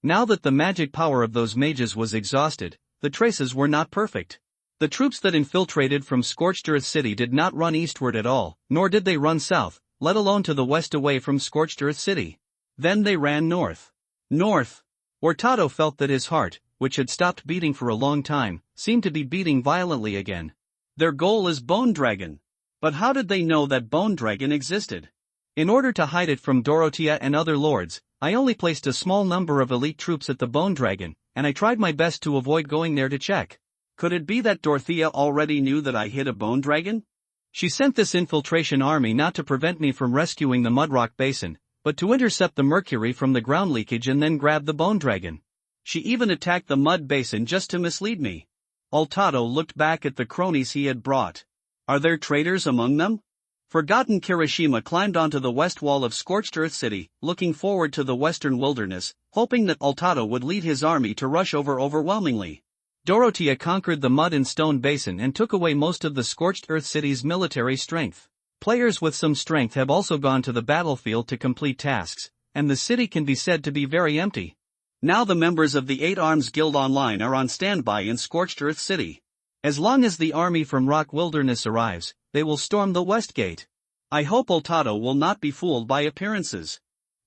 Now that the magic power of those mages was exhausted, the traces were not perfect. The troops that infiltrated from Scorched Earth City did not run eastward at all, nor did they run south, let alone to the west away from Scorched Earth City. Then they ran north. North. Hurtado felt that his heart, which had stopped beating for a long time, seemed to be beating violently again. Their goal is Bone Dragon. But how did they know that Bone Dragon existed? In order to hide it from Dorothea and other lords, I only placed a small number of elite troops at the Bone Dragon, and I tried my best to avoid going there to check. Could it be that Dorothea already knew that I hid a Bone Dragon? She sent this infiltration army not to prevent me from rescuing the Mudrock Basin, but to intercept the mercury from the ground leakage and then grab the Bone Dragon. She even attacked the Mud Basin just to mislead me. Ultado looked back at the cronies he had brought. Are there traitors among them? Forgotten Kirishima climbed onto the west wall of Scorched Earth City, looking forward to the western wilderness, hoping that Ultado would lead his army to rush over overwhelmingly. Dorothea conquered the Mud and Stone Basin and took away most of the Scorched Earth City's military strength. Players with some strength have also gone to the battlefield to complete tasks, and the city can be said to be very empty. Now the members of the Eight Arms Guild Online are on standby in Scorched Earth City. As long as the army from Rock Wilderness arrives, they will storm the West Gate. I hope Ultado will not be fooled by appearances.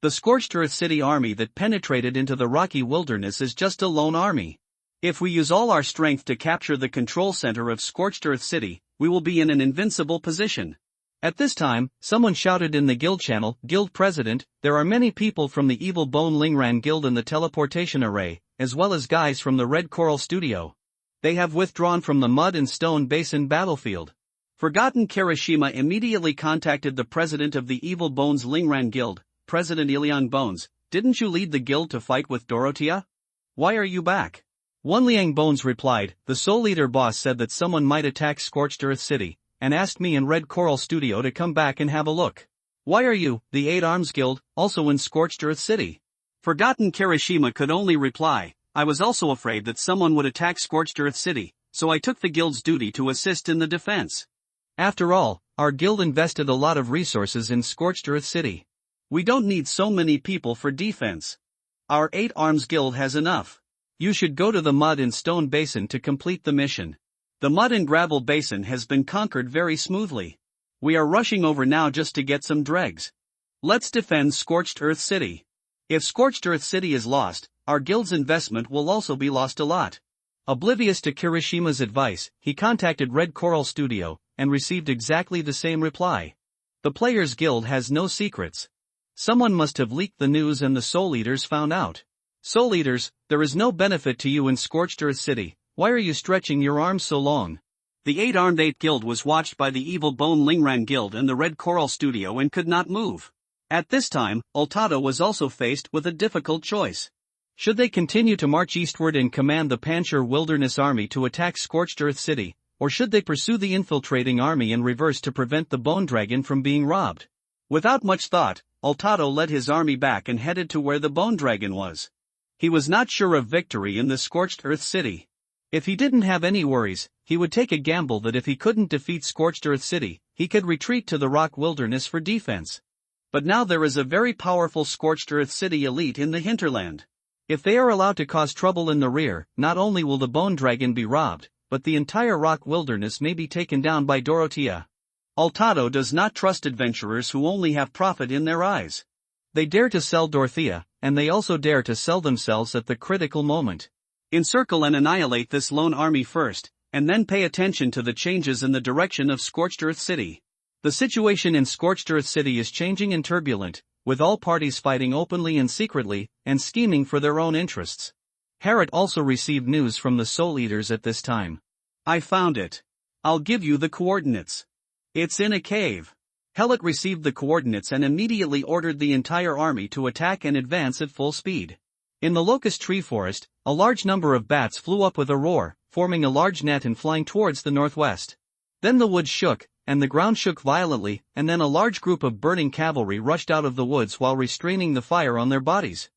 The Scorched Earth City army that penetrated into the Rocky Wilderness is just a lone army. If we use all our strength to capture the control center of Scorched Earth City, we will be in an invincible position. At this time, someone shouted in the guild channel, "Guild President, there are many people from the Evil Bone Lingran Guild in the teleportation array, as well as guys from the Red Coral Studio. They have withdrawn from the Mud and Stone Basin battlefield." Forgotten Kirishima immediately contacted the president of the Evil Bones Lingran Guild, President Iliang Bones. "Didn't you lead the guild to fight with Dorothea? Why are you back?" One Liang Bones replied, "The Soul Eater boss said that someone might attack Scorched Earth City, and asked me and Red Coral Studio to come back and have a look. Why are you, the Eight Arms Guild, also in Scorched Earth City?" Forgotten Kirishima could only reply, "I was also afraid that someone would attack Scorched Earth City, so I took the guild's duty to assist in the defense. After all, our guild invested a lot of resources in Scorched Earth City. We don't need so many people for defense. Our Eight Arms Guild has enough. You should go to the Mud and Stone Basin to complete the mission. The Mud and Gravel Basin has been conquered very smoothly. We are rushing over now just to get some dregs. Let's defend Scorched Earth City. If Scorched Earth City is lost, our guild's investment will also be lost a lot. Oblivious to Kirishima's advice, he contacted Red Coral Studio, and received exactly the same reply. The Players Guild has no secrets. Someone must have leaked the news and the Soul Eaters found out. Soul Eaters, there is no benefit to you in Scorched Earth City, why are you stretching your arms so long? The 8-armed 8 Guild was watched by the Evil Bone Lingran Guild and the Red Coral Studio and could not move. At this time, Ultado was also faced with a difficult choice. Should they continue to march eastward and command the Pancher Wilderness Army to attack Scorched Earth City, or should they pursue the infiltrating army in reverse to prevent the Bone Dragon from being robbed? Without much thought, Ultado led his army back and headed to where the Bone Dragon was. He was not sure of victory in the Scorched Earth City. If he didn't have any worries, he would take a gamble that if he couldn't defeat Scorched Earth City, he could retreat to the Rock Wilderness for defense. But now there is a very powerful Scorched Earth City elite in the hinterland. If they are allowed to cause trouble in the rear, not only will the Bone Dragon be robbed, but the entire Rock Wilderness may be taken down by Dorothea. Ultado does not trust adventurers who only have profit in their eyes. They dare to sell Dorothea, and they also dare to sell themselves at the critical moment. Encircle and annihilate this lone army first, and then pay attention to the changes in the direction of Scorched Earth City. The situation in Scorched Earth City is changing and turbulent, with all parties fighting openly and secretly, and scheming for their own interests. Harriet also received news from the Soul Eaters at this time. I found it. I'll give you the coordinates. It's in a cave. Helot received the coordinates and immediately ordered the entire army to attack and advance at full speed. In the locust tree forest, a large number of bats flew up with a roar, forming a large net and flying towards the northwest. Then the woods shook, and the ground shook violently, and then a large group of burning cavalry rushed out of the woods while restraining the fire on their bodies.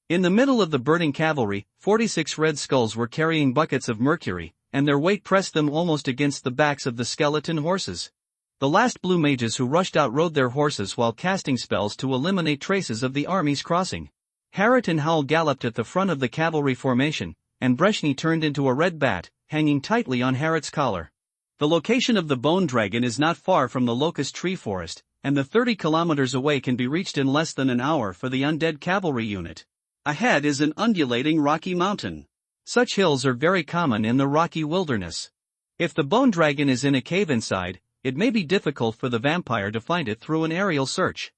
In the middle of the burning cavalry, 46 red skulls were carrying buckets of mercury, and their weight pressed them almost against the backs of the skeleton horses. The last blue mages who rushed out rode their horses while casting spells to eliminate traces of the army's crossing. Harriet and Howl galloped at the front of the cavalry formation, and Breshny turned into a red bat, hanging tightly on Harriet's collar. The location of the Bone Dragon is not far from the locust tree forest, and the 30 kilometers away can be reached in less than an hour for the undead cavalry unit. Ahead is an undulating rocky mountain. Such hills are very common in the rocky wilderness. If the Bone Dragon is in a cave inside, it may be difficult for the vampire to find it through an aerial search.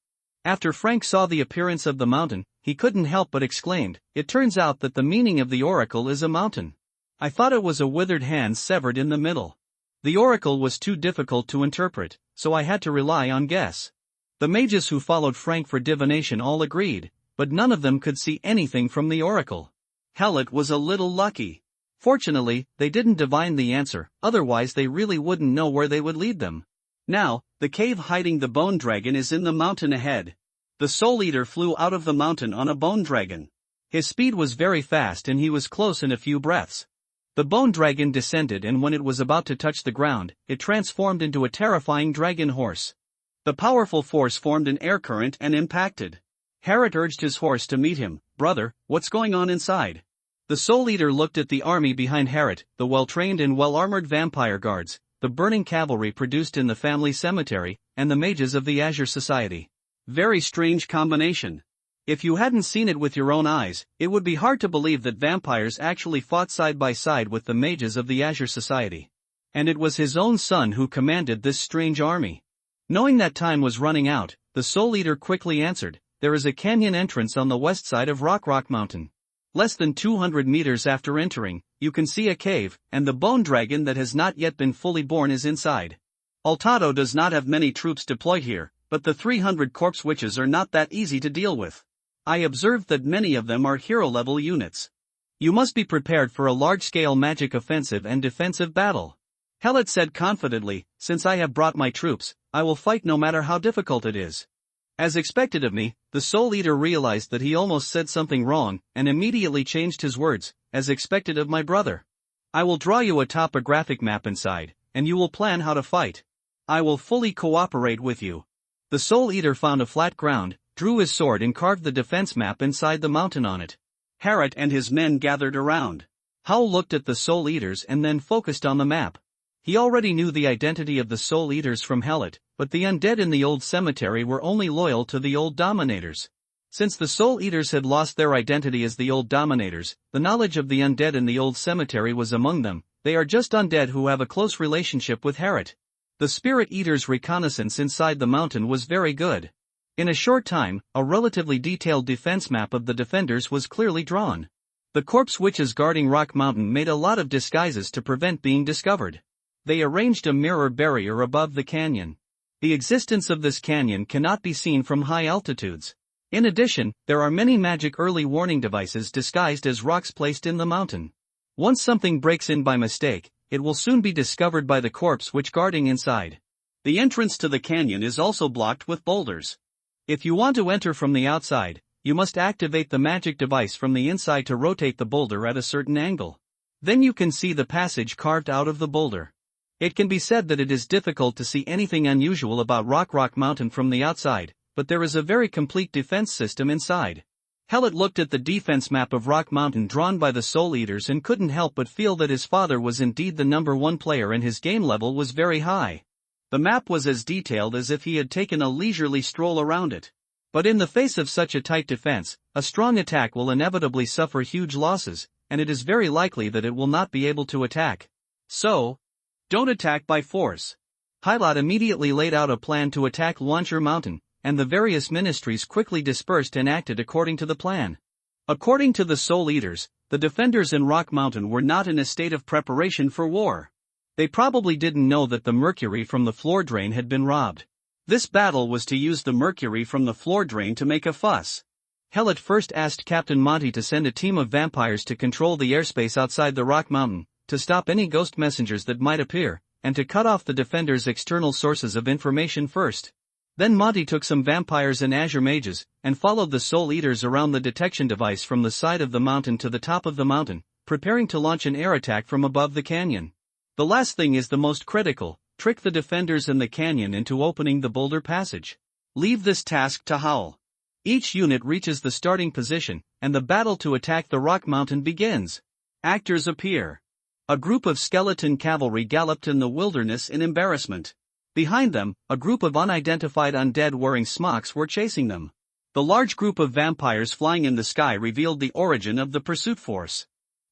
After Frank saw the appearance of the mountain, he couldn't help but exclaimed, "It turns out that the meaning of the oracle is a mountain. I thought it was a withered hand severed in the middle." The oracle was too difficult to interpret, so I had to rely on guess. The mages who followed Frank for divination all agreed, but none of them could see anything from the oracle. Helot was a little lucky. Fortunately, they didn't divine the answer, otherwise they really wouldn't know where they would lead them. Now, the cave hiding the Bone Dragon is in the mountain ahead. The Soul Eater flew out of the mountain on a Bone Dragon. His speed was very fast and he was close in a few breaths. The Bone Dragon descended, and when it was about to touch the ground, it transformed into a terrifying dragon horse. The powerful force formed an air current and impacted. Harriet urged his horse to meet him. "Brother, what's going on inside?" The Soul Eater looked at the army behind Harriet, the well-trained and well-armored vampire guards, the burning cavalry produced in the family cemetery, and the mages of the Azure Society. Very strange combination. If you hadn't seen it with your own eyes, it would be hard to believe that vampires actually fought side by side with the mages of the Azure Society. And it was his own son who commanded this strange army. Knowing that time was running out, the Soul Eater quickly answered, "There is a canyon entrance on the west side of Rock Mountain. Less than 200 meters after entering, you can see a cave, and the Bone Dragon that has not yet been fully born is inside. Ultado does not have many troops deployed here, but the 300 corpse witches are not that easy to deal with. I observed that many of them are hero-level units. You must be prepared for a large-scale magic offensive and defensive battle." Helot said confidently, "Since I have brought my troops, I will fight no matter how difficult it is." As expected of me, the Soul Eater realized that he almost said something wrong, and immediately changed his words, "As expected of my brother. I will draw you a topographic map inside, and you will plan how to fight. I will fully cooperate with you." The Soul Eater found a flat ground, drew his sword and carved the defense map inside the mountain on it. Harriet and his men gathered around. Howl looked at the Soul Eaters and then focused on the map. He already knew the identity of the Soul Eaters from Helot, but the undead in the old cemetery were only loyal to the old dominators. Since the Soul Eaters had lost their identity as the old dominators, the knowledge of the undead in the old cemetery was among them. They are just undead who have a close relationship with Harriet. The Spirit Eaters' reconnaissance inside the mountain was very good. In a short time, a relatively detailed defense map of the defenders was clearly drawn. The corpse witches guarding Rock Mountain made a lot of disguises to prevent being discovered. They arranged a mirror barrier above the canyon. The existence of this canyon cannot be seen from high altitudes. In addition, there are many magic early warning devices disguised as rocks placed in the mountain. Once something breaks in by mistake, it will soon be discovered by the corpse witch guarding inside. The entrance to the canyon is also blocked with boulders. If you want to enter from the outside, you must activate the magic device from the inside to rotate the boulder at a certain angle. Then you can see the passage carved out of the boulder. It can be said that it is difficult to see anything unusual about Rock Mountain from the outside, but there is a very complete defense system inside. Hallett looked at the defense map of Rock Mountain drawn by the Soul Eaters and couldn't help but feel that his father was indeed the number one player and his game level was very high. The map was as detailed as if he had taken a leisurely stroll around it. But in the face of such a tight defense, a strong attack will inevitably suffer huge losses, and it is very likely that it will not be able to attack. So, don't attack by force. Hallett immediately laid out a plan to attack Launcher Mountain, and the various ministries quickly dispersed and acted according to the plan. According to the Soul Eaters, the defenders in Rock Mountain were not in a state of preparation for war. They probably didn't know that the mercury from the floor drain had been robbed. This battle was to use the mercury from the floor drain to make a fuss. Hallett first asked Captain Monty to send a team of vampires to control the airspace outside the Rock Mountain, to stop any ghost messengers that might appear, and to cut off the defenders' external sources of information first. Then Monty took some vampires and azure mages, and followed the Soul Eaters around the detection device from the side of the mountain to the top of the mountain, preparing to launch an air attack from above the canyon. The last thing is the most critical: trick the defenders in the canyon into opening the boulder passage. Leave this task to Howl. Each unit reaches the starting position, and the battle to attack the Rock Mountain begins. Actors appear. A group of skeleton cavalry galloped in the wilderness in embarrassment. Behind them, a group of unidentified undead wearing smocks were chasing them. The large group of vampires flying in the sky revealed the origin of the pursuit force.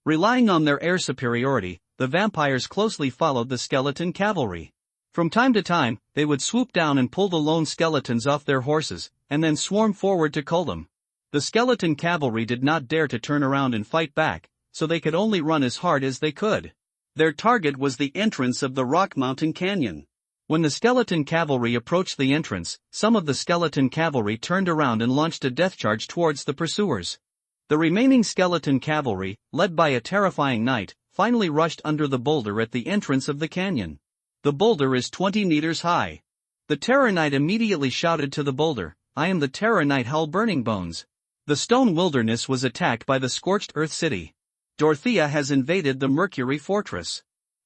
Relying on their air superiority, the vampires closely followed the skeleton cavalry. From time to time, they would swoop down and pull the lone skeletons off their horses, and then swarm forward to cull them. The skeleton cavalry did not dare to turn around and fight back, so they could only run as hard as they could. Their target was the entrance of the Rock Mountain Canyon. When the skeleton cavalry approached the entrance, some of the skeleton cavalry turned around and launched a death charge towards the pursuers. The remaining skeleton cavalry, led by a terrifying knight, finally rushed under the boulder at the entrance of the canyon. The boulder is 20 meters high. The Terror Knight immediately shouted to the boulder, "I am the Terror Knight Hull Burning Bones." The stone wilderness was attacked by the Scorched Earth City. Dorothea has invaded the Mercury Fortress.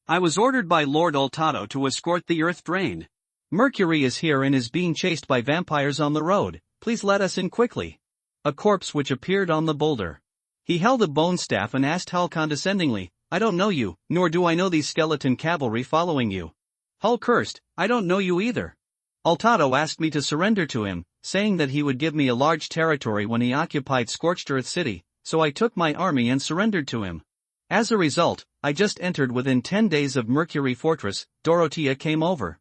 I was ordered by Lord Altado to escort the Earth Drain. Mercury is here and is being chased by vampires on the road. Please let us in quickly. A corpse which appeared on the boulder. He held a bone staff and asked Hull condescendingly, "I don't know you, nor do I know these skeleton cavalry following you." Hull cursed, "I don't know you either. Altado asked me to surrender to him, saying that he would give me a large territory when he occupied Scorched Earth City, so I took my army and surrendered to him. As a result, I just entered within 10 days of Mercury Fortress. Dorothea came over.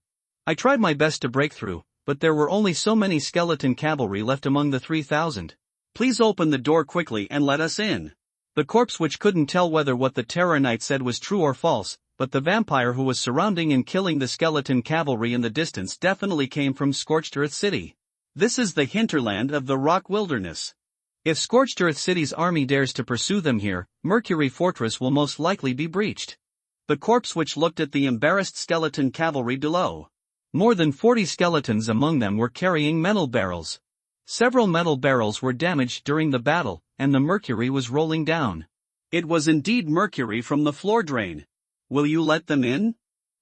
I tried my best to break through, but there were only so many skeleton cavalry left among the 3,000. Please open the door quickly and let us in." The corpse which couldn't tell whether what the Terror Knight said was true or false, but the vampire who was surrounding and killing the skeleton cavalry in the distance definitely came from Scorched Earth City. This is the hinterland of the Rock Wilderness. If Scorched Earth City's army dares to pursue them here, Mercury Fortress will most likely be breached. The corpse which looked at the embarrassed skeleton cavalry below. More than 40 skeletons among them were carrying metal barrels. Several metal barrels were damaged during the battle, and the mercury was rolling down. It was indeed mercury from the floor drain. Will you let them in?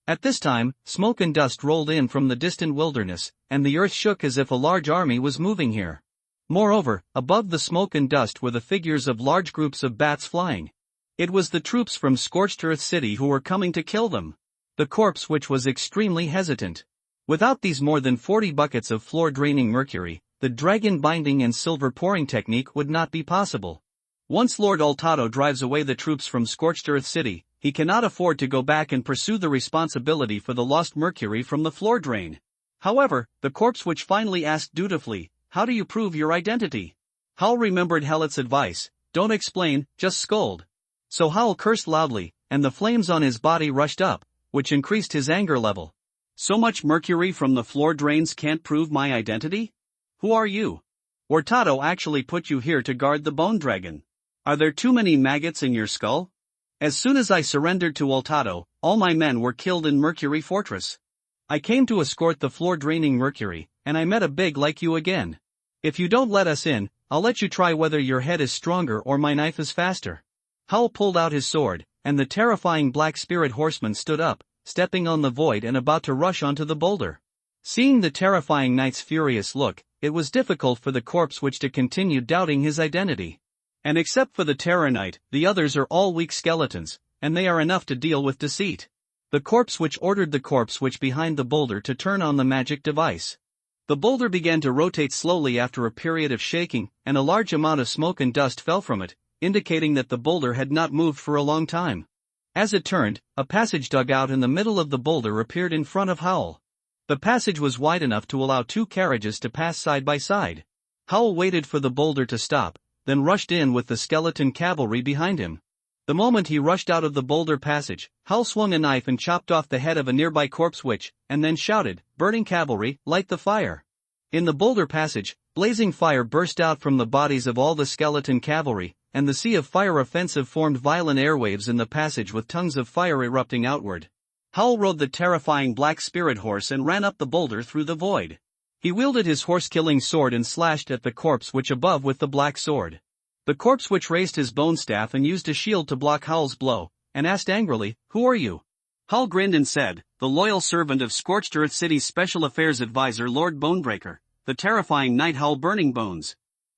At this time, smoke and dust rolled in from the distant wilderness, and the earth shook as if a large army was moving here. Moreover, above the smoke and dust were the figures of large groups of bats flying. It was the troops from Scorched Earth City who were coming to kill them. The corpse which was extremely hesitant. Without these more than 40 buckets of floor-draining mercury, the dragon binding and silver pouring technique would not be possible. Once Lord Altado drives away the troops from Scorched Earth City, he cannot afford to go back and pursue the responsibility for the lost mercury from the floor drain. However, the corpse witch finally asked dutifully, "How do you prove your identity?" Howl remembered Helet's advice, "Don't explain, just scold." So Howl cursed loudly, and the flames on his body rushed up, which increased his anger level. "So much mercury from the floor drains can't prove my identity? Who are you? Ortado actually put you here to guard the bone dragon. Are there too many maggots in your skull? As soon as I surrendered to Ortado, all my men were killed in Mercury Fortress. I came to escort the floor-draining mercury, and I met a big like you again. If you don't let us in, I'll let you try whether your head is stronger or my knife is faster." Howl pulled out his sword, and the terrifying black spirit horseman stood up, stepping on the void and about to rush onto the boulder. Seeing the terrifying knight's furious look, it was difficult for the corpse witch to continue doubting his identity. And except for the Terror Knight, the others are all weak skeletons, and they are enough to deal with deceit. The corpse witch ordered the corpse witch behind the boulder to turn on the magic device. The boulder began to rotate slowly after a period of shaking, and a large amount of smoke and dust fell from it, indicating that the boulder had not moved for a long time. As it turned, a passage dug out in the middle of the boulder appeared in front of Howl. The passage was wide enough to allow two carriages to pass side by side. Howl waited for the boulder to stop, then rushed in with the skeleton cavalry behind him. The moment he rushed out of the boulder passage, Howl swung a knife and chopped off the head of a nearby corpse witch, and then shouted, "Burning cavalry, light the fire!" In the boulder passage, blazing fire burst out from the bodies of all the skeleton cavalry, and the sea of fire offensive formed violent airwaves in the passage with tongues of fire erupting outward. Howl rode the terrifying black spirit horse and ran up the boulder through the void. He wielded his horse-killing sword and slashed at the corpse witch above with the black sword. The corpse witch raised his bone staff and used a shield to block Howl's blow, and asked angrily, "Who are you?" Howl grinned and said, "The loyal servant of Scorched Earth City's Special Affairs Advisor Lord Bonebreaker, the terrifying Night Howl Burning Bones.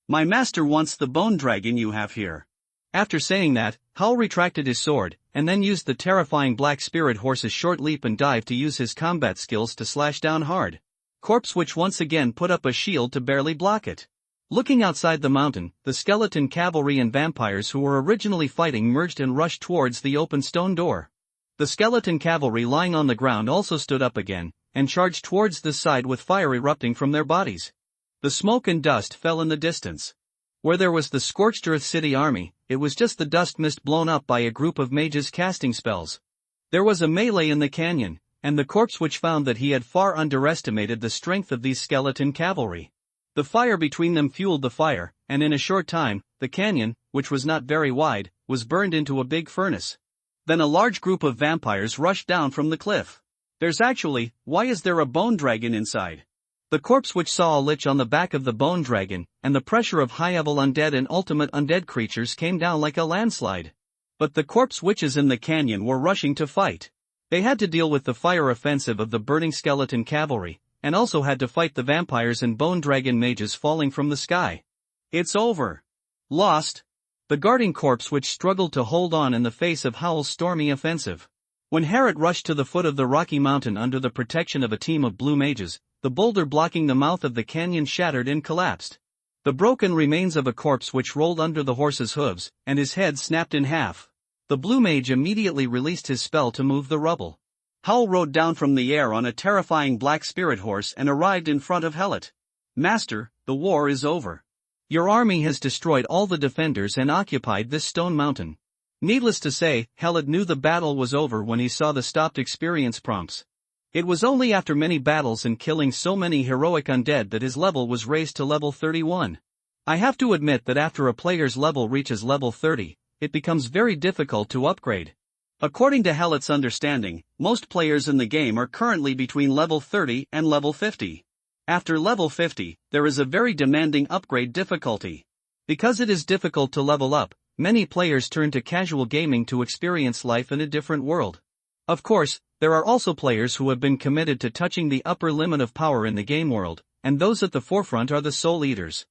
My master wants the bone dragon you have here." After saying that, Howl retracted his sword, and then used the terrifying black spirit horse's short leap and dive to use his combat skills to slash down hard. Corpse witch once again put up a shield to barely block it. Looking outside the mountain, the skeleton cavalry and vampires who were originally fighting merged and rushed towards the open stone door. The skeleton cavalry lying on the ground also stood up again, and charged towards the side with fire erupting from their bodies. The smoke and dust fell in the distance. Where there was the Scorched Earth City army, it was just the dust mist blown up by a group of mages casting spells. There was a melee in the canyon, and the corpse witch found that he had far underestimated the strength of these skeleton cavalry. The fire between them fueled the fire, and in a short time, the canyon, which was not very wide, was burned into a big furnace. Then a large group of vampires rushed down from the cliff. Why is there a bone dragon inside? The corpse witch saw a lich on the back of the bone dragon, and the pressure of high-level undead and ultimate undead creatures came down like a landslide. But the corpse witches in the canyon were rushing to fight. They had to deal with the fire offensive of the burning skeleton cavalry, and also had to fight the vampires and bone dragon mages falling from the sky. "It's over. Lost." The guarding corpse witch struggled to hold on in the face of Howl's stormy offensive. When Harriet rushed to the foot of the rocky mountain under the protection of a team of blue mages, the boulder blocking the mouth of the canyon shattered and collapsed. The broken remains of a corpse witch rolled under the horse's hooves, and his head snapped in half. The blue mage immediately released his spell to move the rubble. Howl rode down from the air on a terrifying black spirit horse and arrived in front of Helet. "Master, the war is over. Your army has destroyed all the defenders and occupied this stone mountain." Needless to say, Helet knew the battle was over when he saw the stopped experience prompts. It was only after many battles and killing so many heroic undead that his level was raised to level 31. I have to admit that after a player's level reaches level 30, it becomes very difficult to upgrade. According to Helet's understanding, most players in the game are currently between level 30 and level 50. After level 50, there is a very demanding upgrade difficulty. Because it is difficult to level up, many players turn to casual gaming to experience life in a different world. Of course, there are also players who have been committed to touching the upper limit of power in the game world, and those at the forefront are the Soul Eaters.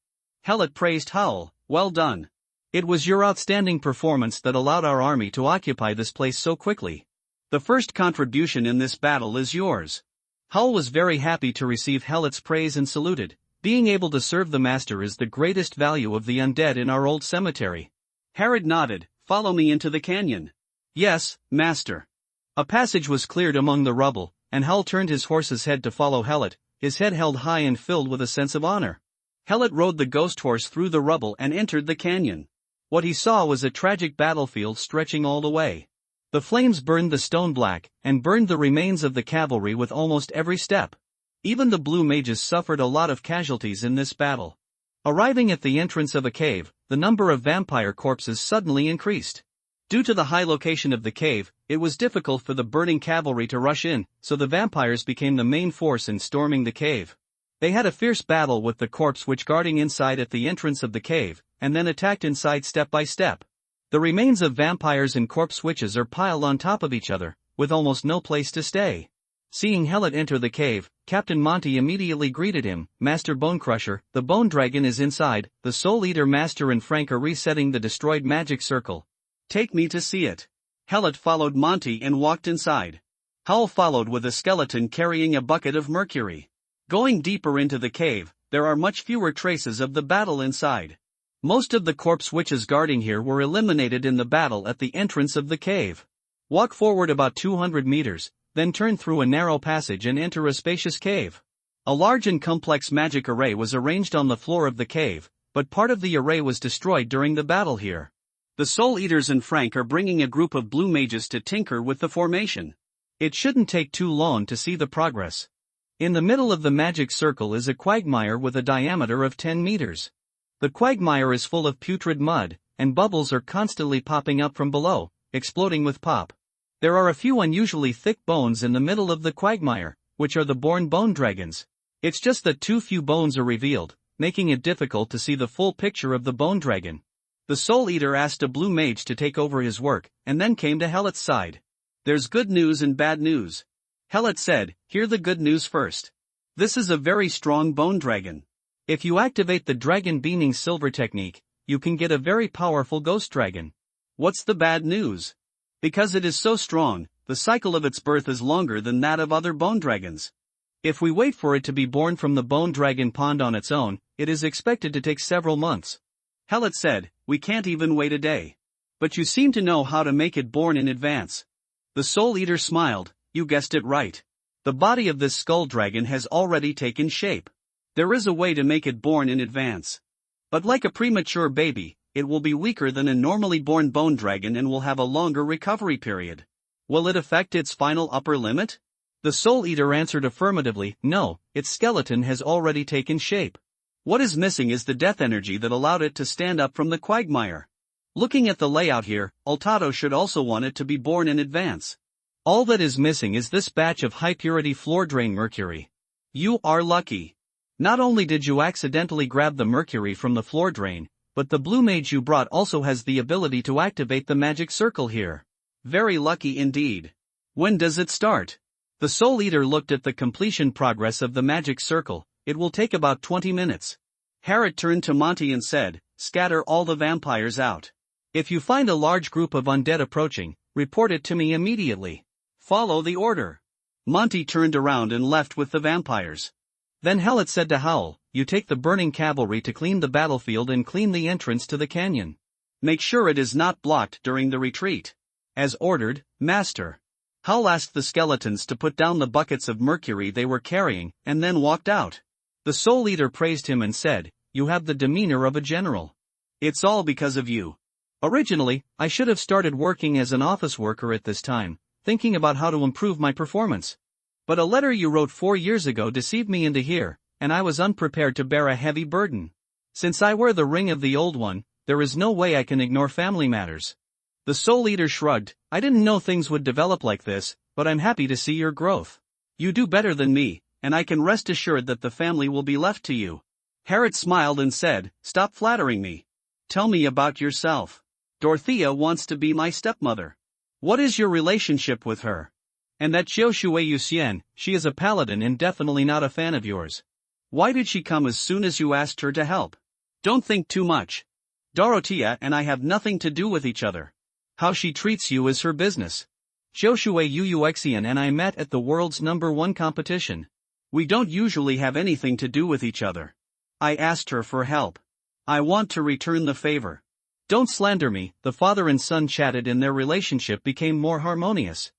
Helet praised Howl, "Well done. It was your outstanding performance that allowed our army to occupy this place so quickly. The first contribution in this battle is yours." Howl was very happy to receive Helet's praise and saluted, Being able to serve the master is the greatest value of the undead in our old cemetery. Harrod nodded. Follow me into the canyon. Yes, master. A passage was cleared among the rubble, and Hal turned his horse's head to follow Helot, his head held high and filled with a sense of honor. Helot rode the ghost horse through the rubble and entered the canyon. What he saw was a tragic battlefield stretching all the way. The flames burned the stone black, and burned the remains of the cavalry with almost every step. Even the blue mages suffered a lot of casualties in this battle. Arriving at the entrance of a cave, the number of vampire corpses suddenly increased. Due to the high location of the cave, it was difficult for the burning cavalry to rush in, so the vampires became the main force in storming the cave. They had a fierce battle with the corpse witch guarding inside at the entrance of the cave, and then attacked inside step by step. The remains of vampires and corpse witches are piled on top of each other, with almost no place to stay. Seeing Helot enter the cave, Captain Monty immediately greeted him. Master Bonecrusher, the Bone Dragon is inside. The Soul Eater Master and Frank are resetting the destroyed magic circle. Take me to see it. Helot followed Monty and walked inside. Hal followed with a skeleton carrying a bucket of mercury. Going deeper into the cave, there are much fewer traces of the battle inside. Most of the corpse witches guarding here were eliminated in the battle at the entrance of the cave. Walk forward about 200 meters, then turn through a narrow passage and enter a spacious cave. A large and complex magic array was arranged on the floor of the cave, but part of the array was destroyed during the battle here. The Soul Eaters and Frank are bringing a group of blue mages to tinker with the formation. It shouldn't take too long to see the progress. In the middle of the magic circle is a quagmire with a diameter of 10 meters. The quagmire is full of putrid mud, and bubbles are constantly popping up from below, exploding with pop. There are a few unusually thick bones in the middle of the quagmire, which are the born bone dragons. It's just that too few bones are revealed, making it difficult to see the full picture of the bone dragon. The Soul Eater asked a blue mage to take over his work, and then came to Helot's side. There's good news and bad news. Helot said, hear the good news first. This is a very strong bone dragon. If you activate the dragon beaming silver technique, you can get a very powerful ghost dragon. What's the bad news? Because it is so strong, the cycle of its birth is longer than that of other bone dragons. If we wait for it to be born from the bone dragon pond on its own, it is expected to take several months. Helot said, we can't even wait a day. But you seem to know how to make it born in advance. The Soul Eater smiled, you guessed it right. The body of this skull dragon has already taken shape. There is a way to make it born in advance. But like a premature baby, it will be weaker than a normally born bone dragon and will have a longer recovery period. Will it affect its final upper limit? The Soul Eater answered affirmatively, no, its skeleton has already taken shape. What is missing is the death energy that allowed it to stand up from the quagmire. Looking at the layout here, Altado should also want it to be born in advance. All that is missing is this batch of high-purity floor drain mercury. You are lucky. Not only did you accidentally grab the mercury from the floor drain, but the blue mage you brought also has the ability to activate the magic circle here. Very lucky indeed. When does it start? The Soul Eater looked at the completion progress of the magic circle. It will take about 20 minutes. Harrod turned to Monty and said, scatter all the vampires out. If you find a large group of undead approaching, report it to me immediately. Follow the order. Monty turned around and left with the vampires. Then Helot said to Howl, you take the burning cavalry to clean the battlefield and clean the entrance to the canyon. Make sure it is not blocked during the retreat. As ordered, Master. Howl asked the skeletons to put down the buckets of mercury they were carrying, and then walked out. The Soul Eater praised him and said, you have the demeanor of a general. It's all because of you. Originally, I should have started working as an office worker at this time, thinking about how to improve my performance. But a letter you wrote 4 years ago deceived me into here, and I was unprepared to bear a heavy burden. Since I wear the ring of the old one, there is no way I can ignore family matters. The Soul Eater shrugged, I didn't know things would develop like this, but I'm happy to see your growth. You do better than me, and I can rest assured that the family will be left to you. Harrod smiled and said, stop flattering me. Tell me about yourself. Dorothea wants to be my stepmother. What is your relationship with her? And that Xiao Shui Yuxian, she is a paladin and definitely not a fan of yours. Why did she come as soon as you asked her to help? Don't think too much. Dorothea and I have nothing to do with each other. How she treats you is her business. Xiao Shui Yuxian and I met at the world's #1 competition. We don't usually have anything to do with each other. I asked her for help. I want to return the favor. Don't slander me. The father and son chatted and their relationship became more harmonious.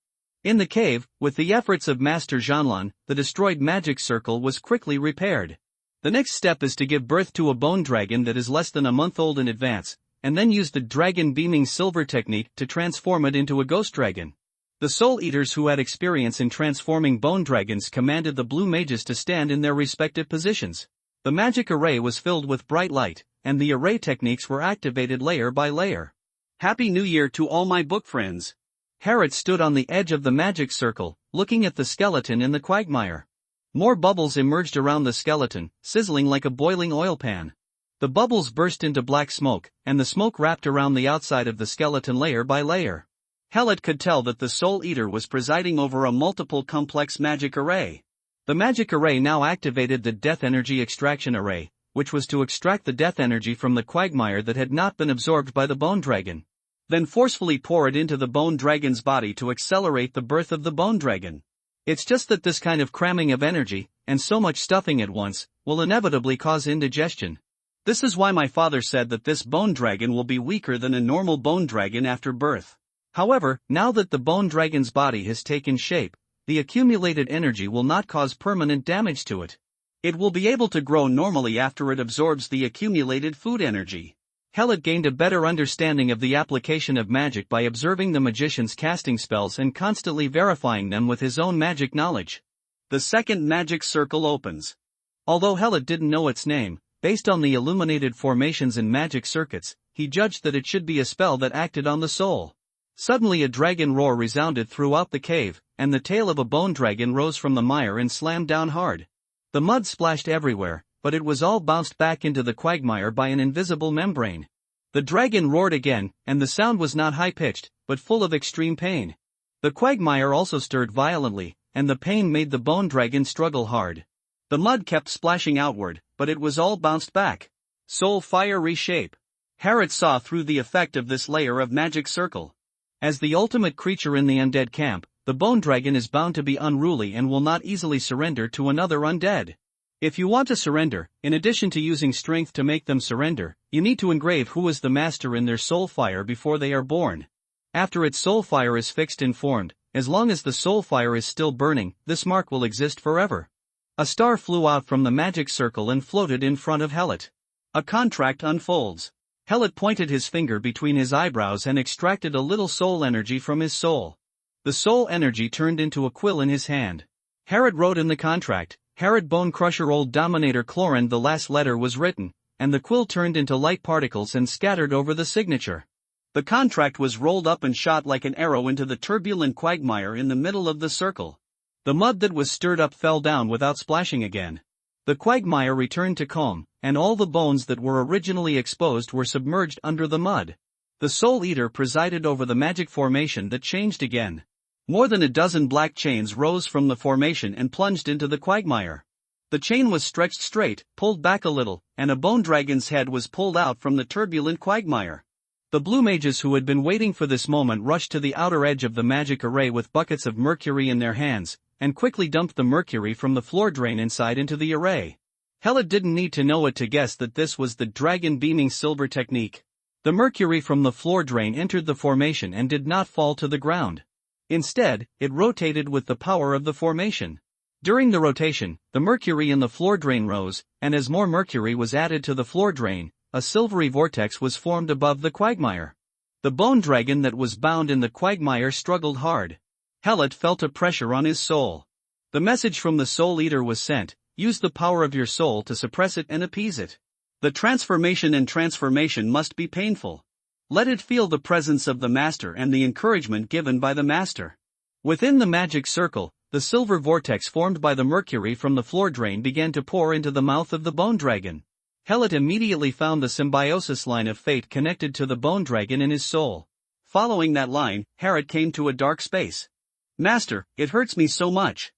In the cave, with the efforts of Master Zhanlan, the destroyed magic circle was quickly repaired. The next step is to give birth to a bone dragon that is less than a month old in advance, and then use the dragon beaming silver technique to transform it into a ghost dragon. The soul eaters who had experience in transforming bone dragons commanded the blue mages to stand in their respective positions. The magic array was filled with bright light, and the array techniques were activated layer by layer. Happy New Year to all my book friends. Harriet stood on the edge of the magic circle, looking at the skeleton in the quagmire. More bubbles emerged around the skeleton, sizzling like a boiling oil pan. The bubbles burst into black smoke, and the smoke wrapped around the outside of the skeleton layer by layer. Hellet could tell that the Soul Eater was presiding over a multiple complex magic array. The magic array now activated the Death Energy Extraction Array, which was to extract the death energy from the quagmire that had not been absorbed by the bone dragon. Then forcefully pour it into the bone dragon's body to accelerate the birth of the bone dragon. It's just that this kind of cramming of energy, and so much stuffing at once, will inevitably cause indigestion. This is why my father said that this bone dragon will be weaker than a normal bone dragon after birth. However, now that the bone dragon's body has taken shape, the accumulated energy will not cause permanent damage to it. It will be able to grow normally after it absorbs the accumulated food energy. Hellet gained a better understanding of the application of magic by observing the magicians casting spells and constantly verifying them with his own magic knowledge. The second magic circle opens. Although Hellet didn't know its name, based on the illuminated formations in magic circuits, he judged that it should be a spell that acted on the soul. Suddenly a dragon roar resounded throughout the cave, and the tail of a bone dragon rose from the mire and slammed down hard. The mud splashed everywhere, but it was all bounced back into the quagmire by an invisible membrane. The dragon roared again, and the sound was not high-pitched, but full of extreme pain. The quagmire also stirred violently, and the pain made the bone dragon struggle hard. The mud kept splashing outward, but it was all bounced back. Soul fire reshape. Harriet saw through the effect of this layer of magic circle. As the ultimate creature in the undead camp, the bone dragon is bound to be unruly and will not easily surrender to another undead. If you want to surrender, in addition to using strength to make them surrender, you need to engrave who is the master in their soul fire before they are born. After its soul fire is fixed and formed, as long as the soul fire is still burning, this mark will exist forever. A star flew out from the magic circle and floated in front of Hellet. A contract unfolds. Hellet pointed his finger between his eyebrows and extracted a little soul energy from his soul. The soul energy turned into a quill in his hand. Harriet wrote in the contract, Harriet Bone Crusher Old Dominator Cloran. The last letter was written, and the quill turned into light particles and scattered over the signature. The contract was rolled up and shot like an arrow into the turbulent quagmire in the middle of the circle. The mud that was stirred up fell down without splashing again. The quagmire returned to calm, and all the bones that were originally exposed were submerged under the mud. The Soul Eater presided over the magic formation that changed again. More than a dozen black chains rose from the formation and plunged into the quagmire. The chain was stretched straight, pulled back a little, and a bone dragon's head was pulled out from the turbulent quagmire. The blue mages who had been waiting for this moment rushed to the outer edge of the magic array with buckets of mercury in their hands, and quickly dumped the mercury from the floor drain inside into the array. Hellet didn't need to know it to guess that this was the dragon beaming silver technique. The mercury from the floor drain entered the formation and did not fall to the ground. Instead, it rotated with the power of the formation. During the rotation, the mercury in the floor drain rose, and as more mercury was added to the floor drain, a silvery vortex was formed above the quagmire. The bone dragon that was bound in the quagmire struggled hard. Hellet felt a pressure on his soul. The message from the Soul Eater was sent, use the power of your soul to suppress it and appease it. The transformation must be painful. Let it feel the presence of the master and the encouragement given by the master. Within the magic circle, the silver vortex formed by the mercury from the floor drain began to pour into the mouth of the bone dragon. Hellet immediately found the symbiosis line of fate connected to the bone dragon in his soul. Following that line, Harriet came to a dark space. Master, it hurts me so much.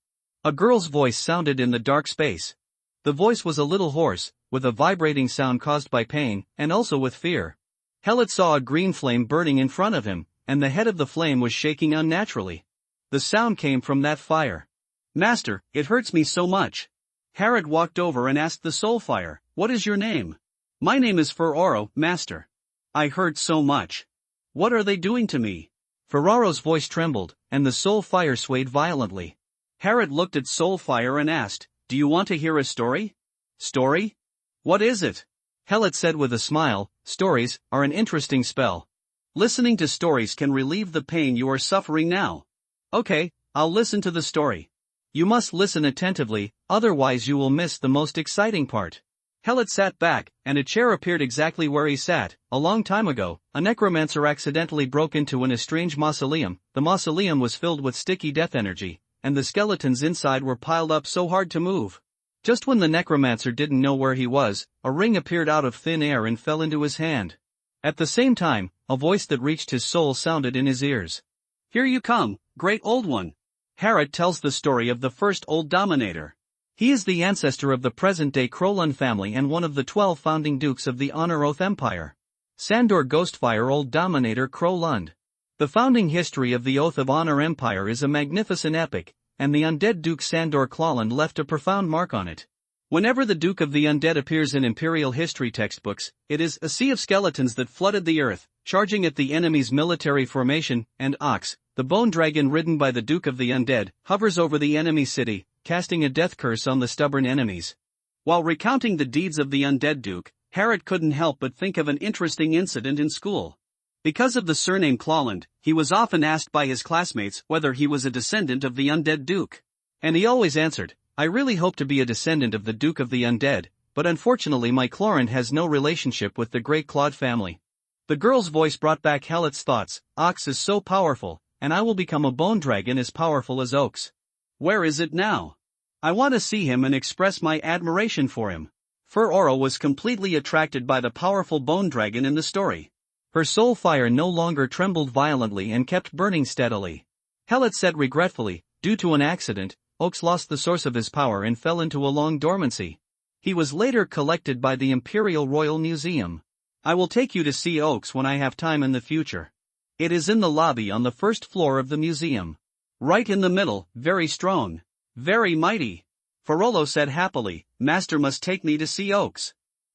A girl's voice sounded in the dark space. The voice was a little hoarse, with a vibrating sound caused by pain, and also with fear. Hellet saw a green flame burning in front of him, and the head of the flame was shaking unnaturally. The sound came from that fire. Master, it hurts me so much. Harrod walked over and asked the Soulfire, "What is your name?" "My name is Ferraro, Master." "I heard so much. What are they doing to me?" Ferraro's voice trembled, and the Soulfire swayed violently. Harrod looked at Soulfire and asked, "Do you want to hear a story?" "Story? What is it?" Helot said with a smile, "Stories are an interesting spell. Listening to stories can relieve the pain you are suffering now." "Okay, I'll listen to the story." "You must listen attentively, otherwise you will miss the most exciting part." Helot sat back, and a chair appeared exactly where he sat. A long time ago, a necromancer accidentally broke into a strange mausoleum. The mausoleum was filled with sticky death energy, and the skeletons inside were piled up so hard to move. Just when the necromancer didn't know where he was, a ring appeared out of thin air and fell into his hand. At the same time, a voice that reached his soul sounded in his ears. "Here you come, great old one." Harrod tells the story of the first old dominator. He is the ancestor of the present-day Crowlund family and one of the 12 founding dukes of the Honor Oath Empire. Sandor Ghostfire Old Dominator Crowlund. The founding history of the Oath of Honor Empire is a magnificent epic, and the undead Duke Sandor Crowlund left a profound mark on it. Whenever the Duke of the Undead appears in Imperial history textbooks, it is a sea of skeletons that flooded the earth, charging at the enemy's military formation, and Ox, the bone dragon ridden by the Duke of the Undead, hovers over the enemy city, casting a death curse on the stubborn enemies. While recounting the deeds of the Undead Duke, Harrod couldn't help but think of an interesting incident in school. Because of the surname Crowlund, he was often asked by his classmates whether he was a descendant of the Undead Duke. And he always answered, "I really hope to be a descendant of the Duke of the Undead, but unfortunately my Clorund has no relationship with the Great Claude family." The girl's voice brought back Helot's thoughts. Ox is so powerful, and I will become a bone dragon as powerful as Oaks. Where is it now? I want to see him and express my admiration for him. Ferraro was completely attracted by the powerful bone dragon in the story. Her soul fire no longer trembled violently and kept burning steadily. Helot said regretfully, "Due to an accident, Oaks lost the source of his power and fell into a long dormancy. He was later collected by the Imperial Royal Museum. I will take you to see Oaks when I have time in the future. It is in the lobby on the first floor of the museum. Right in the middle, very strong. Very mighty." Ferrolo said happily, "Master must take me to see Oaks."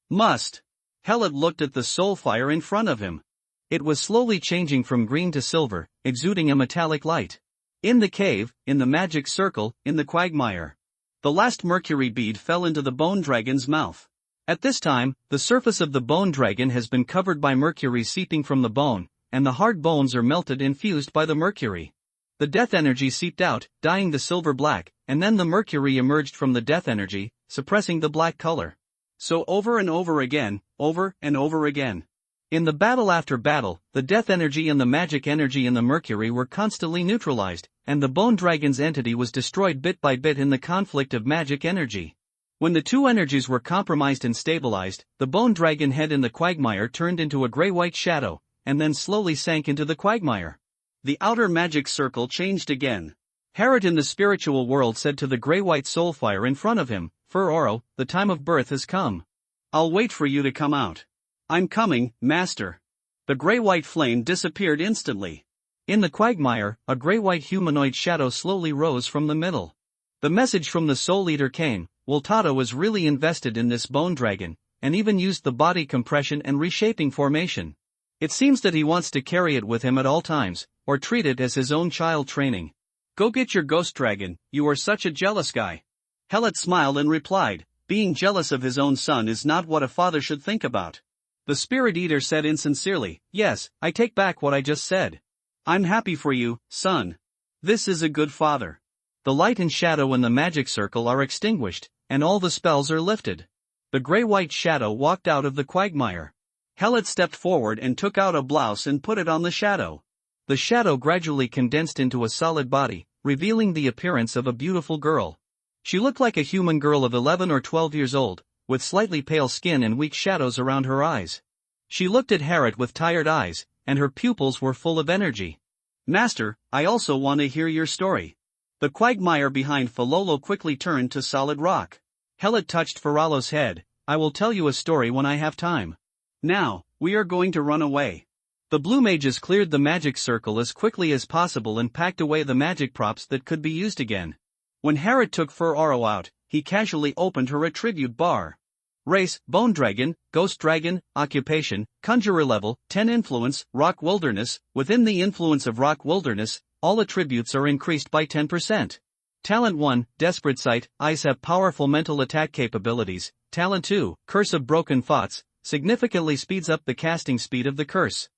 "Must." Helot looked at the soul fire in front of him. It was slowly changing from green to silver, exuding a metallic light. In the cave, in the magic circle, in the quagmire. The last mercury bead fell into the bone dragon's mouth. At this time, the surface of the bone dragon has been covered by mercury seeping from the bone, and the hard bones are melted and fused by the mercury. The death energy seeped out, dyeing the silver black, and then the mercury emerged from the death energy, suppressing the black color. So over and over again, over and over again. In the battle after battle, the death energy and the magic energy in the mercury were constantly neutralized, and the bone dragon's entity was destroyed bit by bit in the conflict of magic energy. When the two energies were compromised and stabilized, the bone dragon head in the quagmire turned into a gray-white shadow, and then slowly sank into the quagmire. The outer magic circle changed again. Harrod in the spiritual world said to the gray-white soulfire in front of him, "Ferraro, the time of birth has come. I'll wait for you to come out." "I'm coming, Master." The gray-white flame disappeared instantly. In the quagmire, a gray-white humanoid shadow slowly rose from the middle. The message from the Soul Eater came. Woltado was really invested in this bone dragon, and even used the body compression and reshaping formation. It seems that he wants to carry it with him at all times, or treat it as his own child training. "Go get your ghost dragon, you are such a jealous guy." Helot smiled and replied, "Being jealous of his own son is not what a father should think about." The Spirit Eater said insincerely, "Yes, I take back what I just said. I'm happy for you, son. This is a good father." The light and shadow in the magic circle are extinguished, and all the spells are lifted. The gray-white shadow walked out of the quagmire. Helot stepped forward and took out a blouse and put it on the shadow. The shadow gradually condensed into a solid body, revealing the appearance of a beautiful girl. She looked like a human girl of 11 or 12 years old, with slightly pale skin and weak shadows around her eyes. She looked at Harrod with tired eyes, and her pupils were full of energy. "Master, I also want to hear your story." The quagmire behind Filolo quickly turned to solid rock. Helot touched Ferralo's head. "I will tell you a story when I have time. Now, we are going to run away." The blue mages cleared the magic circle as quickly as possible and packed away the magic props that could be used again. When Harrod took Ferraro out, he casually opened her attribute bar. Race, Bone Dragon, Ghost Dragon, Occupation, Conjurer Level, 10 Influence, Rock Wilderness. Within the influence of Rock Wilderness, all attributes are increased by 10%. Talent 1, Desperate Sight, eyes have powerful mental attack capabilities. Talent 2, Curse of Broken Thoughts, significantly speeds up the casting speed of the curse.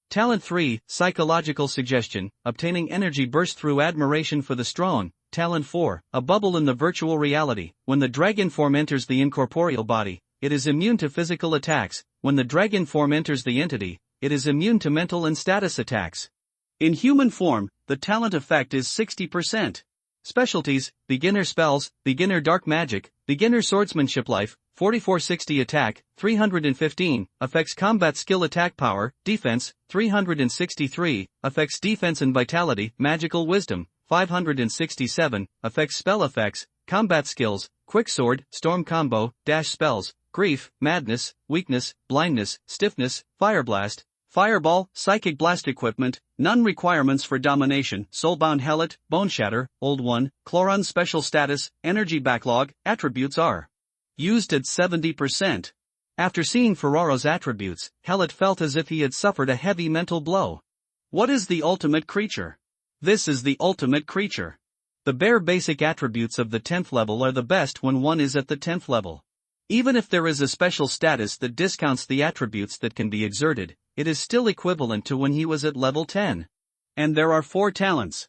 Talent 3, Psychological Suggestion, obtaining energy burst through admiration for the strong. Talent 4, a bubble in the virtual reality. When the dragon form enters the incorporeal body, it is immune to physical attacks. When the dragon form enters the entity, it is immune to mental and status attacks. In human form, the talent effect is 60%. Specialties, Beginner Spells, Beginner Dark Magic, Beginner Swordsmanship Life, 4460 Attack, 315, affects Combat Skill Attack Power, Defense, 363, affects Defense and Vitality, Magical Wisdom, 567, affects Spell Effects, Combat Skills, Quicksword, Storm Combo, Dash Spells, Grief, Madness, Weakness, Blindness, Stiffness, Fireblast, Fireball, Psychic Blast Equipment, none requirements for Domination, Soulbound Helot, Bone Shatter, Old One, Chloron Special Status, Energy Backlog, attributes are used at 70%. After seeing Ferraro's attributes, Helot felt as if he had suffered a heavy mental blow. What is the ultimate creature? This is the ultimate creature. The bare basic attributes of the 10th level are the best when one is at the 10th level. Even if there is a special status that discounts the attributes that can be exerted, it is still equivalent to when he was at level 10. And there are 4 talents.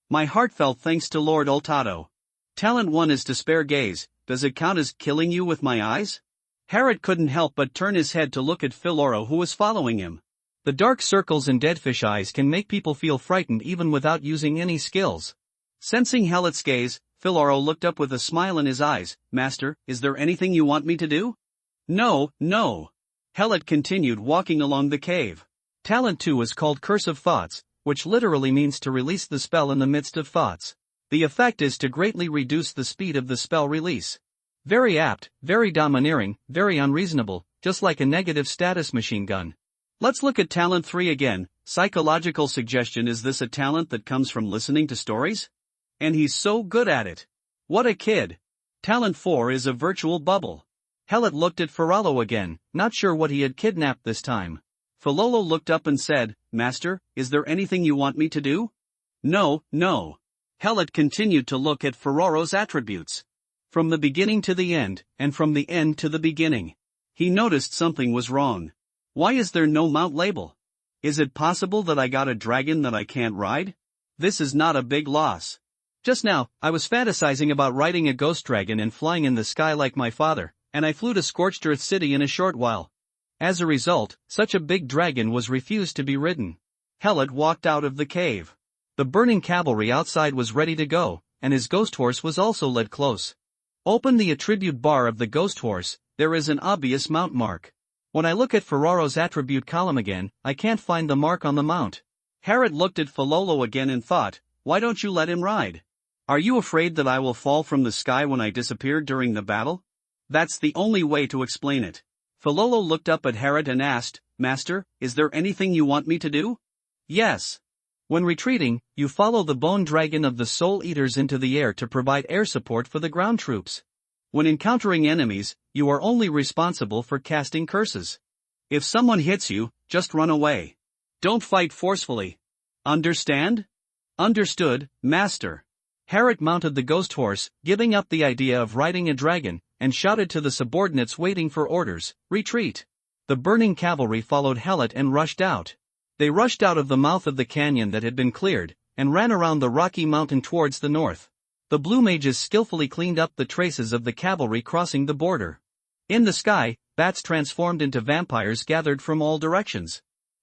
My heartfelt thanks to Lord Oltado. Talent 1 is Despair Gaze. Does it count as killing you with my eyes? Harrod couldn't help but turn his head to look at Philoro, who was following him. The dark circles in Deadfish eyes can make people feel frightened even without using any skills. Sensing Helot's gaze, Philoro looked up with a smile in his eyes. Master, is there anything you want me to do? No, no. Helot continued walking along the cave. Talent 2 is called Curse of Thoughts, which literally means to release the spell in the midst of thoughts. The effect is to greatly reduce the speed of the spell release. Very apt, very domineering, very unreasonable, just like a negative status machine gun. Let's look at Talent 3 again. Psychological Suggestion. Is this a talent that comes from listening to stories? And he's so good at it. What a kid. Talent 4 is a Virtual Bubble. Helot looked at Ferralo again, not sure what he had kidnapped this time. Filolo looked up and said, Master, is there anything you want me to do? No, no. Helot continued to look at Ferraro's attributes. From the beginning to the end, and from the end to the beginning. He noticed something was wrong. Why is there no mount label? Is it possible that I got a dragon that I can't ride? This is not a big loss. Just now, I was fantasizing about riding a ghost dragon and flying in the sky like my father, and I flew to Scorched Earth City in a short while. As a result, such a big dragon was refused to be ridden. Helot walked out of the cave. The burning cavalry outside was ready to go, and his ghost horse was also led close. Open the attribute bar of the ghost horse, there is an obvious mount mark. When I look at Ferraro's attribute column again, I can't find the mark on the mount. Harrod looked at Filolo again and thought, why don't you let him ride? Are you afraid that I will fall from the sky when I disappeared during the battle? That's the only way to explain it. Filolo looked up at Harrod and asked, Master, is there anything you want me to do? Yes. When retreating, you follow the bone dragon of the Soul Eaters into the air to provide air support for the ground troops. When encountering enemies, you are only responsible for casting curses. If someone hits you, just run away. Don't fight forcefully. Understand? Understood, Master. Harrod mounted the ghost horse, giving up the idea of riding a dragon, and shouted to the subordinates waiting for orders, retreat. The burning cavalry followed Helot and rushed out. They rushed out of the mouth of the canyon that had been cleared, and ran around the rocky mountain towards the north. The blue mages skillfully cleaned up the traces of the cavalry crossing the border. In the sky, bats transformed into vampires gathered from all directions.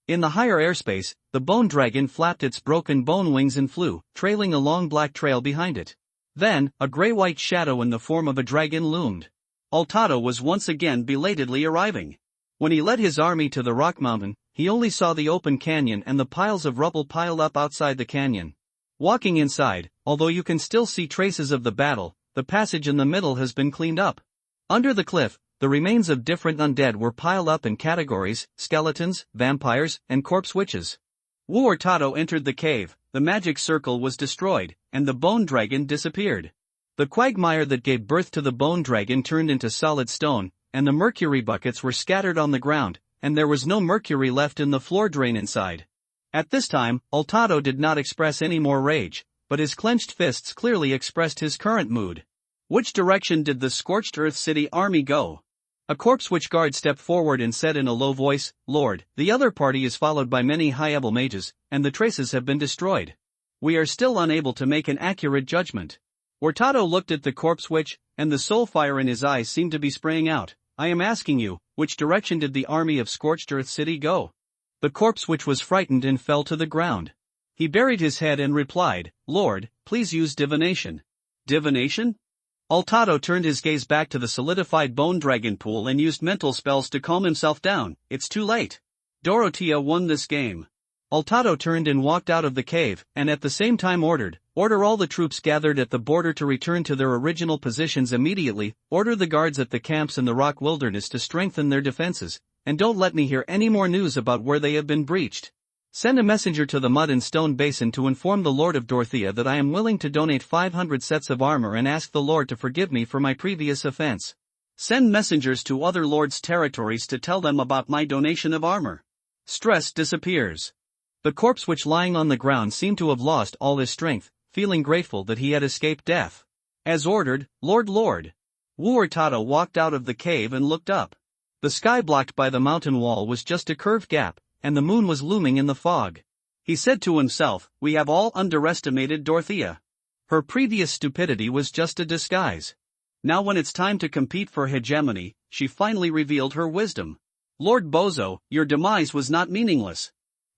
In the higher airspace, the bone dragon flapped its broken bone wings and flew, trailing a long black trail behind it. Then, a gray-white shadow in the form of a dragon loomed. Oltado was once again belatedly arriving. When he led his army to the rock mountain, he only saw the open canyon and the piles of rubble piled up outside the canyon. Walking inside, although you can still see traces of the battle, the passage in the middle has been cleaned up. Under the cliff, the remains of different undead were piled up in categories: skeletons, vampires, and corpse witches. Wu Ortado entered the cave, the magic circle was destroyed, and the bone dragon disappeared. The quagmire that gave birth to the bone dragon turned into solid stone, and the mercury buckets were scattered on the ground, and there was no mercury left in the floor drain inside. At this time, Altado did not express any more rage, but his clenched fists clearly expressed his current mood. Which direction did the Scorched Earth City army go? A corpse witch guard stepped forward and said in a low voice, "Lord, the other party is followed by many high-level mages, and the traces have been destroyed. We are still unable to make an accurate judgment." Wartado looked at the corpse witch, and the soul fire in his eyes seemed to be spraying out. "I am asking you, which direction did the army of Scorched Earth City go?" The corpse witch was frightened and fell to the ground. He buried his head and replied, "Lord, please use divination." Divination? Altado turned his gaze back to the solidified bone dragon pool and used mental spells to calm himself down. It's too late. Dorothea won this game. Altado turned and walked out of the cave, and at the same time order all the troops gathered at the border to return to their original positions immediately, order the guards at the camps in the rock wilderness to strengthen their defenses, and don't let me hear any more news about where they have been breached. Send a messenger to the mud and stone basin to inform the Lord of Dorothea that I am willing to donate 500 sets of armor and ask the Lord to forgive me for my previous offense. Send messengers to other lords' territories to tell them about my donation of armor. Stress disappears. The corpse witch lying on the ground seemed to have lost all his strength, feeling grateful that he had escaped death. As ordered, Lord. Wartado walked out of the cave and looked up. The sky blocked by the mountain wall was just a curved gap, and the moon was looming in the fog. He said to himself, "We have all underestimated Dorothea. Her previous stupidity was just a disguise. Now when it's time to compete for hegemony, she finally revealed her wisdom. Lord Bozo, your demise was not meaningless.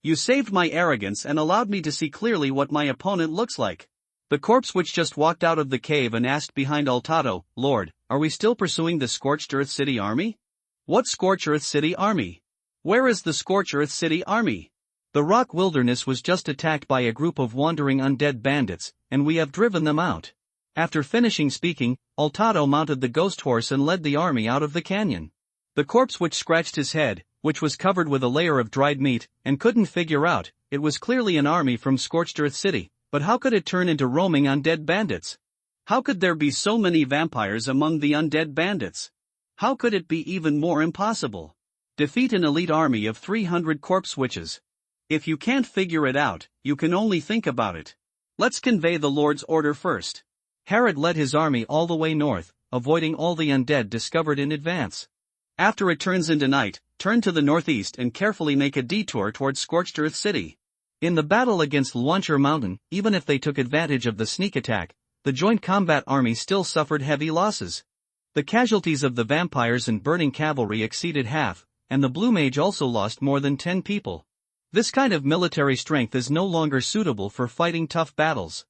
You saved my arrogance and allowed me to see clearly what my opponent looks like." The corpse witch just walked out of the cave and asked behind Altado, "Lord, are we still pursuing the Scorched Earth City army?" "What Scorched Earth City army? Where is the Scorched Earth City army? The rock wilderness was just attacked by a group of wandering undead bandits, and we have driven them out." After finishing speaking, Altado mounted the ghost horse and led the army out of the canyon. The corpse witch scratched his head, which was covered with a layer of dried meat, and couldn't figure out. It was clearly an army from Scorched Earth City, but how could it turn into roaming undead bandits? How could there be so many vampires among the undead bandits? How could it be even more impossible? Defeat an elite army of 300 corpse witches. If you can't figure it out, you can only think about it. Let's convey the Lord's order first. Herod led his army all the way north, avoiding all the undead discovered in advance. After it turns into night, turn to the northeast and carefully make a detour towards Scorched Earth City. In the battle against Luancher Mountain, even if they took advantage of the sneak attack, the joint combat army still suffered heavy losses. The casualties of the vampires and burning cavalry exceeded half, and the Blue Mage also lost more than 10 people. This kind of military strength is no longer suitable for fighting tough battles.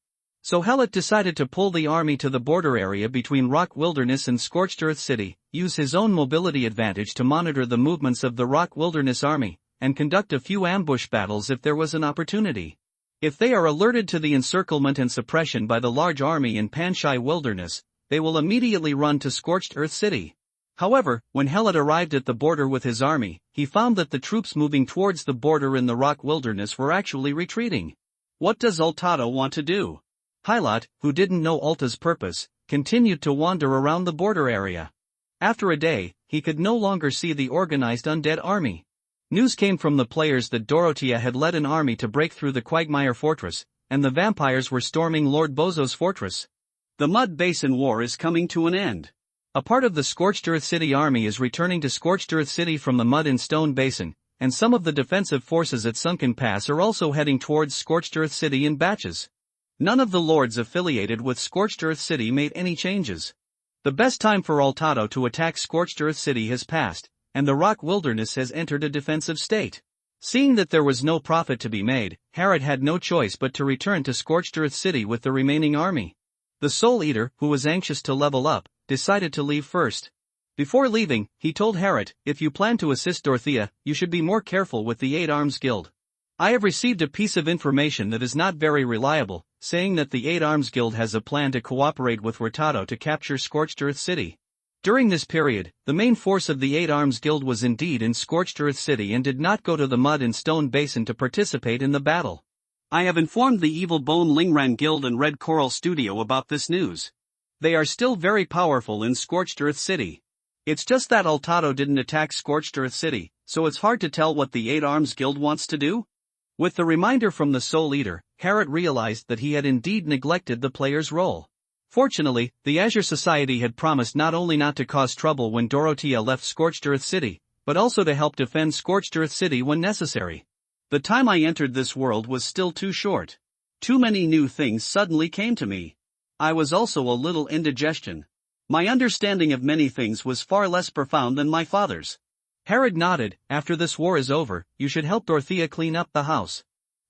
So Helot decided to pull the army to the border area between Rock Wilderness and Scorched Earth City, use his own mobility advantage to monitor the movements of the Rock Wilderness army, and conduct a few ambush battles if there was an opportunity. If they are alerted to the encirclement and suppression by the large army in Panshai Wilderness, they will immediately run to Scorched Earth City. However, when Helot arrived at the border with his army, he found that the troops moving towards the border in the Rock Wilderness were actually retreating. What does Altado want to do? Helot, who didn't know Alta's purpose, continued to wander around the border area. After a day, he could no longer see the organized undead army. News came from the players that Dorothea had led an army to break through the Quagmire Fortress, and the vampires were storming Lord Bozo's fortress. The Mud Basin War is coming to an end. A part of the Scorched Earth City army is returning to Scorched Earth City from the Mud and Stone Basin, and some of the defensive forces at Sunken Pass are also heading towards Scorched Earth City in batches. None of the lords affiliated with Scorched Earth City made any changes. The best time for Altado to attack Scorched Earth City has passed, and the Rock Wilderness has entered a defensive state. Seeing that there was no profit to be made, Herod had no choice but to return to Scorched Earth City with the remaining army. The Soul Eater, who was anxious to level up, decided to leave first. Before leaving, he told Herod, "If you plan to assist Dorothea, you should be more careful with the Eight Arms Guild. I have received a piece of information that is not very reliable, saying that the Eight Arms Guild has a plan to cooperate with Hurtado to capture Scorched Earth City." During this period, the main force of the Eight Arms Guild was indeed in Scorched Earth City and did not go to the Mud and Stone Basin to participate in the battle. I have informed the Evil Bone Lingran Guild and Red Coral Studio about this news. They are still very powerful in Scorched Earth City. It's just that Altado didn't attack Scorched Earth City, so it's hard to tell what the Eight Arms Guild wants to do. With the reminder from the Soul Eater, Harrod realized that he had indeed neglected the player's role. Fortunately, the Azure Society had promised not only not to cause trouble when Dorothea left Scorched Earth City, but also to help defend Scorched Earth City when necessary. The time I entered this world was still too short. Too many new things suddenly came to me. I was also a little indigestion. My understanding of many things was far less profound than my father's. Harrod nodded. After this war is over, you should help Dorothea clean up the house.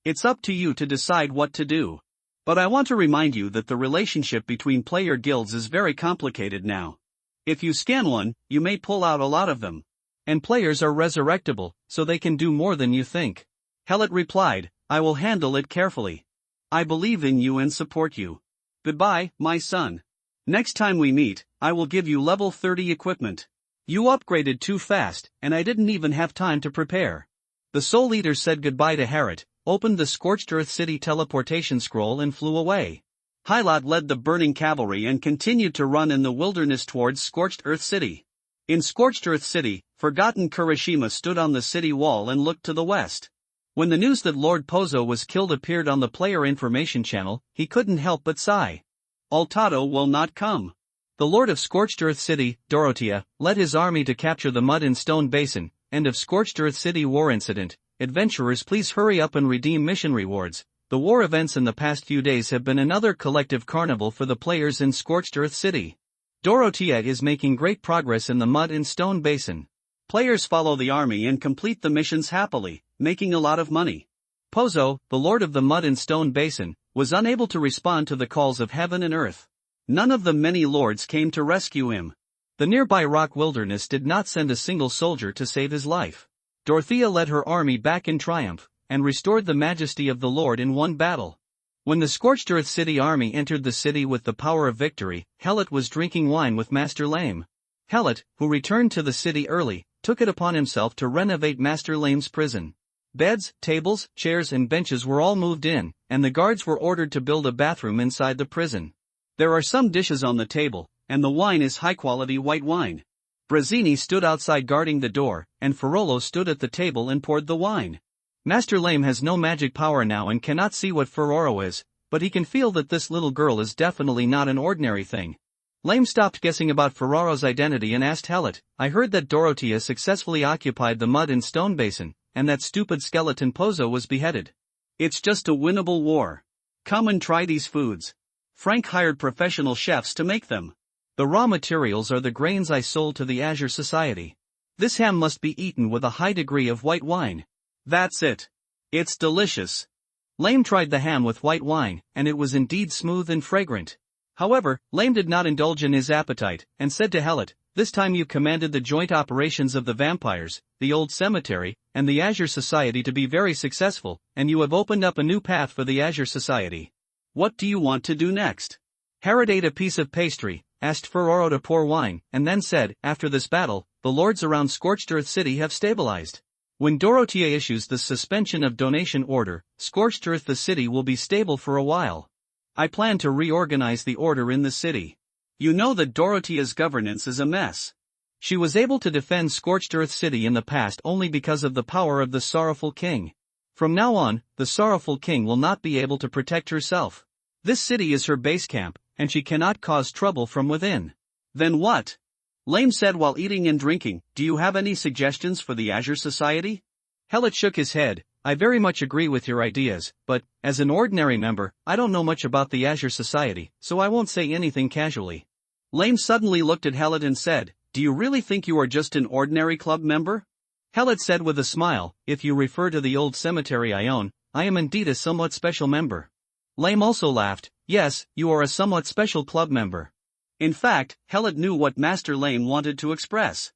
It's up to you to decide what to do. But I want to remind you that the relationship between player guilds is very complicated now. If you scan one, you may pull out a lot of them. And players are resurrectable, so they can do more than you think. Helot replied, I will handle it carefully. I believe in you and support you. Goodbye, my son. Next time we meet, I will give you level 30 equipment. You upgraded too fast, and I didn't even have time to prepare. The Soul Eater said goodbye to Harrod, opened the Scorched Earth City teleportation scroll and flew away. Hylot led the burning cavalry and continued to run in the wilderness towards Scorched Earth City. In Scorched Earth City, forgotten Kurashima stood on the city wall and looked to the west. When the news that Lord Pozo was killed appeared on the player information channel, he couldn't help but sigh. Altado will not come. The Lord of Scorched Earth City, Dorothea, led his army to capture the Mud and Stone Basin. End of Scorched Earth City War Incident. Adventurers, please hurry up and redeem mission rewards. The war events in the past few days have been another collective carnival for the players in Scorched Earth City. Dorothea is making great progress in the Mud and Stone Basin. Players follow the army and complete the missions happily, making a lot of money. Pozo, the Lord of the Mud and Stone Basin, was unable to respond to the calls of heaven and earth. None of the many lords came to rescue him. The nearby rock wilderness did not send a single soldier to save his life. Dorothea led her army back in triumph, and restored the majesty of the Lord in one battle. When the Scorched Earth City army entered the city with the power of victory, Helot was drinking wine with Master Lame. Helot, who returned to the city early, took it upon himself to renovate Master Lame's prison. Beds, tables, chairs and benches were all moved in, and the guards were ordered to build a bathroom inside the prison. There are some dishes on the table, and the wine is high-quality white wine. Brazzini stood outside guarding the door, and Ferrolo stood at the table and poured the wine. Master Lame has no magic power now and cannot see what Ferraro is, but he can feel that this little girl is definitely not an ordinary thing. Lame stopped guessing about Ferraro's identity and asked Helot, I heard that Dorothea successfully occupied the Mud and Stone Basin, and that stupid skeleton Pozo was beheaded. It's just a winnable war. Come and try these foods. Frank hired professional chefs to make them. The raw materials are the grains I sold to the Azure Society. This ham must be eaten with a high degree of white wine. That's it. It's delicious. Lame tried the ham with white wine, and it was indeed smooth and fragrant. However, Lame did not indulge in his appetite, and said to Helot, this time you commanded the joint operations of the vampires, the old cemetery, and the Azure Society to be very successful, and you have opened up a new path for the Azure Society. What do you want to do next? Harrod ate a piece of pastry, asked Ferraro to pour wine, and then said, after this battle, the lords around Scorched Earth City have stabilized. When Dorothea issues the suspension of donation order, Scorched Earth the city will be stable for a while. I plan to reorganize the order in the city. You know that Dorothea's governance is a mess. She was able to defend Scorched Earth City in the past only because of the power of the Sorrowful King. From now on, the Sorrowful King will not be able to protect herself. This city is her base camp, and she cannot cause trouble from within. Then what? Lame said while eating and drinking, do you have any suggestions for the Azure Society? Helot shook his head, I very much agree with your ideas, but, as an ordinary member, I don't know much about the Azure Society, so I won't say anything casually. Lame suddenly looked at Helot and said, do you really think you are just an ordinary club member? Helot said with a smile, if you refer to the old cemetery I own, I am indeed a somewhat special member. Lame also laughed, yes, you are a somewhat special club member. In fact, Helot knew what Master Lame wanted to express.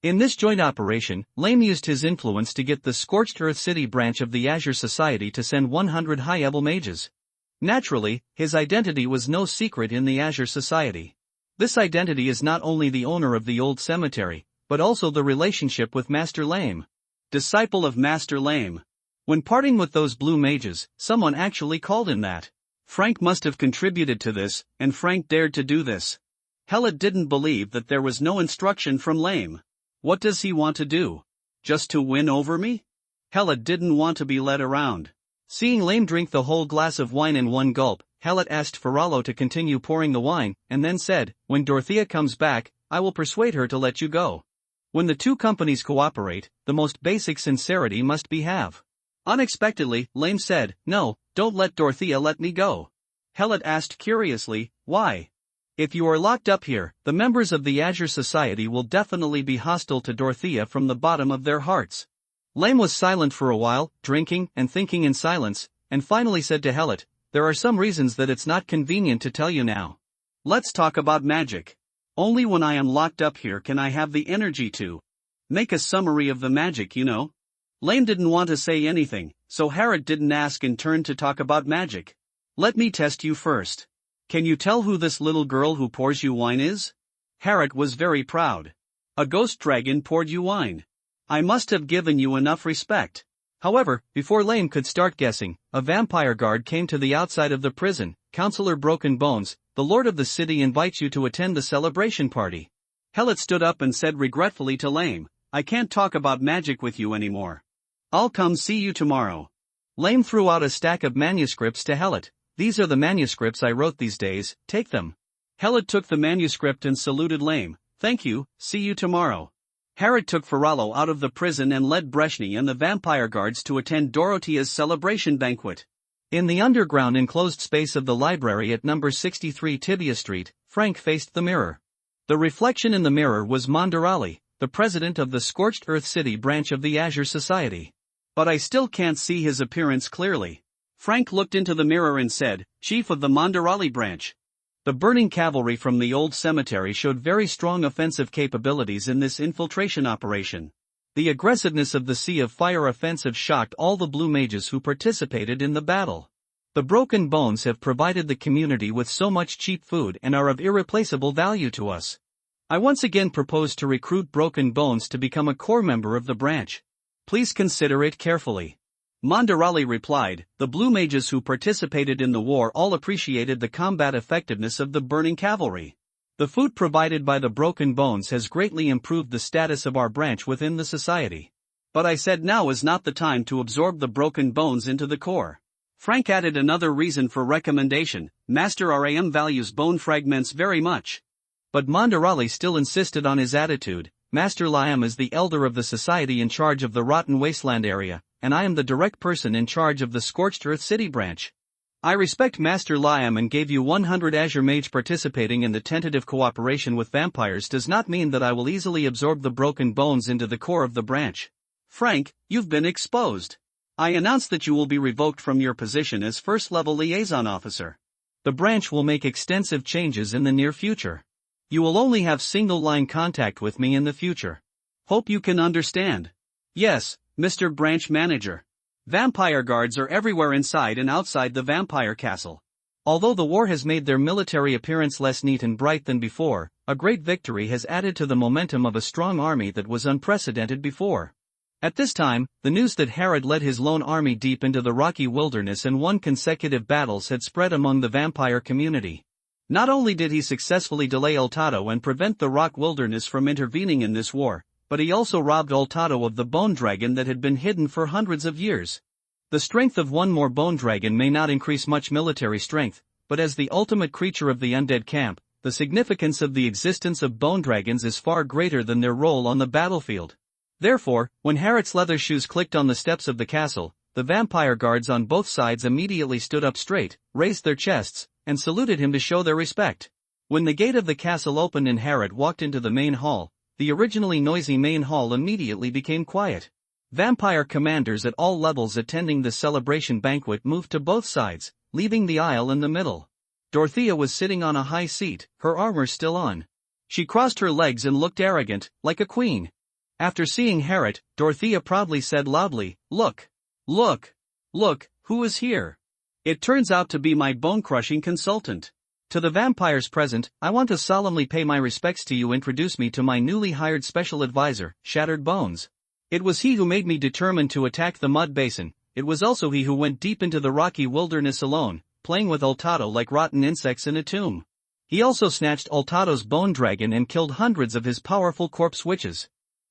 In this joint operation, Lame used his influence to get the Scorched Earth City branch of the Azure Society to send 100 high-level mages. Naturally, his identity was no secret in the Azure Society. This identity is not only the owner of the old cemetery, but also the relationship with Master Lame. Disciple of Master Lame. When parting with those blue mages, someone actually called him that. Frank must have contributed to this, and Frank dared to do this. Helot didn't believe that there was no instruction from Lame. What does he want to do? Just to win over me? Helot didn't want to be led around. Seeing Lame drink the whole glass of wine in one gulp, Helot asked Ferralo to continue pouring the wine, and then said, "When Dorothea comes back, I will persuade her to let you go. When the two companies cooperate, the most basic sincerity must be have." Unexpectedly, Lame said, "No, don't let Dorothea let me go." Helot asked curiously, "Why? If you are locked up here, the members of the Azure Society will definitely be hostile to Dorothea from the bottom of their hearts." Lame was silent for a while, drinking and thinking in silence, and finally said to Helot, "There are some reasons that it's not convenient to tell you now. Let's talk about magic. Only when I am locked up here can I have the energy to make a summary of the magic, you know." Lame didn't want to say anything, so Harrod didn't ask in turn to talk about magic. "Let me test you first. Can you tell who this little girl who pours you wine is?" Harrod was very proud. "A ghost dragon poured you wine. I must have given you enough respect." However, before Lame could start guessing, a vampire guard came to the outside of the prison. "Counselor Broken Bones, the lord of the city invites you to attend the celebration party." Helot stood up and said regretfully to Lame, "I can't talk about magic with you anymore. I'll come see you tomorrow." Lame threw out a stack of manuscripts to Helot. "These are the manuscripts I wrote these days, take them." Helot took the manuscript and saluted Lame, "Thank you, see you tomorrow." Harrod took Ferralo out of the prison and led Breshny and the vampire guards to attend Dorothea's celebration banquet. In the underground enclosed space of the library at number 63 Tibia Street, Frank faced the mirror. The reflection in the mirror was Monderali, the president of the Scorched Earth City branch of the Azure Society. "But I still can't see his appearance clearly." Frank looked into the mirror and said, "Chief of the Monderali branch." The burning cavalry from the old cemetery showed very strong offensive capabilities in this infiltration operation. The aggressiveness of the Sea of Fire offensive shocked all the blue mages who participated in the battle. The Broken Bones have provided the community with so much cheap food and are of irreplaceable value to us. I once again propose to recruit Broken Bones to become a core member of the branch. Please consider it carefully." Monderali replied, "The blue mages who participated in the war all appreciated the combat effectiveness of the burning cavalry. The food provided by the Broken Bones has greatly improved the status of our branch within the society. But I said now is not the time to absorb the Broken Bones into the core." Frank added another reason for recommendation, "Master Ram values bone fragments very much." But Monderali still insisted on his attitude. "Master Liam is the elder of the society in charge of the Rotten Wasteland area, and I am the direct person in charge of the Scorched Earth City branch. I respect Master Liam and gave you 100 Azure Mage. Participating in the tentative cooperation with vampires does not mean that I will easily absorb the Broken Bones into the core of the branch." "Frank, you've been exposed. I announce that you will be revoked from your position as first-level liaison officer." "The branch will make extensive changes in the near future. You will only have single-line contact with me in the future. Hope you can understand." "Yes, Mr. Branch Manager. Vampire guards are everywhere inside and outside the vampire castle. Although the war has made their military appearance less neat and bright than before, a great victory has added to the momentum of a strong army that was unprecedented before. At this time, the news that Harrod led his lone army deep into the rocky wilderness and won consecutive battles had spread among the vampire community. Not only did he successfully delay Ultado and prevent the rock wilderness from intervening in this war, but he also robbed Ultado of the bone dragon that had been hidden for hundreds of years. The strength of one more bone dragon may not increase much military strength, but as the ultimate creature of the undead camp, the significance of the existence of bone dragons is far greater than their role on the battlefield. Therefore, when Harrod's leather shoes clicked on the steps of the castle, the vampire guards on both sides immediately stood up straight, raised their chests, and saluted him to show their respect. When the gate of the castle opened and Harrod walked into the main hall, the originally noisy main hall immediately became quiet. Vampire commanders at all levels attending the celebration banquet moved to both sides, leaving the aisle in the middle. Dorothea was sitting on a high seat, her armor still on. She crossed her legs and looked arrogant, like a queen. After seeing Harrod, Dorothea proudly said loudly, "Look! Look! Look, who is here? It turns out to be my bone-crushing consultant. To the vampires present, I want to solemnly pay my respects to you. Introduce me to my newly hired special advisor, Shattered Bones. It was he who made me determined to attack the mud basin. It was also he who went deep into the rocky wilderness alone, playing with Ultado like rotten insects in a tomb. He also snatched Ultado's bone dragon and killed hundreds of his powerful corpse witches.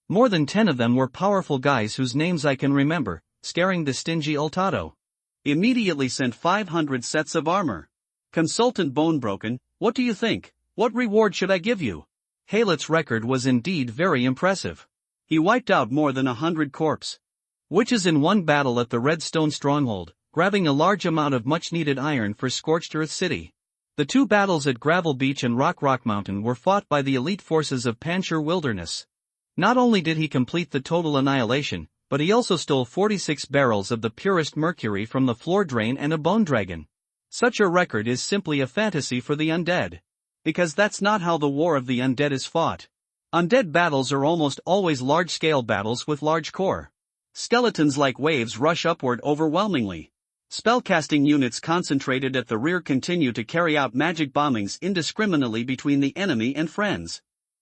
More than 10 of them were powerful guys whose names I can remember, scaring the stingy Ultado. Immediately sent 500 sets of armor. Consultant Bonebroken, what do you think? What reward should I give you? Halet's record was indeed very impressive. He wiped out more than 100 corpse witches in one battle at the Redstone Stronghold, grabbing a large amount of much-needed iron for Scorched Earth City. The 2 battles at Gravel Beach and Rock Mountain were fought by the elite forces of Pancher Wilderness. Not only did he complete the total annihilation, but he also stole 46 barrels of the purest mercury from the floor drain and a bone dragon. Such a record is simply a fantasy for the undead. Because that's not how the War of the Undead is fought. Undead battles are almost always large-scale battles with large core. Skeletons like waves rush upward overwhelmingly. Spellcasting units concentrated at the rear continue to carry out magic bombings indiscriminately between the enemy and friends.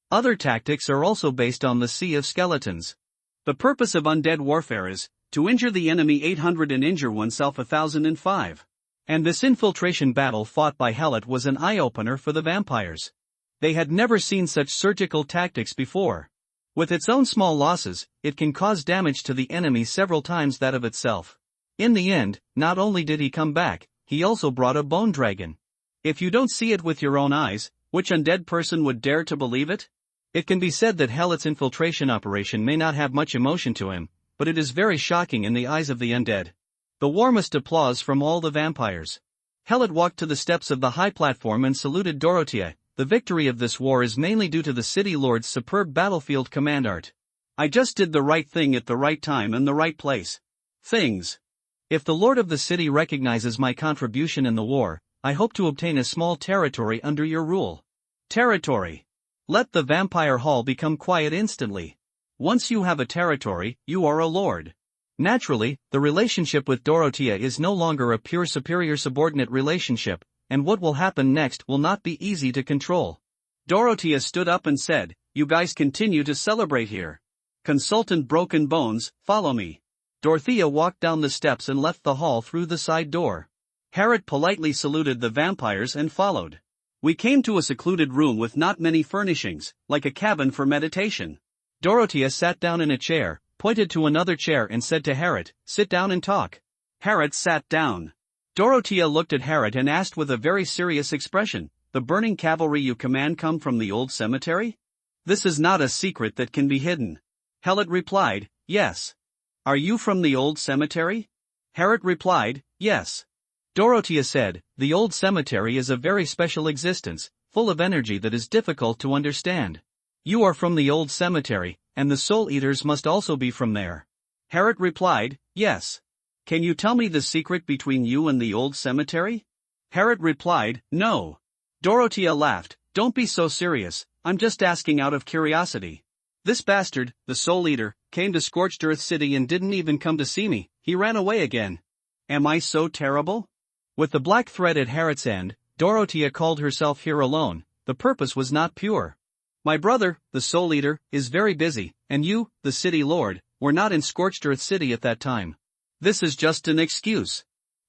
Other tactics are also based on the sea of skeletons. The purpose of undead warfare is to injure the enemy 800 and injure oneself 1005. And this infiltration battle fought by Halet was an eye-opener for the vampires. They had never seen such surgical tactics before. With its own small losses, it can cause damage to the enemy several times that of itself. In the end, not only did he come back, he also brought a bone dragon. If you don't see it with your own eyes, which undead person would dare to believe it? It can be said that Halet's infiltration operation may not have much emotion to him, but it is very shocking in the eyes of the undead. The warmest applause from all the vampires. Halet walked to the steps of the high platform and saluted Dorothea. The victory of this war is mainly due to the city lord's superb battlefield command art. I just did the right thing at the right time and the right place. Things. If the lord of the city recognizes my contribution in the war, I hope to obtain a small territory under your rule. Territory. Let the vampire hall become quiet instantly. Once you have a territory, you are a lord. Naturally, the relationship with Dorothea is no longer a pure superior-subordinate relationship, and what will happen next will not be easy to control. Dorothea stood up and said, "You guys continue to celebrate here. Consultant Broken Bones, follow me." Dorothea walked down the steps and left the hall through the side door. Halet politely saluted the vampires and followed. We came to a secluded room with not many furnishings, like a cabin for meditation. Dorothea sat down in a chair, pointed to another chair and said to Halet, "Sit down and talk." Halet sat down. Dorothea looked at Halet and asked with a very serious expression, "The burning cavalry you command come from the old cemetery? This is not a secret that can be hidden." Halet replied, "Yes." "Are you from the old cemetery?" Halet replied, "Yes." Dorothea said, "The old cemetery is a very special existence, full of energy that is difficult to understand. You are from the old cemetery, and the Soul Eaters must also be from there." Halet replied, "Yes." "Can you tell me the secret between you and the old cemetery?" Halet replied, "No." Dorothea laughed, "Don't be so serious, I'm just asking out of curiosity. This bastard, the Soul Eater, came to Scorched Earth City and didn't even come to see me, he ran away again. Am I so terrible?" With the black thread at Haret's end, Dorothea called herself here alone. The purpose was not pure. "My brother, the Soul Eater, is very busy, and you, the City Lord, were not in Scorched Earth City at that time. This is just an excuse."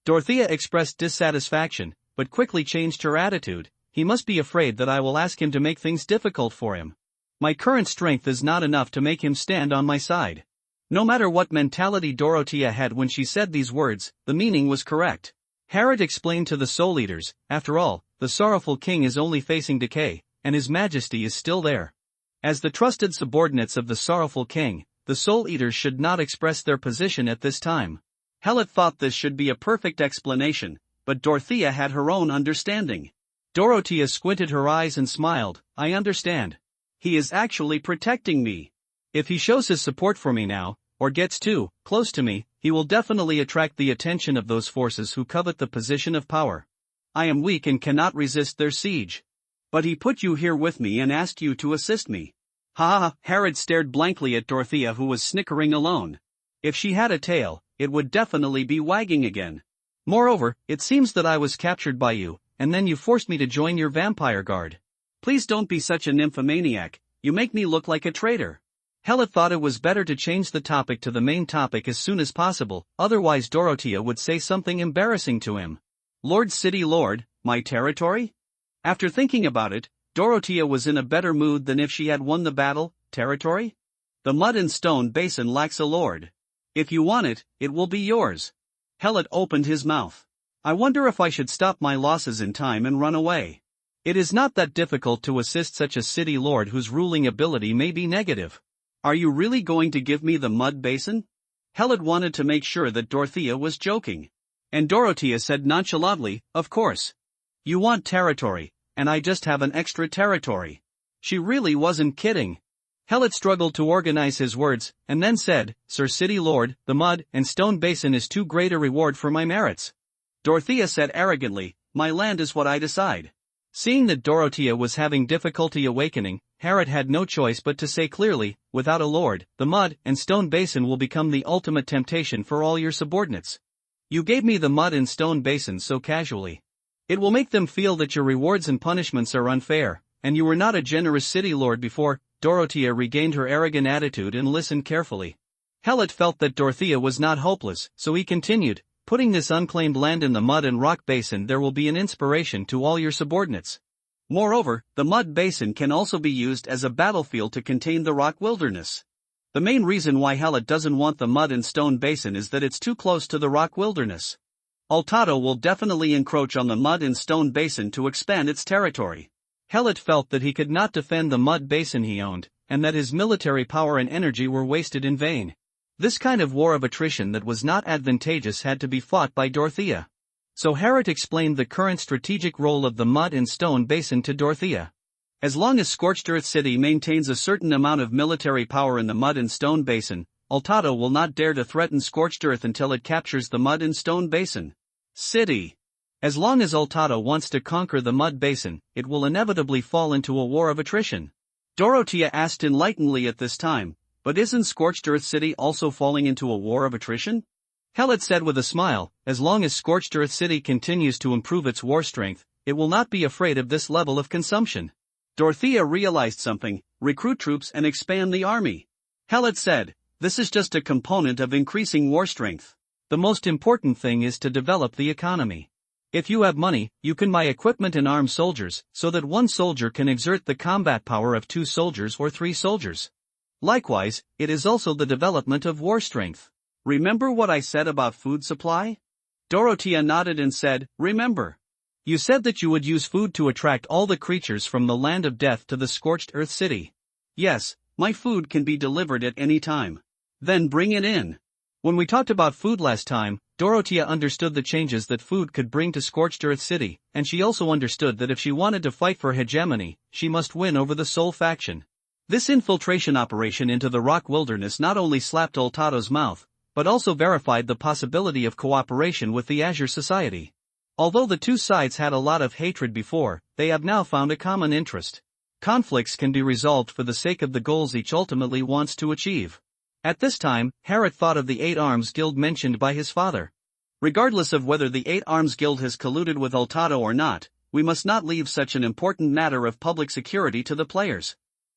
Dorothea expressed dissatisfaction, but quickly changed her attitude. "He must be afraid that I will ask him to make things difficult for him. My current strength is not enough to make him stand on my side." No matter what mentality Dorothea had when she said these words, the meaning was correct. Haret explained to the Soul Eaters, "After all, the sorrowful king is only facing decay, and his majesty is still there. As the trusted subordinates of the sorrowful king, the Soul Eaters should not express their position at this time." Halet thought this should be a perfect explanation, but Dorothea had her own understanding. Dorothea squinted her eyes and smiled, "I understand. He is actually protecting me. If he shows his support for me now, or gets too close to me, he will definitely attract the attention of those forces who covet the position of power. I am weak and cannot resist their siege. But he put you here with me and asked you to assist me." Ha ha! Haret stared blankly at Dorothea, who was snickering alone. If she had a tail, it would definitely be wagging again. "Moreover, it seems that I was captured by you, and then you forced me to join your vampire guard." "Please don't be such a nymphomaniac, you make me look like a traitor." Halet thought it was better to change the topic to the main topic as soon as possible, otherwise Dorothea would say something embarrassing to him. "Lord City Lord, my territory? After thinking about it, Dorothea was in a better mood than if she had won the battle. Territory? The mud and stone basin lacks a lord. If you want it, it will be yours. Helot opened his mouth. I wonder if I should stop my losses in time and run away. It is not that difficult to assist such a city lord whose ruling ability may be negative. Are you really going to give me the mud basin? Helot wanted to make sure that Dorothea was joking. And Dorothea said nonchalantly, of course. You want territory, and I just have an extra territory. She really wasn't kidding. Helot struggled to organize his words, and then said, Sir City Lord, the mud and stone basin is too great a reward for my merits. Dorothea said arrogantly, my land is what I decide. Seeing that Dorothea was having difficulty awakening, Helot had no choice but to say clearly, without a lord, the mud and stone basin will become the ultimate temptation for all your subordinates. You gave me the mud and stone basin so casually. It will make them feel that your rewards and punishments are unfair, and you were not a generous city lord before. Dorothea regained her arrogant attitude and listened carefully. Helot felt that Dorothea was not hopeless, so he continued, putting this unclaimed land in the mud and rock basin there will be an inspiration to all your subordinates. Moreover, the mud basin can also be used as a battlefield to contain the rock wilderness. The main reason why Helot doesn't want the mud and stone basin is that it's too close to the rock wilderness. Altado will definitely encroach on the mud and stone basin to expand its territory. Helot felt that he could not defend the mud basin he owned, and that his military power and energy were wasted in vain. This kind of war of attrition that was not advantageous had to be fought by Dorothea. So Helot explained the current strategic role of the mud and stone basin to Dorothea. As long as Scorched Earth City maintains a certain amount of military power in the mud and stone basin, Altado will not dare to threaten Scorched Earth until it captures the mud and stone basin. City. As long as Altado wants to conquer the mud basin, it will inevitably fall into a war of attrition. Dorothea asked enlightenedly at this time, but isn't Scorched Earth City also falling into a war of attrition? Helot said with a smile, as long as Scorched Earth City continues to improve its war strength, it will not be afraid of this level of consumption. Dorothea realized something, recruit troops and expand the army. Helot said, this is just a component of increasing war strength. The most important thing is to develop the economy. If you have money, you can buy equipment and arm soldiers, so that one soldier can exert the combat power of 2 soldiers or 3 soldiers. Likewise, it is also the development of war strength. Remember what I said about food supply? Dorothea nodded and said, remember. You said that you would use food to attract all the creatures from the land of death to the Scorched Earth City. Yes, my food can be delivered at any time. Then bring it in. When we talked about food last time, Dorothea understood the changes that food could bring to Scorched Earth City, and she also understood that if she wanted to fight for hegemony, she must win over the Soul faction. This infiltration operation into the rock wilderness not only slapped Altado's mouth, but also verified the possibility of cooperation with the Azure Society. Although the two sides had a lot of hatred before, they have now found a common interest. Conflicts can be resolved for the sake of the goals each ultimately wants to achieve. At this time, Helot thought of the 8 Arms Guild mentioned by his father. Regardless of whether the 8 Arms Guild has colluded with Altado or not, we must not leave such an important matter of public security to the players.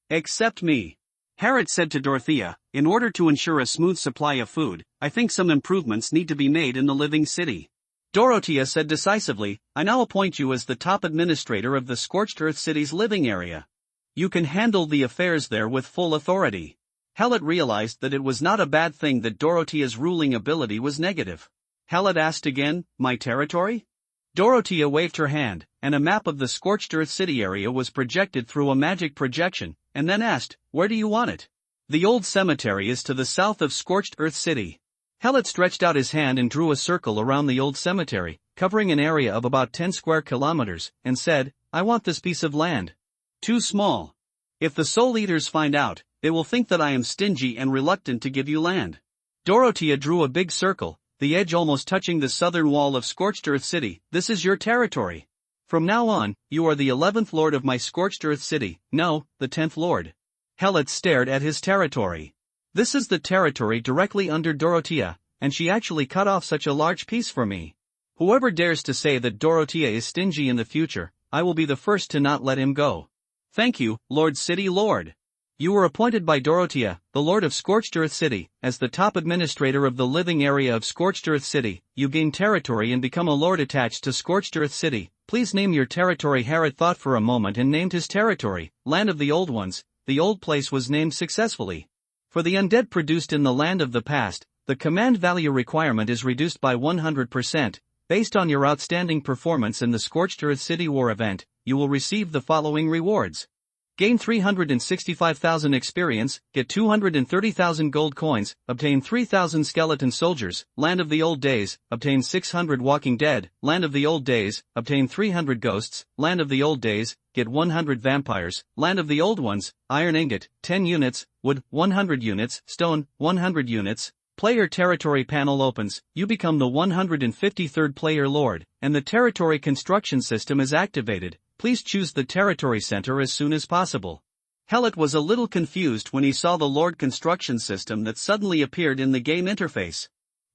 Except me. Helot said to Dorothea, in order to ensure a smooth supply of food, I think some improvements need to be made in the living city. Dorothea said decisively, I now appoint you as the top administrator of the Scorched Earth City's living area. You can handle the affairs there with full authority. Helot realized that it was not a bad thing that Dorothea's ruling ability was negative. Helot asked again, my territory? Dorothea waved her hand, and a map of the Scorched Earth City area was projected through a magic projection, and then asked, where do you want it? The old cemetery is to the south of Scorched Earth City. Helot stretched out his hand and drew a circle around the old cemetery, covering an area of about 10 square kilometers, and said, I want this piece of land. Too small. If the Soul Eaters find out, they will think that I am stingy and reluctant to give you land. Dorothea drew a big circle, the edge almost touching the southern wall of Scorched Earth City. This is your territory. From now on, you are the 11th Lord of my Scorched Earth City, no, the 10th Lord. Helot stared at his territory. This is the territory directly under Dorothea, and she actually cut off such a large piece for me. Whoever dares to say that Dorothea is stingy in the future, I will be the first to not let him go. Thank you, Lord City Lord. You were appointed by Dorothea, the Lord of Scorched Earth City, as the top administrator of the living area of Scorched Earth City. You gain territory and become a lord attached to Scorched Earth City. Please name your territory. Harrod thought for a moment and named his territory, Land of the Old Ones. The old place was named successfully. For the undead produced in the Land of the Past, the command value requirement is reduced by 100%. Based on your outstanding performance in the Scorched Earth City War event, you will receive the following rewards. Gain 365,000 experience, get 230,000 gold coins, obtain 3,000 skeleton soldiers. Land of the Old Days, obtain 600 Walking Dead. Land of the Old Days, obtain 300 ghosts. Land of the Old Days, get 100 vampires. Land of the Old Ones, iron ingot, 10 units, wood, 100 units, stone, 100 units. Player territory panel opens, you become the 153rd player lord, and the territory construction system is activated. Please choose the territory center as soon as possible. Hellet was a little confused when he saw the Lord construction system that suddenly appeared in the game interface.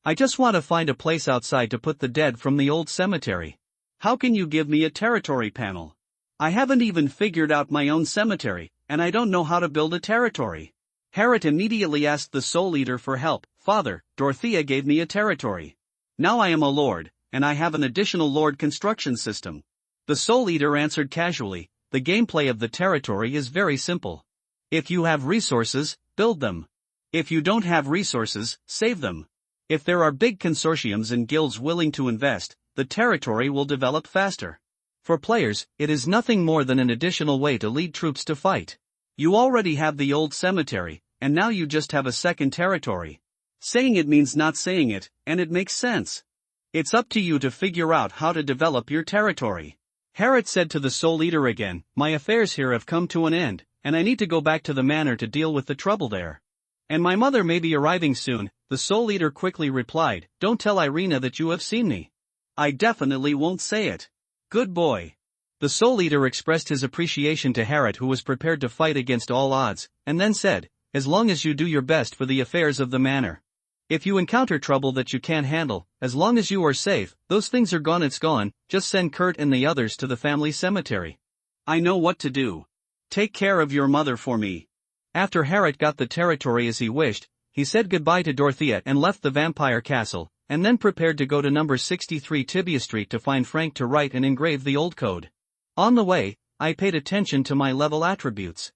I just want to find a place outside to put the dead from the old cemetery. How can you give me a territory panel? I haven't even figured out my own cemetery, and I don't know how to build a territory. Harrod immediately asked the Soul Eater for help. Father, Dorothea gave me a territory. Now I am a lord, and I have an additional lord construction system. The Soul Eater answered casually, the gameplay of the territory is very simple. If you have resources, build them. If you don't have resources, save them. If there are big consortiums and guilds willing to invest, the territory will develop faster. For players, it is nothing more than an additional way to lead troops to fight. You already have the old cemetery, and now you just have a second territory. Saying it means not saying it, and it makes sense. It's up to you to figure out how to develop your territory. Harrod said to the Soul Eater again, my affairs here have come to an end, and I need to go back to the manor to deal with the trouble there. And my mother may be arriving soon. The Soul Eater quickly replied, don't tell Irina that you have seen me. I definitely won't say it. Good boy. The Soul Eater expressed his appreciation to Harrod, who was prepared to fight against all odds, and then said, as long as you do your best for the affairs of the manor. If you encounter trouble that you can't handle, as long as you are safe, those things are gone, it's gone, just send Kurt and the others to the family cemetery. I know what to do. Take care of your mother for me. After Harrod got the territory as he wished, he said goodbye to Dorothea and left the vampire castle, and then prepared to go to number 63 Tibia Street to find Frank to write and engrave the old code. On the way, I paid attention to my level attributes.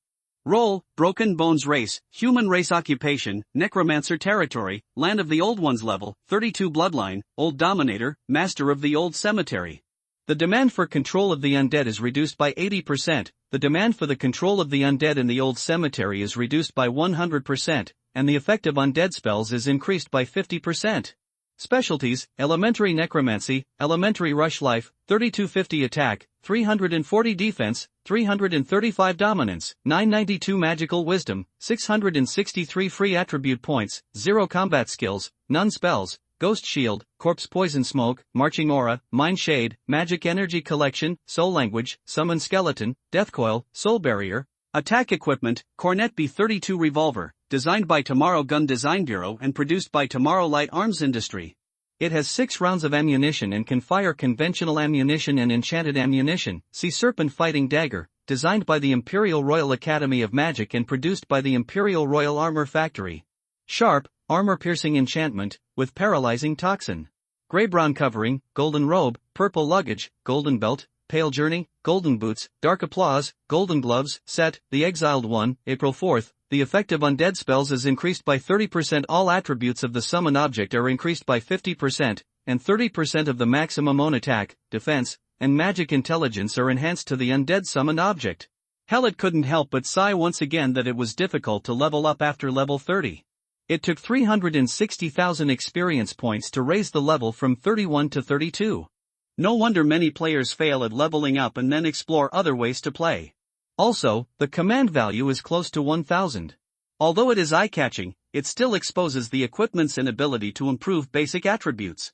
Role, Broken Bones race, human race occupation, Necromancer territory, Land of the Old Ones level, 32 bloodline, Old Dominator, Master of the Old Cemetery. The demand for control of the undead is reduced by 80%, the demand for the control of the undead in the Old Cemetery is reduced by 100%, and the effect of undead spells is increased by 50%. Specialties, Elementary Necromancy, Elementary Rush Life, 3250 Attack, 340 Defense, 335 Dominance, 992 Magical Wisdom, 663 Free Attribute Points, 0 Combat Skills, none Spells, Ghost Shield, Corpse Poison Smoke, Marching Aura, Mind Shade, Magic Energy Collection, Soul Language, Summon Skeleton, Death Coil, Soul Barrier. Attack Equipment, Cornet B32 Revolver, designed by Tomorrow Gun Design Bureau and produced by Tomorrow Light Arms Industry. It has 6 rounds of ammunition and can fire conventional ammunition and enchanted ammunition. See Serpent Fighting Dagger, designed by the Imperial Royal Academy of Magic and produced by the Imperial Royal Armor Factory. Sharp, armor-piercing enchantment, with paralyzing toxin. Gray-brown covering, golden robe, purple luggage, golden belt, pale journey, golden boots, dark applause, golden gloves. Set, The Exiled One, April 4th. The effect of undead spells is increased by 30%. All attributes of the summoned object are increased by 50%, and 30% of the maximum own attack, defense, and magic intelligence are enhanced to the undead summoned object. Hellet couldn't help but sigh once again that it was difficult to level up after level 30. It took 360,000 experience points to raise the level from 31 to 32. No wonder many players fail at leveling up and then explore other ways to play. Also, the command value is close to 1000. Although it is eye-catching, it still exposes the equipment's inability to improve basic attributes.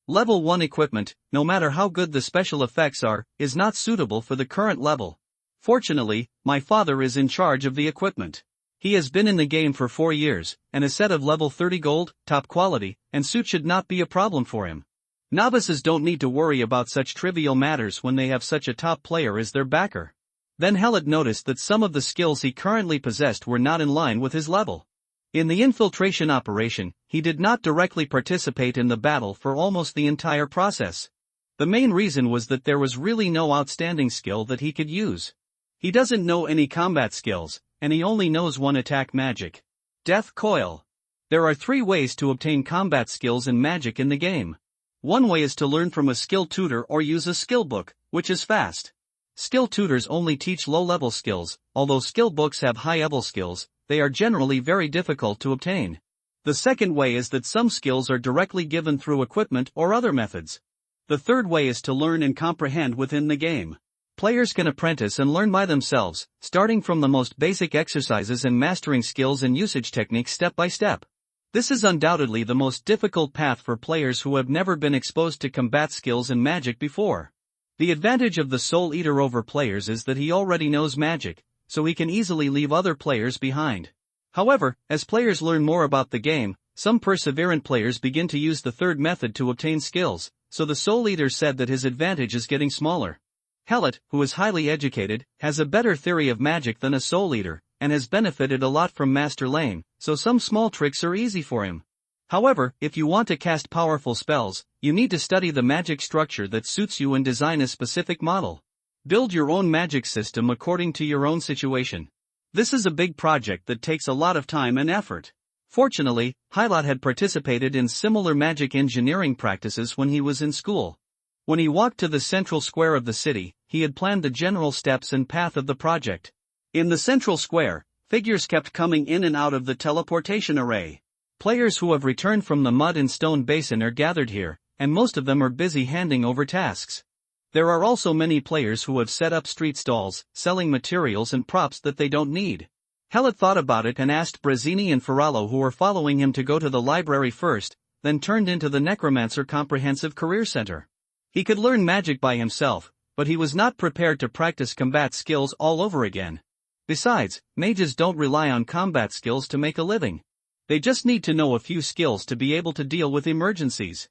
Level 1 equipment, no matter how good the special effects are, is not suitable for the current level. Fortunately, my father is in charge of the equipment. He has been in the game for 4 years, and a set of level 30 gold, top quality, and suit should not be a problem for him. Novices don't need to worry about such trivial matters when they have such a top player as their backer. Then Hallett noticed that some of the skills he currently possessed were not in line with his level. In the infiltration operation, he did not directly participate in the battle for almost the entire process. The main reason was that there was really no outstanding skill that he could use. He doesn't know any combat skills, and he only knows one attack magic. Death Coil. There are 3 ways to obtain combat skills and magic in the game. One way is to learn from a skill tutor or use a skill book, which is fast. Skill tutors only teach low-level skills, although skill books have high-level skills, they are generally very difficult to obtain. The second way is that some skills are directly given through equipment or other methods. The third way is to learn and comprehend within the game. Players can apprentice and learn by themselves, starting from the most basic exercises and mastering skills and usage techniques step by step. This is undoubtedly the most difficult path for players who have never been exposed to combat skills and magic before. The advantage of the Soul Eater over players is that he already knows magic, so he can easily leave other players behind. However, as players learn more about the game, some perseverant players begin to use the third method to obtain skills, so the Soul Eater said that his advantage is getting smaller. Hallett, who is highly educated, has a better theory of magic than a Soul Eater, and has benefited a lot from Master Lane, so some small tricks are easy for him. However, if you want to cast powerful spells, you need to study the magic structure that suits you and design a specific model. Build your own magic system according to your own situation. This is a big project that takes a lot of time and effort. Fortunately, Hallett had participated in similar magic engineering practices when he was in school. When he walked to the central square of the city, he had planned the general steps and path of the project. In the central square, figures kept coming in and out of the teleportation array. Players who have returned from the mud and stone basin are gathered here, and most of them are busy handing over tasks. There are also many players who have set up street stalls, selling materials and props that they don't need. Hallett thought about it and asked Brazzini and Ferrallo, who were following him, to go to the library first, then turned into the Necromancer Comprehensive Career Center. He could learn magic by himself, but he was not prepared to practice combat skills all over again. Besides, mages don't rely on combat skills to make a living. They just need to know a few skills to be able to deal with emergencies.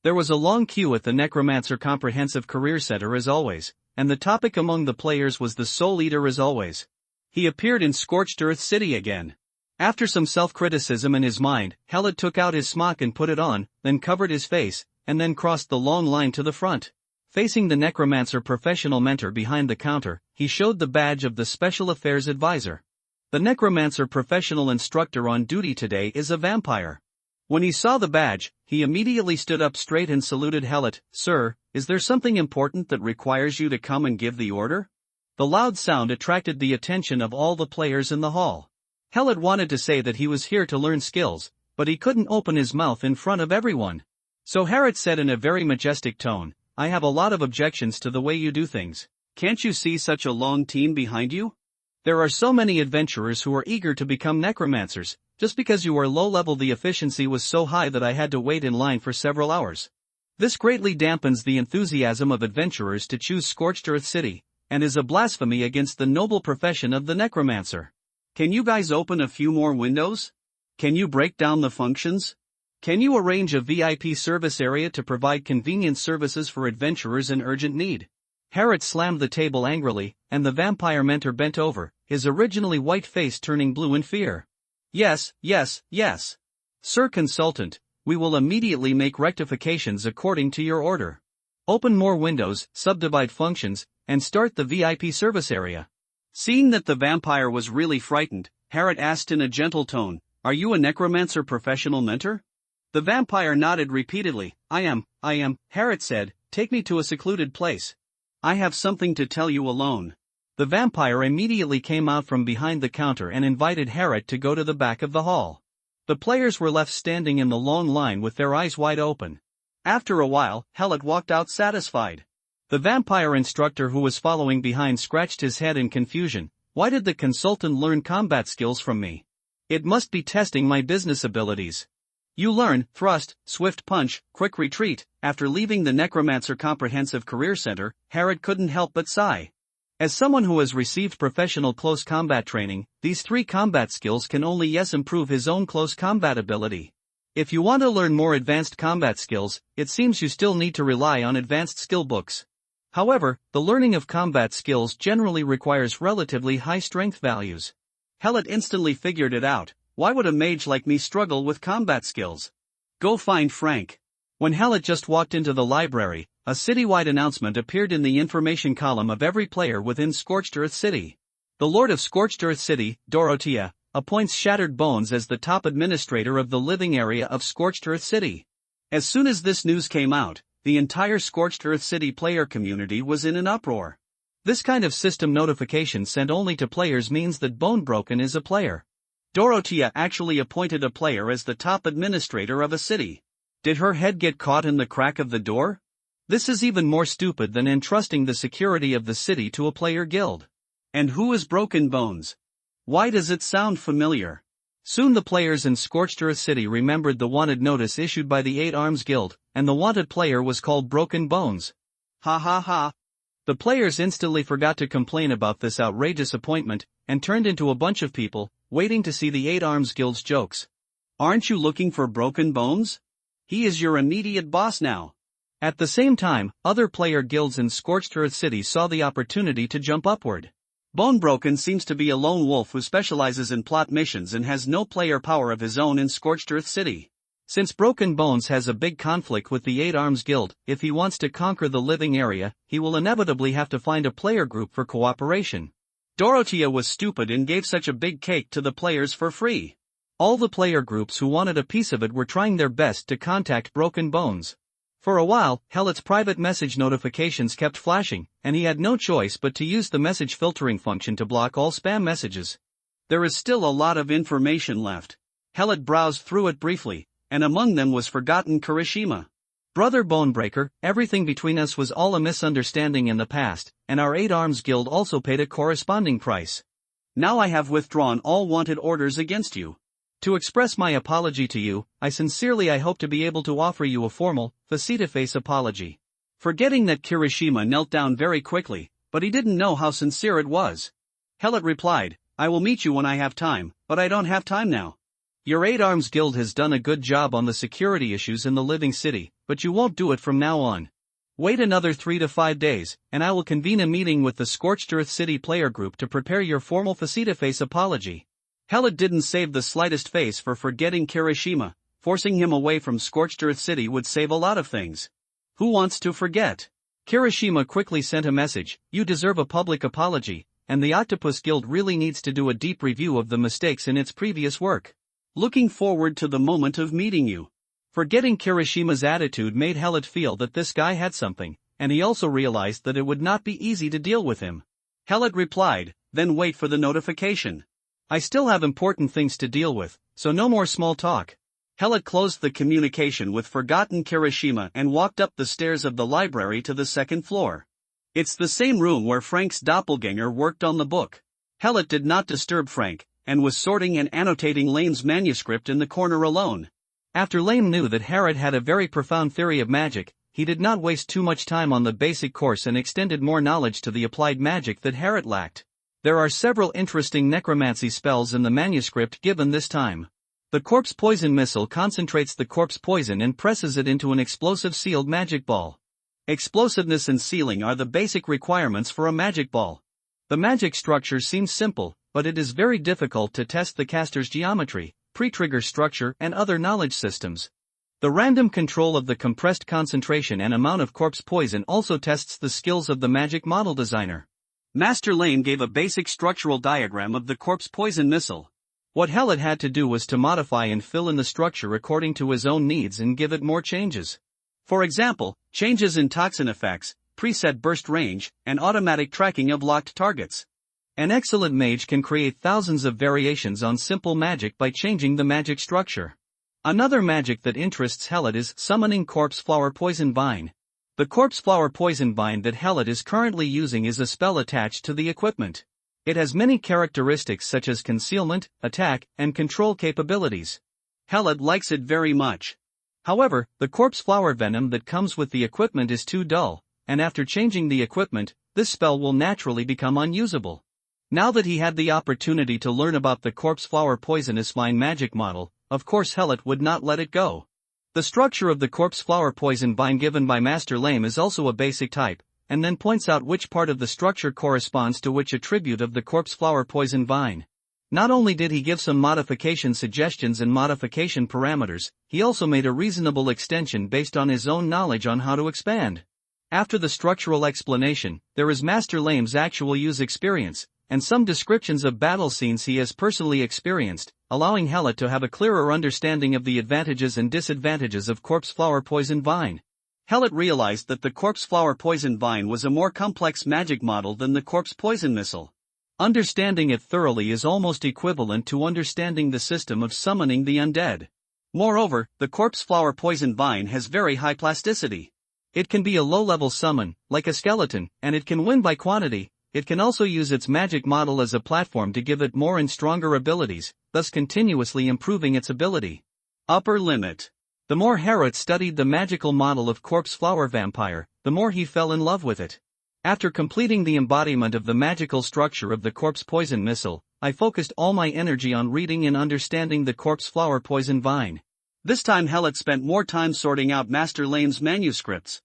There was a long queue at the Necromancer Comprehensive Career Center as always, and the topic among the players was the Soul Eater as always. He appeared in Scorched Earth City again. After some self-criticism in his mind, Hallett took out his smock and put it on, then covered his face, and then crossed the long line to the front. Facing the Necromancer professional mentor behind the counter, he showed the badge of the Special Affairs Advisor. The Necromancer professional instructor on duty today is a vampire. When he saw the badge, he immediately stood up straight and saluted Hallett. "Sir, is there something important that requires you to come and give the order?" The loud sound attracted the attention of all the players in the hall. Hallett wanted to say that he was here to learn skills, but he couldn't open his mouth in front of everyone. So Hallett said in a very majestic tone, "I have a lot of objections to the way you do things. Can't you see such a long team behind you? There are so many adventurers who are eager to become necromancers. Just because you are low-level, the efficiency was so high that I had to wait in line for several hours. This greatly dampens the enthusiasm of adventurers to choose Scorched Earth City, and is a blasphemy against the noble profession of the necromancer. Can you guys open a few more windows? Can you break down the functions? Can you arrange a VIP service area to provide convenient services for adventurers in urgent need?" Hallett slammed the table angrily, and the vampire mentor bent over, his originally white face turning blue in fear. "Yes, yes, yes. Sir Consultant, we will immediately make rectifications according to your order. Open more windows, subdivide functions, and start the VIP service area." Seeing that the vampire was really frightened, Hallett asked in a gentle tone, "Are you a necromancer professional mentor?" The vampire nodded repeatedly. I am, Hallett said, "Take me to a secluded place. I have something to tell you alone." The vampire immediately came out from behind the counter and invited Hallett to go to the back of the hall. The players were left standing in the long line with their eyes wide open. After a while, Hallett walked out satisfied. The vampire instructor who was following behind scratched his head in confusion. Why did the consultant learn combat skills from me? It must be testing my business abilities. You learn thrust, swift punch, quick retreat. After leaving the Necromancer Comprehensive Career Center, Hallett couldn't help but sigh. As someone who has received professional close combat training, these 3 combat skills can only improve his own close combat ability. If you want to learn more advanced combat skills, it seems you still need to rely on advanced skill books. However, the learning of combat skills generally requires relatively high strength values. Hellet instantly figured it out. Why would a mage like me struggle with combat skills? Go find Frank. When Hellet just walked into the library, a citywide announcement appeared in the information column of every player within Scorched Earth City. The Lord of Scorched Earth City, Dorothea, appoints Shattered Bones as the top administrator of the living area of Scorched Earth City. As soon as this news came out, the entire Scorched Earth City player community was in an uproar. This kind of system notification sent only to players means that Bonebroken is a player. Dorothea actually appointed a player as the top administrator of a city. Did her head get caught in the crack of the door? This is even more stupid than entrusting the security of the city to a player guild. And who is Broken Bones? Why does it sound familiar? Soon the players in Scorched Earth City remembered the wanted notice issued by the Eight Arms Guild, and the wanted player was called Broken Bones. Ha ha ha. The players instantly forgot to complain about this outrageous appointment, and turned into a bunch of people, waiting to see the Eight Arms Guild's jokes. Aren't you looking for Broken Bones? He is your immediate boss now. At the same time, other player guilds in Scorched Earth City saw the opportunity to jump upward. Bonebroken seems to be a lone wolf who specializes in plot missions and has no player power of his own in Scorched Earth City. Since Broken Bones has a big conflict with the Eight Arms Guild, if he wants to conquer the living area, he will inevitably have to find a player group for cooperation. Dorothea was stupid and gave such a big cake to the players for free. All the player groups who wanted a piece of it were trying their best to contact Broken Bones. For a while, Hellet's private message notifications kept flashing, and he had no choice but to use the message filtering function to block all spam messages. There is still a lot of information left. Hellet browsed through it briefly, and among them was forgotten Kirishima. Brother Bonebreaker, everything between us was all a misunderstanding in the past, and our Eight Arms Guild also paid a corresponding price. Now I have withdrawn all wanted orders against you. To express my apology to you, I hope to be able to offer you a formal, face-to-face apology. Forgetting that Kirishima knelt down very quickly, but he didn't know how sincere it was. Hellet replied, I will meet you when I have time, but I don't have time now. Your Eight Arms Guild has done a good job on the security issues in the living city, but you won't do it from now on. Wait another 3 to 5 days, and I will convene a meeting with the Scorched Earth City player group to prepare your formal face-to-face apology. Hellet didn't save the slightest face for forgetting Kirishima. Forcing him away from Scorched Earth City would save a lot of things. Who wants to forget? Kirishima quickly sent a message, you deserve a public apology, and the Octopus Guild really needs to do a deep review of the mistakes in its previous work. Looking forward to the moment of meeting you. Forgetting Kirishima's attitude made Hellet feel that this guy had something, and he also realized that it would not be easy to deal with him. Hellet replied, then wait for the notification. I still have important things to deal with, so no more small talk. Hellet closed the communication with forgotten Kirishima and walked up the stairs of the library to the second floor. It's the same room where Frank's doppelganger worked on the book. Hellet did not disturb Frank, and was sorting and annotating Lane's manuscript in the corner alone. After Lane knew that Harrod had a very profound theory of magic, he did not waste too much time on the basic course and extended more knowledge to the applied magic that Harrod lacked. There are several interesting necromancy spells in the manuscript given this time. The corpse poison missile concentrates the corpse poison and presses it into an explosive sealed magic ball. Explosiveness and sealing are the basic requirements for a magic ball. The magic structure seems simple, but it is very difficult to test the caster's geometry, pre-trigger structure and other knowledge systems. The random control of the compressed concentration and amount of corpse poison also tests the skills of the magic model designer. Master Lane gave a basic structural diagram of the corpse poison missile. What Hellet had to do was to modify and fill in the structure according to his own needs and give it more changes. For example, changes in toxin effects, preset burst range, and automatic tracking of locked targets. An excellent mage can create thousands of variations on simple magic by changing the magic structure. Another magic that interests Hellet is summoning corpse flower poison vine. The corpse flower poison vine that Hellet is currently using is a spell attached to the equipment. It has many characteristics such as concealment, attack, and control capabilities. Hellet likes it very much. However, the corpse flower venom that comes with the equipment is too dull, and after changing the equipment, this spell will naturally become unusable. Now that he had the opportunity to learn about the corpse flower poisonous vine magic model, of course Hellet would not let it go. The structure of the corpse flower poison vine given by Master Lame is also a basic type, and then points out which part of the structure corresponds to which attribute of the corpse flower poison vine. Not only did he give some modification suggestions and modification parameters, he also made a reasonable extension based on his own knowledge on how to expand. After the structural explanation, there is Master Lame's actual use experience, and some descriptions of battle scenes he has personally experienced, allowing Helot to have a clearer understanding of the advantages and disadvantages of corpse flower poison vine. Helot realized that the corpse flower poison vine was a more complex magic model than the corpse poison missile. Understanding it thoroughly is almost equivalent to understanding the system of summoning the undead. Moreover, the corpse flower poison vine has very high plasticity. It can be a low-level summon, like a skeleton, and it can win by quantity. It can also use its magic model as a platform to give it more and stronger abilities, thus continuously improving its ability. Upper limit. The more Helot studied the magical model of corpse flower vampire, the more he fell in love with it. After completing the embodiment of the magical structure of the corpse poison missile, I focused all my energy on reading and understanding the corpse flower poison vine. This time Helot spent more time sorting out Master Lame's manuscripts.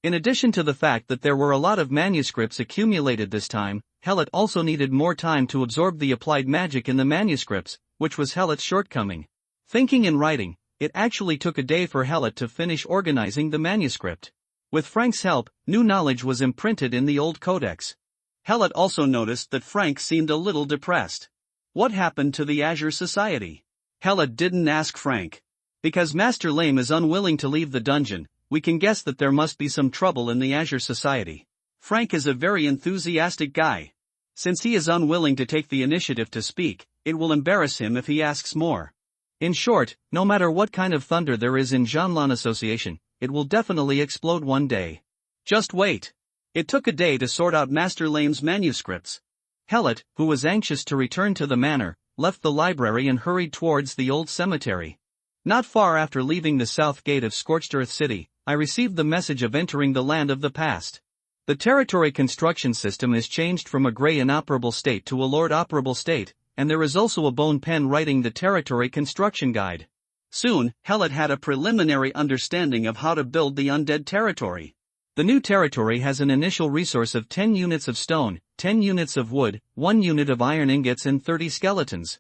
In addition to the fact that there were a lot of manuscripts accumulated this time, Helot also needed more time to absorb the applied magic in the manuscripts, which was Helot's shortcoming. Thinking and writing, it actually took a day for Helot to finish organizing the manuscript. With Frank's help, new knowledge was imprinted in the old codex. Helot also noticed that Frank seemed a little depressed. What happened to the Azure Society? Helot didn't ask Frank. Because Master Lame is unwilling to leave the dungeon, we can guess that there must be some trouble in the Azure Society. Frank is a very enthusiastic guy. Since he is unwilling to take the initiative to speak, it will embarrass him if he asks more. In short, no matter what kind of thunder there is in Janlan Association, it will definitely explode one day. Just wait. It took a day to sort out Master Lame's manuscripts. Helot, who was anxious to return to the manor, left the library and hurried towards the old cemetery. Not far after leaving the south gate of Scorched Earth City, I received the message of entering the land of the past. The territory construction system is changed from a gray inoperable state to a lord operable state, and there is also a bone pen writing the territory construction guide. Soon, Helot had a preliminary understanding of how to build the undead territory. The new territory has an initial resource of 10 units of stone, 10 units of wood, 1 unit of iron ingots and 30 skeletons.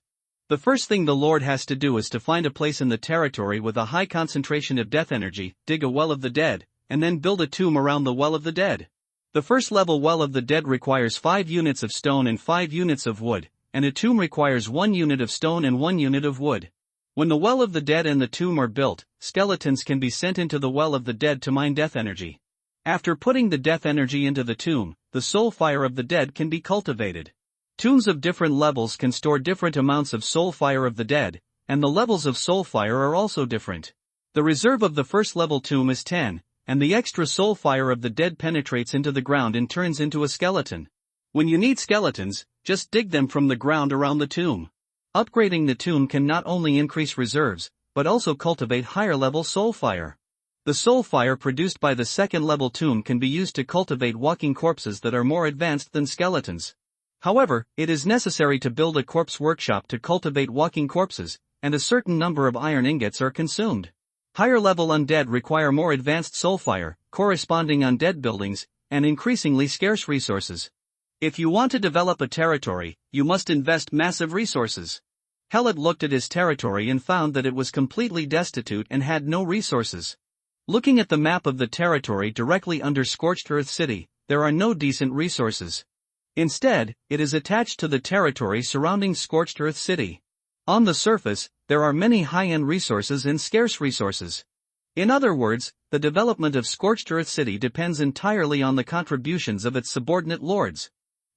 The first thing the Lord has to do is to find a place in the territory with a high concentration of death energy, dig a well of the dead, and then build a tomb around the well of the dead. The first level well of the dead requires 5 units of stone and 5 units of wood, and a tomb requires 1 unit of stone and 1 unit of wood. When the well of the dead and the tomb are built, skeletons can be sent into the well of the dead to mine death energy. After putting the death energy into the tomb, the soul fire of the dead can be cultivated. Tombs of different levels can store different amounts of soul fire of the dead, and the levels of soul fire are also different. The reserve of the first level tomb is 10, and the extra soul fire of the dead penetrates into the ground and turns into a skeleton. When you need skeletons, just dig them from the ground around the tomb. Upgrading the tomb can not only increase reserves, but also cultivate higher-level soul fire. The soul fire produced by the second-level tomb can be used to cultivate walking corpses that are more advanced than skeletons. However, it is necessary to build a corpse workshop to cultivate walking corpses, and a certain number of iron ingots are consumed. Higher-level undead require more advanced soul fire, corresponding undead buildings, and increasingly scarce resources. If you want to develop a territory, you must invest massive resources. Helot looked at his territory and found that it was completely destitute and had no resources. Looking at the map of the territory directly under Scorched Earth City, there are no decent resources. Instead, it is attached to the territory surrounding Scorched Earth City. On the surface, there are many high-end resources and scarce resources. In other words, the development of Scorched Earth City depends entirely on the contributions of its subordinate lords.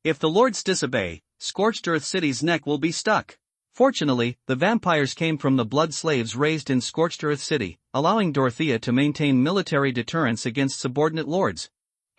If the lords disobey, Scorched Earth City's neck will be stuck. Fortunately, the vampires came from the blood slaves raised in Scorched Earth City, allowing Dorothea to maintain military deterrence against subordinate lords.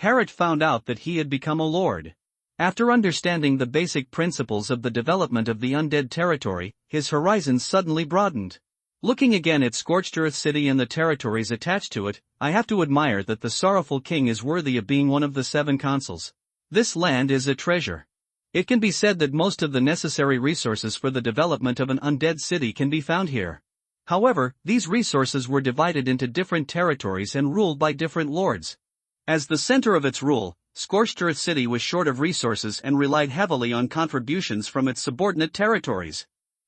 Helot found out that he had become a lord. After understanding the basic principles of the development of the undead territory, his horizons suddenly broadened. Looking again at Scorched Earth City and the territories attached to it, I have to admire that the sorrowful king is worthy of being one of the 7 consuls. This land is a treasure. It can be said that most of the necessary resources for the development of an undead city can be found here. However, these resources were divided into different territories and ruled by different lords. As the center of its rule, Scorched Earth City was short of resources and relied heavily on contributions from its subordinate territories.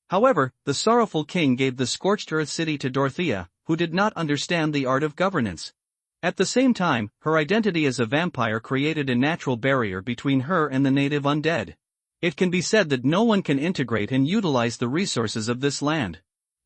However, the sorrowful king gave the Scorched Earth City to Dorothea, who did not understand the art of governance. At the same time, her identity as a vampire created a natural barrier between her and the native undead. It can be said that no one can integrate and utilize the resources of this land.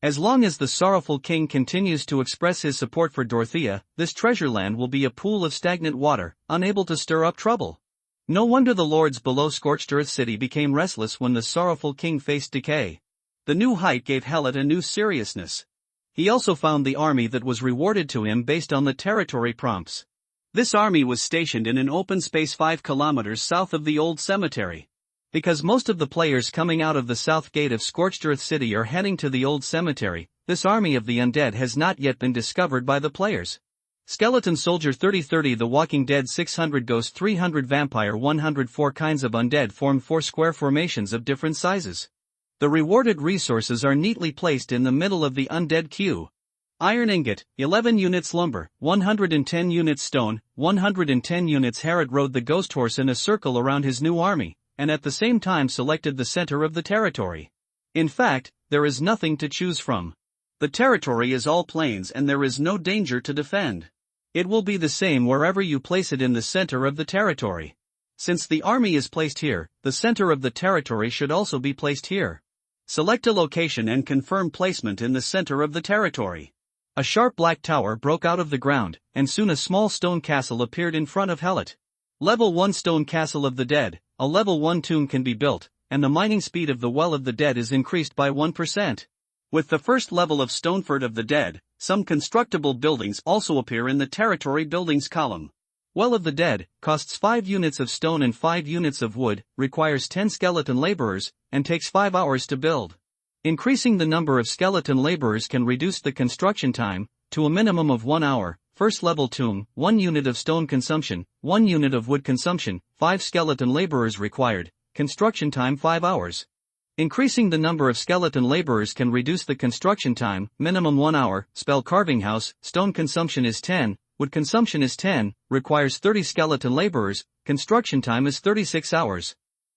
As long as the sorrowful king continues to express his support for Dorothea, this treasure land will be a pool of stagnant water, unable to stir up trouble. No wonder the lords below Scorched Earth City became restless when the sorrowful king faced decay. The new height gave Helot a new seriousness. He also found the army that was rewarded to him based on the territory prompts. This army was stationed in an open space 5 kilometers south of the old cemetery. Because most of the players coming out of the south gate of Scorched Earth City are heading to the old cemetery, this army of the undead has not yet been discovered by the players. Skeleton Soldier 3030 The Walking Dead 600 Ghost 300 Vampire 104 kinds of undead form 4 square formations of different sizes. The rewarded resources are neatly placed in the middle of the undead queue. Iron ingot, 11 units lumber, 110 units stone, 110 units. Herod rode the ghost horse in a circle around his new army, and at the same time selected the center of the territory. In fact, there is nothing to choose from. The territory is all plains and there is no danger to defend. It will be the same wherever you place it in the center of the territory. Since the army is placed here, the center of the territory should also be placed here. Select a location and confirm placement in the center of the territory. A sharp black tower broke out of the ground, and soon a small stone castle appeared in front of Helot. Level 1 Stone Castle of the Dead. A level 1 tomb can be built, and the mining speed of the Well of the Dead is increased by 1%. With the first level of Stonefort of the Dead, some constructible buildings also appear in the Territory Buildings column. Well of the Dead costs 5 units of stone and 5 units of wood, requires 10 skeleton laborers, and takes 5 hours to build. Increasing the number of skeleton laborers can reduce the construction time to a minimum of 1 hour. First level tomb, 1 unit of stone consumption, 1 unit of wood consumption, 5 skeleton laborers required, construction time 5 hours. Increasing the number of skeleton laborers can reduce the construction time, minimum 1 hour. Spell Carving House, stone consumption is 10, wood consumption is 10, requires 30 skeleton laborers, construction time is 36 hours.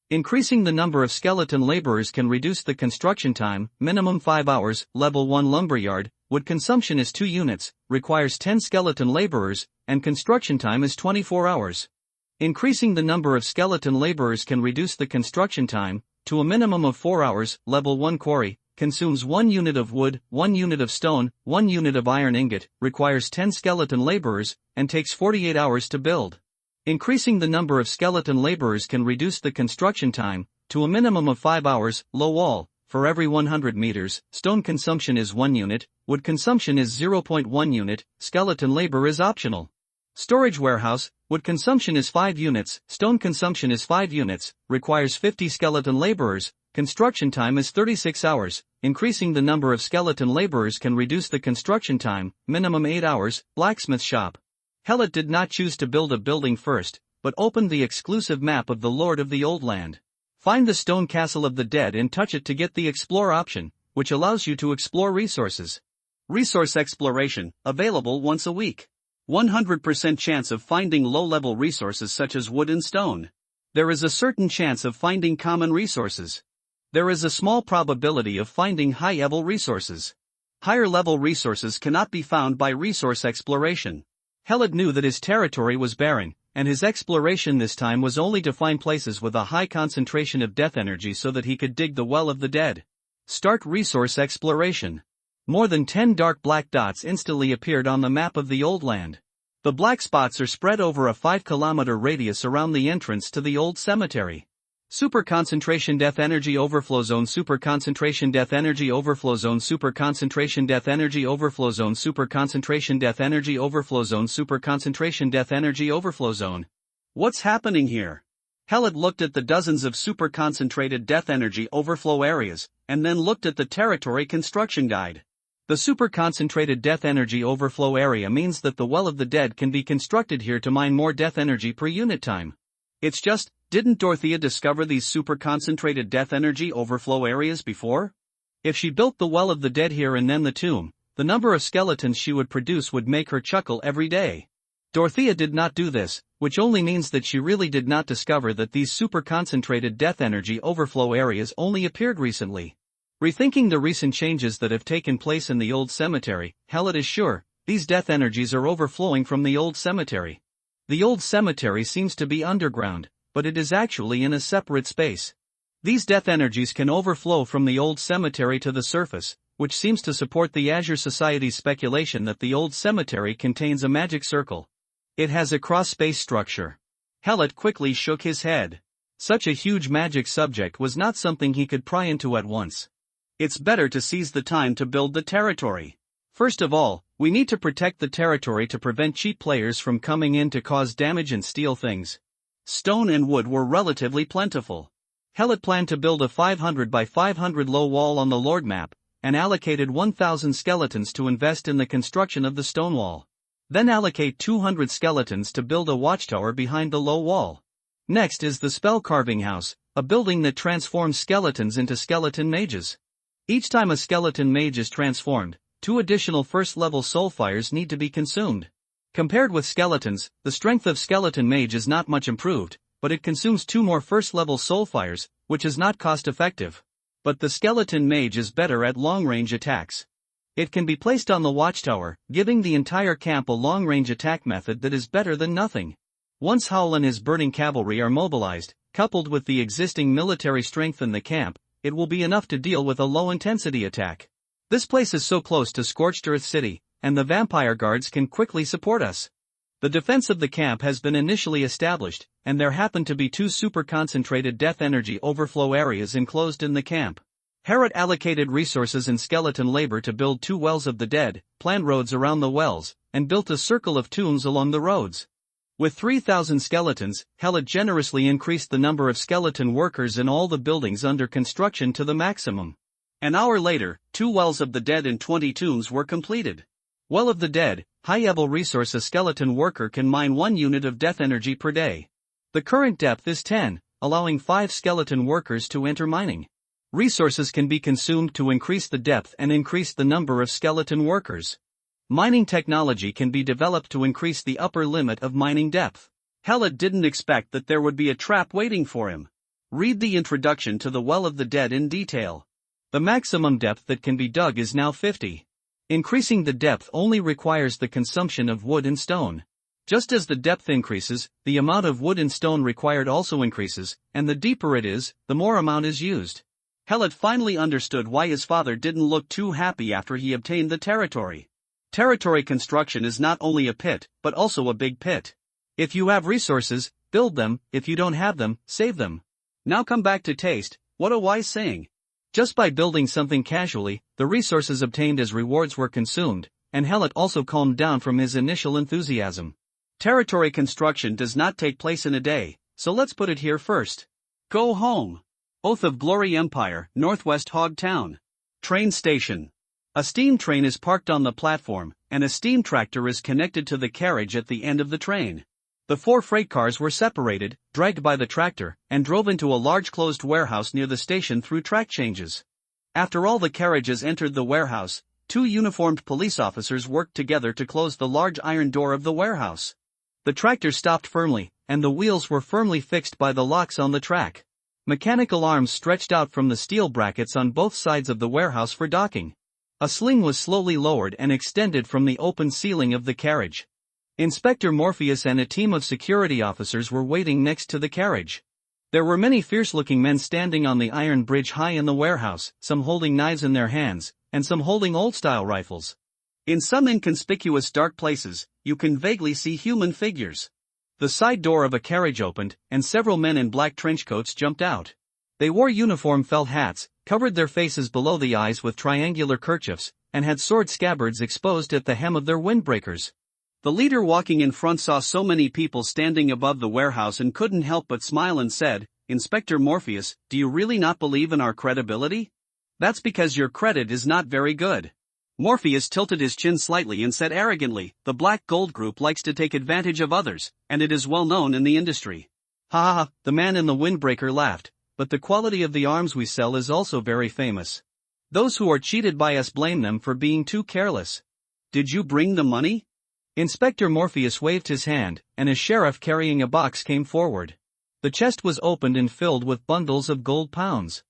Increasing the number of skeleton laborers can reduce the construction time, minimum 5 hours. Level 1 Lumberyard, wood consumption is 2 units, requires 10 skeleton laborers, and construction time is 24 hours. Increasing the number of skeleton laborers can reduce the construction time to a minimum of 4 hours. Level 1 Quarry, consumes 1 unit of wood, 1 unit of stone, 1 unit of iron ingot, requires 10 skeleton laborers, and takes 48 hours to build. Increasing the number of skeleton laborers can reduce the construction time to a minimum of 5 hours. Low Wall, for every 100 meters, stone consumption is 1 unit, wood consumption is 0.1 unit, skeleton labor is optional. Storage Warehouse, wood consumption is 5 units, stone consumption is 5 units, requires 50 skeleton laborers, construction time is 36 hours. Increasing the number of skeleton laborers can reduce the construction time, minimum 8 hours. Blacksmith Shop. Helot did not choose to build a building first, but opened the exclusive map of the Lord of the Old Land. Find the Stone Castle of the Dead and touch it to get the Explore option, which allows you to explore resources. Resource Exploration, available once a week. 100% chance of finding low-level resources such as wood and stone. There is a certain chance of finding common resources. There is a small probability of finding high-level resources. Higher-level resources cannot be found by resource exploration. Helot knew that his territory was barren, and his exploration this time was only to find places with a high concentration of death energy so that he could dig the Well of the Dead. Start resource exploration. More than 10 dark black dots instantly appeared on the map of the Old Land. The black spots are spread over a 5-kilometer radius around the entrance to the old cemetery. Super Concentration Death Energy Overflow Zone. Super Concentration Death Energy Overflow Zone. Super Concentration Death Energy Overflow Zone. Super Concentration Death Energy Overflow Zone. Super Concentration Death Energy Overflow Zone. What's happening here? Helot looked at the dozens of super concentrated death energy overflow areas, and then looked at the territory construction guide. The super concentrated death energy overflow area means that the Well of the Dead can be constructed here to mine more death energy per unit time. It's just, didn't Dorothea discover these super concentrated death energy overflow areas before? If she built the Well of the Dead here and then the tomb, the number of skeletons she would produce would make her chuckle every day. Dorothea did not do this, which only means that she really did not discover that these super-concentrated death energy overflow areas only appeared recently. Rethinking the recent changes that have taken place in the old cemetery, Hallett is sure, these death energies are overflowing from the old cemetery. The old cemetery seems to be underground, but it is actually in a separate space. These death energies can overflow from the old cemetery to the surface, which seems to support the Azure Society's speculation that the old cemetery contains a magic circle. It has a cross-space structure. Hallett quickly shook his head. Such a huge magic subject was not something he could pry into at once. It's better to seize the time to build the territory. First of all, we need to protect the territory to prevent cheap players from coming in to cause damage and steal things. Stone and wood were relatively plentiful. Hallett planned to build a 500 by 500 low wall on the Lord map, and allocated 1,000 skeletons to invest in the construction of the stone wall. Then allocate 200 skeletons to build a watchtower behind the low wall. Next is the spell carving house, a building that transforms skeletons into skeleton mages. Each time a skeleton mage is transformed, 2 additional first-level soulfires need to be consumed. Compared with skeletons, the strength of skeleton mage is not much improved, but it consumes 2 more first-level soulfires, which is not cost-effective. But the skeleton mage is better at long-range attacks. It can be placed on the watchtower, giving the entire camp a long-range attack method that is better than nothing. Once Howl and his burning cavalry are mobilized, coupled with the existing military strength in the camp, it will be enough to deal with a low-intensity attack. This place is so close to Scorched Earth City, and the vampire guards can quickly support us. The defense of the camp has been initially established, and there happen to be 2 super-concentrated death energy overflow areas enclosed in the camp. Hallett allocated resources and skeleton labor to build 2 wells of the dead, planned roads around the wells, and built a circle of tombs along the roads. With 3,000 skeletons, Hallett generously increased the number of skeleton workers in all the buildings under construction to the maximum. An hour later, 2 wells of the dead and 20 tombs were completed. Well of the dead, high-level resource: a skeleton worker can mine 1 unit of death energy per day. The current depth is 10, allowing 5 skeleton workers to enter mining. Resources can be consumed to increase the depth and increase the number of skeleton workers. Mining technology can be developed to increase the upper limit of mining depth. Hallett didn't expect that there would be a trap waiting for him. Read the introduction to the Well of the Dead in detail. The maximum depth that can be dug is now 50. Increasing the depth only requires the consumption of wood and stone. Just as the depth increases, the amount of wood and stone required also increases, and the deeper it is, the more amount is used. Hallett finally understood why his father didn't look too happy after he obtained the territory. Territory construction is not only a pit, but also a big pit. If you have resources, build them; if you don't have them, save them. Now come back to taste. What a wise saying. Just by building something casually, the resources obtained as rewards were consumed, and Hallett also calmed down from his initial enthusiasm. Territory construction does not take place in a day, so let's put it here first. Go home. Oath of Glory Empire, Northwest Hog Town. Train station. A steam train is parked on the platform, and a steam tractor is connected to the carriage at the end of the train. The 4 freight cars were separated, dragged by the tractor, and drove into a large closed warehouse near the station through track changes. After all the carriages entered the warehouse, 2 uniformed police officers worked together to close the large iron door of the warehouse. The tractor stopped firmly, and the wheels were firmly fixed by the locks on the track. Mechanical arms stretched out from the steel brackets on both sides of the warehouse for docking. A sling was slowly lowered and extended from the open ceiling of the carriage. Inspector Morpheus and a team of security officers were waiting next to the carriage. There were many fierce-looking men standing on the iron bridge high in the warehouse, some holding knives in their hands, and some holding old-style rifles. In some inconspicuous dark places, you can vaguely see human figures. The side door of a carriage opened, and several men in black trenchcoats jumped out. They wore uniform felt hats, covered their faces below the eyes with triangular kerchiefs, and had sword scabbards exposed at the hem of their windbreakers. The leader walking in front saw so many people standing above the warehouse and couldn't help but smile and said, "Inspector Morpheus, do you really not believe in our credibility? That's because your credit is not very good." Morpheus tilted his chin slightly and said arrogantly, "The Black Gold Group likes to take advantage of others, and it is well known in the industry." "Ha ha ha," the man in the windbreaker laughed, "but the quality of the arms we sell is also very famous. Those who are cheated by us blame them for being too careless." "Did you bring the money?" Inspector Morpheus waved his hand, and a sheriff carrying a box came forward. The chest was opened and filled with bundles of gold pounds.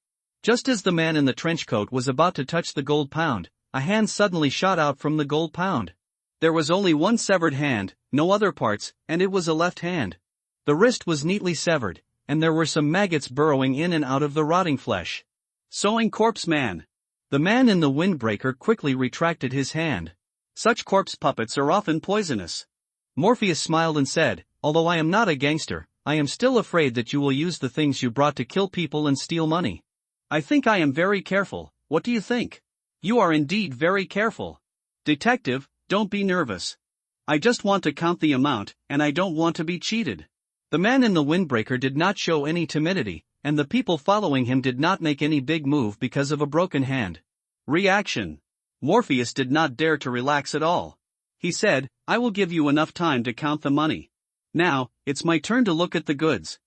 Just as the man in the trench coat was about to touch the gold pound, a hand suddenly shot out from the gold pound. There was only one severed hand, no other parts, and it was a left hand. The wrist was neatly severed, and there were some maggots burrowing in and out of the rotting flesh. Sewing corpse man. The man in the windbreaker quickly retracted his hand. Such corpse puppets are often poisonous. Morpheus smiled and said, although I am not a gangster, I am still afraid that you will use the things you brought to kill people and steal money. I think I am very careful. What do you think? You are indeed very careful. Detective, don't be nervous. I just want to count the amount, and I don't want to be cheated. The man in the windbreaker did not show any timidity, and the people following him did not make any big move because of a broken hand. Reaction. Morpheus did not dare to relax at all. He said, I will give you enough time to count the money. Now, it's my turn to look at the goods.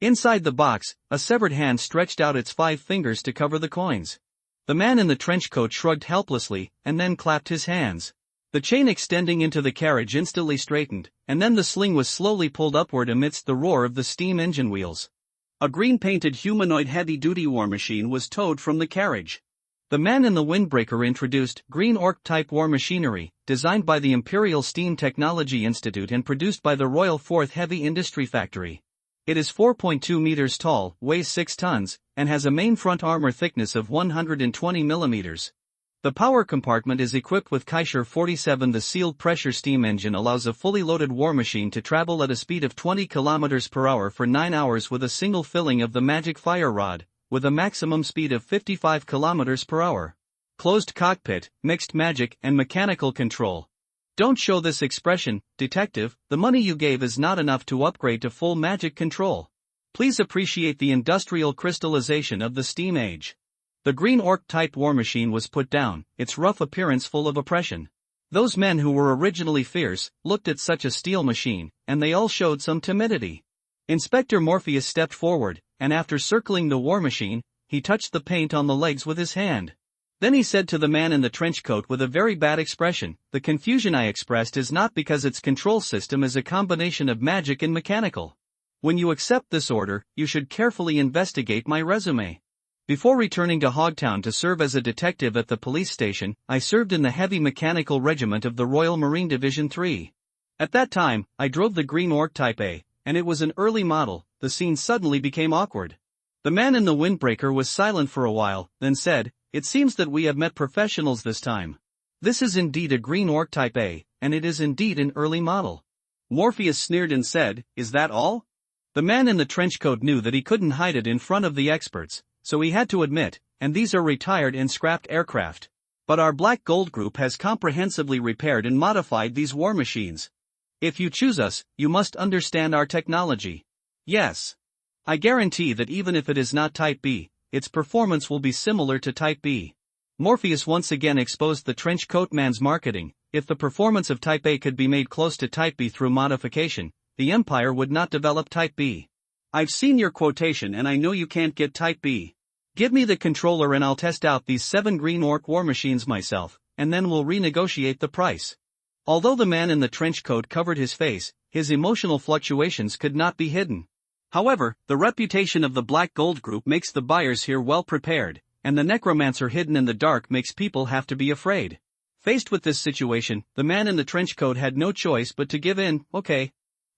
Inside the box, a severed hand stretched out its 5 fingers to cover the coins. The man in the trench coat shrugged helplessly, and then clapped his hands. The chain extending into the carriage instantly straightened, and then the sling was slowly pulled upward amidst the roar of the steam engine wheels. A green-painted humanoid heavy-duty war machine was towed from the carriage. The man in the windbreaker introduced green orc-type war machinery, designed by the Imperial Steam Technology Institute and produced by the Royal Fourth Heavy Industry Factory. It is 4.2 meters tall, weighs 6 tons, and has a main front armor thickness of 120 millimeters. The power compartment is equipped with Kaiser 47. The sealed pressure steam engine allows a fully loaded war machine to travel at a speed of 20 km per hour for 9 hours with a single filling of the magic fire rod, with a maximum speed of 55 km per hour. Closed cockpit, mixed magic and mechanical control. Don't show this expression, detective, the money you gave is not enough to upgrade to full magic control. Please appreciate the industrial crystallization of the steam age. The green orc-type war machine was put down, its rough appearance full of oppression. Those men who were originally fierce, looked at such a steel machine, and they all showed some timidity. Inspector Morpheus stepped forward, and after circling the war machine, he touched the paint on the legs with his hand. Then he said to the man in the trench coat with a very bad expression, the confusion I expressed is not because its control system is a combination of magic and mechanical. When you accept this order, you should carefully investigate my resume. Before returning to Hogtown to serve as a detective at the police station, I served in the Heavy Mechanical Regiment of the Royal Marine Division 3. At that time, I drove the Green Orc Type A, and it was an early model. The scene suddenly became awkward. The man in the windbreaker was silent for a while, then said, it seems that we have met professionals this time. This is indeed a Green Orc Type A, and it is indeed an early model. Morpheus sneered and said, is that all? The man in the trench coat knew that he couldn't hide it in front of the experts, so he had to admit, and these are retired and scrapped aircraft. But our Black Gold Group has comprehensively repaired and modified these war machines. If you choose us, you must understand our technology. Yes. I guarantee that even if it is not Type B, its performance will be similar to Type B. Morpheus once again exposed the trench coat man's marketing. If the performance of Type A could be made close to Type B through modification, the Empire would not develop Type B. I've seen your quotation and I know you can't get Type B. Give me the controller and I'll test out these 7 Green Orc war machines myself, and then we'll renegotiate the price. Although the man in the trench coat covered his face, his emotional fluctuations could not be hidden. However, the reputation of the Black Gold Group makes the buyers here well prepared, and the Necromancer hidden in the dark makes people have to be afraid. Faced with this situation, the man in the trench coat had no choice but to give in. Okay.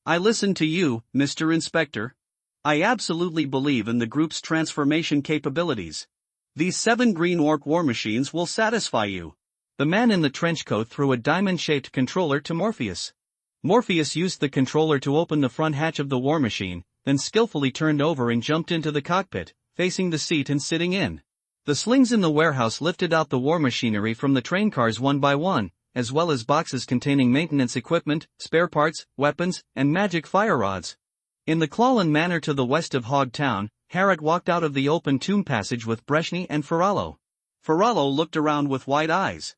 I listen to you, Mr. Inspector. I absolutely believe in the group's transformation capabilities. These 7 Green Orc war machines will satisfy you. The man in the trench coat threw a diamond-shaped controller to Morpheus. Morpheus used the controller to open the front hatch of the war machine, then skillfully turned over and jumped into the cockpit, facing the seat and sitting in. The slings in the warehouse lifted out the war machinery from the train cars one by one, as well as boxes containing maintenance equipment, spare parts, weapons, and magic fire rods. In the Clawlin Manor to the west of Hogtown, Harrod walked out of the open tomb passage with Breshny and Ferrallo. Ferrallo looked around with wide eyes.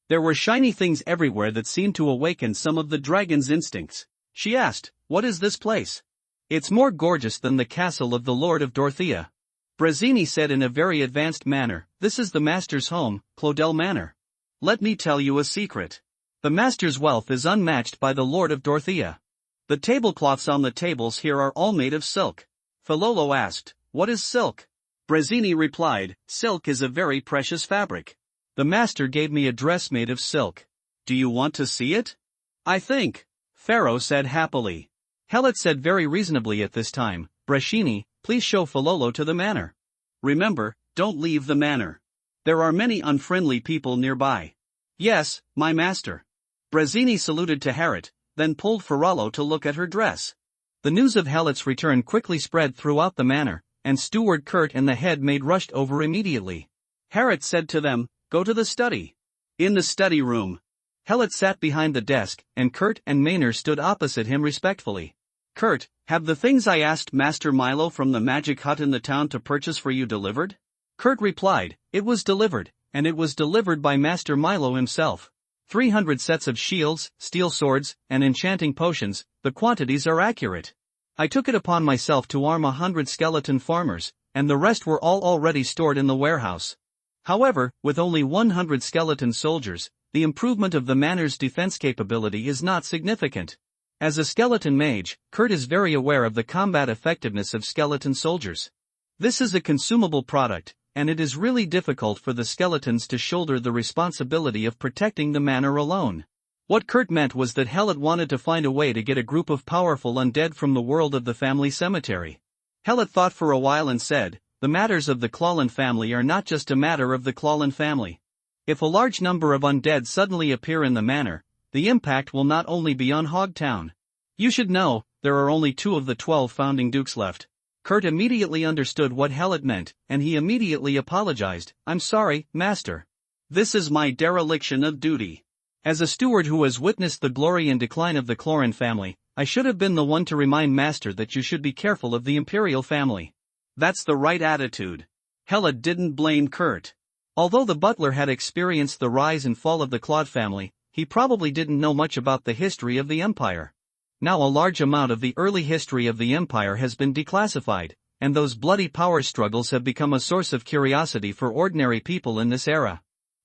There were shiny things everywhere that seemed to awaken some of the dragon's instincts. She asked, what is this place? It's more gorgeous than the castle of the Lord of Dorothea. Brazzini said in a very advanced manner, this is the master's home, Clodel Manor. Let me tell you a secret. The master's wealth is unmatched by the Lord of Dorothea. The tablecloths on the tables here are all made of silk. Filolo asked, "What is silk?" Brazzini replied, "Silk is a very precious fabric. The master gave me a dress made of silk. Do you want to see it?" "I think," Pharaoh said happily. Helot said very reasonably at this time, "Braccini, please show Filolo to the manor. Remember, don't leave the manor. There are many unfriendly people nearby." "Yes, my master." Brazzini saluted to Harriet, then pulled Ferralo to look at her dress. The news of Helot's return quickly spread throughout the manor, and Steward Kurt and the head maid rushed over immediately. Harriet said to them, "Go to the study." In the study room, Helot sat behind the desk, and Kurt and Maynard stood opposite him respectfully. "Kurt, have the things I asked Master Milo from the magic hut in the town to purchase for you delivered?" Kurt replied, "It was delivered, and it was delivered by Master Milo himself. 300 sets of shields, steel swords, and enchanting potions, the quantities are accurate. I took it upon myself to arm 100 skeleton farmers, and the rest were all already stored in the warehouse. However, with only 100 skeleton soldiers, the improvement of the manor's defense capability is not significant. As a skeleton mage, Kurt is very aware of the combat effectiveness of skeleton soldiers. This is a consumable product, and it is really difficult for the skeletons to shoulder the responsibility of protecting the manor alone." What Kurt meant was that Helot wanted to find a way to get a group of powerful undead from the world of the family cemetery. Helot thought for a while and said, "The matters of the Clawlin family are not just a matter of the Clawlin family. If a large number of undead suddenly appear in the manor, the impact will not only be on Hogtown. You should know, there are only 2 of the 12 founding dukes left." Kurt immediately understood what Helot meant, and he immediately apologized, "I'm sorry, master. This is my dereliction of duty. As a steward who has witnessed the glory and decline of the Clorin family, I should have been the one to remind master that you should be careful of the imperial family." "That's the right attitude." Helot didn't blame Kurt. Although the butler had experienced the rise and fall of the Claude family, he probably didn't know much about the history of the empire. Now a large amount of the early history of the empire has been declassified, and those bloody power struggles have become a source of curiosity for ordinary people in this era.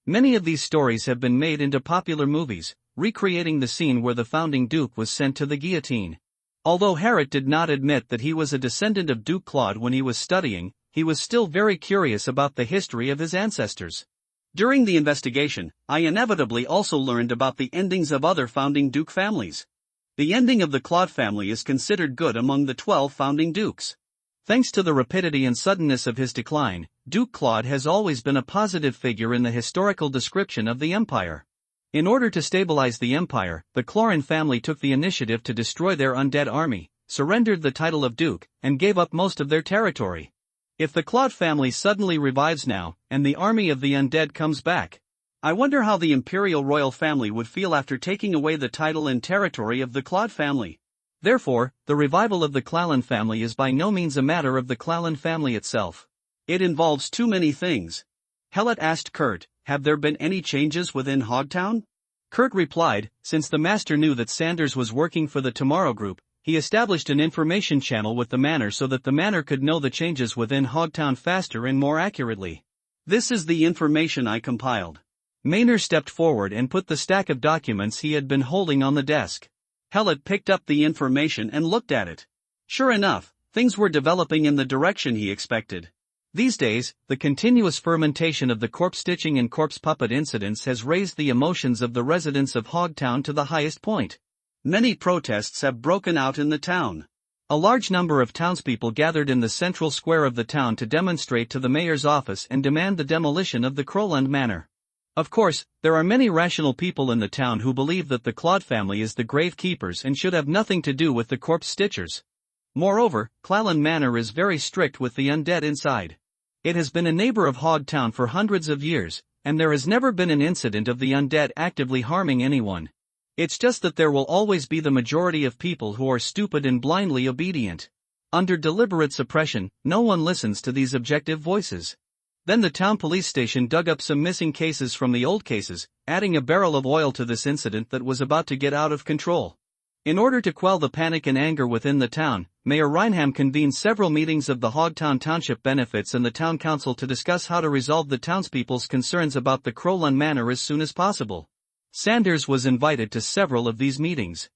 Many of these stories have been made into popular movies, recreating the scene where the founding duke was sent to the guillotine. Although Harriet did not admit that he was a descendant of Duke Claude when he was studying, he was still very curious about the history of his ancestors. During the investigation, I inevitably also learned about the endings of other founding duke families. The ending of the Claude family is considered good among the 12 founding dukes. Thanks to the rapidity and suddenness of his decline, Duke Claude has always been a positive figure in the historical description of the empire. In order to stabilize the empire, the Clorin family took the initiative to destroy their undead army, surrendered the title of duke, and gave up most of their territory. If the Claude family suddenly revives now, and the army of the undead comes back, I wonder how the imperial royal family would feel after taking away the title and territory of the Claude family. Therefore, the revival of the Clawlin family is by no means a matter of the Clawlin family itself. It involves too many things. Helot asked Kurt, "Have there been any changes within Hogtown?" Kurt replied, "Since the master knew that Sanders was working for the Tomorrow Group, he established an information channel with the manor so that the manor could know the changes within Hogtown faster and more accurately. This is the information I compiled." Maynard stepped forward and put the stack of documents he had been holding on the desk. Helot picked up the information and looked at it. Sure enough, things were developing in the direction he expected. These days, the continuous fermentation of the corpse stitching and corpse puppet incidents has raised the emotions of the residents of Hogtown to the highest point. Many protests have broken out in the town. A large number of townspeople gathered in the central square of the town to demonstrate to the mayor's office and demand the demolition of the Crowland Manor. Of course, there are many rational people in the town who believe that the Claude family is the grave keepers and should have nothing to do with the corpse stitchers. Moreover, Clawlin Manor is very strict with the undead inside. It has been a neighbor of Hogtown for hundreds of years, and there has never been an incident of the undead actively harming anyone. It's just that there will always be the majority of people who are stupid and blindly obedient. Under deliberate suppression, no one listens to these objective voices. Then the town police station dug up some missing cases from the old cases, adding a barrel of oil to this incident that was about to get out of control. In order to quell the panic and anger within the town, Mayor Reinham convened several meetings of the Hogtown Township Benefits and the Town Council to discuss how to resolve the townspeople's concerns about the Crowland Manor as soon as possible. Sanders was invited to several of these meetings.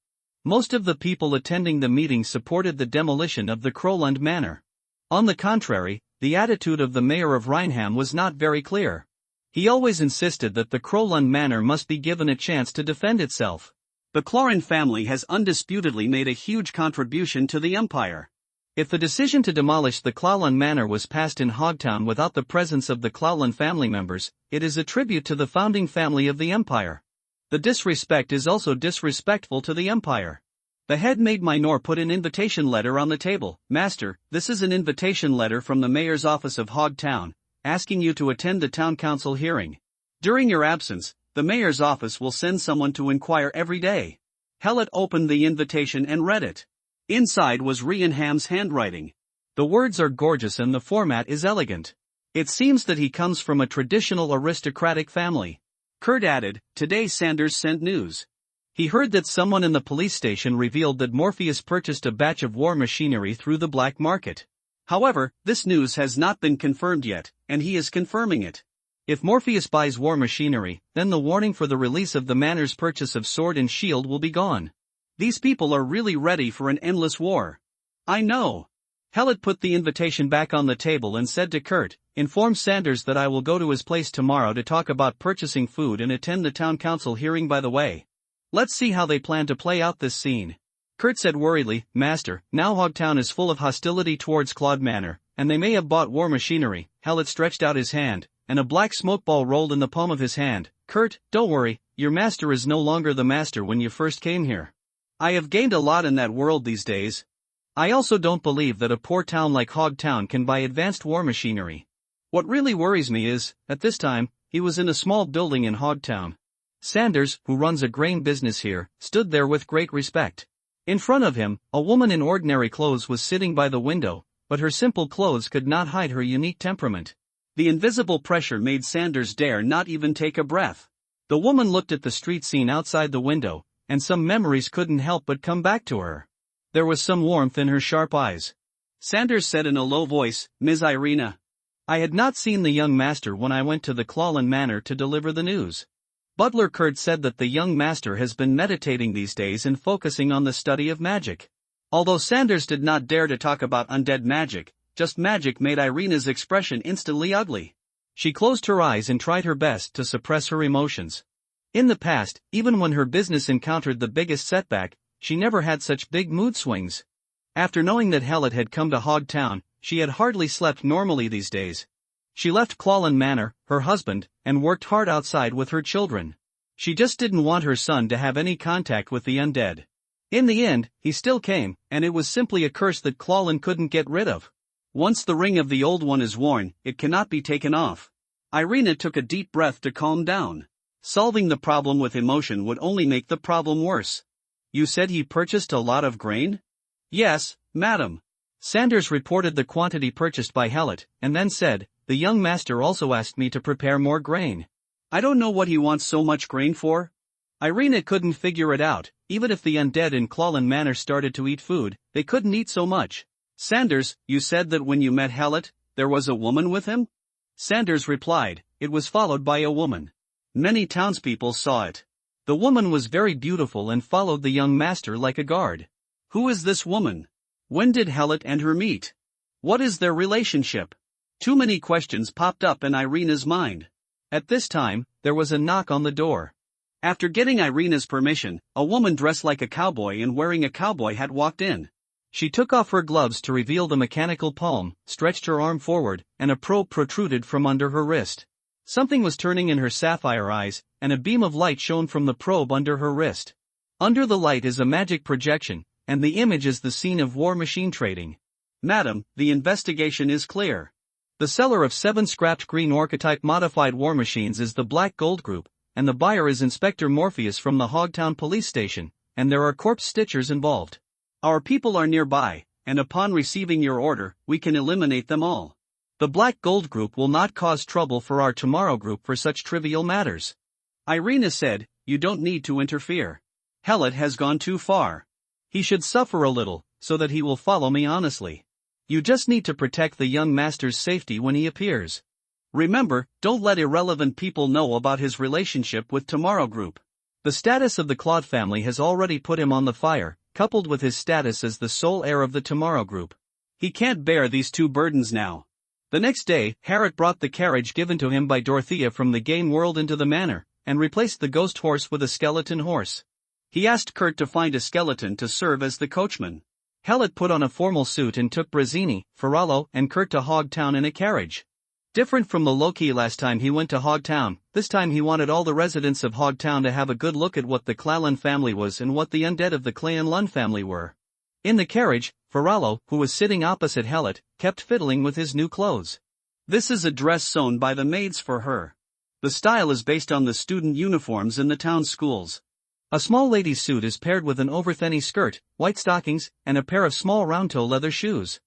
Most of the people attending the meeting supported the demolition of the Crowland Manor. On the contrary, the attitude of the mayor of Rhineham was not very clear. He always insisted that the Crowland Manor must be given a chance to defend itself. The Cloran family has undisputedly made a huge contribution to the empire. If the decision to demolish the Clowland Manor was passed in Hogtown without the presence of the Clowland family members, it is a tribute to the founding family of the empire. The disrespect is also disrespectful to the empire. The head maid Minor put an invitation letter on the table. Master, this is an invitation letter from the mayor's office of Hogtown, asking you to attend the town council hearing. During your absence, the mayor's office will send someone to inquire every day. Hellett opened the invitation and read it. Inside was Rhinham's handwriting. The words are gorgeous and the format is elegant. It seems that he comes from a traditional aristocratic family. Kurt added, today Sanders sent news. He heard that someone in the police station revealed that Morpheus purchased a batch of war machinery through the black market. However, this news has not been confirmed yet, and he is confirming it. If Morpheus buys war machinery, then the warning for the release of the manor's purchase of sword and shield will be gone. These people are really ready for an endless war. I know. Hellett put the invitation back on the table and said to Kurt, inform Sanders that I will go to his place tomorrow to talk about purchasing food and attend the town council hearing by the way. Let's see how they plan to play out this scene. Kurt said worriedly, Master, now Hogtown is full of hostility towards Claude Manor, and they may have bought war machinery. Hellett stretched out his hand, and a black smoke ball rolled in the palm of his hand. Kurt, don't worry, your master is no longer the master when you first came here. I have gained a lot in that world these days. I also don't believe that a poor town like Hogtown can buy advanced war machinery. What really worries me is, at this time, he was in a small building in Hogtown. Sanders, who runs a grain business here, stood there with great respect. In front of him, a woman in ordinary clothes was sitting by the window, but her simple clothes could not hide her unique temperament. The invisible pressure made Sanders dare not even take a breath. The woman looked at the street scene outside the window, and some memories couldn't help but come back to her. There was some warmth in her sharp eyes. Sanders said in a low voice, Ms. Irina. I had not seen the young master when I went to the Clowland Manor to deliver the news. Butler Kurt said that the young master has been meditating these days and focusing on the study of magic. Although Sanders did not dare to talk about undead magic, just magic made Irina's expression instantly ugly. She closed her eyes and tried her best to suppress her emotions. In the past, even when her business encountered the biggest setback, she never had such big mood swings. After knowing that Hellett had come to Hogtown, she had hardly slept normally these days. She left Clowland Manor, her husband, and worked hard outside with her children. She just didn't want her son to have any contact with the undead. In the end, he still came, and it was simply a curse that Clowland couldn't get rid of. Once the ring of the old one is worn, it cannot be taken off. Irina took a deep breath to calm down. Solving the problem with emotion would only make the problem worse. You said he purchased a lot of grain? Yes, madam. Sanders reported the quantity purchased by Hellett, and then said, the young master also asked me to prepare more grain. I don't know what he wants so much grain for. Irina couldn't figure it out. Even if the undead in Clowland Manor started to eat food, they couldn't eat so much. Sanders, you said that when you met Hellett, there was a woman with him? Sanders replied, it was followed by a woman. Many townspeople saw it. The woman was very beautiful and followed the young master like a guard. Who is this woman? When did Hellett and her meet? What is their relationship? Too many questions popped up in Irina's mind. At this time, there was a knock on the door. After getting Irina's permission, a woman dressed like a cowboy and wearing a cowboy hat walked in. She took off her gloves to reveal the mechanical palm, stretched her arm forward, and a probe protruded from under her wrist. Something was turning in her sapphire eyes, and a beam of light shone from the probe under her wrist. Under the light is a magic projection, and the image is the scene of war machine trading. Madam, the investigation is clear. The seller of 7 scrapped green archetype modified war machines is the Black Gold Group, and the buyer is Inspector Morpheus from the Hogtown Police Station, and there are corpse stitchers involved. Our people are nearby, and upon receiving your order, we can eliminate them all. The Black Gold Group will not cause trouble for our Tomorrow Group for such trivial matters. Irina said, you don't need to interfere. Hellett has gone too far. He should suffer a little, so that he will follow me honestly. You just need to protect the young master's safety when he appears. Remember, don't let irrelevant people know about his relationship with Tomorrow Group. The status of the Claude family has already put him on the fire, coupled with his status as the sole heir of the Tomorrow Group. He can't bear these two burdens now. The next day, Harriet brought the carriage given to him by Dorothea from the game world into the manor, and replaced the ghost horse with a skeleton horse. He asked Kurt to find a skeleton to serve as the coachman. Hellett put on a formal suit and took Brazzini, Ferrallo, and Kurt to Hogtown in a carriage. Different from the Loki last time he went to Hogtown, this time he wanted all the residents of Hogtown to have a good look at what the Clallan family was and what the undead of the Clayan Lund family were. In the carriage, Ferrallo, who was sitting opposite Hellett, kept fiddling with his new clothes. This is a dress sewn by the maids for her. The style is based on the student uniforms in the town schools. A small lady's suit is paired with an overthinny skirt, white stockings, and a pair of small round-toe leather shoes.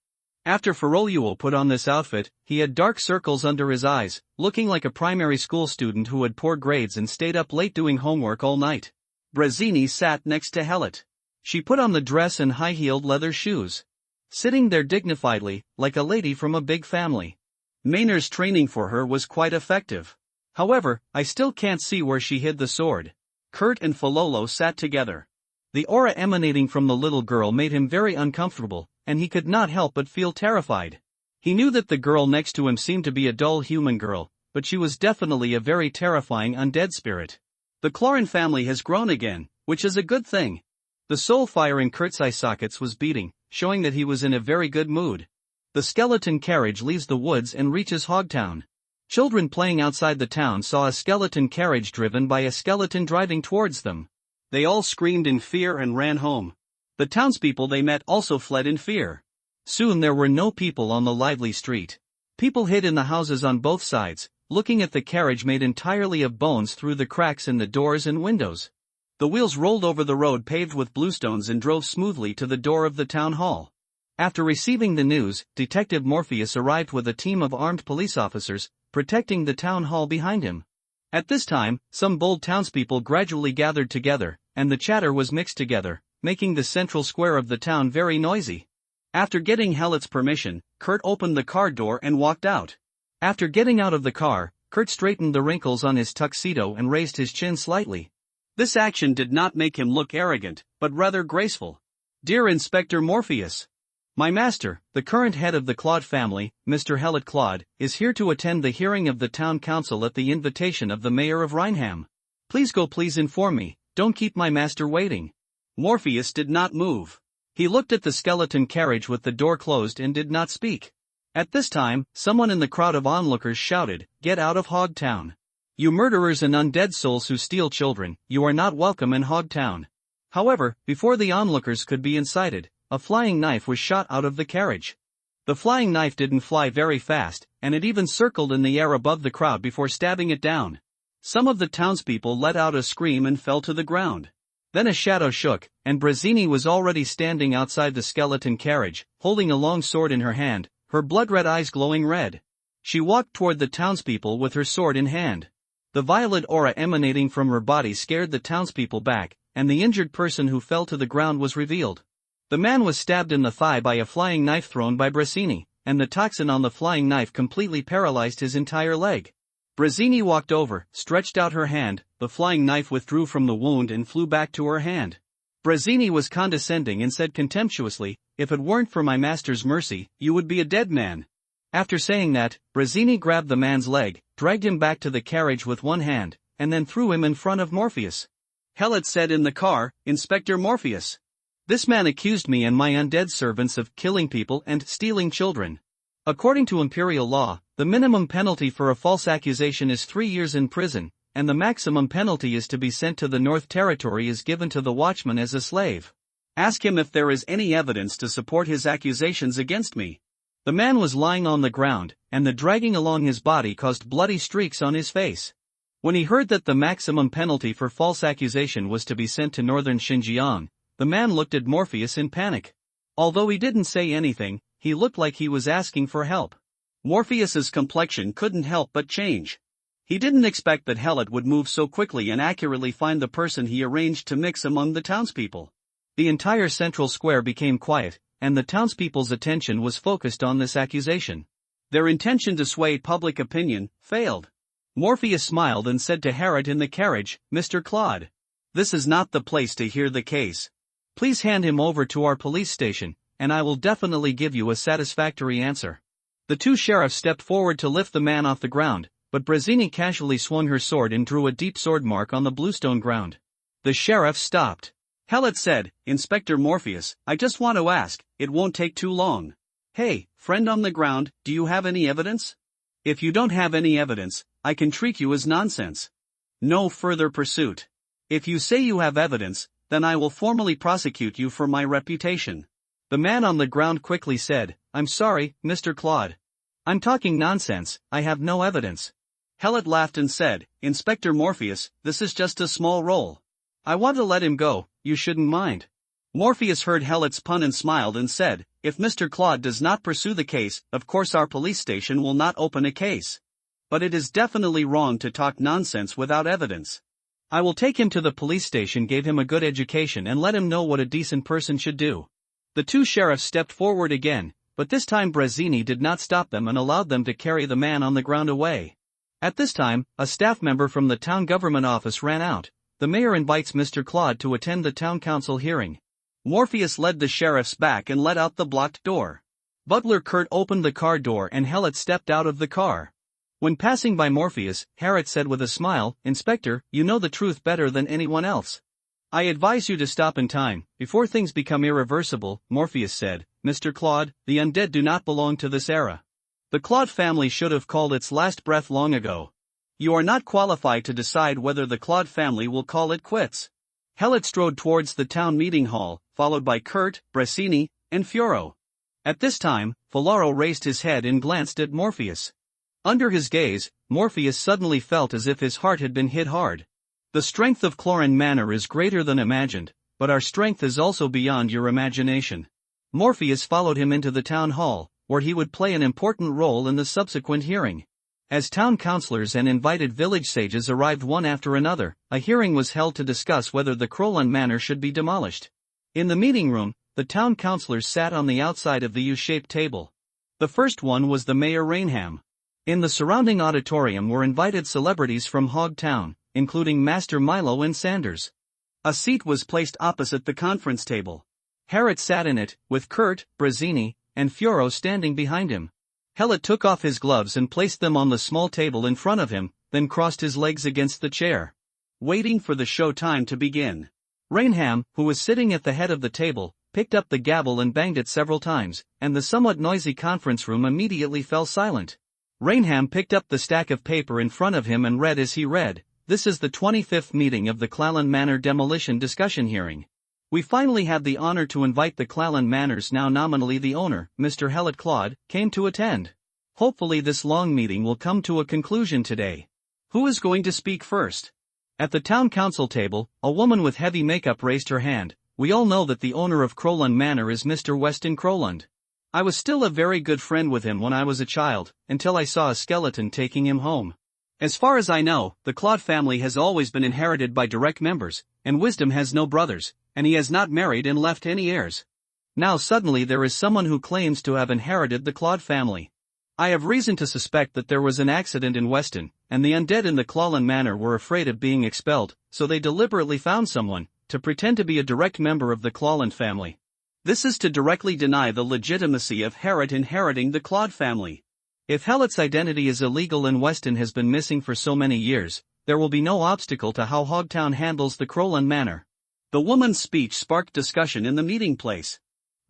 After Ferrollo put on this outfit, he had dark circles under his eyes, looking like a primary school student who had poor grades and stayed up late doing homework all night. Brazzini sat next to Hellett. She put on the dress and high-heeled leather shoes. Sitting there dignifiedly, like a lady from a big family. Maynor's training for her was quite effective. However, I still can't see where she hid the sword. Kurt and Ferrollo sat together. The aura emanating from the little girl made him very uncomfortable, and he could not help but feel terrified. He knew that the girl next to him seemed to be a dull human girl, but she was definitely a very terrifying undead spirit. The Clallan family has grown again, which is a good thing. The soul fire in Kurt's eye sockets was beating, showing that he was in a very good mood. The skeleton carriage leaves the woods and reaches Hogtown. Children playing outside the town saw a skeleton carriage driven by a skeleton driving towards them. They all screamed in fear and ran home. The townspeople they met also fled in fear. Soon there were no people on the lively street. People hid in the houses on both sides, looking at the carriage made entirely of bones through the cracks in the doors and windows. The wheels rolled over the road paved with bluestones and drove smoothly to the door of the town hall. After receiving the news, Detective Morpheus arrived with a team of armed police officers, protecting the town hall behind him. At this time, some bold townspeople gradually gathered together, and the chatter was mixed together, making the central square of the town very noisy. After getting Hellett's permission, Kurt opened the car door and walked out. After getting out of the car, Kurt straightened the wrinkles on his tuxedo and raised his chin slightly. This action did not make him look arrogant, but rather graceful. "Dear Inspector Morpheus, my master, the current head of the Claude family, Mr. Hellett Claude, is here to attend the hearing of the town council at the invitation of the mayor of Rhineham. Please inform me, don't keep my master waiting." Morpheus did not move. He looked at the skeleton carriage with the door closed and did not speak. At this time, someone in the crowd of onlookers shouted, "Get out of Hogtown. You murderers and undead souls who steal children, you are not welcome in Hogtown." However, before the onlookers could be incited, a flying knife was shot out of the carriage. The flying knife didn't fly very fast, and it even circled in the air above the crowd before stabbing it down. Some of the townspeople let out a scream and fell to the ground. Then a shadow shook, and Brazzini was already standing outside the skeleton carriage, holding a long sword in her hand, her blood-red eyes glowing red. She walked toward the townspeople with her sword in hand. The violet aura emanating from her body scared the townspeople back, and the injured person who fell to the ground was revealed. The man was stabbed in the thigh by a flying knife thrown by Brazzini, and the toxin on the flying knife completely paralyzed his entire leg. Brazzini walked over, stretched out her hand, the flying knife withdrew from the wound and flew back to her hand. Brazzini was condescending and said contemptuously, "If it weren't for my master's mercy, you would be a dead man." After saying that, Brazzini grabbed the man's leg, dragged him back to the carriage with one hand, and then threw him in front of Morpheus. Hellett said in the car, "Inspector Morpheus. This man accused me and my undead servants of killing people and stealing children. According to imperial law, the minimum penalty for a false accusation is 3 years in prison, and the maximum penalty is to be sent to the North Territory is given to the watchman as a slave. Ask him if there is any evidence to support his accusations against me." The man was lying on the ground, and the dragging along his body caused bloody streaks on his face. When he heard that the maximum penalty for false accusation was to be sent to northern Xinjiang, the man looked at Morpheus in panic. Although he didn't say anything, he looked like he was asking for help. Morpheus's complexion couldn't help but change. He didn't expect that Hellett would move so quickly and accurately find the person he arranged to mix among the townspeople. The entire central square became quiet, and the townspeople's attention was focused on this accusation. Their intention to sway public opinion failed. Morpheus smiled and said to Harriet in the carriage, "Mr. Claude, This is not the place to hear the case. Please hand him over to our police station, and I will definitely give you a satisfactory answer. The two sheriffs stepped forward to lift the man off the ground, but Brazzini casually swung her sword and drew a deep sword mark on the bluestone ground. The sheriff stopped. Hellett said, "Inspector Morpheus, I just want to ask, it won't take too long. Hey, friend on the ground, do you have any evidence? If you don't have any evidence, I can treat you as nonsense. No further pursuit. If you say you have evidence, then I will formally prosecute you for my reputation." The man on the ground quickly said, "I'm sorry, Mr. Claude. I'm talking nonsense, I have no evidence." Hellett laughed and said, "Inspector Morpheus, this is just a small role. I want to let him go, you shouldn't mind." Morpheus heard Hellett's pun and smiled and said, "If Mr. Claude does not pursue the case, of course our police station will not open a case. But it is definitely wrong to talk nonsense without evidence. I will take him to the police station, give him a good education and let him know what a decent person should do." The two sheriffs stepped forward again, but this time Brazzini did not stop them and allowed them to carry the man on the ground away. At this time, a staff member from the town government office ran out. "The mayor invites Mr. Claude to attend the town council hearing." Morpheus led the sheriffs back and let out the blocked door. Butler Kurt opened the car door and Hellett stepped out of the car. When passing by Morpheus, Harriet said with a smile, "Inspector, you know the truth better than anyone else. I advise you to stop in time, before things become irreversible." Morpheus said, "Mr. Claude, the undead do not belong to this era. The Claude family should have called its last breath long ago. You are not qualified to decide whether the Claude family will call it quits." Hellett strode towards the town meeting hall, followed by Kurt, Brazzini, and Fioro. At this time, Filaro raised his head and glanced at Morpheus. Under his gaze, Morpheus suddenly felt as if his heart had been hit hard. "The strength of Cloran Manor is greater than imagined, but our strength is also beyond your imagination." Morpheus followed him into the town hall, where he would play an important role in the subsequent hearing. As town councilors and invited village sages arrived one after another, a hearing was held to discuss whether the Crolan Manor should be demolished. In the meeting room, the town councilors sat on the outside of the U-shaped table. The first one was the Mayor Rainham. In the surrounding auditorium were invited celebrities from Hog Town, including Master Milo and Sanders. A seat was placed opposite the conference table. Harriet sat in it, with Kurt, Brazzini, and Fioro standing behind him. Hellett took off his gloves and placed them on the small table in front of him, then crossed his legs against the chair. Waiting for the show time to begin. Rainham, who was sitting at the head of the table, picked up the gavel and banged it several times, and the somewhat noisy conference room immediately fell silent. Rainham picked up the stack of paper in front of him and read as he read, "This is the 25th meeting of the Clallan Manor Demolition Discussion Hearing. We finally have the honor to invite the Clallan Manor's now nominally the owner, Mr. Hellett Claude, came to attend. Hopefully this long meeting will come to a conclusion today. Who is going to speak first?" At the town council table, a woman with heavy makeup raised her hand. "We all know that the owner of Crolan Manor is Mr. Weston Croland. I was still a very good friend with him when I was a child, until I saw a skeleton taking him home. As far as I know, the Claude family has always been inherited by direct members, and Wisdom has no brothers, and he has not married and left any heirs. Now suddenly there is someone who claims to have inherited the Claude family. I have reason to suspect that there was an accident in Weston, and the undead in the Clallan Manor were afraid of being expelled, so they deliberately found someone, to pretend to be a direct member of the Clallan family. This is to directly deny the legitimacy of Harriet inheriting the Claude family. If Hellett's identity is illegal and Weston has been missing for so many years, there will be no obstacle to how Hogtown handles the Crolan Manor." The woman's speech sparked discussion in the meeting place.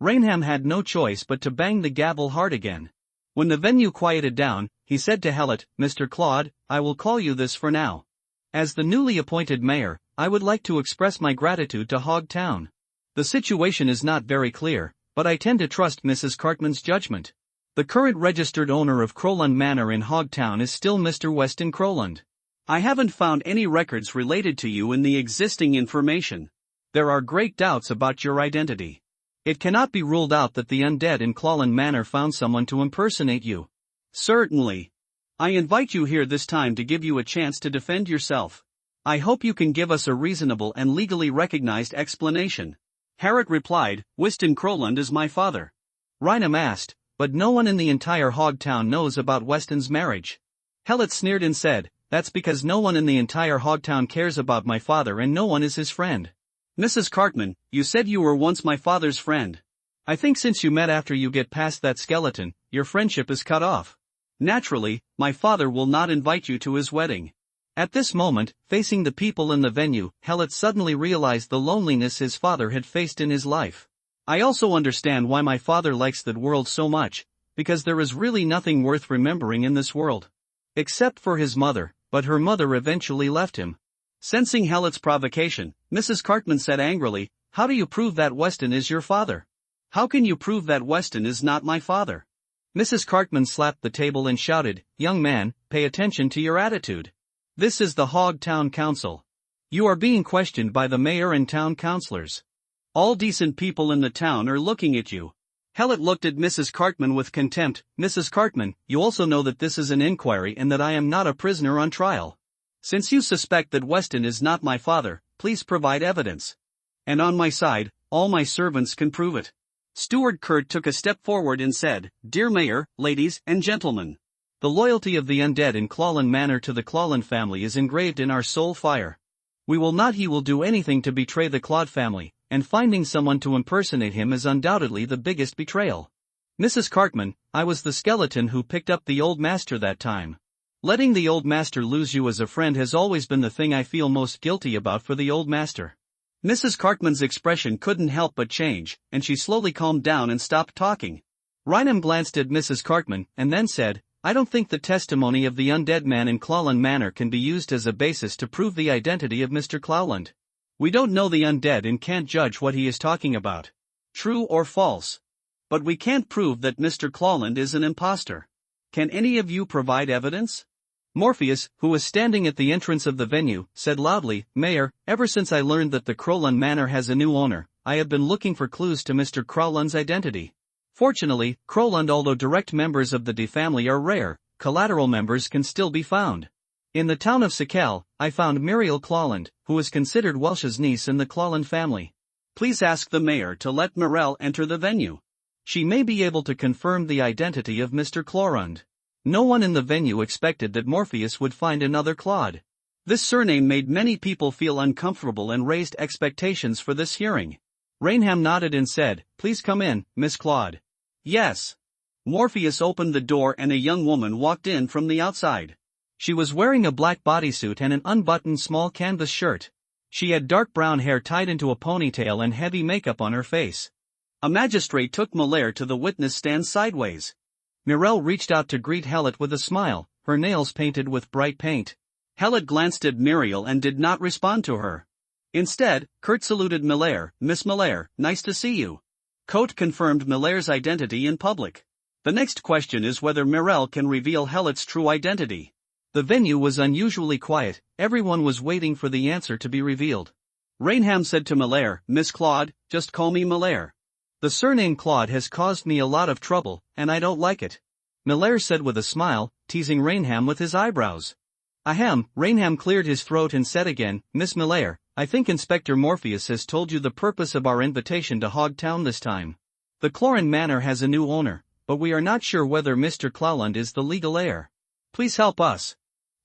Rainham had no choice but to bang the gavel hard again. When the venue quieted down, he said to Hellett, "Mr. Claude, I will call you this for now. As the newly appointed mayor, I would like to express my gratitude to Hogtown. The situation is not very clear, but I tend to trust Mrs. Cartman's judgment. The current registered owner of Crolan Manor in Hogtown is still Mr. Weston Croland. I haven't found any records related to you in the existing information. There are great doubts about your identity. It cannot be ruled out that the undead in Clallan Manor found someone to impersonate you." "Certainly. I invite you here this time to give you a chance to defend yourself. I hope you can give us a reasonable and legally recognized explanation." Harriet replied, "Weston Croland is my father." Rainham asked, "But no one in the entire Hogtown knows about Weston's marriage." Hellett sneered and said, that's because no one in the entire Hogtown cares about my father and no one is his friend. Mrs. Cartman, you said you were once my father's friend. I think since you met after you get past that skeleton, your friendship is cut off. Naturally, my father will not invite you to his wedding. At this moment, facing the people in the venue, Hellet suddenly realized the loneliness his father had faced in his life. I also understand why my father likes that world so much, because there is really nothing worth remembering in this world. Except for his mother, but her mother eventually left him. Sensing Hellet's provocation, Mrs. Cartman said angrily, "How do you prove that Weston is your father? How can you prove that Weston is not my father?" Mrs. Cartman slapped the table and shouted, "Young man, pay attention to your attitude. This is the Hog Town Council. You are being questioned by the mayor and town councilors. All decent people in the town are looking at you." Hellet looked at Mrs. Cartman with contempt. "Mrs. Cartman, you also know that this is an inquiry and that I am not a prisoner on trial. Since you suspect that Weston is not my father, please provide evidence. And on my side, all my servants can prove it." Steward Kurt took a step forward and said, "Dear Mayor, ladies and gentlemen, the loyalty of the undead in Clawland Manor to the Clawland family is engraved in our soul fire. He will do anything to betray the Clawd family, and finding someone to impersonate him is undoubtedly the biggest betrayal. Mrs. Cartman, I was the skeleton who picked up the old master that time. Letting the old master lose you as a friend has always been the thing I feel most guilty about for the old master." Mrs. Cartman's expression couldn't help but change, and she slowly calmed down and stopped talking. Reinham glanced at Mrs. Cartman, and then said, "I don't think the testimony of the undead man in Clawland Manor can be used as a basis to prove the identity of Mr. Clawland. We don't know the undead and can't judge what he is talking about, true or false. But we can't prove that Mr. Clawland is an imposter. Can any of you provide evidence?" Morpheus, who was standing at the entrance of the venue, said loudly, "Mayor, ever since I learned that the Crowland Manor has a new owner, I have been looking for clues to Mr. Crowland's identity. Fortunately, Crowland, although direct members of the D family are rare, collateral members can still be found. In the town of Sakell, I found Muriel Clawland, who is considered Welsh's niece in the Clawland family. Please ask the mayor to let Morel enter the venue. She may be able to confirm the identity of Mr. Clorund." No one in the venue expected that Morpheus would find another Claude. This surname made many people feel uncomfortable and raised expectations for this hearing. Rainham nodded and said, "Please come in, Miss Claude." "Yes." Morpheus opened the door and a young woman walked in from the outside. She was wearing a black bodysuit and an unbuttoned small canvas shirt. She had dark brown hair tied into a ponytail and heavy makeup on her face. A magistrate took Molaire to the witness stand sideways. Mirel reached out to greet Hellet with a smile, her nails painted with bright paint. Hellet glanced at Muriel and did not respond to her. Instead, Kurt saluted Molaire. "Miss Molaire, nice to see you." Cote confirmed Molaire's identity in public. The next question is whether Mirel can reveal Hellet's true identity. The venue was unusually quiet, everyone was waiting for the answer to be revealed. Rainham said to Molaire, "Miss Claude, just call me Molaire. The surname Claude has caused me a lot of trouble, and I don't like it," Molaire said with a smile, teasing Rainham with his eyebrows. "Ahem." Rainham cleared his throat and said again, "Miss Molaire, I think Inspector Morpheus has told you the purpose of our invitation to Hogtown this time. The Cloran Manor has a new owner, but we are not sure whether Mr. Clowland is the legal heir. Please help us."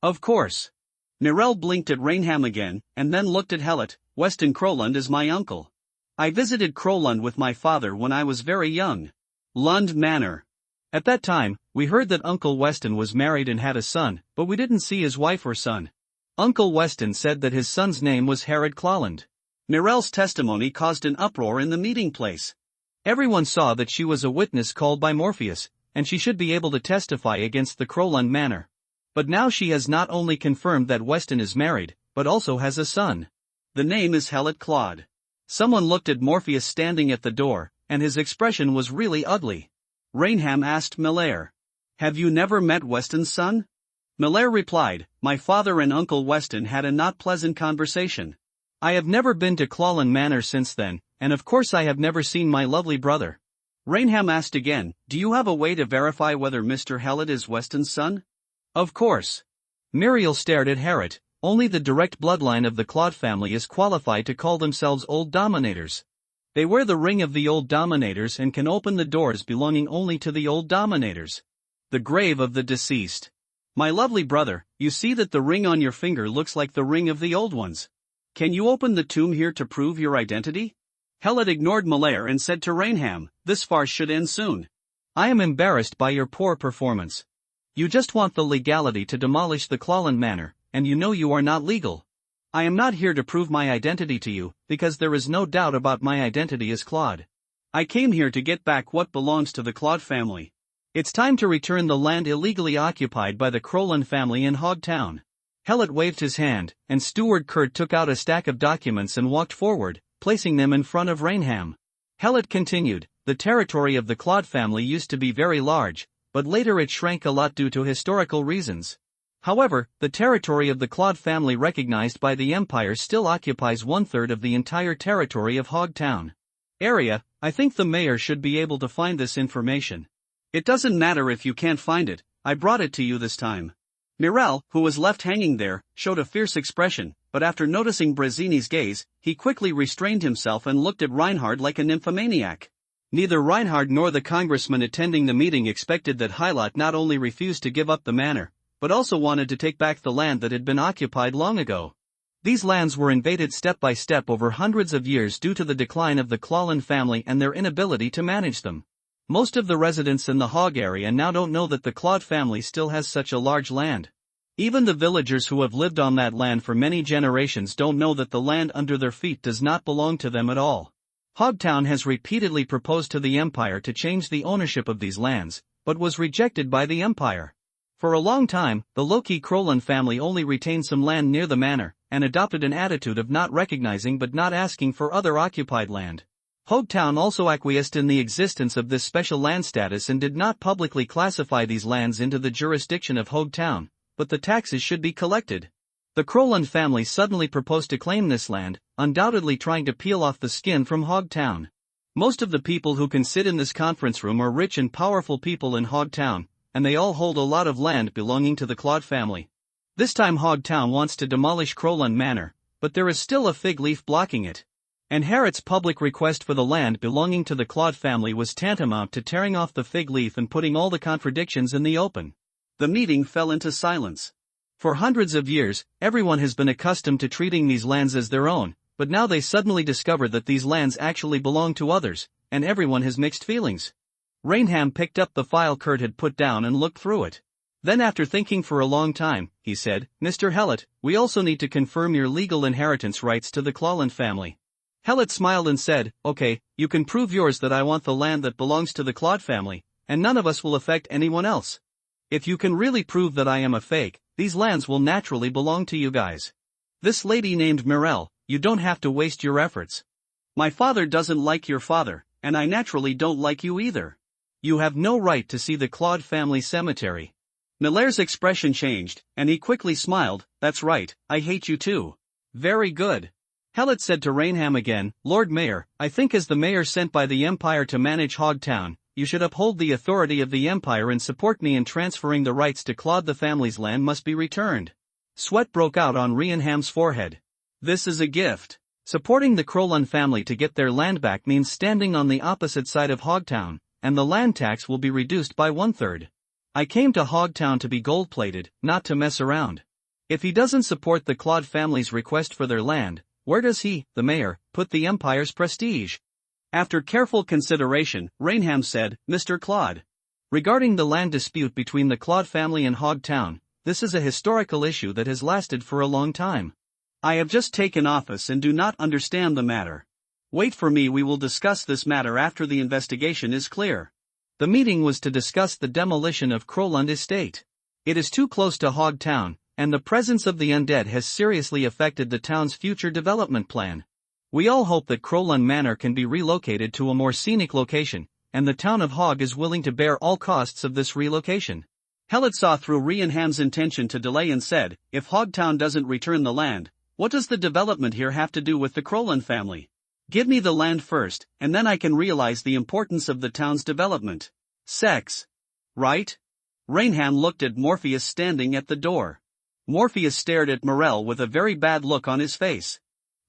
"Of course." Mirel blinked at Rainham again, and then looked at Hellet. "Weston Crowland is my uncle. I visited Crowland with my father when I was very young. Lund Manor. At that time, we heard that Uncle Weston was married and had a son, but we didn't see his wife or son. Uncle Weston said that his son's name was Harrod Clowland." Mirel's testimony caused an uproar in the meeting place. Everyone saw that she was a witness called by Morpheus, and she should be able to testify against the Crowland Manor. But now she has not only confirmed that Weston is married, but also has a son. The name is Hellet Claude. Someone looked at Morpheus standing at the door, and his expression was really ugly. Rainham asked Molaire, "Have you never met Weston's son?" Molaire replied, "My father and Uncle Weston had a not pleasant conversation. I have never been to Clawland Manor since then, and of course I have never seen my lovely brother." Rainham asked again, "Do you have a way to verify whether Mr. Hellet is Weston's son?" "Of course." Muriel stared at Harrod. "Only the direct bloodline of the Claude family is qualified to call themselves Old Dominators. They wear the ring of the Old Dominators and can open the doors belonging only to the Old Dominators. The grave of the deceased. My lovely brother, you see that the ring on your finger looks like the ring of the old ones. Can you open the tomb here to prove your identity? Helot ignored Malaire and said to Rainham, this farce should end soon. I am embarrassed by your poor performance. You just want the legality to demolish the Clawland Manor, and you know you are not legal. I am not here to prove my identity to you, because there is no doubt about my identity as Claude. I came here to get back what belongs to the Claude family. It's time to return the land illegally occupied by the Crowland family in Hogtown. Helot waved his hand, and Steward Kurt took out a stack of documents and walked forward, placing them in front of Rainham. Helot continued, the territory of the Claude family used to be very large, but later it shrank a lot due to historical reasons. However, the territory of the Claude family recognized by the Empire still occupies 1/3 of the entire territory of Hogtown. Area, I think the mayor should be able to find this information. It doesn't matter if you can't find it, I brought it to you this time. Mirel, who was left hanging there, showed a fierce expression, but after noticing Brazzini's gaze, he quickly restrained himself and looked at Reinhard like a nymphomaniac. Neither Reinhard nor the congressman attending the meeting expected that Helot not only refused to give up the manor, but also wanted to take back the land that had been occupied long ago. These lands were invaded step by step over hundreds of years due to the decline of the Clawland family and their inability to manage them. Most of the residents in the Hog area now don't know that the Claude family still has such a large land. Even the villagers who have lived on that land for many generations don't know that the land under their feet does not belong to them at all. Hogtown has repeatedly proposed to the Empire to change the ownership of these lands, but was rejected by the Empire. For a long time, the Loki Crowland family only retained some land near the manor, and adopted an attitude of not recognizing but not asking for other occupied land. Hogtown also acquiesced in the existence of this special land status and did not publicly classify these lands into the jurisdiction of Hogtown, but the taxes should be collected. The Crowland family suddenly proposed to claim this land, undoubtedly trying to peel off the skin from Hogtown. Most of the people who can sit in this conference room are rich and powerful people in Hogtown, and they all hold a lot of land belonging to the Claude family. This time Hogtown wants to demolish Crowland Manor, but there is still a fig leaf blocking it. And Harrot's public request for the land belonging to the Claude family was tantamount to tearing off the fig leaf and putting all the contradictions in the open. The meeting fell into silence. For hundreds of years, everyone has been accustomed to treating these lands as their own, but now they suddenly discover that these lands actually belong to others, and everyone has mixed feelings. Rainham picked up the file Kurt had put down and looked through it. Then after thinking for a long time, he said, Mr. Helot, we also need to confirm your legal inheritance rights to the Clawland family. Helot smiled and said, okay, you can prove yours that I want the land that belongs to the Claude family, and none of us will affect anyone else. If you can really prove that I am a fake, these lands will naturally belong to you guys. This lady named Mirel, you don't have to waste your efforts. My father doesn't like your father, and I naturally don't like you either. You have no right to see the Claude family cemetery. Milaire's expression changed, and he quickly smiled, that's right, I hate you too. Very good. Helot said to Rainham again, Lord Mayor, I think as the mayor sent by the Empire to manage Hogtown, you should uphold the authority of the Empire and support me in transferring the rights to Claude. The family's land must be returned. Sweat broke out on Rainham's forehead. This is a gift. Supporting the Crowland family to get their land back means standing on the opposite side of Hogtown, and the land tax will be reduced by 1/3. I came to Hogtown to be gold-plated, not to mess around. If he doesn't support the Claude family's request for their land, where does he, the mayor, put the Empire's prestige? After careful consideration, Rainham said, Mr. Claude. Regarding the land dispute between the Claude family and Hogtown, this is a historical issue that has lasted for a long time. I have just taken office and do not understand the matter. Wait for me, we will discuss this matter after the investigation is clear. The meeting was to discuss the demolition of Crowland Estate. It is too close to Hogtown, and the presence of the undead has seriously affected the town's future development plan. We all hope that Crowland Manor can be relocated to a more scenic location, and the town of Hog is willing to bear all costs of this relocation. Helot saw through Rainham's intention to delay and said, if Hogtown doesn't return the land, what does the development here have to do with the Crowland family? Give me the land first, and then I can realize the importance of the town's development. Sex. Right? Rainham looked at Morpheus standing at the door. Morpheus stared at Morel with a very bad look on his face.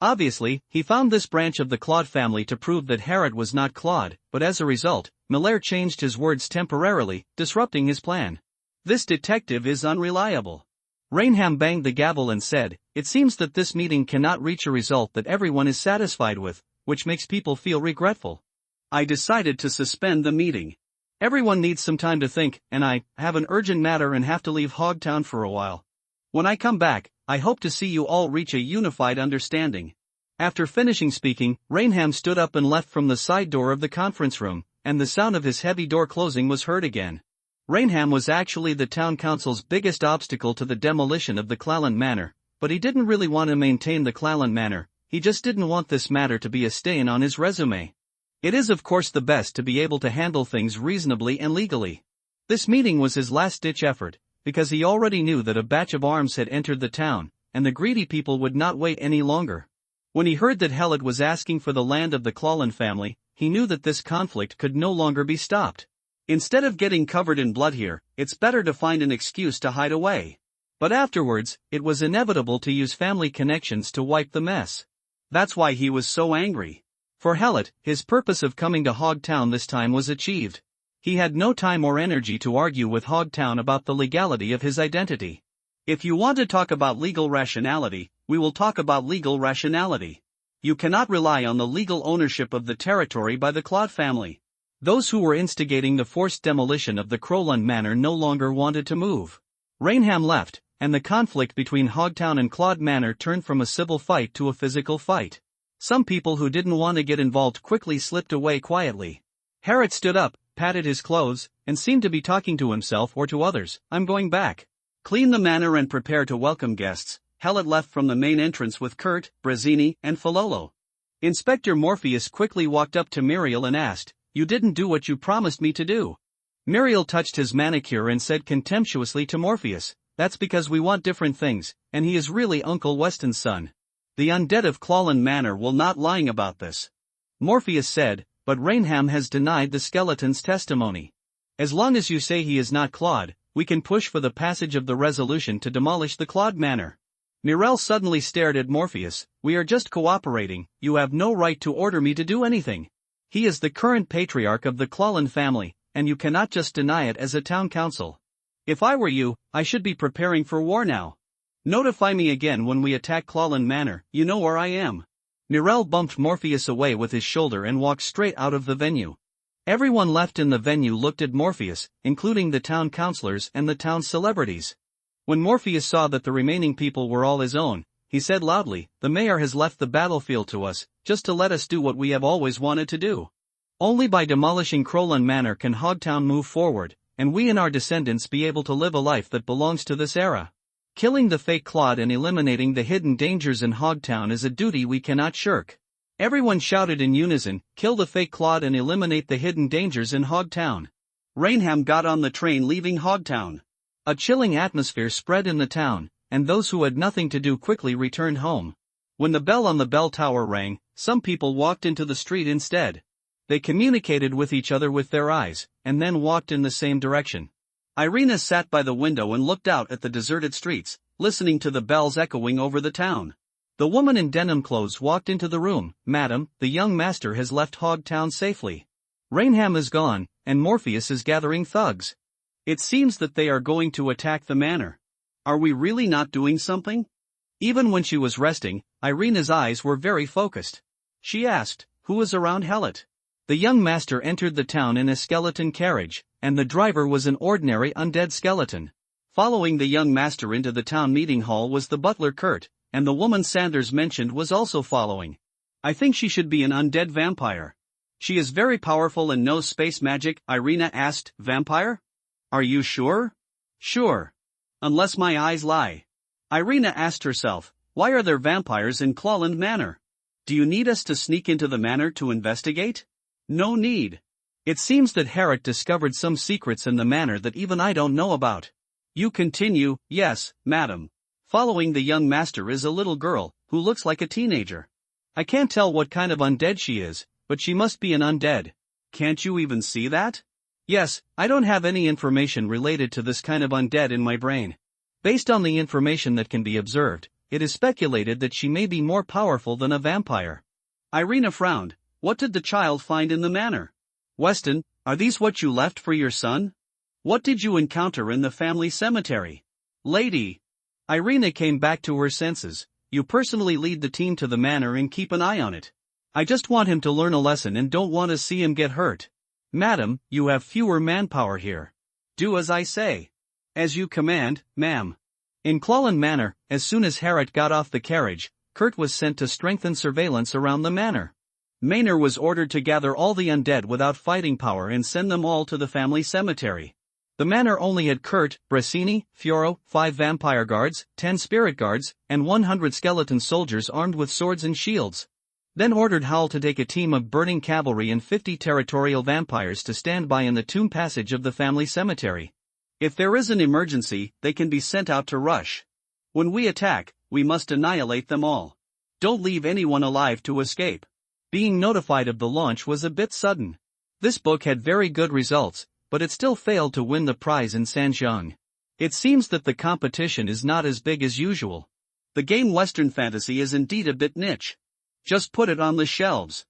Obviously, he found this branch of the Claude family to prove that Harrot was not Claude, but as a result, Miller changed his words temporarily, disrupting his plan. This detective is unreliable. Rainham banged the gavel and said, "It seems that this meeting cannot reach a result that everyone is satisfied with, which makes people feel regretful. I decided to suspend the meeting. Everyone needs some time to think, and I have an urgent matter and have to leave Hogtown for a while. When I come back, I hope to see you all reach a unified understanding." After finishing speaking, Rainham stood up and left from the side door of the conference room, and the sound of his heavy door closing was heard again. Rainham was actually the town council's biggest obstacle to the demolition of the Clalland Manor, but he didn't really want to maintain the Clalland Manor, he just didn't want this matter to be a stain on his resume. It is of course the best to be able to handle things reasonably and legally. This meeting was his last-ditch effort, because he already knew that a batch of arms had entered the town, and the greedy people would not wait any longer. When he heard that Helot was asking for the land of the Clalland family, he knew that this conflict could no longer be stopped. Instead of getting covered in blood here, it's better to find an excuse to hide away. But afterwards, it was inevitable to use family connections to wipe the mess. That's why he was so angry. For Helot, his purpose of coming to Hogtown this time was achieved. He had no time or energy to argue with Hogtown about the legality of his identity. If you want to talk about legal rationality, we will talk about legal rationality. You cannot rely on the legal ownership of the territory by the Claude family. Those who were instigating the forced demolition of the Crowland Manor no longer wanted to move. Rainham left, and the conflict between Hogtown and Claude Manor turned from a civil fight to a physical fight. Some people who didn't want to get involved quickly slipped away quietly. Harriet stood up, patted his clothes, and seemed to be talking to himself or to others. "I'm going back. Clean the manor and prepare to welcome guests." Helot left from the main entrance with Kurt, Brazzini, and Filolo. Inspector Morpheus quickly walked up to Muriel and asked, "You didn't do what you promised me to do." Muriel touched his manicure and said contemptuously to Morpheus, "That's because we want different things, and he is really Uncle Weston's son. The undead of Clalland Manor will not lying about this." Morpheus said, "But Rainham has denied the skeleton's testimony. As long as you say he is not Claude, we can push for the passage of the resolution to demolish the Claude Manor." Muriel suddenly stared at Morpheus. "We are just cooperating, you have no right to order me to do anything. He is the current patriarch of the Clalland family, and you cannot just deny it as a town council. If I were you, I should be preparing for war now. Notify me again when we attack Clalland Manor, you know where I am." Muriel bumped Morpheus away with his shoulder and walked straight out of the venue. Everyone left in the venue looked at Morpheus, including the town councilors and the town's celebrities. When Morpheus saw that the remaining people were all his own, he said loudly, "The mayor has left the battlefield to us, just to let us do what we have always wanted to do. Only by demolishing Crowland Manor can Hogtown move forward, and we and our descendants be able to live a life that belongs to this era. Killing the fake Claude and eliminating the hidden dangers in Hogtown is a duty we cannot shirk." Everyone shouted in unison, "Kill the fake Claude and eliminate the hidden dangers in Hogtown." Rainham got on the train leaving Hogtown. A chilling atmosphere spread in the town, and those who had nothing to do quickly returned home. When the bell on the bell tower rang, some people walked into the street instead. They communicated with each other with their eyes, and then walked in the same direction. Irina sat by the window and looked out at the deserted streets, listening to the bells echoing over the town. The woman in denim clothes walked into the room. "Madam, the young master has left Hogtown safely. Rainham is gone, and Morpheus is gathering thugs. It seems that they are going to attack the manor. Are we really not doing something?" Even when she was resting, Irina's eyes were very focused. She asked, "Who is around Helot?" The young master entered the town in a skeleton carriage, and the driver was an ordinary undead skeleton. Following the young master into the town meeting hall was the butler Kurt, and the woman Sanders mentioned was also following. "I think she should be an undead vampire. She is very powerful and knows space magic," Irina asked. "Vampire? Are you sure?" "Sure. Unless my eyes lie." Irina asked herself, "Why are there vampires in Clalland Manor? Do you need us to sneak into the manor to investigate?" "No need. It seems that Harriet discovered some secrets in the manor that even I don't know about." "You continue." "Yes, madam. Following the young master is a little girl, who looks like a teenager. I can't tell what kind of undead she is, but she must be an undead." "Can't you even see that?" "Yes, I don't have any information related to this kind of undead in my brain. Based on the information that can be observed, it is speculated that she may be more powerful than a vampire." Irina frowned. "What did the child find in the manor?" "Weston, are these what you left for your son?" What did you encounter in the family cemetery? Lady Irina came back to her senses. You personally lead the team to the manor and keep an eye on it. I just want him to learn a lesson and don't want to see him get hurt. Madam, you have fewer manpower here. Do as I say. As you command, ma'am. In Clallan Manor, as soon as Harriet got off the carriage, Kurt was sent to strengthen surveillance around the manor. Maynor was ordered to gather all the undead without fighting power and send them all to the family cemetery. The manor only had Kurt, Brasini, Fioro, 5 vampire guards, 10 spirit guards, and 100 skeleton soldiers armed with swords and shields. Then ordered Howl to take a team of burning cavalry and 50 territorial vampires to stand by in the tomb passage of the family cemetery. If there is an emergency, they can be sent out to rush. When we attack, we must annihilate them all. Don't leave anyone alive to escape. Being notified of the launch was a bit sudden. This book had very good results, but it still failed to win the prize in Sanjiang. It seems that the competition is not as big as usual. The game Western Fantasy is indeed a bit niche. Just put it on the shelves.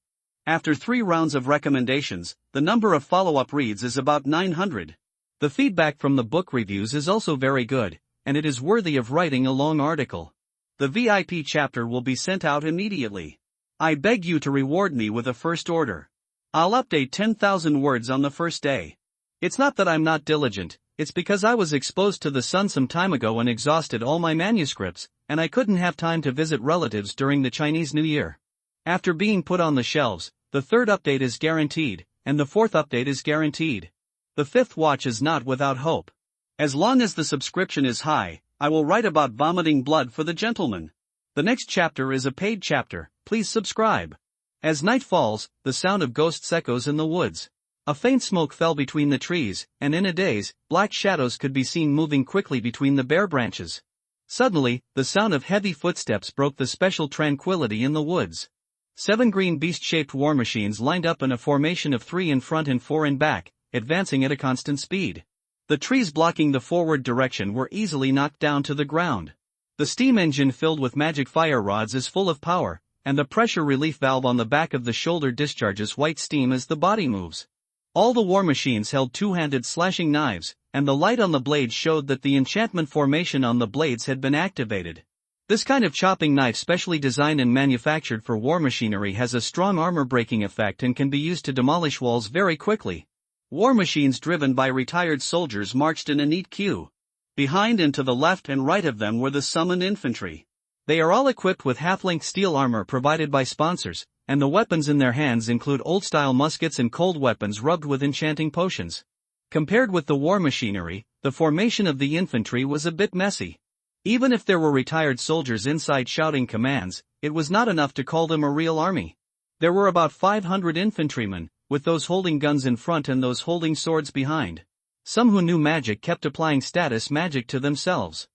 After 3 rounds of recommendations, the number of follow-up reads is about 900. The feedback from the book reviews is also very good, and it is worthy of writing a long article. The VIP chapter will be sent out immediately. I beg you to reward me with a first order. I'll update 10,000 words on the first day. It's not that I'm not diligent, it's because I was exposed to the sun some time ago and exhausted all my manuscripts, and I couldn't have time to visit relatives during the Chinese New Year. After being put on the shelves, the 3rd update is guaranteed, and the 4th update is guaranteed. The 5th watch is not without hope. As long as the subscription is high, I will write about vomiting blood for the gentleman. The next chapter is a paid chapter, please subscribe. As night falls, the sound of ghosts echoes in the woods. A faint smoke fell between the trees, and in a daze, black shadows could be seen moving quickly between the bare branches. Suddenly, the sound of heavy footsteps broke the special tranquility in the woods. 7 green beast-shaped war machines lined up in a formation of 3 in front and 4 in back, advancing at a constant speed. The trees blocking the forward direction were easily knocked down to the ground. The steam engine filled with magic fire rods is full of power, and the pressure relief valve on the back of the shoulder discharges white steam as the body moves. All the war machines held 2-handed slashing knives, and the light on the blades showed that the enchantment formation on the blades had been activated. This kind of chopping knife, specially designed and manufactured for war machinery, has a strong armor-breaking effect and can be used to demolish walls very quickly. War machines driven by retired soldiers marched in a neat queue. Behind and to the left and right of them were the summoned infantry. They are all equipped with half-length steel armor provided by sponsors, and the weapons in their hands include old-style muskets and cold weapons rubbed with enchanting potions. Compared with the war machinery, the formation of the infantry was a bit messy. Even if there were retired soldiers inside shouting commands, it was not enough to call them a real army. There were about 500 infantrymen, with those holding guns in front and those holding swords behind. Some who knew magic kept applying status magic to themselves.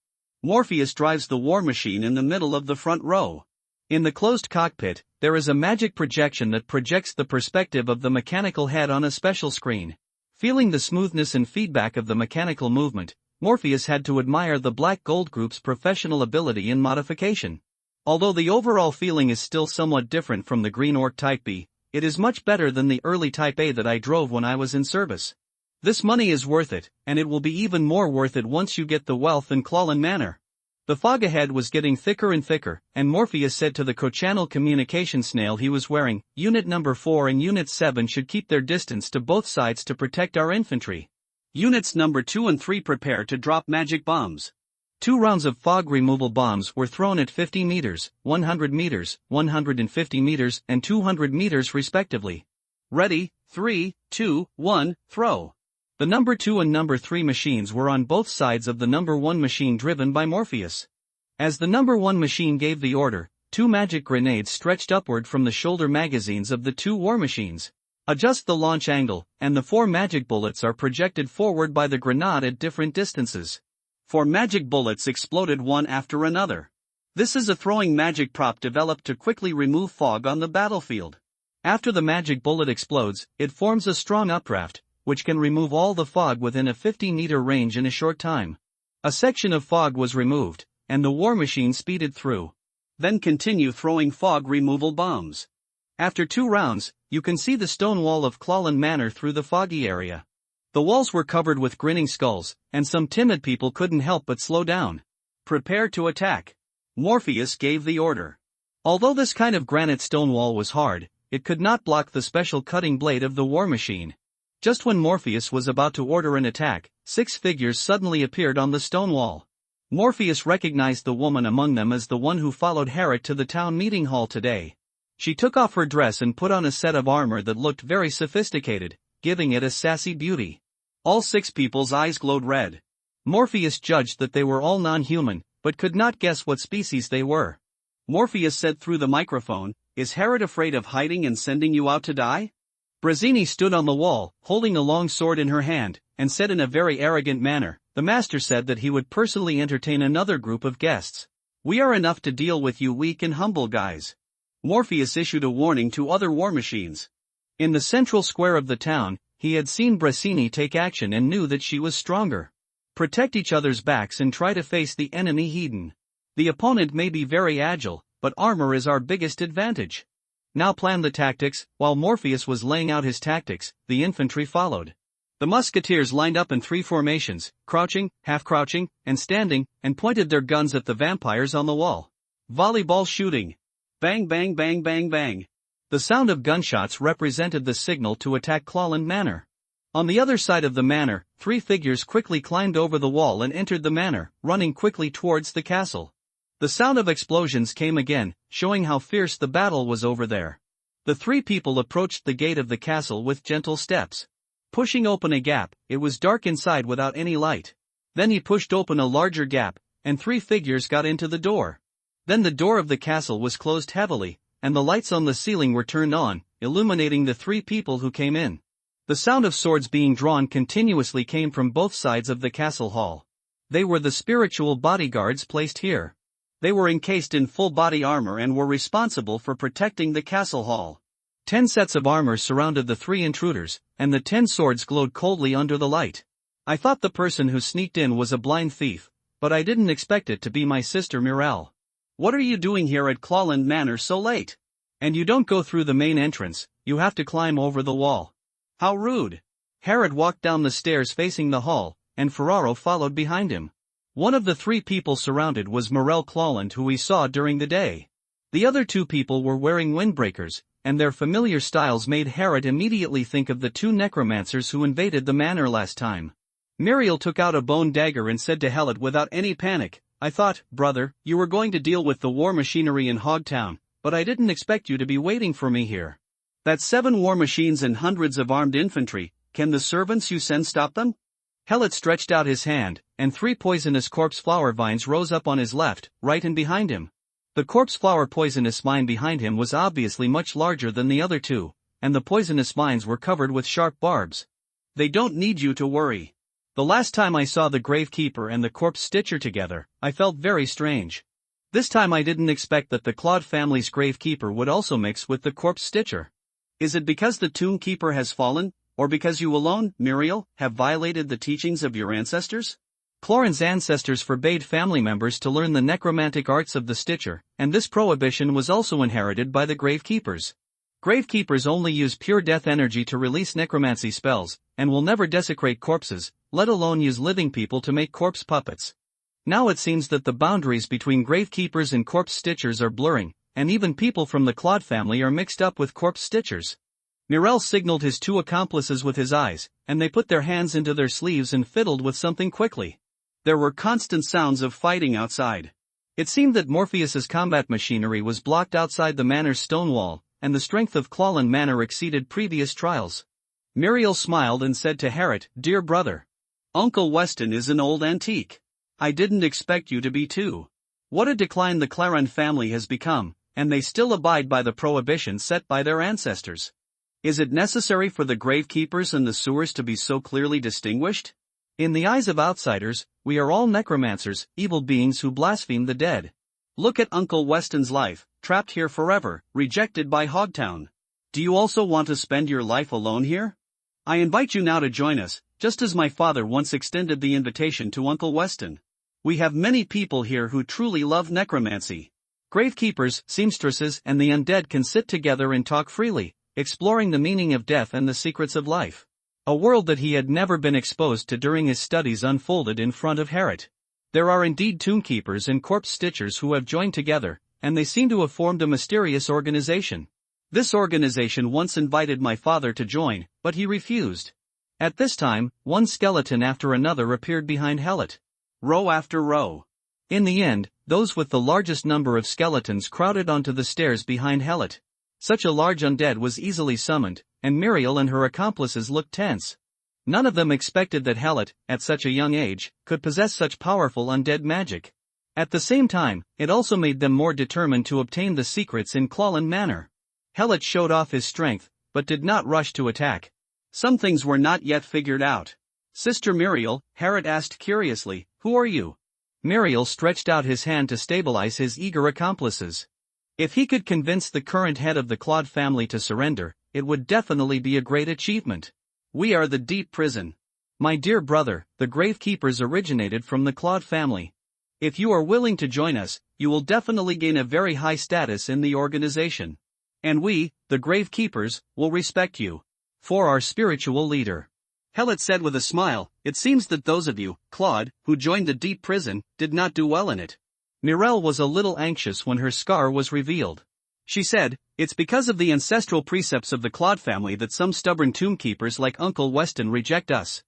Morpheus drives the war machine in the middle of the front row. In the closed cockpit, there is a magic projection that projects the perspective of the mechanical head on a special screen. Feeling the smoothness and feedback of the mechanical movement, Morpheus had to admire the Black Gold Group's professional ability in modification. Although the overall feeling is still somewhat different from the Green Orc Type B, it is much better than the early Type A that I drove when I was in service. This money is worth it, and it will be even more worth it once you get the wealth in Clallan Manor. The fog ahead was getting thicker and thicker, and Morpheus said to the co-channel communication snail he was wearing, Unit number 4 and Unit 7 should keep their distance to both sides to protect our infantry. Units number 2 and 3 prepare to drop magic bombs. 2 rounds of fog removal bombs were thrown at 50 meters, 100 meters, 150 meters, and 200 meters respectively. Ready, 3, 2, 1, throw. The number 2 and number 3 machines were on both sides of the number 1 machine driven by Morpheus. As the number 1 machine gave the order, 2 magic grenades stretched upward from the shoulder magazines of the 2 war machines. Adjust the launch angle, and the 4 magic bullets are projected forward by the grenade at different distances. 4 magic bullets exploded one after another. This is a throwing magic prop developed to quickly remove fog on the battlefield. After the magic bullet explodes, it forms a strong updraft, which can remove all the fog within a 50-meter range in a short time. A section of fog was removed, and the war machine speeded through. Then continue throwing fog removal bombs. After 2 rounds, you can see the stone wall of Clallan Manor through the foggy area. The walls were covered with grinning skulls, and some timid people couldn't help but slow down. Prepare to attack. Morpheus gave the order. Although this kind of granite stone wall was hard, it could not block the special cutting blade of the war machine. Just when Morpheus was about to order an attack, 6 figures suddenly appeared on the stone wall. Morpheus recognized the woman among them as the one who followed Herod to the town meeting hall today. She took off her dress and put on a set of armor that looked very sophisticated, giving it a sassy beauty. All 6 people's eyes glowed red. Morpheus judged that they were all non-human, but could not guess what species they were. Morpheus said through the microphone, "Is Herod afraid of hiding and sending you out to die?" Brazzini stood on the wall, holding a long sword in her hand, and said in a very arrogant manner, "The master said that he would personally entertain another group of guests. We are enough to deal with you weak and humble guys." Morpheus issued a warning to other war machines. In the central square of the town, he had seen Brazzini take action and knew that she was stronger. Protect each other's backs and try to face the enemy hidden. The opponent may be very agile, but armor is our biggest advantage. Now plan the tactics. While Morpheus was laying out his tactics, the infantry followed. The musketeers lined up in 3 formations, crouching, half-crouching, and standing, and pointed their guns at the vampires on the wall. Volleyball shooting. Bang bang bang bang bang. The sound of gunshots represented the signal to attack Clawland Manor. On the other side of the manor, 3 figures quickly climbed over the wall and entered the manor, running quickly towards the castle. The sound of explosions came again, showing how fierce the battle was over there. The 3 people approached the gate of the castle with gentle steps. Pushing open a gap, it was dark inside without any light. Then he pushed open a larger gap, and 3 figures got into the door. Then the door of the castle was closed heavily, and the lights on the ceiling were turned on, illuminating the 3 people who came in. The sound of swords being drawn continuously came from both sides of the castle hall. They were the spiritual bodyguards placed here. They were encased in full body armor and were responsible for protecting the castle hall. 10 sets of armor surrounded the 3 intruders, and the 10 swords glowed coldly under the light. I thought the person who sneaked in was a blind thief, but I didn't expect it to be my sister Mirelle. "What are you doing here at Clawland Manor so late? And you don't go through the main entrance, you have to climb over the wall." "How rude." Herod walked down the stairs facing the hall, and Ferraro followed behind him. One of the 3 people surrounded was Mirelle Clawland, who we saw during the day. The other 2 people were wearing windbreakers, and their familiar styles made Herod immediately think of the 2 necromancers who invaded the manor last time. Muriel took out a bone dagger and said to Helot without any panic, "I thought, brother, you were going to deal with the war machinery in Hogtown, but I didn't expect you to be waiting for me here." "That's 7 war machines and hundreds of armed infantry. Can the servants you send stop them?" Helot stretched out his hand, and 3 poisonous corpse flower vines rose up on his left, right and behind him. The corpse flower poisonous vine behind him was obviously much larger than the other 2, and the poisonous vines were covered with sharp barbs. "They don't need you to worry." The last time I saw the Gravekeeper and the Corpse Stitcher together, I felt very strange. This time I didn't expect that the Claude family's Gravekeeper would also mix with the Corpse Stitcher. "Is it because the Tomb Keeper has fallen, or because you alone, Muriel, have violated the teachings of your ancestors?" Clorin's ancestors forbade family members to learn the necromantic arts of the Stitcher, and this prohibition was also inherited by the Gravekeepers. Gravekeepers only use pure death energy to release necromancy spells, and will never desecrate corpses, let alone use living people to make corpse puppets. Now it seems that the boundaries between Gravekeepers and Corpse Stitchers are blurring, and even people from the Claude family are mixed up with Corpse Stitchers. Mirel signaled his 2 accomplices with his eyes, and they put their hands into their sleeves and fiddled with something quickly. There were constant sounds of fighting outside. It seemed that Morpheus's combat machinery was blocked outside the manor's stone wall, and the strength of Clawland Manor exceeded previous trials. Muriel smiled and said to Herod, "Dear brother, Uncle Weston is an old antique. I didn't expect you to be too. What a decline the Claren family has become, and they still abide by the prohibition set by their ancestors. Is it necessary for the Gravekeepers and the Sewers to be so clearly distinguished? In the eyes of outsiders, we are all necromancers, evil beings who blaspheme the dead. Look at Uncle Weston's life, trapped here forever, rejected by Hogtown. Do you also want to spend your life alone here? I invite you now to join us, just as my father once extended the invitation to Uncle Weston. We have many people here who truly love necromancy. Gravekeepers, seamstresses, and the undead can sit together and talk freely, exploring the meaning of death and the secrets of life. A world that he had never been exposed to during his studies unfolded in front of Harriet. There are indeed tomb keepers and corpse stitchers who have joined together, and they seem to have formed a mysterious organization. This organization once invited my father to join, but he refused. At this time, one skeleton after another appeared behind Hellet. Row after row. In the end, those with the largest number of skeletons crowded onto the stairs behind Hellet. Such a large undead was easily summoned, and Muriel and her accomplices looked tense. None of them expected that Hellet, at such a young age, could possess such powerful undead magic. At the same time, it also made them more determined to obtain the secrets in Clawland Manor. Hellet showed off his strength, but did not rush to attack. Some things were not yet figured out. Sister Muriel, Harriet asked curiously, "Who are you?" Muriel stretched out his hand to stabilize his eager accomplices. If he could convince the current head of the Claude family to surrender, it would definitely be a great achievement. "We are the Deep Prison. My dear brother, the Gravekeepers originated from the Claude family. If you are willing to join us, you will definitely gain a very high status in the organization. And we, the Gravekeepers, will respect you. For our spiritual leader." Hellet said with a smile, "It seems that those of you, Claude, who joined the Deep Prison, did not do well in it." Muriel was a little anxious when her scar was revealed. She said, "It's because of the ancestral precepts of the Claude family that some stubborn tomb keepers like Uncle Weston reject us.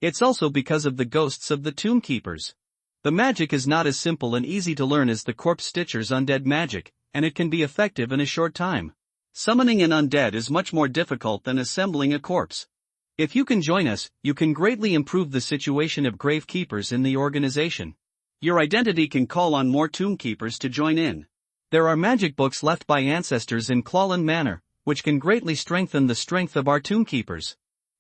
It's also because of the ghosts of the tomb keepers. The magic is not as simple and easy to learn as the corpse stitcher's undead magic, and it can be effective in a short time. Summoning an undead is much more difficult than assembling a corpse. If you can join us, you can greatly improve the situation of Gravekeepers in the organization. Your identity can call on more tomb keepers to join in. There are magic books left by ancestors in Clawland Manor, which can greatly strengthen the strength of our tomb keepers."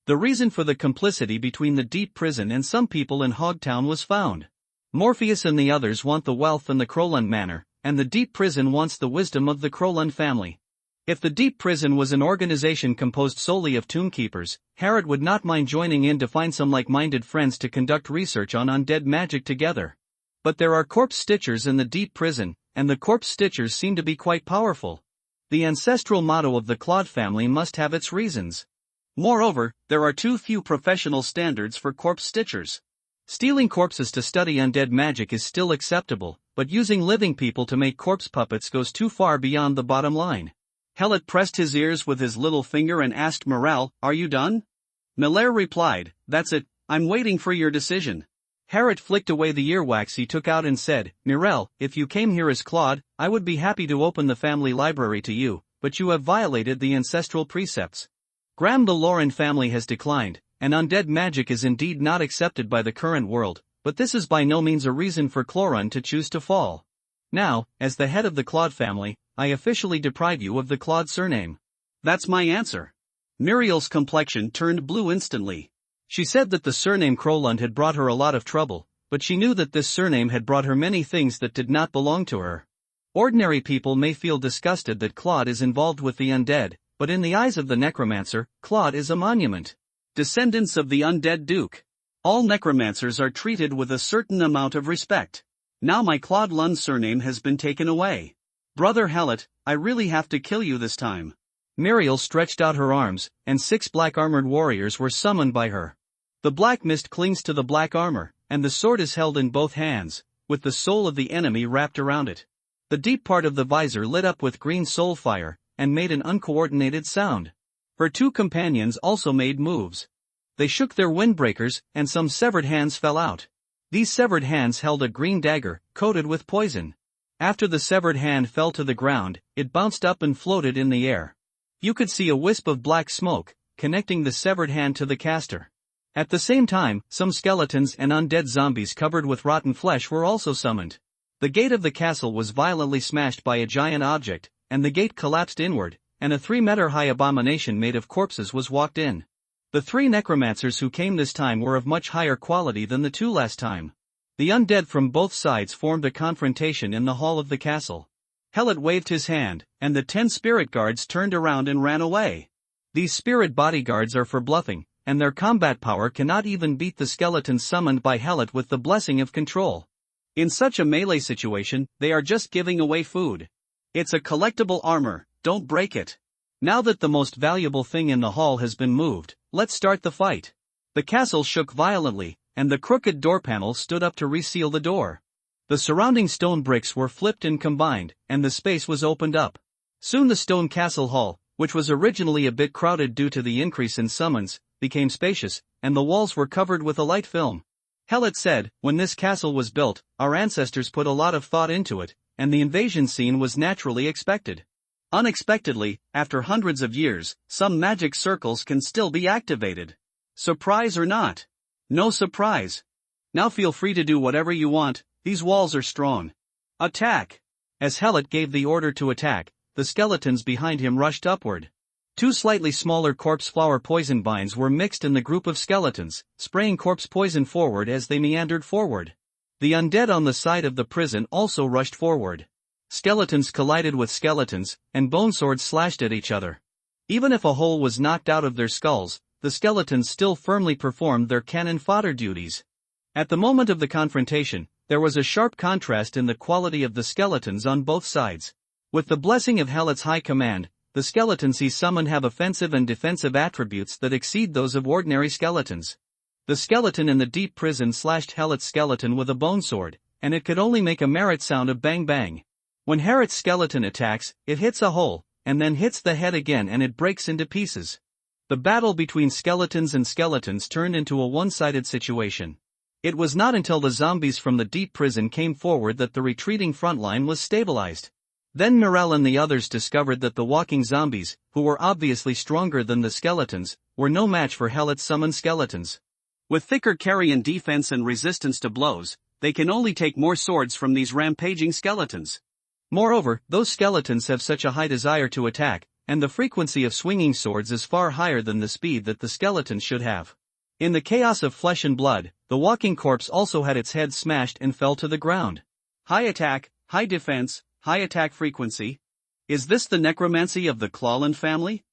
The reason for the complicity between the Deep Prison and some people in Hogtown was found. Morpheus and the others want the wealth and the Crowland Manor, and the Deep Prison wants the wisdom of the Crowland family. If the Deep Prison was an organization composed solely of tomb keepers, Harriet would not mind joining in to find some like-minded friends to conduct research on undead magic together. But there are corpse stitchers in the Deep Prison, and the corpse stitchers seem to be quite powerful. The ancestral motto of the Claude family must have its reasons. Moreover, there are too few professional standards for corpse stitchers. Stealing corpses to study undead magic is still acceptable, but using living people to make corpse puppets goes too far beyond the bottom line. Hellet pressed his ears with his little finger and asked Morel, "Are you done?" Miller replied, "That's it, I'm waiting for your decision." Harriet flicked away the earwax he took out and said, "Muriel, if you came here as Claude, I would be happy to open the family library to you, but you have violated the ancestral precepts. Graham the Lauren family has declined, and undead magic is indeed not accepted by the current world, but this is by no means a reason for Cloran to choose to fall. Now, as the head of the Claude family, I officially deprive you of the Claude surname." "That's my answer." Muriel's complexion turned blue instantly. She said that the surname Crowland had brought her a lot of trouble, but she knew that this surname had brought her many things that did not belong to her. Ordinary people may feel disgusted that Claude is involved with the undead, but in the eyes of the Necromancer, Claude is a monument. Descendants of the undead Duke. All Necromancers are treated with a certain amount of respect. Now my Claude Lund surname has been taken away. Brother Hellet, I really have to kill you this time. Muriel stretched out her arms, and 6 black-armored warriors were summoned by her. The black mist clings to the black armor, and the sword is held in both hands, with the soul of the enemy wrapped around it. The deep part of the visor lit up with green soul fire, and made an uncoordinated sound. Her 2 companions also made moves. They shook their windbreakers, and some severed hands fell out. These severed hands held a green dagger, coated with poison. After the severed hand fell to the ground, it bounced up and floated in the air. You could see a wisp of black smoke, connecting the severed hand to the caster. At the same time, some skeletons and undead zombies covered with rotten flesh were also summoned. The gate of the castle was violently smashed by a giant object, and the gate collapsed inward, and a 3-meter-high abomination made of corpses was walked in. The 3 necromancers who came this time were of much higher quality than the 2 last time. The undead from both sides formed a confrontation in the hall of the castle. Hellet waved his hand, and the 10 spirit guards turned around and ran away. These spirit bodyguards are for bluffing, and their combat power cannot even beat the skeletons summoned by Hellet with the blessing of control. In such a melee situation, they are just giving away food. It's a collectible armor, don't break it. Now that the most valuable thing in the hall has been moved, let's start the fight. The castle shook violently, and the crooked door panel stood up to reseal the door. The surrounding stone bricks were flipped and combined, and the space was opened up. Soon the stone castle hall, which was originally a bit crowded due to the increase in summons, became spacious, and the walls were covered with a light film. Helot said, when this castle was built, our ancestors put a lot of thought into it, and the invasion scene was naturally expected. Unexpectedly, after hundreds of years, some magic circles can still be activated. Surprise or not? No surprise. Now feel free to do whatever you want, these walls are strong. Attack! As Helot gave the order to attack, the skeletons behind him rushed upward. 2 slightly smaller corpse flower poison vines were mixed in the group of skeletons, spraying corpse poison forward as they meandered forward. The undead on the side of the prison also rushed forward. Skeletons collided with skeletons, and bone swords slashed at each other. Even if a hole was knocked out of their skulls, the skeletons still firmly performed their cannon fodder duties. At the moment of the confrontation, there was a sharp contrast in the quality of the skeletons on both sides. With the blessing of Helot's high command, the skeletons he summoned have offensive and defensive attributes that exceed those of ordinary skeletons. The skeleton in the deep prison slashed Helot's skeleton with a bone sword, and it could only make a merit sound of bang bang. When Helot's skeleton attacks, it hits a hole, and then hits the head again and it breaks into pieces. The battle between skeletons and skeletons turned into a one-sided situation. It was not until the zombies from the deep prison came forward that the retreating front line was stabilized. Then Mirel and the others discovered that the walking zombies, who were obviously stronger than the skeletons, were no match for Helot's summoned skeletons. With thicker carrion defense and resistance to blows, they can only take more swords from these rampaging skeletons. Moreover, those skeletons have such a high desire to attack, and the frequency of swinging swords is far higher than the speed that the skeletons should have. In the chaos of flesh and blood, the walking corpse also had its head smashed and fell to the ground. High attack, high defense, high attack frequency. Is this the necromancy of the Clawland family?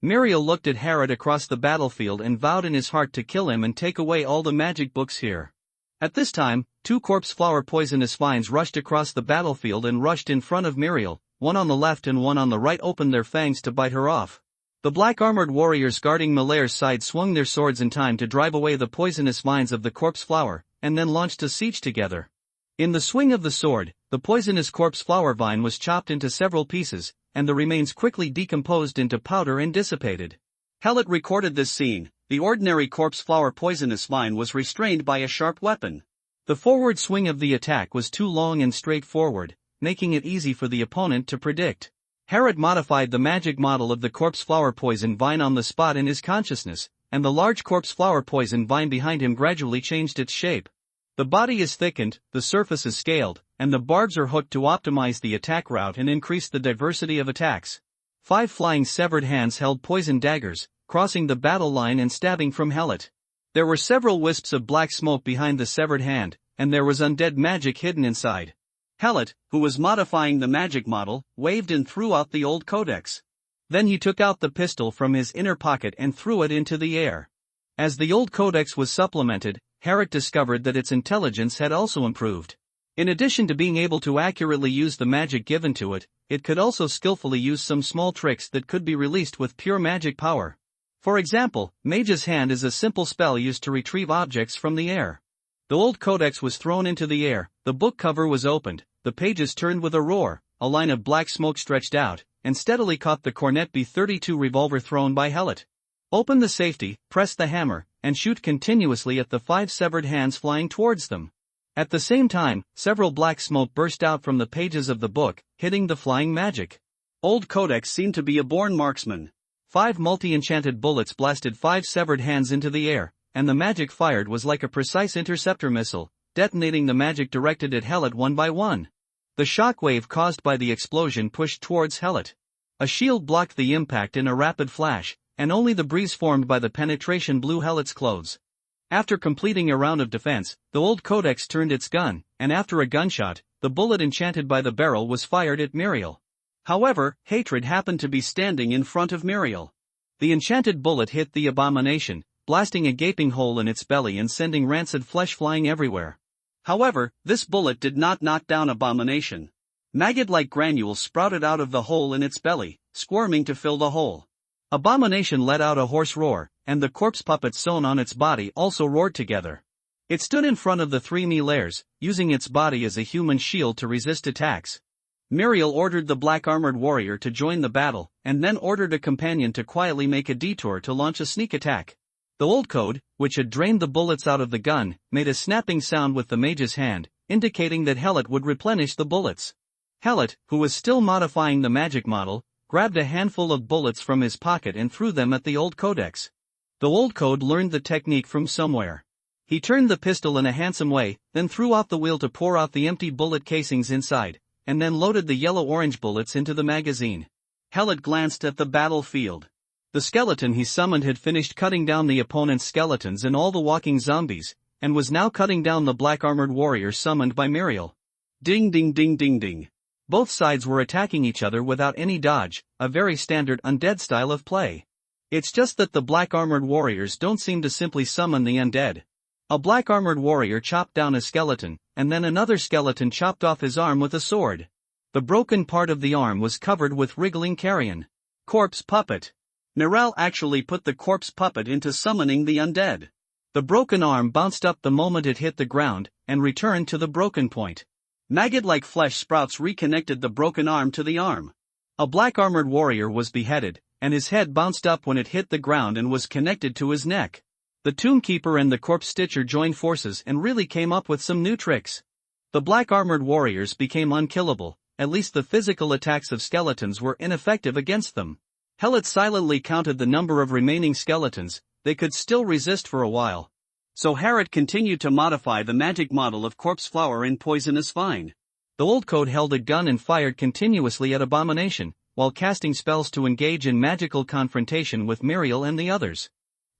Muriel looked at Herod across the battlefield and vowed in his heart to kill him and take away all the magic books here. At this time, 2 corpse flower poisonous vines rushed across the battlefield and rushed in front of Muriel, one on the left and one on the right opened their fangs to bite her off. The black-armored warriors guarding Malaire's side swung their swords in time to drive away the poisonous vines of the corpse flower, and then launched a siege together. In the swing of the sword, the poisonous corpse flower vine was chopped into several pieces, and the remains quickly decomposed into powder and dissipated. Helot recorded this scene. The ordinary corpse flower poisonous vine was restrained by a sharp weapon. The forward swing of the attack was too long and straightforward, making it easy for the opponent to predict. Herod modified the magic model of the corpse flower poison vine on the spot in his consciousness, and the large corpse flower poison vine behind him gradually changed its shape. The body is thickened, the surface is scaled, and the barbs are hooked to optimize the attack route and increase the diversity of attacks. 5 flying severed hands held poison daggers, crossing the battle line and stabbing from Helot. There were several wisps of black smoke behind the severed hand, and there was undead magic hidden inside. Helot, who was modifying the magic model, waved and threw out the old codex. Then he took out the pistol from his inner pocket and threw it into the air. As the old codex was supplemented, Herod discovered that its intelligence had also improved. In addition to being able to accurately use the magic given to it, it could also skillfully use some small tricks that could be released with pure magic power. For example, Mage's Hand is a simple spell used to retrieve objects from the air. The old codex was thrown into the air, the book cover was opened, the pages turned with a roar, a line of black smoke stretched out, and steadily caught the Cornet B-32 revolver thrown by Helot. Open the safety, press the hammer, and shoot continuously at the 5 severed hands flying towards them. At the same time, several black smoke burst out from the pages of the book, hitting the flying magic. Old Codex seemed to be a born marksman. 5 multi-enchanted bullets blasted 5 severed hands into the air, and the magic fired was like a precise interceptor missile, detonating the magic directed at Helot one by one. The shockwave caused by the explosion pushed towards Helot. A shield blocked the impact in a rapid flash, and only the breeze formed by the penetration blew Helot's clothes. After completing a round of defense, the old codex turned its gun, and after a gunshot, the bullet enchanted by the barrel was fired at Muriel. However, Hatred happened to be standing in front of Muriel. The enchanted bullet hit the abomination, blasting a gaping hole in its belly and sending rancid flesh flying everywhere. However, this bullet did not knock down abomination. Maggot-like granules sprouted out of the hole in its belly, squirming to fill the hole. Abomination let out a hoarse roar, and the corpse puppet sewn on its body also roared together. It stood in front of the three Meleres, using its body as a human shield to resist attacks. Muriel ordered the black-armored warrior to join the battle, and then ordered a companion to quietly make a detour to launch a sneak attack. The old code, which had drained the bullets out of the gun, made a snapping sound with the mage's hand, indicating that Helot would replenish the bullets. Helot, who was still modifying the magic model, grabbed a handful of bullets from his pocket and threw them at the old codex. The old code learned the technique from somewhere. He turned the pistol in a handsome way, then threw off the wheel to pour out the empty bullet casings inside, and then loaded the yellow-orange bullets into the magazine. Helot glanced at the battlefield. The skeleton he summoned had finished cutting down the opponent's skeletons and all the walking zombies, and was now cutting down the black-armored warrior summoned by Muriel. Ding ding ding ding ding. Both sides were attacking each other without any dodge, a very standard undead style of play. It's just that the black-armored warriors don't seem to simply summon the undead. A black-armored warrior chopped down a skeleton, and then another skeleton chopped off his arm with a sword. The broken part of the arm was covered with wriggling carrion. Corpse puppet. Mirel actually put the corpse puppet into summoning the undead. The broken arm bounced up the moment it hit the ground, and returned to the broken point. Maggot-like flesh sprouts reconnected the broken arm to the arm. A black-armored warrior was beheaded, and his head bounced up when it hit the ground and was connected to his neck. The Tomb Keeper and the Corpse Stitcher joined forces and really came up with some new tricks. The black-armored warriors became unkillable, at least the physical attacks of skeletons were ineffective against them. Helot silently counted the number of remaining skeletons, they could still resist for a while. So Harrod continued to modify the magic model of corpse flower in poisonous vine. The old code held a gun and fired continuously at Abomination, while casting spells to engage in magical confrontation with Muriel and the others.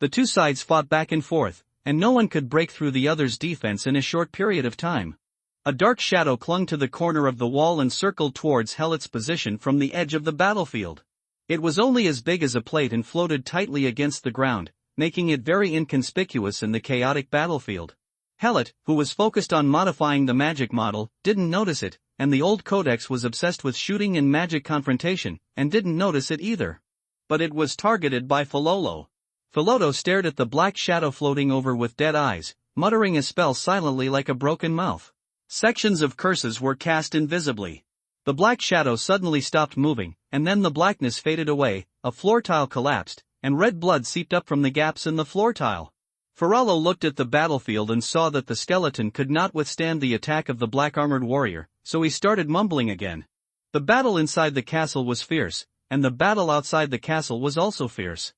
The two sides fought back and forth, and no one could break through the other's defense in a short period of time. A dark shadow clung to the corner of the wall and circled towards Helot's position from the edge of the battlefield. It was only as big as a plate and floated tightly against the ground, making it very inconspicuous in the chaotic battlefield. Helot, who was focused on modifying the magic model, didn't notice it, and the old codex was obsessed with shooting and magic confrontation, and didn't notice it either. But it was targeted by Filolo. Filoto stared at the black shadow floating over with dead eyes, muttering a spell silently like a broken mouth. Sections of curses were cast invisibly. The black shadow suddenly stopped moving, and then the blackness faded away, a floor tile collapsed, and red blood seeped up from the gaps in the floor tile. Ferrallo looked at the battlefield and saw that the skeleton could not withstand the attack of the black-armored warrior, so he started mumbling again. The battle inside the castle was fierce, and the battle outside the castle was also fierce.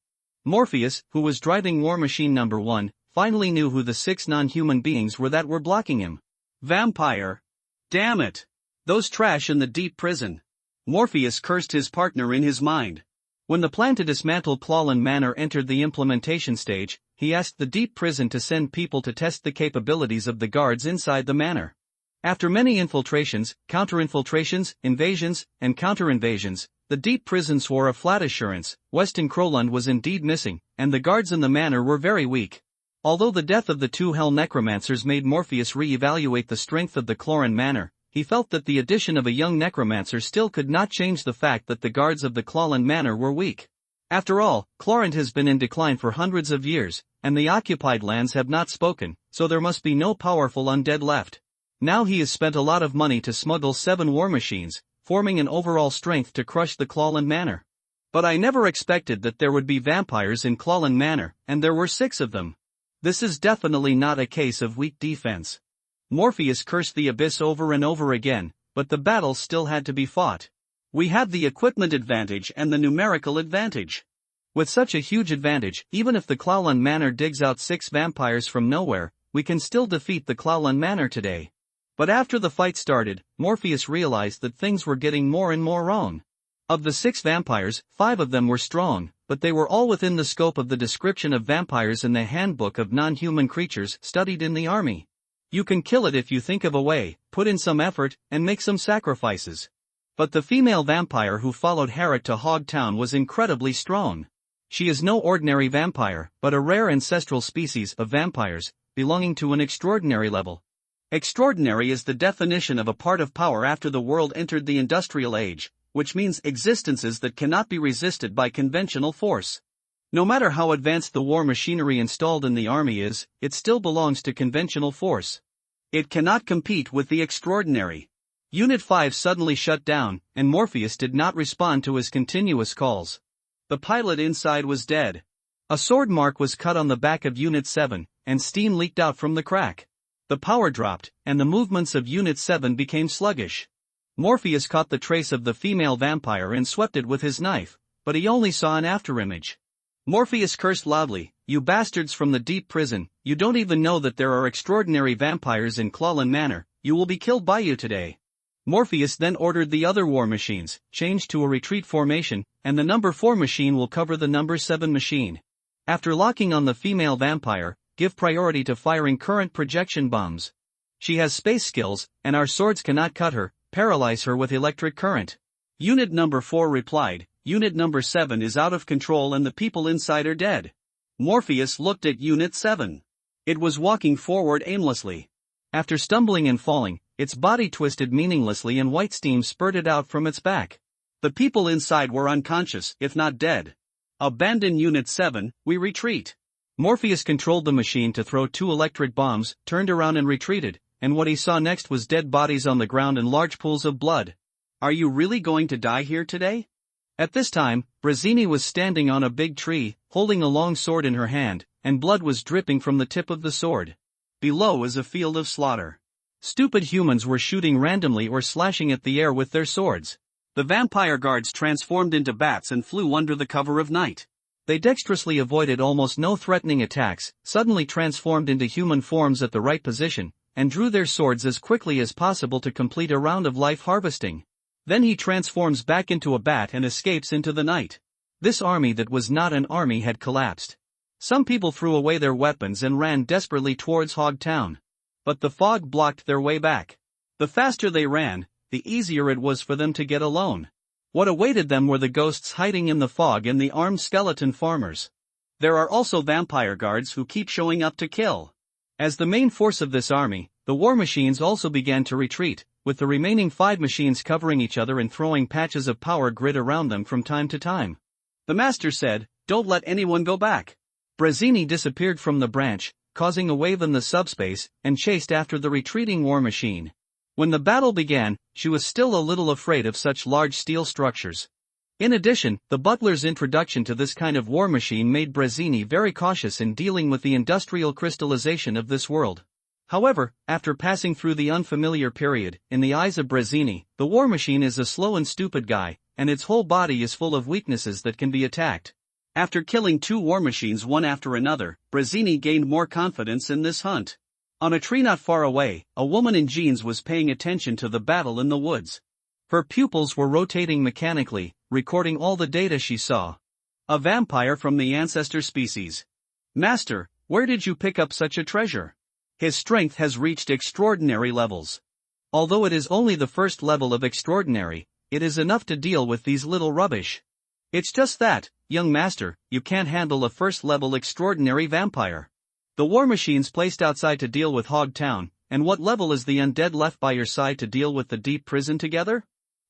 Morpheus, who was driving War Machine number 1, finally knew who the 6 non-human beings were that were blocking him. Vampire. Damn it! Those trash in the deep prison. Morpheus cursed his partner in his mind. When the plan to dismantle Clawland Manor entered the implementation stage, he asked the deep prison to send people to test the capabilities of the guards inside the manor. After many infiltrations, counter-infiltrations, invasions, and counter-invasions, the deep prison swore a flat assurance: Weston Crowland was indeed missing, and the guards in the manor were very weak. Although the death of the 2 Hell Necromancers made Morpheus re-evaluate the strength of the Cloran Manor, he felt that the addition of a young necromancer still could not change the fact that the guards of the Clawland Manor were weak. After all, Clorant has been in decline for hundreds of years, and the occupied lands have not spoken, so there must be no powerful undead left. Now he has spent a lot of money to smuggle 7 war machines, forming an overall strength to crush the Clawland Manor. But I never expected that there would be vampires in Clawland Manor, and there were 6 of them. This is definitely not a case of weak defense. Morpheus cursed the abyss over and over again, but the battle still had to be fought. We have the equipment advantage and the numerical advantage. With such a huge advantage, even if the Clawland Manor digs out 6 vampires from nowhere, we can still defeat the Clawland Manor today. But after the fight started, Morpheus realized that things were getting more and more wrong. Of the 6 vampires, 5 of them were strong, but they were all within the scope of the description of vampires in the Handbook of Non-Human Creatures studied in the army. You can kill it if you think of a way, put in some effort, and make some sacrifices. But the female vampire who followed Harrod to Hog Town was incredibly strong. She is no ordinary vampire, but a rare ancestral species of vampires, belonging to an extraordinary level. Extraordinary is the definition of a part of power after the world entered the Industrial Age, which means existences that cannot be resisted by conventional force. No matter how advanced the war machinery installed in the army is, it still belongs to conventional force. It cannot compete with the extraordinary. Unit 5 suddenly shut down, and Morpheus did not respond to his continuous calls. The pilot inside was dead. A sword mark was cut on the back of Unit 7, and steam leaked out from the crack. The power dropped, and the movements of Unit 7 became sluggish. Morpheus caught the trace of the female vampire and swept it with his knife, but he only saw an afterimage. Morpheus cursed loudly, "You bastards from the deep prison, you don't even know that there are extraordinary vampires in Clawland Manor, you will be killed by you today." Morpheus then ordered the other war machines, change to a retreat formation, and the number 4 machine will cover the number 7 machine. After locking on the female vampire, give priority to firing current projection bombs. She has space skills, and our swords cannot cut her, paralyze her with electric current. Unit number 4 replied, "Unit number 7 is out of control and the people inside are dead." Morpheus looked at Unit 7. It was walking forward aimlessly. After stumbling and falling, its body twisted meaninglessly and white steam spurted out from its back. The people inside were unconscious, if not dead. "Abandon Unit 7, we retreat." Morpheus controlled the machine to throw 2 electric bombs, turned around and retreated, and what he saw next was dead bodies on the ground and large pools of blood. "Are you really going to die here today?" At this time, Brazzini was standing on a big tree, holding a long sword in her hand, and blood was dripping from the tip of the sword. Below is a field of slaughter. Stupid humans were shooting randomly or slashing at the air with their swords. The vampire guards transformed into bats and flew under the cover of night. They dexterously avoided almost no threatening attacks, suddenly transformed into human forms at the right position, and drew their swords as quickly as possible to complete a round of life harvesting. Then he transforms back into a bat and escapes into the night. This army that was not an army had collapsed. Some people threw away their weapons and ran desperately towards Hog Town. But the fog blocked their way back. The faster they ran, the easier it was for them to get alone. What awaited them were the ghosts hiding in the fog and the armed skeleton farmers. There are also vampire guards who keep showing up to kill. As the main force of this army, the war machines also began to retreat, with the remaining 5 machines covering each other and throwing patches of power grid around them from time to time. The master said, "Don't let anyone go back." Brazzini disappeared from the branch, causing a wave in the subspace, and chased after the retreating war machine. When the battle began, she was still a little afraid of such large steel structures. In addition, the butler's introduction to this kind of war machine made Brazzini very cautious in dealing with the industrial crystallization of this world. However, after passing through the unfamiliar period, in the eyes of Brazzini, the war machine is a slow and stupid guy, and its whole body is full of weaknesses that can be attacked. After killing 2 war machines one after another, Brazzini gained more confidence in this hunt. On a tree not far away, a woman in jeans was paying attention to the battle in the woods. Her pupils were rotating mechanically, recording all the data she saw. A vampire from the ancestor species. "Master, where did you pick up such a treasure? His strength has reached extraordinary levels. Although it is only the first level of extraordinary, it is enough to deal with these little rubbish." "It's just that, young master, you can't handle a first-level extraordinary vampire. The war machines placed outside to deal with Hog Town, and what level is the undead left by your side to deal with the deep prison together?"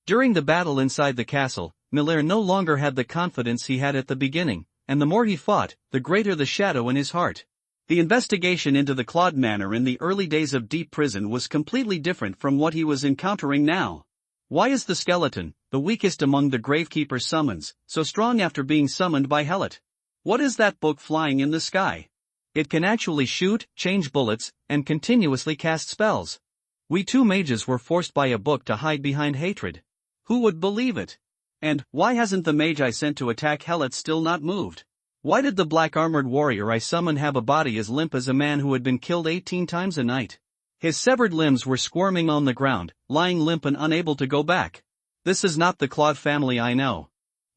During the battle inside the castle, Miller no longer had the confidence he had at the beginning, and the more he fought, the greater the shadow in his heart. The investigation into the Claude Manor in the early days of deep prison was completely different from what he was encountering now. Why is the skeleton, the weakest among the Gravekeeper's summons, so strong after being summoned by Helot? What is that book flying in the sky? It can actually shoot, change bullets, and continuously cast spells. We 2 mages were forced by a book to hide behind hatred. Who would believe it? And, why hasn't the mage I sent to attack Helot still not moved? Why did the black-armored warrior I summoned have a body as limp as a man who had been killed 18 times a night? His severed limbs were squirming on the ground, lying limp and unable to go back. This is not the Claude family I know.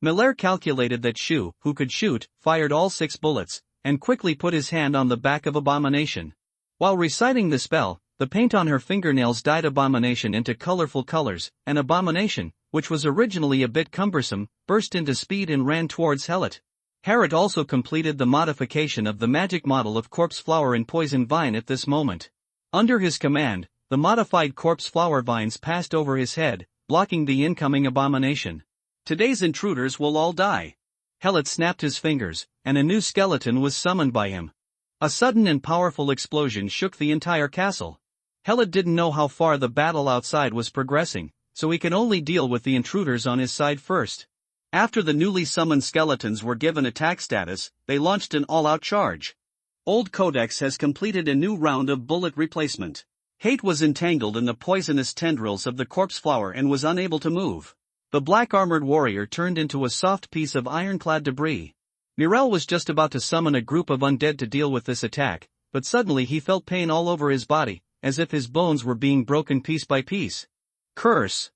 Miller calculated that Shu, who could shoot, fired all 6 bullets, and quickly put his hand on the back of Abomination. While reciting the spell, the paint on her fingernails dyed Abomination into colorful colors, and Abomination, which was originally a bit cumbersome, burst into speed and ran towards Helot. Harrod also completed the modification of the magic model of Corpse Flower and Poison Vine at this moment. Under his command, the modified Corpse Flower vines passed over his head, blocking the incoming abomination. Today's intruders will all die. Helot snapped his fingers, and a new skeleton was summoned by him. A sudden and powerful explosion shook the entire castle. Helot didn't know how far the battle outside was progressing, so he could only deal with the intruders on his side first. After the newly summoned skeletons were given attack status, they launched an all-out charge. Old Codex has completed a new round of bullet replacement. Hate was entangled in the poisonous tendrils of the corpse flower and was unable to move. The black-armored warrior turned into a soft piece of ironclad debris. Mirel was just about to summon a group of undead to deal with this attack, but suddenly he felt pain all over his body, as if his bones were being broken piece by piece. Curse!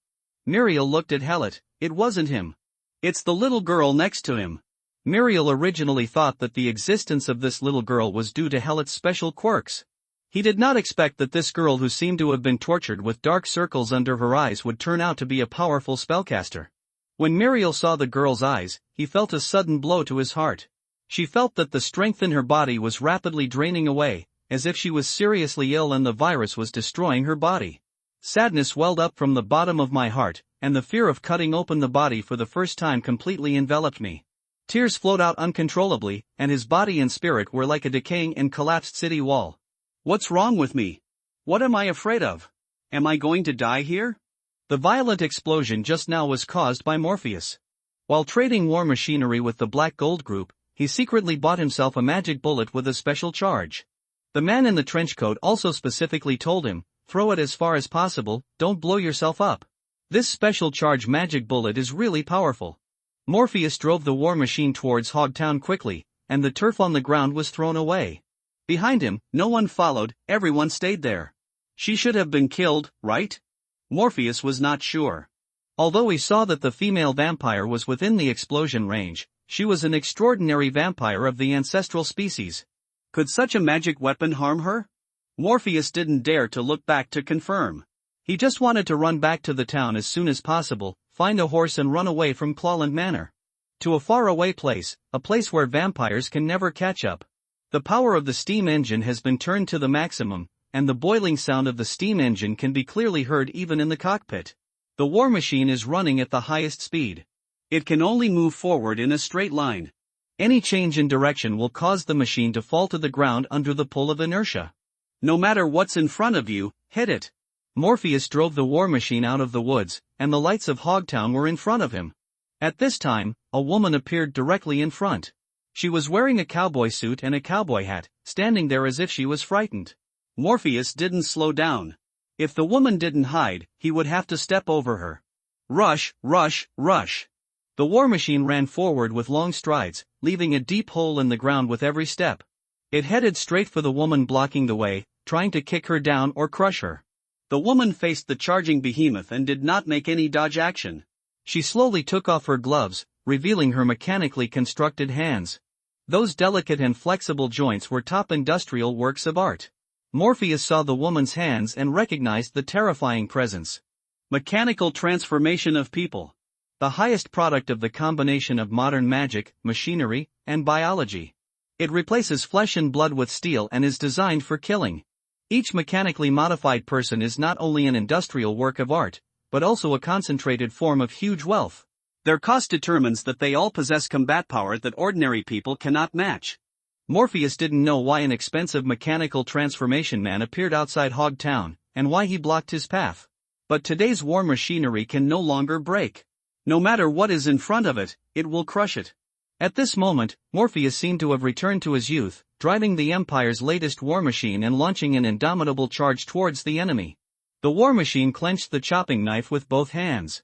Muriel looked at Helot. It wasn't him. It's the little girl next to him. Muriel originally thought that the existence of this little girl was due to Helot's special quirks. He did not expect that this girl who seemed to have been tortured with dark circles under her eyes would turn out to be a powerful spellcaster. When Muriel saw the girl's eyes, he felt a sudden blow to his heart. She felt that the strength in her body was rapidly draining away, as if she was seriously ill and the virus was destroying her body. Sadness welled up from the bottom of my heart, and the fear of cutting open the body for the first time completely enveloped me. Tears flowed out uncontrollably, and his body and spirit were like a decaying and collapsed city wall. What's wrong with me? What am I afraid of? Am I going to die here? The violent explosion just now was caused by Morpheus. While trading war machinery with the Black Gold Group, he secretly bought himself a magic bullet with a special charge. The man in the trench coat also specifically told him, throw it as far as possible, don't blow yourself up. This special charge magic bullet is really powerful. Morpheus drove the war machine towards Hogtown quickly, and the turf on the ground was thrown away. Behind him, no one followed, everyone stayed there. She should have been killed, right? Morpheus was not sure. Although he saw that the female vampire was within the explosion range, she was an extraordinary vampire of the ancestral species. Could such a magic weapon harm her? Morpheus didn't dare to look back to confirm. He just wanted to run back to the town as soon as possible, find a horse and run away from Clawland Manor. To a faraway place, a place where vampires can never catch up. The power of the steam engine has been turned to the maximum, and the boiling sound of the steam engine can be clearly heard even in the cockpit. The war machine is running at the highest speed. It can only move forward in a straight line. Any change in direction will cause the machine to fall to the ground under the pull of inertia. No matter what's in front of you, hit it. Morpheus drove the war machine out of the woods, and the lights of Hogtown were in front of him. At this time, a woman appeared directly in front. She was wearing a cowboy suit and a cowboy hat, standing there as if she was frightened. Morpheus didn't slow down. If the woman didn't hide, he would have to step over her. Rush, rush, rush. The war machine ran forward with long strides, leaving a deep hole in the ground with every step. It headed straight for the woman blocking the way, trying to kick her down or crush her. The woman faced the charging behemoth and did not make any dodge action. She slowly took off her gloves, revealing her mechanically constructed hands. Those delicate and flexible joints were top industrial works of art. Morpheus saw the woman's hands and recognized the terrifying presence. Mechanical transformation of people. The highest product of the combination of modern magic, machinery, and biology. It replaces flesh and blood with steel and is designed for killing. Each mechanically modified person is not only an industrial work of art, but also a concentrated form of huge wealth. Their cost determines that they all possess combat power that ordinary people cannot match. Morpheus didn't know why an expensive mechanical transformation man appeared outside Hogtown, and why he blocked his path. But today's war machinery can no longer break. No matter what is in front of it, it will crush it. At this moment, Morpheus seemed to have returned to his youth, driving the Empire's latest war machine and launching an indomitable charge towards the enemy. The war machine clenched the chopping knife with both hands.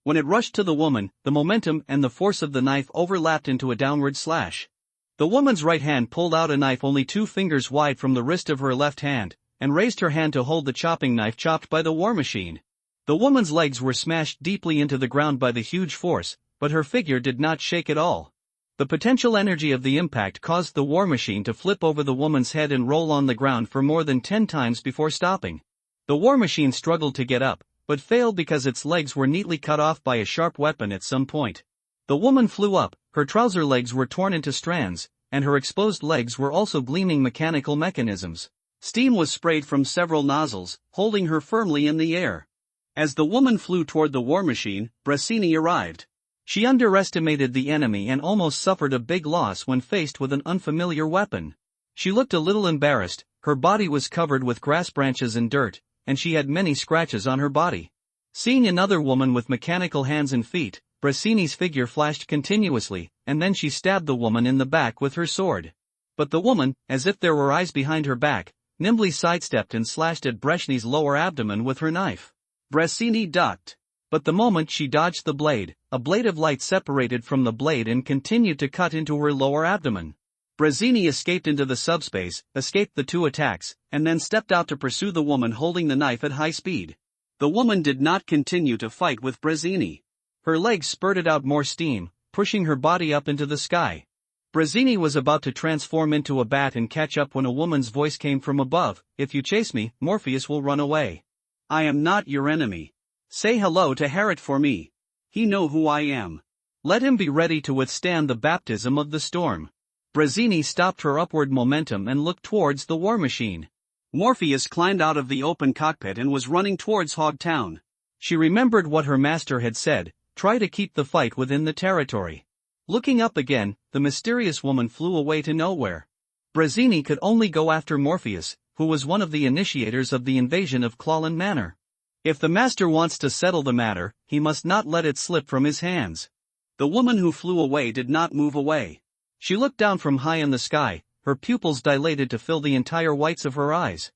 When it rushed to the woman, the momentum and the force of the knife overlapped into a downward slash. The woman's right hand pulled out a knife only 2 fingers wide from the wrist of her left hand, and raised her hand to hold the chopping knife chopped by the war machine. The woman's legs were smashed deeply into the ground by the huge force, but her figure did not shake at all. The potential energy of the impact caused the war machine to flip over the woman's head and roll on the ground for more than 10 times before stopping. The war machine struggled to get up, but failed because its legs were neatly cut off by a sharp weapon at some point. The woman flew up, her trouser legs were torn into strands, and her exposed legs were also gleaming mechanical mechanisms. Steam was sprayed from several nozzles, holding her firmly in the air. As the woman flew toward the war machine, Brasini arrived. She underestimated the enemy and almost suffered a big loss when faced with an unfamiliar weapon. She looked a little embarrassed, her body was covered with grass branches and dirt, and she had many scratches on her body. Seeing another woman with mechanical hands and feet, Brasini's figure flashed continuously, and then she stabbed the woman in the back with her sword. But the woman, as if there were eyes behind her back, nimbly sidestepped and slashed at Brasini's lower abdomen with her knife. Brasini ducked. But the moment she dodged the blade, a blade of light separated from the blade and continued to cut into her lower abdomen. Brasini escaped into the subspace, escaped the two attacks, and then stepped out to pursue the woman holding the knife at high speed. The woman did not continue to fight with Brasini. Her legs spurted out more steam, pushing her body up into the sky. Brasini was about to transform into a bat and catch up when a woman's voice came from above. "If you chase me, Morpheus will run away." "I am not your enemy. Say hello to Harrod for me. He know who I am. Let him be ready to withstand the baptism of the storm." Brasini stopped her upward momentum and looked towards the war machine. Morpheus climbed out of the open cockpit and was running towards Hogtown. She remembered what her master had said, try to keep the fight within the territory. Looking up again, the mysterious woman flew away to nowhere. Brasini could only go after Morpheus, who was one of the initiators of the invasion of Clawland Manor. If the master wants to settle the matter, he must not let it slip from his hands. The woman who flew away did not move away. She looked down from high in the sky, her pupils dilated to fill the entire whites of her eyes.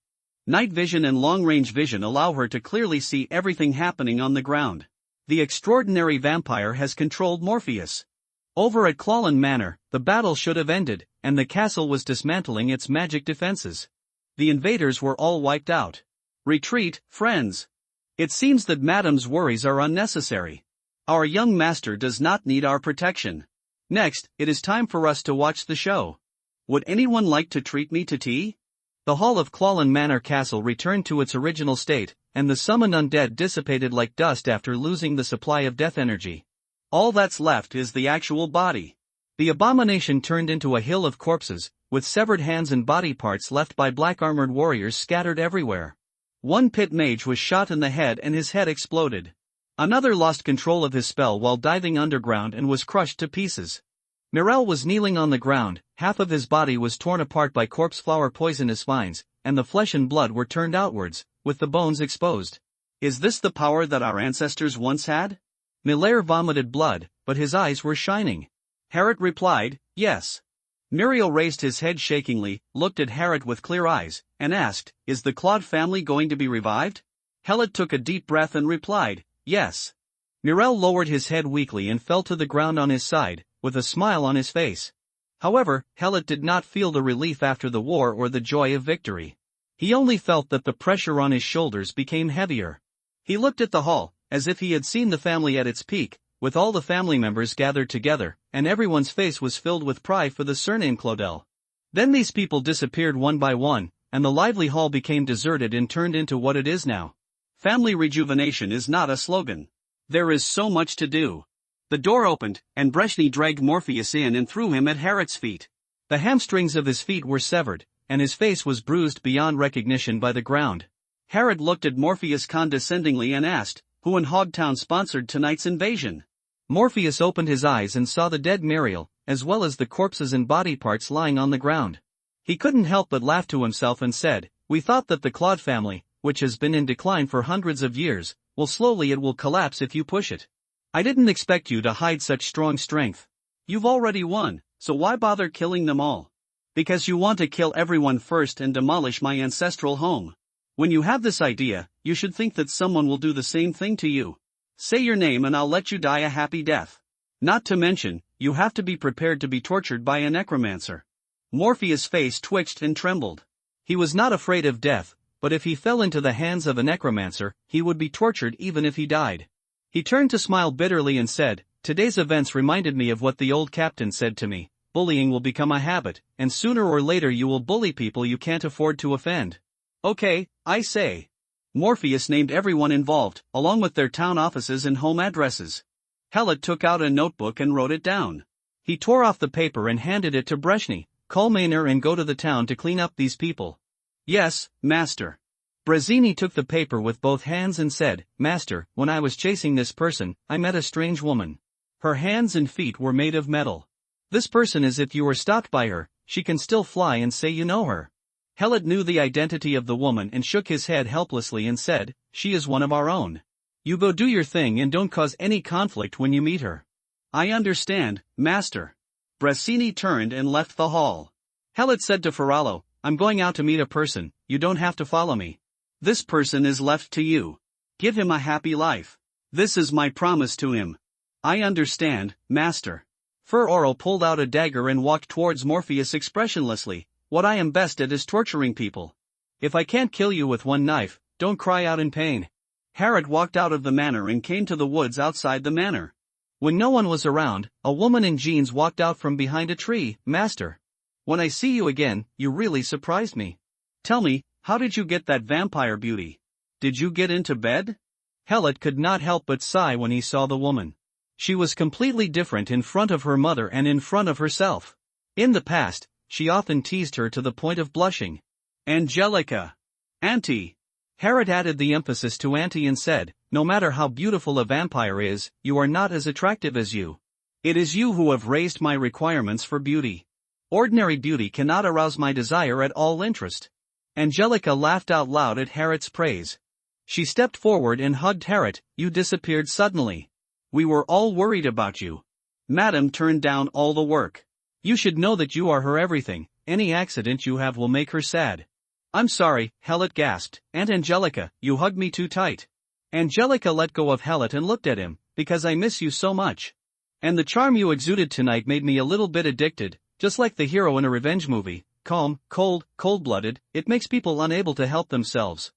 Night vision and long-range vision allow her to clearly see everything happening on the ground. The extraordinary vampire has controlled Morpheus. Over at Clawland Manor, the battle should have ended, and the castle was dismantling its magic defenses. The invaders were all wiped out. Retreat, friends. It seems that Madame's worries are unnecessary. Our young master does not need our protection. Next, it is time for us to watch the show. Would anyone like to treat me to tea? The hall of Clawland Manor Castle returned to its original state, and the summoned undead dissipated like dust after losing the supply of death energy. All that's left is the actual body. The abomination turned into a hill of corpses, with severed hands and body parts left by black-armored warriors scattered everywhere. One pit mage was shot in the head and his head exploded. Another lost control of his spell while diving underground and was crushed to pieces. Mirel was kneeling on the ground, half of his body was torn apart by corpse flower poisonous vines, and the flesh and blood were turned outwards, with the bones exposed. Is this the power that our ancestors once had? Miller vomited blood, but his eyes were shining. Harrod replied, yes. Muriel raised his head shakingly, looked at Harrod with clear eyes, and asked, is the Claude family going to be revived? Harrod took a deep breath and replied, yes. Muriel lowered his head weakly and fell to the ground on his side, with a smile on his face. However, Harrod did not feel the relief after the war or the joy of victory. He only felt that the pressure on his shoulders became heavier. He looked at the hall, as if he had seen the family at its peak, with all the family members gathered together, and everyone's face was filled with pride for the surname Claudel. Then these people disappeared one by one, and the lively hall became deserted and turned into what it is now. Family rejuvenation is not a slogan. There is so much to do. The door opened, and Breshny dragged Morpheus in and threw him at Harrod's feet. The hamstrings of his feet were severed, and his face was bruised beyond recognition by the ground. Harrod looked at Morpheus condescendingly and asked, who in Hogtown sponsored tonight's invasion? Morpheus opened his eyes and saw the dead Muriel, as well as the corpses and body parts lying on the ground. He couldn't help but laugh to himself and said, we thought that the Claude family, which has been in decline for hundreds of years, well slowly it will collapse if you push it. I didn't expect you to hide such strong strength. You've already won, so why bother killing them all? Because you want to kill everyone first and demolish my ancestral home. When you have this idea, you should think that someone will do the same thing to you. Say your name and I'll let you die a happy death. Not to mention, you have to be prepared to be tortured by a necromancer. Morpheus' face twitched and trembled. He was not afraid of death, but if he fell into the hands of a necromancer, he would be tortured even if he died. He turned to smile bitterly and said, today's events reminded me of what the old captain said to me, bullying will become a habit, and sooner or later you will bully people you can't afford to offend. Okay, I say. Morpheus named everyone involved, along with their town offices and home addresses. Hallett took out a notebook and wrote it down. He tore off the paper and handed it to Breshny. Call Maynor and go to the town to clean up these people. Yes, master. Brazzini took the paper with both hands and said, "Master, when I was chasing this person, I met a strange woman. Her hands and feet were made of metal. This person is if you were stopped by her, she can still fly and say you know her." Helot knew the identity of the woman and shook his head helplessly and said, "She is one of our own. You go do your thing and don't cause any conflict when you meet her." "I understand, Master." Brazzini turned and left the hall. Helot said to Ferrallo, "I'm going out to meet a person, you don't have to follow me. This person is left to you. Give him a happy life. This is my promise to him." "I understand, Master." Ferrallo pulled out a dagger and walked towards Morpheus expressionlessly. "What I am best at is torturing people. If I can't kill you with one knife, don't cry out in pain." Harrod walked out of the manor and came to the woods outside the manor. When no one was around, a woman in jeans walked out from behind a tree. "Master, when I see you again, you really surprised me. Tell me, how did you get that vampire beauty? Did you get into bed?" Helot could not help but sigh when he saw the woman. She was completely different in front of her mother and in front of herself. In the past, she often teased her to the point of blushing. "Angelica. Auntie." Harrod added the emphasis to auntie and said, "No matter how beautiful a vampire is, you are not as attractive as you. It is you who have raised my requirements for beauty. Ordinary beauty cannot arouse my desire at all interest." Angelica laughed out loud at Harrod's praise. She stepped forward and hugged Harrod. "You disappeared suddenly. We were all worried about you. Madam turned down all the work. You should know that you are her everything. Any accident you have will make her sad." "I'm sorry," Helot gasped. "Aunt Angelica, you hugged me too tight." Angelica let go of Helot and looked at him, "Because I miss you so much. And the charm you exuded tonight made me a little bit addicted, just like the hero in a revenge movie. Calm, cold-blooded, it makes people unable to help themselves."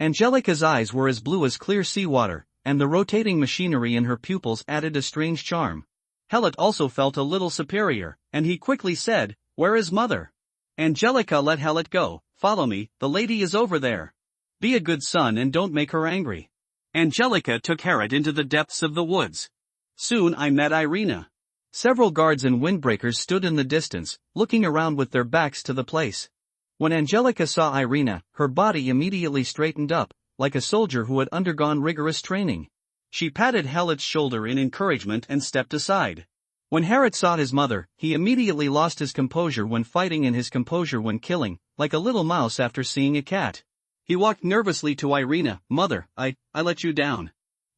Angelica's eyes were as blue as clear seawater, and the rotating machinery in her pupils added a strange charm. Helot also felt a little superior, and he quickly said, "Where is mother?" Angelica let Helot go. "Follow me, the lady is over there. Be a good son and don't make her angry." Angelica took Harrod into the depths of the woods. Soon I met Irina. Several guards and windbreakers stood in the distance, looking around with their backs to the place. When Angelica saw Irina, her body immediately straightened up, like a soldier who had undergone rigorous training. She patted Helot's shoulder in encouragement and stepped aside. When Harrod saw his mother, he immediately lost his composure when fighting and his composure when killing, like a little mouse after seeing a cat. He walked nervously to Irina. "Mother, I let you down."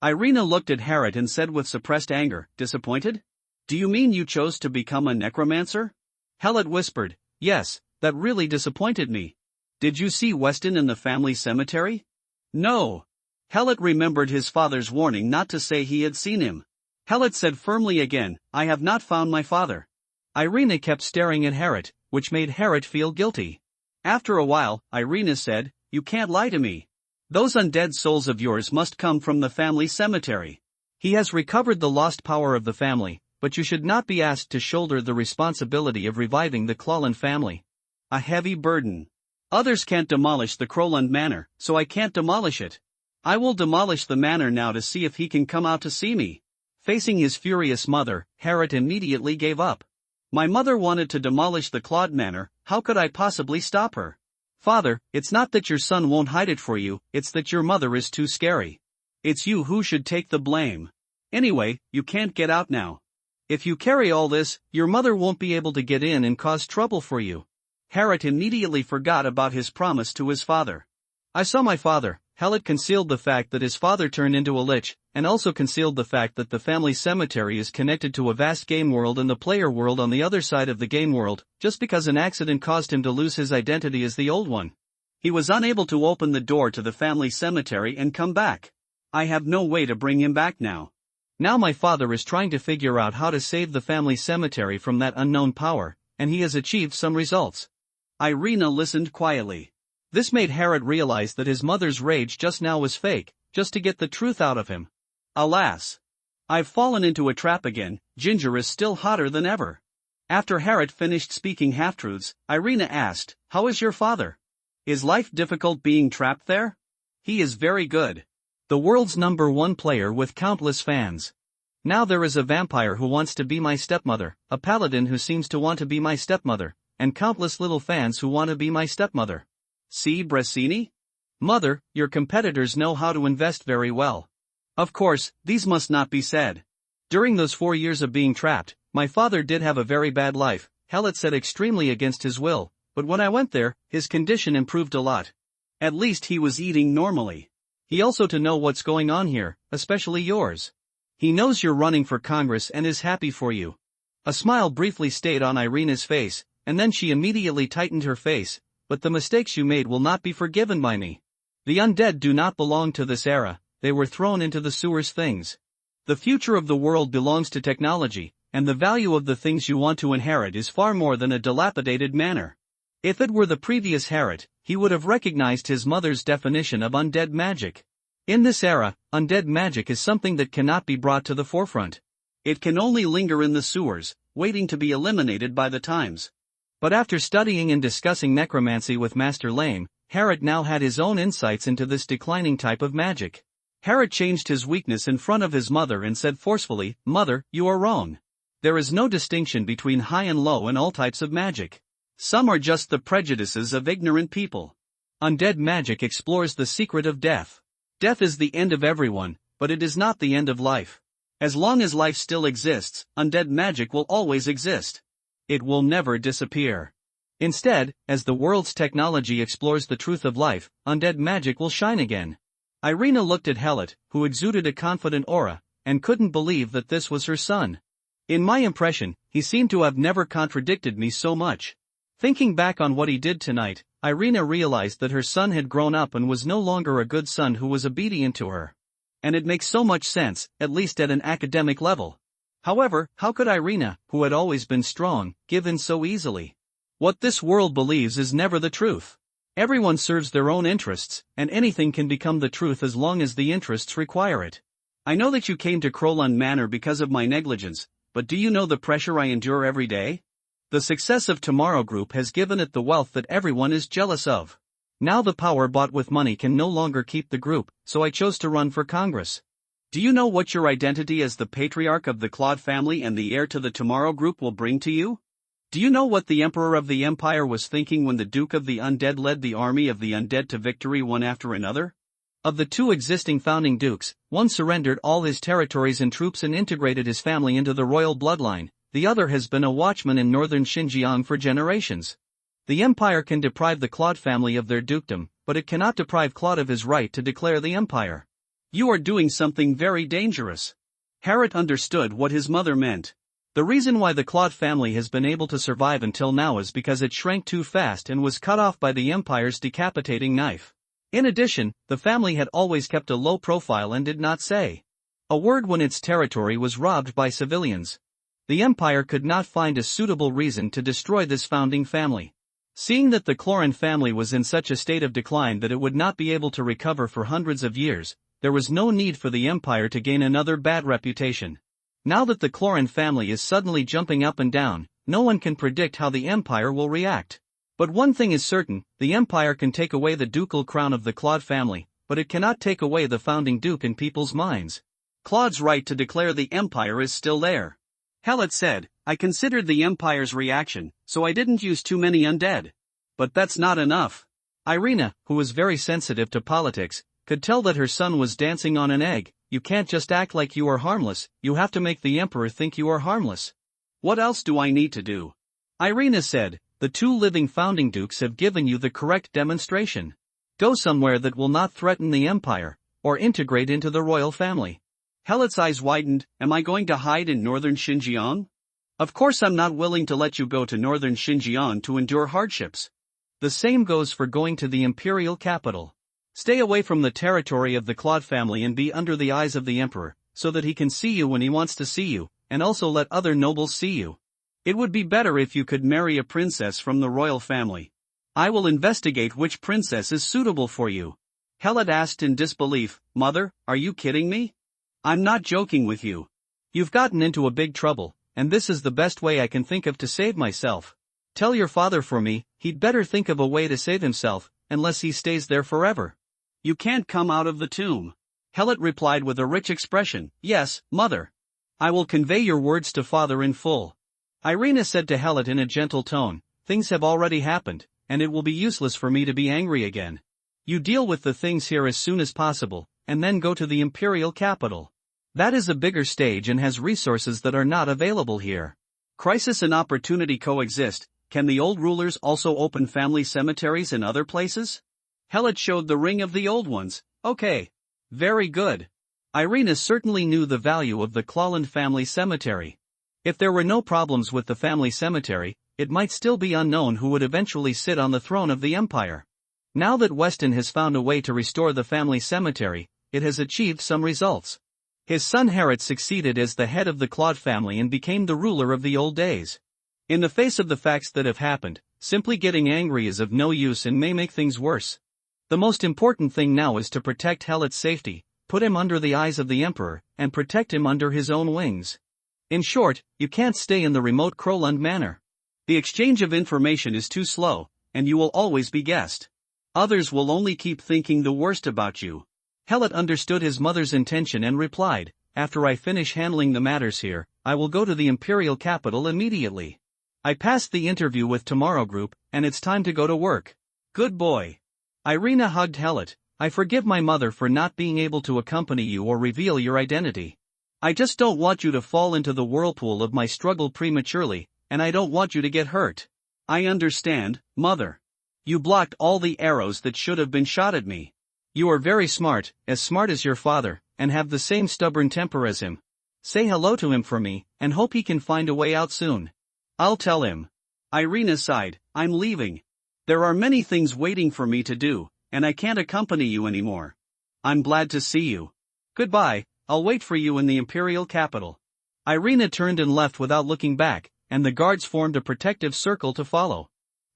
Irina looked at Harrod and said with suppressed anger, "Disappointed? Do you mean you chose to become a necromancer?" Helot whispered, "Yes, that really disappointed me." "Did you see Weston in the family cemetery?" "No." Helot remembered his father's warning not to say he had seen him. Helot said firmly again, "I have not found my father." Irina kept staring at Harrod, which made Harrod feel guilty. After a while, Irina said, "You can't lie to me. Those undead souls of yours must come from the family cemetery." "He has recovered the lost power of the family, but you should not be asked to shoulder the responsibility of reviving the Clolland family." "A heavy burden. Others can't demolish the Crowland Manor, so I can't demolish it. I will demolish the manor now to see if he can come out to see me." Facing his furious mother, Harrod immediately gave up. "My mother wanted to demolish the Claude Manor, how could I possibly stop her?" "Father, it's not that your son won't hide it for you, it's that your mother is too scary. It's you who should take the blame. Anyway, you can't get out now. If you carry all this, your mother won't be able to get in and cause trouble for you." Harrod immediately forgot about his promise to his father. "I saw my father." Helot concealed the fact that his father turned into a lich, and also concealed the fact that the family cemetery is connected to a vast game world and the player world on the other side of the game world, just because an accident caused him to lose his identity as the old one. He was unable to open the door to the family cemetery and come back. I have no way to bring him back now. Now my father is trying to figure out how to save the family cemetery from that unknown power, and he has achieved some results. Irina listened quietly. This made Harrod realize that his mother's rage just now was fake, just to get the truth out of him. Alas! I've fallen into a trap again. Ginger is still hotter than ever. After Harrod finished speaking half-truths, Irina asked, "How is your father? Is life difficult being trapped there?" "He is very good. The world's #1 player with countless fans. Now there is a vampire who wants to be my stepmother, a paladin who seems to want to be my stepmother, and countless little fans who want to be my stepmother." See Brazzini? Mother, your competitors know how to invest very well. Of course, these must not be said. During those 4 years of being trapped, my father did have a very bad life, Hallett said extremely against his will, but when I went there, his condition improved a lot. At least he was eating normally. He also to know what's going on here, especially yours. He knows you're running for Congress and is happy for you. A smile briefly stayed on Irina's face, and then she immediately tightened her face, but the mistakes you made will not be forgiven by me. The undead do not belong to this era, they were thrown into the sewers things. The future of the world belongs to technology, and the value of the things you want to inherit is far more than a dilapidated manor. If it were the previous Harriet, he would have recognized his mother's definition of undead magic. In this era, undead magic is something that cannot be brought to the forefront. It can only linger in the sewers, waiting to be eliminated by the times. But after studying and discussing necromancy with Master Lame, Harriet now had his own insights into this declining type of magic. Harriet changed his weakness in front of his mother and said forcefully, "Mother, you are wrong. There is no distinction between high and low in all types of magic. Some are just the prejudices of ignorant people. Undead magic explores the secret of death. Death is the end of everyone, but it is not the end of life. As long as life still exists, undead magic will always exist. It will never disappear. Instead, as the world's technology explores the truth of life, undead magic will shine again." Irina looked at Hallett, who exuded a confident aura, and couldn't believe that this was her son. In my impression, he seemed to have never contradicted me so much. Thinking back on what he did tonight, Irina realized that her son had grown up and was no longer a good son who was obedient to her. And it makes so much sense, at least at an academic level. However, how could Irina, who had always been strong, give in so easily? What this world believes is never the truth. Everyone serves their own interests, and anything can become the truth as long as the interests require it. I know that you came to Crowland Manor because of my negligence, but do you know the pressure I endure every day? The success of Tomorrow Group has given it the wealth that everyone is jealous of. Now the power bought with money can no longer keep the group, so I chose to run for Congress. Do you know what your identity as the patriarch of the Claude family and the heir to the Tomorrow Group will bring to you? Do you know what the Emperor of the Empire was thinking when the Duke of the Undead led the army of the undead to victory one after another? Of the two existing founding dukes, one surrendered all his territories and troops and integrated his family into the royal bloodline, the other has been a watchman in northern Xinjiang for generations. The Empire can deprive the Claude family of their dukedom, but it cannot deprive Claude of his right to declare the Empire. You are doing something very dangerous. Harriet understood what his mother meant. The reason why the Claude family has been able to survive until now is because it shrank too fast and was cut off by the Empire's decapitating knife. In addition, the family had always kept a low profile and did not say a word when its territory was robbed by civilians. The Empire could not find a suitable reason to destroy this founding family. Seeing that the Cloran family was in such a state of decline that it would not be able to recover for hundreds of years, there was no need for the Empire to gain another bad reputation. Now that the Cloran family is suddenly jumping up and down, no one can predict how the Empire will react. But one thing is certain, the Empire can take away the ducal crown of the Claude family, but it cannot take away the founding duke in people's minds. Claude's right to declare the Empire is still there. Hallett said, I considered the Empire's reaction, so I didn't use too many undead. But that's not enough. Irina, who was very sensitive to politics, could tell that her son was dancing on an egg. You can't just act like you are harmless, you have to make the Emperor think you are harmless. What else do I need to do? Irina said, the two living founding dukes have given you the correct demonstration. Go somewhere that will not threaten the Empire, or integrate into the royal family. Hallett's eyes widened, am I going to hide in northern Xinjiang? Of course I'm not willing to let you go to northern Xinjiang to endure hardships. The same goes for going to the imperial capital. Stay away from the territory of the Claude family and be under the eyes of the Emperor, so that he can see you when he wants to see you, and also let other nobles see you. It would be better if you could marry a princess from the royal family. I will investigate which princess is suitable for you. Hallett asked in disbelief, Mother, are you kidding me? I'm not joking with you. You've gotten into a big trouble, and this is the best way I can think of to save myself. Tell your father for me, he'd better think of a way to save himself, unless he stays there forever. You can't come out of the tomb. Hallett replied with a rich expression, Yes, Mother. I will convey your words to Father in full. Irina said to Hallett in a gentle tone, Things have already happened, and it will be useless for me to be angry again. You deal with the things here as soon as possible, and then go to the imperial capital. That is a bigger stage and has resources that are not available here. Crisis and opportunity coexist. Can the old rulers also open family cemeteries in other places? Helot showed the ring of the old ones. Okay. Very good. Irina certainly knew the value of the Clawland family cemetery. If there were no problems with the family cemetery, it might still be unknown who would eventually sit on the throne of the empire. Now that Weston has found a way to restore the family cemetery, it has achieved some results. His son Harrod succeeded as the head of the Claude family and became the ruler of the old days. In the face of the facts that have happened, simply getting angry is of no use and may make things worse. The most important thing now is to protect Helot's safety, put him under the eyes of the emperor, and protect him under his own wings. In short, you can't stay in the remote Crowland manor. The exchange of information is too slow, and you will always be guessed. Others will only keep thinking the worst about you. Helot understood his mother's intention and replied, "After I finish handling the matters here, I will go to the imperial capital immediately. I passed the interview with Tomorrow Group, and it's time to go to work." Good boy. Irina hugged Helot. "I forgive my mother for not being able to accompany you or reveal your identity. I just don't want you to fall into the whirlpool of my struggle prematurely, and I don't want you to get hurt." I understand, Mother. You blocked all the arrows that should have been shot at me. You are very smart as your father, and have the same stubborn temper as him. Say hello to him for me, and hope he can find a way out soon. I'll tell him. Irina sighed. I'm leaving. There are many things waiting for me to do, and I can't accompany you anymore. I'm glad to see you. Goodbye, I'll wait for you in the imperial capital. Irina turned and left without looking back, and the guards formed a protective circle to follow.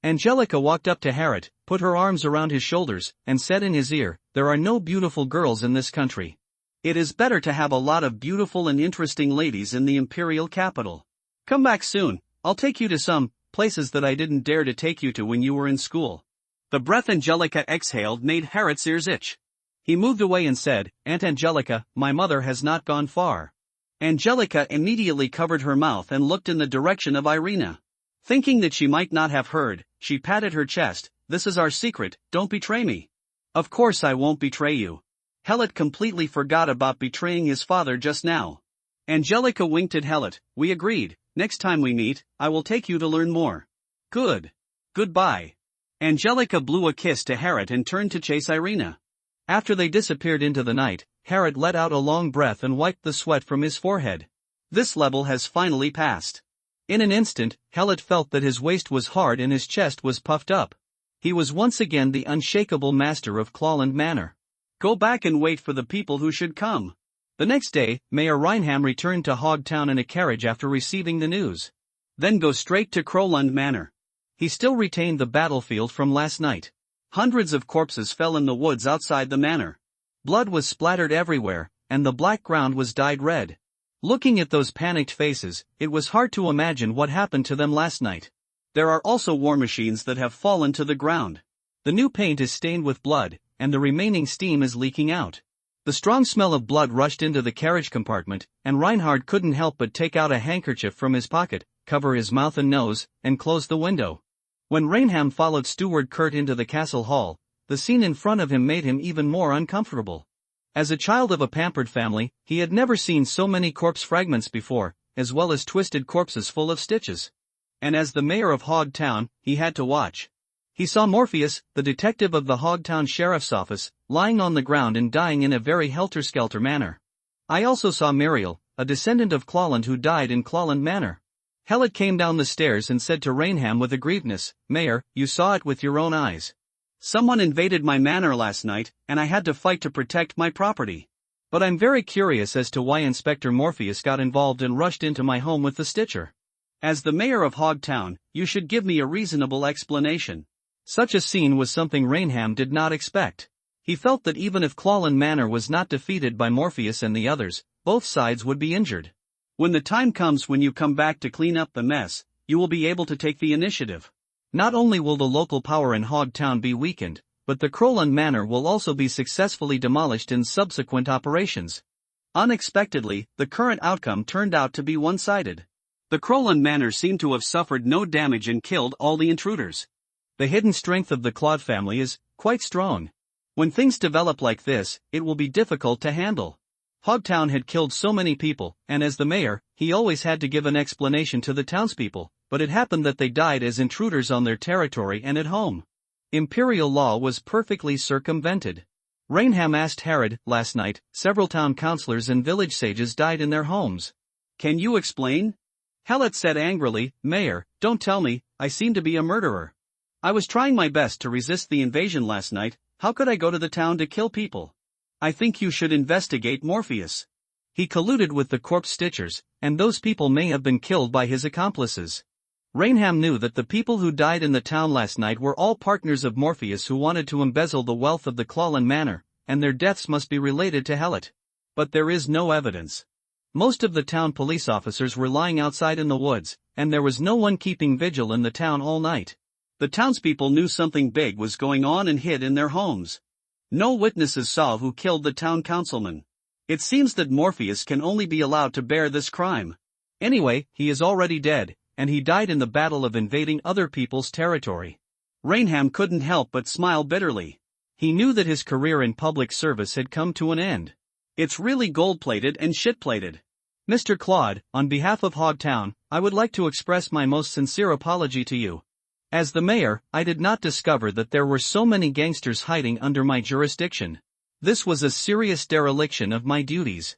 Angelica walked up to Harrod, put her arms around his shoulders, and said in his ear, "There are no beautiful girls in this country. It is better to have a lot of beautiful and interesting ladies in the imperial capital. Come back soon, I'll take you to some places that I didn't dare to take you to when you were in school." The breath Angelica exhaled made Harrod's ears itch. He moved away and said, "Aunt Angelica, my mother has not gone far." Angelica immediately covered her mouth and looked in the direction of Irina. Thinking that she might not have heard, she patted her chest. "This is our secret, don't betray me." "Of course I won't betray you." Helot completely forgot about betraying his father just now. Angelica winked at Helot. "We agreed, next time we meet, I will take you to learn more." "Good. Goodbye." Angelica blew a kiss to Harrod and turned to chase Irina. After they disappeared into the night, Harrod let out a long breath and wiped the sweat from his forehead. This level has finally passed. In an instant, Helot felt that his waist was hard and his chest was puffed up. He was once again the unshakable master of Clawland Manor. Go back and wait for the people who should come. The next day, Mayor Reinham returned to Hogtown in a carriage after receiving the news. Then go straight to Crowland Manor. He still retained the battlefield from last night. Hundreds of corpses fell in the woods outside the manor. Blood was splattered everywhere, and the black ground was dyed red. Looking at those panicked faces, it was hard to imagine what happened to them last night. There are also war machines that have fallen to the ground. The new paint is stained with blood, and the remaining steam is leaking out. The strong smell of blood rushed into the carriage compartment, and Reinhard couldn't help but take out a handkerchief from his pocket, cover his mouth and nose, and close the window. When Reinham followed Steward Kurt into the castle hall, the scene in front of him made him even more uncomfortable. As a child of a pampered family, he had never seen so many corpse fragments before, as well as twisted corpses full of stitches. And as the mayor of Hogtown, he had to watch. He saw Morpheus, the detective of the Hogtown Sheriff's Office, lying on the ground and dying in a very helter-skelter manner. I also saw Muriel, a descendant of Clawland who died in Clawland Manor. Helot came down the stairs and said to Reinham with aggrievedness, "Mayor, you saw it with your own eyes. Someone invaded my manor last night, and I had to fight to protect my property. But I'm very curious as to why Inspector Morpheus got involved and rushed into my home with the stitcher. As the mayor of Hogtown, you should give me a reasonable explanation." Such a scene was something Reinham did not expect. He felt that even if Clawland Manor was not defeated by Morpheus and the others, both sides would be injured. When the time comes when you come back to clean up the mess, you will be able to take the initiative. Not only will the local power in Hogtown be weakened, but the Crowland Manor will also be successfully demolished in subsequent operations. Unexpectedly, the current outcome turned out to be one-sided. The Crowland Manor seemed to have suffered no damage and killed all the intruders. The hidden strength of the Claude family is quite strong. When things develop like this, it will be difficult to handle. Hogtown had killed so many people, and as the mayor, he always had to give an explanation to the townspeople, but it happened that they died as intruders on their territory and at home. Imperial law was perfectly circumvented. Rainham asked Herod, last night, several town councillors and village sages died in their homes. Can you explain? Helot said angrily, Mayor, don't tell me, I seem to be a murderer. I was trying my best to resist the invasion last night, how could I go to the town to kill people? I think you should investigate Morpheus. He colluded with the corpse stitchers, and those people may have been killed by his accomplices. Rainham knew that the people who died in the town last night were all partners of Morpheus who wanted to embezzle the wealth of the Clawland Manor, and their deaths must be related to Helot. But there is no evidence. Most of the town police officers were lying outside in the woods, and there was no one keeping vigil in the town all night. The townspeople knew something big was going on and hid in their homes. No witnesses saw who killed the town councilman. It seems that Morpheus can only be allowed to bear this crime. Anyway, he is already dead, and he died in the battle of invading other people's territory. Rainham couldn't help but smile bitterly. He knew that his career in public service had come to an end. It's really gold-plated and shit-plated. Mr. Claude, on behalf of Hogtown, I would like to express my most sincere apology to you. As the mayor, I did not discover that there were so many gangsters hiding under my jurisdiction. This was a serious dereliction of my duties.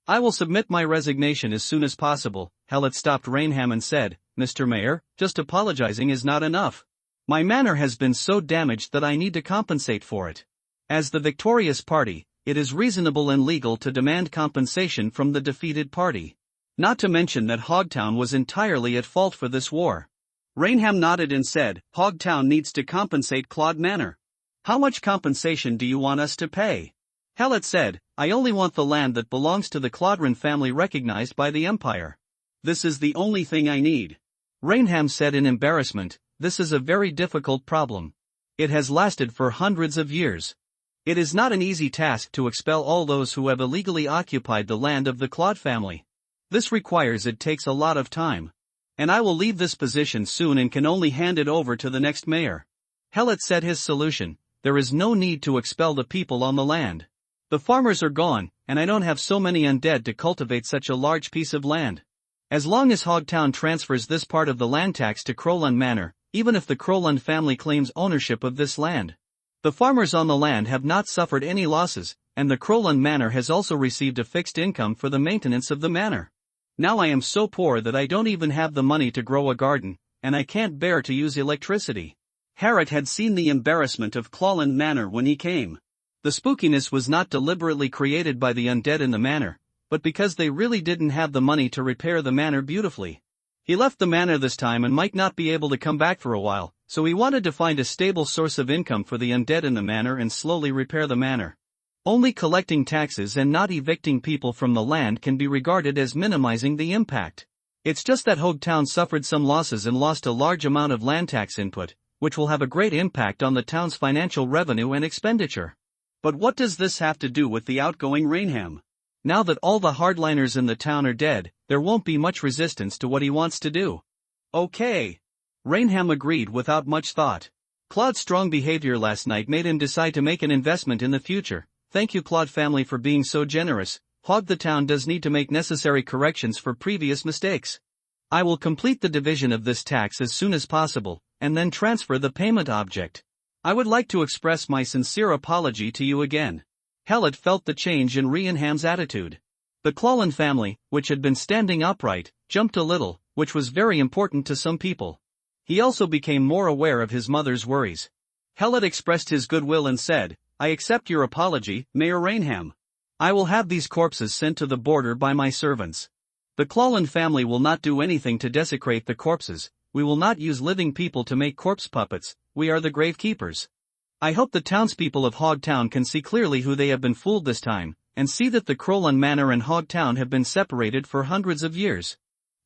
I will submit my resignation as soon as possible. Helot stopped Rainham and said, Mr. Mayor, just apologizing is not enough. My manor has been so damaged that I need to compensate for it. As the victorious party, it is reasonable and legal to demand compensation from the defeated party. Not to mention that Hogtown was entirely at fault for this war. Rainham nodded and said, Hogtown needs to compensate Claude Manor. How much compensation do you want us to pay? Helot said, I only want the land that belongs to the Claudron family recognized by the Empire. This is the only thing I need. Rainham said in embarrassment, this is a very difficult problem. It has lasted for hundreds of years. It is not an easy task to expel all those who have illegally occupied the land of the Claude family. This requires it takes a lot of time. And I will leave this position soon and can only hand it over to the next mayor. Helot said his solution, there is no need to expel the people on the land. The farmers are gone, and I don't have so many undead to cultivate such a large piece of land. As long as Hogtown transfers this part of the land tax to Crowland Manor, even if the Crowland family claims ownership of this land. The farmers on the land have not suffered any losses, and the Crowland Manor has also received a fixed income for the maintenance of the manor. Now I am so poor that I don't even have the money to grow a garden, and I can't bear to use electricity. Herod had seen the embarrassment of Clawland Manor when he came. The spookiness was not deliberately created by the undead in the manor, but because they really didn't have the money to repair the manor beautifully. He left the manor this time and might not be able to come back for a while, so he wanted to find a stable source of income for the undead in the manor and slowly repair the manor. Only collecting taxes and not evicting people from the land can be regarded as minimizing the impact. It's just that Hogtown suffered some losses and lost a large amount of land tax input, which will have a great impact on the town's financial revenue and expenditure. But what does this have to do with the outgoing Rainham? Now that all the hardliners in the town are dead, there won't be much resistance to what he wants to do. Okay. Rainham agreed without much thought. Claude's strong behavior last night made him decide to make an investment in the future. Thank you, Claude family, for being so generous. The town does need to make necessary corrections for previous mistakes. I will complete the division of this tax as soon as possible, and then transfer the payment object. I would like to express my sincere apology to you again. Helot felt the change in Rainham's attitude. The Clawland family, which had been standing upright, jumped a little, which was very important to some people. He also became more aware of his mother's worries. Helot expressed his goodwill and said, I accept your apology, Mayor Rainham. I will have these corpses sent to the border by my servants. The Clawland family will not do anything to desecrate the corpses. We will not use living people to make corpse puppets. We are the gravekeepers. I hope the townspeople of Hogtown can see clearly who they have been fooled this time, and see that the Crowland Manor and Hogtown have been separated for hundreds of years.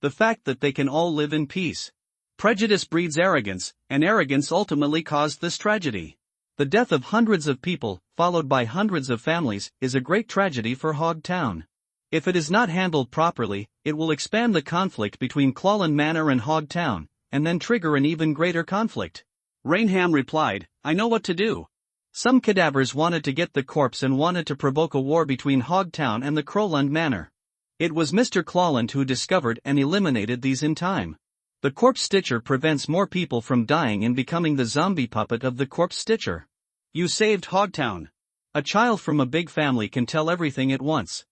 The fact that they can all live in peace. Prejudice breeds arrogance, and arrogance ultimately caused this tragedy. The death of hundreds of people, followed by hundreds of families, is a great tragedy for Hogtown. If it is not handled properly, it will expand the conflict between Clawland Manor and Hogtown, and then trigger an even greater conflict. Rainham replied, I know what to do. Some cadavers wanted to get the corpse and wanted to provoke a war between Hogtown and the Crowland Manor. It was Mr. Clawland who discovered and eliminated these in time. The corpse stitcher prevents more people from dying and becoming the zombie puppet of the corpse stitcher. You saved Hogtown. A child from a big family can tell everything at once.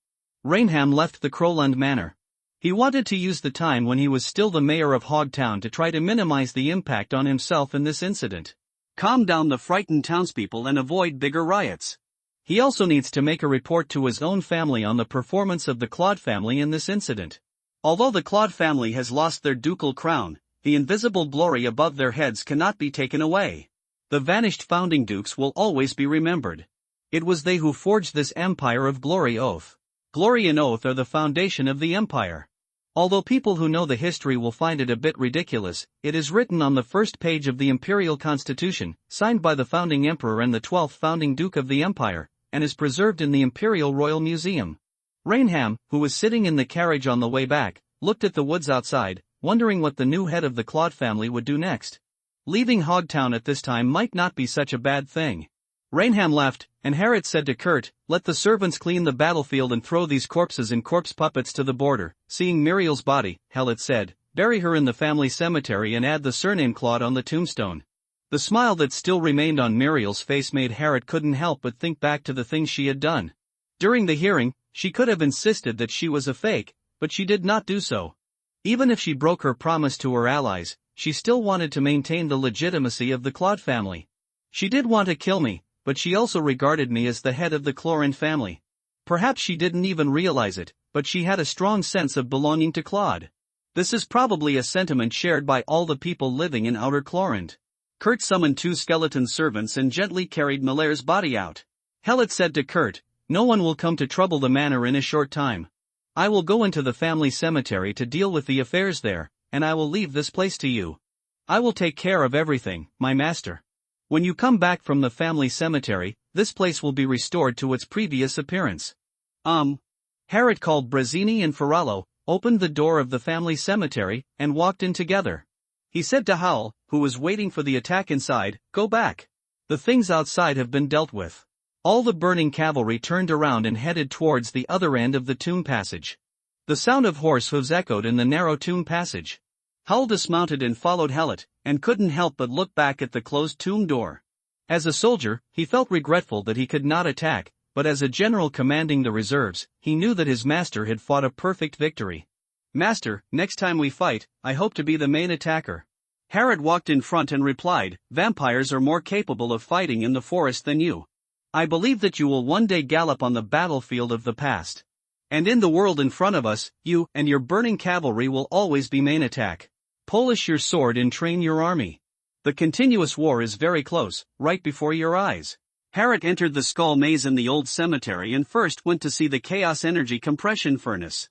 Rainham left the Crowland Manor. He wanted to use the time when he was still the mayor of Hogtown to try to minimize the impact on himself in this incident. Calm down the frightened townspeople and avoid bigger riots. He also needs to make a report to his own family on the performance of the Claude family in this incident. Although the Claude family has lost their ducal crown, the invisible glory above their heads cannot be taken away. The vanished founding dukes will always be remembered. It was they who forged this empire of glory oath. Glory and oath are the foundation of the empire. Although people who know the history will find it a bit ridiculous, it is written on the first page of the Imperial Constitution, signed by the founding emperor and the 12th founding duke of the empire, and is preserved in the Imperial Royal Museum. Rainham, who was sitting in the carriage on the way back, looked at the woods outside, wondering what the new head of the Claude family would do next. Leaving Hogtown at this time might not be such a bad thing. Rainham left, and Harriet said to Kurt, "Let the servants clean the battlefield and throw these corpses and corpse puppets to the border." Seeing Muriel's body, Harriet said, "Bury her in the family cemetery and add the surname Claude on the tombstone." The smile that still remained on Muriel's face made Harriet couldn't help but think back to the things she had done. During the hearing, she could have insisted that she was a fake, but she did not do so. Even if she broke her promise to her allies, she still wanted to maintain the legitimacy of the Claude family. She did want to kill me, but she also regarded me as the head of the Clorin family. Perhaps she didn't even realize it, but she had a strong sense of belonging to Claude. This is probably a sentiment shared by all the people living in Outer Clorint. Kurt summoned 2 skeleton servants and gently carried Milaire's body out. Hellet said to Kurt, "No one will come to trouble the manor in a short time. I will go into the family cemetery to deal with the affairs there, and I will leave this place to you. I will take care of everything, my master. When you come back from the family cemetery, this place will be restored to its previous appearance." Harriet called Brazzini and Ferrallo, opened the door of the family cemetery, and walked in together. He said to Howl, who was waiting for the attack inside, "Go back. The things outside have been dealt with." All the burning cavalry turned around and headed towards the other end of the tomb passage. The sound of horse hooves echoed in the narrow tomb passage. Howl dismounted and followed Hellet, and couldn't help but look back at the closed tomb door. As a soldier, he felt regretful that he could not attack, but as a general commanding the reserves, he knew that his master had fought a perfect victory. "Master, next time we fight, I hope to be the main attacker." Harriet walked in front and replied, "Vampires are more capable of fighting in the forest than you. I believe that you will one day gallop on the battlefield of the past. And in the world in front of us, you and your burning cavalry will always be main attack. Polish your sword and train your army. The continuous war is very close, right before your eyes." Harriet entered the skull maze in the old cemetery and first went to see the chaos energy compression furnace.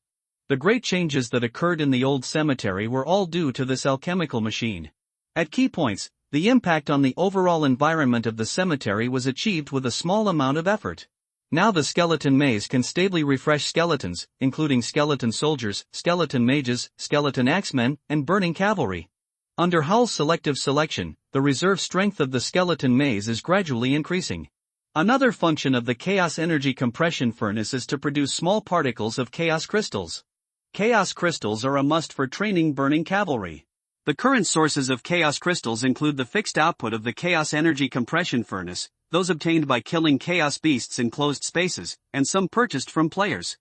The great changes that occurred in the old cemetery were all due to this alchemical machine. At key points, the impact on the overall environment of the cemetery was achieved with a small amount of effort. Now the skeleton maze can stably refresh skeletons, including skeleton soldiers, skeleton mages, skeleton axemen, and burning cavalry. Under Howl's selective selection, the reserve strength of the skeleton maze is gradually increasing. Another function of the chaos energy compression furnace is to produce small particles of chaos crystals. Chaos crystals are a must for training burning cavalry. The current sources of chaos crystals include the fixed output of the chaos energy compression furnace, those obtained by killing chaos beasts in closed spaces, and some purchased from players.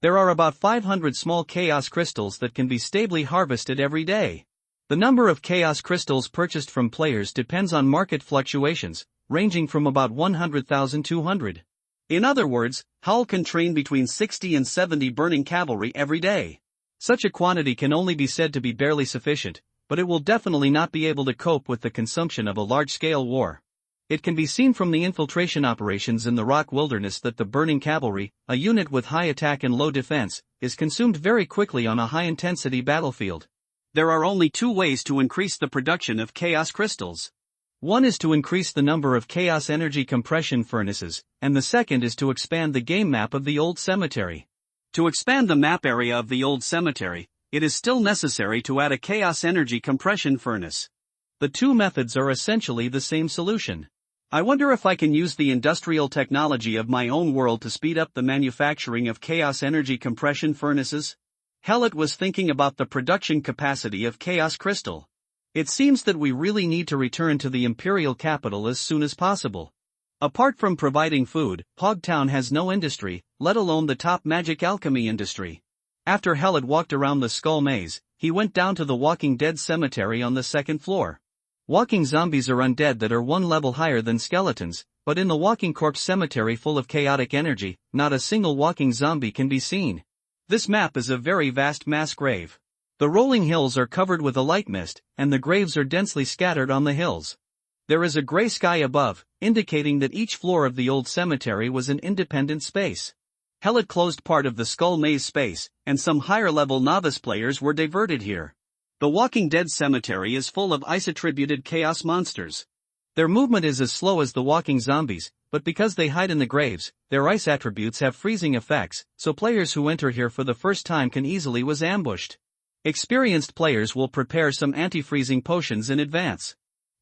There are about 500 small chaos crystals that can be stably harvested every day. The number of chaos crystals purchased from players depends on market fluctuations, ranging from about 100,000 to 200. In other words, Howl can train between 60 and 70 burning cavalry every day. Such a quantity can only be said to be barely sufficient, but it will definitely not be able to cope with the consumption of a large-scale war. It can be seen from the infiltration operations in the rock wilderness that the burning cavalry, a unit with high attack and low defense, is consumed very quickly on a high-intensity battlefield. There are only 2 ways to increase the production of chaos crystals. One is to increase the number of chaos energy compression furnaces, and the second is to expand the game map of the old cemetery. To expand the map area of the old cemetery, it is still necessary to add a chaos energy compression furnace. The 2 methods are essentially the same solution. I wonder if I can use the industrial technology of my own world to speed up the manufacturing of chaos energy compression furnaces? Hellet was thinking about the production capacity of chaos crystal. It seems that we really need to return to the imperial capital as soon as possible. Apart from providing food, Hogtown has no industry, let alone the top magic alchemy industry. After Hellet walked around the skull maze, he went down to the Walking Dead cemetery on the second floor. Walking zombies are undead that are one level higher than skeletons, but in the walking corpse cemetery full of chaotic energy, not a single walking zombie can be seen. This map is a very vast mass grave. The rolling hills are covered with a light mist, and the graves are densely scattered on the hills. There is a gray sky above, indicating that each floor of the old cemetery was an independent space. Hellet closed part of the skull maze space, and some higher-level novice players were diverted here. The Walking Dead cemetery is full of ice-attributed chaos monsters. Their movement is as slow as the walking zombies, but because they hide in the graves, their ice attributes have freezing effects, so players who enter here for the first time can easily was ambushed. Experienced players will prepare some anti-freezing potions in advance.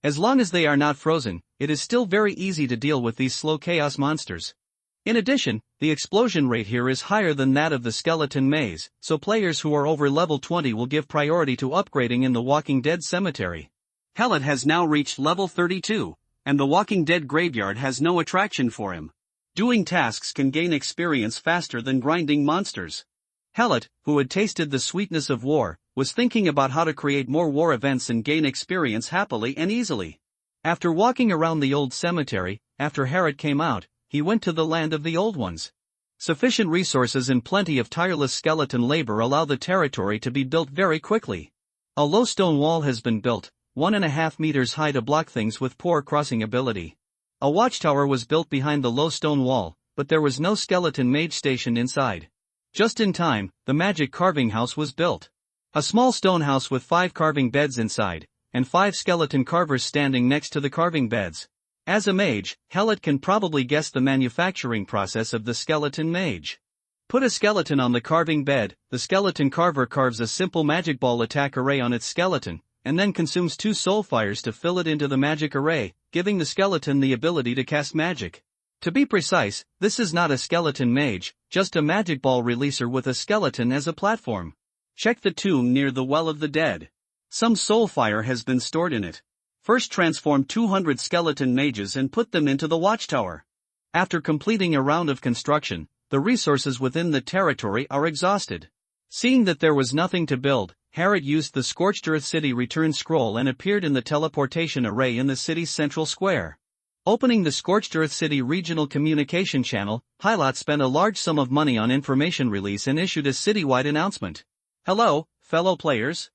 As long as they are not frozen, it is still very easy to deal with these slow chaos monsters. In addition, the explosion rate here is higher than that of the skeleton maze, so players who are over level 20 will give priority to upgrading in the Walking Dead cemetery. Hellet has now reached level 32, and the Walking Dead graveyard has no attraction for him. Doing tasks can gain experience faster than grinding monsters. Hellet, who had tasted the sweetness of war, was thinking about how to create more war events and gain experience happily and easily. After walking around the old cemetery, after Hellet came out, he went to the land of the old ones. Sufficient resources and plenty of tireless skeleton labor allow the territory to be built very quickly. A low stone wall has been built, 1.5 meters high to block things with poor crossing ability. A watchtower was built behind the low stone wall, but there was no skeleton mage stationed inside. Just in time, the magic carving house was built. A small stone house with 5 carving beds inside, and 5 skeleton carvers standing next to the carving beds. As a mage, Hellet can probably guess the manufacturing process of the skeleton mage. Put a skeleton on the carving bed, the skeleton carver carves a simple magic ball attack array on its skeleton, and then consumes 2 soul fires to fill it into the magic array, giving the skeleton the ability to cast magic. To be precise, this is not a skeleton mage, just a magic ball releaser with a skeleton as a platform. Check the tomb near the Well of the Dead. Some soul fire has been stored in it. First transform 200 skeleton mages and put them into the watchtower. After completing a round of construction, the resources within the territory are exhausted. Seeing that there was nothing to build, Hellet used the Scorched Earth City return scroll and appeared in the teleportation array in the city's central square. Opening the Scorched Earth City regional communication channel, Hellet spent a large sum of money on information release and issued a citywide announcement. Hello, fellow players.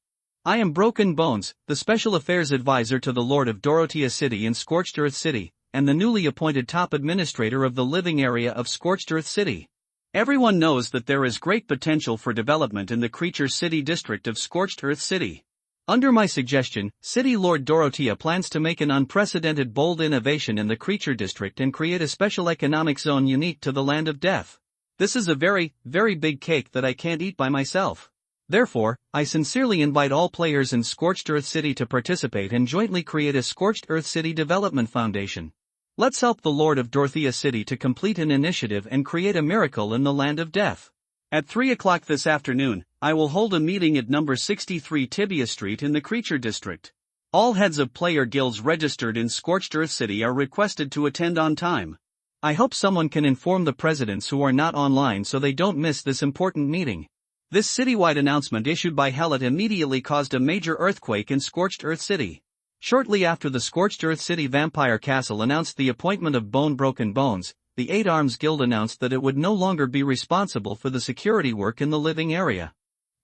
I am Broken Bones, the Special Affairs Advisor to the Lord of Dorothea City in Scorched Earth City, and the newly appointed top administrator of the living area of Scorched Earth City. Everyone knows that there is great potential for development in the Creature City district of Scorched Earth City. Under my suggestion, City Lord Dorothea plans to make an unprecedented bold innovation in the Creature district and create a special economic zone unique to the Land of Death. This is a very, very big cake that I can't eat by myself. Therefore, I sincerely invite all players in Scorched Earth City to participate and jointly create a Scorched Earth City Development Foundation. Let's help the Lord of Dorothea City to complete an initiative and create a miracle in the Land of Death. At 3 o'clock this afternoon, I will hold a meeting at number 63 Tibia Street in the Creature District. All heads of player guilds registered in Scorched Earth City are requested to attend on time. I hope someone can inform the presidents who are not online so they don't miss this important meeting. This citywide announcement issued by Hellet immediately caused a major earthquake in Scorched Earth City. Shortly after the Scorched Earth City Vampire Castle announced the appointment of Broken Bones, the 8 Arms Guild announced that it would no longer be responsible for the security work in the living area.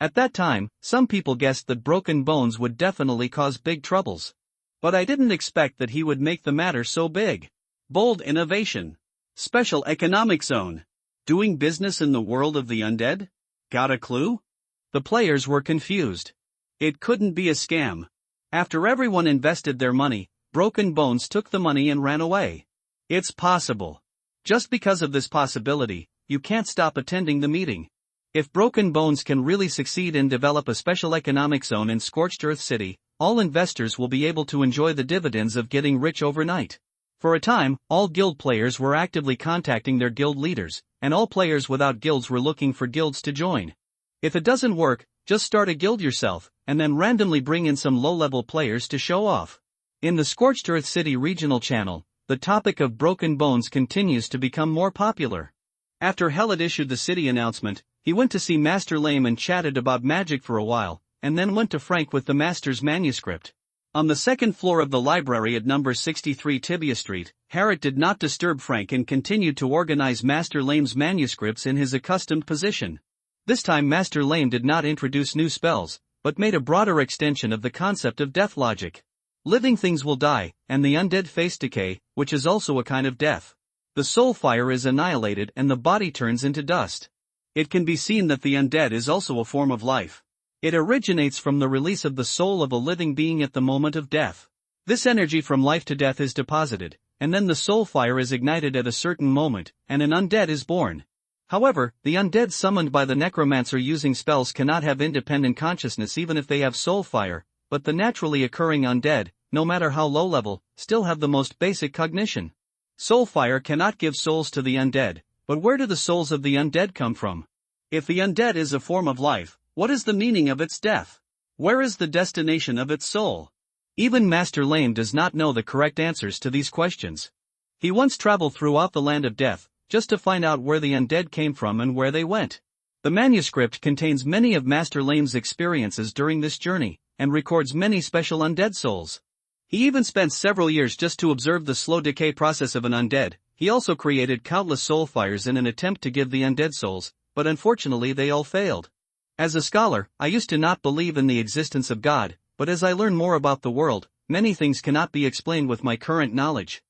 At that time, some people guessed that Broken Bones would definitely cause big troubles. But I didn't expect that he would make the matter so big. Bold innovation. Special economic zone. Doing business in the world of the undead? Got a clue? The players were confused. It couldn't be a scam. After everyone invested their money, Broken Bones took the money and ran away. It's possible. Just because of this possibility, you can't stop attending the meeting. If Broken Bones can really succeed and develop a special economic zone in Scorched Earth City, all investors will be able to enjoy the dividends of getting rich overnight. For a time, all guild players were actively contacting their guild leaders, and all players without guilds were looking for guilds to join. If it doesn't work, just start a guild yourself, and then randomly bring in some low-level players to show off. In the Scorched Earth City regional channel, the topic of broken bones continues to become more popular. After Hellet issued the city announcement, he went to see Master Lame and chatted about magic for a while, and then went to Frank with the Master's manuscript. On the second floor of the library at number 63 Tibia Street, Harriet did not disturb Frank and continued to organize Master Lame's manuscripts in his accustomed position. This time Master Lame did not introduce new spells, but made a broader extension of the concept of death logic. Living things will die, and the undead face decay, which is also a kind of death. The soul fire is annihilated and the body turns into dust. It can be seen that the undead is also a form of life. It originates from the release of the soul of a living being at the moment of death. This energy from life to death is deposited, and then the soul fire is ignited at a certain moment, and an undead is born. However, the undead summoned by the necromancer using spells cannot have independent consciousness even if they have soul fire, but the naturally occurring undead, no matter how low level, still have the most basic cognition. Soul fire cannot give souls to the undead, but where do the souls of the undead come from? If the undead is a form of life, what is the meaning of its death? Where is the destination of its soul? Even Master Lame does not know the correct answers to these questions. He once traveled throughout the land of death, just to find out where the undead came from and where they went. The manuscript contains many of Master Lame's experiences during this journey, and records many special undead souls. He even spent several years just to observe the slow decay process of an undead. He also created countless soul fires in an attempt to give the undead souls, but unfortunately they all failed. As a scholar, I used to not believe in the existence of God, but as I learn more about the world, many things cannot be explained with my current knowledge.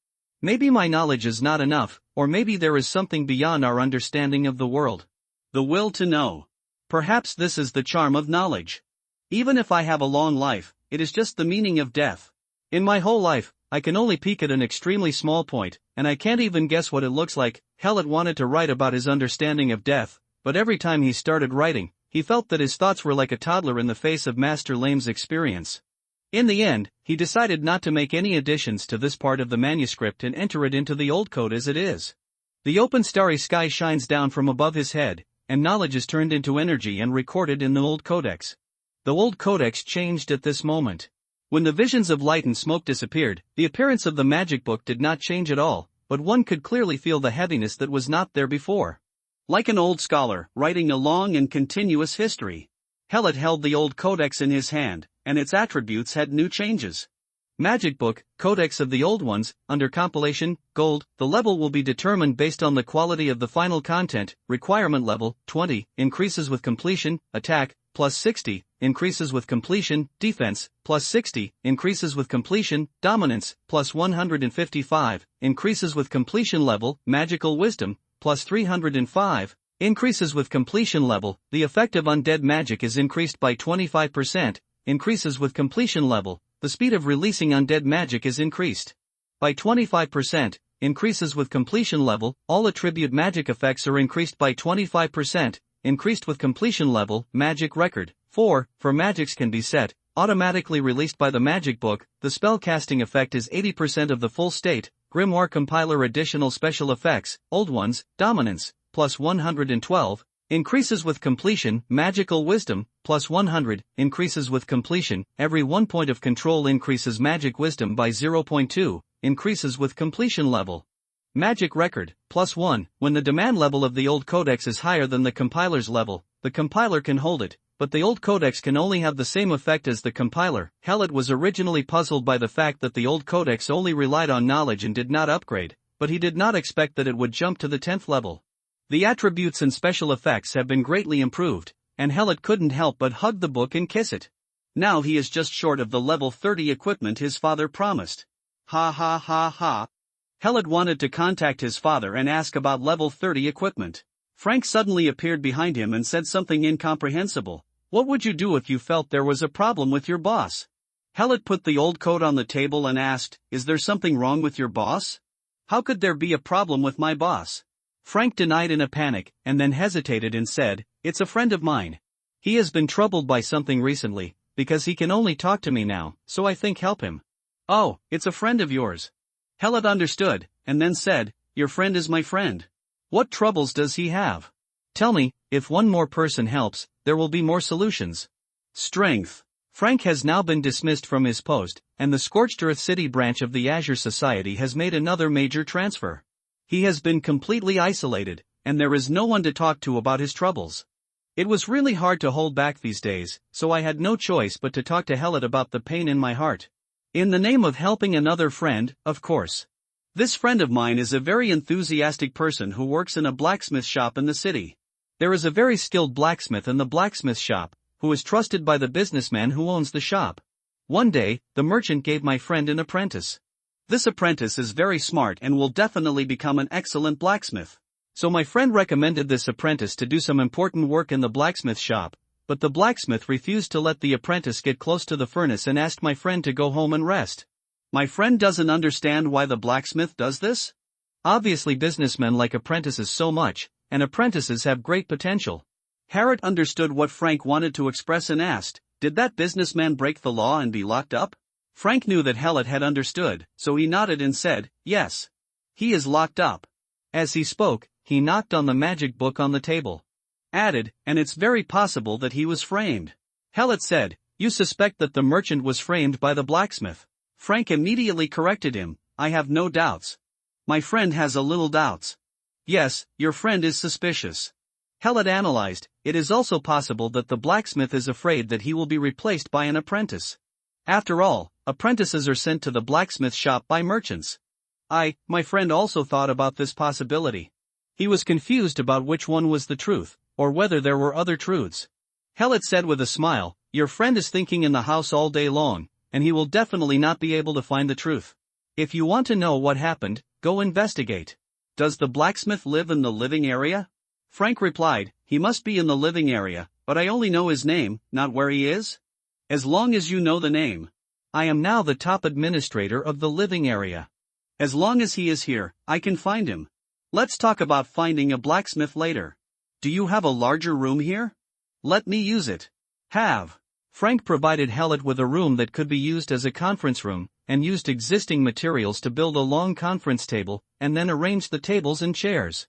Maybe my knowledge is not enough, or maybe there is something beyond our understanding of the world. The will to know. Perhaps this is the charm of knowledge. Even if I have a long life, it is just the meaning of death. In my whole life, I can only peek at an extremely small point, and I can't even guess what it looks like. Hellet wanted to write about his understanding of death, but every time he started writing, he felt that his thoughts were like a toddler in the face of Master Lame's experience. In the end, he decided not to make any additions to this part of the manuscript and enter it into the old code as it is. The open starry sky shines down from above his head, and knowledge is turned into energy and recorded in the old codex. The old codex changed at this moment. When the visions of light and smoke disappeared, the appearance of the magic book did not change at all, but one could clearly feel the heaviness that was not there before. Like an old scholar, writing a long and continuous history. Hellet held the old codex in his hand, and its attributes had new changes. Magic Book, Codex of the Old Ones, under compilation, Gold, the level will be determined based on the quality of the final content. Requirement level, 20, increases with completion. Attack, plus 60, increases with completion. Defense, plus 60, increases with completion. Dominance, plus 155, increases with completion level. Magical Wisdom, plus 305, increases with completion level. The effect of undead magic is increased by 25%, increases with completion level. The speed of releasing undead magic is increased by 25%, increases with completion level. All attribute magic effects are increased by 25%, increased with completion level. Magic Record, 4, for magics can be set, automatically released by the magic book. The spell casting effect is 80% of the full state. Grimoire Compiler additional special effects, Old Ones, Dominance, plus 112, increases with completion. Magical Wisdom, plus 100, increases with completion. Every 1 point of control increases magic wisdom by 0.2, increases with completion level. Magic Record, plus 1, when the demand level of the old codex is higher than the compiler's level, the compiler can hold it, but the old codex can only have the same effect as the compiler. Hellet was originally puzzled by the fact that the old codex only relied on knowledge and did not upgrade, but he did not expect that it would jump to the 10th level. The attributes and special effects have been greatly improved, and Hellet couldn't help but hug the book and kiss it. Now he is just short of the level 30 equipment his father promised. Ha ha ha ha. Hellet wanted to contact his father and ask about level 30 equipment. Frank suddenly appeared behind him and said something incomprehensible. What would you do if you felt there was a problem with your boss? Hellet put the old code on the table and asked, is there something wrong with your boss? How could there be a problem with my boss? Frank denied in a panic, and then hesitated and said, it's a friend of mine. He has been troubled by something recently, because he can only talk to me now, so I think help him. Oh, it's a friend of yours. Helot understood, and then said, "Your friend is my friend. What troubles does he have? Tell me, if one more person helps, there will be more solutions." Strength. Frank has now been dismissed from his post, and the Scorched Earth City branch of the Azure Society has made another major transfer. He has been completely isolated, and there is no one to talk to about his troubles. It was really hard to hold back these days, so I had no choice but to talk to Helot about the pain in my heart. In the name of helping another friend, of course. This friend of mine is a very enthusiastic person who works in a blacksmith shop in the city. There is a very skilled blacksmith in the blacksmith shop, who is trusted by the businessman who owns the shop. One day, the merchant gave my friend an apprentice. This apprentice is very smart and will definitely become an excellent blacksmith. So my friend recommended this apprentice to do some important work in the blacksmith shop, but the blacksmith refused to let the apprentice get close to the furnace and asked my friend to go home and rest. My friend doesn't understand why the blacksmith does this? Obviously businessmen like apprentices so much, and apprentices have great potential. Harriet understood what Frank wanted to express and asked, "Did that businessman break the law and be locked up?" Frank knew that Helot had understood, so he nodded and said, "Yes. He is locked up." As he spoke, he knocked on the magic book on the table. Added, "And it's very possible that he was framed." Helot said, "You suspect that the merchant was framed by the blacksmith?" Frank immediately corrected him, "I have no doubts. My friend has a little doubts." "Yes, your friend is suspicious." Helot analyzed, "It is also possible that the blacksmith is afraid that he will be replaced by an apprentice. After all, apprentices are sent to the blacksmith shop by merchants." My friend also thought about this possibility. He was confused about which one was the truth, or whether there were other truths. Helot said with a smile, "Your friend is thinking in the house all day long, and he will definitely not be able to find the truth. If you want to know what happened, go investigate." "Does the blacksmith live in the living area?" Frank replied, "He must be in the living area, but I only know his name, not where he is." "As long as you know the name." "I am now the top administrator of the living area. As long as he is here, I can find him. Let's talk about finding a blacksmith later. Do you have a larger room here? Let me use it." "Have." Frank provided Helot with a room that could be used as a conference room, and used existing materials to build a long conference table, and then arranged the tables and chairs.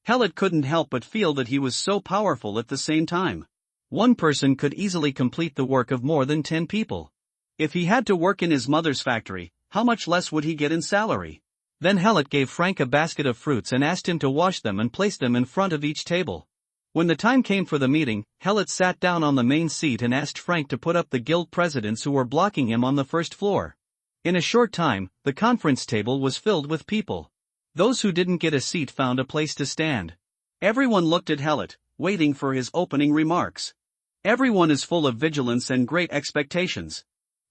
Helot couldn't help but feel that he was so powerful at the same time. One person could easily complete the work of more than 10 people. If he had to work in his mother's factory, how much less would he get in salary? Then Helot gave Frank a basket of fruits and asked him to wash them and place them in front of each table. When the time came for the meeting, Helot sat down on the main seat and asked Frank to put up the guild presidents who were blocking him on the first floor. In a short time, the conference table was filled with people. Those who didn't get a seat found a place to stand. Everyone looked at Helot, waiting for his opening remarks. Everyone is full of vigilance and great expectations.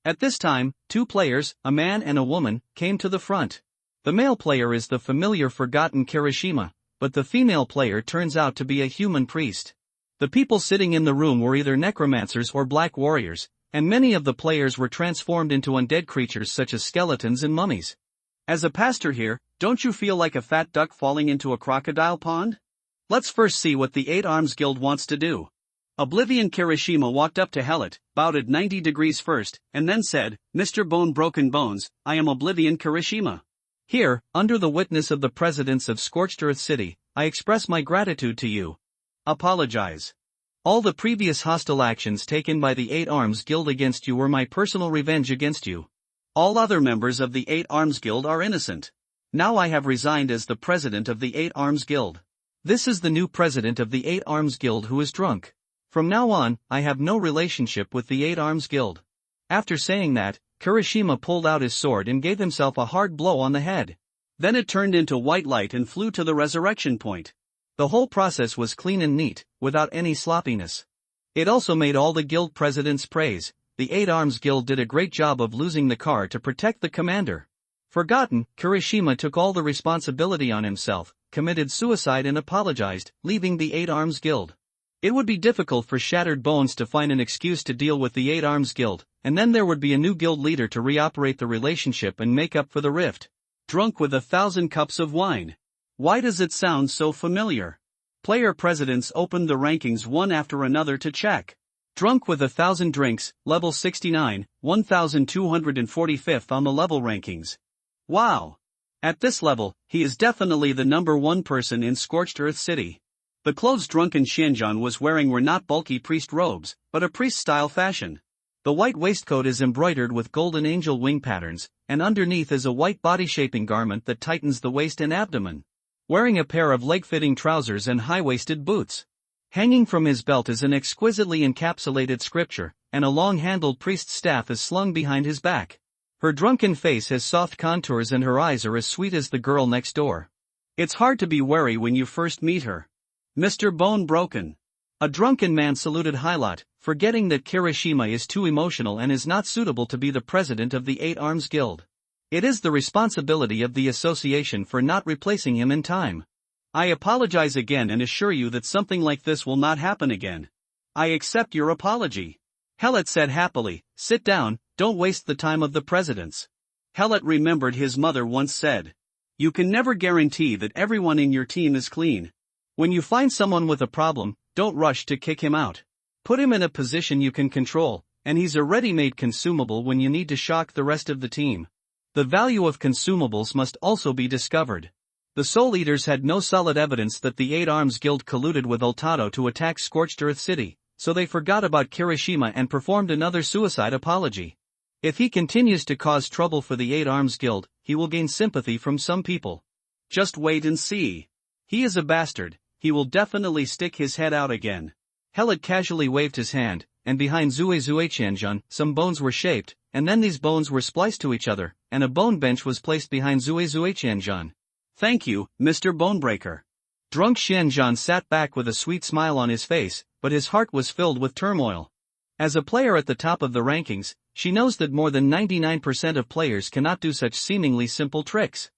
At this time, 2 players, a man and a woman, came to the front. The male player is the familiar forgotten Kirishima, but the female player turns out to be a human priest. The people sitting in the room were either necromancers or black warriors, and many of the players were transformed into undead creatures such as skeletons and mummies. "As a pastor here, don't you feel like a fat duck falling into a crocodile pond? Let's first see what the 8 Arms Guild wants to do." Oblivion Kirishima walked up to Helot, bowed at 90 degrees first, and then said, "Mr. Bone Broken Bones, I am Oblivion Kirishima. Here, under the witness of the presidents of Scorched Earth City, I express my gratitude to you. Apologize. All the previous hostile actions taken by the 8 Arms Guild against you were my personal revenge against you. All other members of the 8 Arms Guild are innocent. Now I have resigned as the president of the 8 Arms Guild. This is the new president of the 8 Arms Guild who is drunk. From now on, I have no relationship with the 8 Arms Guild." After saying that, Kirishima pulled out his sword and gave himself a hard blow on the head. Then it turned into white light and flew to the resurrection point. The whole process was clean and neat, without any sloppiness. It also made all the guild presidents praise. The 8 Arms Guild did a great job of losing the car to protect the commander. Forgotten, Kirishima took all the responsibility on himself, committed suicide and apologized, leaving the 8 Arms Guild. It would be difficult for Shattered Bones to find an excuse to deal with the 8 Arms Guild, and then there would be a new guild leader to reoperate the relationship and make up for the rift. Drunk with 1,000 cups of wine. Why does it sound so familiar? Player presidents opened the rankings one after another to check. Drunk with 1,000 drinks, level 69, 1,245th on the level rankings. Wow! At this level, he is definitely the number one person in Scorched Earth City. The clothes drunken Xianzhan was wearing were not bulky priest robes, but a priest-style fashion. The white waistcoat is embroidered with golden angel wing patterns, and underneath is a white body-shaping garment that tightens the waist and abdomen. Wearing a pair of leg-fitting trousers and high-waisted boots. Hanging from his belt is an exquisitely encapsulated scripture, and a long-handled priest's staff is slung behind his back. Her drunken face has soft contours and her eyes are as sweet as the girl next door. It's hard to be wary when you first meet her. Mr. Bone Broken. A drunken man saluted Hylot, forgetting that Kirishima is too emotional and is not suitable to be the president of the Eight Arms Guild. It is the responsibility of the association for not replacing him in time. I apologize again and assure you that something like this will not happen again. I accept your apology. Hylot said happily, sit down, don't waste the time of the presidents. Hylot remembered his mother once said. You can never guarantee that everyone in your team is clean. When you find someone with a problem, don't rush to kick him out. Put him in a position you can control, and he's a ready-made consumable when you need to shock the rest of the team. The value of consumables must also be discovered. The Soul Eaters had no solid evidence that the Eight Arms Guild colluded with Ultado to attack Scorched Earth City, so they forgot about Kirishima and performed another suicide apology. If he continues to cause trouble for the Eight Arms Guild, he will gain sympathy from some people. Just wait and see. He is a bastard, he will definitely stick his head out again. Hylot casually waved his hand, and behind Zue Xianzhan, some bones were shaped, and then these bones were spliced to each other, and a bone bench was placed behind Zue Xianzhan. Thank you, Mr. Bonebreaker. Drunk Xianzhan sat back with a sweet smile on his face, but his heart was filled with turmoil. As a player at the top of the rankings, she knows that more than 99% of players cannot do such seemingly simple tricks.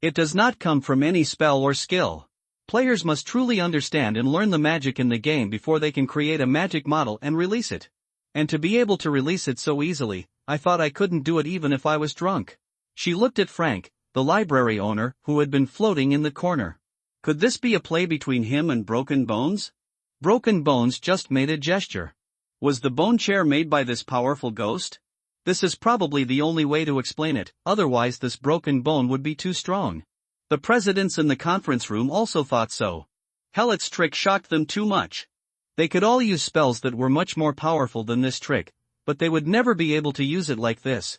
It does not come from any spell or skill. Players must truly understand and learn the magic in the game before they can create a magic model and release it. And to be able to release it so easily, I thought I couldn't do it even if I was drunk. She looked at Frank, the library owner, who had been floating in the corner. Could this be a play between him and Broken Bones? Broken Bones just made a gesture. Was the bone chair made by this powerful ghost? This is probably the only way to explain it, otherwise this broken bone would be too strong. The presidents in the conference room also thought so. Hylot's trick shocked them too much. They could all use spells that were much more powerful than this trick, but they would never be able to use it like this.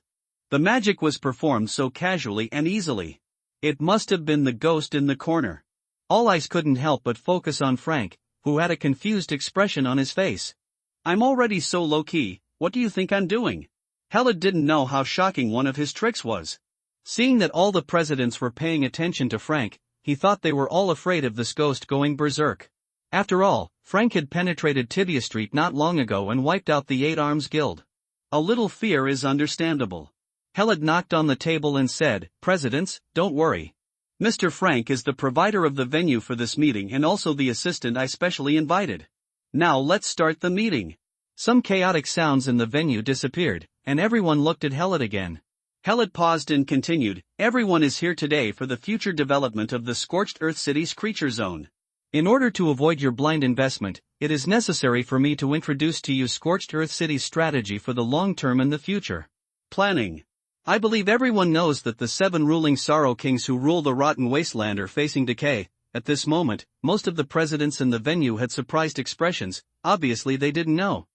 The magic was performed so casually and easily. It must have been the ghost in the corner. All eyes couldn't help but focus on Frank, who had a confused expression on his face. I'm already so low-key, what do you think I'm doing? Hylot didn't know how shocking one of his tricks was. Seeing that all the presidents were paying attention to Frank, he thought they were all afraid of this ghost going berserk. After all, Frank had penetrated Tibia Street not long ago and wiped out the Eight Arms Guild. A little fear is understandable. Hylot knocked on the table and said, Presidents, don't worry. Mr. Frank is the provider of the venue for this meeting and also the assistant I specially invited. Now let's start the meeting. Some chaotic sounds in the venue disappeared, and everyone looked at Hylot again. Hylot paused and continued, everyone is here today for the future development of the Scorched Earth City's creature zone. In order to avoid your blind investment, it is necessary for me to introduce to you Scorched Earth City's strategy for the long term and the future. Planning. I believe everyone knows that the 7 ruling Sorrow Kings who rule the rotten wasteland are facing decay. At this moment, most of the presidents in the venue had surprised expressions, obviously they didn't know.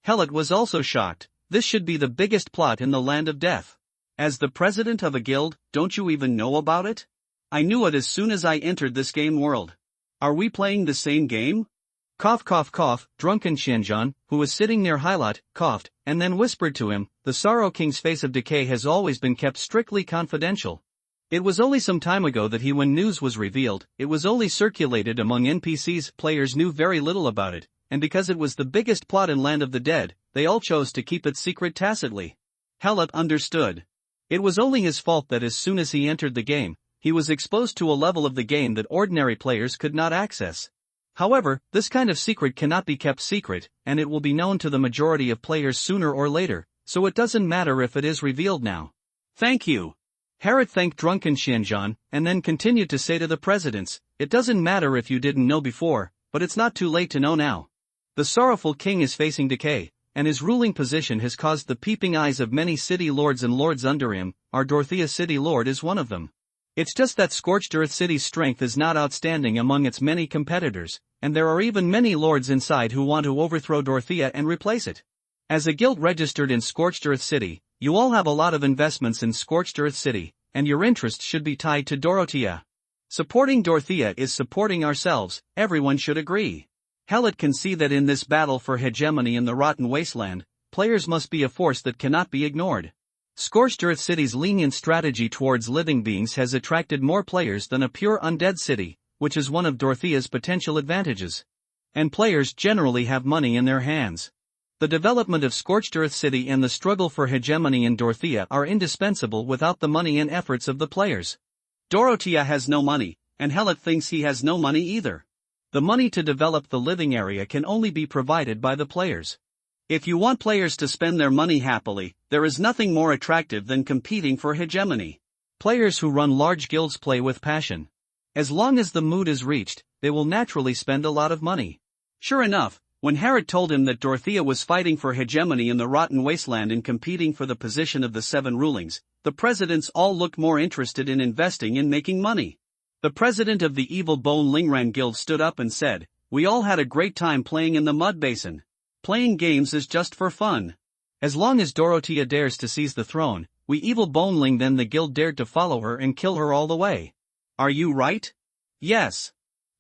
Hylot was also shocked, this should be the biggest plot in the land of death. As the president of a guild, don't you even know about it? I knew it as soon as I entered this game world. Are we playing the same game? Cough cough cough, drunken Xianzhan, who was sitting near Hylot, coughed, and then whispered to him, the Sorrow King's face of decay has always been kept strictly confidential. It was only some time ago that when news was revealed, it was only circulated among NPCs, players knew very little about it, and because it was the biggest plot in Land of the Dead, they all chose to keep it secret tacitly. Hylot understood. It was only his fault that as soon as he entered the game, he was exposed to a level of the game that ordinary players could not access. However, this kind of secret cannot be kept secret, and it will be known to the majority of players sooner or later, so it doesn't matter if it is revealed now. Thank you. Hylot thanked drunken Xianzhan, and then continued to say to the presidents, it doesn't matter if you didn't know before, but it's not too late to know now. The sorrowful king is facing decay, and his ruling position has caused the peeping eyes of many city lords and lords under him. Our Dorothea city lord is one of them. It's just that Scorched Earth City's strength is not outstanding among its many competitors, and there are even many lords inside who want to overthrow Dorothea and replace it. As a guild registered in Scorched Earth City, you all have a lot of investments in Scorched Earth City, and your interest should be tied to Dorothea. Supporting Dorothea is supporting ourselves, everyone should agree. Helot can see that in this battle for hegemony in the Rotten Wasteland, players must be a force that cannot be ignored. Scorched Earth City's lenient strategy towards living beings has attracted more players than a pure undead city, which is one of Dorothea's potential advantages. And players generally have money in their hands. The development of Scorched Earth City and the struggle for hegemony in Dorothea are indispensable without the money and efforts of the players. Dorothea has no money, and Helot thinks he has no money either. The money to develop the living area can only be provided by the players. If you want players to spend their money happily, there is nothing more attractive than competing for hegemony. Players who run large guilds play with passion. As long as the mood is reached, they will naturally spend a lot of money. Sure enough, when Herod told him that Dorothea was fighting for hegemony in the Rotten Wasteland and competing for the position of the 7 rulings, the presidents all looked more interested in investing in making money. The president of the Evil Bone Lingran Guild stood up and said, "We all had a great time playing in the mud basin. Playing games is just for fun. As long as Dorothea dares to seize the throne, we Evil Boneling then the guild dared to follow her and kill her all the way. Are you right?" "Yes.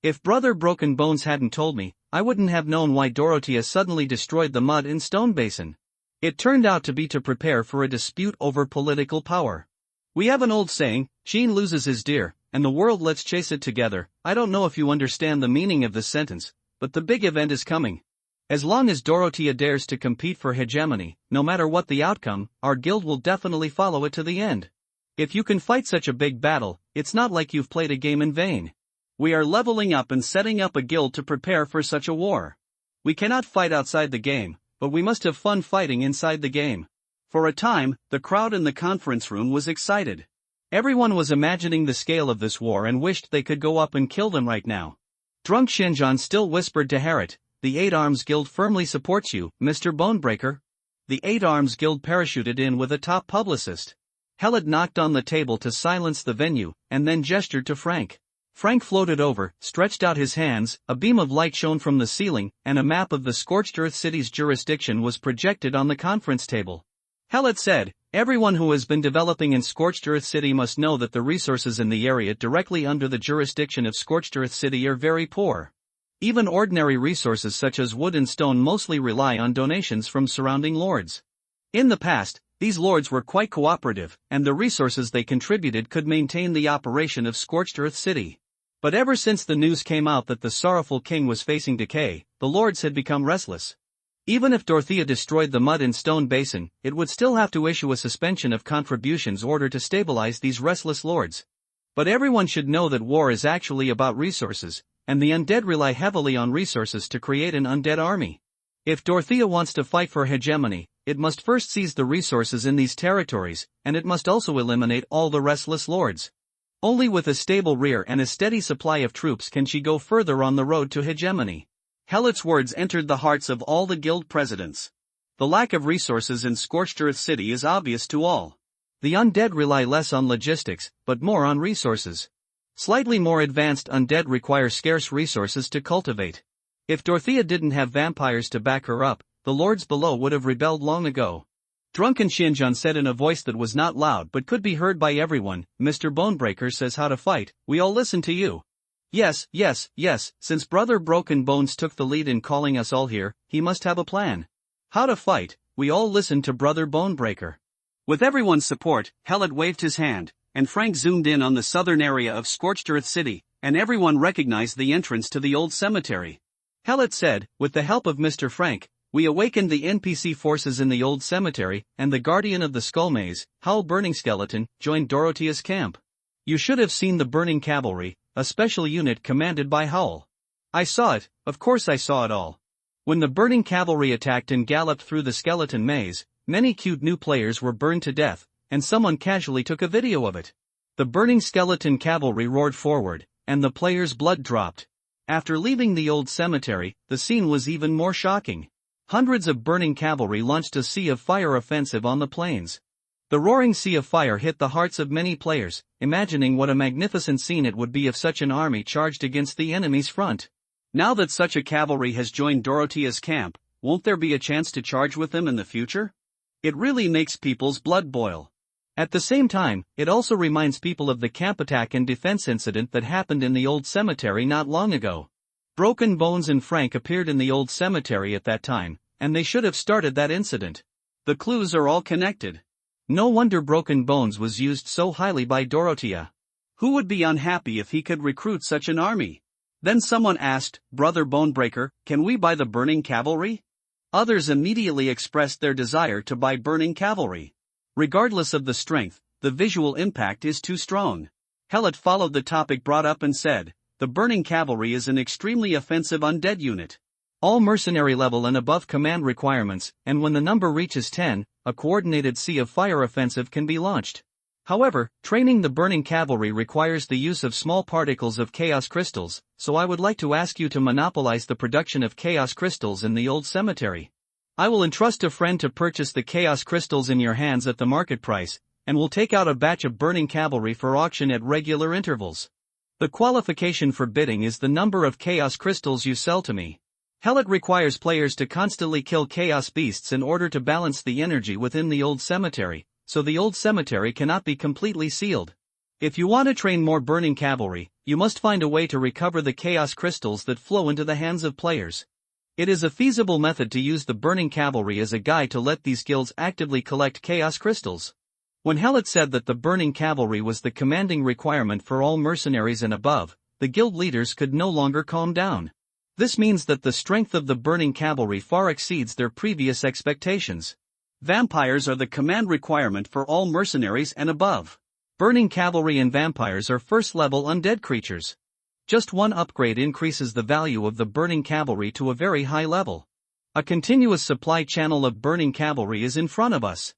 If Brother Broken Bones hadn't told me, I wouldn't have known why Dorothea suddenly destroyed the mud and stone basin. It turned out to be to prepare for a dispute over political power. We have an old saying, Sheen loses his deer, and the world let's chase it together. I don't know if you understand the meaning of this sentence, but the big event is coming. As long as Dorothea dares to compete for hegemony, no matter what the outcome, our guild will definitely follow it to the end. If you can fight such a big battle, it's not like you've played a game in vain. We are leveling up and setting up a guild to prepare for such a war. We cannot fight outside the game, but we must have fun fighting inside the game." For a time, the crowd in the conference room was excited. Everyone was imagining the scale of this war and wished they could go up and kill them right now. Drunk Shinjan still whispered to Herod, "The 8 Arms Guild firmly supports you, Mr. Bonebreaker." The 8 Arms Guild parachuted in with a top publicist. Helot knocked on the table to silence the venue, and then gestured to Frank. Frank floated over, stretched out his hands, a beam of light shone from the ceiling, and a map of the Scorched Earth City's jurisdiction was projected on the conference table. Helot said, "Everyone who has been developing in Scorched Earth City must know that the resources in the area directly under the jurisdiction of Scorched Earth City are very poor. Even ordinary resources such as wood and stone mostly rely on donations from surrounding lords. In the past, these lords were quite cooperative, and the resources they contributed could maintain the operation of Scorched Earth City. But ever since the news came out that the sorrowful king was facing decay, the lords had become restless. Even if Dorothea destroyed the mud and stone basin, it would still have to issue a suspension of contributions order to stabilize these restless lords. But everyone should know that war is actually about resources, and the undead rely heavily on resources to create an undead army. If Dorothea wants to fight for hegemony, it must first seize the resources in these territories, and it must also eliminate all the restless lords. Only with a stable rear and a steady supply of troops can she go further on the road to hegemony. Helot's words entered the hearts of all the guild presidents. The lack of resources in Scorched Earth City is obvious to all. The undead rely less on logistics, but more on resources. Slightly more advanced undead require scarce resources to cultivate. If Dorothea didn't have vampires to back her up, the lords below would have rebelled long ago. Drunken Shinjan said in a voice that was not loud but could be heard by everyone, "Mr. Bonebreaker says how to fight, we all listen to you." Yes, since Brother Broken Bones took the lead in calling us all here, he must have a plan. How to fight, we all listen to Brother Bonebreaker. With everyone's support, Helot waved his hand, and Frank zoomed in on the southern area of Scorched Earth City, and everyone recognized the entrance to the old cemetery. Helot said, "With the help of Mr. Frank, we awakened the NPC forces in the old cemetery, and the guardian of the skull maze, Howl Burning Skeleton, joined Dorothea's camp. You should have seen the Burning Cavalry, a special unit commanded by Howl. I saw it, of course I saw it all. When the Burning Cavalry attacked and galloped through the skeleton maze, many cute new players were burned to death, and someone casually took a video of it. The Burning Skeleton Cavalry roared forward, and the players' blood dropped. After leaving the old cemetery, the scene was even more shocking. Hundreds of burning cavalry launched a sea of fire offensive on the plains. The roaring sea of fire hit the hearts of many players, imagining what a magnificent scene it would be if such an army charged against the enemy's front. Now that such a cavalry has joined Dorothea's camp, won't there be a chance to charge with them in the future? It really makes people's blood boil. At the same time, it also reminds people of the camp attack and defense incident that happened in the old cemetery not long ago. Broken Bones and Frank appeared in the old cemetery at that time, and they should have started that incident. The clues are all connected. No wonder Broken Bones was used so highly by Dorothea. Who would be unhappy if he could recruit such an army? Then someone asked, "Brother Bonebreaker, can we buy the burning cavalry?" Others immediately expressed their desire to buy burning cavalry. Regardless of the strength, the visual impact is too strong. Helot followed the topic brought up and said, "The burning cavalry is an extremely offensive undead unit. All mercenary level and above command requirements, and when the number reaches 10, a coordinated sea of fire offensive can be launched. However, training the burning cavalry requires the use of small particles of chaos crystals, so I would like to ask you to monopolize the production of chaos crystals in the old cemetery. I will entrust a friend to purchase the chaos crystals in your hands at the market price, and will take out a batch of burning cavalry for auction at regular intervals. The qualification for bidding is the number of chaos crystals you sell to me." Helot requires players to constantly kill chaos beasts in order to balance the energy within the old cemetery, so the old cemetery cannot be completely sealed. If you want to train more burning cavalry, you must find a way to recover the chaos crystals that flow into the hands of players. It is a feasible method to use the burning cavalry as a guide to let these guilds actively collect chaos crystals. When Helot said that the burning cavalry was the commanding requirement for all mercenaries and above, the guild leaders could no longer calm down. This means that the strength of the burning cavalry far exceeds their previous expectations. Vampires are the command requirement for all mercenaries and above. Burning cavalry and vampires are first-level undead creatures. Just one upgrade increases the value of the burning cavalry to a very high level. A continuous supply channel of burning cavalry is in front of us.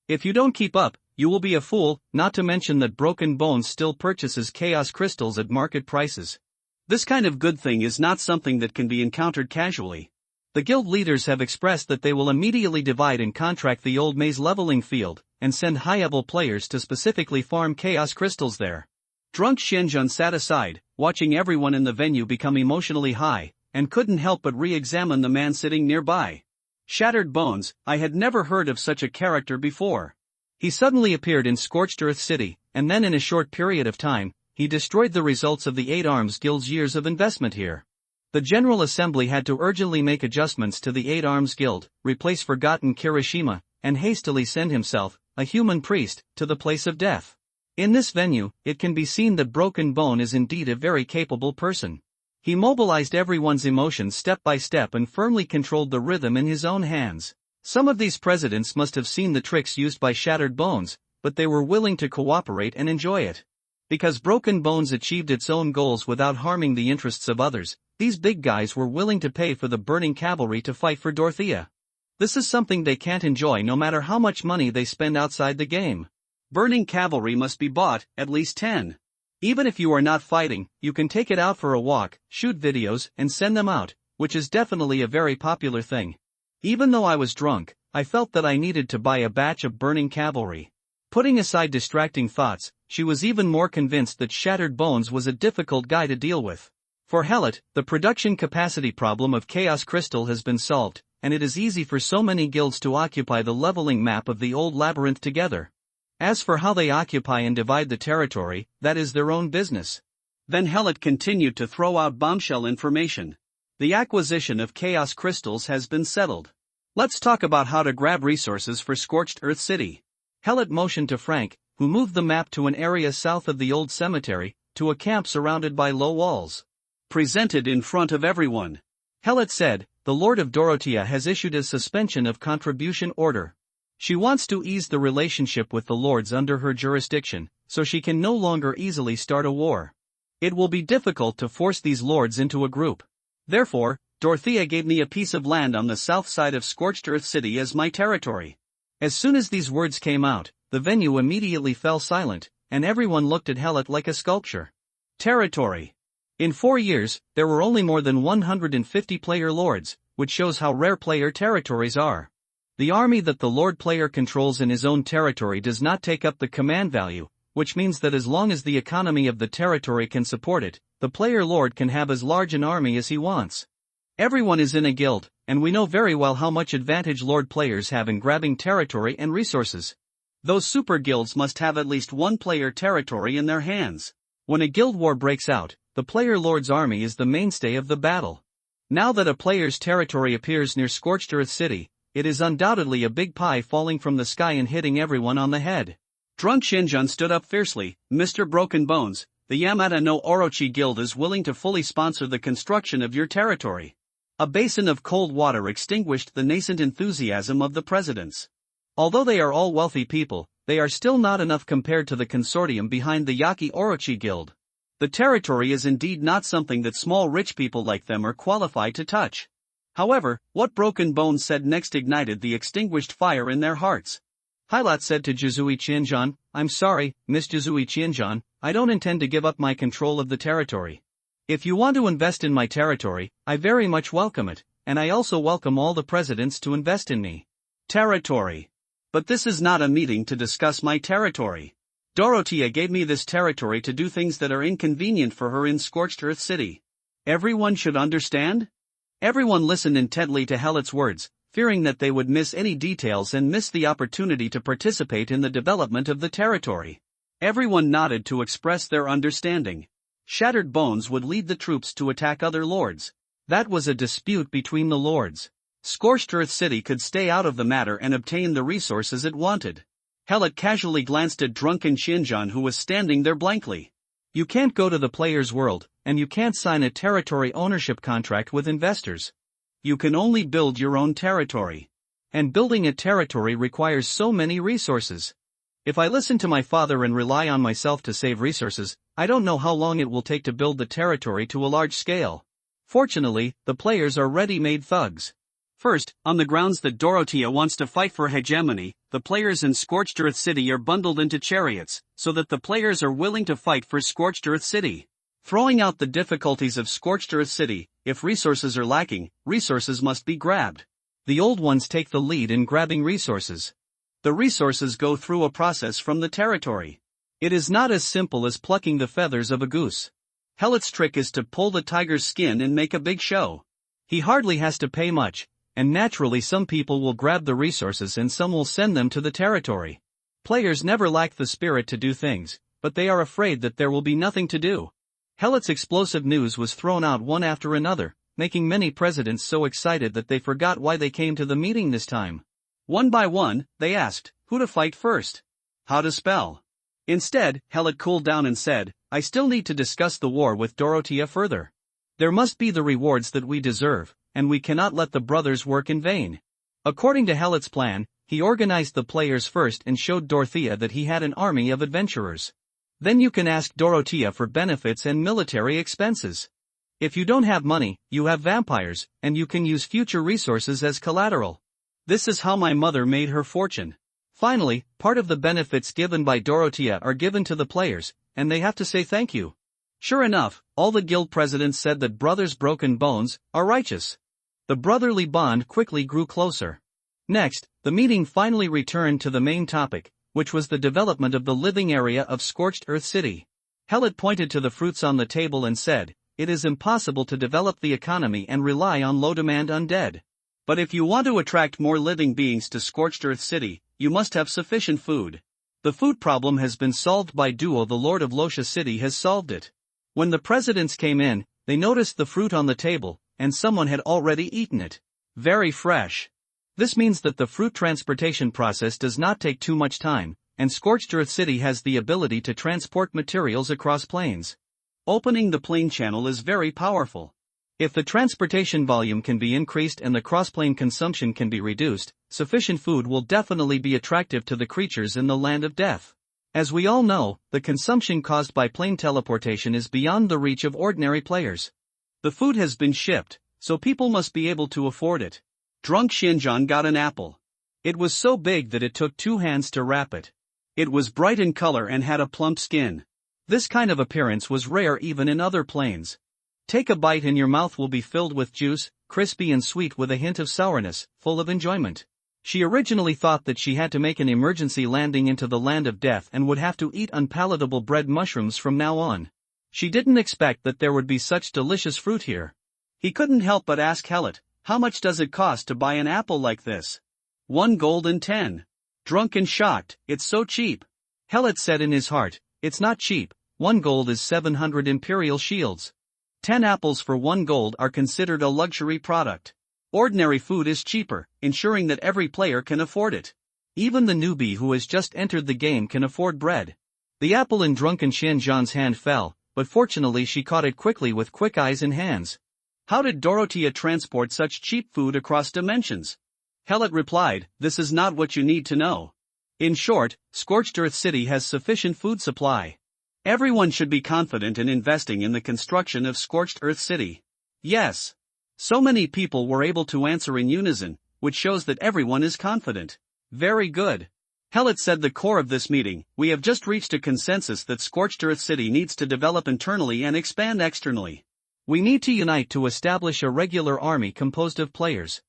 If you don't keep up, you will be a fool, not to mention that Broken Bones still purchases chaos crystals at market prices. This kind of good thing is not something that can be encountered casually. The guild leaders have expressed that they will immediately divide and contract the old maze leveling field, and send high-level players to specifically farm chaos crystals there. Drunk Shinjun sat aside, watching everyone in the venue become emotionally high, and couldn't help but re-examine the man sitting nearby. Shattered Bones, I had never heard of such a character before. He suddenly appeared in Scorched Earth City, and then in a short period of time, he destroyed the results of the Eight Arms Guild's years of investment here. The General Assembly had to urgently make adjustments to the Eight Arms Guild, replace forgotten Kirishima, and hastily send himself, a human priest, to the place of death. In this venue, it can be seen that Broken Bone is indeed a very capable person. He mobilized everyone's emotions step by step and firmly controlled the rhythm in his own hands. Some of these presidents must have seen the tricks used by Shattered Bones, but they were willing to cooperate and enjoy it. Because Broken Bones achieved its own goals without harming the interests of others, these big guys were willing to pay for the burning cavalry to fight for Dorothea. This is something they can't enjoy no matter how much money they spend outside the game. Burning cavalry must be bought, at least 10. Even if you are not fighting, you can take it out for a walk, shoot videos, and send them out, which is definitely a very popular thing. Even though I was drunk, I felt that I needed to buy a batch of burning cavalry. Putting aside distracting thoughts, she was even more convinced that Shattered Bones was a difficult guy to deal with. For Helot, the production capacity problem of Chaos Crystal has been solved, and it is easy for so many guilds to occupy the leveling map of the old labyrinth together. As for how they occupy and divide the territory, that is their own business. Then Helot continued to throw out bombshell information. The acquisition of Chaos Crystals has been settled. Let's talk about how to grab resources for Scorched Earth City. Helot motioned to Frank, who moved the map to an area south of the old cemetery, to a camp surrounded by low walls. Presented in front of everyone. Helot said, "The Lord of Dorothea has issued a suspension of contribution order. She wants to ease the relationship with the lords under her jurisdiction, so she can no longer easily start a war. It will be difficult to force these lords into a group. Therefore, Dorothea gave me a piece of land on the south side of Scorched Earth City as my territory." As soon as these words came out, the venue immediately fell silent, and everyone looked at Helot like a sculpture. Territory. In 4 years, there were only more than 150 player lords, which shows how rare player territories are. The army that the Lord player controls in his own territory does not take up the command value, which means that as long as the economy of the territory can support it, the player Lord can have as large an army as he wants. Everyone is in a guild, and we know very well how much advantage Lord players have in grabbing territory and resources. Those super guilds must have at least one player territory in their hands. When a guild war breaks out, the player Lord's army is the mainstay of the battle. Now that a player's territory appears near Scorched Earth City, it is undoubtedly a big pie falling from the sky and hitting everyone on the head. Drunk Shinjan stood up fiercely. Mr. Broken Bones, the Yamata no Orochi Guild is willing to fully sponsor the construction of your territory. A basin of cold water extinguished the nascent enthusiasm of the presidents. Although they are all wealthy people, they are still not enough compared to the consortium behind the Yaki Orochi Guild. The territory is indeed not something that small rich people like them are qualified to touch. However, what Broken Bones said next ignited the extinguished fire in their hearts. Hylat said to Jizui Qianzhan, "I'm sorry, Miss Jizui Qianzhan, I don't intend to give up my control of the territory. If you want to invest in my territory, I very much welcome it, and I also welcome all the presidents to invest in me." Territory. But this is not a meeting to discuss my territory. Dorothea gave me this territory to do things that are inconvenient for her in Scorched Earth City. Everyone should understand? Everyone listened intently to Helet's words, fearing that they would miss any details and miss the opportunity to participate in the development of the territory. Everyone nodded to express their understanding. Shattered Bones would lead the troops to attack other lords. That was a dispute between the lords. Scorched Earth City could stay out of the matter and obtain the resources it wanted. Helet casually glanced at drunken Shinjan, who was standing there blankly. You can't go to the player's world, and you can't sign a territory ownership contract with investors. You can only build your own territory. And building a territory requires so many resources. If I listen to my father and rely on myself to save resources, I don't know how long it will take to build the territory to a large scale. Fortunately, the players are ready-made thugs. First, on the grounds that Dorothea wants to fight for hegemony, the players in Scorched Earth City are bundled into chariots, so that the players are willing to fight for Scorched Earth City. Throwing out the difficulties of Scorched Earth City, if resources are lacking, resources must be grabbed. The old ones take the lead in grabbing resources. The resources go through a process from the territory. It is not as simple as plucking the feathers of a goose. Helet's trick is to pull the tiger's skin and make a big show. He hardly has to pay much, and naturally some people will grab the resources and some will send them to the territory. Players never lack the spirit to do things, but they are afraid that there will be nothing to do. Helet's explosive news was thrown out one after another, making many presidents so excited that they forgot why they came to the meeting this time. One by one, they asked, who to fight first? How to spell? Instead, Helet cooled down and said, I still need to discuss the war with Dorothea further. There must be the rewards that we deserve, and we cannot let the brothers work in vain. According to Helet's plan, he organized the players first and showed Dorothea that he had an army of adventurers. Then you can ask Dorothea for benefits and military expenses. If you don't have money, you have vampires, and you can use future resources as collateral. This is how my mother made her fortune. Finally, part of the benefits given by Dorothea are given to the players, and they have to say thank you. Sure enough, all the guild presidents said that Brothers Broken Bones are righteous. The brotherly bond quickly grew closer. Next, the meeting finally returned to the main topic, which was the development of the living area of Scorched Earth City. Helet pointed to the fruits on the table and said, it is impossible to develop the economy and rely on low-demand undead. But if you want to attract more living beings to Scorched Earth City, you must have sufficient food. The food problem has been solved by Duo. The Lord of Losha City has solved it. When the presidents came in, they noticed the fruit on the table, and someone had already eaten it. Very fresh. This means that the fruit transportation process does not take too much time, and Scorched Earth City has the ability to transport materials across plains. Opening the plain channel is very powerful. If the transportation volume can be increased and the cross-plane consumption can be reduced, sufficient food will definitely be attractive to the creatures in the land of death. As we all know, the consumption caused by plane teleportation is beyond the reach of ordinary players. The food has been shipped, so people must be able to afford it. Drunk Shinjan got an apple. It was so big that it took 2 hands to wrap it. It was bright in color and had a plump skin. This kind of appearance was rare even in other planes. Take a bite and your mouth will be filled with juice, crispy and sweet with a hint of sourness, full of enjoyment. She originally thought that she had to make an emergency landing into the land of death and would have to eat unpalatable bread mushrooms from now on. She didn't expect that there would be such delicious fruit here. He couldn't help but ask Hellet, how much does it cost to buy an apple like this? 1 gold and 10. Drunk and shocked, it's so cheap. Hellet said in his heart, it's not cheap, 1 gold is 700 imperial shields. 10 apples for 1 gold are considered a luxury product. Ordinary food is cheaper, ensuring that every player can afford it. Even the newbie who has just entered the game can afford bread. The apple in drunken Xianzhan's hand fell, but fortunately she caught it quickly with quick eyes and hands. How did Dorothea transport such cheap food across dimensions? Hellet replied, this is not what you need to know. In short, Scorched Earth City has sufficient food supply. Everyone should be confident in investing in the construction of Scorched Earth City. Yes. So many people were able to answer in unison, which shows that everyone is confident. Very good. Hellet said the core of this meeting, we have just reached a consensus that Scorched Earth City needs to develop internally and expand externally. We need to unite to establish a regular army composed of players.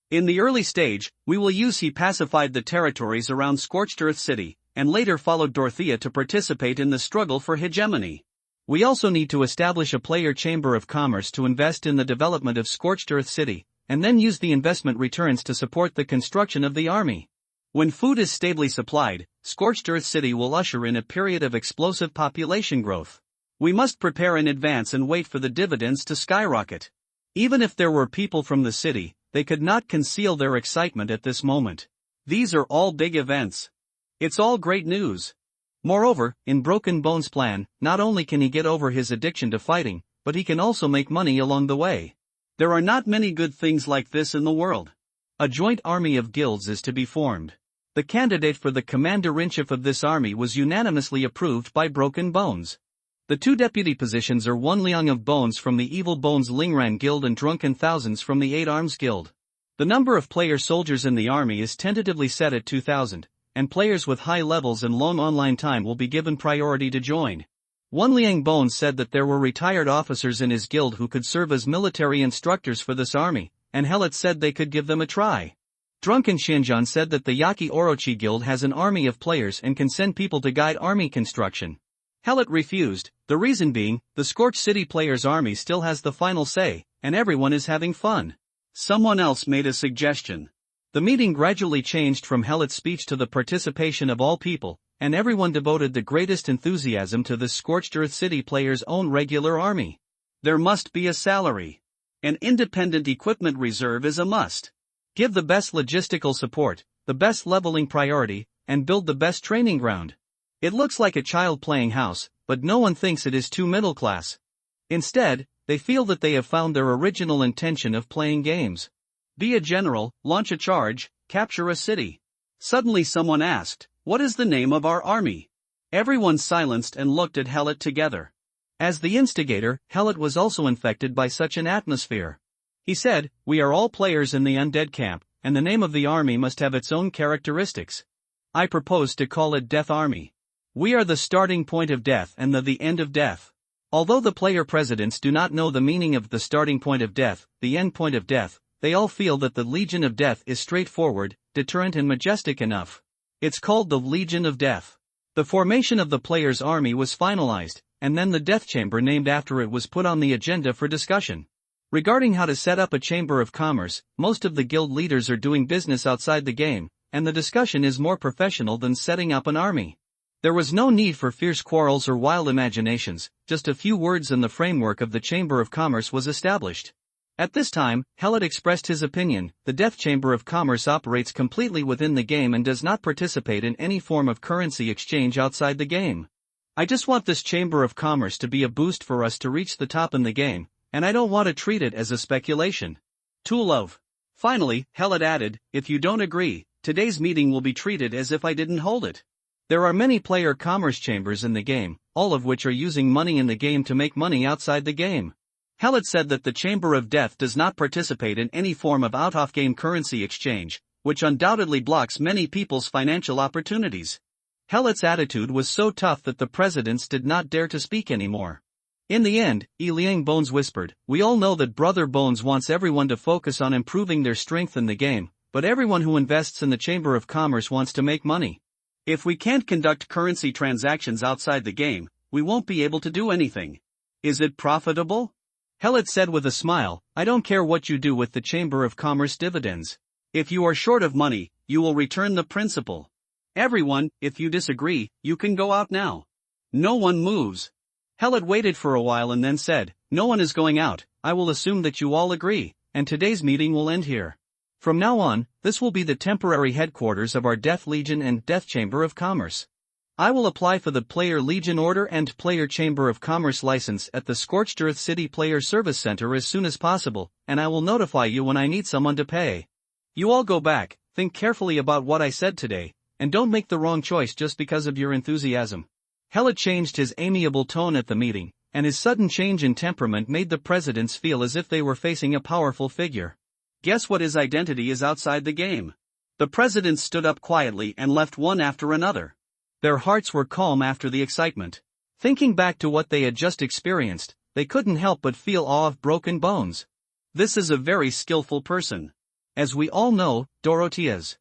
In the early stage, we will use he pacified the territories around Scorched Earth City, and later followed Dorothea to participate in the struggle for hegemony. We also need to establish a player chamber of commerce to invest in the development of Scorched Earth City, and then use the investment returns to support the construction of the army. When food is stably supplied, Scorched Earth City will usher in a period of explosive population growth. We must prepare in advance and wait for the dividends to skyrocket. Even if there were people from the city, they could not conceal their excitement at this moment. These are all big events. It's all great news. Moreover, in Broken Bones' plan, not only can he get over his addiction to fighting, but he can also make money along the way. There are not many good things like this in the world. A joint army of guilds is to be formed. The candidate for the commander-in-chief of this army was unanimously approved by Broken Bones. The 2 deputy positions are 1 Liang of Bones from the Evil Bones Lingran Guild and Drunken Thousands from the 8 Arms Guild. The number of player soldiers in the army is tentatively set at 2,000. And players with high levels and long online time will be given priority to join. 1 Liang Bones said that there were retired officers in his guild who could serve as military instructors for this army, and Hellet said they could give them a try. Drunken Xianzhan said that the Yaki Orochi Guild has an army of players and can send people to guide army construction. Hellet refused, the reason being, the Scorched City players' army still has the final say, and everyone is having fun. Someone else made a suggestion. The meeting gradually changed from Hellet's speech to the participation of all people, and everyone devoted the greatest enthusiasm to the Scorched Earth City players' own regular army. There must be a salary. An independent equipment reserve is a must. Give the best logistical support, the best leveling priority, and build the best training ground. It looks like a child playing house, but no one thinks it is too middle class. Instead, they feel that they have found their original intention of playing games. Be a general, launch a charge, capture a city. Suddenly someone asked, what is the name of our army? Everyone silenced and looked at Hellet together. As the instigator, Hellet was also infected by such an atmosphere. He said, we are all players in the undead camp, and the name of the army must have its own characteristics. I propose to call it Death Army. We are the starting point of death and the end of death. Although the player presidents do not know the meaning of the starting point of death, the end point of death, they all feel that the Legion of Death is straightforward, deterrent and majestic enough. It's called the Legion of Death. The formation of the player's army was finalized, and then the Death Chamber named after it was put on the agenda for discussion. Regarding how to set up a chamber of commerce, most of the guild leaders are doing business outside the game, and the discussion is more professional than setting up an army. There was no need for fierce quarrels or wild imaginations, just a few words and the framework of the Chamber of Commerce was established. At this time, Hellet expressed his opinion, the Death Chamber of Commerce operates completely within the game and does not participate in any form of currency exchange outside the game. I just want this Chamber of Commerce to be a boost for us to reach the top in the game, and I don't want to treat it as a speculation. Tool of. Finally, Hellet added, if you don't agree, today's meeting will be treated as if I didn't hold it. There are many player commerce chambers in the game, all of which are using money in the game to make money outside the game. Hellet said that the Chamber of Death does not participate in any form of out-of-game currency exchange, which undoubtedly blocks many people's financial opportunities. Hellet's attitude was so tough that the presidents did not dare to speak anymore. In the end, Liang Bones whispered, we all know that Brother Bones wants everyone to focus on improving their strength in the game, but everyone who invests in the Chamber of Commerce wants to make money. If we can't conduct currency transactions outside the game, we won't be able to do anything. Is it profitable? Hellet said with a smile, I don't care what you do with the Chamber of Commerce dividends. If you are short of money, you will return the principal. Everyone, if you disagree, you can go out now. No one moves. Hellet waited for a while and then said, no one is going out. I will assume that you all agree, and today's meeting will end here. From now on, this will be the temporary headquarters of our Death Legion and Death Chamber of Commerce. I will apply for the Player Legion Order and Player Chamber of Commerce license at the Scorched Earth City Player Service Center as soon as possible, and I will notify you when I need someone to pay. You all go back, think carefully about what I said today, and don't make the wrong choice just because of your enthusiasm. Hellet changed his amiable tone at the meeting, and his sudden change in temperament made the presidents feel as if they were facing a powerful figure. Guess what his identity is outside the game? The presidents stood up quietly and left one after another. Their hearts were calm after the excitement. Thinking back to what they had just experienced, they couldn't help but feel awe of Broken Bones. This is a very skillful person. As we all know, Dorothea's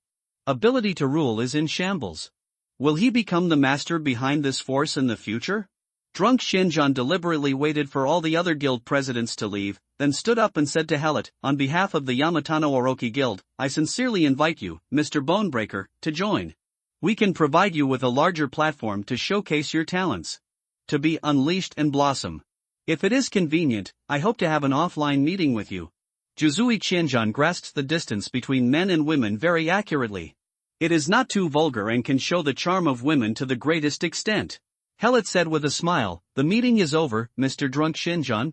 ability to rule is in shambles. Will he become the master behind this force in the future? Drunk Shinjan deliberately waited for all the other guild presidents to leave, then stood up and said to Hellet, on behalf of the Yamatano Oroki Guild, I sincerely invite you, Mr. Bonebreaker, to join. We can provide you with a larger platform to showcase your talents. To be unleashed and blossom. If it is convenient, I hope to have an offline meeting with you. Juzui Shinjan grasps the distance between men and women very accurately. It is not too vulgar and can show the charm of women to the greatest extent. Hellet said with a smile, the meeting is over, Mr. Drunk Shinjan.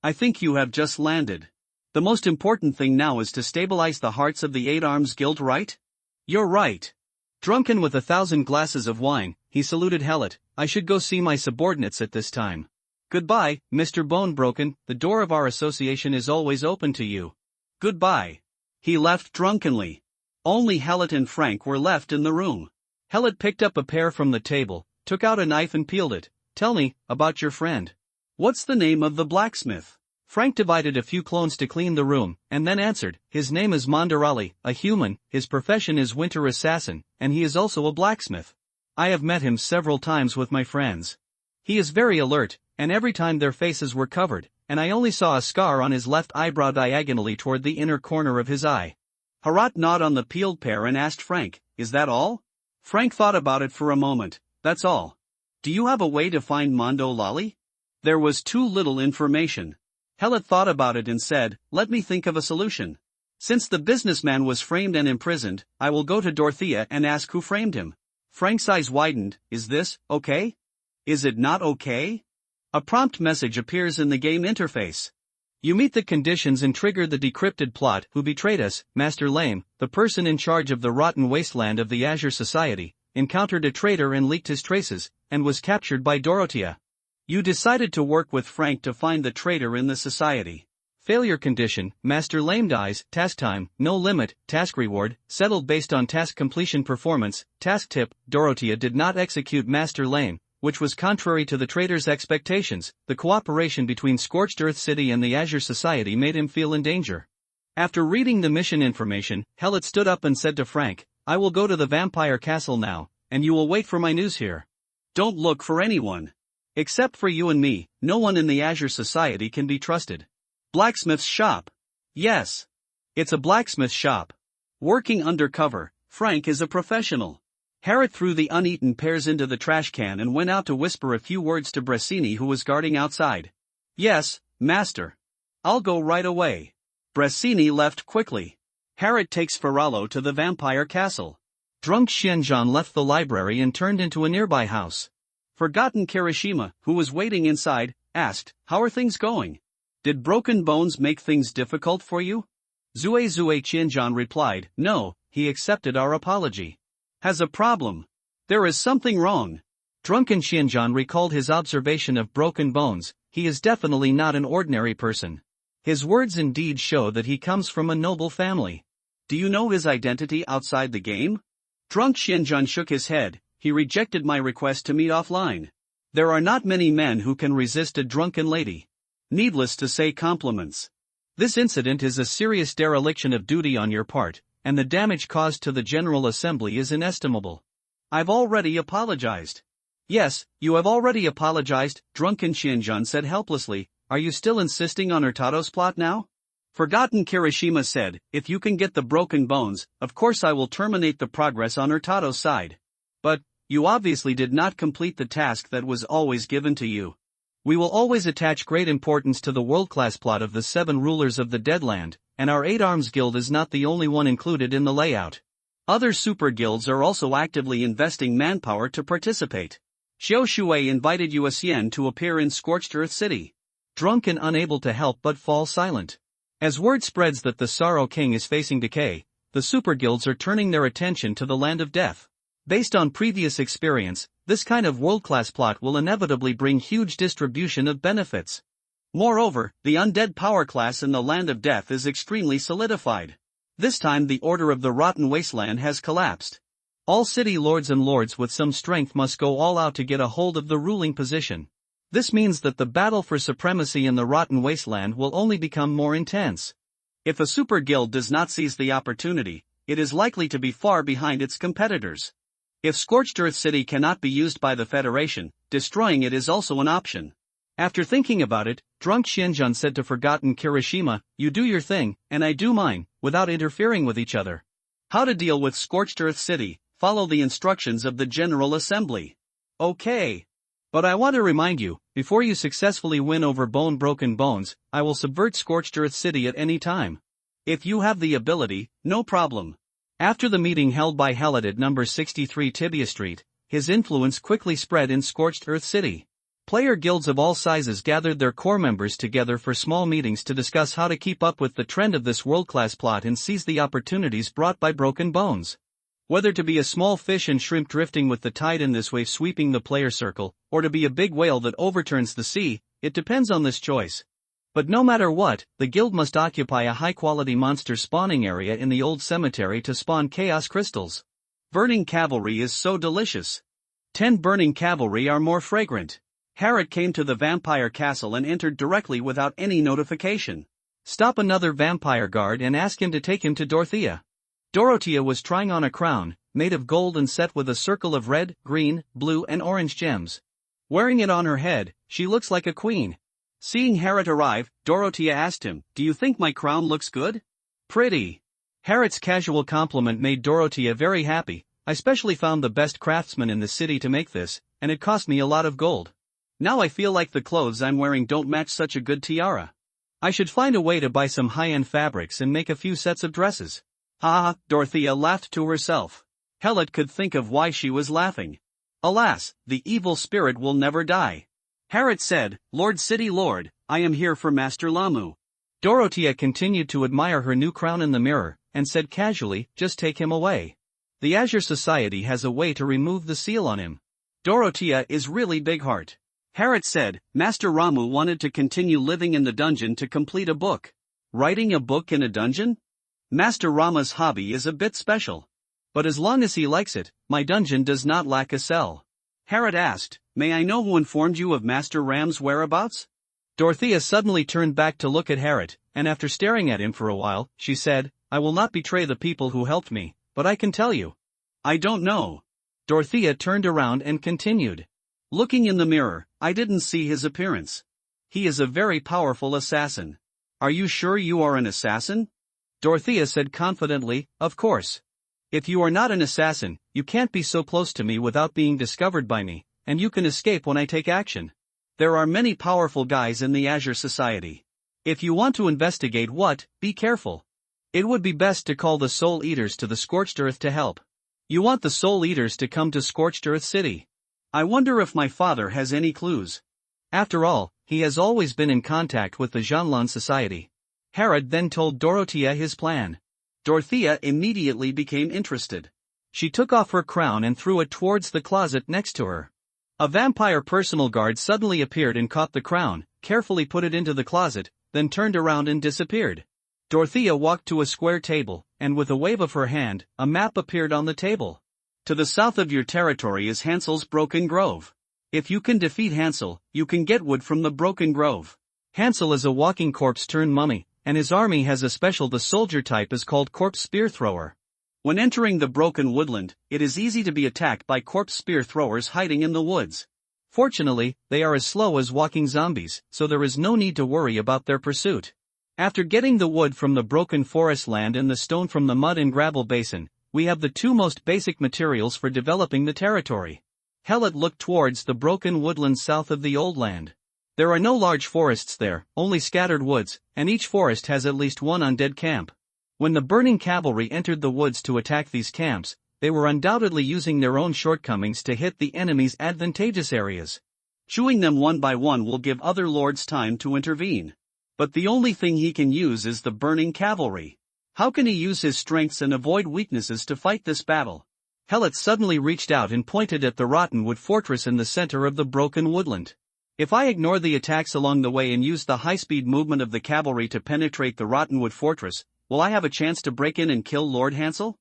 I think you have just landed. The most important thing now is to stabilize the hearts of the Eight Arms Guild, right? You're right. Drunken with 1,000 glasses of wine, he saluted Hellet. I should go see my subordinates at this time. Goodbye, Mr. Bonebroken, the door of our association is always open to you. Goodbye. He left drunkenly. Only Hellet and Frank were left in the room. Hellet picked up a pear from the table, took out a knife and peeled it. Tell me, about your friend. What's the name of the blacksmith? Frank divided a few clones to clean the room, and then answered, his name is Mandarali, a human, his profession is winter assassin, and he is also a blacksmith. I have met him several times with my friends. He is very alert, and every time their faces were covered, and I only saw a scar on his left eyebrow diagonally toward the inner corner of his eye. Harat gnawed on the peeled pear and asked Frank, is that all? Frank thought about it for a moment, that's all. Do you have a way to find Mondo Lali? There was too little information. Hellet thought about it and said, let me think of a solution. Since the businessman was framed and imprisoned, I will go to Dorothea and ask who framed him. Frank's eyes widened, is this okay? Is it not okay? A prompt message appears in the game interface. You meet the conditions and trigger the decrypted plot. Who betrayed us? Master Lame, the person in charge of the rotten wasteland of the Azure Society, encountered a traitor and leaked his traces, and was captured by Dorothea. You decided to work with Frank to find the traitor in the society. Failure condition, Master Lame dies, task time, no limit, task reward, settled based on task completion performance, task tip, Dorothea did not execute Master Lame, which was contrary to the traitor's expectations. The cooperation between Scorched Earth City and the Azure Society made him feel in danger. After reading the mission information, Hellet stood up and said to Frank, I will go to the vampire castle now, and you will wait for my news here. Don't look for anyone. Except for you and me, no one in the Azure Society can be trusted. Blacksmith's shop. Yes. It's a blacksmith shop. Working undercover, Frank is a professional. Harat threw the uneaten pears into the trash can and went out to whisper a few words to Bressini, who was guarding outside. Yes, master. I'll go right away. Bressini left quickly. Harat takes Ferralo to the vampire castle. Drunk Shinjan left the library and turned into a nearby house. Forgotten Kirishima, who was waiting inside, asked, how are things going? Did Broken Bones make things difficult for you? Zue Shinjan replied, no, he accepted our apology. Has a problem. There is something wrong. Drunken Shinjan recalled his observation of Broken Bones. He is definitely not an ordinary person. His words indeed show that he comes from a noble family. Do you know his identity outside the game? Drunk Shinjan shook his head. He rejected my request to meet offline. There are not many men who can resist a drunken lady. Needless to say, compliments. This incident is a serious dereliction of duty on your part. and the damage caused to the General Assembly is inestimable. I've already apologized. Yes, you have already apologized, drunken Shinjan said helplessly. Are you still insisting on Hurtado's plot now? Forgotten Kirishima said, if you can get the broken bones, of course I will terminate the progress on Hurtado's side. But, you obviously did not complete the task that was always given to you. We will always attach great importance to the world-class plot of the 7 rulers of the Deadland, and our 8 Arms Guild is not the only one included in the layout. Other super guilds are also actively investing manpower to participate. Xiao Shui invited Yuasien to appear in Scorched Earth City. Drunk and unable to help but fall silent. As word spreads that the Sorrow King is facing decay, the super guilds are turning their attention to the Land of Death. Based on previous experience, this kind of world-class plot will inevitably bring huge distribution of benefits. Moreover, the undead power class in the Land of Death is extremely solidified. This time the Order of the Rotten Wasteland has collapsed. All city lords and lords with some strength must go all out to get a hold of the ruling position. This means that the battle for supremacy in the Rotten Wasteland will only become more intense. If a super guild does not seize the opportunity, it is likely to be far behind its competitors. If Scorched Earth City cannot be used by the Federation, destroying it is also an option. After thinking about it, drunk Shinjan said to Forgotten Kirishima, you do your thing, and I do mine, without interfering with each other. How to deal with Scorched Earth City? Follow the instructions of the General Assembly. Okay. But I want to remind you, before you successfully win over Broken Bones, I will subvert Scorched Earth City at any time. If you have the ability, no problem. After the meeting held by Halid at number 63 Tibia Street, his influence quickly spread in Scorched Earth City. Player guilds of all sizes gathered their core members together for small meetings to discuss how to keep up with the trend of this world-class plot and seize the opportunities brought by Broken Bones. Whether to be a small fish and shrimp drifting with the tide in this wave sweeping the player circle, or to be a big whale that overturns the sea, it depends on this choice. But no matter what, the guild must occupy a high-quality monster spawning area in the old cemetery to spawn chaos crystals. Burning cavalry is so delicious. 10 burning cavalry are more fragrant. Harriet came to the vampire castle and entered directly without any notification. Stop another vampire guard and ask him to take him to Dorothea. Dorothea was trying on a crown, made of gold and set with a circle of red, green, blue and orange gems. Wearing it on her head, she looks like a queen. Seeing Harriet arrive, Dorothea asked him, do you think my crown looks good? Pretty. Harriet's casual compliment made Dorothea very happy. I specially found the best craftsman in the city to make this, and it cost me a lot of gold. Now I feel like the clothes I'm wearing don't match such a good tiara. I should find a way to buy some high-end fabrics and make a few sets of dresses. Ha ha, Dorothea laughed to herself. Helot could think of why she was laughing. Alas, the evil spirit will never die. Harriet said, Lord City Lord, I am here for Master Lamu. Dorothea continued to admire her new crown in the mirror, and said casually, just take him away. The Azure Society has a way to remove the seal on him. Dorothea is really big heart. Harriet said, Master Ramu wanted to continue living in the dungeon to complete a book. Writing a book in a dungeon? Master Rama's hobby is a bit special. But as long as he likes it, my dungeon does not lack a cell. Harriet asked, may I know who informed you of Master Ram's whereabouts? Dorothea suddenly turned back to look at Harriet, and after staring at him for a while, she said, I will not betray the people who helped me, but I can tell you. I don't know. Dorothea turned around and continued. Looking in the mirror, I didn't see his appearance. He is a very powerful assassin. Are you sure you are an assassin? Dorothea said confidently, of course. If you are not an assassin, you can't be so close to me without being discovered by me, and you can escape when I take action. There are many powerful guys in the Azure Society. If you want to investigate be careful. It would be best to call the Soul Eaters to the Scorched Earth to help. You want the Soul Eaters to come to Scorched Earth City. I wonder if my father has any clues. After all, he has always been in contact with the Zhanlan Society. Harriet then told Dorothea his plan. Dorothea immediately became interested. She took off her crown and threw it towards the closet next to her. A vampire personal guard suddenly appeared and caught the crown, carefully put it into the closet, then turned around and disappeared. Dorothea walked to a square table, and with a wave of her hand, a map appeared on the table. To the south of your territory is Hansel's Broken Grove. If you can defeat Hansel, you can get wood from the Broken Grove. Hansel is a walking corpse turned mummy, and his army has a special. The soldier type is called corpse spear thrower. When entering the broken woodland, it is easy to be attacked by corpse spear throwers hiding in the woods. Fortunately, they are as slow as walking zombies, so there is no need to worry about their pursuit. After getting the wood from the broken forest land and the stone from the mud and gravel basin, we have the two most basic materials for developing the territory. Helot looked towards the broken woodlands south of the old land. There are no large forests there, only scattered woods, and each forest has at least one undead camp. When the burning cavalry entered the woods to attack these camps, they were undoubtedly using their own shortcomings to hit the enemy's advantageous areas. Chewing them one by one will give other lords time to intervene. But the only thing he can use is the burning cavalry. How can he use his strengths and avoid weaknesses to fight this battle? Helot suddenly reached out and pointed at the Rottenwood fortress in the center of the broken woodland. If I ignore the attacks along the way and use the high-speed movement of the cavalry to penetrate the Rottenwood fortress, will I have a chance to break in and kill Lord Hansel?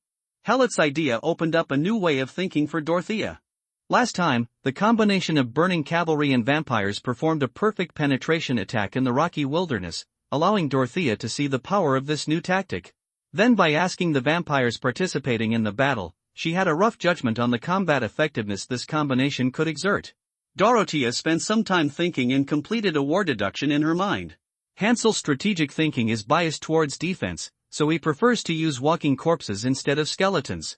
Helot's idea opened up a new way of thinking for Dorothea. Last time, the combination of burning cavalry and vampires performed a perfect penetration attack in the rocky wilderness, allowing Dorothea to see the power of this new tactic. Then by asking the vampires participating in the battle, she had a rough judgment on the combat effectiveness this combination could exert. Dorothea spent some time thinking and completed a war deduction in her mind. Hansel's strategic thinking is biased towards defense, so he prefers to use walking corpses instead of skeletons.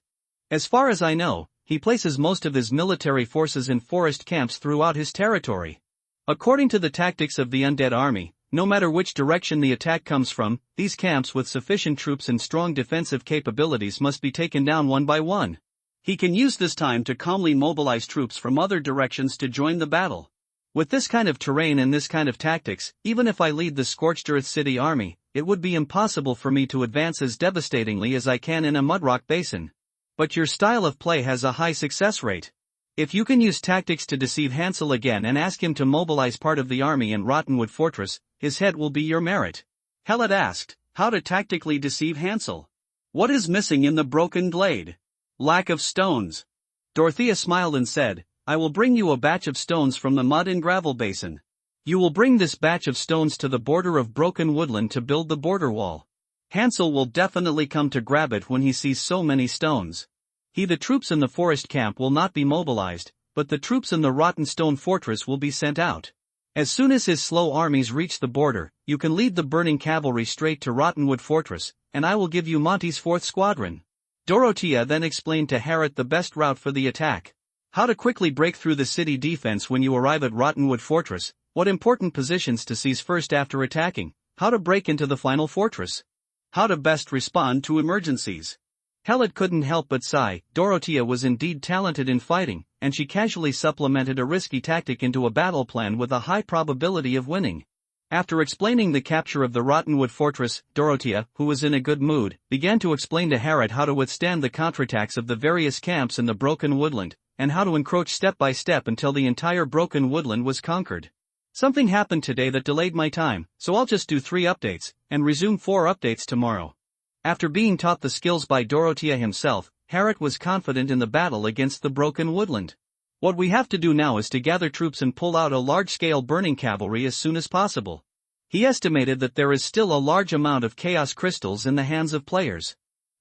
As far as I know, he places most of his military forces in forest camps throughout his territory. According to the tactics of the undead army, no matter which direction the attack comes from, these camps with sufficient troops and strong defensive capabilities must be taken down one by one. He can use this time to calmly mobilize troops from other directions to join the battle. With this kind of terrain and this kind of tactics, even if I lead the Scorched Earth City army, it would be impossible for me to advance as devastatingly as I can in a mudrock basin. But your style of play has a high success rate. If you can use tactics to deceive Hansel again and ask him to mobilize part of the army in Rottenwood Fortress, his head will be your merit. Helot asked, how to tactically deceive Hansel? What is missing in the broken glade? Lack of stones. Dorothea smiled and said, I will bring you a batch of stones from the mud and gravel basin. You will bring this batch of stones to the border of broken woodland to build the border wall. Hansel will definitely come to grab it when he sees so many stones. The troops in the forest camp will not be mobilized, but the troops in the rotten stone fortress will be sent out. As soon as his slow armies reach the border, you can lead the burning cavalry straight to Rottenwood Fortress, and I will give you Monty's 4th Squadron. Dorothea then explained to Harrod the best route for the attack. How to quickly break through the city defense when you arrive at Rottenwood Fortress, what important positions to seize first after attacking, how to break into the final fortress. How to best respond to emergencies. Helot couldn't help but sigh. Dorothea was indeed talented in fighting, and she casually supplemented a risky tactic into a battle plan with a high probability of winning. After explaining the capture of the Rottenwood Fortress, Dorothea, who was in a good mood, began to explain to Harrod how to withstand the counterattacks of the various camps in the broken woodland, and how to encroach step by step until the entire broken woodland was conquered. Something happened today that delayed my time, so I'll just do 3 updates, and resume 4 updates tomorrow. After being taught the skills by Dorothea himself, Harrod was confident in the battle against the broken woodland. What we have to do now is to gather troops and pull out a large-scale burning cavalry as soon as possible. He estimated that there is still a large amount of chaos crystals in the hands of players.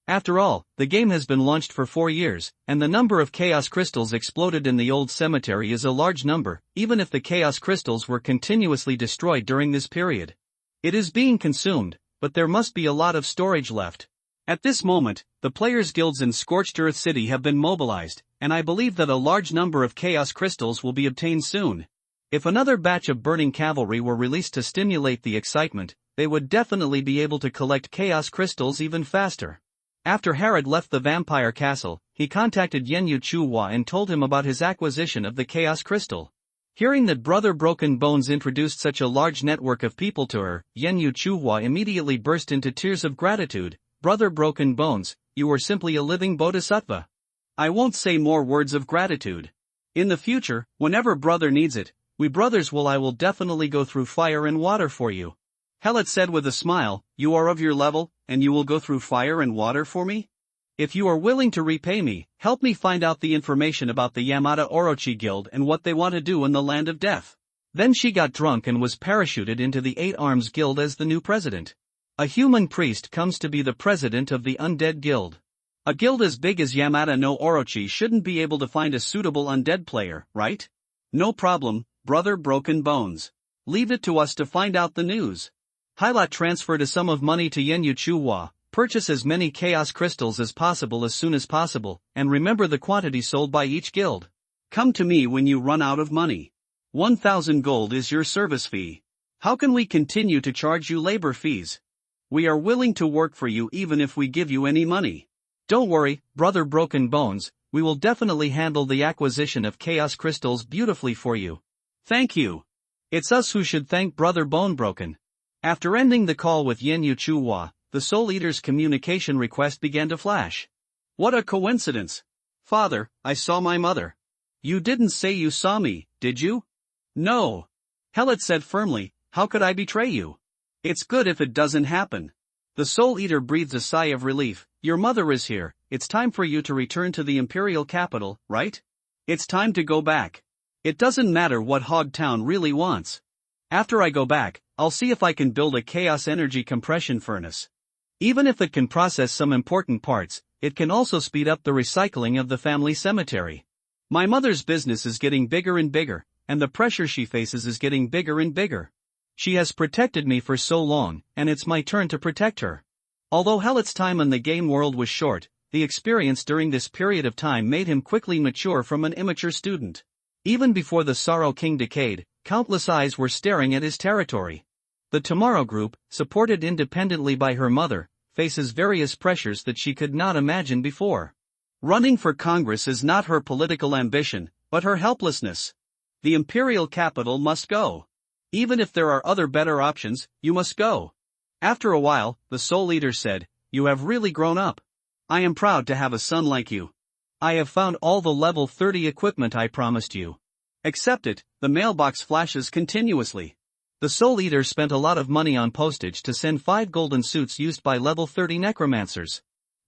After all, the game has been launched for 4 years, and the number of chaos crystals exploded in the old cemetery is a large number, even if the chaos crystals were continuously destroyed during this period. It is being consumed, but there must be a lot of storage left. At this moment, the players' guilds in Scorched Earth City have been mobilized, and I believe that a large number of chaos crystals will be obtained soon. If another batch of burning cavalry were released to stimulate the excitement, they would definitely be able to collect chaos crystals even faster. After Harrod left the vampire castle, he contacted Yenyu Chuhua and told him about his acquisition of the chaos crystal. Hearing that Brother Broken Bones introduced such a large network of people to her, Yenyu Chuhua immediately burst into tears of gratitude. Brother Broken Bones, you are simply a living bodhisattva. I won't say more words of gratitude. In the future, whenever brother needs it, I will definitely go through fire and water for you. Helot said with a smile, you are of your level, and you will go through fire and water for me? If you are willing to repay me, help me find out the information about the Yamada Orochi Guild and what they want to do in the Land of Death. Then she got drunk and was parachuted into the 8 Arms Guild as the new president. A human priest comes to be the president of the undead guild. A guild as big as Yamata no Orochi shouldn't be able to find a suitable undead player, right? No problem, brother Broken Bones. Leave it to us to find out the news. Hylat transferred a sum of money to Yenyu Chuhua, purchase as many chaos crystals as possible as soon as possible, and remember the quantity sold by each guild. Come to me when you run out of money. 1,000 gold is your service fee. How can we continue to charge you labor fees? We are willing to work for you even if we give you any money. Don't worry, brother Broken Bones, we will definitely handle the acquisition of chaos crystals beautifully for you. Thank you. It's us who should thank brother Bone Broken. After ending the call with Yenyu Chuhua, the Soul Eater's communication request began to flash. What a coincidence. Father, I saw my mother. You didn't say you saw me, did you? No. Helat said firmly, how could I betray you? It's good if it doesn't happen. The Soul Eater breathed a sigh of relief. Your mother is here, it's time for you to return to the Imperial capital, right? It's time to go back. It doesn't matter what Hog Town really wants. After I go back, I'll see if I can build a chaos energy compression furnace. Even if it can process some important parts, it can also speed up the recycling of the family cemetery. My mother's business is getting bigger and bigger, and the pressure she faces is getting bigger and bigger. She has protected me for so long, and it's my turn to protect her. Although Helat's time in the game world was short, the experience during this period of time made him quickly mature from an immature student. Even before the Sorrow King decayed, countless eyes were staring at his territory. The Tomorrow Group, supported independently by her mother, faces various pressures that she could not imagine before. Running for Congress is not her political ambition, but her helplessness. The Imperial capital must go. Even if there are other better options, you must go. After a while, the Soul Eater said, you have really grown up. I am proud to have a son like you. I have found all the level 30 equipment I promised you. Accept it, the mailbox flashes continuously. The Soul Eater spent a lot of money on postage to send 5 golden suits used by level 30 necromancers.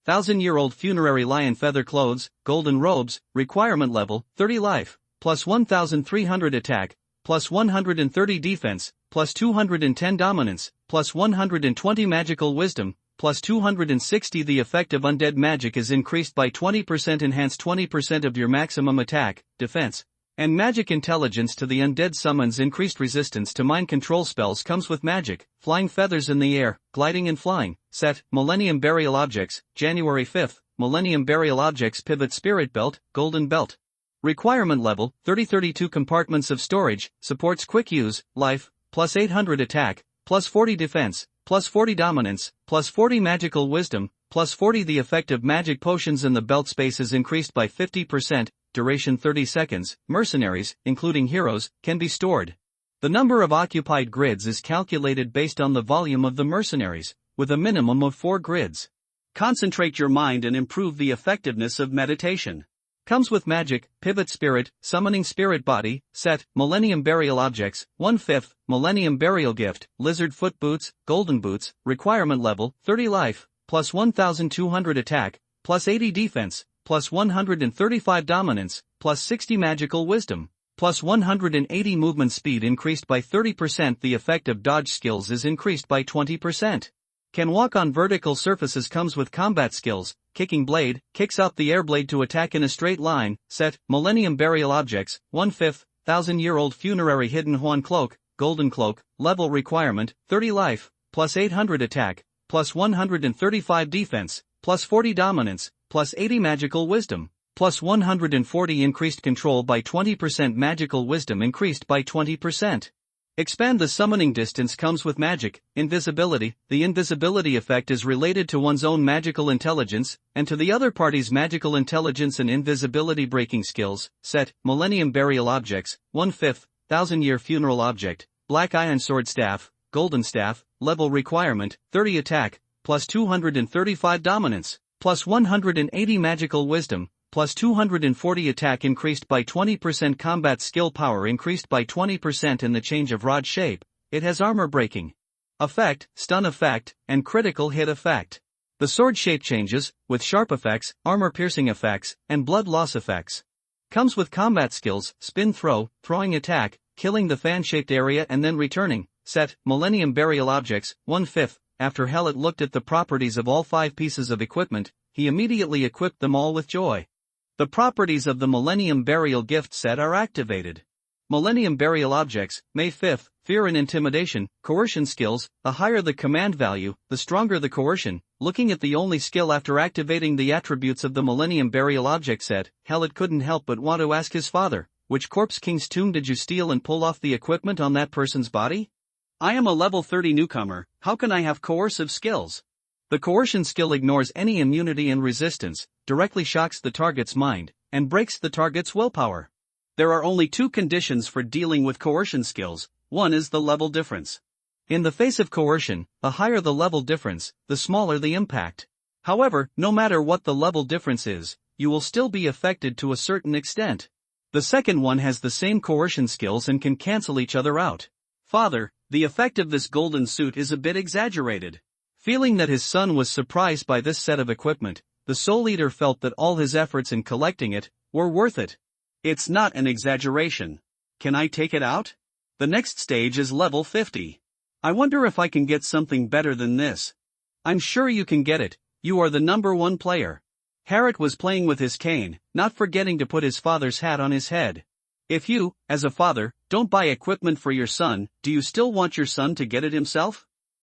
1,000-year-old funerary lion feather clothes, golden robes, requirement level 30 life, plus 1,300 attack, plus 130 defense, plus 210 dominance, plus 120 magical wisdom, plus 260. The effect of undead magic is increased by 20%, enhance 20% of your maximum attack, defense, and magic intelligence to the undead summons. Increased resistance to mind control spells comes with magic, flying feathers in the air, gliding and flying, set, Millennium Burial Objects, January 5th, Millennium Burial Objects Pivot Spirit Belt, Golden Belt. Requirement level, 32 compartments of storage, supports quick use, life, plus 800 attack, plus 40 defense, plus 40 dominance, plus 40 magical wisdom, plus 40. The effect of magic potions in the belt space is increased by 50%, duration 30 seconds, mercenaries, including heroes, can be stored. The number of occupied grids is calculated based on the volume of the mercenaries, with a minimum of 4 grids. Concentrate your mind and improve the effectiveness of meditation. Comes with magic, pivot spirit, summoning spirit body, set, Millennium Burial Objects, 1/5, Millennium Burial Gift, lizard foot boots, golden boots, requirement level, 30 life, plus 1,200 attack, plus 80 defense, plus 135 dominance, plus 60 magical wisdom, plus 180 movement speed increased by 30%. The effect of dodge skills is increased by 20%. Can walk on vertical surfaces. Comes with combat skills, kicking blade, kicks up the air blade to attack in a straight line, set, Millennium Burial Objects, 1/5, 1,000-year-old funerary hidden Huan cloak, golden cloak, level requirement, 30 life, plus 800 attack, plus 135 defense, plus 40 dominance, plus 80 magical wisdom, plus 140 increased control by 20%, magical wisdom increased by 20%. Expand the summoning distance. Comes with magic, invisibility. The invisibility effect is related to one's own magical intelligence, and to the other party's magical intelligence and invisibility. Breaking skills, set, Millennium Burial Objects, 1/5, 1,000-year funeral object, black iron sword staff, golden staff, level requirement, 30 attack, plus 235 dominance, plus 180 magical wisdom, plus 240 attack increased by 20%, combat skill power increased by 20%. In the change of rod shape, it has armor breaking effect, stun effect, and critical hit effect. The sword shape changes, with sharp effects, armor piercing effects, and blood loss effects. Comes with combat skills, spin throw, throwing attack, killing the fan-shaped area and then returning, set, Millennium Burial Objects, 1/5, after Hallett looked at the properties of all 5 pieces of equipment, he immediately equipped them all with joy. The properties of the Millennium Burial gift set are activated. Millennium Burial objects, May 5, Fear and Intimidation, Coercion skills, the higher the command value, the stronger the coercion. Looking at the only skill after activating the attributes of the Millennium Burial object set, Hallett couldn't help but want to ask his father, which Corpse King's tomb did you steal and pull off the equipment on that person's body? I am a level 30 newcomer, how can I have coercive skills? The coercion skill ignores any immunity and resistance, directly shocks the target's mind, and breaks the target's willpower. There are only 2 conditions for dealing with coercion skills, one is the level difference. In the face of coercion, the higher the level difference, the smaller the impact. However, no matter what the level difference is, you will still be affected to a certain extent. The second one has the same coercion skills and can cancel each other out. Father, the effect of this golden suit is a bit exaggerated. Feeling that his son was surprised by this set of equipment, the Soul Eater felt that all his efforts in collecting it were worth it. It's not an exaggeration. Can I take it out? The next stage is level 50. I wonder if I can get something better than this. I'm sure you can get it, you are the number 1 player. Harriet was playing with his cane, not forgetting to put his father's hat on his head. If you, as a father, don't buy equipment for your son, do you still want your son to get it himself?